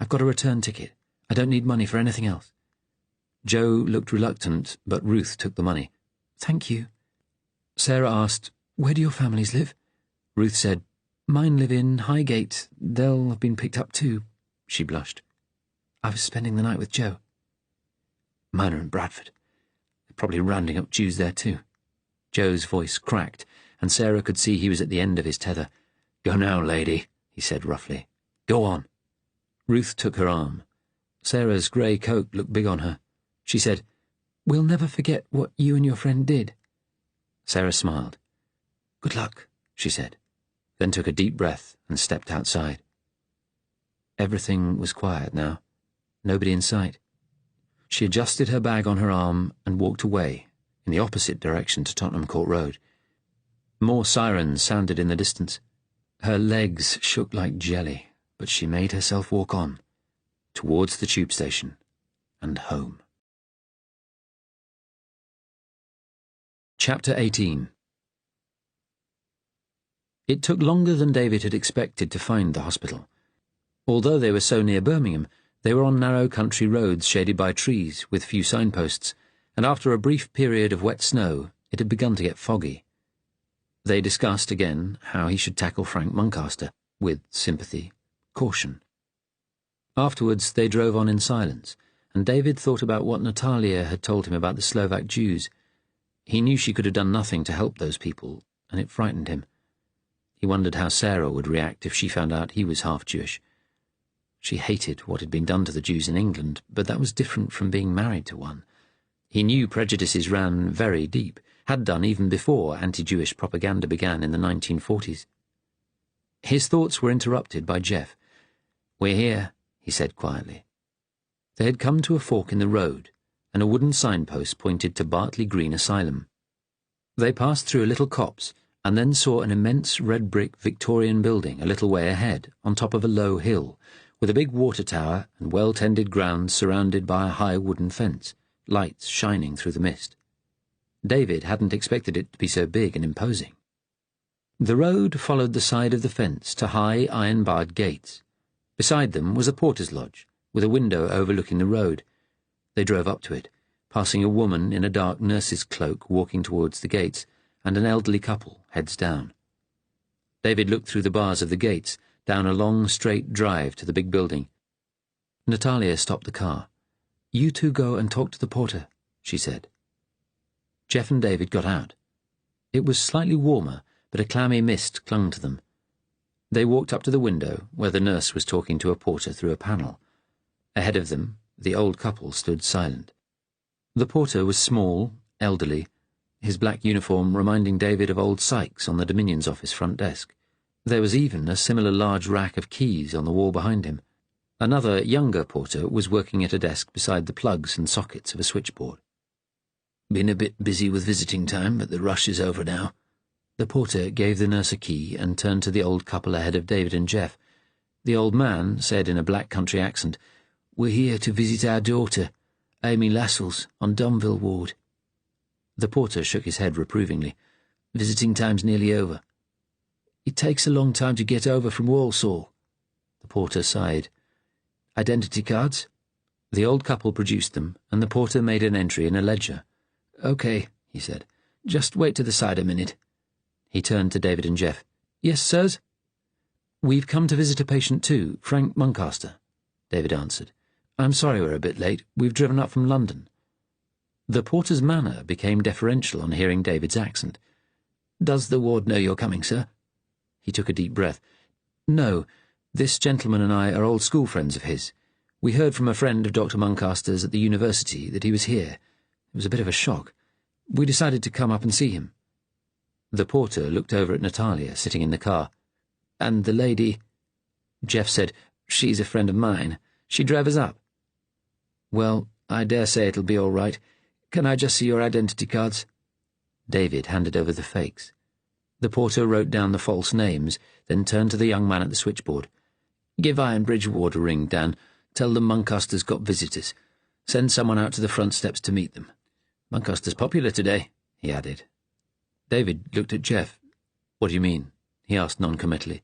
I've got a return ticket. I don't need money for anything else." Joe looked reluctant, but Ruth took the money. "Thank you." Sarah asked, "Where do your families live?" Ruth said, "Mine live in Highgate. They'll have been picked up too." She blushed. "I was spending the night with Joe." "Mine are in Bradford. They're probably rounding up Jews there too." Joe's voice cracked, and Sarah could see he was at the end of his tether. "Go now, lady," he said roughly. "Go on." Ruth took her arm. Sarah's grey coat looked big on her. She said, "We'll never forget what you and your friend did." Sarah smiled. "Good luck," she said, then took a deep breath and stepped outside. Everything was quiet now. Nobody in sight. She adjusted her bag on her arm and walked away, in the opposite direction to Tottenham Court Road. More sirens sounded in the distance. Her legs shook like jelly, but she made herself walk on, towards the tube station and home. Chapter 18. It took longer than David had expected to find the hospital. Although they were so near Birmingham, they were on narrow country roads shaded by trees with few signposts, and after a brief period of wet snow, it had begun to get foggy. They discussed again how he should tackle Frank Muncaster, with sympathy, caution. Afterwards they drove on in silence, and David thought about what Natalia had told him about the Slovak Jews. He knew she could have done nothing to help those people, and it frightened him. He wondered how Sarah would react if she found out he was half Jewish. She hated what had been done to the Jews in England, but that was different from being married to one. He knew prejudices ran very deep, had done even before anti-Jewish propaganda began in the 1940s. His thoughts were interrupted by Jeff. "We're here," he said quietly. They had come to a fork in the road, and a wooden signpost pointed to Bartley Green Asylum. They passed through a little copse, and then saw an immense red-brick Victorian building a little way ahead, on top of a low hill, with a big water tower and well-tended grounds surrounded by a high wooden fence, lights shining through the mist. David hadn't expected it to be so big and imposing. The road followed the side of the fence to high iron-barred gates. Beside them was a porter's lodge, with a window overlooking the road. They drove up to it. passing a woman in a dark nurse's cloak walking towards the gates, and an elderly couple, heads down. David looked through the bars of the gates, down a long, straight drive to the big building. Natalia stopped the car. "You two go and talk to the porter," she said. Jeff and David got out. It was slightly warmer, but a clammy mist clung to them. They walked up to the window, where the nurse was talking to a porter through a panel. Ahead of them, the old couple stood silent. The porter was small, elderly, his black uniform reminding David of old Sykes on the Dominion's office front desk. There was even a similar large rack of keys on the wall behind him. Another, younger porter was working at a desk beside the plugs and sockets of a switchboard. "Been a bit busy with visiting time, but the rush is over now." The porter gave the nurse a key and turned to the old couple ahead of David and Jeff. The old man said in a black country accent, "We're here to visit our daughter, Amy Lascelles, on Dunville Ward." The porter shook his head reprovingly. "Visiting time's nearly over." "It takes a long time to get over from Walsall." The porter sighed. "Identity cards?" The old couple produced them, and the porter made an entry in a ledger. "Okay," he said. "Just wait to the side a minute." He turned to David and Jeff. "Yes, sirs?" "We've come to visit a patient too, Frank Muncaster," David answered. "I'm sorry we're a bit late. We've driven up from London." The porter's manner became deferential on hearing David's accent. "Does the ward know you're coming, sir?" He took a deep breath. "No, this gentleman and I are old school friends of his. We heard from a friend of Dr. Muncaster's at the university that he was here. It was a bit of a shock. We decided to come up and see him." The porter looked over at Natalia, sitting in the car. "And the lady—" Jeff said, "She's a friend of mine. She drove us up." "Well, I dare say it'll be all right. Can I just see your identity cards?" David handed over the fakes. The porter wrote down the false names, then turned to the young man at the switchboard. "Give Ironbridge Ward a ring, Dan. Tell them Muncaster's got visitors. Send someone out to the front steps to meet them. Muncaster's popular today," he added. David looked at Jeff. "What do you mean?" he asked noncommittally.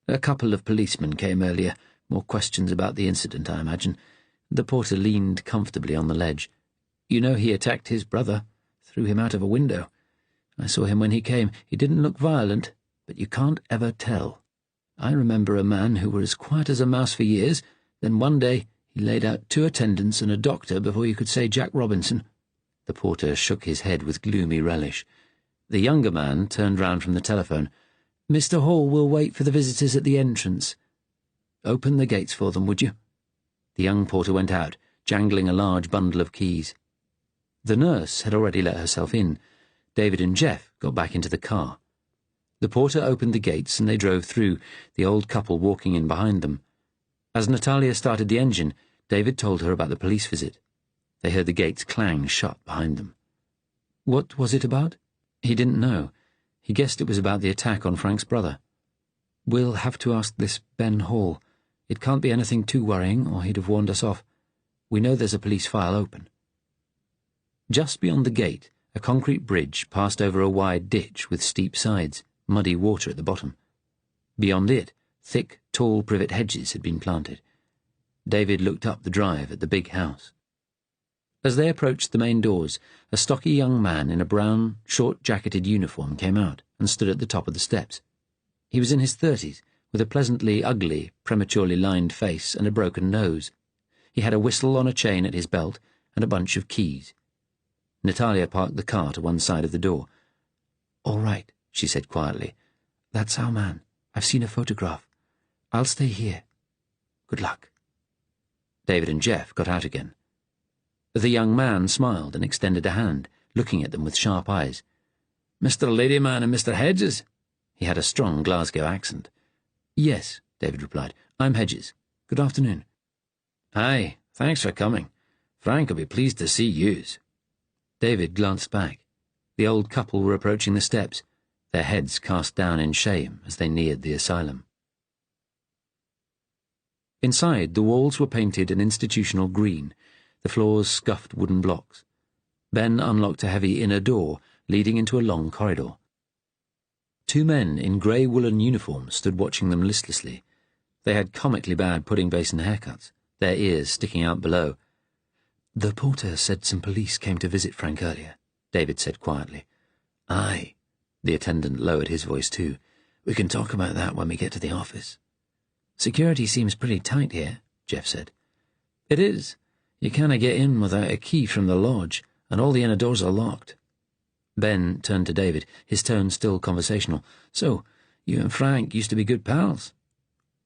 "A couple of policemen came earlier. More questions about the incident, I imagine." The porter leaned comfortably on the ledge. "You know he attacked his brother, threw him out of a window. I saw him when he came. He didn't look violent, but you can't ever tell. I remember a man who was as quiet as a mouse for years, then one day he laid out 2 attendants and a doctor before you could say Jack Robinson." The porter shook his head with gloomy relish. The younger man turned round from the telephone. "Mr. Hall will wait for the visitors at the entrance. Open the gates for them, would you?" The young porter went out, jangling a large bundle of keys. The nurse had already let herself in. David and Jeff got back into the car. The porter opened the gates and they drove through, the old couple walking in behind them. As Natalia started the engine, David told her about the police visit. They heard the gates clang shut behind them. What was it about? He didn't know. He guessed it was about the attack on Frank's brother. "We'll have to ask this Ben Hall. It can't be anything too worrying, or he'd have warned us off. We know there's a police file open." Just beyond the gate, a concrete bridge passed over a wide ditch with steep sides, muddy water at the bottom. Beyond it, thick, tall privet hedges had been planted. David looked up the drive at the big house. As they approached the main doors, a stocky young man in a brown, short-jacketed uniform came out and stood at the top of the steps. He was in his 30s, with a pleasantly ugly, prematurely lined face and a broken nose. He had a whistle on a chain at his belt and a bunch of keys. Natalia parked the car to one side of the door. "All right," she said quietly. "That's our man. I've seen a photograph. I'll stay here. Good luck." David and Jeff got out again. The young man smiled and extended a hand, looking at them with sharp eyes. "Mr. Ladyman and Mr. Hedges?" He had a strong Glasgow accent. "Yes," David replied. "I'm Hedges. Good afternoon." "Aye, thanks for coming. Frank'll be pleased to see yous." David glanced back. The old couple were approaching the steps, their heads cast down in shame as they neared the asylum. Inside, the walls were painted an institutional green, the floors scuffed wooden blocks. Ben unlocked a heavy inner door leading into a long corridor. 2 men in grey woolen uniforms stood watching them listlessly. They had comically bad pudding basin haircuts, their ears sticking out below. "The porter said some police came to visit Frank earlier," David said quietly. "Aye." The attendant lowered his voice too. "We can talk about that when we get to the office." "Security seems pretty tight here," Jeff said. "It is. You can't get in without a key from the lodge, and all the inner doors are locked." Ben turned to David, his tone still conversational. "So, you and Frank used to be good pals?"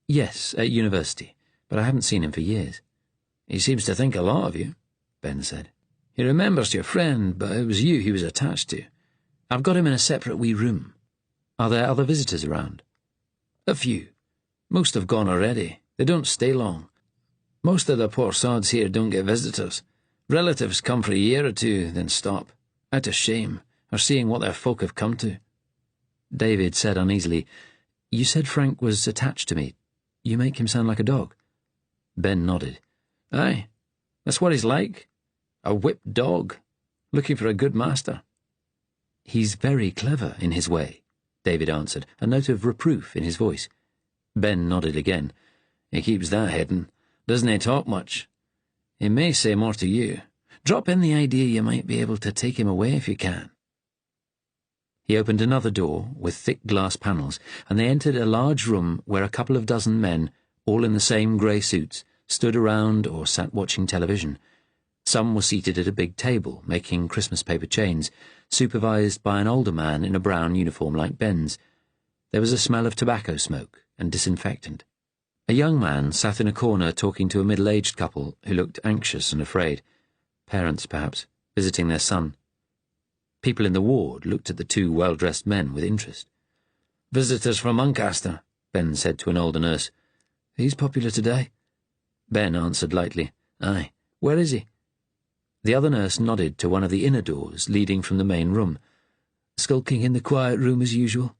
"Yes, at university, but I haven't seen him for years." "He seems to think a lot of you," Ben said. "He remembers your friend, but it was you he was attached to. I've got him in a separate wee room." "Are there other visitors around?" "A few. Most have gone already. They don't stay long. Most of the poor sods here don't get visitors. Relatives come for a year or two, then stop, out of shame, or seeing what their folk have come to." David said uneasily, "You said Frank was attached to me. You make him sound like a dog." Ben nodded. "Aye, that's what he's like. A whipped dog, looking for a good master." "He's very clever in his way," David answered, a note of reproof in his voice. Ben nodded again. "He keeps that hidden. Doesn't he talk much? He may say more to you. Drop in the idea you might be able to take him away if you can." He opened another door with thick glass panels, and they entered a large room where a couple of dozen men, all in the same grey suits, stood around or sat watching television. Some were seated at a big table, making Christmas paper chains, supervised by an older man in a brown uniform like Ben's. There was a smell of tobacco smoke and disinfectant. A young man sat in a corner talking to a middle-aged couple who looked anxious and afraid. Parents, perhaps, visiting their son. People in the ward looked at the two well-dressed men with interest. "Visitors from Muncaster," Ben said to an older nurse. "He's popular today." Ben answered lightly, "Aye. Where is he?" The other nurse nodded to one of the inner doors leading from the main room. "Skulking in the quiet room as usual."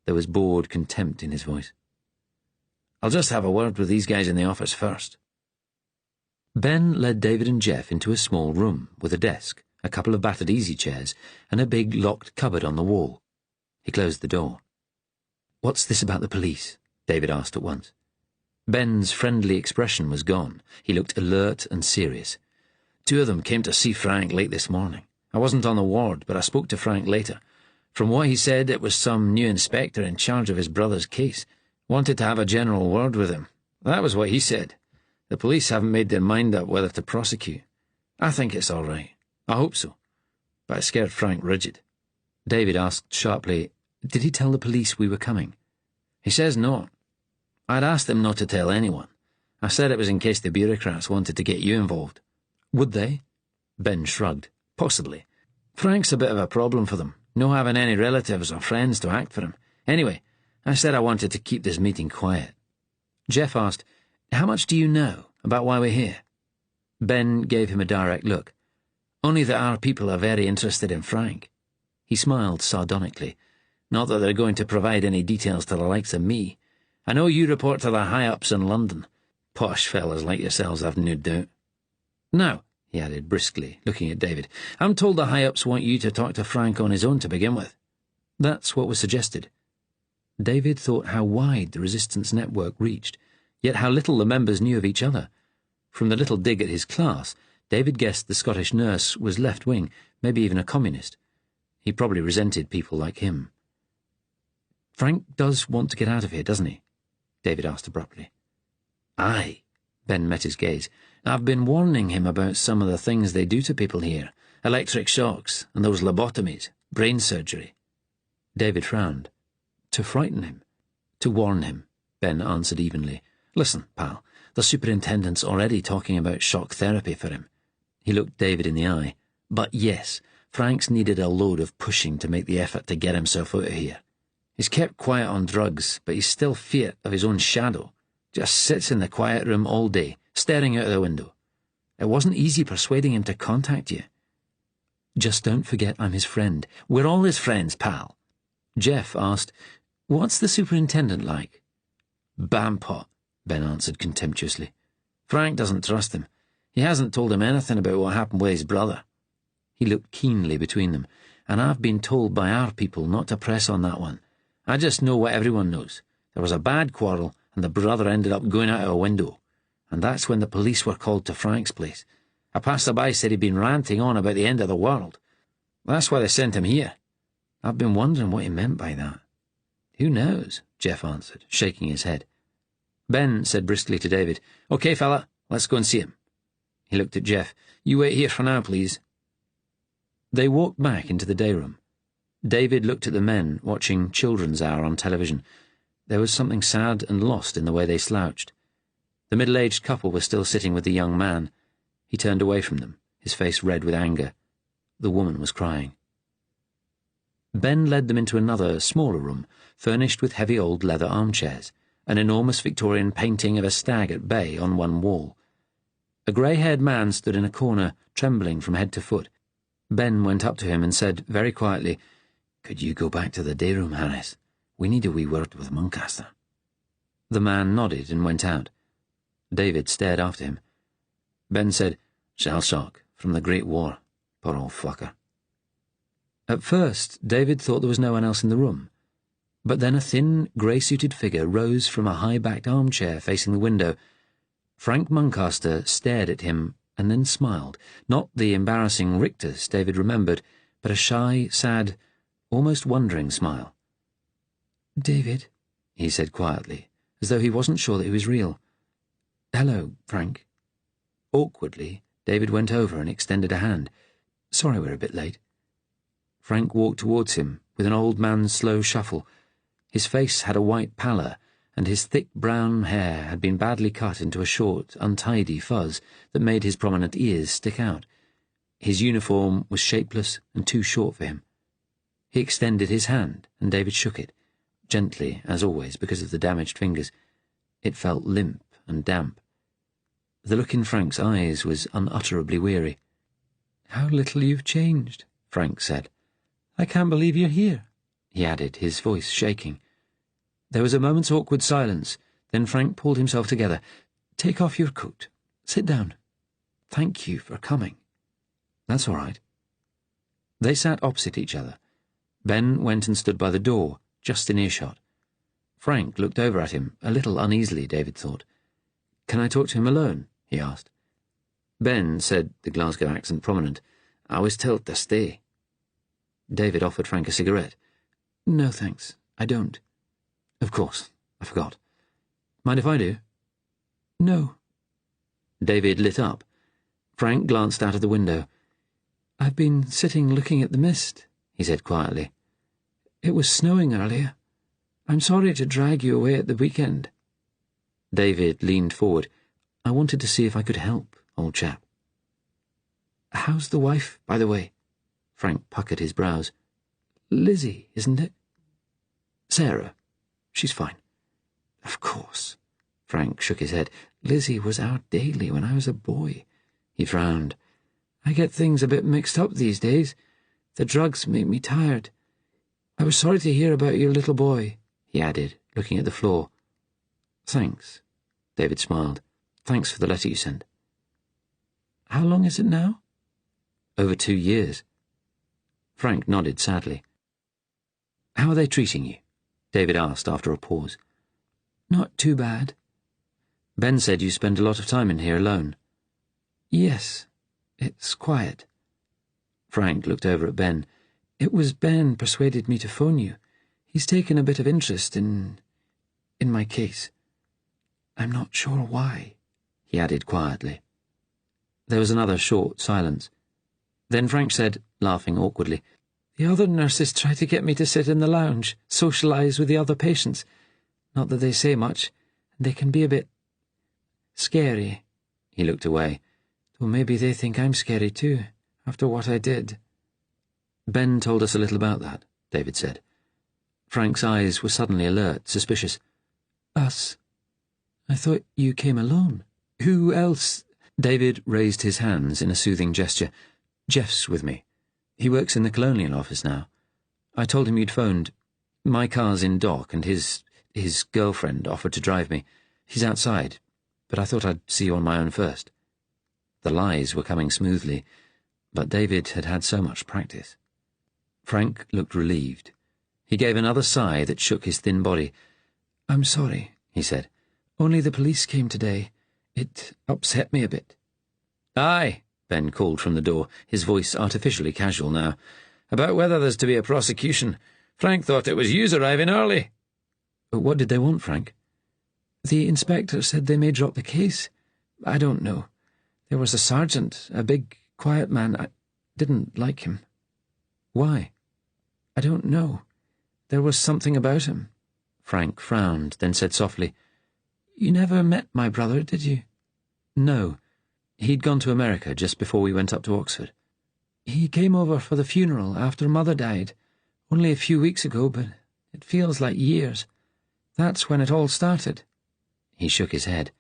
There was bored contempt in his voice. "I'll just have a word with these guys in the office first." Ben led David and Jeff into a small room with a desk, a couple of battered easy chairs, and a big locked cupboard on the wall. He closed the door. "What's this about the police?" David asked at once. Ben's friendly expression was gone. He looked alert and serious. "Two of them came to see Frank late this morning. I wasn't on the ward, but I spoke to Frank later. From what he said, it was some new inspector in charge of his brother's case. Wanted to have a general word with him. That was what he said. The police haven't made their mind up whether to prosecute. I think it's all right. I hope so. But it scared Frank rigid." David asked sharply, "Did he tell the police we were coming?" "He says not. I'd asked him not to tell anyone. I said it was in case the bureaucrats wanted to get you involved." "Would they?" Ben shrugged. "Possibly. Frank's a bit of a problem for them, no having any relatives or friends to act for him. Anyway, I said I wanted to keep this meeting quiet." Jeff asked, "How much do you know about why we're here?" Ben gave him a direct look. "Only that our people are very interested in Frank." He smiled sardonically. "Not that they're going to provide any details to the likes of me. I know you report to the high-ups in London. Posh fellas like yourselves, I've no doubt. Now," he added briskly, looking at David, "I'm told the high-ups want you to talk to Frank on his own to begin with." That's what was suggested. David thought how wide the resistance network reached, yet how little the members knew of each other. From the little dig at his class, David guessed the Scottish nurse was left-wing, maybe even a communist. He probably resented people like him. "Frank does want to get out of here, doesn't he?" David asked abruptly. "Aye." Ben met his gaze. "I've been warning him about some of the things they do to people here. Electric shocks, and those lobotomies, brain surgery." David frowned. "To frighten him?" "To warn him," Ben answered evenly. "Listen, pal, the superintendent's already talking about shock therapy for him." He looked David in the eye. "But yes, Frank's needed a load of pushing to make the effort to get himself out of here. He's kept quiet on drugs, but he's still feared of his own shadow. Just sits in the quiet room all day, staring out of the window. It wasn't easy persuading him to contact you." "Just don't forget I'm his friend." "We're all his friends, pal." Jeff asked, "What's the superintendent like?" "Bampot," Ben answered contemptuously. "Frank doesn't trust him. He hasn't told him anything about what happened with his brother." He looked keenly between them. "And I've been told by our people not to press on that one. I just know what everyone knows. There was a bad quarrel, and the brother ended up going out of a window. And that's when the police were called to Frank's place. A passerby said he'd been ranting on about the end of the world. That's why they sent him here. I've been wondering what he meant by that." "Who knows?" Jeff answered, shaking his head. Ben said briskly to David, "Okay, fella, let's go and see him." He looked at Jeff. "You wait here for now, please." They walked back into the day room. David looked at the men watching Children's Hour on television. There was something sad and lost in the way they slouched. The middle-aged couple were still sitting with the young man. He turned away from them, his face red with anger. The woman was crying. Ben led them into another, smaller room, furnished with heavy old leather armchairs, an enormous Victorian painting of a stag at bay on one wall. A grey-haired man stood in a corner, trembling from head to foot. Ben went up to him and said very quietly, "Could you go back to the day room, Harris? We need a wee word with Muncaster." The man nodded and went out. David stared after him. Ben said, "Shell shock from the Great War. Poor old fucker." At first, David thought there was no one else in the room. But then a thin, grey-suited figure rose from a high-backed armchair facing the window. Frank Muncaster stared at him and then smiled, not the embarrassing rictus David remembered, but a shy, sad, almost wondering smile. "David," he said quietly, as though he wasn't sure that he was real. "Hello, Frank." Awkwardly, David went over and extended a hand. "Sorry we're a bit late." Frank walked towards him with an old man's slow shuffle. His face had a white pallor, and his thick brown hair had been badly cut into a short, untidy fuzz that made his prominent ears stick out. His uniform was shapeless and too short for him. He extended his hand, and David shook it, gently, as always, because of the damaged fingers. It felt limp and damp. The look in Frank's eyes was unutterably weary. "How little you've changed," Frank said. "I can't believe you're here," he added, his voice shaking. There was a moment's awkward silence, then Frank pulled himself together. "Take off your coat. Sit down. Thank you for coming." "That's all right." They sat opposite each other. Ben went and stood by the door, just in earshot. Frank looked over at him, a little uneasily, David thought. "Can I talk to him alone?" he asked. Ben said, the Glasgow accent prominent, "I was told to stay." David offered Frank a cigarette. "No, thanks. I don't." "Of course. I forgot. Mind if I do?" "No." David lit up. Frank glanced out of the window. "I've been sitting looking at the mist," he said quietly. "It was snowing earlier. I'm sorry to drag you away at the weekend." David leaned forward. "I wanted to see if I could help, old chap." "How's the wife, by the way?" Frank puckered his brows. "Lizzie, isn't it?" "Sarah. She's fine." "Of course." Frank shook his head. "Lizzie was our daily when I was a boy." He frowned. "I get things a bit mixed up these days. The drugs make me tired. I was sorry to hear about your little boy," he added, looking at the floor. "Thanks," David smiled. "Thanks for the letter you sent." "How long is it now?" "Over 2 years." Frank nodded sadly. "How are they treating you?" David asked after a pause. "Not too bad." "Ben said you spend a lot of time in here alone." "Yes. It's quiet." Frank looked over at Ben. "It was Ben persuaded me to phone you. He's taken a bit of interest in my case. I'm not sure why," he added quietly. There was another short silence. Then Frank said, laughing awkwardly, "The other nurses try to get me to sit in the lounge, socialise with the other patients. Not that they say much, and they can be a bit scary." He looked away. "Though maybe they think I'm scary too, after what I did." "Ben told us a little about that," David said. Frank's eyes were suddenly alert, suspicious. "Us? I thought you came alone. Who else?" David raised his hands in a soothing gesture. "Jeff's with me. He works in the Colonial office now. I told him you'd phoned. My car's in dock, and his girlfriend offered to drive me. He's outside, but I thought I'd see you on my own first." The lies were coming smoothly, but David had had so much practice. Frank looked relieved. He gave another sigh that shook his thin body. "I'm sorry," he said. "Only the police came today. It upset me a bit." "Aye, Ben called from the door, his voice artificially casual now. "About whether there's to be a prosecution. Frank thought it was yous arriving early." "What did they want, Frank?" "The inspector said they may drop the case. I don't know. There was a sergeant, a big, quiet man. I didn't like him." "Why?" "I don't know. There was something about him." Frank frowned, then said softly, "You never met my brother, did you?" "No. He'd gone to America just before we went up to Oxford." "He came over for the funeral after Mother died. Only a few weeks ago, but it feels like years. That's when it all started." He shook his head.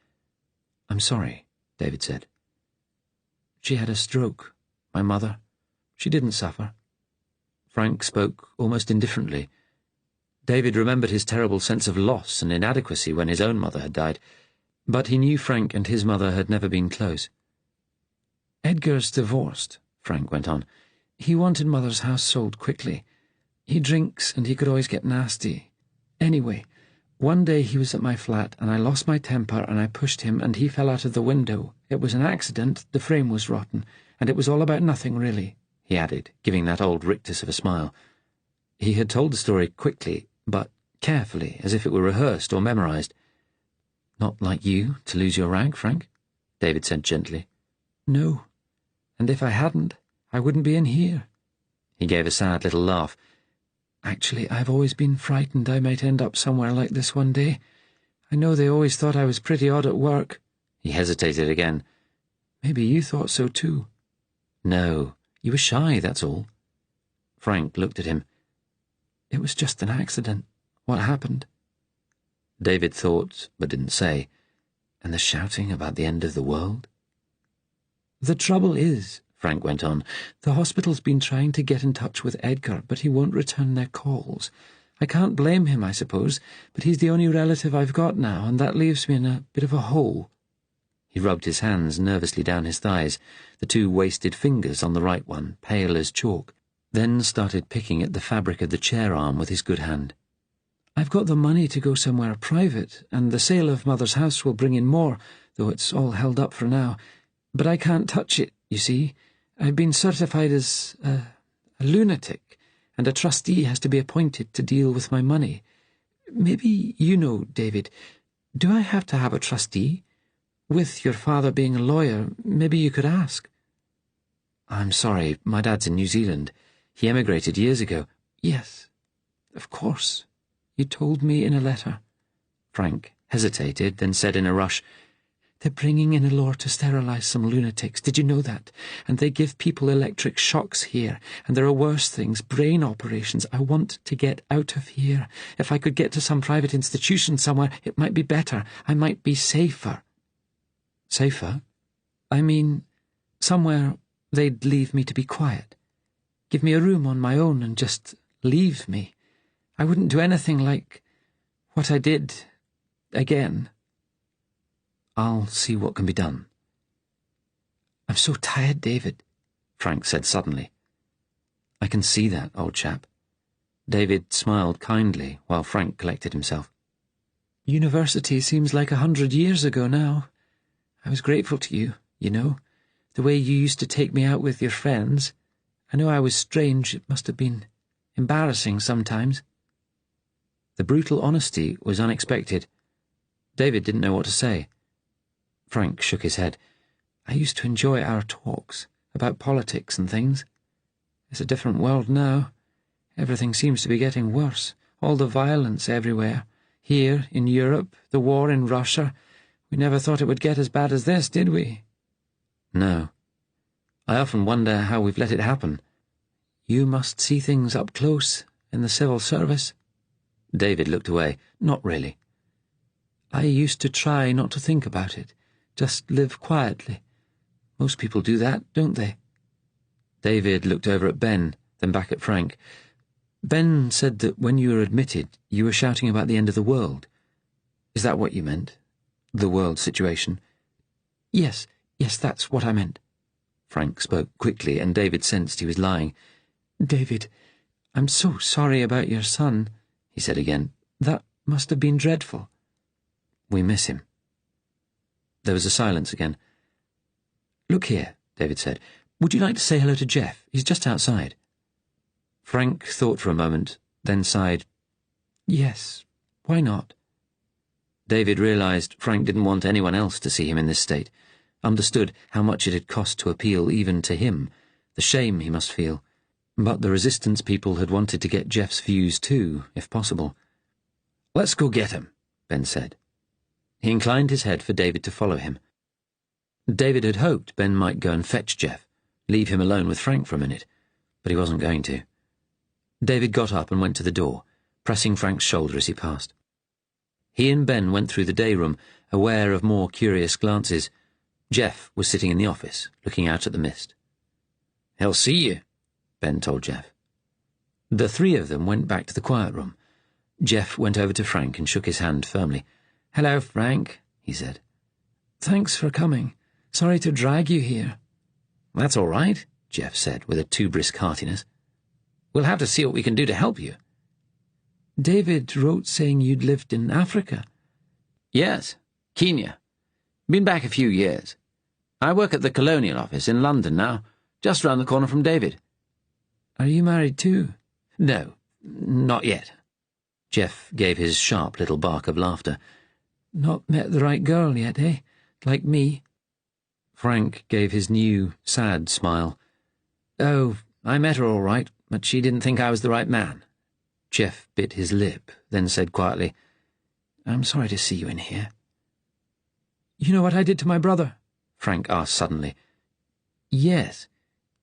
"I'm sorry," David said. "She had a stroke, my mother. She didn't suffer." Frank spoke almost indifferently. David remembered his terrible sense of loss and inadequacy when his own mother had died, but he knew Frank and his mother had never been close. "Edgar's divorced," Frank went on. "He wanted Mother's house sold quickly. He drinks and he could always get nasty. Anyway, one day he was at my flat and I lost my temper and I pushed him and he fell out of the window. It was an accident, the frame was rotten, and it was all about nothing, really," he added, giving that old rictus of a smile. He had told the story quickly, but carefully, as if it were rehearsed or memorized. "Not like you, to lose your rank, Frank?" David said gently. "No. And if I hadn't, I wouldn't be in here." He gave a sad little laugh. "Actually, I've always been frightened I might end up somewhere like this one day. I know they always thought I was pretty odd at work." He hesitated again. "Maybe you thought so too." "No, you were shy, that's all." Frank looked at him. "It was just an accident. What happened?" David thought, but didn't say. And the shouting about the end of the world? "The trouble is," Frank went on, "the hospital's been trying to get in touch with Edgar, but he won't return their calls. I can't blame him, I suppose, but he's the only relative I've got now, and that leaves me in a bit of a hole." He rubbed his hands nervously down his thighs, the two wasted fingers on the right one, pale as chalk, then started picking at the fabric of the chair arm with his good hand. "I've got the money to go somewhere private, and the sale of Mother's house will bring in more, though it's all held up for now. But I can't touch it, you see. I've been certified as a lunatic, and a trustee has to be appointed to deal with my money. Maybe you know, David, do I have to have a trustee? With your father being a lawyer, maybe you could ask." "I'm sorry, my dad's in New Zealand. He emigrated years ago." "Yes, of course. You told me in a letter." Frank hesitated, then said in a rush, "They're bringing in a law to sterilize some lunatics. Did you know that? And they give people electric shocks here, and there are worse things, brain operations. I want to get out of here. If I could get to some private institution somewhere, it might be better. I might be safer." "Safer?" "I mean, somewhere they'd leave me to be quiet. Give me a room on my own and just leave me. I wouldn't do anything like what I did again." "I'll see what can be done." "I'm so tired, David," Frank said suddenly. "I can see that, old chap." David smiled kindly while Frank collected himself. "University seems like 100 years ago now. I was grateful to you, you know, the way you used to take me out with your friends. I know I was strange. It must have been embarrassing sometimes." The brutal honesty was unexpected. David didn't know what to say. Frank shook his head. "I used to enjoy our talks about politics and things. It's a different world now. Everything seems to be getting worse. All the violence everywhere. Here, in Europe, the war in Russia. We never thought it would get as bad as this, did we?" "No. I often wonder how we've let it happen." "You must see things up close in the civil service." David looked away. "Not really." "I used to try not to think about it. Just live quietly. Most people do that, don't they?" David looked over at Ben, then back at Frank. "Ben said that when you were admitted, you were shouting about the end of the world. Is that what you meant? The world situation?" Yes, that's what I meant." Frank spoke quickly, and David sensed he was lying. "David, I'm so sorry about your son," he said again. "That must have been dreadful." "We miss him." There was a silence again. "Look here," David said. "Would you like to say hello to Jeff? He's just outside." Frank thought for a moment, then sighed. "Yes, why not?" David realized Frank didn't want anyone else to see him in this state, understood how much it had cost to appeal even to him, the shame he must feel. But the resistance people had wanted to get Jeff's views too, if possible. "Let's go get him," Ben said. He inclined his head for David to follow him. David had hoped Ben might go and fetch Jeff, leave him alone with Frank for a minute, but he wasn't going to. David got up and went to the door, pressing Frank's shoulder as he passed. He and Ben went through the day room, aware of more curious glances. Jeff was sitting in the office, looking out at the mist. "He'll see you," Ben told Jeff. The three of them went back to the quiet room. Jeff went over to Frank and shook his hand firmly. "Hello, Frank," he said. "Thanks for coming. Sorry to drag you here." "That's all right," Jeff said with a too-brisk heartiness. "We'll have to see what we can do to help you." "David wrote saying you'd lived in Africa." "Yes, Kenya. Been back a few years. I work at the Colonial Office in London now, just round the corner from David." "Are you married too?" "No, not yet." Jeff gave his sharp little bark of laughter. "Not met the right girl yet, eh? Like me?" Frank gave his new, sad smile. "Oh, I met her all right, but she didn't think I was the right man." Jeff bit his lip, then said quietly, "I'm sorry to see you in here." "You know what I did to my brother?" Frank asked suddenly. "Yes.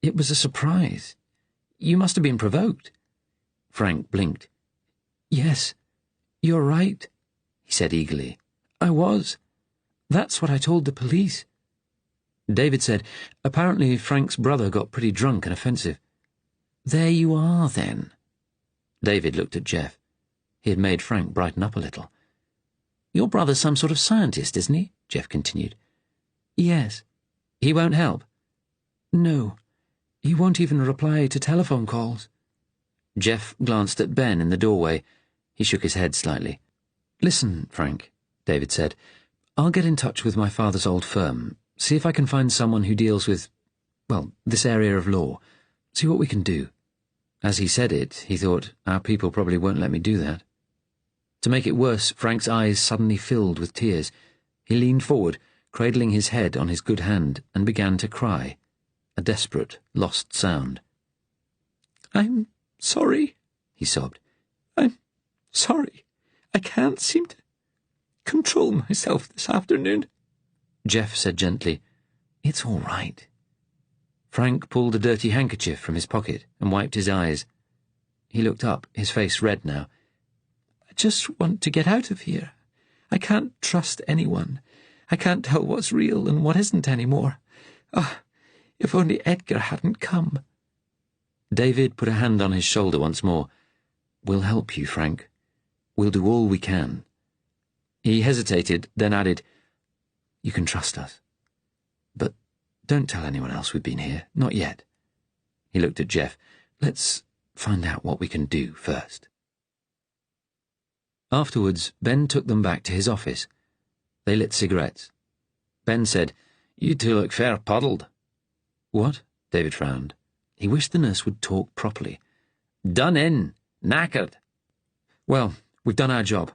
It was a surprise. You must have been provoked." Frank blinked. "Yes, you're right," he said eagerly. "I was. That's what I told the police." David said, "Apparently Frank's brother got pretty drunk and offensive." "There you are, then." David looked at Jeff. He had made Frank brighten up a little. "Your brother's some sort of scientist, isn't he?" Jeff continued. "Yes." "He won't help?" "No. He won't even reply to telephone calls." Jeff glanced at Ben in the doorway. He shook his head slightly. "Listen, Frank," David said. "I'll get in touch with my father's old firm, see if I can find someone who deals with, well, this area of law, see what we can do." As he said it, he thought, our people probably won't let me do that. To make it worse, Frank's eyes suddenly filled with tears. He leaned forward, cradling his head on his good hand, and began to cry, a desperate, lost sound. "I'm sorry," he sobbed. "I'm sorry. I can't seem to control myself this afternoon." Jeff said gently, "It's all right." Frank pulled a dirty handkerchief from his pocket and wiped his eyes. He looked up, his face red now. "I just want to get out of here. I can't trust anyone. I can't tell what's real and what isn't anymore. Ah, if only Edgar hadn't come." David put a hand on his shoulder once more. "We'll help you, Frank. We'll do all we can." He hesitated, then added, "You can trust us. But don't tell anyone else we've been here, not yet." He looked at Jeff. "Let's find out what we can do first." Afterwards, Ben took them back to his office. They lit cigarettes. Ben said, "You two look fair puddled." "What?" David frowned. He wished the nurse would talk properly. "Done in. Knackered." "Well, we've done our job,"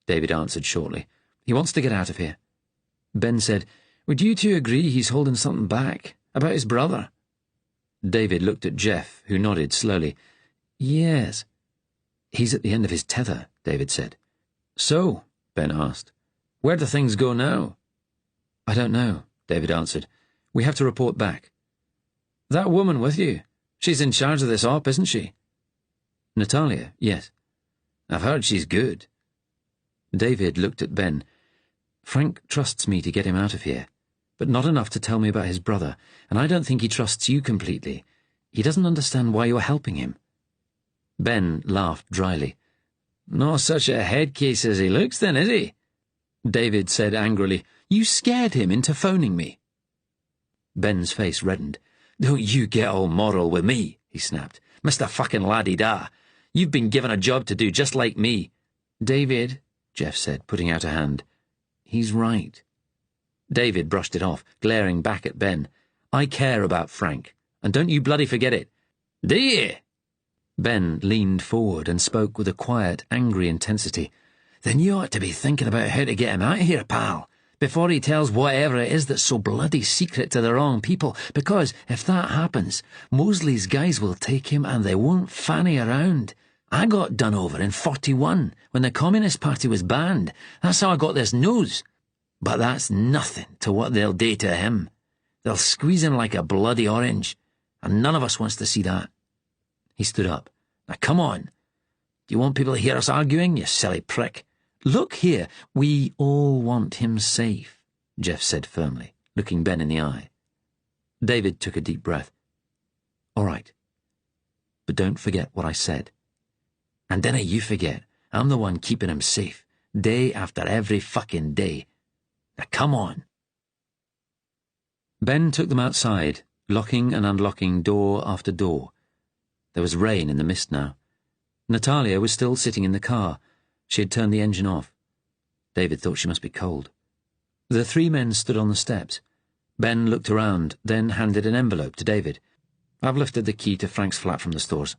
David answered shortly. "He wants to get out of here." Ben said, "Would you two agree he's holding something back? About his brother?" David looked at Jeff, who nodded slowly. "Yes." "He's at the end of his tether," David said. "So?" Ben asked. "Where do things go now?" "I don't know," David answered. "We have to report back." "That woman with you, she's in charge of this op, isn't she?" "Natalia, yes." "I've heard she's good." David looked at Ben. "Frank trusts me to get him out of here, but not enough to tell me about his brother, and I don't think he trusts you completely. He doesn't understand why you're helping him." Ben laughed dryly. "Not such a head case as he looks, then, is he?" David said angrily, "You scared him into phoning me." Ben's face reddened. "Don't you get all moral with me," he snapped. "Mr. fucking la-di-da. You've been given a job to do just like me." "David," Jeff said, putting out a hand. "He's right." David brushed it off, glaring back at Ben. I care about Frank, and don't you bloody forget it. Do ye? Ben leaned forward and spoke with a quiet, angry intensity. Then you ought to be thinking about how to get him out of here, pal, before he tells whatever it is that's so bloody secret to the wrong people, because if that happens, Mosley's guys will take him and they won't fanny around. I got done over in 41 when the Communist Party was banned. That's how I got this news. But that's nothing to what they'll do to him. They'll squeeze him like a bloody orange, and none of us wants to see that. He stood up. Now come on. Do you want people to hear us arguing, you silly prick? Look here, we all want him safe, Jeff said firmly, looking Ben in the eye. David took a deep breath. All right. But don't forget what I said. And dinna you forget, I'm the one keeping him safe, day after every fucking day. Now come on. Ben took them outside, locking and unlocking door after door. There was rain in the mist now. Natalia was still sitting in the car. She had turned the engine off. David thought she must be cold. The three men stood on the steps. Ben looked around, then handed an envelope to David. I've lifted the key to Frank's flat from the stores,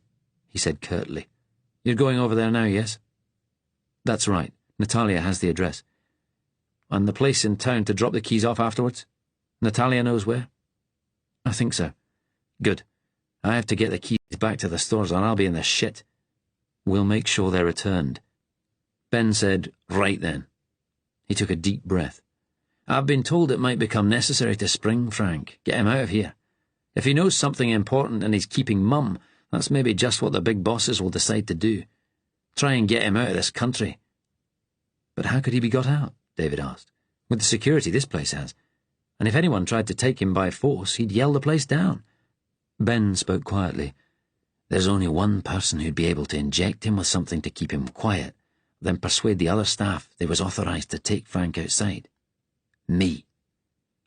he said curtly. You're going over there now, yes? That's right. Natalia has the address. And the place in town to drop the keys off afterwards? Natalia knows where? I think so. Good. I have to get the keys back to the stores and I'll be in the shit. We'll make sure they're returned. Ben said, right then. He took a deep breath. I've been told it might become necessary to spring Frank. Get him out of here. If he knows something important and he's keeping mum, that's maybe just what the big bosses will decide to do. Try and get him out of this country. But how could he be got out? David asked. With the security this place has. And if anyone tried to take him by force, he'd yell the place down. Ben spoke quietly. There's only one person who'd be able to inject him with something to keep him quiet, then persuade the other staff they was authorised to take Frank outside. Me.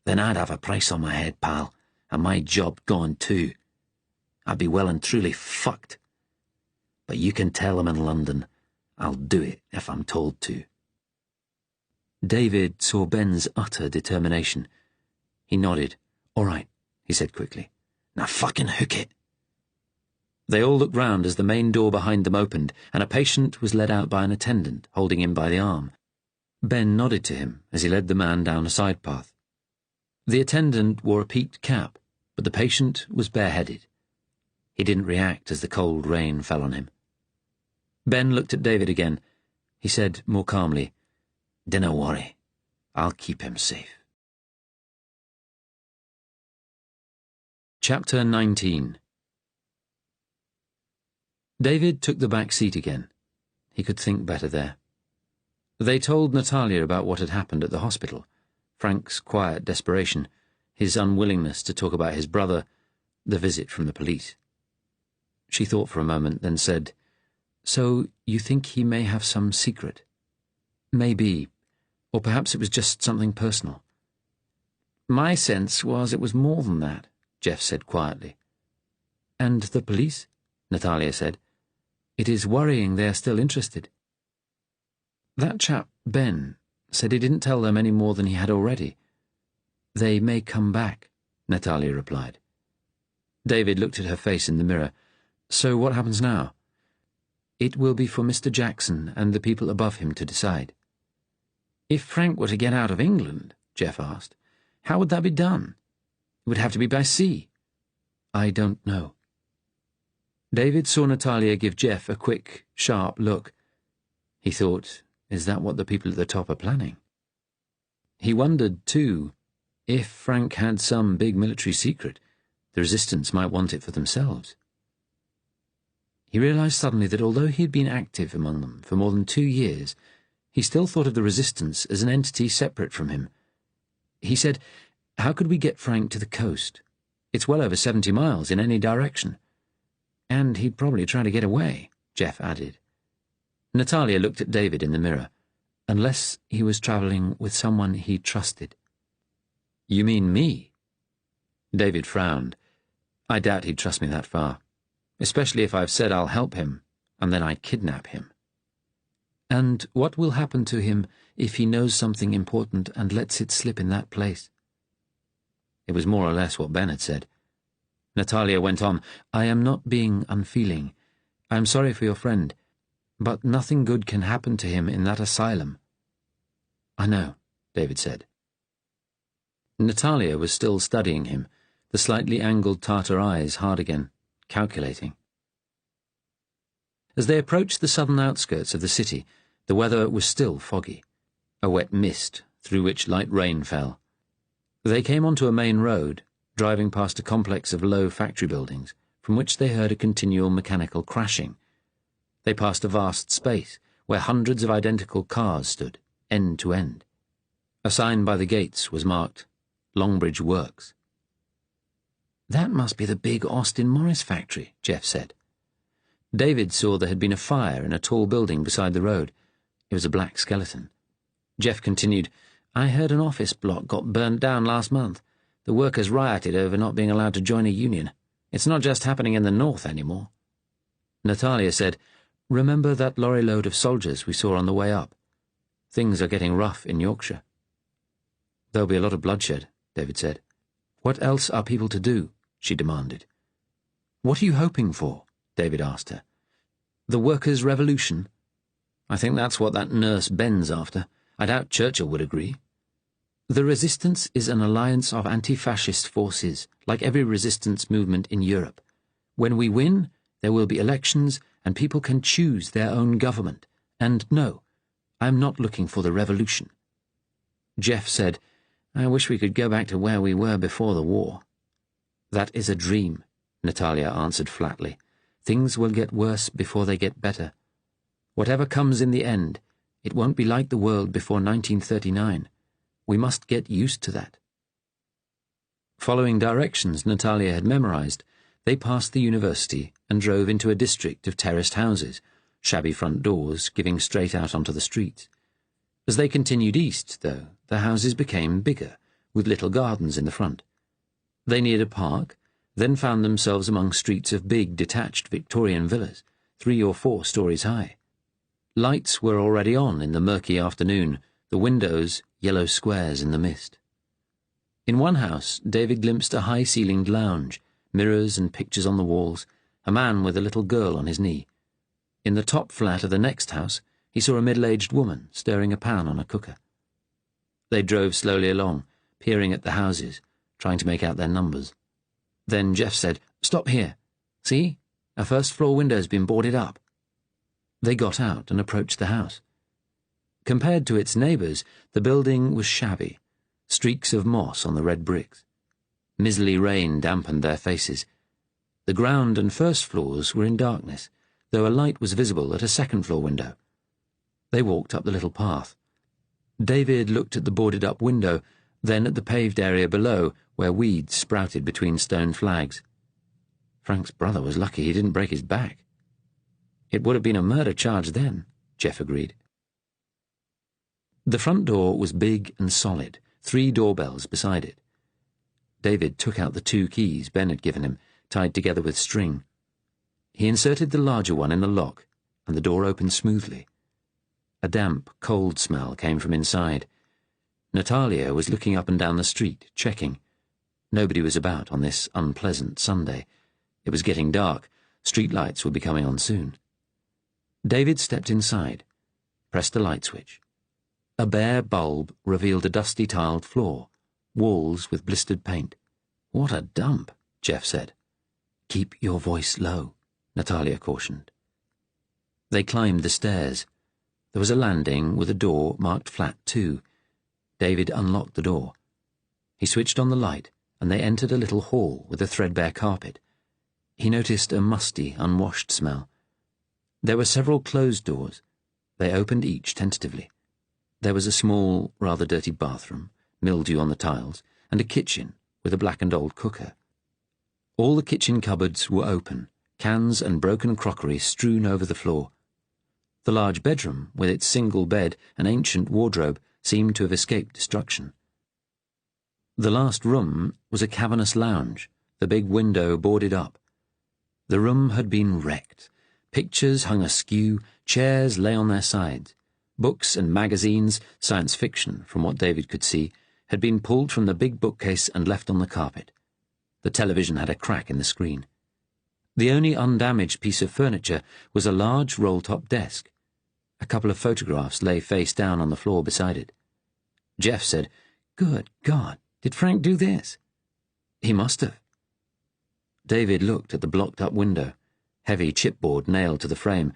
Then I'd have a price on my head, pal, and my job gone too. I'd be well and truly fucked. But you can tell him in London, I'll do it if I'm told to. David saw Ben's utter determination. He nodded. All right, he said quickly. Now fucking hook it. They all looked round as the main door behind them opened, and a patient was led out by an attendant, holding him by the arm. Ben nodded to him as he led the man down a side path. The attendant wore a peaked cap, but the patient was bareheaded. He didn't react as the cold rain fell on him. Ben looked at David again. He said more calmly, Dinna worry. I'll keep him safe. Chapter 19. David took the back seat again. He could think better there. They told Natalia about what had happened at the hospital, Frank's quiet desperation, his unwillingness to talk about his brother, the visit from the police. She thought for a moment, then said, So you think he may have some secret? Maybe, or perhaps it was just something personal. My sense was it was more than that, Jeff said quietly. And the police? Natalia said. It is worrying they are still interested. That chap, Ben, said he didn't tell them any more than he had already. They may come back, Natalia replied. David looked at her face in the mirror. So what happens now? It will be for Mr. Jackson and the people above him to decide. If Frank were to get out of England, Jeff asked, how would that be done? It would have to be by sea. I don't know. David saw Natalia give Jeff a quick, sharp look. He thought, is that what the people at the top are planning? He wondered, too, if Frank had some big military secret, the resistance might want it for themselves. He realised suddenly that although he had been active among them for more than 2 years, he still thought of the resistance as an entity separate from him. He said, how could we get Frank to the coast? It's well over 70 miles in any direction. And he'd probably try to get away, Jeff added. Natalia looked at David in the mirror. Unless he was travelling with someone he trusted. You mean me? David frowned. I doubt he'd trust me that far, especially if I've said I'll help him, and then I kidnap him. And what will happen to him if he knows something important and lets it slip in that place? It was more or less what Ben had said. Natalia went on, "I am not being unfeeling. I am sorry for your friend, but nothing good can happen to him in that asylum." "I know," David said. Natalia was still studying him, the slightly angled Tartar eyes hard again, calculating. As they approached the southern outskirts of the city, the weather was still foggy, a wet mist through which light rain fell. They came onto a main road, driving past a complex of low factory buildings, from which they heard a continual mechanical crashing. They passed a vast space, where hundreds of identical cars stood, end to end. A sign by the gates was marked, "Longbridge Works." "That must be the big Austin Morris factory," Jeff said. David saw there had been a fire in a tall building beside the road. It was a black skeleton. Jeff continued, "I heard an office block got burned down last month. The workers rioted over not being allowed to join a union. It's not just happening in the north anymore." Natalia said, "Remember that lorry load of soldiers we saw on the way up? Things are getting rough in Yorkshire." "There'll be a lot of bloodshed," David said. "What else are people to do?" she demanded. "What are you hoping for?" David asked her. "The workers' revolution? I think that's what that nurse Ben's after. I doubt Churchill would agree. The resistance is an alliance of anti-fascist forces, like every resistance movement in Europe. When we win, there will be elections and people can choose their own government. And no, I'm not looking for the revolution." Jeff said, "I wish we could go back to where we were before the war." "That is a dream," Natalia answered flatly. "Things will get worse before they get better. Whatever comes in the end, it won't be like the world before 1939. We must get used to that." Following directions Natalia had memorized, they passed the university and drove into a district of terraced houses, shabby front doors giving straight out onto the streets. As they continued east, though, the houses became bigger, with little gardens in the front. They neared a park, then found themselves among streets of big, detached Victorian villas, 3 or 4 stories high. Lights were already on in the murky afternoon, the windows yellow squares in the mist. In one house, David glimpsed a high-ceilinged lounge, mirrors and pictures on the walls, a man with a little girl on his knee. In the top flat of the next house, he saw a middle-aged woman stirring a pan on a cooker. They drove slowly along, peering at the houses, trying to make out their numbers. Then Jeff said, "Stop here. See? A first-floor window's been boarded up." They got out and approached the house. Compared to its neighbours, the building was shabby, streaks of moss on the red bricks. Miserly rain dampened their faces. The ground and first floors were in darkness, though a light was visible at a second-floor window. They walked up the little path. David looked at the boarded-up window, then at the paved area below, where weeds sprouted between stone flags. Frank's brother was lucky he didn't break his back. It would have been a murder charge then, Jeff agreed. The front door was big and solid, 3 doorbells beside it. David took out the 2 keys Ben had given him, tied together with string. He inserted the larger one in the lock, and the door opened smoothly. A damp, cold smell came from inside. Natalia was looking up and down the street, checking. Nobody was about on this unpleasant Sunday. It was getting dark. Streetlights would be coming on soon. David stepped inside, pressed the light switch. A bare bulb revealed a dusty tiled floor, walls with blistered paint. "What a dump," Jeff said. "Keep your voice low," Natalia cautioned. They climbed the stairs. There was a landing with a door marked Flat 2. David unlocked the door. He switched on the light, and they entered a little hall with a threadbare carpet. He noticed a musty, unwashed smell. There were several closed doors. They opened each tentatively. There was a small, rather dirty bathroom, mildew on the tiles, and a kitchen with a blackened old cooker. All the kitchen cupboards were open, cans and broken crockery strewn over the floor. The large bedroom, with its single bed and ancient wardrobe, seemed to have escaped destruction. The last room was a cavernous lounge, the big window boarded up. The room had been wrecked. Pictures hung askew, chairs lay on their sides. Books and magazines, science fiction, from what David could see, had been pulled from the big bookcase and left on the carpet. The television had a crack in the screen. The only undamaged piece of furniture was a large roll-top desk. A couple of photographs lay face down on the floor beside it. Jeff said, "Good God, did Frank do this?" "He must have." David looked at the blocked-up window, heavy chipboard nailed to the frame.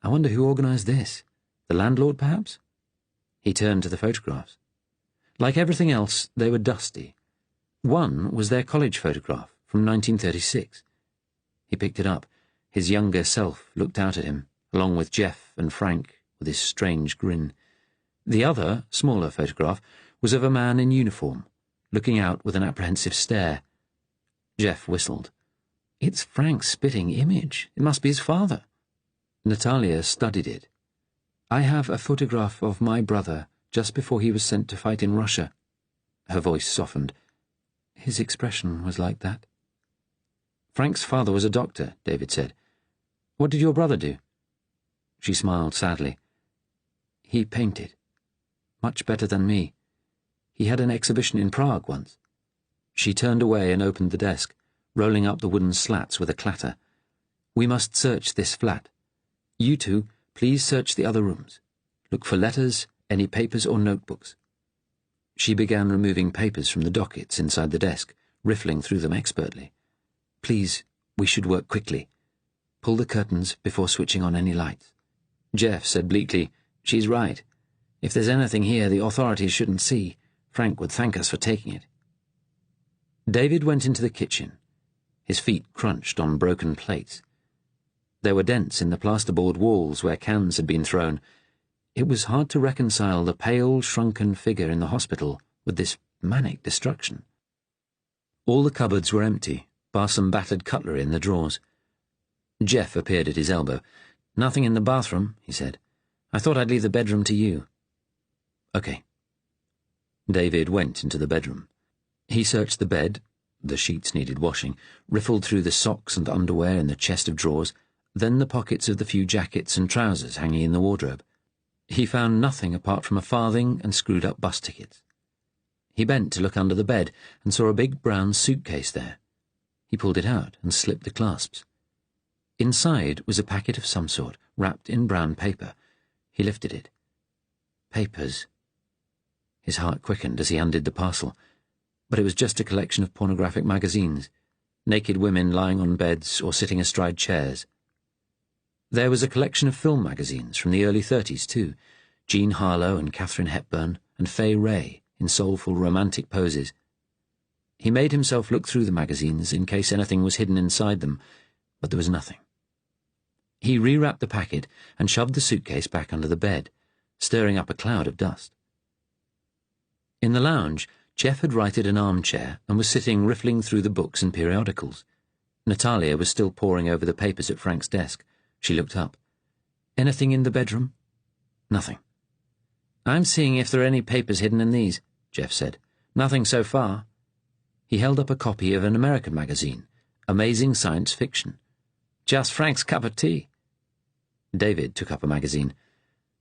"I wonder who organised this? The landlord, perhaps?" He turned to the photographs. Like everything else, they were dusty. One was their college photograph from 1936. He picked it up. His younger self looked out at him, along with Jeff and Frank, with his strange grin. The other, smaller photograph was of a man in uniform, looking out with an apprehensive stare. Jeff whistled. "It's Frank's spitting image. It must be his father." Natalia studied it. "I have a photograph of my brother just before he was sent to fight in Russia." Her voice softened. "His expression was like that." "Frank's father was a doctor," David said. "What did your brother do?" She smiled sadly. "He painted. Much better than me. He had an exhibition in Prague once." She turned away and opened the desk, rolling up the wooden slats with a clatter. "We must search this flat. You two, please search the other rooms. Look for letters, any papers or notebooks." She began removing papers from the dockets inside the desk, riffling through them expertly. "Please, we should work quickly. Pull the curtains before switching on any lights." Jeff said bleakly, "She's right. If there's anything here the authorities shouldn't see, Frank would thank us for taking it." David went into the kitchen. His feet crunched on broken plates. There were dents in the plasterboard walls where cans had been thrown. It was hard to reconcile the pale, shrunken figure in the hospital with this manic destruction. All the cupboards were empty, bar some battered cutlery in the drawers. Jeff appeared at his elbow. "Nothing in the bathroom," he said. "I thought I'd leave the bedroom to you." "Okay." David went into the bedroom. He searched the bed, the sheets needed washing, riffled through the socks and underwear in the chest of drawers, then the pockets of the few jackets and trousers hanging in the wardrobe. He found nothing apart from a farthing and screwed-up bus tickets. He bent to look under the bed and saw a big brown suitcase there. He pulled it out and slipped the clasps. Inside was a packet of some sort, wrapped in brown paper. He lifted it. Papers. His heart quickened as he undid the parcel, but it was just a collection of pornographic magazines, naked women lying on beds or sitting astride chairs. There was a collection of film magazines from the early 30s, too, Jean Harlow and Katharine Hepburn and Fay Wray in soulful romantic poses. He made himself look through the magazines in case anything was hidden inside them, but there was nothing. He rewrapped the packet and shoved the suitcase back under the bed, stirring up a cloud of dust. In the lounge, Jeff had righted an armchair and was sitting riffling through the books and periodicals. Natalia was still poring over the papers at Frank's desk. She looked up. "Anything in the bedroom?" "Nothing." "I'm seeing if there are any papers hidden in these," Jeff said. "Nothing so far." He held up a copy of an American magazine, Amazing Science Fiction. "Just Frank's cup of tea." David took up a magazine.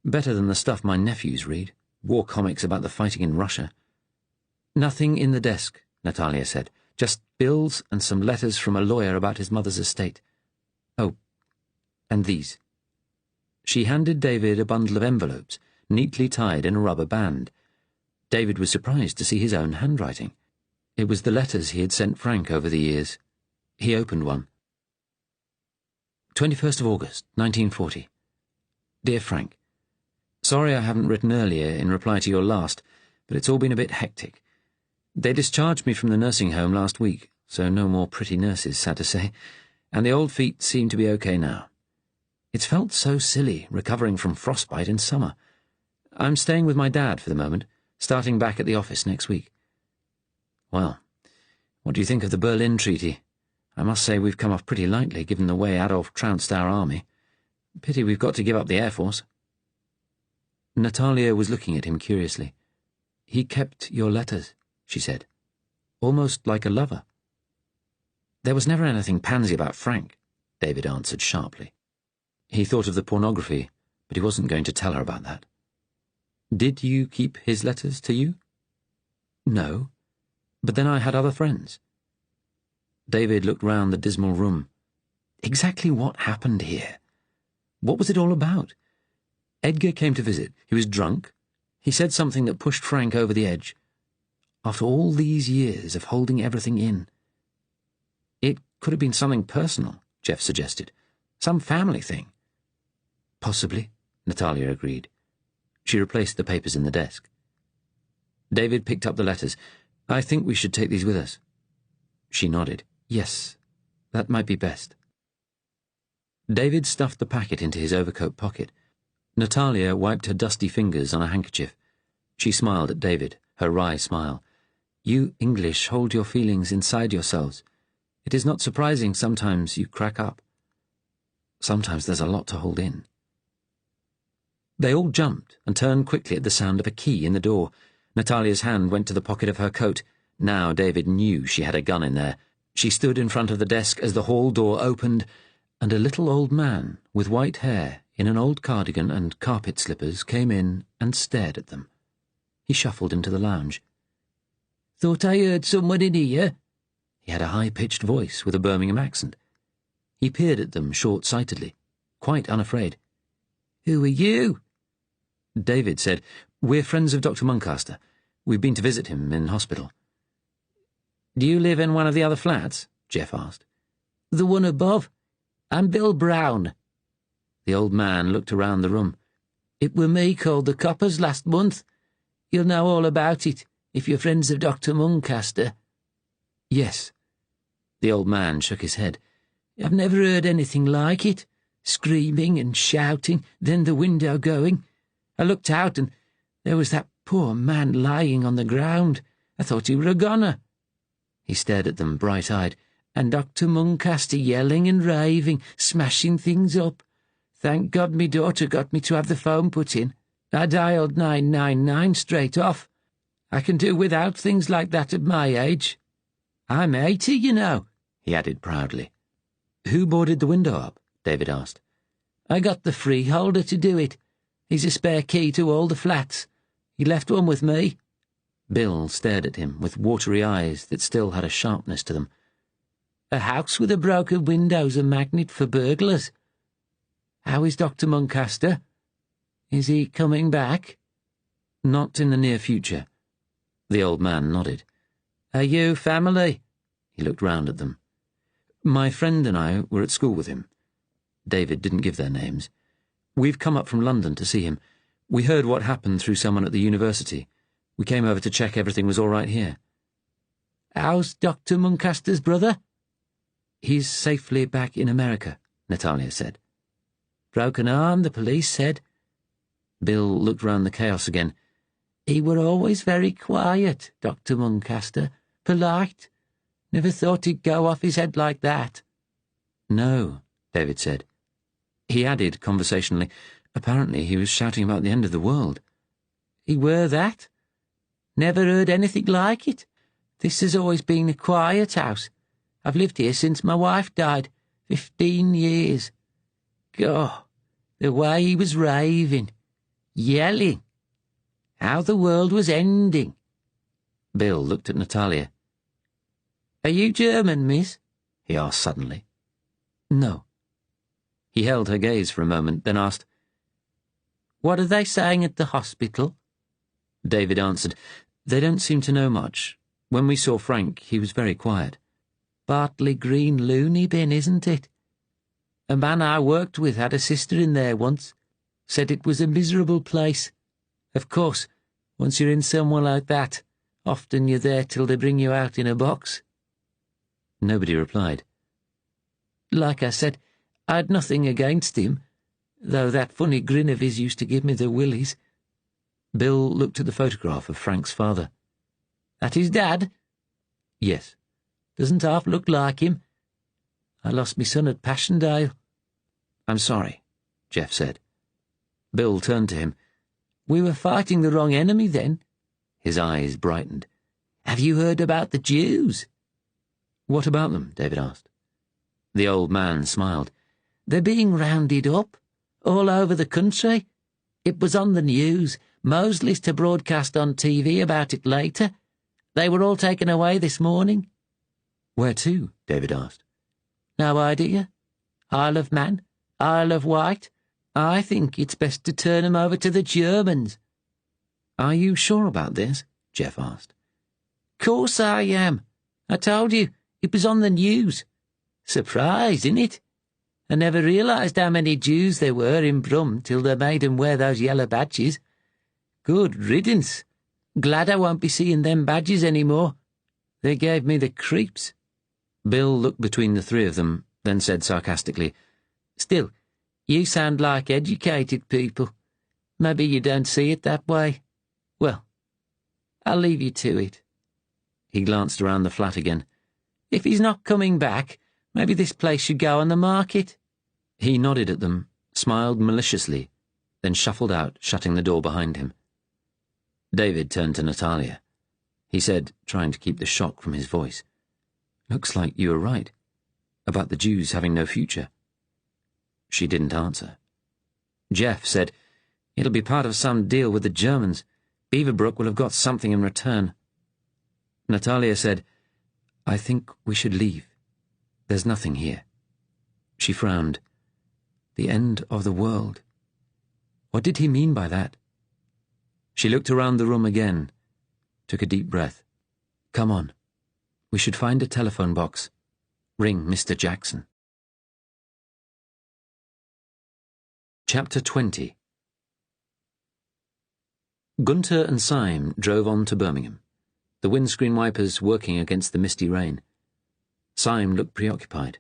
"Better than the stuff my nephews read. War comics about the fighting in Russia." "Nothing in the desk," Natalia said. "Just bills and some letters from a lawyer about his mother's estate. Oh, and these." She handed David a bundle of envelopes, neatly tied in a rubber band. David was surprised to see his own handwriting. It was the letters he had sent Frank over the years. He opened one. 21st of August, 1940. Dear Frank, sorry I haven't written earlier in reply to your last, but it's all been a bit hectic. They discharged me from the nursing home last week, so no more pretty nurses, sad to say, and the old feet seem to be okay now. It's felt so silly, recovering from frostbite in summer. I'm staying with my dad for the moment, starting back at the office next week. Well, what do you think of the Berlin Treaty? I must say we've come off pretty lightly, given the way Adolf trounced our army. Pity we've got to give up the Air Force. Natalia was looking at him curiously. He kept your letters, she said, almost like a lover. There was never anything pansy about Frank, David answered sharply. He thought of the pornography, but he wasn't going to tell her about that. Did you keep his letters to you? No, but then I had other friends. David looked round the dismal room. Exactly what happened here? What was it all about? Edgar came to visit. He was drunk. He said something that pushed Frank over the edge. After all these years of holding everything in. It could have been something personal, Jeff suggested. Some family thing. Possibly, Natalia agreed. She replaced the papers in the desk. David picked up the letters. I think we should take these with us. She nodded. Yes, that might be best. David stuffed the packet into his overcoat pocket. Natalia wiped her dusty fingers on a handkerchief. She smiled at David, her wry smile. You English hold your feelings inside yourselves. It is not surprising sometimes you crack up. Sometimes there's a lot to hold in. They all jumped and turned quickly at the sound of a key in the door. Natalia's hand went to the pocket of her coat. Now David knew she had a gun in there. She stood in front of the desk as the hall door opened, and a little old man with white hair in an old cardigan and carpet slippers came in and stared at them. He shuffled into the lounge. Thought I heard someone in here. He had a high-pitched voice with a Birmingham accent. He peered at them short-sightedly, quite unafraid. Who are you? David said, We're friends of Dr. Muncaster. We've been to visit him in hospital. Do you live in one of the other flats? Jeff asked. The one above. I'm Bill Brown. The old man looked around the room. It were me called the coppers last month. You'll know all about it, if you're friends of Dr. Muncaster. Yes. The old man shook his head. I've never heard anything like it. Screaming and shouting, then the window going. I looked out and there was that poor man lying on the ground. I thought he were a goner. He stared at them bright-eyed. And Dr. Muncaster yelling and raving, smashing things up. Thank God me daughter got me to have the phone put in. I dialed 999 straight off. I can do without things like that at my age. I'm 80, you know, he added proudly. Who boarded the window up? David asked. I got the freeholder to do it. He's a spare key to all the flats. He left one with me. Bill stared at him with watery eyes that still had a sharpness to them. A house with a broken window's a magnet for burglars. How is Dr. Muncaster? Is he coming back? Not in the near future. The old man nodded. Are you family? He looked round at them. My friend and I were at school with him. David didn't give their names. We've come up from London to see him. We heard what happened through someone at the university. We came over to check everything was all right here. How's Dr. Muncaster's brother? He's safely back in America, Natalia said. Broken arm, the police said. Bill looked round the chaos again. He were always very quiet, Dr. Muncaster. Polite. Never thought he'd go off his head like that. No, David said. He added conversationally, apparently he was shouting about the end of the world. He were that? Never heard anything like it. This has always been a quiet house. I've lived here since my wife died, 15 years. God, the way he was raving, yelling, how the world was ending. Bill looked at Natalia. Are you German, miss? He asked suddenly. No. He held her gaze for a moment, then asked, What are they saying at the hospital? David answered, They don't seem to know much. When we saw Frank, he was very quiet. Bartley Green loony bin, isn't it? A man I worked with had a sister in there once. Said it was a miserable place. Of course, once you're in somewhere like that, often you're there till they bring you out in a box. Nobody replied. Like I said, I'd nothing against him, though that funny grin of his used to give me the willies. Bill looked at the photograph of Frank's father. That his dad? Yes. Doesn't half look like him. I lost me son at Passchendaele. I'm sorry, Jeff said. Bill turned to him. We were fighting the wrong enemy then. His eyes brightened. Have you heard about the Jews? What about them? David asked. The old man smiled. They're being rounded up, all over the country. It was on the news. Mosley's to broadcast on TV about it later. They were all taken away this morning. Where to? David asked. No idea. Isle of Man, Isle of Wight. I think it's best to turn 'em over to the Germans. Are you sure about this? Jeff asked. Course I am. I told you, it was on the news. Surprise, innit? I never realised how many Jews there were in Brum till they made 'em wear those yellow badges. Good riddance. Glad I won't be seeing them badges any more. They gave me the creeps. Bill looked between the three of them, then said sarcastically, Still, you sound like educated people. Maybe you don't see it that way. Well, I'll leave you to it. He glanced around the flat again. If he's not coming back, maybe this place should go on the market. He nodded at them, smiled maliciously, then shuffled out, shutting the door behind him. David turned to Natalia. He said, trying to keep the shock from his voice, Looks like you were right, about the Jews having no future. She didn't answer. Jeff said, It'll be part of some deal with the Germans. Beaverbrook will have got something in return. Natalia said, I think we should leave. There's nothing here. She frowned. The end of the world. What did he mean by that? She looked around the room again, took a deep breath. Come on. We should find a telephone box. Ring Mr. Jackson. Chapter 20. Gunter and Syme drove on to Birmingham, the windscreen wipers working against the misty rain. Syme looked preoccupied,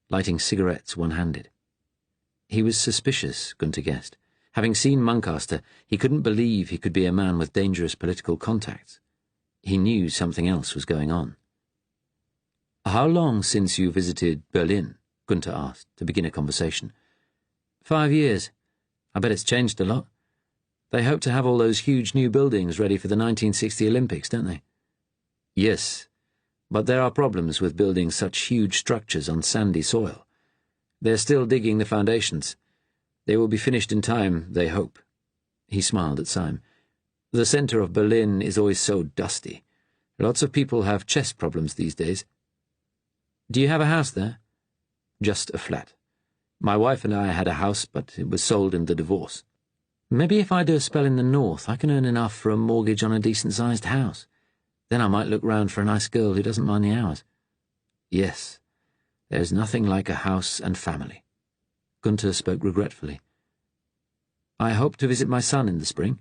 lighting cigarettes one-handed. He was suspicious, Gunter guessed. Having seen Muncaster, he couldn't believe he could be a man with dangerous political contacts. He knew something else was going on. How long since you visited Berlin? Gunter asked, to begin a conversation. 5 years. I bet it's changed a lot. They hope to have all those huge new buildings ready for the 1960 Olympics, don't they? Yes, but there are problems with building such huge structures on sandy soil. They're still digging the foundations. They will be finished in time, they hope. He smiled at Syme. The centre of Berlin is always so dusty. Lots of people have chest problems these days. Do you have a house there? Just a flat. My wife and I had a house, but it was sold in the divorce. Maybe if I do a spell in the north, I can earn enough for a mortgage on a decent-sized house. Then I might look round for a nice girl who doesn't mind the hours. Yes, there's nothing like a house and family. Gunter spoke regretfully. I hope to visit my son in the spring,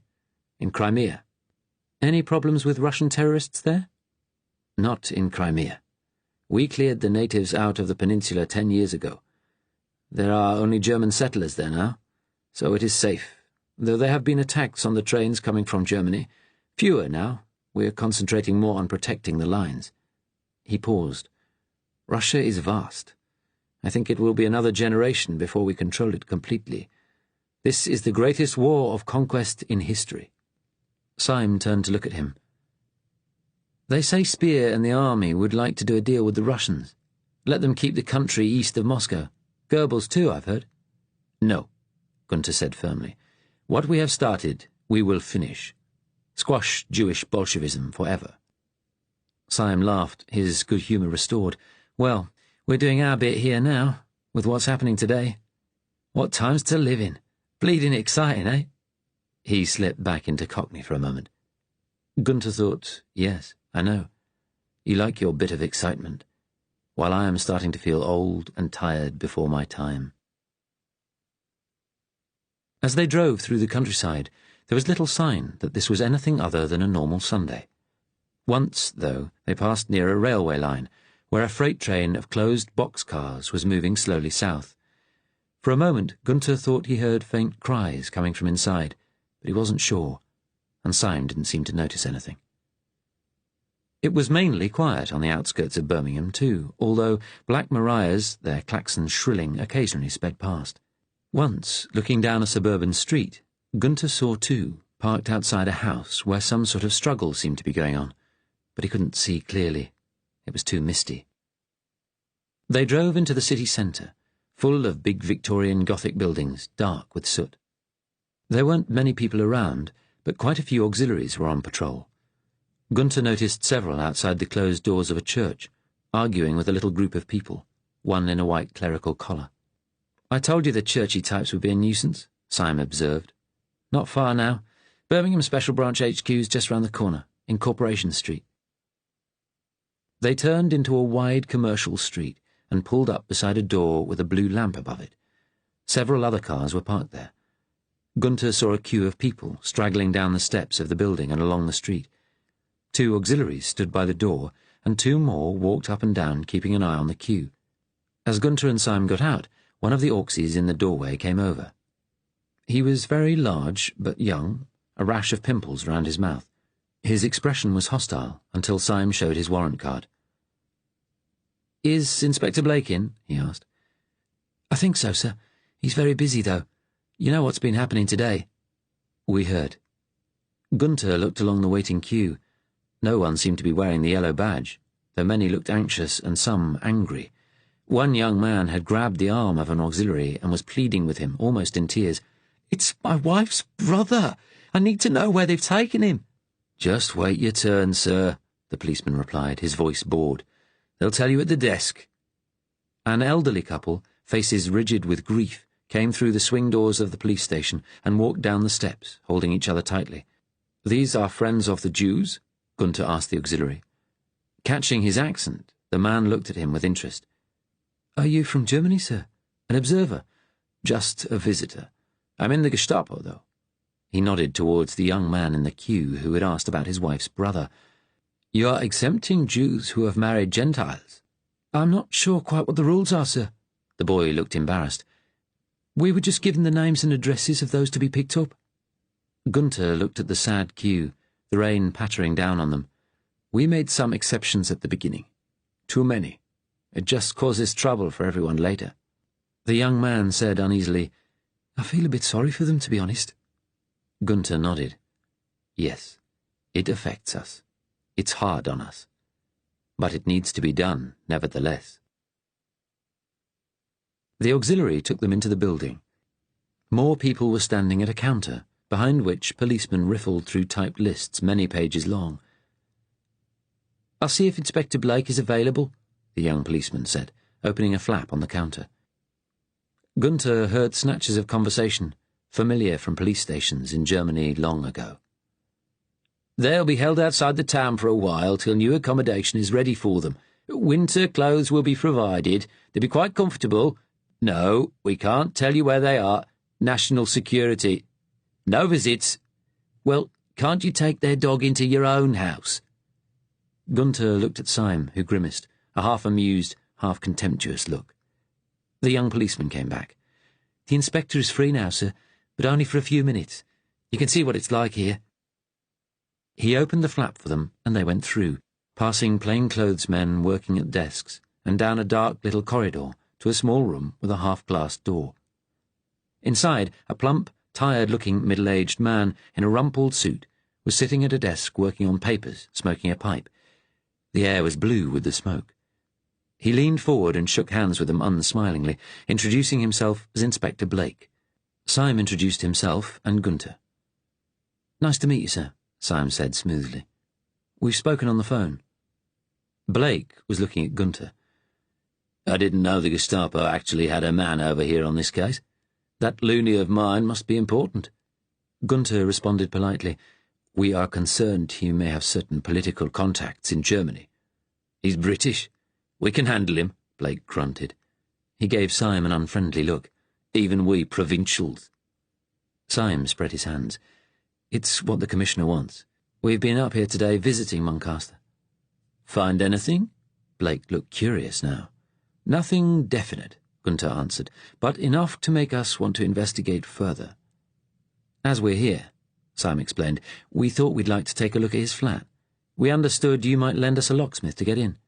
in Crimea. Any problems with Russian terrorists there? Not in Crimea. We cleared the natives out of the peninsula 10 years ago. There are only German settlers there now, so it is safe, though there have been attacks on the trains coming from Germany. Fewer now. We're concentrating more on protecting the lines. He paused. Russia is vast. I think it will be another generation before we control it completely. This is the greatest war of conquest in history. Syme turned to look at him. They say Speer and the army would like to do a deal with the Russians. Let them keep the country east of Moscow. Goebbels too, I've heard. No, Gunter said firmly. What we have started, we will finish. Squash Jewish Bolshevism forever. Syme laughed, his good humour restored. Well, we're doing our bit here now, with what's happening today. What times to live in. Bleeding exciting, eh? He slipped back into Cockney for a moment. Gunter thought, yes, I know. You like your bit of excitement, while I am starting to feel old and tired before my time. As they drove through the countryside, there was little sign that this was anything other than a normal Sunday. Once, though, they passed near a railway line, where a freight train of closed boxcars was moving slowly south. For a moment, Gunter thought he heard faint cries coming from inside, but he wasn't sure, and Syme didn't seem to notice anything. It was mainly quiet on the outskirts of Birmingham, too, although Black Marias, their klaxons shrilling, occasionally sped past. Once, looking down a suburban street, Gunter saw two, parked outside a house where some sort of struggle seemed to be going on, but he couldn't see clearly. It was too misty. They drove into the city centre, full of big Victorian Gothic buildings, dark with soot. There weren't many people around, but quite a few auxiliaries were on patrol. Gunther noticed several outside the closed doors of a church, arguing with a little group of people, one in a white clerical collar. "I told you the churchy types would be a nuisance," Syme observed. "Not far now. Birmingham Special Branch HQ's just round the corner, in Corporation Street." They turned into a wide commercial street and pulled up beside a door with a blue lamp above it. Several other cars were parked there. Gunther saw a queue of people straggling down the steps of the building and along the street. 2 auxiliaries stood by the door, and 2 more walked up and down, keeping an eye on the queue. As Gunther and Syme got out, one of the auxies in the doorway came over. He was very large, but young, a rash of pimples round his mouth. His expression was hostile until Syme showed his warrant card. "Is Inspector Blake in?" he asked. "I think so, sir. He's very busy, though. You know what's been happening today?" "We heard." Gunther looked along the waiting queue. No one seemed to be wearing the yellow badge, though many looked anxious and some angry. One young man had grabbed the arm of an auxiliary and was pleading with him, almost in tears. "It's my wife's brother. I need to know where they've taken him." "Just wait your turn, sir," the policeman replied, his voice bored. "They'll tell you at the desk." An elderly couple, faces rigid with grief, came through the swing doors of the police station and walked down the steps, holding each other tightly. "These are friends of the Jews?" Gunther asked the auxiliary. Catching his accent, the man looked at him with interest. "Are you from Germany, sir? An observer?" "Just a visitor. I'm in the Gestapo, though." He nodded towards the young man in the queue who had asked about his wife's brother. "You're exempting Jews who have married Gentiles." "I'm not sure quite what the rules are, sir." The boy looked embarrassed. "We were just given the names and addresses of those to be picked up." Gunther looked at the sad queue, the rain pattering down on them. "We made some exceptions at the beginning. Too many. It just causes trouble for everyone later." The young man said uneasily, "I feel a bit sorry for them, to be honest." Gunther nodded. "Yes, it affects us. It's hard on us. But it needs to be done, nevertheless." The auxiliary took them into the building. More people were standing at a counter, behind which policemen riffled through typed lists many pages long. "I'll see if Inspector Blake is available," the young policeman said, opening a flap on the counter. Gunther heard snatches of conversation, familiar from police stations in Germany long ago. "They'll be held outside the town for a while till new accommodation is ready for them. Winter clothes will be provided. They'll be quite comfortable. No, we can't tell you where they are. National security. No visits. Well, can't you take their dog into your own house?" Gunther looked at Syme, who grimaced, a half-amused, half-contemptuous look. The young policeman came back. "The inspector is free now, sir, but only for a few minutes. You can see what it's like here." He opened the flap for them, and they went through, passing plainclothes men working at desks, and down a dark little corridor to a small room with a half-glassed door. Inside, a plump, tired-looking middle-aged man in a rumpled suit was sitting at a desk working on papers, smoking a pipe. The air was blue with the smoke. He leaned forward and shook hands with them unsmilingly, introducing himself as Inspector Blake. Syme introduced himself and Gunther. "Nice to meet you, sir," Syme said smoothly. "We've spoken on the phone." Blake was looking at Gunther. "I didn't know the Gestapo actually had a man over here on this case. That loony of mine must be important." Gunther responded politely. "We are concerned he may have certain political contacts in Germany." "He's British. We can handle him," Blake grunted. He gave Syme an unfriendly look. "Even we provincials." Syme spread his hands. "It's what the Commissioner wants. We've been up here today visiting Muncaster." "Find anything?" Blake looked curious now. "Nothing definite," Gunther answered, "but enough to make us want to investigate further. As we're here," Syme explained, "we thought we'd like to take a look at his flat. We understood you might lend us a locksmith to get in."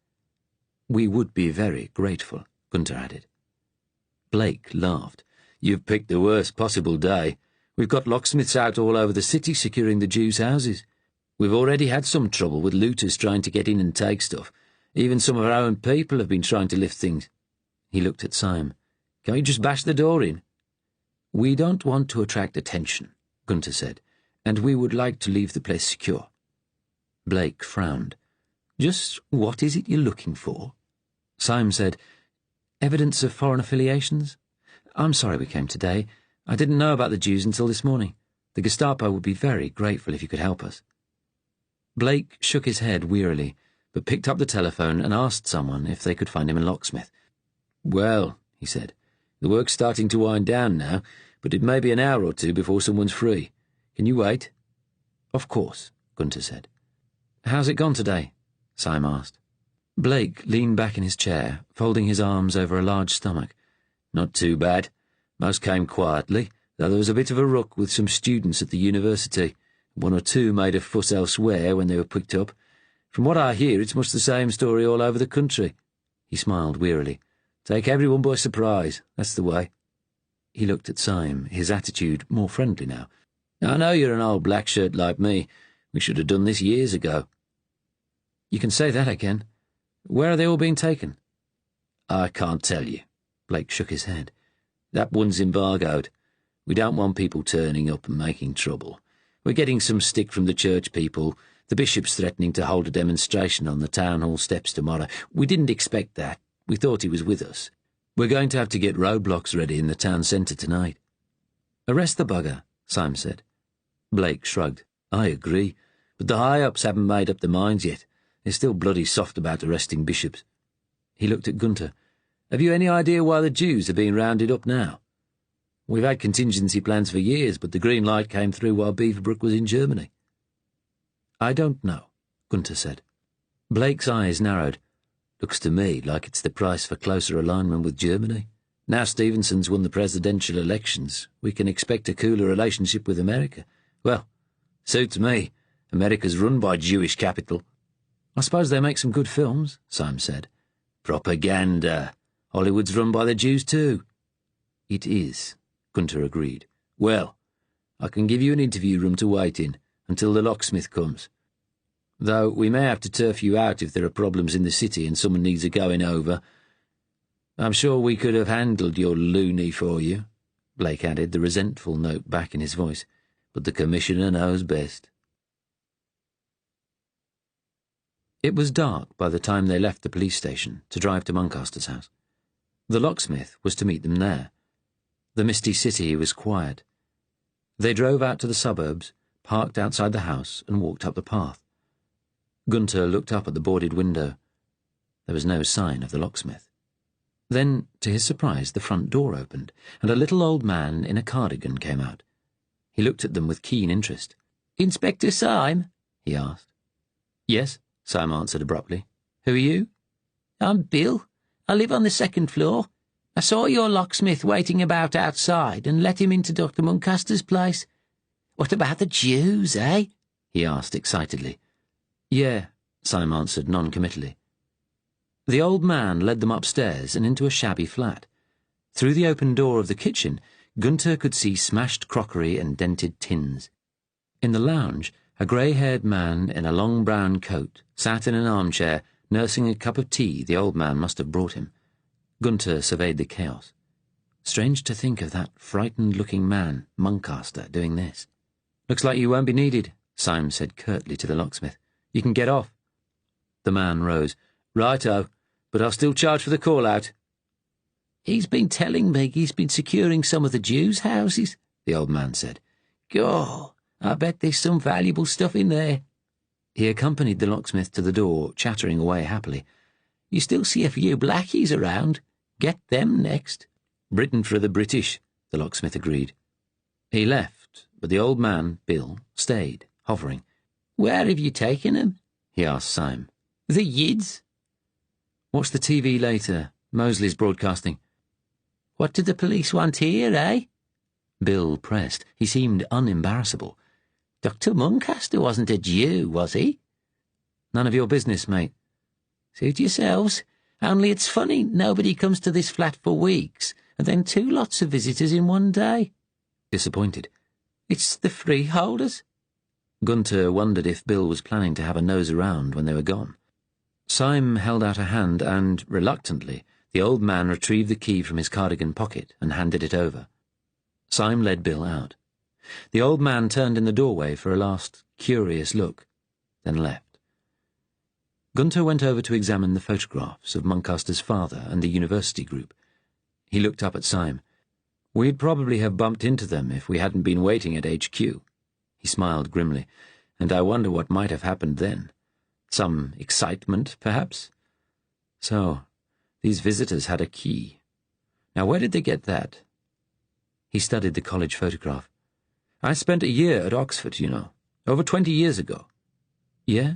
"We would be very grateful," Gunther added. Blake laughed. "You've picked the worst possible day. We've got locksmiths out all over the city securing the Jews' houses. We've already had some trouble with looters trying to get in and take stuff. Even some of our own people have been trying to lift things." He looked at Syme. "Can't you just bash the door in?" "We don't want to attract attention," Gunther said, "and we would like to leave the place secure." Blake frowned. "Just what is it you're looking for?" Syme said, "Evidence of foreign affiliations? I'm sorry we came today. I didn't know about the Jews until this morning. The Gestapo would be very grateful if you could help us." Blake shook his head wearily, but picked up the telephone and asked someone if they could find him a locksmith. "Well," he said, "the work's starting to wind down now, but it may be an hour or two before someone's free. Can you wait?" "Of course," Gunter said. "How's it gone today?" Syme asked. Blake leaned back in his chair, folding his arms over a large stomach. "Not too bad. Most came quietly, though there was a bit of a ruck with some students at the university. One or two made a fuss elsewhere when they were picked up. From what I hear, it's much the same story all over the country." He smiled wearily. "Take everyone by surprise, that's the way." He looked at Syme, his attitude more friendly now. "I know you're an old black shirt like me. We should have done this years ago." "You can say that again. Where are they all being taken?" "I can't tell you." Blake shook his head. "That one's embargoed. We don't want people turning up and making trouble. We're getting some stick from the church people. The bishop's threatening to hold a demonstration on the town hall steps tomorrow. We didn't expect that. We thought he was with us. We're going to have to get roadblocks ready in the town centre tonight." "Arrest the bugger," Syme said. Blake shrugged. "I agree, but the high-ups haven't made up their minds yet. They're still bloody soft about arresting bishops." He looked at Gunter. "Have you any idea why the Jews are being rounded up now? We've had contingency plans for years, but the green light came through while Beaverbrook was in Germany." "I don't know," Gunter said. Blake's eyes narrowed. "Looks to me like it's the price for closer alignment with Germany. Now Stevenson's won the presidential elections, we can expect a cooler relationship with America. Well, suits me. America's run by Jewish capital." "I suppose they make some good films," Syme said. "Propaganda. Hollywood's run by the Jews too." "It is," Gunter agreed. "Well, I can give you an interview room to wait in until the locksmith comes. Though we may have to turf you out if there are problems in the city and someone needs a going over. I'm sure we could have handled your loony for you," Blake added, the resentful note back in his voice, "but the Commissioner knows best." It was dark by the time they left the police station to drive to Muncaster's house. The locksmith was to meet them there. The misty city was quiet. They drove out to the suburbs, parked outside the house, and walked up the path. Gunter looked up at the boarded window. There was no sign of the locksmith. Then, to his surprise, the front door opened, and a little old man in a cardigan came out. He looked at them with keen interest. "Inspector Syme?" he asked. "Yes," Syme answered abruptly. "Who are you?" "I'm Bill. I live on the second floor. I saw your locksmith waiting about outside and let him into Dr. Muncaster's place. What about the Jews, eh?" he asked excitedly. "Yeah," Syme answered non-committally. The old man led them upstairs and into a shabby flat. Through the open door of the kitchen, Gunter could see smashed crockery and dented tins. In the lounge, a grey-haired man in a long brown coat sat in an armchair, nursing a cup of tea the old man must have brought him. Gunter surveyed the chaos. Strange to think of that frightened-looking man, Muncaster, doing this. "Looks like you won't be needed," Syme said curtly to the locksmith. "You can get off." The man rose. "Righto, but I'll still charge for the call-out." "He's been telling me he's been securing some of the Jews' houses," the old man said. "Gaw, I bet there's some valuable stuff in there." He accompanied the locksmith to the door, chattering away happily. "You still see a few blackies around. Get them next." "Britain for the British," the locksmith agreed. He left, but the old man, Bill, stayed, hovering. "Where have you taken him?" he asked Syme. "The Yids." "Watch the TV later. Mosley's broadcasting." "What do the police want here, eh?" Bill pressed. He seemed unembarrassable. "Dr. Muncaster wasn't a Jew, was he?" "None of your business, mate." "Suit yourselves. Only it's funny nobody comes to this flat for weeks, and then 2 lots of visitors in one day." Disappointed. "It's the freeholders." Gunter wondered if Bill was planning to have a nose around when they were gone. Syme held out a hand and, reluctantly, the old man retrieved the key from his cardigan pocket and handed it over. Syme led Bill out. The old man turned in the doorway for a last curious look, then left. Gunther went over to examine the photographs of Muncaster's father and the university group. He looked up at Syme. We'd probably have bumped into them if we hadn't been waiting at HQ. He smiled grimly, and I wonder what might have happened then. Some excitement, perhaps? So, these visitors had a key. Now, where did they get that? He studied the college photograph. I spent a year at Oxford, you know, over 20 years ago. Yeah?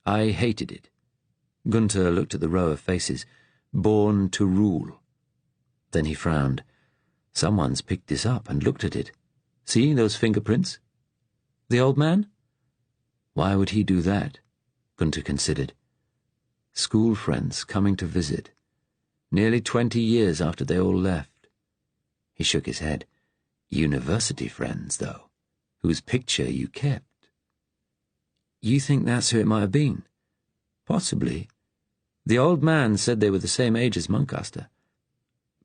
I hated it. Gunther looked at the row of faces. Born to rule. Then he frowned. Someone's picked this up and looked at it. See those fingerprints? The old man? Why would he do that? Gunther considered. School friends coming to visit. Nearly 20 years after they all left. He shook his head. University friends, though, whose picture you kept. You think that's who it might have been? Possibly. The old man said they were the same age as Muncaster.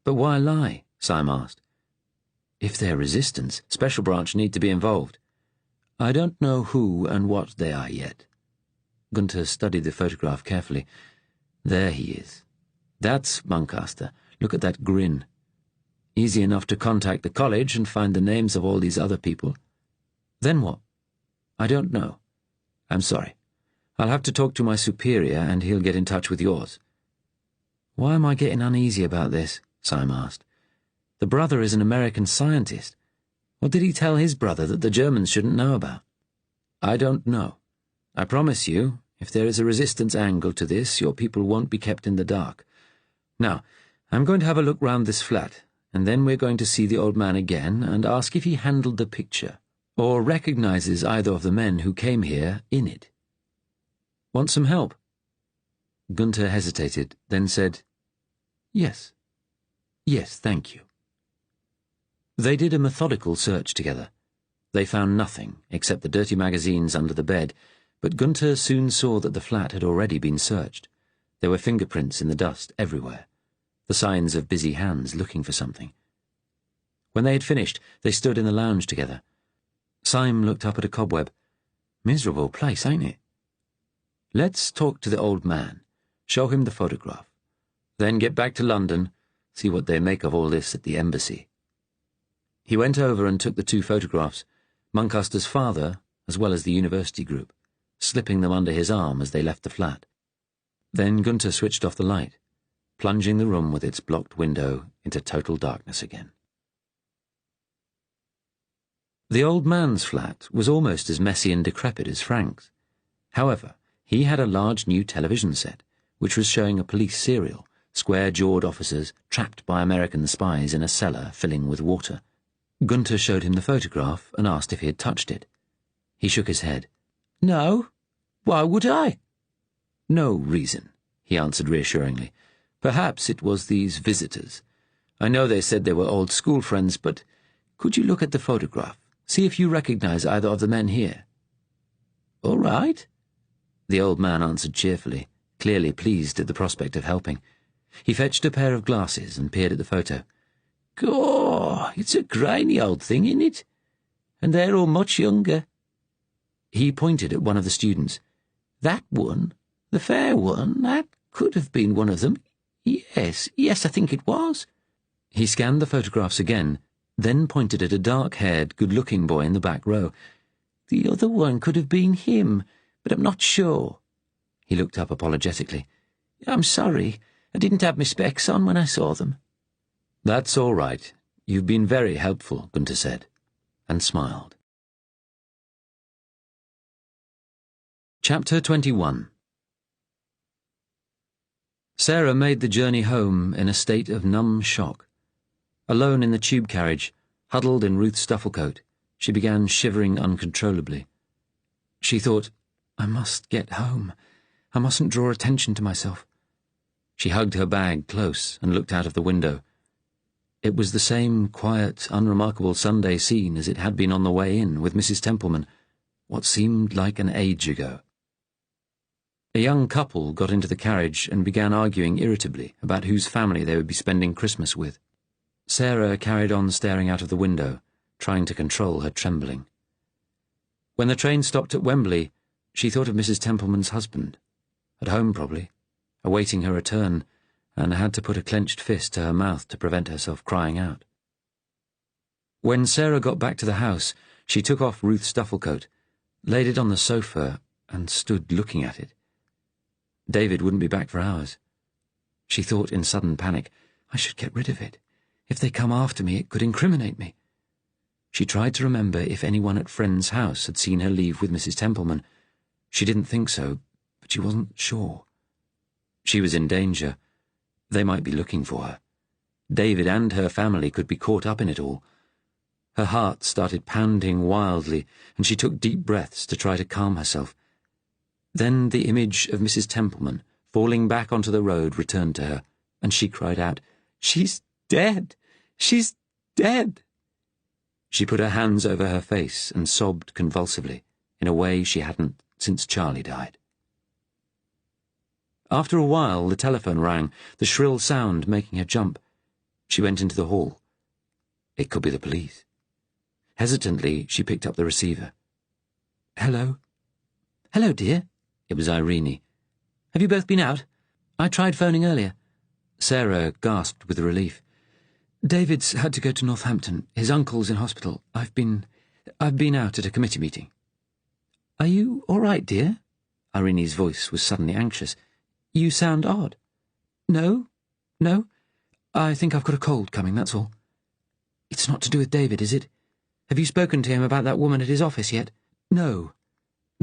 But why lie? Syme asked. If they're resistance, Special Branch need to be involved. I don't know who and what they are yet. Gunther studied the photograph carefully. There he is. That's Muncaster. Look at that grin. Easy enough to contact the college and find the names of all these other people. Then what? I don't know. I'm sorry. I'll have to talk to my superior and he'll get in touch with yours. Why am I getting uneasy about this? Syme asked. The brother is an American scientist. What did he tell his brother that the Germans shouldn't know about? I don't know. I promise you, if there is a resistance angle to this, your people won't be kept in the dark. Now, I'm going to have a look round this flat, and then we're going to see the old man again and ask if he handled the picture, or recognizes either of the men who came here in it. Want some help? Gunther hesitated, then said, Yes. Yes, thank you. They did a methodical search together. They found nothing except the dirty magazines under the bed, but Gunther soon saw that the flat had already been searched. There were fingerprints in the dust everywhere, the signs of busy hands looking for something. When they had finished, they stood in the lounge together. Syme looked up at a cobweb. Miserable place, ain't it? Let's talk to the old man, show him the photograph, then get back to London, see what they make of all this at the embassy. He went over and took the two photographs, Muncaster's father as well as the university group, slipping them under his arm as they left the flat. Then Gunther switched off the light, plunging the room with its blocked window into total darkness again. The old man's flat was almost as messy and decrepit as Frank's. However, he had a large new television set, which was showing a police serial, square-jawed officers trapped by American spies in a cellar filling with water. Gunther showed him the photograph and asked if he had touched it. He shook his head. No. Why would I? No reason, he answered reassuringly. Perhaps it was these visitors. I know they said they were old school friends, but could you look at the photograph? See if you recognize either of the men here. All right, the old man answered cheerfully, clearly pleased at the prospect of helping. He fetched a pair of glasses and peered at the photo. Gaw, it's a grimy old thing, isn't it? And they're all much younger. He pointed at one of the students. That one, the fair one, that could have been one of them. Yes, I think it was. He scanned the photographs again, then pointed at a dark-haired, good-looking boy in the back row. The other one could have been him, but I'm not sure. He looked up apologetically. I'm sorry, I didn't have my specs on when I saw them. That's all right. You've been very helpful, Gunther said, and smiled. Chapter 21. Sarah made the journey home in a state of numb shock. Alone in the tube carriage, huddled in Ruth's duffel-coat, she began shivering uncontrollably. She thought, I must get home. I mustn't draw attention to myself. She hugged her bag close and looked out of the window. It was the same quiet, unremarkable Sunday scene as it had been on the way in with Mrs. Templeman, what seemed like an age ago. A young couple got into the carriage and began arguing irritably about whose family they would be spending Christmas with. Sarah carried on staring out of the window, trying to control her trembling. When the train stopped at Wembley, she thought of Mrs. Templeman's husband. At home, probably, awaiting her return, and had to put a clenched fist to her mouth to prevent herself crying out. When Sarah got back to the house, she took off Ruth's duffel coat, laid it on the sofa, and stood looking at it. David wouldn't be back for hours. She thought in sudden panic, I should get rid of it. If they come after me, it could incriminate me. She tried to remember if anyone at Friend's house had seen her leave with Mrs. Templeman. She didn't think so, but she wasn't sure. She was in danger. They might be looking for her. David and her family could be caught up in it all. Her heart started pounding wildly, and she took deep breaths to try to calm herself. Then the image of Mrs. Templeman, falling back onto the road, returned to her, and she cried out, She's dead! She's dead! She put her hands over her face and sobbed convulsively, in a way she hadn't since Charlie died. After a while, the telephone rang, the shrill sound making her jump. She went into the hall. It could be the police. Hesitantly, she picked up the receiver. Hello? Hello, dear. It was Irene. Have you both been out? I tried phoning earlier. Sarah gasped with relief. David's had to go to Northampton. His uncle's in hospital. I've been out at a committee meeting. Are you all right, dear? Irene's voice was suddenly anxious. You sound odd. No. I think I've got a cold coming, that's all. It's not to do with David, is it? Have you spoken to him about that woman at his office yet? No,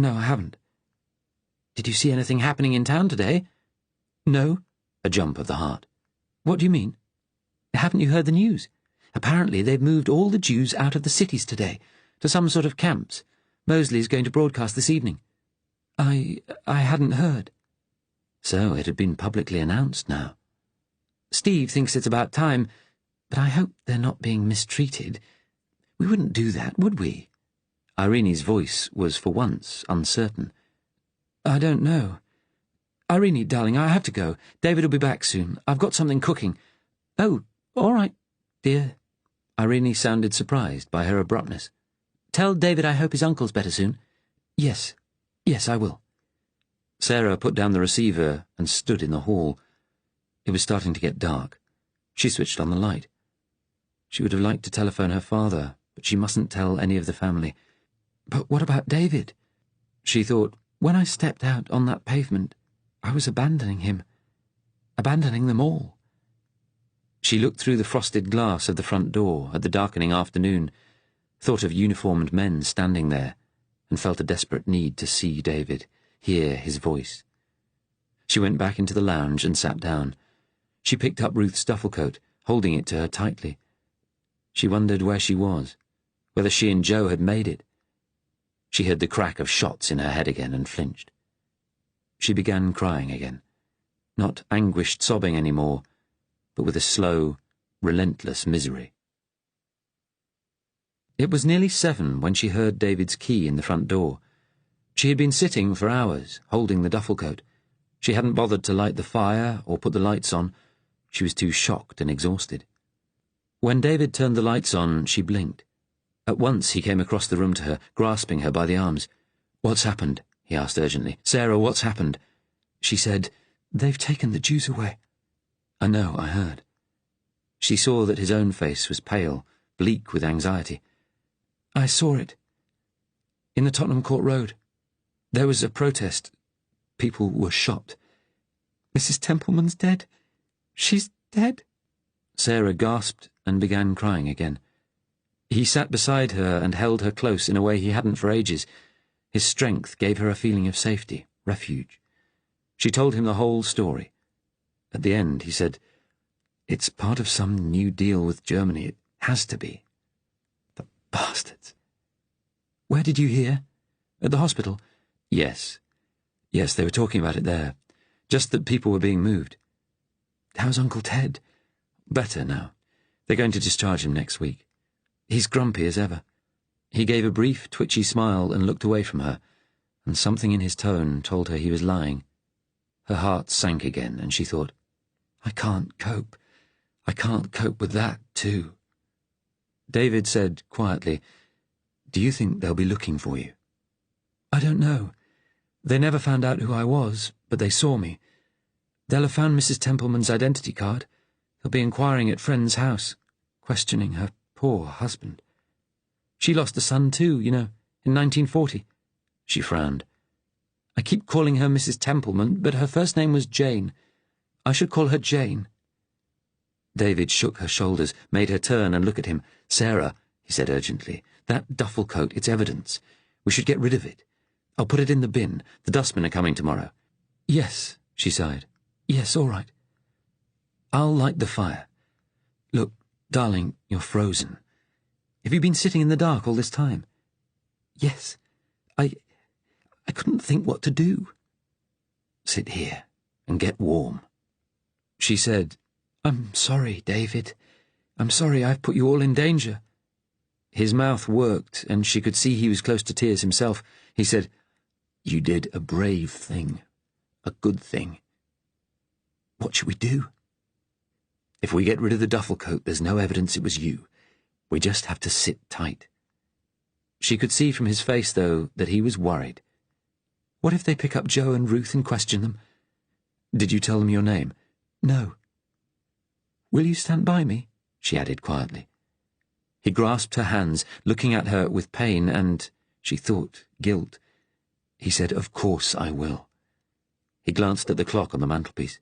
I haven't. Did you see anything happening in town today? No. A jump of the heart. What do you mean? Haven't you heard the news? Apparently they've moved all the Jews out of the cities today, to some sort of camps. Mosley's going to broadcast this evening. I hadn't heard. So it had been publicly announced now. Steve thinks it's about time, but I hope they're not being mistreated. We wouldn't do that, would we? Irene's voice was for once uncertain. I don't know. Irene, darling, I have to go. David will be back soon. I've got something cooking. Oh, all right, dear. Irene sounded surprised by her abruptness. Tell David I hope his uncle's better soon. Yes, I will. Sarah put down the receiver and stood in the hall. It was starting to get dark. She switched on the light. She would have liked to telephone her father, but she mustn't tell any of the family. But what about David? She thought, when I stepped out on that pavement, I was abandoning him. Abandoning them all. She looked through the frosted glass of the front door at the darkening afternoon, thought of uniformed men standing there, and felt a desperate need to see David, hear his voice. She went back into the lounge and sat down. She picked up Ruth's duffel coat, holding it to her tightly. She wondered where she was, whether she and Joe had made it. She heard the crack of shots in her head again and flinched. She began crying again, not anguished sobbing anymore, but with a slow, relentless misery. It was nearly 7 when she heard David's key in the front door. She had been sitting for hours, holding the duffel coat. She hadn't bothered to light the fire or put the lights on. She was too shocked and exhausted. When David turned the lights on, she blinked. At once he came across the room to her, grasping her by the arms. What's happened? He asked urgently. Sarah, what's happened? She said, They've taken the Jews away. I know, I heard. She saw that his own face was pale, bleak with anxiety. I saw it. In the Tottenham Court Road. There was a protest. People were shot. Mrs. Templeman's dead. She's dead. Sarah gasped and began crying again. He sat beside her and held her close in a way he hadn't for ages. His strength gave her a feeling of safety, refuge. She told him the whole story. At the end, he said, It's part of some new deal with Germany. It has to be. The bastards. Where did you hear? At the hospital? Yes, they were talking about it there. Just that people were being moved. How's Uncle Ted? Better now. They're going to discharge him next week. He's grumpy as ever. He gave a brief, twitchy smile and looked away from her, and something in his tone told her he was lying. Her heart sank again, and she thought, I can't cope. I can't cope with that, too. David said quietly, Do you think they'll be looking for you? I don't know. They never found out who I was, but they saw me. They'll have found Mrs. Templeman's identity card. They'll be inquiring at friend's house, questioning her poor husband. She lost a son too, in 1940. She frowned. I keep calling her Mrs. Templeman, but her first name was Jane. I should call her Jane. David shook her shoulders, made her turn and look at him. Sarah, he said urgently, that duffel coat, it's evidence. We should get rid of it. I'll put it in the bin. The dustmen are coming tomorrow. Yes, she sighed. Yes, all right. I'll light the fire. Look, darling, you're frozen. Have you been sitting in the dark all this time? Yes. I couldn't think what to do. Sit here and get warm. She said, I'm sorry, David. I'm sorry I've put you all in danger. His mouth worked, and she could see he was close to tears himself. He said, You did a brave thing. A good thing. What should we do? If we get rid of the duffel coat, there's no evidence it was you. We just have to sit tight. She could see from his face, though, that he was worried. What if they pick up Joe and Ruth and question them? Did you tell them your name? No. Will you stand by me? She added quietly. He grasped her hands, looking at her with pain and, she thought, guilt. He said, Of course I will. He glanced at the clock on the mantelpiece.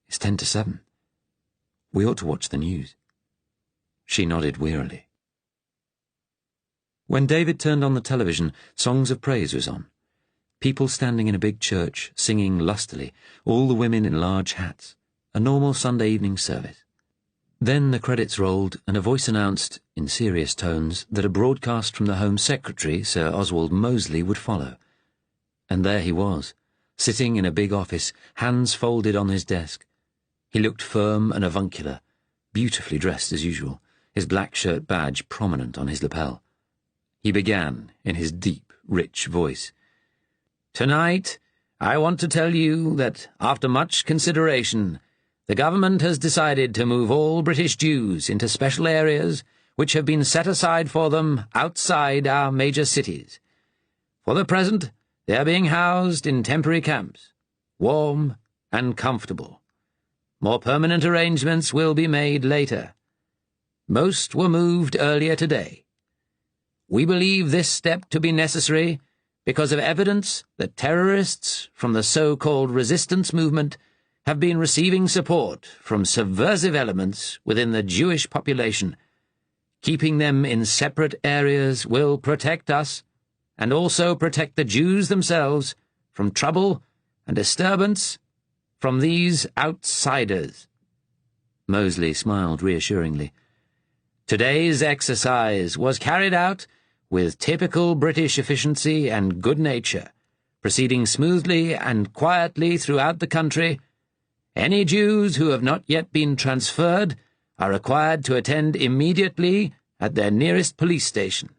It's 10 to 7. We ought to watch the news. She nodded wearily. When David turned on the television, Songs of Praise was on. People standing in a big church, singing lustily, all the women in large hats. A normal Sunday evening service. Then the credits rolled, and a voice announced, in serious tones, that a broadcast from the Home Secretary, Sir Oswald Mosley, would follow. And there he was, sitting in a big office, hands folded on his desk. He looked firm and avuncular, beautifully dressed as usual, his black shirt badge prominent on his lapel. He began, in his deep, rich voice, Tonight, I want to tell you that, after much consideration, the government has decided to move all British Jews into special areas which have been set aside for them outside our major cities. For the present, they are being housed in temporary camps, warm and comfortable. More permanent arrangements will be made later. Most were moved earlier today. We believe this step to be necessary because of evidence that terrorists from the so-called resistance movement have been receiving support from subversive elements within the Jewish population. Keeping them in separate areas will protect us, and also protect the Jews themselves from trouble and disturbance from these outsiders. Mosley smiled reassuringly. Today's exercise was carried out with typical British efficiency and good nature, proceeding smoothly and quietly throughout the country. Any Jews who have not yet been transferred are required to attend immediately at their nearest police station,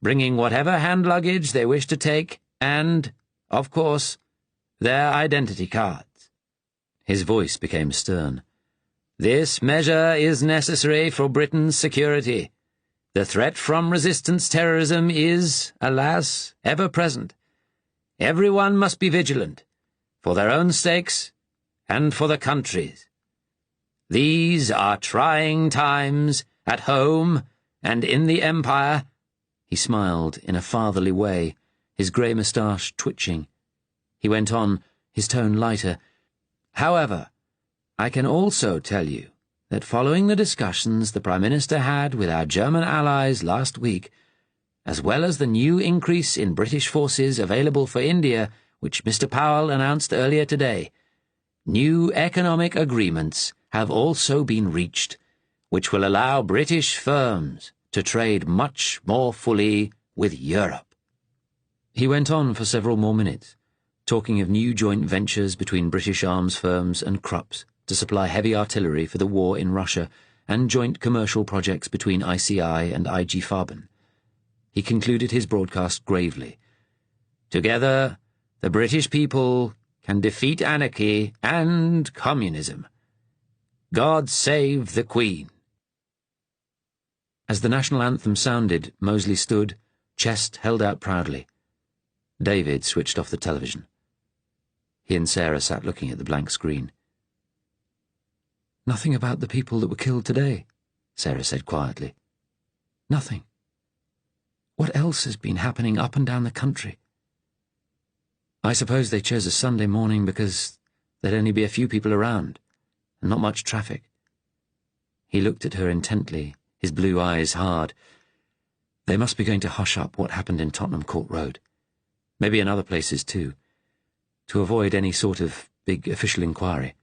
bringing whatever hand luggage they wish to take and, of course, their identity cards. His voice became stern. This measure is necessary for Britain's security. The threat from resistance terrorism is, alas, ever present. Everyone must be vigilant, for their own sakes and for the country's. These are trying times, at home and in the Empire. He smiled in a fatherly way, his grey moustache twitching. He went on, his tone lighter. However, I can also tell you that following the discussions the Prime Minister had with our German allies last week, as well as the new increase in British forces available for India, which Mr. Powell announced earlier today, new economic agreements have also been reached, which will allow British firms to trade much more fully with Europe. He went on for several more minutes, talking of new joint ventures between British arms firms and Krupps to supply heavy artillery for the war in Russia, and joint commercial projects between ICI and IG Farben. He concluded his broadcast gravely. Together, the British people can defeat anarchy and communism. God save the Queen. As the national anthem sounded, Mosley stood, chest held out proudly. David switched off the television. He and Sarah sat looking at the blank screen. "Nothing about the people that were killed today," Sarah said quietly. "Nothing. What else has been happening up and down the country?" "I suppose they chose a Sunday morning because there'd only be a few people around, and not much traffic." He looked at her intently, his blue eyes hard. They must be going to hush up what happened in Tottenham Court Road. Maybe in other places too, to avoid any sort of big official inquiry.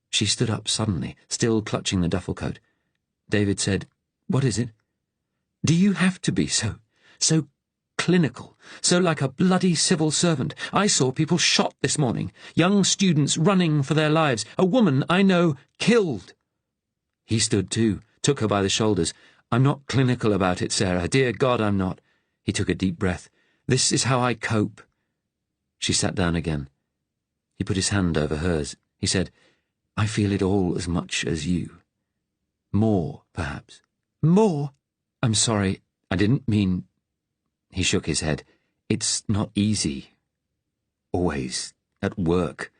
She stood up suddenly, still clutching the duffel coat. David said, "What is it? Do you have to be so clinical, so like a bloody civil servant? I saw people shot this morning, young students running for their lives, a woman I know killed." He stood too, took her by the shoulders. "I'm not clinical about it, Sarah. Dear God, I'm not." He took a deep breath. "This is how I cope." She sat down again. He put his hand over hers. He said, "I feel it all as much as you. More, perhaps." "More? I'm sorry, I didn't mean—" He shook his head. "It's not easy. Always. At work.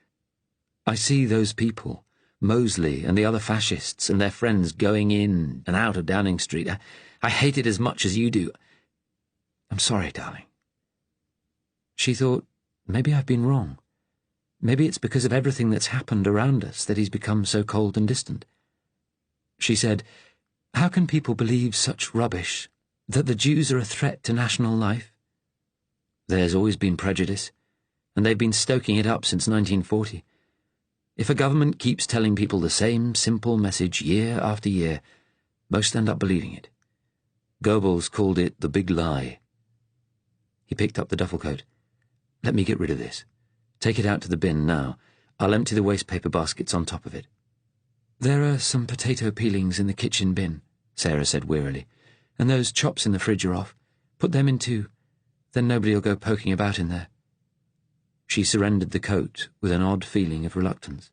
I see those people, Mosley and the other fascists and their friends going in and out of Downing Street. I hate it as much as you do. I'm sorry, darling." She thought, maybe I've been wrong. Maybe it's because of everything that's happened around us that he's become so cold and distant. She said, "How can people believe such rubbish, that the Jews are a threat to national life?" "There's always been prejudice, and they've been stoking it up since 1940. If a government keeps telling people the same simple message year after year, most end up believing it. Goebbels called it the big lie." He picked up the duffel coat. "Let me get rid of this. Take it out to the bin now. I'll empty the wastepaper baskets on top of it." "There are some potato peelings in the kitchen bin," Sarah said wearily, "and those chops in the fridge are off. Put them in too. Then nobody'll go poking about in there." She surrendered the coat with an odd feeling of reluctance.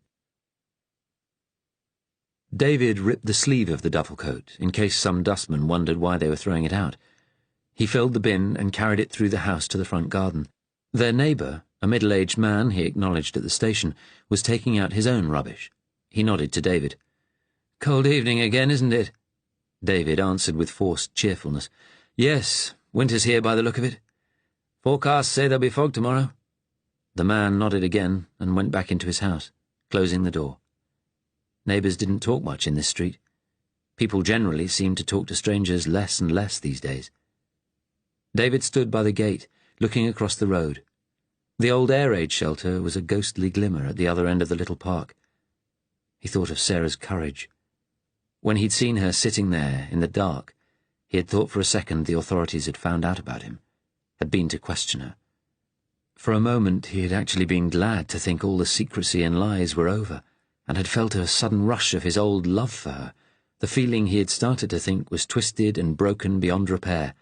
David ripped the sleeve of the duffel coat in case some dustman wondered why they were throwing it out. He filled the bin and carried it through the house to the front garden. Their neighbour, a middle-aged man he acknowledged at the station, was taking out his own rubbish. He nodded to David. "Cold evening again, isn't it?" David answered with forced cheerfulness. "Yes, winter's here by the look of it. Forecasts say there'll be fog tomorrow." The man nodded again and went back into his house, closing the door. Neighbours didn't talk much in this street. People generally seemed to talk to strangers less and less these days. David stood by the gate, looking across the road. The old air raid shelter was a ghostly glimmer at the other end of the little park. He thought of Sarah's courage. When he'd seen her sitting there in the dark, he had thought for a second the authorities had found out about him, had been to question her. For a moment he had actually been glad to think all the secrecy and lies were over, and had felt a sudden rush of his old love for her, the feeling he had started to think was twisted and broken beyond repair.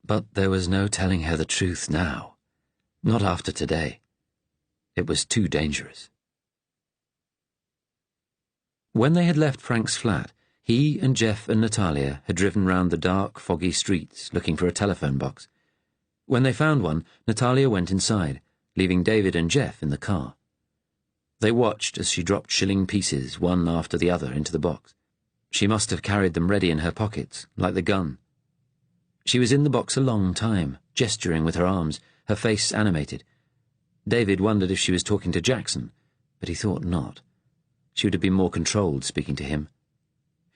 But there was no telling her the truth now. Not after today. It was too dangerous. When they had left Frank's flat, he and Jeff and Natalia had driven round the dark, foggy streets looking for a telephone box. When they found one, Natalia went inside, leaving David and Jeff in the car. They watched as she dropped shilling pieces one after the other into the box. She must have carried them ready in her pockets, like the gun. She was in the box a long time, gesturing with her arms, her face animated. David wondered if she was talking to Jackson, but he thought not. She would have been more controlled speaking to him.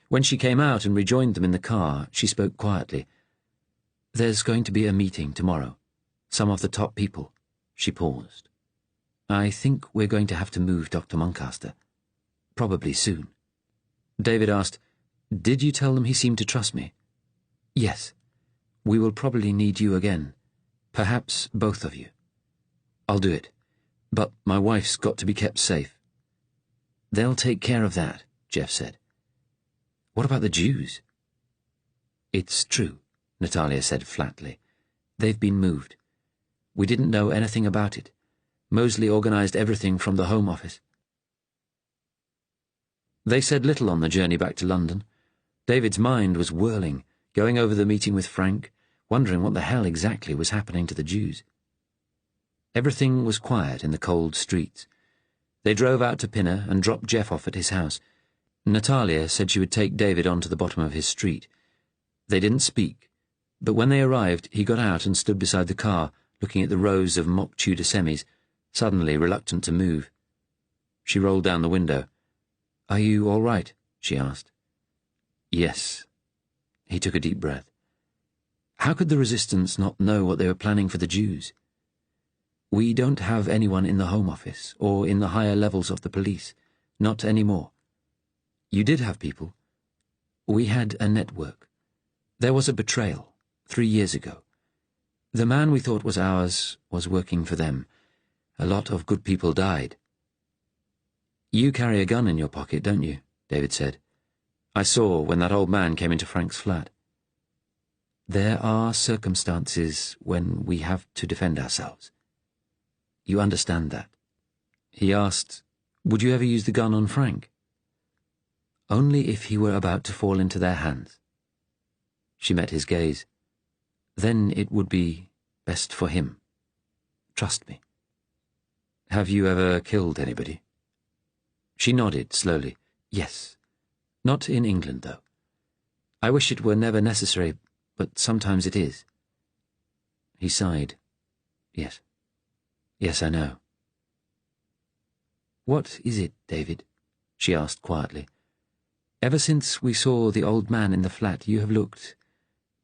When she came out and rejoined them in the car, she spoke quietly. "There's going to be a meeting tomorrow. Some of the top people." She paused. "I think we're going to have to move Dr. Muncaster. Probably soon." David asked, "Did you tell them he seemed to trust me?" "Yes. We will probably need you again. Perhaps both of you." "I'll do it. But my wife's got to be kept safe." "They'll take care of that," Jeff said. "What about the Jews?" "It's true," Natalia said flatly. "They've been moved. We didn't know anything about it. Mosley organized everything from the Home Office." They said little on the journey back to London. David's mind was whirling, going over the meeting with Frank, wondering what the hell exactly was happening to the Jews. Everything was quiet in the cold streets. They drove out to Pinner and dropped Jeff off at his house. Natalia said she would take David on to the bottom of his street. They didn't speak, but when they arrived, he got out and stood beside the car, looking at the rows of mock Tudor semis, suddenly reluctant to move. She rolled down the window. "Are you all right?" she asked. "Yes." He took a deep breath. How could the resistance not know what they were planning for the Jews? "We don't have anyone in the Home Office or in the higher levels of the police. Not anymore. You did have people. We had a network. There was a betrayal 3 years ago. The man we thought was ours was working for them. A lot of good people died." "You carry a gun in your pocket, don't you?" David said. "I saw when that old man came into Frank's flat." "There are circumstances when we have to defend ourselves. You understand that?" He asked, "Would you ever use the gun on Frank?" "Only if he were about to fall into their hands." She met his gaze. "Then it would be best for him. Trust me." "Have you ever killed anybody?" She nodded slowly. "Yes. Not in England, though. I wish it were never necessary, but sometimes it is." He sighed. "Yes. Yes, I know." "What is it, David?" she asked quietly. "Ever since we saw the old man in the flat, you have looked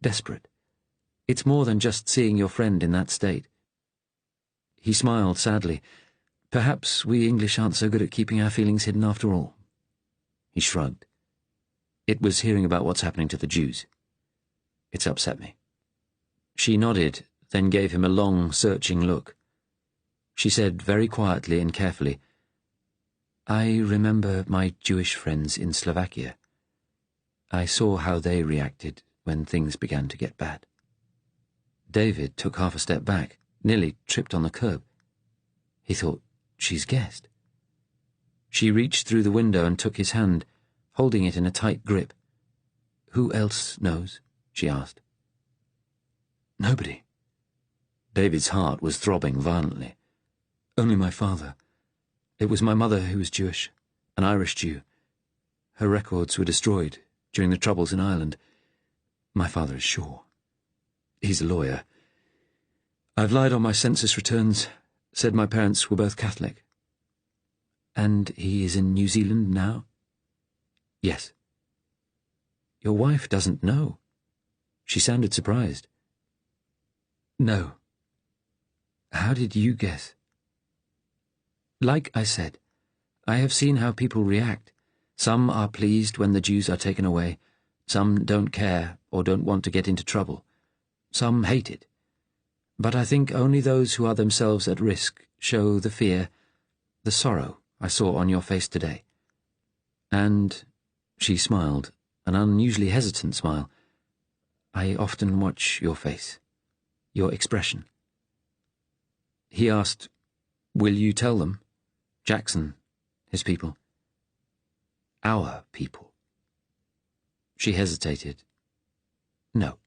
desperate. It's more than just seeing your friend in that state." He smiled sadly. "Perhaps we English aren't so good at keeping our feelings hidden after all." He shrugged. "It was hearing about what's happening to the Jews. It's upset me." She nodded, then gave him a long, searching look. She said very quietly and carefully, "I remember my Jewish friends in Slovakia. I saw how they reacted when things began to get bad." David took half a step back, nearly tripped on the curb. He thought, she's guessed. She reached through the window and took his hand, holding it in a tight grip. "Who else knows?" she asked. "Nobody." David's heart was throbbing violently. "Only my father. It was my mother who was Jewish, an Irish Jew. Her records were destroyed during the Troubles in Ireland. My father is sure. He's a lawyer. I've lied on my census returns, said my parents were both Catholic." "And he is in New Zealand now?" "Yes." "Your wife doesn't know." She sounded surprised. "No." "How did you guess?" "Like I said, I have seen how people react. Some are pleased when the Jews are taken away. Some don't care or don't want to get into trouble. Some hate it. But I think only those who are themselves at risk show the fear, the sorrow I saw on your face today. And," she smiled, an unusually hesitant smile, "I often watch your face, your expression." He asked, "Will you tell them? Jackson, his people." "Our people." She hesitated. "No,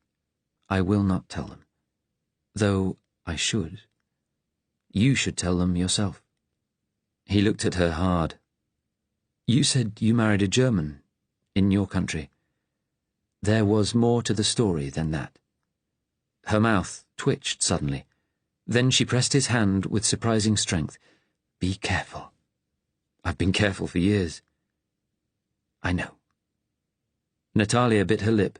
I will not tell them. Though I should. You should tell them yourself." He looked at her hard. "You said you married a German in your country. There was more to the story than that." Her mouth twitched suddenly. Then she pressed his hand with surprising strength. "Be careful. I've been careful for years." "I know." Natalia bit her lip,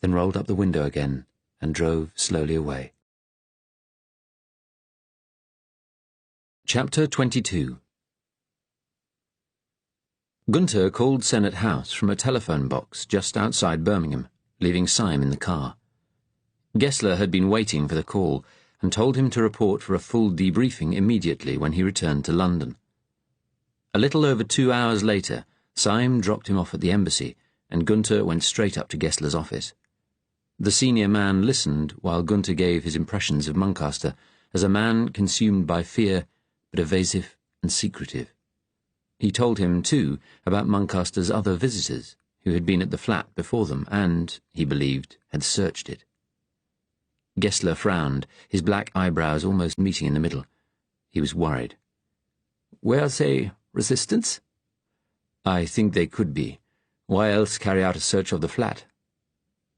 then rolled up the window again and drove slowly away. Chapter 22. Gunter called Senate House from a telephone box just outside Birmingham, leaving Syme in the car. Gessler had been waiting for the call and told him to report for a full debriefing immediately when he returned to London. A little over 2 hours later, Syme dropped him off at the embassy, and Gunter went straight up to Gessler's office. The senior man listened while Gunter gave his impressions of Muncaster as a man consumed by fear, but evasive and secretive. He told him, too, about Muncaster's other visitors, who had been at the flat before them and, he believed, had searched it. Gessler frowned, his black eyebrows almost meeting in the middle. He was worried. Were they resistance? I think they could be. Why else carry out a search of the flat?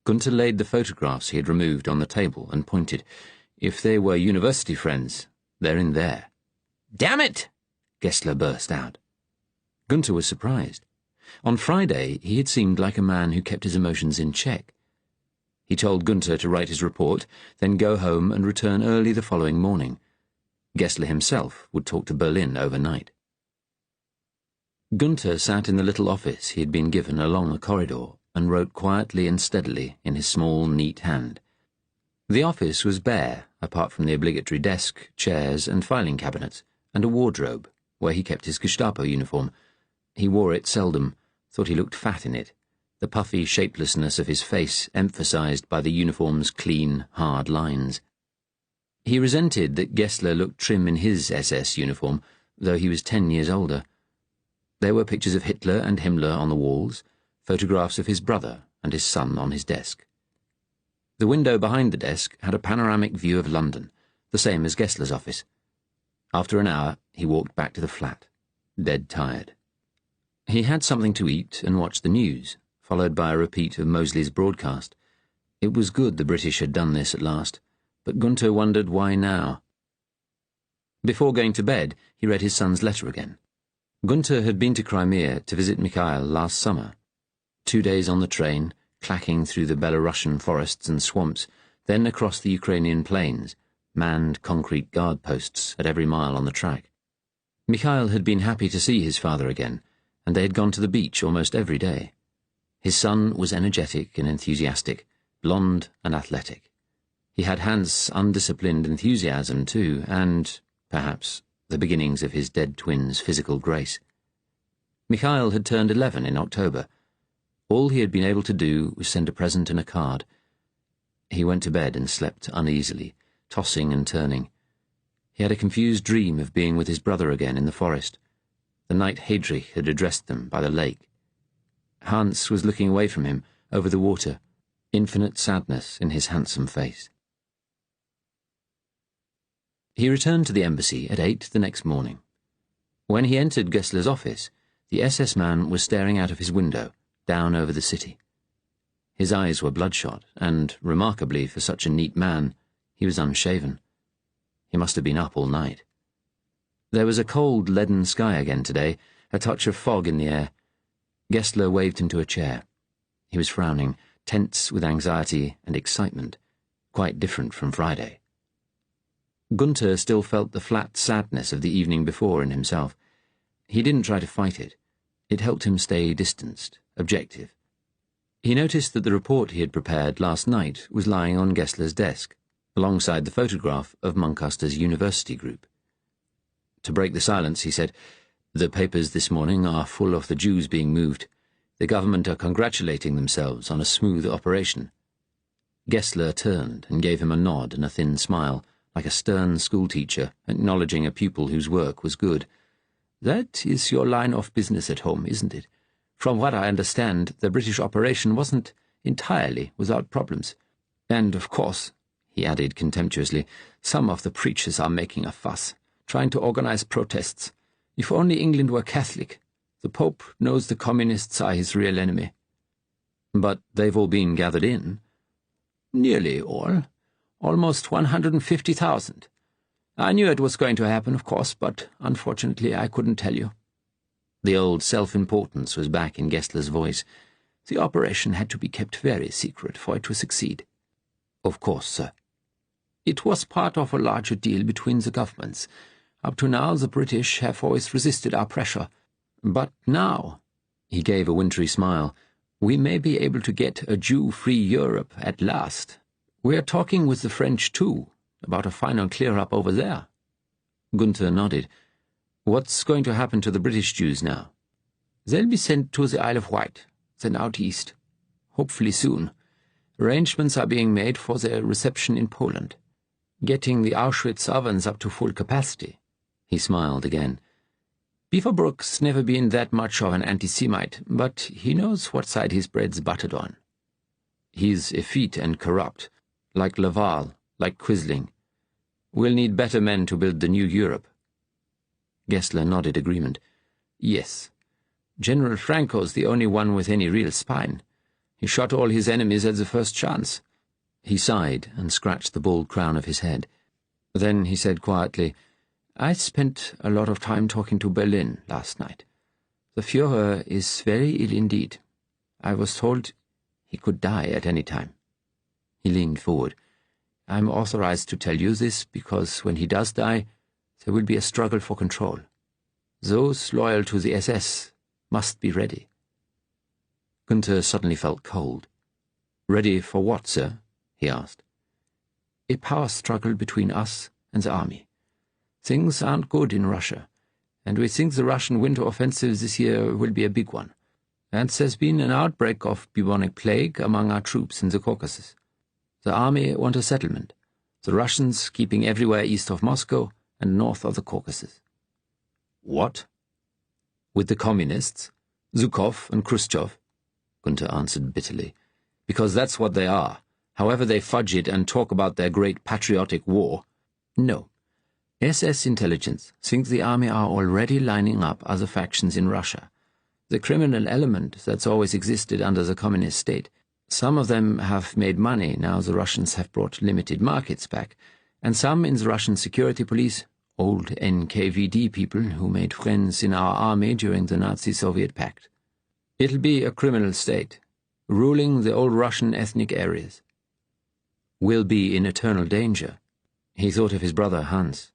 Gunther laid the photographs he had removed on the table and pointed. If they were university friends, they're in there. Damn it! Gessler burst out. Gunther was surprised. On Friday, he had seemed like a man who kept his emotions in check. He told Gunther to write his report, then go home and return early the following morning. Gessler himself would talk to Berlin overnight. Gunther sat in the little office he had been given along the corridor and wrote quietly and steadily in his small, neat hand. The office was bare, apart from the obligatory desk, chairs, and filing cabinets, and a wardrobe, where he kept his Gestapo uniform. He wore it seldom, thought he looked fat in it, the puffy shapelessness of his face emphasized by the uniform's clean, hard lines. He resented that Gessler looked trim in his SS uniform, though he was 10 years older. There were pictures of Hitler and Himmler on the walls, photographs of his brother and his son on his desk. The window behind the desk had a panoramic view of London, the same as Gessler's office. After an hour, he walked back to the flat, dead tired. He had something to eat and watched the news, followed by a repeat of Mosley's broadcast. It was good the British had done this at last, but Gunther wondered why now. Before going to bed, he read his son's letter again. Gunther had been to Crimea to visit Mikhail last summer. 2 days on the train, clacking through the Belarusian forests and swamps, then across the Ukrainian plains, manned concrete guard posts at every mile on the track. Mikhail had been happy to see his father again, and they had gone to the beach almost every day. His son was energetic and enthusiastic, blond and athletic. He had Hans' undisciplined enthusiasm too, and, perhaps, the beginnings of his dead twin's physical grace. Mikhail had turned 11 in October. All he had been able to do was send a present and a card. He went to bed and slept uneasily, tossing and turning. He had a confused dream of being with his brother again in the forest, the night Heydrich had addressed them by the lake. Hans was looking away from him, over the water, infinite sadness in his handsome face. He returned to the embassy at 8 the next morning. When he entered Gessler's office, the SS man was staring out of his window, down over the city. His eyes were bloodshot, and, remarkably for such a neat man, he was unshaven. He must have been up all night. There was a cold, leaden sky again today, a touch of fog in the air. Gessler waved him to a chair. He was frowning, tense with anxiety and excitement, quite different from Friday. Gunther still felt the flat sadness of the evening before in himself. He didn't try to fight it. It helped him stay distanced, objective. He noticed that the report he had prepared last night was lying on Gessler's desk, alongside the photograph of Muncaster's university group. To break the silence, he said, "The papers this morning are full of the Jews being moved. The government are congratulating themselves on a smooth operation." Gessler turned and gave him a nod and a thin smile, like a stern schoolteacher acknowledging a pupil whose work was good. "That is your line of business at home, isn't it? From what I understand, the British operation wasn't entirely without problems. And, of course," he added contemptuously, "some of the preachers are making a fuss, trying to organize protests. If only England were Catholic. The Pope knows the communists are his real enemy." "But they've all been gathered in." "Nearly all. Almost 150,000. I knew it was going to happen, of course, but unfortunately I couldn't tell you." The old self-importance was back in Gessler's voice. "The operation had to be kept very secret for it to succeed." "Of course, sir." "It was part of a larger deal between the governments. Up to now, the British have always resisted our pressure. But now," he gave a wintry smile, "we may be able to get a Jew-free Europe at last. We're talking with the French, too, about a final clear-up over there." Gunther nodded. "What's going to happen to the British Jews now?" "They'll be sent to the Isle of Wight, then out east. Hopefully soon. Arrangements are being made for their reception in Poland. Getting the Auschwitz ovens up to full capacity." He smiled again. "Beaverbrook's never been that much of an anti-Semite, but he knows what side his bread's buttered on." "He's effete and corrupt, like Laval, like Quisling. We'll need better men to build the new Europe." Gessler nodded agreement. Yes. General Franco's the only one with any real spine. He shot all his enemies at the first chance. He sighed and scratched the bald crown of his head. Then he said quietly, I spent a lot of time talking to Berlin last night. The Führer is very ill indeed. I was told he could die at any time. He leaned forward. I'm authorized to tell you this because when he does die, there will be a struggle for control. Those loyal to the SS must be ready. Gunther suddenly felt cold. Ready for what, sir? He asked. A power struggle between us and the army. Things aren't good in Russia, and we think the Russian winter offensive this year will be a big one. And there's been an outbreak of bubonic plague among our troops in the Caucasus. The army want a settlement, the Russians keeping everywhere east of Moscow and north of the Caucasus. What? With the communists, Zhukov and Khrushchev, Gunther answered bitterly, because that's what they are, however they fudge it and talk about their great patriotic war. No. SS intelligence think the army are already lining up other factions in Russia. The criminal element that's always existed under the communist state. Some of them have made money now the Russians have brought limited markets back, and some in the Russian security police, old NKVD people who made friends in our army during the Nazi-Soviet pact. It'll be a criminal state, ruling the old Russian ethnic areas. We'll be in eternal danger. He thought of his brother Hans.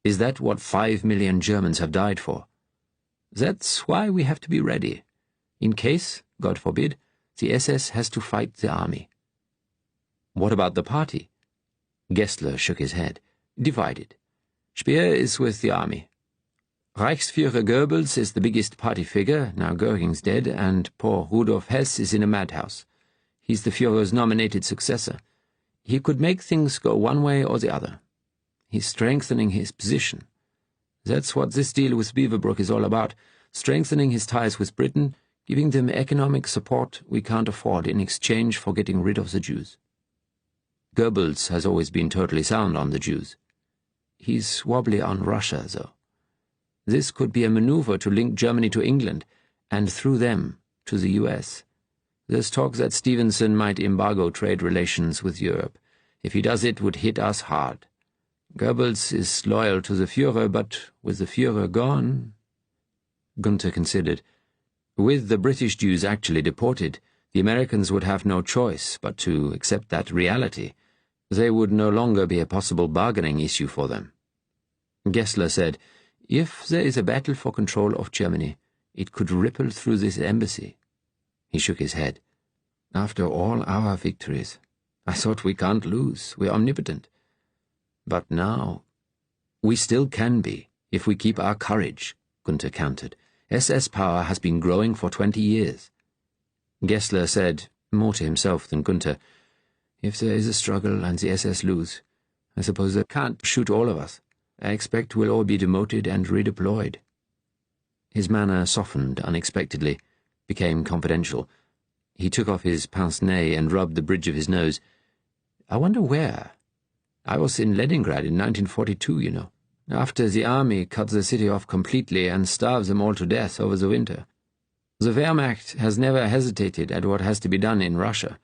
Is that what 5 million Germans have died for? That's why we have to be ready. In case, God forbid, the SS has to fight the army. What about the party? Gessler shook his head. Divided. Speer is with the army. Reichsführer Goebbels is the biggest party figure, now Göring's dead, and poor Rudolf Hess is in a madhouse. He's the Führer's nominated successor. He could make things go one way or the other. He's strengthening his position. That's what this deal with Beaverbrook is all about, strengthening his ties with Britain, giving them economic support we can't afford in exchange for getting rid of the Jews. Goebbels has always been totally sound on the Jews. He's wobbly on Russia, though. This could be a maneuver to link Germany to England, and through them to the US. There's talk that Stevenson might embargo trade relations with Europe. If he does, it would hit us hard. Goebbels is loyal to the Führer, but with the Führer gone... Gunther considered. With the British Jews actually deported, the Americans would have no choice but to accept that reality. They would no longer be a possible bargaining issue for them. Gessler said, if there is a battle for control of Germany, it could ripple through this embassy. He shook his head. After all our victories, I thought we can't lose, we're omnipotent. But now, we still can be, if we keep our courage, Gunther countered. SS power has been growing for 20 years. Gessler said, more to himself than Gunther, if there is a struggle and the SS lose, I suppose they can't shoot all of us. I expect we'll all be demoted and redeployed. His manner softened unexpectedly, became confidential. He took off his pince-nez and rubbed the bridge of his nose. I wonder where? I was in Leningrad in 1942, you know, after the army cut the city off completely and starved them all to death over the winter. The Wehrmacht has never hesitated at what has to be done in Russia.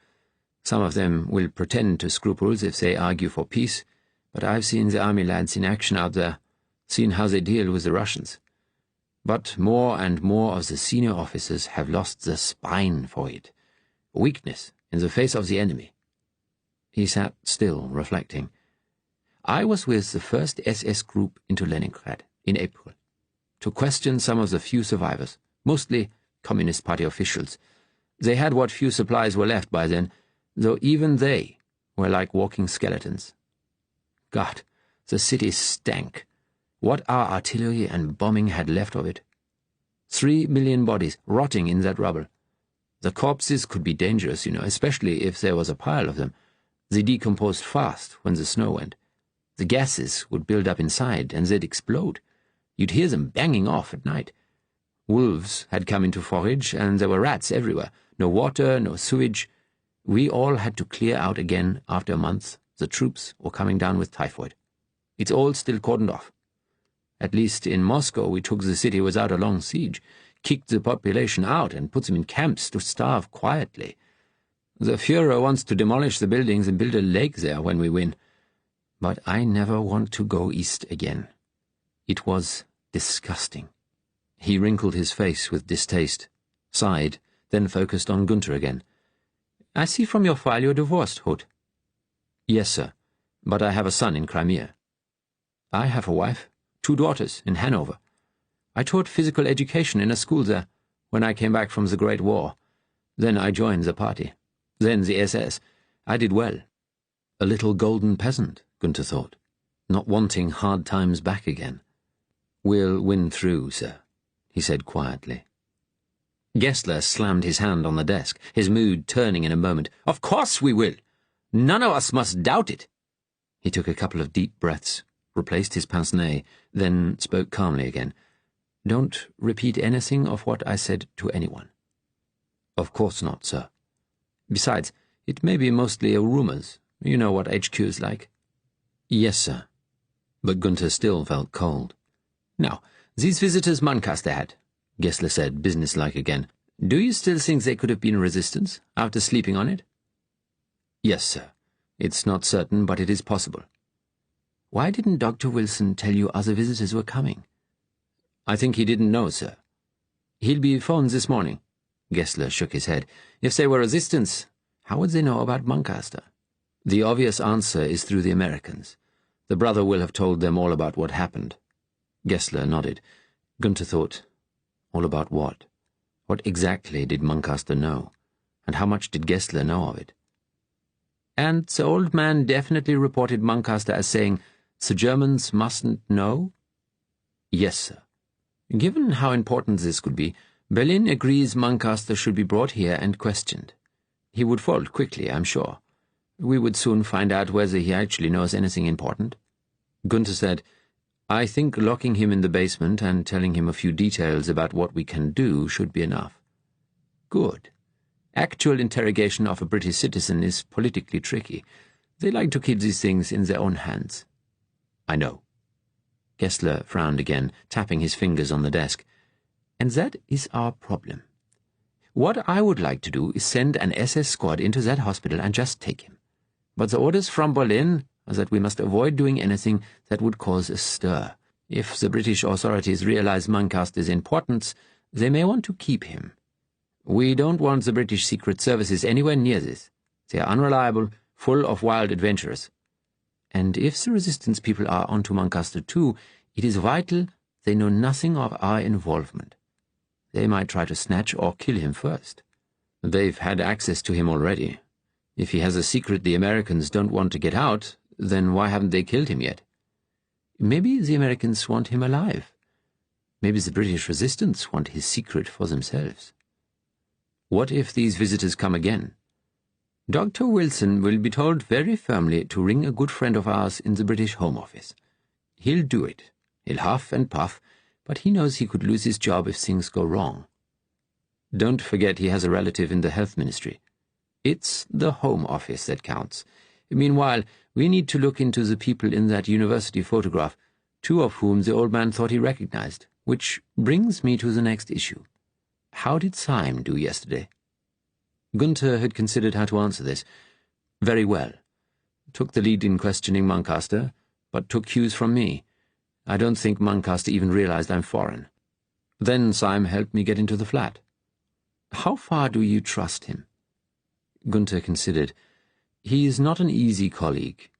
Some of them will pretend to scruples if they argue for peace, but I've seen the army lads in action out there, seen how they deal with the Russians. But more and more of the senior officers have lost the spine for it. Weakness in the face of the enemy. He sat still, reflecting. I was with the first SS group into Leningrad in April, to question some of the few survivors, mostly Communist Party officials. They had what few supplies were left by then, though even they were like walking skeletons. God, the city stank. What our artillery and bombing had left of it. 3 million bodies rotting in that rubble. The corpses could be dangerous, you know, especially if there was a pile of them. They decomposed fast when the snow went. The gases would build up inside, and they'd explode. You'd hear them banging off at night. Wolves had come into forage, and there were rats everywhere. No water, no sewage. We all had to clear out again after a month. The troops were coming down with typhoid. It's all still cordoned off. At least in Moscow we took the city without a long siege, kicked the population out and put them in camps to starve quietly. The Führer wants to demolish the buildings and build a lake there when we win. But I never want to go east again. It was disgusting." He wrinkled his face with distaste, sighed, then focused on Gunther again. "I see from your file you're divorced, Hood." "Yes, sir, but I have a son in Crimea." "I have a wife, 2 daughters in Hanover. I taught physical education in a school there when I came back from the Great War. Then I joined the party. Then the SS. I did well." A little golden peasant, Gunther thought, not wanting hard times back again. "We'll win through, sir," he said quietly. Gessler slammed his hand on the desk, his mood turning in a moment. "Of course we will! None of us must doubt it!" He took a couple of deep breaths, replaced his pince-nez, then spoke calmly again. "Don't repeat anything of what I said to anyone." "Of course not, sir. Besides, it may be mostly rumours. You know what HQ is like." "Yes, sir." But Gunther still felt cold. "Now, these visitors Muncaster had," Gessler said, businesslike again. "Do you still think they could have been resistance, after sleeping on it?" "Yes, sir. It's not certain, but it is possible." "Why didn't Dr. Wilson tell you other visitors were coming?" "I think he didn't know, sir." "He'll be phoned this morning." Gessler shook his head. "If they were resistance, how would they know about Muncaster?" "The obvious answer is through the Americans. The brother will have told them all about what happened." Gessler nodded. Gunther thought, all about what? What exactly did Muncaster know? And how much did Gessler know of it? "And the old man definitely reported Muncaster as saying, 'The Germans mustn't know'?" "Yes, sir." "Given how important this could be, Berlin agrees Muncaster should be brought here and questioned. He would fold quickly, I'm sure. We would soon find out whether he actually knows anything important." Gunther said, "I think locking him in the basement and telling him a few details about what we can do should be enough." "Good. Actual interrogation of a British citizen is politically tricky. They like to keep these things in their own hands." "I know." Gessler frowned again, tapping his fingers on the desk. "And that is our problem. What I would like to do is send an SS squad into that hospital and just take him. But the orders from Berlin are that we must avoid doing anything that would cause a stir. If the British authorities realize Muncaster's importance, they may want to keep him. We don't want the British Secret Services anywhere near this. They are unreliable, full of wild adventurers. And if the resistance people are onto Muncaster too, it is vital they know nothing of our involvement. They might try to snatch or kill him first. They've had access to him already. If he has a secret the Americans don't want to get out, then why haven't they killed him yet? Maybe the Americans want him alive. Maybe the British resistance want his secret for themselves. What if these visitors come again? Dr. Wilson will be told very firmly to ring a good friend of ours in the British Home Office. He'll do it. He'll huff and puff, but he knows he could lose his job if things go wrong. Don't forget he has a relative in the health ministry. It's the Home Office that counts. Meanwhile, we need to look into the people in that university photograph, 2 of whom the old man thought he recognized, which brings me to the next issue. How did Syme do yesterday? Gunther had considered how to answer this. Very well. Took the lead in questioning Muncaster, but took cues from me. I don't think Muncaster even realized I'm foreign. Then Syme helped me get into the flat. How far do you trust him? Gunther considered. He's not an easy colleague.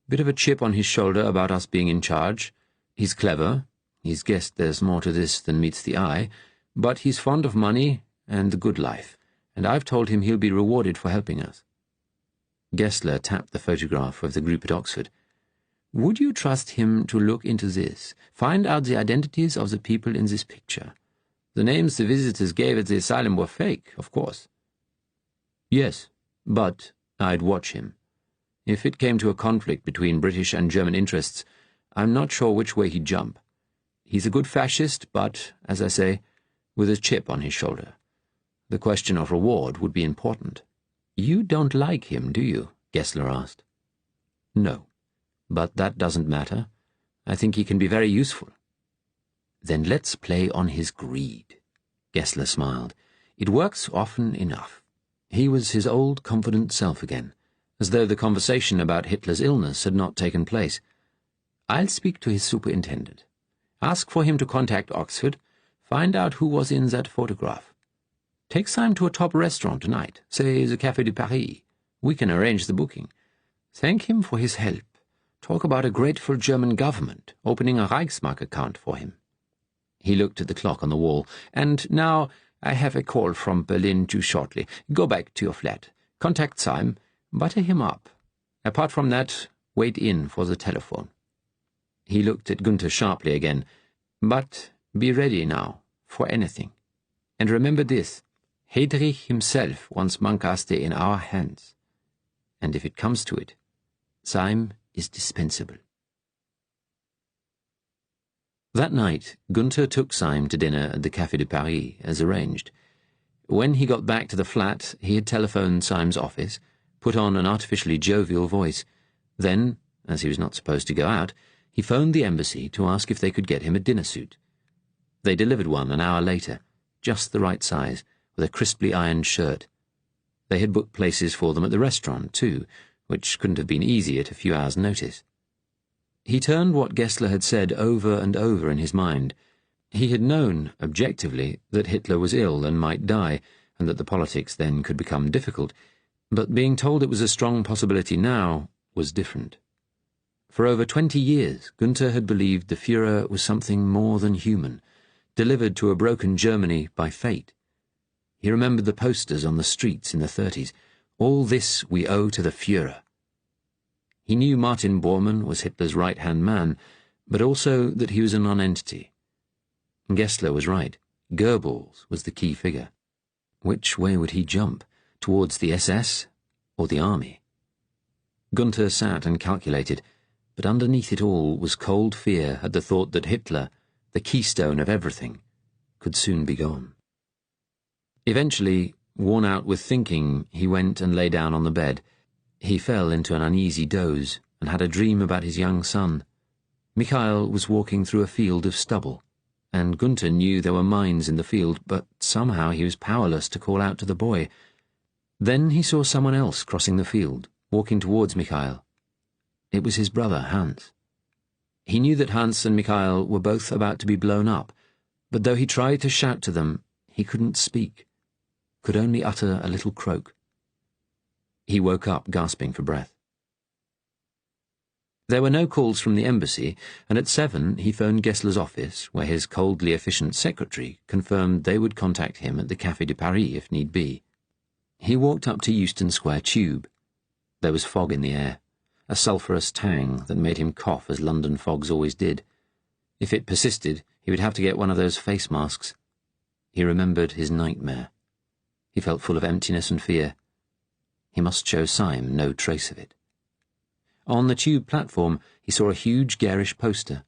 Bit of a chip on his shoulder about us being in charge. He's clever. He's guessed there's more to this than meets the eye. But he's fond of money and the good life, and I've told him he'll be rewarded for helping us. Gessler tapped the photograph of the group at Oxford. Would you trust him to look into this, find out the identities of the people in this picture? The names the visitors gave at the asylum were fake, of course. Yes, but I'd watch him. If it came to a conflict between British and German interests, I'm not sure which way he'd jump. He's a good fascist, but, as I say, with a chip on his shoulder. The question of reward would be important. You don't like him, do you? Gessler asked. No, but that doesn't matter. I think he can be very useful. Then let's play on his greed. Gessler smiled. It works often enough. He was his old confident self again, as though the conversation about Hitler's illness had not taken place. I'll speak to his superintendent. Ask for him to contact Oxford. Find out who was in that photograph. Take Syme to a top restaurant tonight, say the Café de Paris. We can arrange the booking. Thank him for his help. Talk about a grateful German government opening a Reichsmark account for him. He looked at the clock on the wall. And now I have a call from Berlin due shortly. Go back to your flat. Contact Syme. Butter him up. Apart from that, wait in for the telephone. He looked at Gunther sharply again. But be ready now, for anything. And remember this, Heydrich himself wants Mancaste in our hands. And if it comes to it, Syme is dispensable. That night, Gunther took Syme to dinner at the Café de Paris, as arranged. When he got back to the flat, he had telephoned Syme's office, put on an artificially jovial voice. Then, as he was not supposed to go out, he phoned the embassy to ask if they could get him a dinner suit. They delivered one an hour later, just the right size, with a crisply ironed shirt. They had booked places for them at the restaurant, too, which couldn't have been easy at a few hours' notice. He turned what Gessler had said over and over in his mind. He had known, objectively, that Hitler was ill and might die, and that the politics then could become difficult, but being told it was a strong possibility now was different. For over 20 years, Gunther had believed the Führer was something more than human, delivered to a broken Germany by fate. He remembered the posters on the streets in the 30s. All this we owe to the Führer. He knew Martin Bormann was Hitler's right-hand man, but also that he was a nonentity. Gessler was right. Goebbels was the key figure. Which way would he jump? Towards the SS or the army? Gunther sat and calculated, but underneath it all was cold fear at the thought that Hitler, the keystone of everything, could soon be gone. Eventually, worn out with thinking, he went and lay down on the bed. He fell into an uneasy doze and had a dream about his young son. Mikhail was walking through a field of stubble, and Gunther knew there were mines in the field, but somehow he was powerless to call out to the boy. Then he saw someone else crossing the field, walking towards Mikhail. It was his brother, Hans. He knew that Hans and Mikhail were both about to be blown up, but though he tried to shout to them, he couldn't speak, could only utter a little croak. He woke up, gasping for breath. There were no calls from the embassy, and at 7 he phoned Gessler's office, where his coldly efficient secretary confirmed they would contact him at the Café de Paris if need be. He walked up to Euston Square Tube. There was fog in the air, a sulphurous tang that made him cough as London fogs always did. If it persisted, he would have to get one of those face masks. He remembered his nightmare. He felt full of emptiness and fear. He must show Syme no trace of it. On the tube platform, he saw a huge garish poster,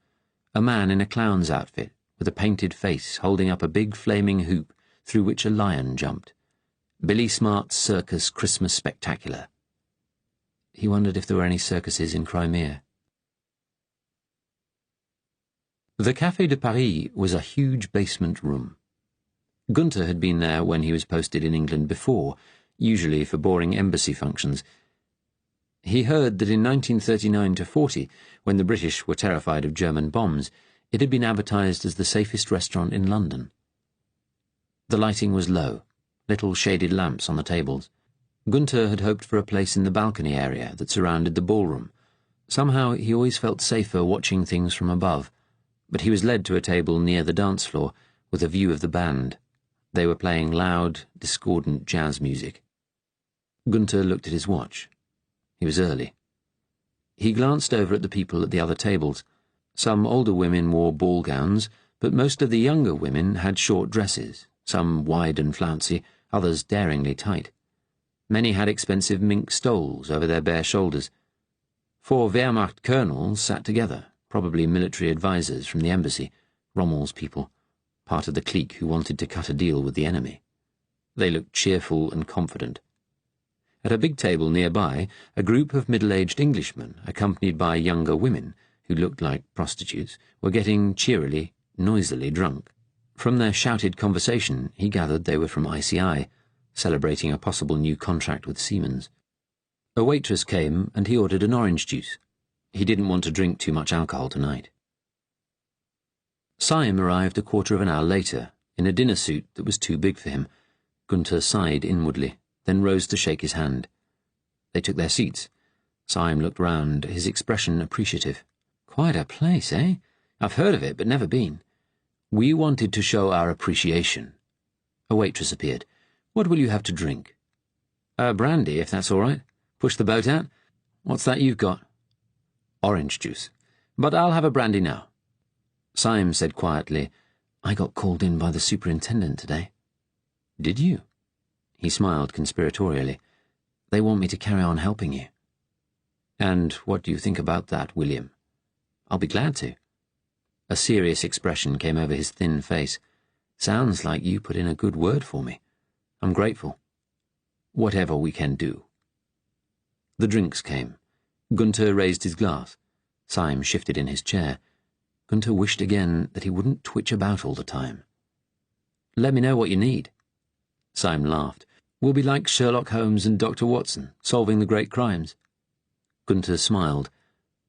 a man in a clown's outfit, with a painted face holding up a big flaming hoop through which a lion jumped. Billy Smart's Circus Christmas Spectacular. He wondered if there were any circuses in Crimea. The Café de Paris was a huge basement room. Gunther had been there when he was posted in England before, usually for boring embassy functions. He heard that in 1939-40, when the British were terrified of German bombs, it had been advertised as the safest restaurant in London. The lighting was low, little shaded lamps on the tables. Gunther had hoped for a place in the balcony area that surrounded the ballroom. Somehow he always felt safer watching things from above, but he was led to a table near the dance floor with a view of the band. They were playing loud, discordant jazz music. Gunther looked at his watch. He was early. He glanced over at the people at the other tables. Some older women wore ball gowns, but most of the younger women had short dresses, some wide and flouncy, others daringly tight. Many had expensive mink stoles over their bare shoulders. 4 Wehrmacht colonels sat together, probably military advisers from the embassy, Rommel's people, part of the clique who wanted to cut a deal with the enemy. They looked cheerful and confident. At a big table nearby, a group of middle-aged Englishmen, accompanied by younger women, who looked like prostitutes, were getting cheerily, noisily drunk. From their shouted conversation, he gathered they were from ICI, celebrating a possible new contract with Siemens. A waitress came, and he ordered an orange juice. He didn't want to drink too much alcohol tonight. Syme arrived a quarter of an hour later, in a dinner suit that was too big for him. Gunther sighed inwardly, then rose to shake his hand. They took their seats. Syme looked round, his expression appreciative. "Quite a place, eh? I've heard of it, but never been." "We wanted to show our appreciation." A waitress appeared. "What will you have to drink?" "Brandy, if that's all right. Push the boat out. What's that you've got?" "Orange juice. But I'll have a brandy now." Syme said quietly, "I got called in by the superintendent today." "Did you?" He smiled conspiratorially. "They want me to carry on helping you." "And what do you think about that, William?" "I'll be glad to." A serious expression came over his thin face. "Sounds like you put in a good word for me. I'm grateful. Whatever we can do." The drinks came. Gunther raised his glass. Syme shifted in his chair. Gunther wished again that he wouldn't twitch about all the time. "Let me know what you need." Syme laughed. "We'll be like Sherlock Holmes and Dr. Watson, solving the great crimes." Gunther smiled,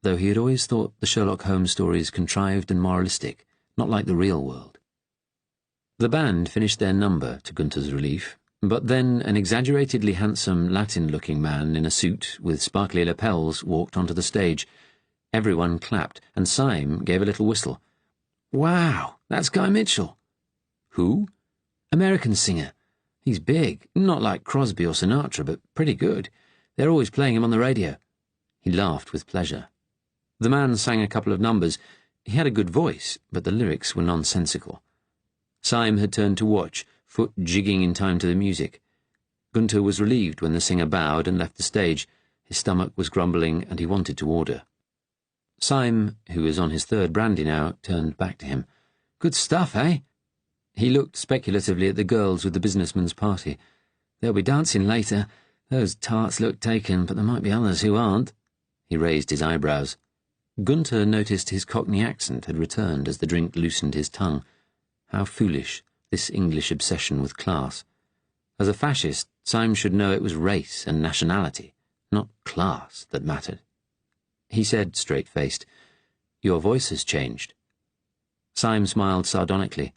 though he had always thought the Sherlock Holmes stories contrived and moralistic, not like the real world. The band finished their number, to Gunther's relief, but then an exaggeratedly handsome Latin-looking man in a suit with sparkly lapels walked onto the stage. Everyone clapped, and Syme gave a little whistle. "Wow, that's Guy Mitchell." "Who?" "American singer. He's big, not like Crosby or Sinatra, but pretty good. They're always playing him on the radio." He laughed with pleasure. The man sang a couple of numbers. He had a good voice, but the lyrics were nonsensical. Syme had turned to watch, foot jigging in time to the music. Gunther was relieved when the singer bowed and left the stage. His stomach was grumbling, and he wanted to order. Syme, who was on his third brandy now, turned back to him. "Good stuff, eh?" He looked speculatively at the girls with the businessman's party. "They'll be dancing later. Those tarts look taken, but there might be others who aren't." He raised his eyebrows. Gunther noticed his Cockney accent had returned as the drink loosened his tongue. How foolish, this English obsession with class. As a fascist, Syme should know it was race and nationality, not class, that mattered. He said, straight-faced, "Your voice has changed." Syme smiled sardonically.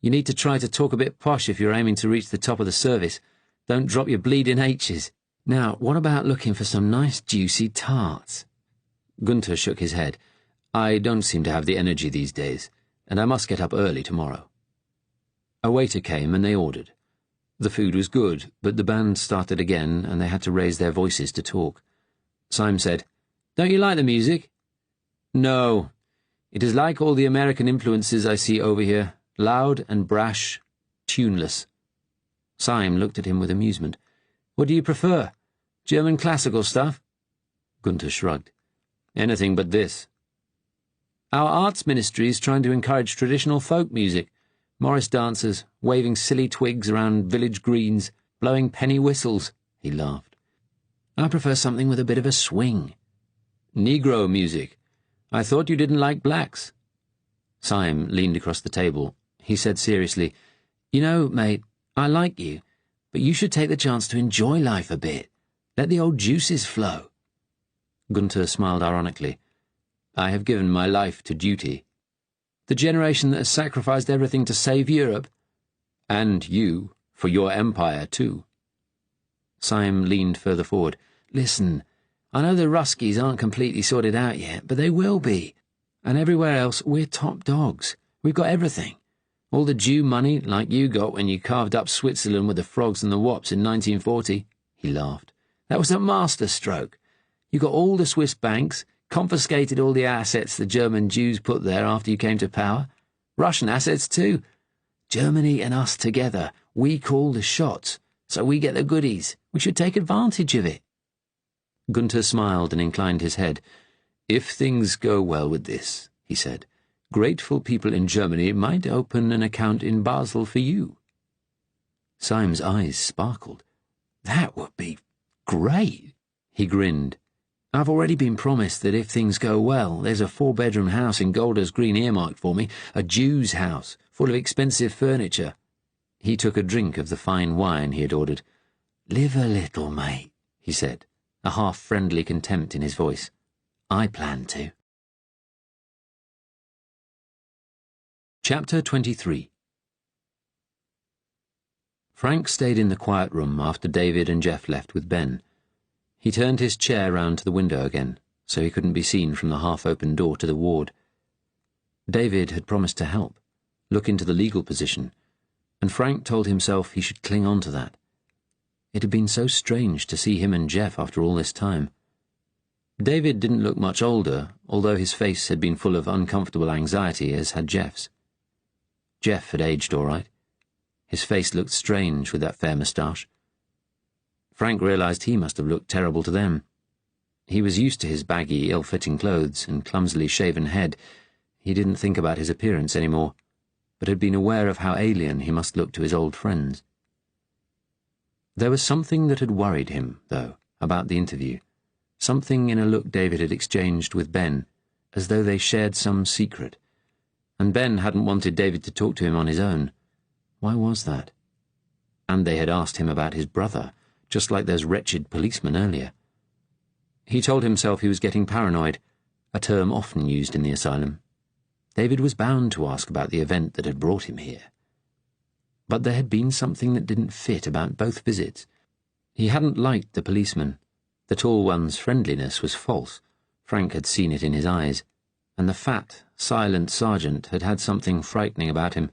"You need to try to talk a bit posh if you're aiming to reach the top of the service. Don't drop your bleeding H's. Now, what about looking for some nice juicy tarts?" Gunther shook his head. "I don't seem to have the energy these days, and I must get up early tomorrow." A waiter came and they ordered. The food was good, but the band started again and they had to raise their voices to talk. Syme said, "Don't you like the music?" "No. It is like all the American influences I see over here, loud and brash, tuneless." Syme looked at him with amusement. "What do you prefer? German classical stuff?" Gunther shrugged. "Anything but this." "Our arts ministry is trying to encourage traditional folk music. Morris dancers, waving silly twigs around village greens, blowing penny whistles," he laughed. "I prefer something with a bit of a swing." "Negro music. I thought you didn't like blacks." Syme leaned across the table. He said seriously, "You know, mate, I like you, but you should take the chance to enjoy life a bit. Let the old juices flow." Gunther smiled ironically. "I have given my life to duty." "The generation that has sacrificed everything to save Europe?" "And you, for your empire, too." Syme leaned further forward. "Listen, I know the Ruskies aren't completely sorted out yet, but they will be. And everywhere else, we're top dogs. We've got everything. All the Jew money, like you got when you carved up Switzerland with the frogs and the wops in 1940. He laughed. "That was a master stroke. You got all the Swiss banks, confiscated all the assets the German Jews put there after you came to power. Russian assets, too. Germany and us together, we call the shots, so we get the goodies. We should take advantage of it." Gunther smiled and inclined his head. "If things go well with this," he said, "grateful people in Germany might open an account in Basel for you." Syme's eyes sparkled. "That would be great." He grinned. I've already been promised that if things go well, there's a 4-bedroom house in Golders Green earmarked for me, a Jew's house, full of expensive furniture. He took a drink of the fine wine he had ordered. Live a little, mate, he said, a half-friendly contempt in his voice. I plan to. Chapter 23. Frank stayed in the quiet room after David and Jeff left with Ben. He turned his chair round to the window again, so he couldn't be seen from the half-open door to the ward. David had promised to help, look into the legal position, and Frank told himself he should cling on to that. It had been so strange to see him and Jeff after all this time. David didn't look much older, although his face had been full of uncomfortable anxiety, as had Jeff's. Jeff had aged all right. His face looked strange with that fair moustache. Frank realized he must have looked terrible to them. He was used to his baggy, ill-fitting clothes and clumsily shaven head. He didn't think about his appearance anymore, but had been aware of how alien he must look to his old friends. There was something that had worried him, though, about the interview, something in a look David had exchanged with Ben, as though they shared some secret, and Ben hadn't wanted David to talk to him on his own. Why was that? And they had asked him about his brother, just like those wretched policemen earlier. He told himself he was getting paranoid, a term often used in the asylum. David was bound to ask about the event that had brought him here. But there had been something that didn't fit about both visits. He hadn't liked the policeman. The tall one's friendliness was false. Frank had seen it in his eyes. And the fat, silent sergeant had had something frightening about him.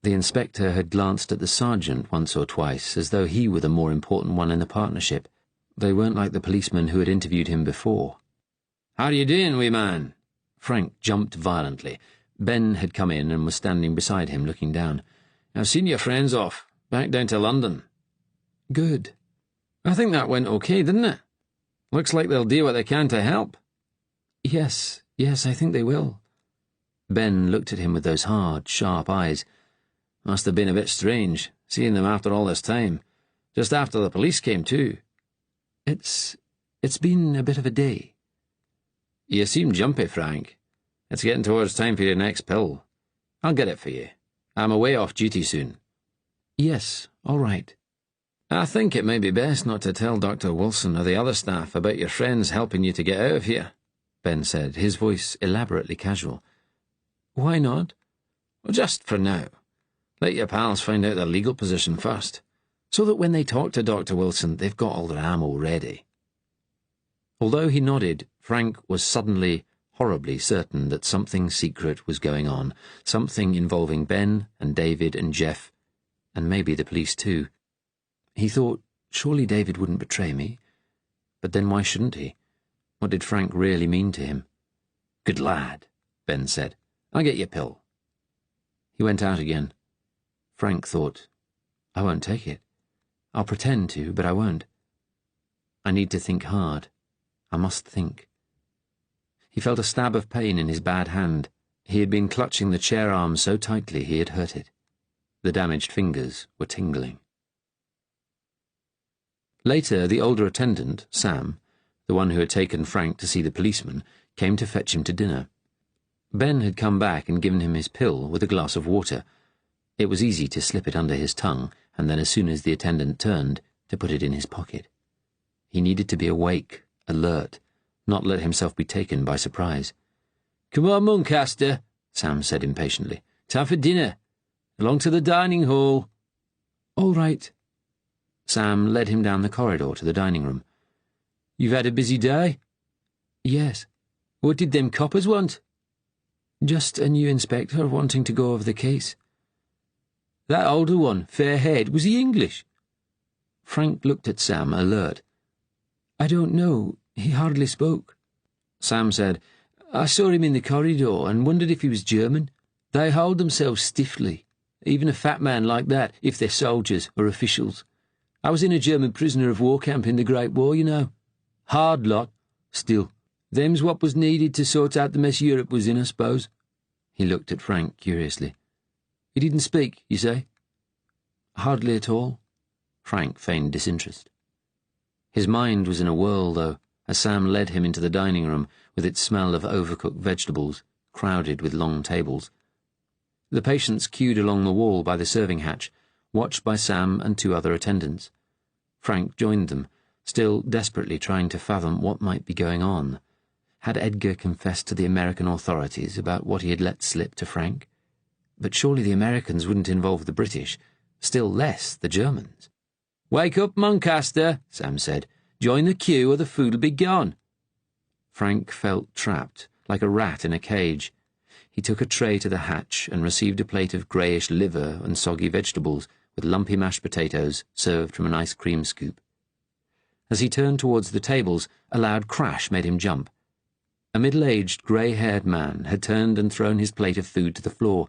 The inspector had glanced at the sergeant once or twice, as though he were the more important one in the partnership. They weren't like the policeman who had interviewed him before. "How are you doing, wee man?" Frank jumped violently. Ben had come in and was standing beside him, looking down. "I've seen your friends off, back down to London." "Good. I think that went okay, didn't it? Looks like they'll do what they can to help." Yes, I think they will." Ben looked at him with those hard, sharp eyes. "Must have been a bit strange, seeing them after all this time. Just after the police came, too." It's been a bit of a day." "You seem jumpy, Frank. It's getting towards time for your next pill. I'll get it for you. I'm away off duty soon." "Yes, all right." "I think it may be best not to tell Dr. Wilson or the other staff about your friends helping you to get out of here," Ben said, his voice elaborately casual. "Why not?" "Well, just for now. Let your pals find out their legal position first, so that when they talk to Dr. Wilson, they've got all their ammo ready." Although he nodded, Frank was suddenly, horribly certain that something secret was going on, something involving Ben and David and Jeff, and maybe the police too. He thought, surely David wouldn't betray me. But then why shouldn't he? What did Frank really mean to him? "Good lad," Ben said. "I'll get your pill." He went out again. Frank thought, I won't take it. I'll pretend to, but I won't. I need to think hard. I must think. He felt a stab of pain in his bad hand. He had been clutching the chair arm so tightly he had hurt it. The damaged fingers were tingling. Later, the older attendant, Sam, the one who had taken Frank to see the policeman, came to fetch him to dinner. Ben had come back and given him his pill with a glass of water. It was easy to slip it under his tongue, and then as soon as the attendant turned, to put it in his pocket. He needed to be awake, alert, not let himself be taken by surprise. "Come on, Muncaster," Sam said impatiently. "Time for dinner. Along to the dining hall." "All right." Sam led him down the corridor to the dining room. "You've had a busy day?" "Yes." "What did them coppers want?" "Just a new inspector wanting to go over the case." "That older one, fair-haired, was he English?" Frank looked at Sam, alert. "I don't know. He hardly spoke." Sam said, "I saw him in the corridor and wondered if he was German. They hold themselves stiffly, even a fat man like that, if they're soldiers or officials. I was in a German prisoner of war camp in the Great War, you know. Hard lot. Still, them's what was needed to sort out the mess Europe was in, I suppose." He looked at Frank curiously. "He didn't speak, you say?" "Hardly at all." Frank feigned disinterest. His mind was in a whirl, though. as Sam led him into the dining room with its smell of overcooked vegetables, crowded with long tables. The patients queued along the wall by the serving hatch, watched by Sam and 2 other attendants. Frank joined them, still desperately trying to fathom what might be going on. Had Edgar confessed to the American authorities about what he had let slip to Frank? But surely the Americans wouldn't involve the British, still less the Germans. "Wake up, Muncaster," Sam said. "Join the queue or the food'll be gone." Frank felt trapped, like a rat in a cage. He took a tray to the hatch and received a plate of greyish liver and soggy vegetables with lumpy mashed potatoes served from an ice cream scoop. As he turned towards the tables, a loud crash made him jump. A middle-aged, grey-haired man had turned and thrown his plate of food to the floor.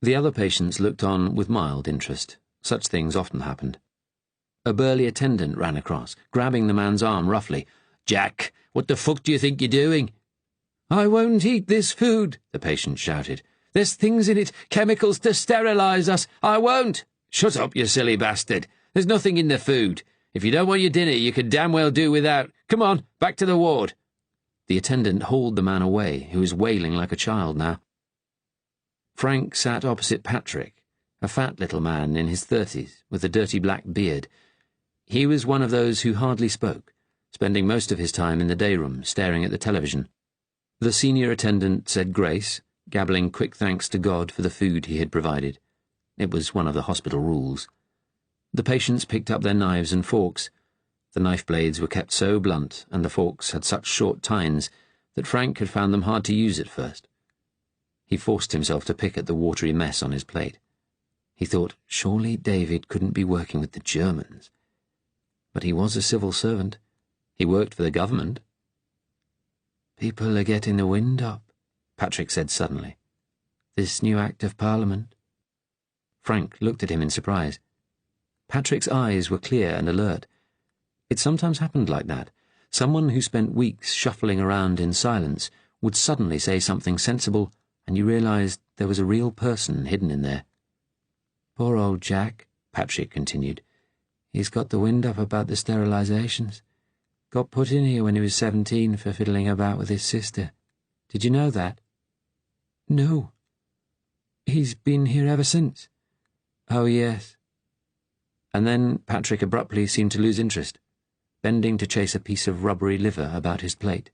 The other patients looked on with mild interest. Such things often happened. A burly attendant ran across, grabbing the man's arm roughly. "Jack, what the fuck do you think you're doing?" "I won't eat this food," the patient shouted. "There's things in it, chemicals to sterilize us. I won't." "Shut up, you silly bastard. There's nothing in the food. If you don't want your dinner, you could damn well do without. Come on, back to the ward." The attendant hauled the man away, who was wailing like a child now. Frank sat opposite Patrick, a fat little man in his 30s, with a dirty black beard. He was one of those who hardly spoke, spending most of his time in the day room, staring at the television. The senior attendant said grace, gabbling quick thanks to God for the food he had provided. It was one of the hospital rules. The patients picked up their knives and forks. The knife blades were kept so blunt, and the forks had such short tines, that Frank had found them hard to use at first. He forced himself to pick at the watery mess on his plate. He thought, surely David couldn't be working with the Germans. But he was a civil servant. He worked for the government. "People are getting the wind up," Patrick said suddenly. "This new Act of Parliament." Frank looked at him in surprise. Patrick's eyes were clear and alert. It sometimes happened like that. Someone who spent weeks shuffling around in silence would suddenly say something sensible, and you realized there was a real person hidden in there. "Poor old Jack," Patrick continued. "He's got the wind up about the sterilizations. Got put in here when he was 17 for fiddling about with his sister. Did you know that?" "No. He's been here ever since." "Oh, yes." And then Patrick abruptly seemed to lose interest, bending to chase a piece of rubbery liver about his plate.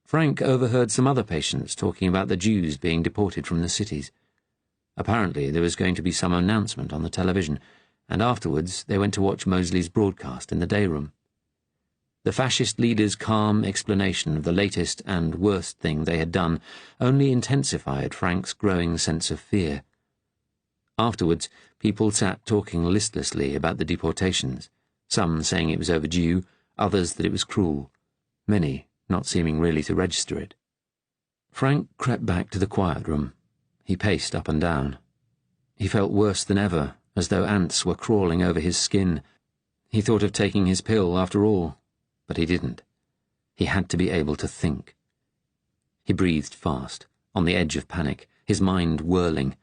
Frank overheard some other patients talking about the Jews being deported from the cities. Apparently there was going to be some announcement on the television, and afterwards they went to watch Mosley's broadcast in the day room. The fascist leader's calm explanation of the latest and worst thing they had done only intensified Frank's growing sense of fear. Afterwards, people sat talking listlessly about the deportations, some saying it was overdue, others that it was cruel, many not seeming really to register it. Frank crept back to the quiet room. He paced up and down. He felt worse than ever, as though ants were crawling over his skin. He thought of taking his pill after all, but he didn't. He had to be able to think. He breathed fast, on the edge of panic, his mind whirling.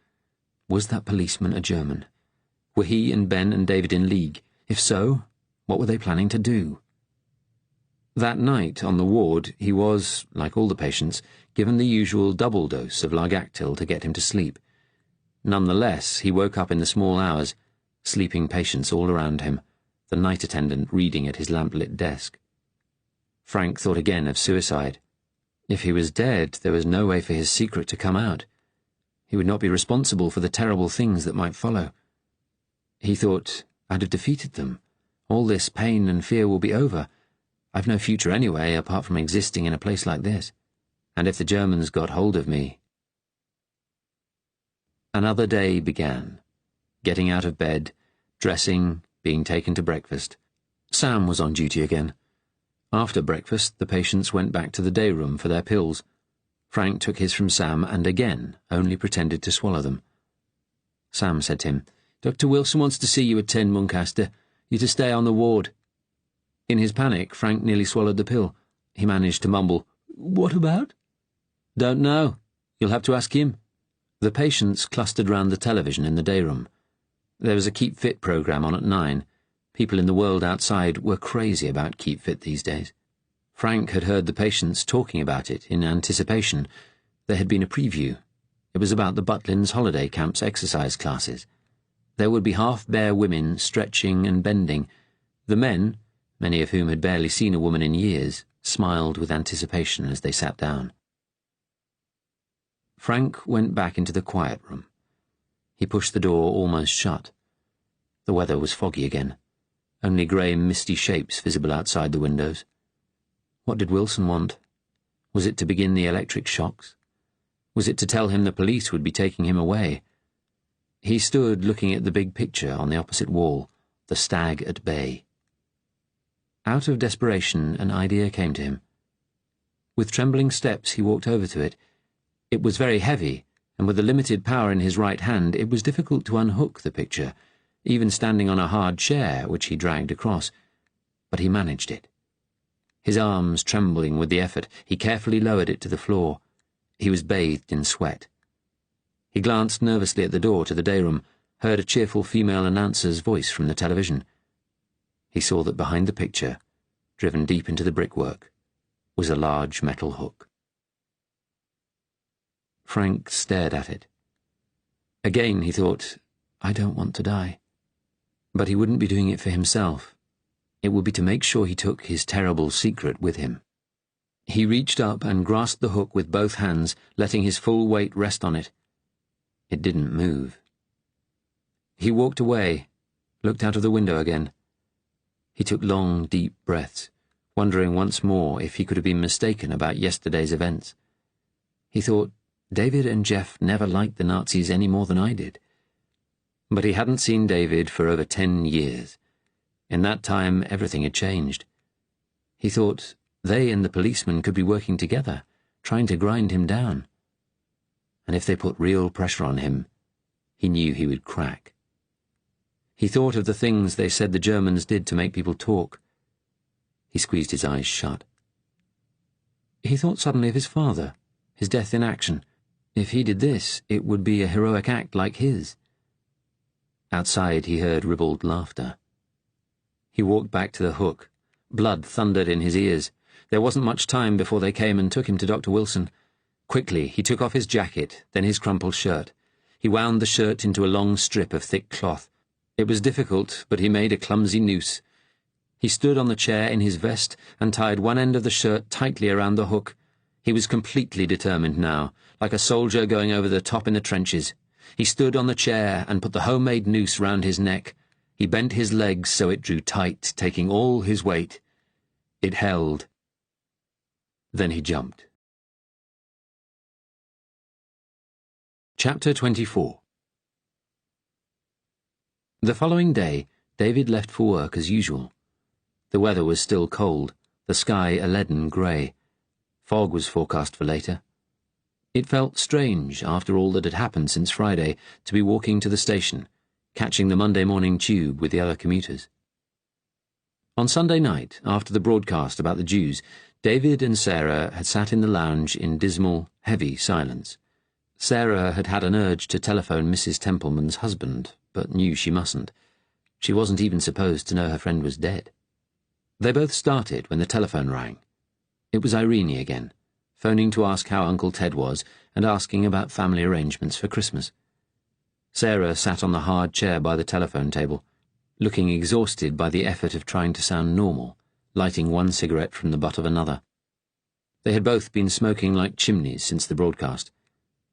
Was that policeman a German? Were he and Ben and David in league? If so, what were they planning to do? That night, on the ward, he was, like all the patients, given the usual double dose of Largactil to get him to sleep. Nonetheless, he woke up in the small hours, sleeping patients all around him, the night attendant reading at his lamp-lit desk. Frank thought again of suicide. If he was dead, there was no way for his secret to come out. He would not be responsible for the terrible things that might follow. He thought, I'd have defeated them. All this pain and fear will be over. I've no future anyway, apart from existing in a place like this. And if the Germans got hold of me... Another day began. Getting out of bed, dressing, being taken to breakfast. Sam was on duty again. After breakfast, the patients went back to the day room for their pills. Frank took his from Sam and again only pretended to swallow them. Sam said to him, "Dr. Wilson wants to see you at 10, Muncaster. You're to stay on the ward." In his panic, Frank nearly swallowed the pill. He managed to mumble, "What about?" "Don't know. You'll have to ask him." The patients clustered round the television in the day room. There was a Keep Fit programme on at 9. People in the world outside were crazy about Keep Fit these days. Frank had heard the patients talking about it in anticipation. There had been a preview. It was about the Butlins holiday camp's exercise classes. There would be half-bare women stretching and bending. The men, many of whom had barely seen a woman in years, smiled with anticipation as they sat down. Frank went back into the quiet room. He pushed the door almost shut. The weather was foggy again. Only grey, misty shapes visible outside the windows. What did Wilson want? Was it to begin the electric shocks? Was it to tell him the police would be taking him away? He stood looking at the big picture on the opposite wall, the stag at bay. Out of desperation, an idea came to him. With trembling steps, he walked over to it. It was very heavy, and with the limited power in his right hand, it was difficult to unhook the picture, even standing on a hard chair which he dragged across. But he managed it. His arms trembling with the effort, he carefully lowered it to the floor. He was bathed in sweat. He glanced nervously at the door to the day room, heard a cheerful female announcer's voice from the television. He saw that behind the picture, driven deep into the brickwork, was a large metal hook. Frank stared at it. Again he thought, I don't want to die. But he wouldn't be doing it for himself. It would be to make sure he took his terrible secret with him. He reached up and grasped the hook with both hands, letting his full weight rest on it. It didn't move. He walked away, looked out of the window again. He took long, deep breaths, wondering once more if he could have been mistaken about yesterday's events. He thought, David and Jeff never liked the Nazis any more than I did. But he hadn't seen David for over 10 years. In that time, everything had changed. He thought they and the policeman could be working together, trying to grind him down. And if they put real pressure on him, he knew he would crack. He thought of the things they said the Germans did to make people talk. He squeezed his eyes shut. He thought suddenly of his father, his death in action. If he did this, it would be a heroic act like his. Outside he heard ribald laughter. He walked back to the hook. Blood thundered in his ears. There wasn't much time before they came and took him to Dr. Wilson. Quickly, he took off his jacket, then his crumpled shirt. He wound the shirt into a long strip of thick cloth. It was difficult, but he made a clumsy noose. He stood on the chair in his vest and tied one end of the shirt tightly around the hook. He was completely determined now, like a soldier going over the top in the trenches. He stood on the chair and put the homemade noose round his neck. He bent his legs so it drew tight, taking all his weight. It held. Then he jumped. Chapter 24. The following day, David left for work as usual. The weather was still cold, the sky a leaden grey. Fog was forecast for later. It felt strange, after all that had happened since Friday, to be walking to the station, catching the Monday morning tube with the other commuters. On Sunday night, after the broadcast about the Jews, David and Sarah had sat in the lounge in dismal, heavy silence. Sarah had had an urge to telephone Mrs. Templeman's husband, but knew she mustn't. She wasn't even supposed to know her friend was dead. They both started when the telephone rang. It was Irene again, phoning to ask how Uncle Ted was and asking about family arrangements for Christmas. Sarah sat on the hard chair by the telephone table, looking exhausted by the effort of trying to sound normal, lighting one cigarette from the butt of another. They had both been smoking like chimneys since the broadcast.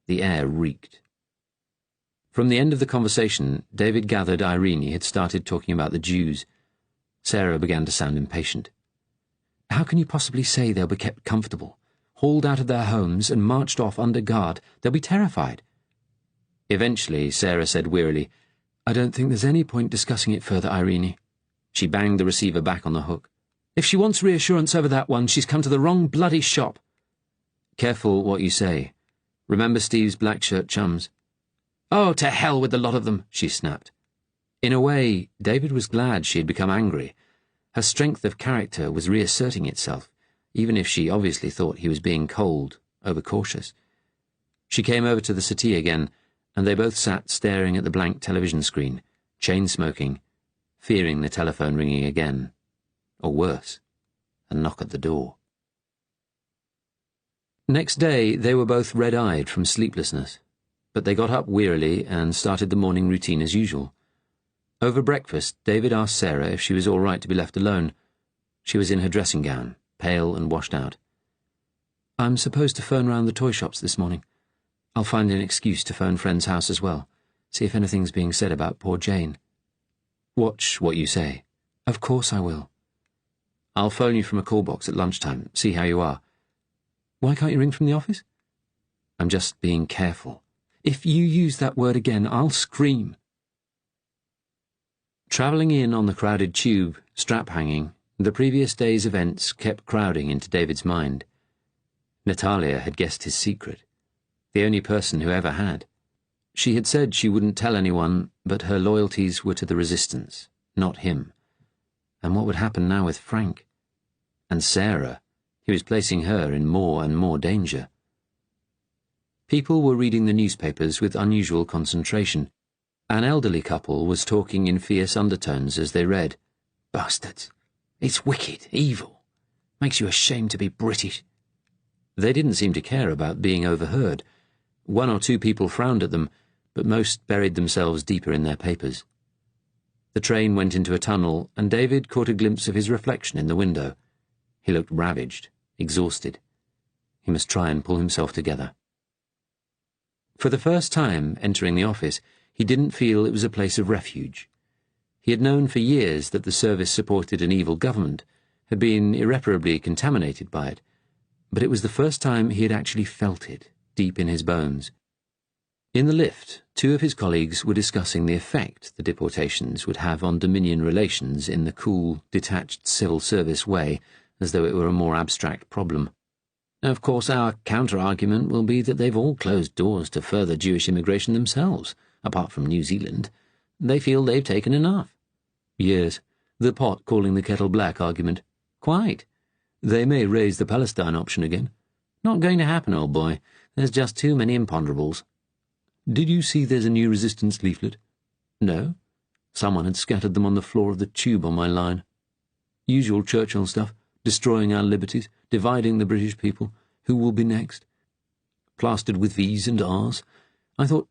The air reeked. From the end of the conversation, David gathered Irene had started talking about the Jews. Sarah began to sound impatient. How can you possibly say they'll be kept comfortable, hauled out of their homes and marched off under guard? They'll be terrified. Eventually, Sarah said wearily, I don't think there's any point discussing it further, Irene. She banged the receiver back on the hook. If she wants reassurance over that one, she's come to the wrong bloody shop. Careful what you say. Remember Steve's black shirt chums? Oh, to hell with the lot of them, she snapped. In a way, David was glad she had become angry. Her strength of character was reasserting itself, even if she obviously thought he was being cold, overcautious. She came over to the settee again, and they both sat staring at the blank television screen, chain-smoking, fearing the telephone ringing again, or worse, a knock at the door. Next day, they were both red-eyed from sleeplessness, but they got up wearily and started the morning routine as usual. Over breakfast, David asked Sarah if she was all right to be left alone. She was in her dressing gown, pale and washed out. "I'm supposed to phone round the toy shops this morning. I'll find an excuse to phone Friend's house as well, see if anything's being said about poor Jane." "Watch what you say." "Of course I will." "I'll phone you from a call box at lunchtime, see how you are." "Why can't you ring from the office?" "I'm just being careful." "If you use that word again, I'll scream." Travelling in on the crowded tube, strap-hanging, the previous day's events kept crowding into David's mind. Natalia had guessed his secret, the only person who ever had. She had said she wouldn't tell anyone, but her loyalties were to the resistance, not him. And what would happen now with Frank? And Sarah, he was placing her in more and more danger. People were reading the newspapers with unusual concentration. An elderly couple was talking in fierce undertones as they read. "Bastards. It's wicked, evil. Makes you ashamed to be British." They didn't seem to care about being overheard. One or two people frowned at them, but most buried themselves deeper in their papers. The train went into a tunnel, and David caught a glimpse of his reflection in the window. He looked ravaged, exhausted. He must try and pull himself together. For the first time, entering the office, he didn't feel it was a place of refuge. He had known for years that the service supported an evil government, had been irreparably contaminated by it, but it was the first time he had actually felt it, deep in his bones. In the lift, two of his colleagues were discussing the effect the deportations would have on Dominion relations in the cool, detached civil service way, as though it were a more abstract problem. "Of course, our counter-argument will be that they've all closed doors to further Jewish immigration themselves, apart from New Zealand. They feel they've taken enough." "Yes, the pot calling the kettle black argument." "Quite. They may raise the Palestine option again." "Not going to happen, old boy. There's just too many imponderables." "Did you see there's a new resistance leaflet?" "No. Someone had scattered them on the floor of the tube on my line. Usual Churchill stuff, destroying our liberties, dividing the British people, who will be next. Plastered with V's and R's. I thought,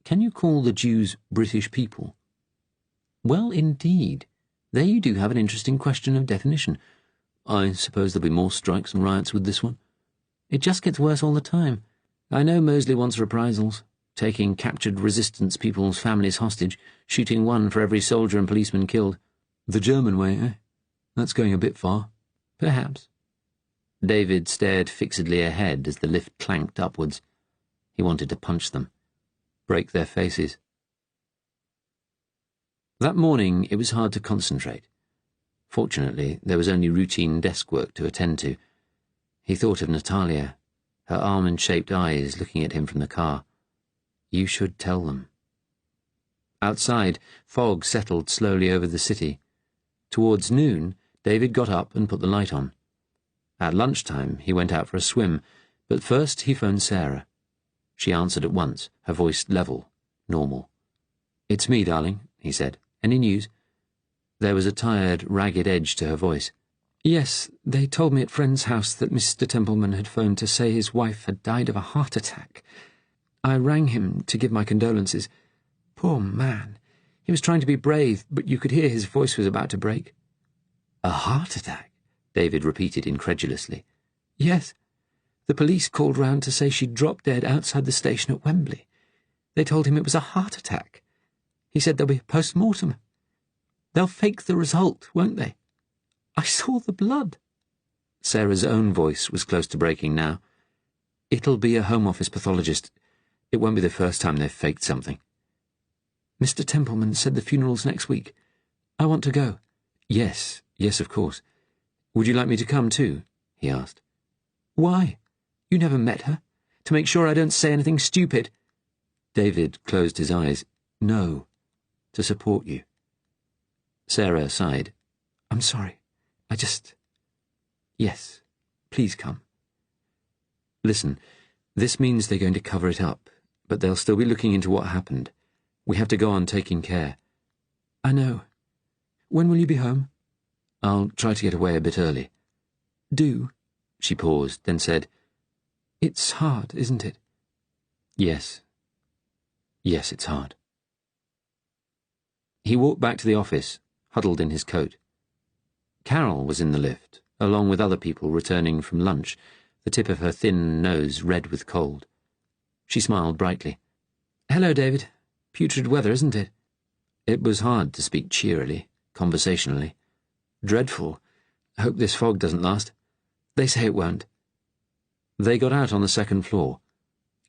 can you call the Jews British people?" "Well, indeed. There you do have an interesting question of definition. I suppose there'll be more strikes and riots with this one." "It just gets worse all the time. I know Mosley wants reprisals, taking captured resistance people's families hostage, shooting one for every soldier and policeman killed." "The German way, eh? That's going a bit far." "Perhaps." David stared fixedly ahead as the lift clanked upwards. He wanted to punch them, break their faces. That morning it was hard to concentrate. Fortunately, there was only routine desk work to attend to. He thought of Natalia, her almond-shaped eyes looking at him from the car. You should tell them. Outside, fog settled slowly over the city. Towards noon, David got up and put the light on. At lunchtime, he went out for a swim, but first he phoned Sarah. She answered at once, her voice level, normal. "It's me, darling," he said. "Any news?" There was a tired, ragged edge to her voice. "Yes, they told me at Friend's house that Mr. Templeman had phoned to say his wife had died of a heart attack. I rang him to give my condolences. Poor man. He was trying to be brave, but you could hear his voice was about to break." "A heart attack?" David repeated incredulously. "Yes. The police called round to say she'd dropped dead outside the station at Wembley. They told him it was a heart attack. He said there'll be a post-mortem. They'll fake the result, won't they? I saw the blood." Sarah's own voice was close to breaking now. "It'll be a Home Office pathologist. It won't be the first time they've faked something." "Mr. Templeman said the funeral's next week. I want to go." Yes, of course. "Would you like me to come too?" he asked. "Why? You never met her. To make sure I don't say anything stupid." David closed his eyes. "No. To support you." Sarah sighed. "I'm sorry. Yes, please come." "Listen, this means they're going to cover it up, but they'll still be looking into what happened. We have to go on taking care." "I know. When will you be home? I'll try to get away a bit early. Do. She paused, then said, It's hard, isn't it? Yes. Yes, it's hard. He walked back to the office, huddled in his coat. Carol was in the lift, along with other people returning from lunch, the tip of her thin nose red with cold. She smiled brightly. Hello, David. Putrid weather, isn't it? It was hard to speak cheerily, conversationally. Dreadful. Hope this fog doesn't last. They say it won't. They got out on the second floor.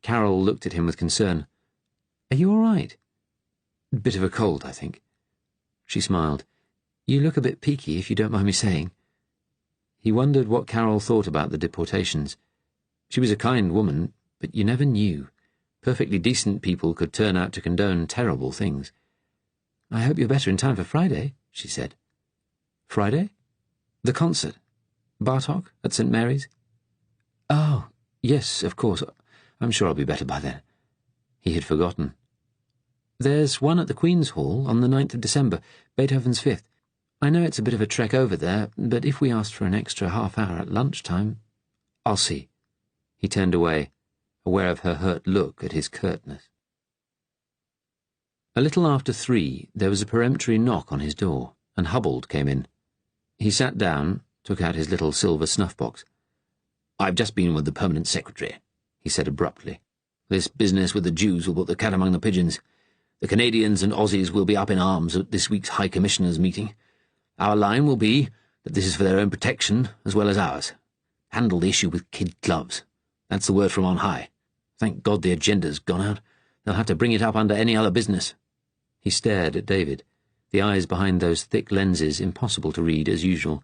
Carol looked at him with concern. Are you all right? Bit of a cold, I think. She smiled. You look a bit peaky, if you don't mind me saying. He wondered what Carol thought about the deportations. She was a kind woman, but you never knew. Perfectly decent people could turn out to condone terrible things. I hope you're better in time for Friday, she said. Friday? The concert. Bartok at St. Mary's. Oh, yes, of course. I'm sure I'll be better by then. He had forgotten. There's one at the Queen's Hall on the 9th of December, Beethoven's 5th. I know it's a bit of a trek over there, but if we asked for an extra half-hour at lunchtime... I'll see. He turned away, aware of her hurt look at his curtness. A little after 3, there was a peremptory knock on his door, and Hubbold came in. He sat down, took out his little silver snuff-box. I've just been with the permanent secretary, he said abruptly. This business with the Jews will put the cat among the pigeons. The Canadians and Aussies will be up in arms at this week's High Commissioners' meeting. Our line will be that this is for their own protection as well as ours. Handle the issue with kid gloves. That's the word from on high. Thank God the agenda's gone out. They'll have to bring it up under any other business. He stared at David, the eyes behind those thick lenses impossible to read as usual,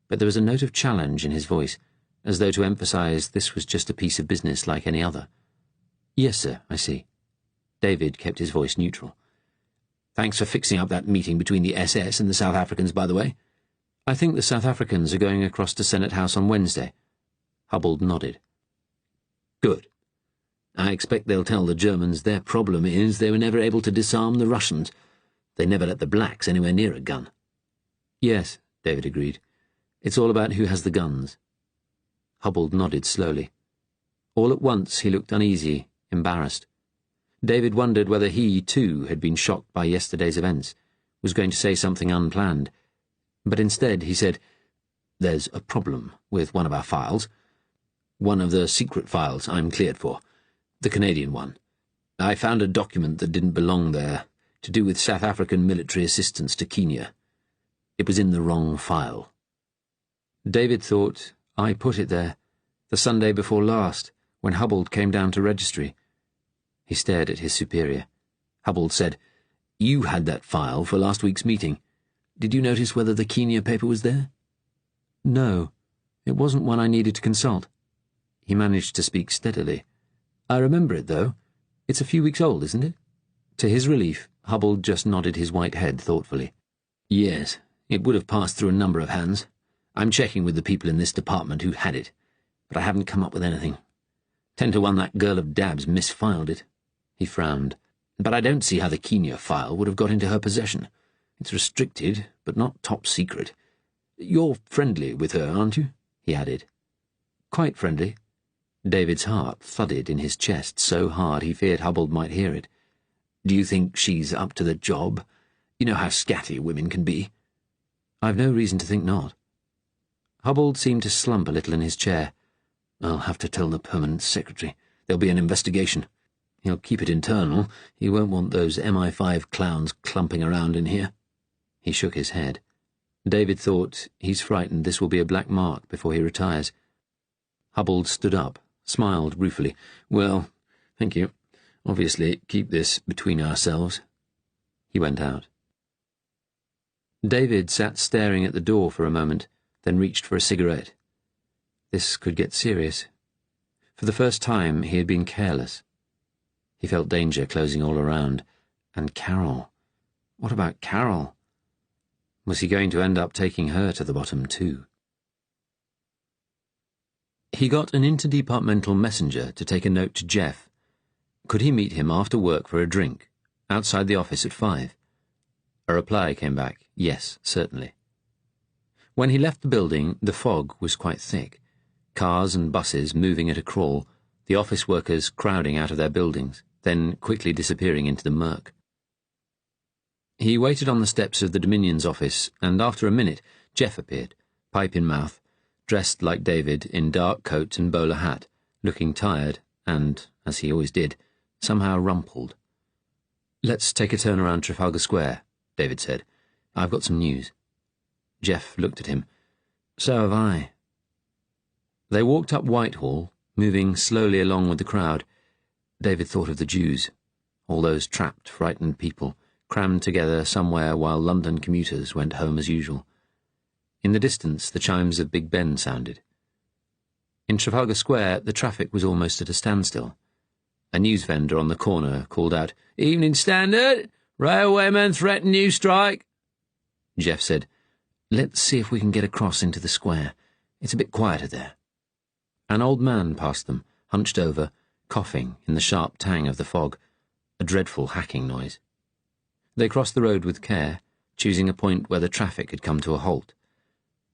but there was a note of challenge in his voice, as though to emphasize this was just a piece of business like any other. Yes, sir, I see. David kept his voice neutral. Thanks for fixing up that meeting between the SS and the South Africans, by the way. I think the South Africans are going across to Senate House on Wednesday. Hubbold nodded. Good. I expect they'll tell the Germans their problem is they were never able to disarm the Russians. They never let the blacks anywhere near a gun. Yes, David agreed. It's all about who has the guns. Hubbold nodded slowly. All at once he looked uneasy, embarrassed. David wondered whether he, too, had been shocked by yesterday's events, was going to say something unplanned. But instead he said, There's a problem with one of our files. One of the secret files I'm cleared for. The Canadian one. I found a document that didn't belong there, to do with South African military assistance to Kenya. It was in the wrong file. David thought, I put it there, the Sunday before last, when Hubbold came down to registry. He stared at his superior. Hubbold said, You had that file for last week's meeting. Did you notice whether the Kenya paper was there? No, it wasn't one I needed to consult. He managed to speak steadily. I remember it, though. It's a few weeks old, isn't it? To his relief, Hubbold just nodded his white head thoughtfully. Yes, it would have passed through a number of hands. I'm checking with the people in this department who had it, but I haven't come up with anything. 10 to 1 that girl of Dab's misfiled it. He frowned. But I don't see how the Kenya file would have got into her possession. It's restricted, but not top secret. You're friendly with her, aren't you? He added. Quite friendly. David's heart thudded in his chest so hard he feared Hubbold might hear it. Do you think she's up to the job? You know how scatty women can be. I've no reason to think not. Hubbold seemed to slump a little in his chair. I'll have to tell the permanent secretary. There'll be an investigation. He'll keep it internal. He won't want those MI5 clowns clumping around in here. He shook his head. David thought, he's frightened this will be a black mark before he retires. Hubbold stood up, smiled ruefully. Well, thank you. Obviously, keep this between ourselves. He went out. David sat staring at the door for a moment, then reached for a cigarette. This could get serious. For the first time, he had been careless. He felt danger closing all around. And Carol. What about Carol? Was he going to end up taking her to the bottom, too? He got an interdepartmental messenger to take a note to Jeff. Could he meet him after work for a drink, outside the office at 5? A reply came back, yes, certainly. When he left the building, the fog was quite thick. Cars and buses moving at a crawl, the office workers crowding out of their buildings, then quickly disappearing into the murk. He waited on the steps of the Dominion's office, and after a minute, Jeff appeared, pipe in mouth, dressed like David in dark coat and bowler hat, looking tired and, as he always did, somehow rumpled. "Let's take a turn around Trafalgar Square," David said. "I've got some news." Jeff looked at him. "So have I." They walked up Whitehall, moving slowly along with the crowd. David thought of the Jews, all those trapped, frightened people, crammed together somewhere while London commuters went home as usual. In the distance, the chimes of Big Ben sounded. In Trafalgar Square, the traffic was almost at a standstill. A news vendor on the corner called out, "Evening Standard! Railwaymen threaten new strike!" Jeff said, "Let's see if we can get across into the square. It's a bit quieter there." An old man passed them, hunched over, coughing in the sharp tang of the fog, a dreadful hacking noise. They crossed the road with care, choosing a point where the traffic had come to a halt.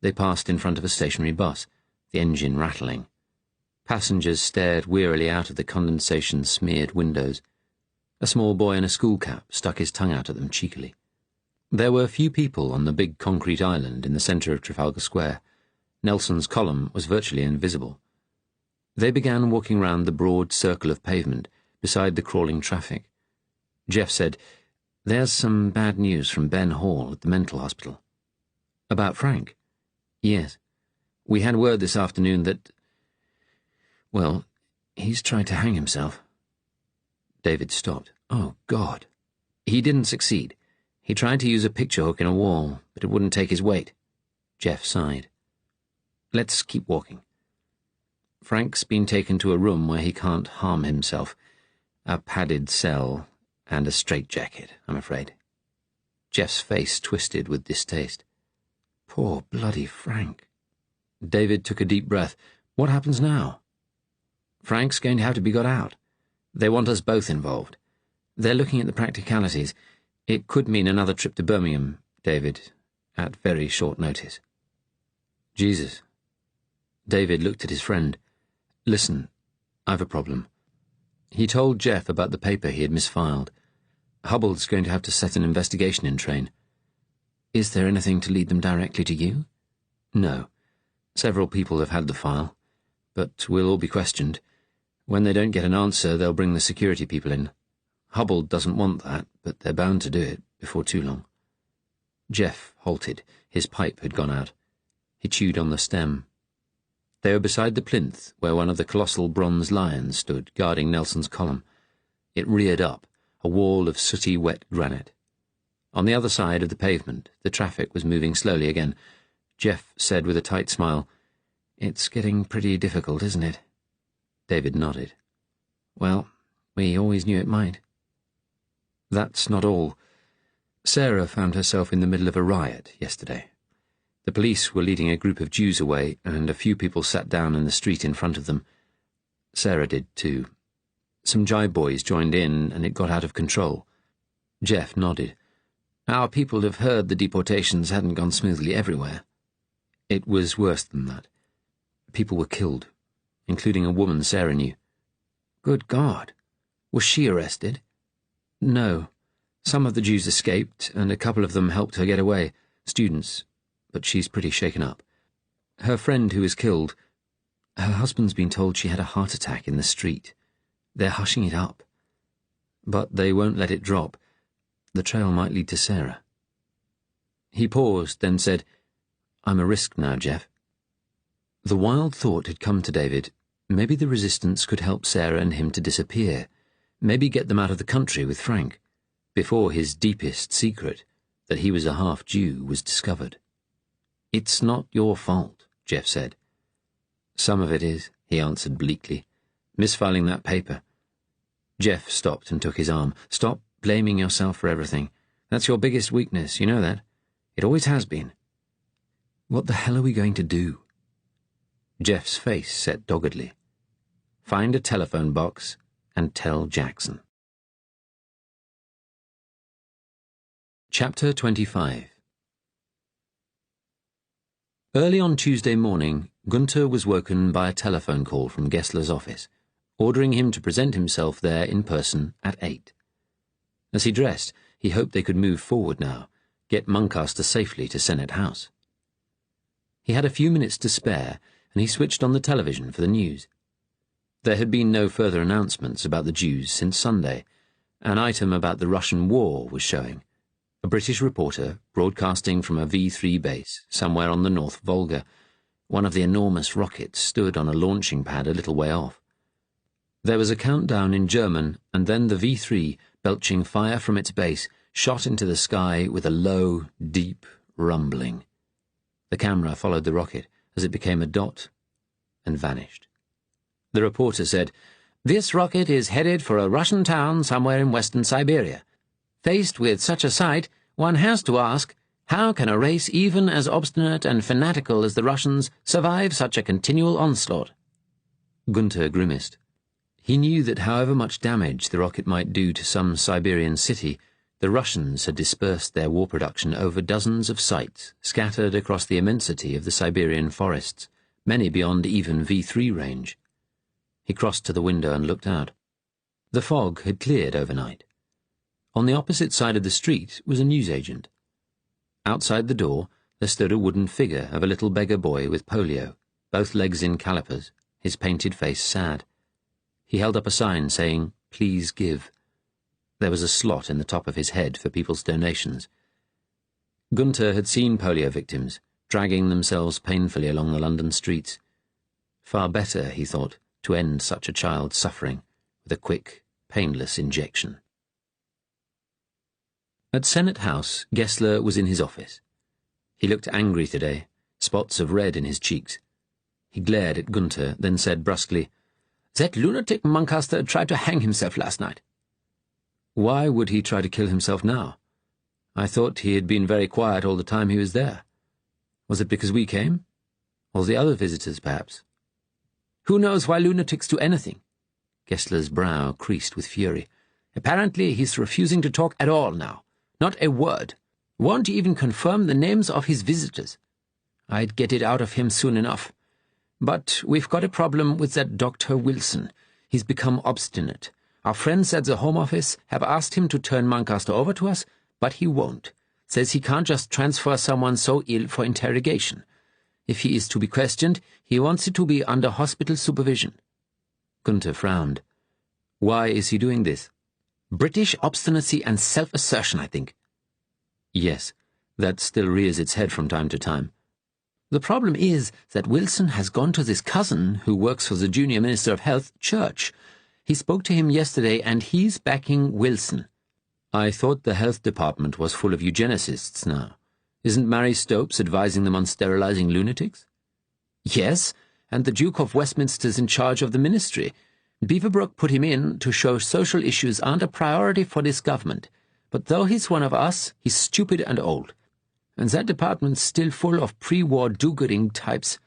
They passed in front of a stationary bus, the engine rattling. Passengers stared wearily out of the condensation-smeared windows. A small boy in a school cap stuck his tongue out at them cheekily. There were few people on the big concrete island in the centre of Trafalgar Square. Nelson's column was virtually invisible. They began walking round the broad circle of pavement beside the crawling traffic. Jeff said, "There's some bad news from Ben Hall at the mental hospital." "About Frank?" "Yes. We had word this afternoon that... well, he's tried to hang himself." David stopped. "Oh, God." "He didn't succeed. He tried to use a picture hook in a wall, but it wouldn't take his weight." Jeff sighed. "Let's keep walking. Frank's been taken to a room where he can't harm himself. A padded cell and a straitjacket, I'm afraid." Jeff's face twisted with distaste. "Poor bloody Frank." David took a deep breath. "What happens now?" "Frank's going to have to be got out. They want us both involved. They're looking at the practicalities. It could mean another trip to Birmingham, David, at very short notice." "Jesus." David looked at his friend. "Listen, I've a problem." He told Jeff about the paper he had misfiled. "Hubbell's going to have to set an investigation in train." "Is there anything to lead them directly to you?" "No. Several people have had the file, but we'll all be questioned. When they don't get an answer, they'll bring the security people in. Hubbell doesn't want that, but they're bound to do it before too long." Jeff halted. His pipe had gone out. He chewed on the stem. They were beside the plinth where one of the colossal bronze lions stood guarding Nelson's column. It reared up, a wall of sooty wet granite. On the other side of the pavement, the traffic was moving slowly again. Jeff said with a tight smile, "It's getting pretty difficult, isn't it?" David nodded. "Well, we always knew it might." "That's not all. Sarah found herself in the middle of a riot yesterday. The police were leading a group of Jews away, and a few people sat down in the street in front of them. Sarah did too. Some jive boys joined in, and it got out of control." Jeff nodded. "Our people have heard the deportations hadn't gone smoothly everywhere." "It was worse than that. People were killed, including a woman Sarah knew." "Good God. Was she arrested?" "No. Some of the Jews escaped, and a couple of them helped her get away, students, but she's pretty shaken up. Her friend who was killed, her husband's been told she had a heart attack in the street. They're hushing it up. But they won't let it drop. The trail might lead to Sarah." He paused, then said, "I'm a risk now, Jeff." The wild thought had come to David, maybe the resistance could help Sarah and him to disappear, maybe get them out of the country with Frank, before his deepest secret, that he was a half-Jew, was discovered. "It's not your fault," Jeff said. "Some of it is," he answered bleakly. "Misfiling that paper." Jeff stopped and took his arm. "Stop blaming yourself for everything. That's your biggest weakness, you know that. It always has been." "What the hell are we going to do?" Jeff's face set doggedly. "Find a telephone box and tell Jackson." Chapter 25. Early on Tuesday morning, Gunther was woken by a telephone call from Gessler's office, ordering him to present himself there in person at 8. As he dressed, he hoped they could move forward now, get Muncaster safely to Senate House. He had a few minutes to spare, and he switched on the television for the news. There had been no further announcements about the Jews since Sunday. An item about the Russian war was showing. A British reporter, broadcasting from a V-3 base somewhere on the North Volga. One of the enormous rockets stood on a launching pad a little way off. There was a countdown in German, and then the V-3, belching fire from its base, shot into the sky with a low, deep rumbling. The camera followed the rocket as it became a dot and vanished. The reporter said, "This rocket is headed for a Russian town somewhere in western Siberia. Faced with such a sight, one has to ask, how can a race even as obstinate and fanatical as the Russians survive such a continual onslaught?" Gunther grimaced. He knew that however much damage the rocket might do to some Siberian city, the Russians had dispersed their war production over dozens of sites scattered across the immensity of the Siberian forests, many beyond even V-3 range. He crossed to the window and looked out. The fog had cleared overnight. On the opposite side of the street was a newsagent. Outside the door there stood a wooden figure of a little beggar boy with polio, both legs in calipers, his painted face sad. He held up a sign saying, "Please give." There was a slot in the top of his head for people's donations. Gunther had seen polio victims, dragging themselves painfully along the London streets. Far better, he thought, to end such a child's suffering with a quick, painless injection. At Senate House, Gessler was in his office. He looked angry today, spots of red in his cheeks. He glared at Gunther, then said brusquely, "That lunatic Muncaster tried to hang himself last night." "Why would he try to kill himself now? I thought he had been very quiet all the time he was there. Was it because we came? Or the other visitors, perhaps?" "Who knows why lunatics do anything?" Gessler's brow creased with fury. "Apparently he's refusing to talk at all now. Not a word. Won't even confirm the names of his visitors. I'd get it out of him soon enough. But we've got a problem with that Dr. Wilson. He's become obstinate. Our friends at the Home Office have asked him to turn Muncaster over to us, but he won't. Says he can't just transfer someone so ill for interrogation. If he is to be questioned, he wants it to be under hospital supervision." Gunther frowned. "Why is he doing this?" "British obstinacy and self-assertion, I think." "Yes, that still rears its head from time to time." "The problem is that Wilson has gone to this cousin, who works for the Junior Minister of Health, Church. He spoke to him yesterday, and he's backing Wilson." "I thought the health department was full of eugenicists now. Isn't Mary Stopes advising them on sterilizing lunatics?" "Yes, and the Duke of Westminster's in charge of the ministry. Beaverbrook put him in to show social issues aren't a priority for this government. But though he's one of us, he's stupid and old. And that department's still full of pre-war do-gooding types.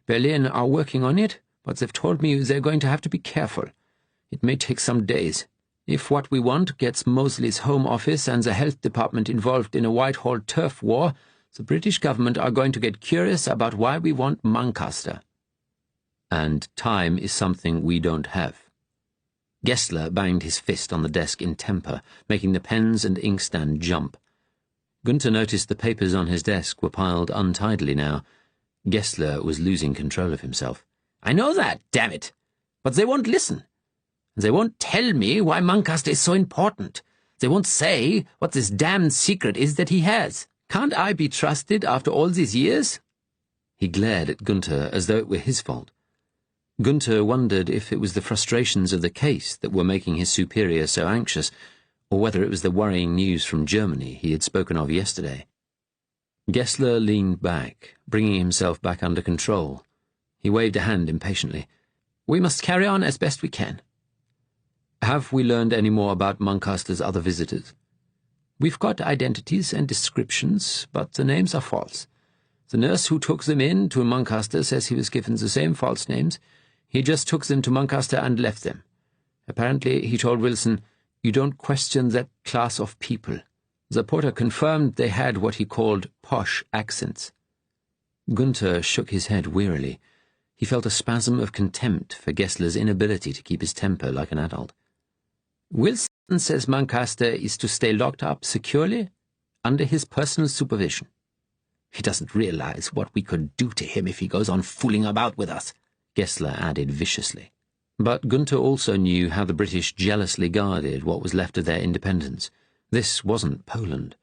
Berlin are working on it, but they've told me they're going to have to be careful. It may take some days. If what we want gets Mosley's Home Office and the Health Department involved in a Whitehall turf war, the British government are going to get curious about why we want Muncaster." "And time is something we don't have." Gessler banged his fist on the desk in temper, making the pens and inkstand jump. Gunther noticed the papers on his desk were piled untidily now. Gessler was losing control of himself. "I know that, damn it! But they won't listen. They won't tell me why Muncaster is so important. They won't say what this damned secret is that he has. Can't I be trusted after all these years?" He glared at Gunther as though it were his fault. Gunther wondered if it was the frustrations of the case that were making his superior so anxious, or whether it was the worrying news from Germany he had spoken of yesterday. Gessler leaned back, bringing himself back under control. He waved a hand impatiently. "We must carry on as best we can." "Have we learned any more about Muncaster's other visitors?" "We've got identities and descriptions, but the names are false. The nurse who took them in to Muncaster says he was given the same false names. He just took them to Muncaster and left them. Apparently, he told Wilson, 'You don't question that class of people.' The porter confirmed they had what he called posh accents. Gunther shook his head wearily. He felt a spasm of contempt for Gessler's inability to keep his temper like an adult. Wilson says Muncaster is to stay locked up securely under his personal supervision. He doesn't realize what we could do to him if he goes on fooling about with us, Gessler added viciously. But Gunther also knew how the British jealously guarded what was left of their independence. This wasn't Poland.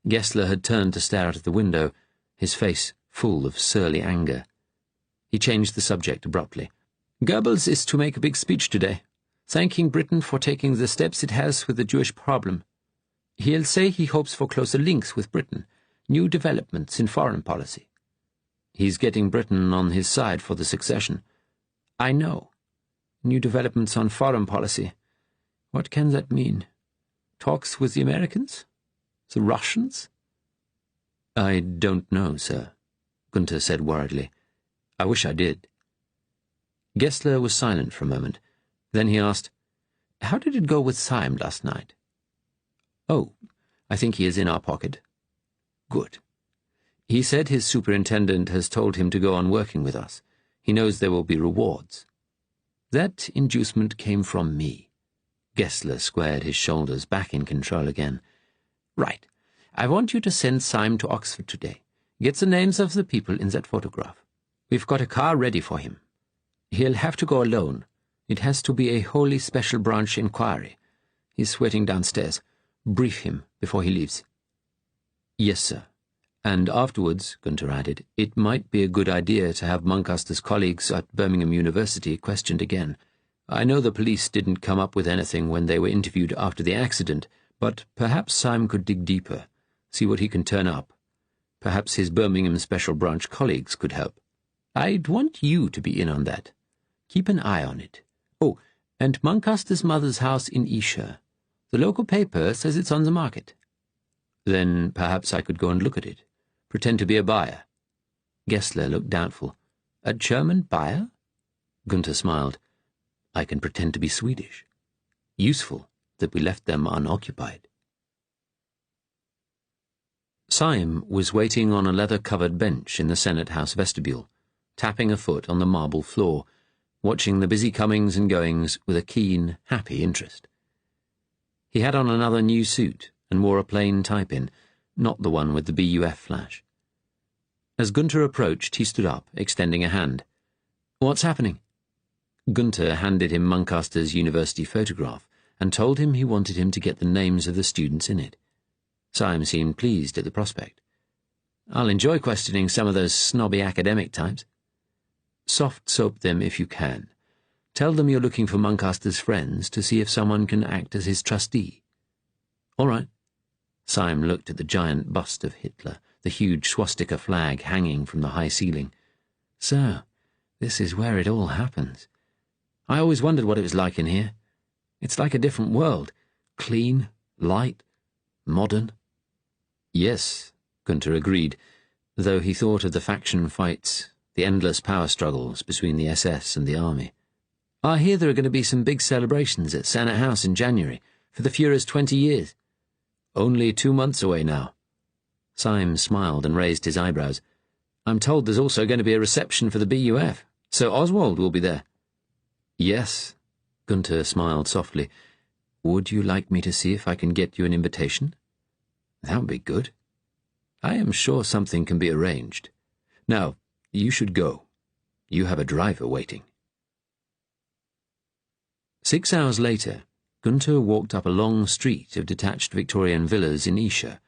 Gessler had turned to stare out of the window, his face full of surly anger. He changed the subject abruptly. Goebbels is to make a big speech today, thanking Britain for taking the steps it has with the Jewish problem. He'll say he hopes for closer links with Britain, new developments in foreign policy. He's getting Britain on his side for the succession. I know. New developments on foreign policy. What can that mean? Talks with the Americans? The Russians? I don't know, sir, Gunther said worriedly. I wish I did. Gessler was silent for a moment. Then he asked, How did it go with Syme last night? Oh, I think he is in our pocket. Good. He said his superintendent has told him to go on working with us. He knows there will be rewards. That inducement came from me. Gessler squared his shoulders, back in control again. Right. I want you to send Syme to Oxford today. Get the names of the people in that photograph. We've got a car ready for him. He'll have to go alone. It has to be a wholly special branch inquiry. He's sweating downstairs. Brief him before he leaves. Yes, sir. And afterwards, Gunther added, it might be a good idea to have Muncaster's colleagues at Birmingham University questioned again. I know the police didn't come up with anything when they were interviewed after the accident, but perhaps Syme could dig deeper, see what he can turn up. Perhaps his Birmingham Special Branch colleagues could help. I'd want you to be in on that. Keep an eye on it. Oh, and Muncaster's mother's house in Esher. The local paper says it's on the market. Then perhaps I could go and look at it. Pretend to be a buyer. Gessler looked doubtful. A German buyer? Gunther smiled. I can pretend to be Swedish. Useful that we left them unoccupied. Syme was waiting on a leather-covered bench in the Senate House vestibule, tapping a foot on the marble floor, watching the busy comings and goings with a keen, happy interest. He had on another new suit and wore a plain tie-pin, not the one with the BUF flash. As Gunther approached, he stood up, extending a hand. What's happening? Gunther handed him Muncaster's university photograph and told him he wanted him to get the names of the students in it. Syme seemed pleased at the prospect. I'll enjoy questioning some of those snobby academic types. Soft-soap them if you can. Tell them you're looking for Muncaster's friends to see if someone can act as his trustee. All right. Syme looked at the giant bust of Hitler, the huge swastika flag hanging from the high ceiling. So, this is where it all happens. I always wondered what it was like in here. It's like a different world. Clean, light, modern. Yes, Gunther agreed, though he thought of the faction fights, the endless power struggles between the SS and the army. I hear there are going to be some big celebrations at Senate House in January for the Fuhrer's 20 years. Only 2 months away now. Syme smiled and raised his eyebrows. I'm told there's also going to be a reception for the BUF, so Oswald will be there. Yes, Gunther smiled softly. Would you like me to see if I can get you an invitation? That would be good. I am sure something can be arranged. Now, you should go. You have a driver waiting. 6 hours later, Gunther walked up a long street of detached Victorian villas in Esher,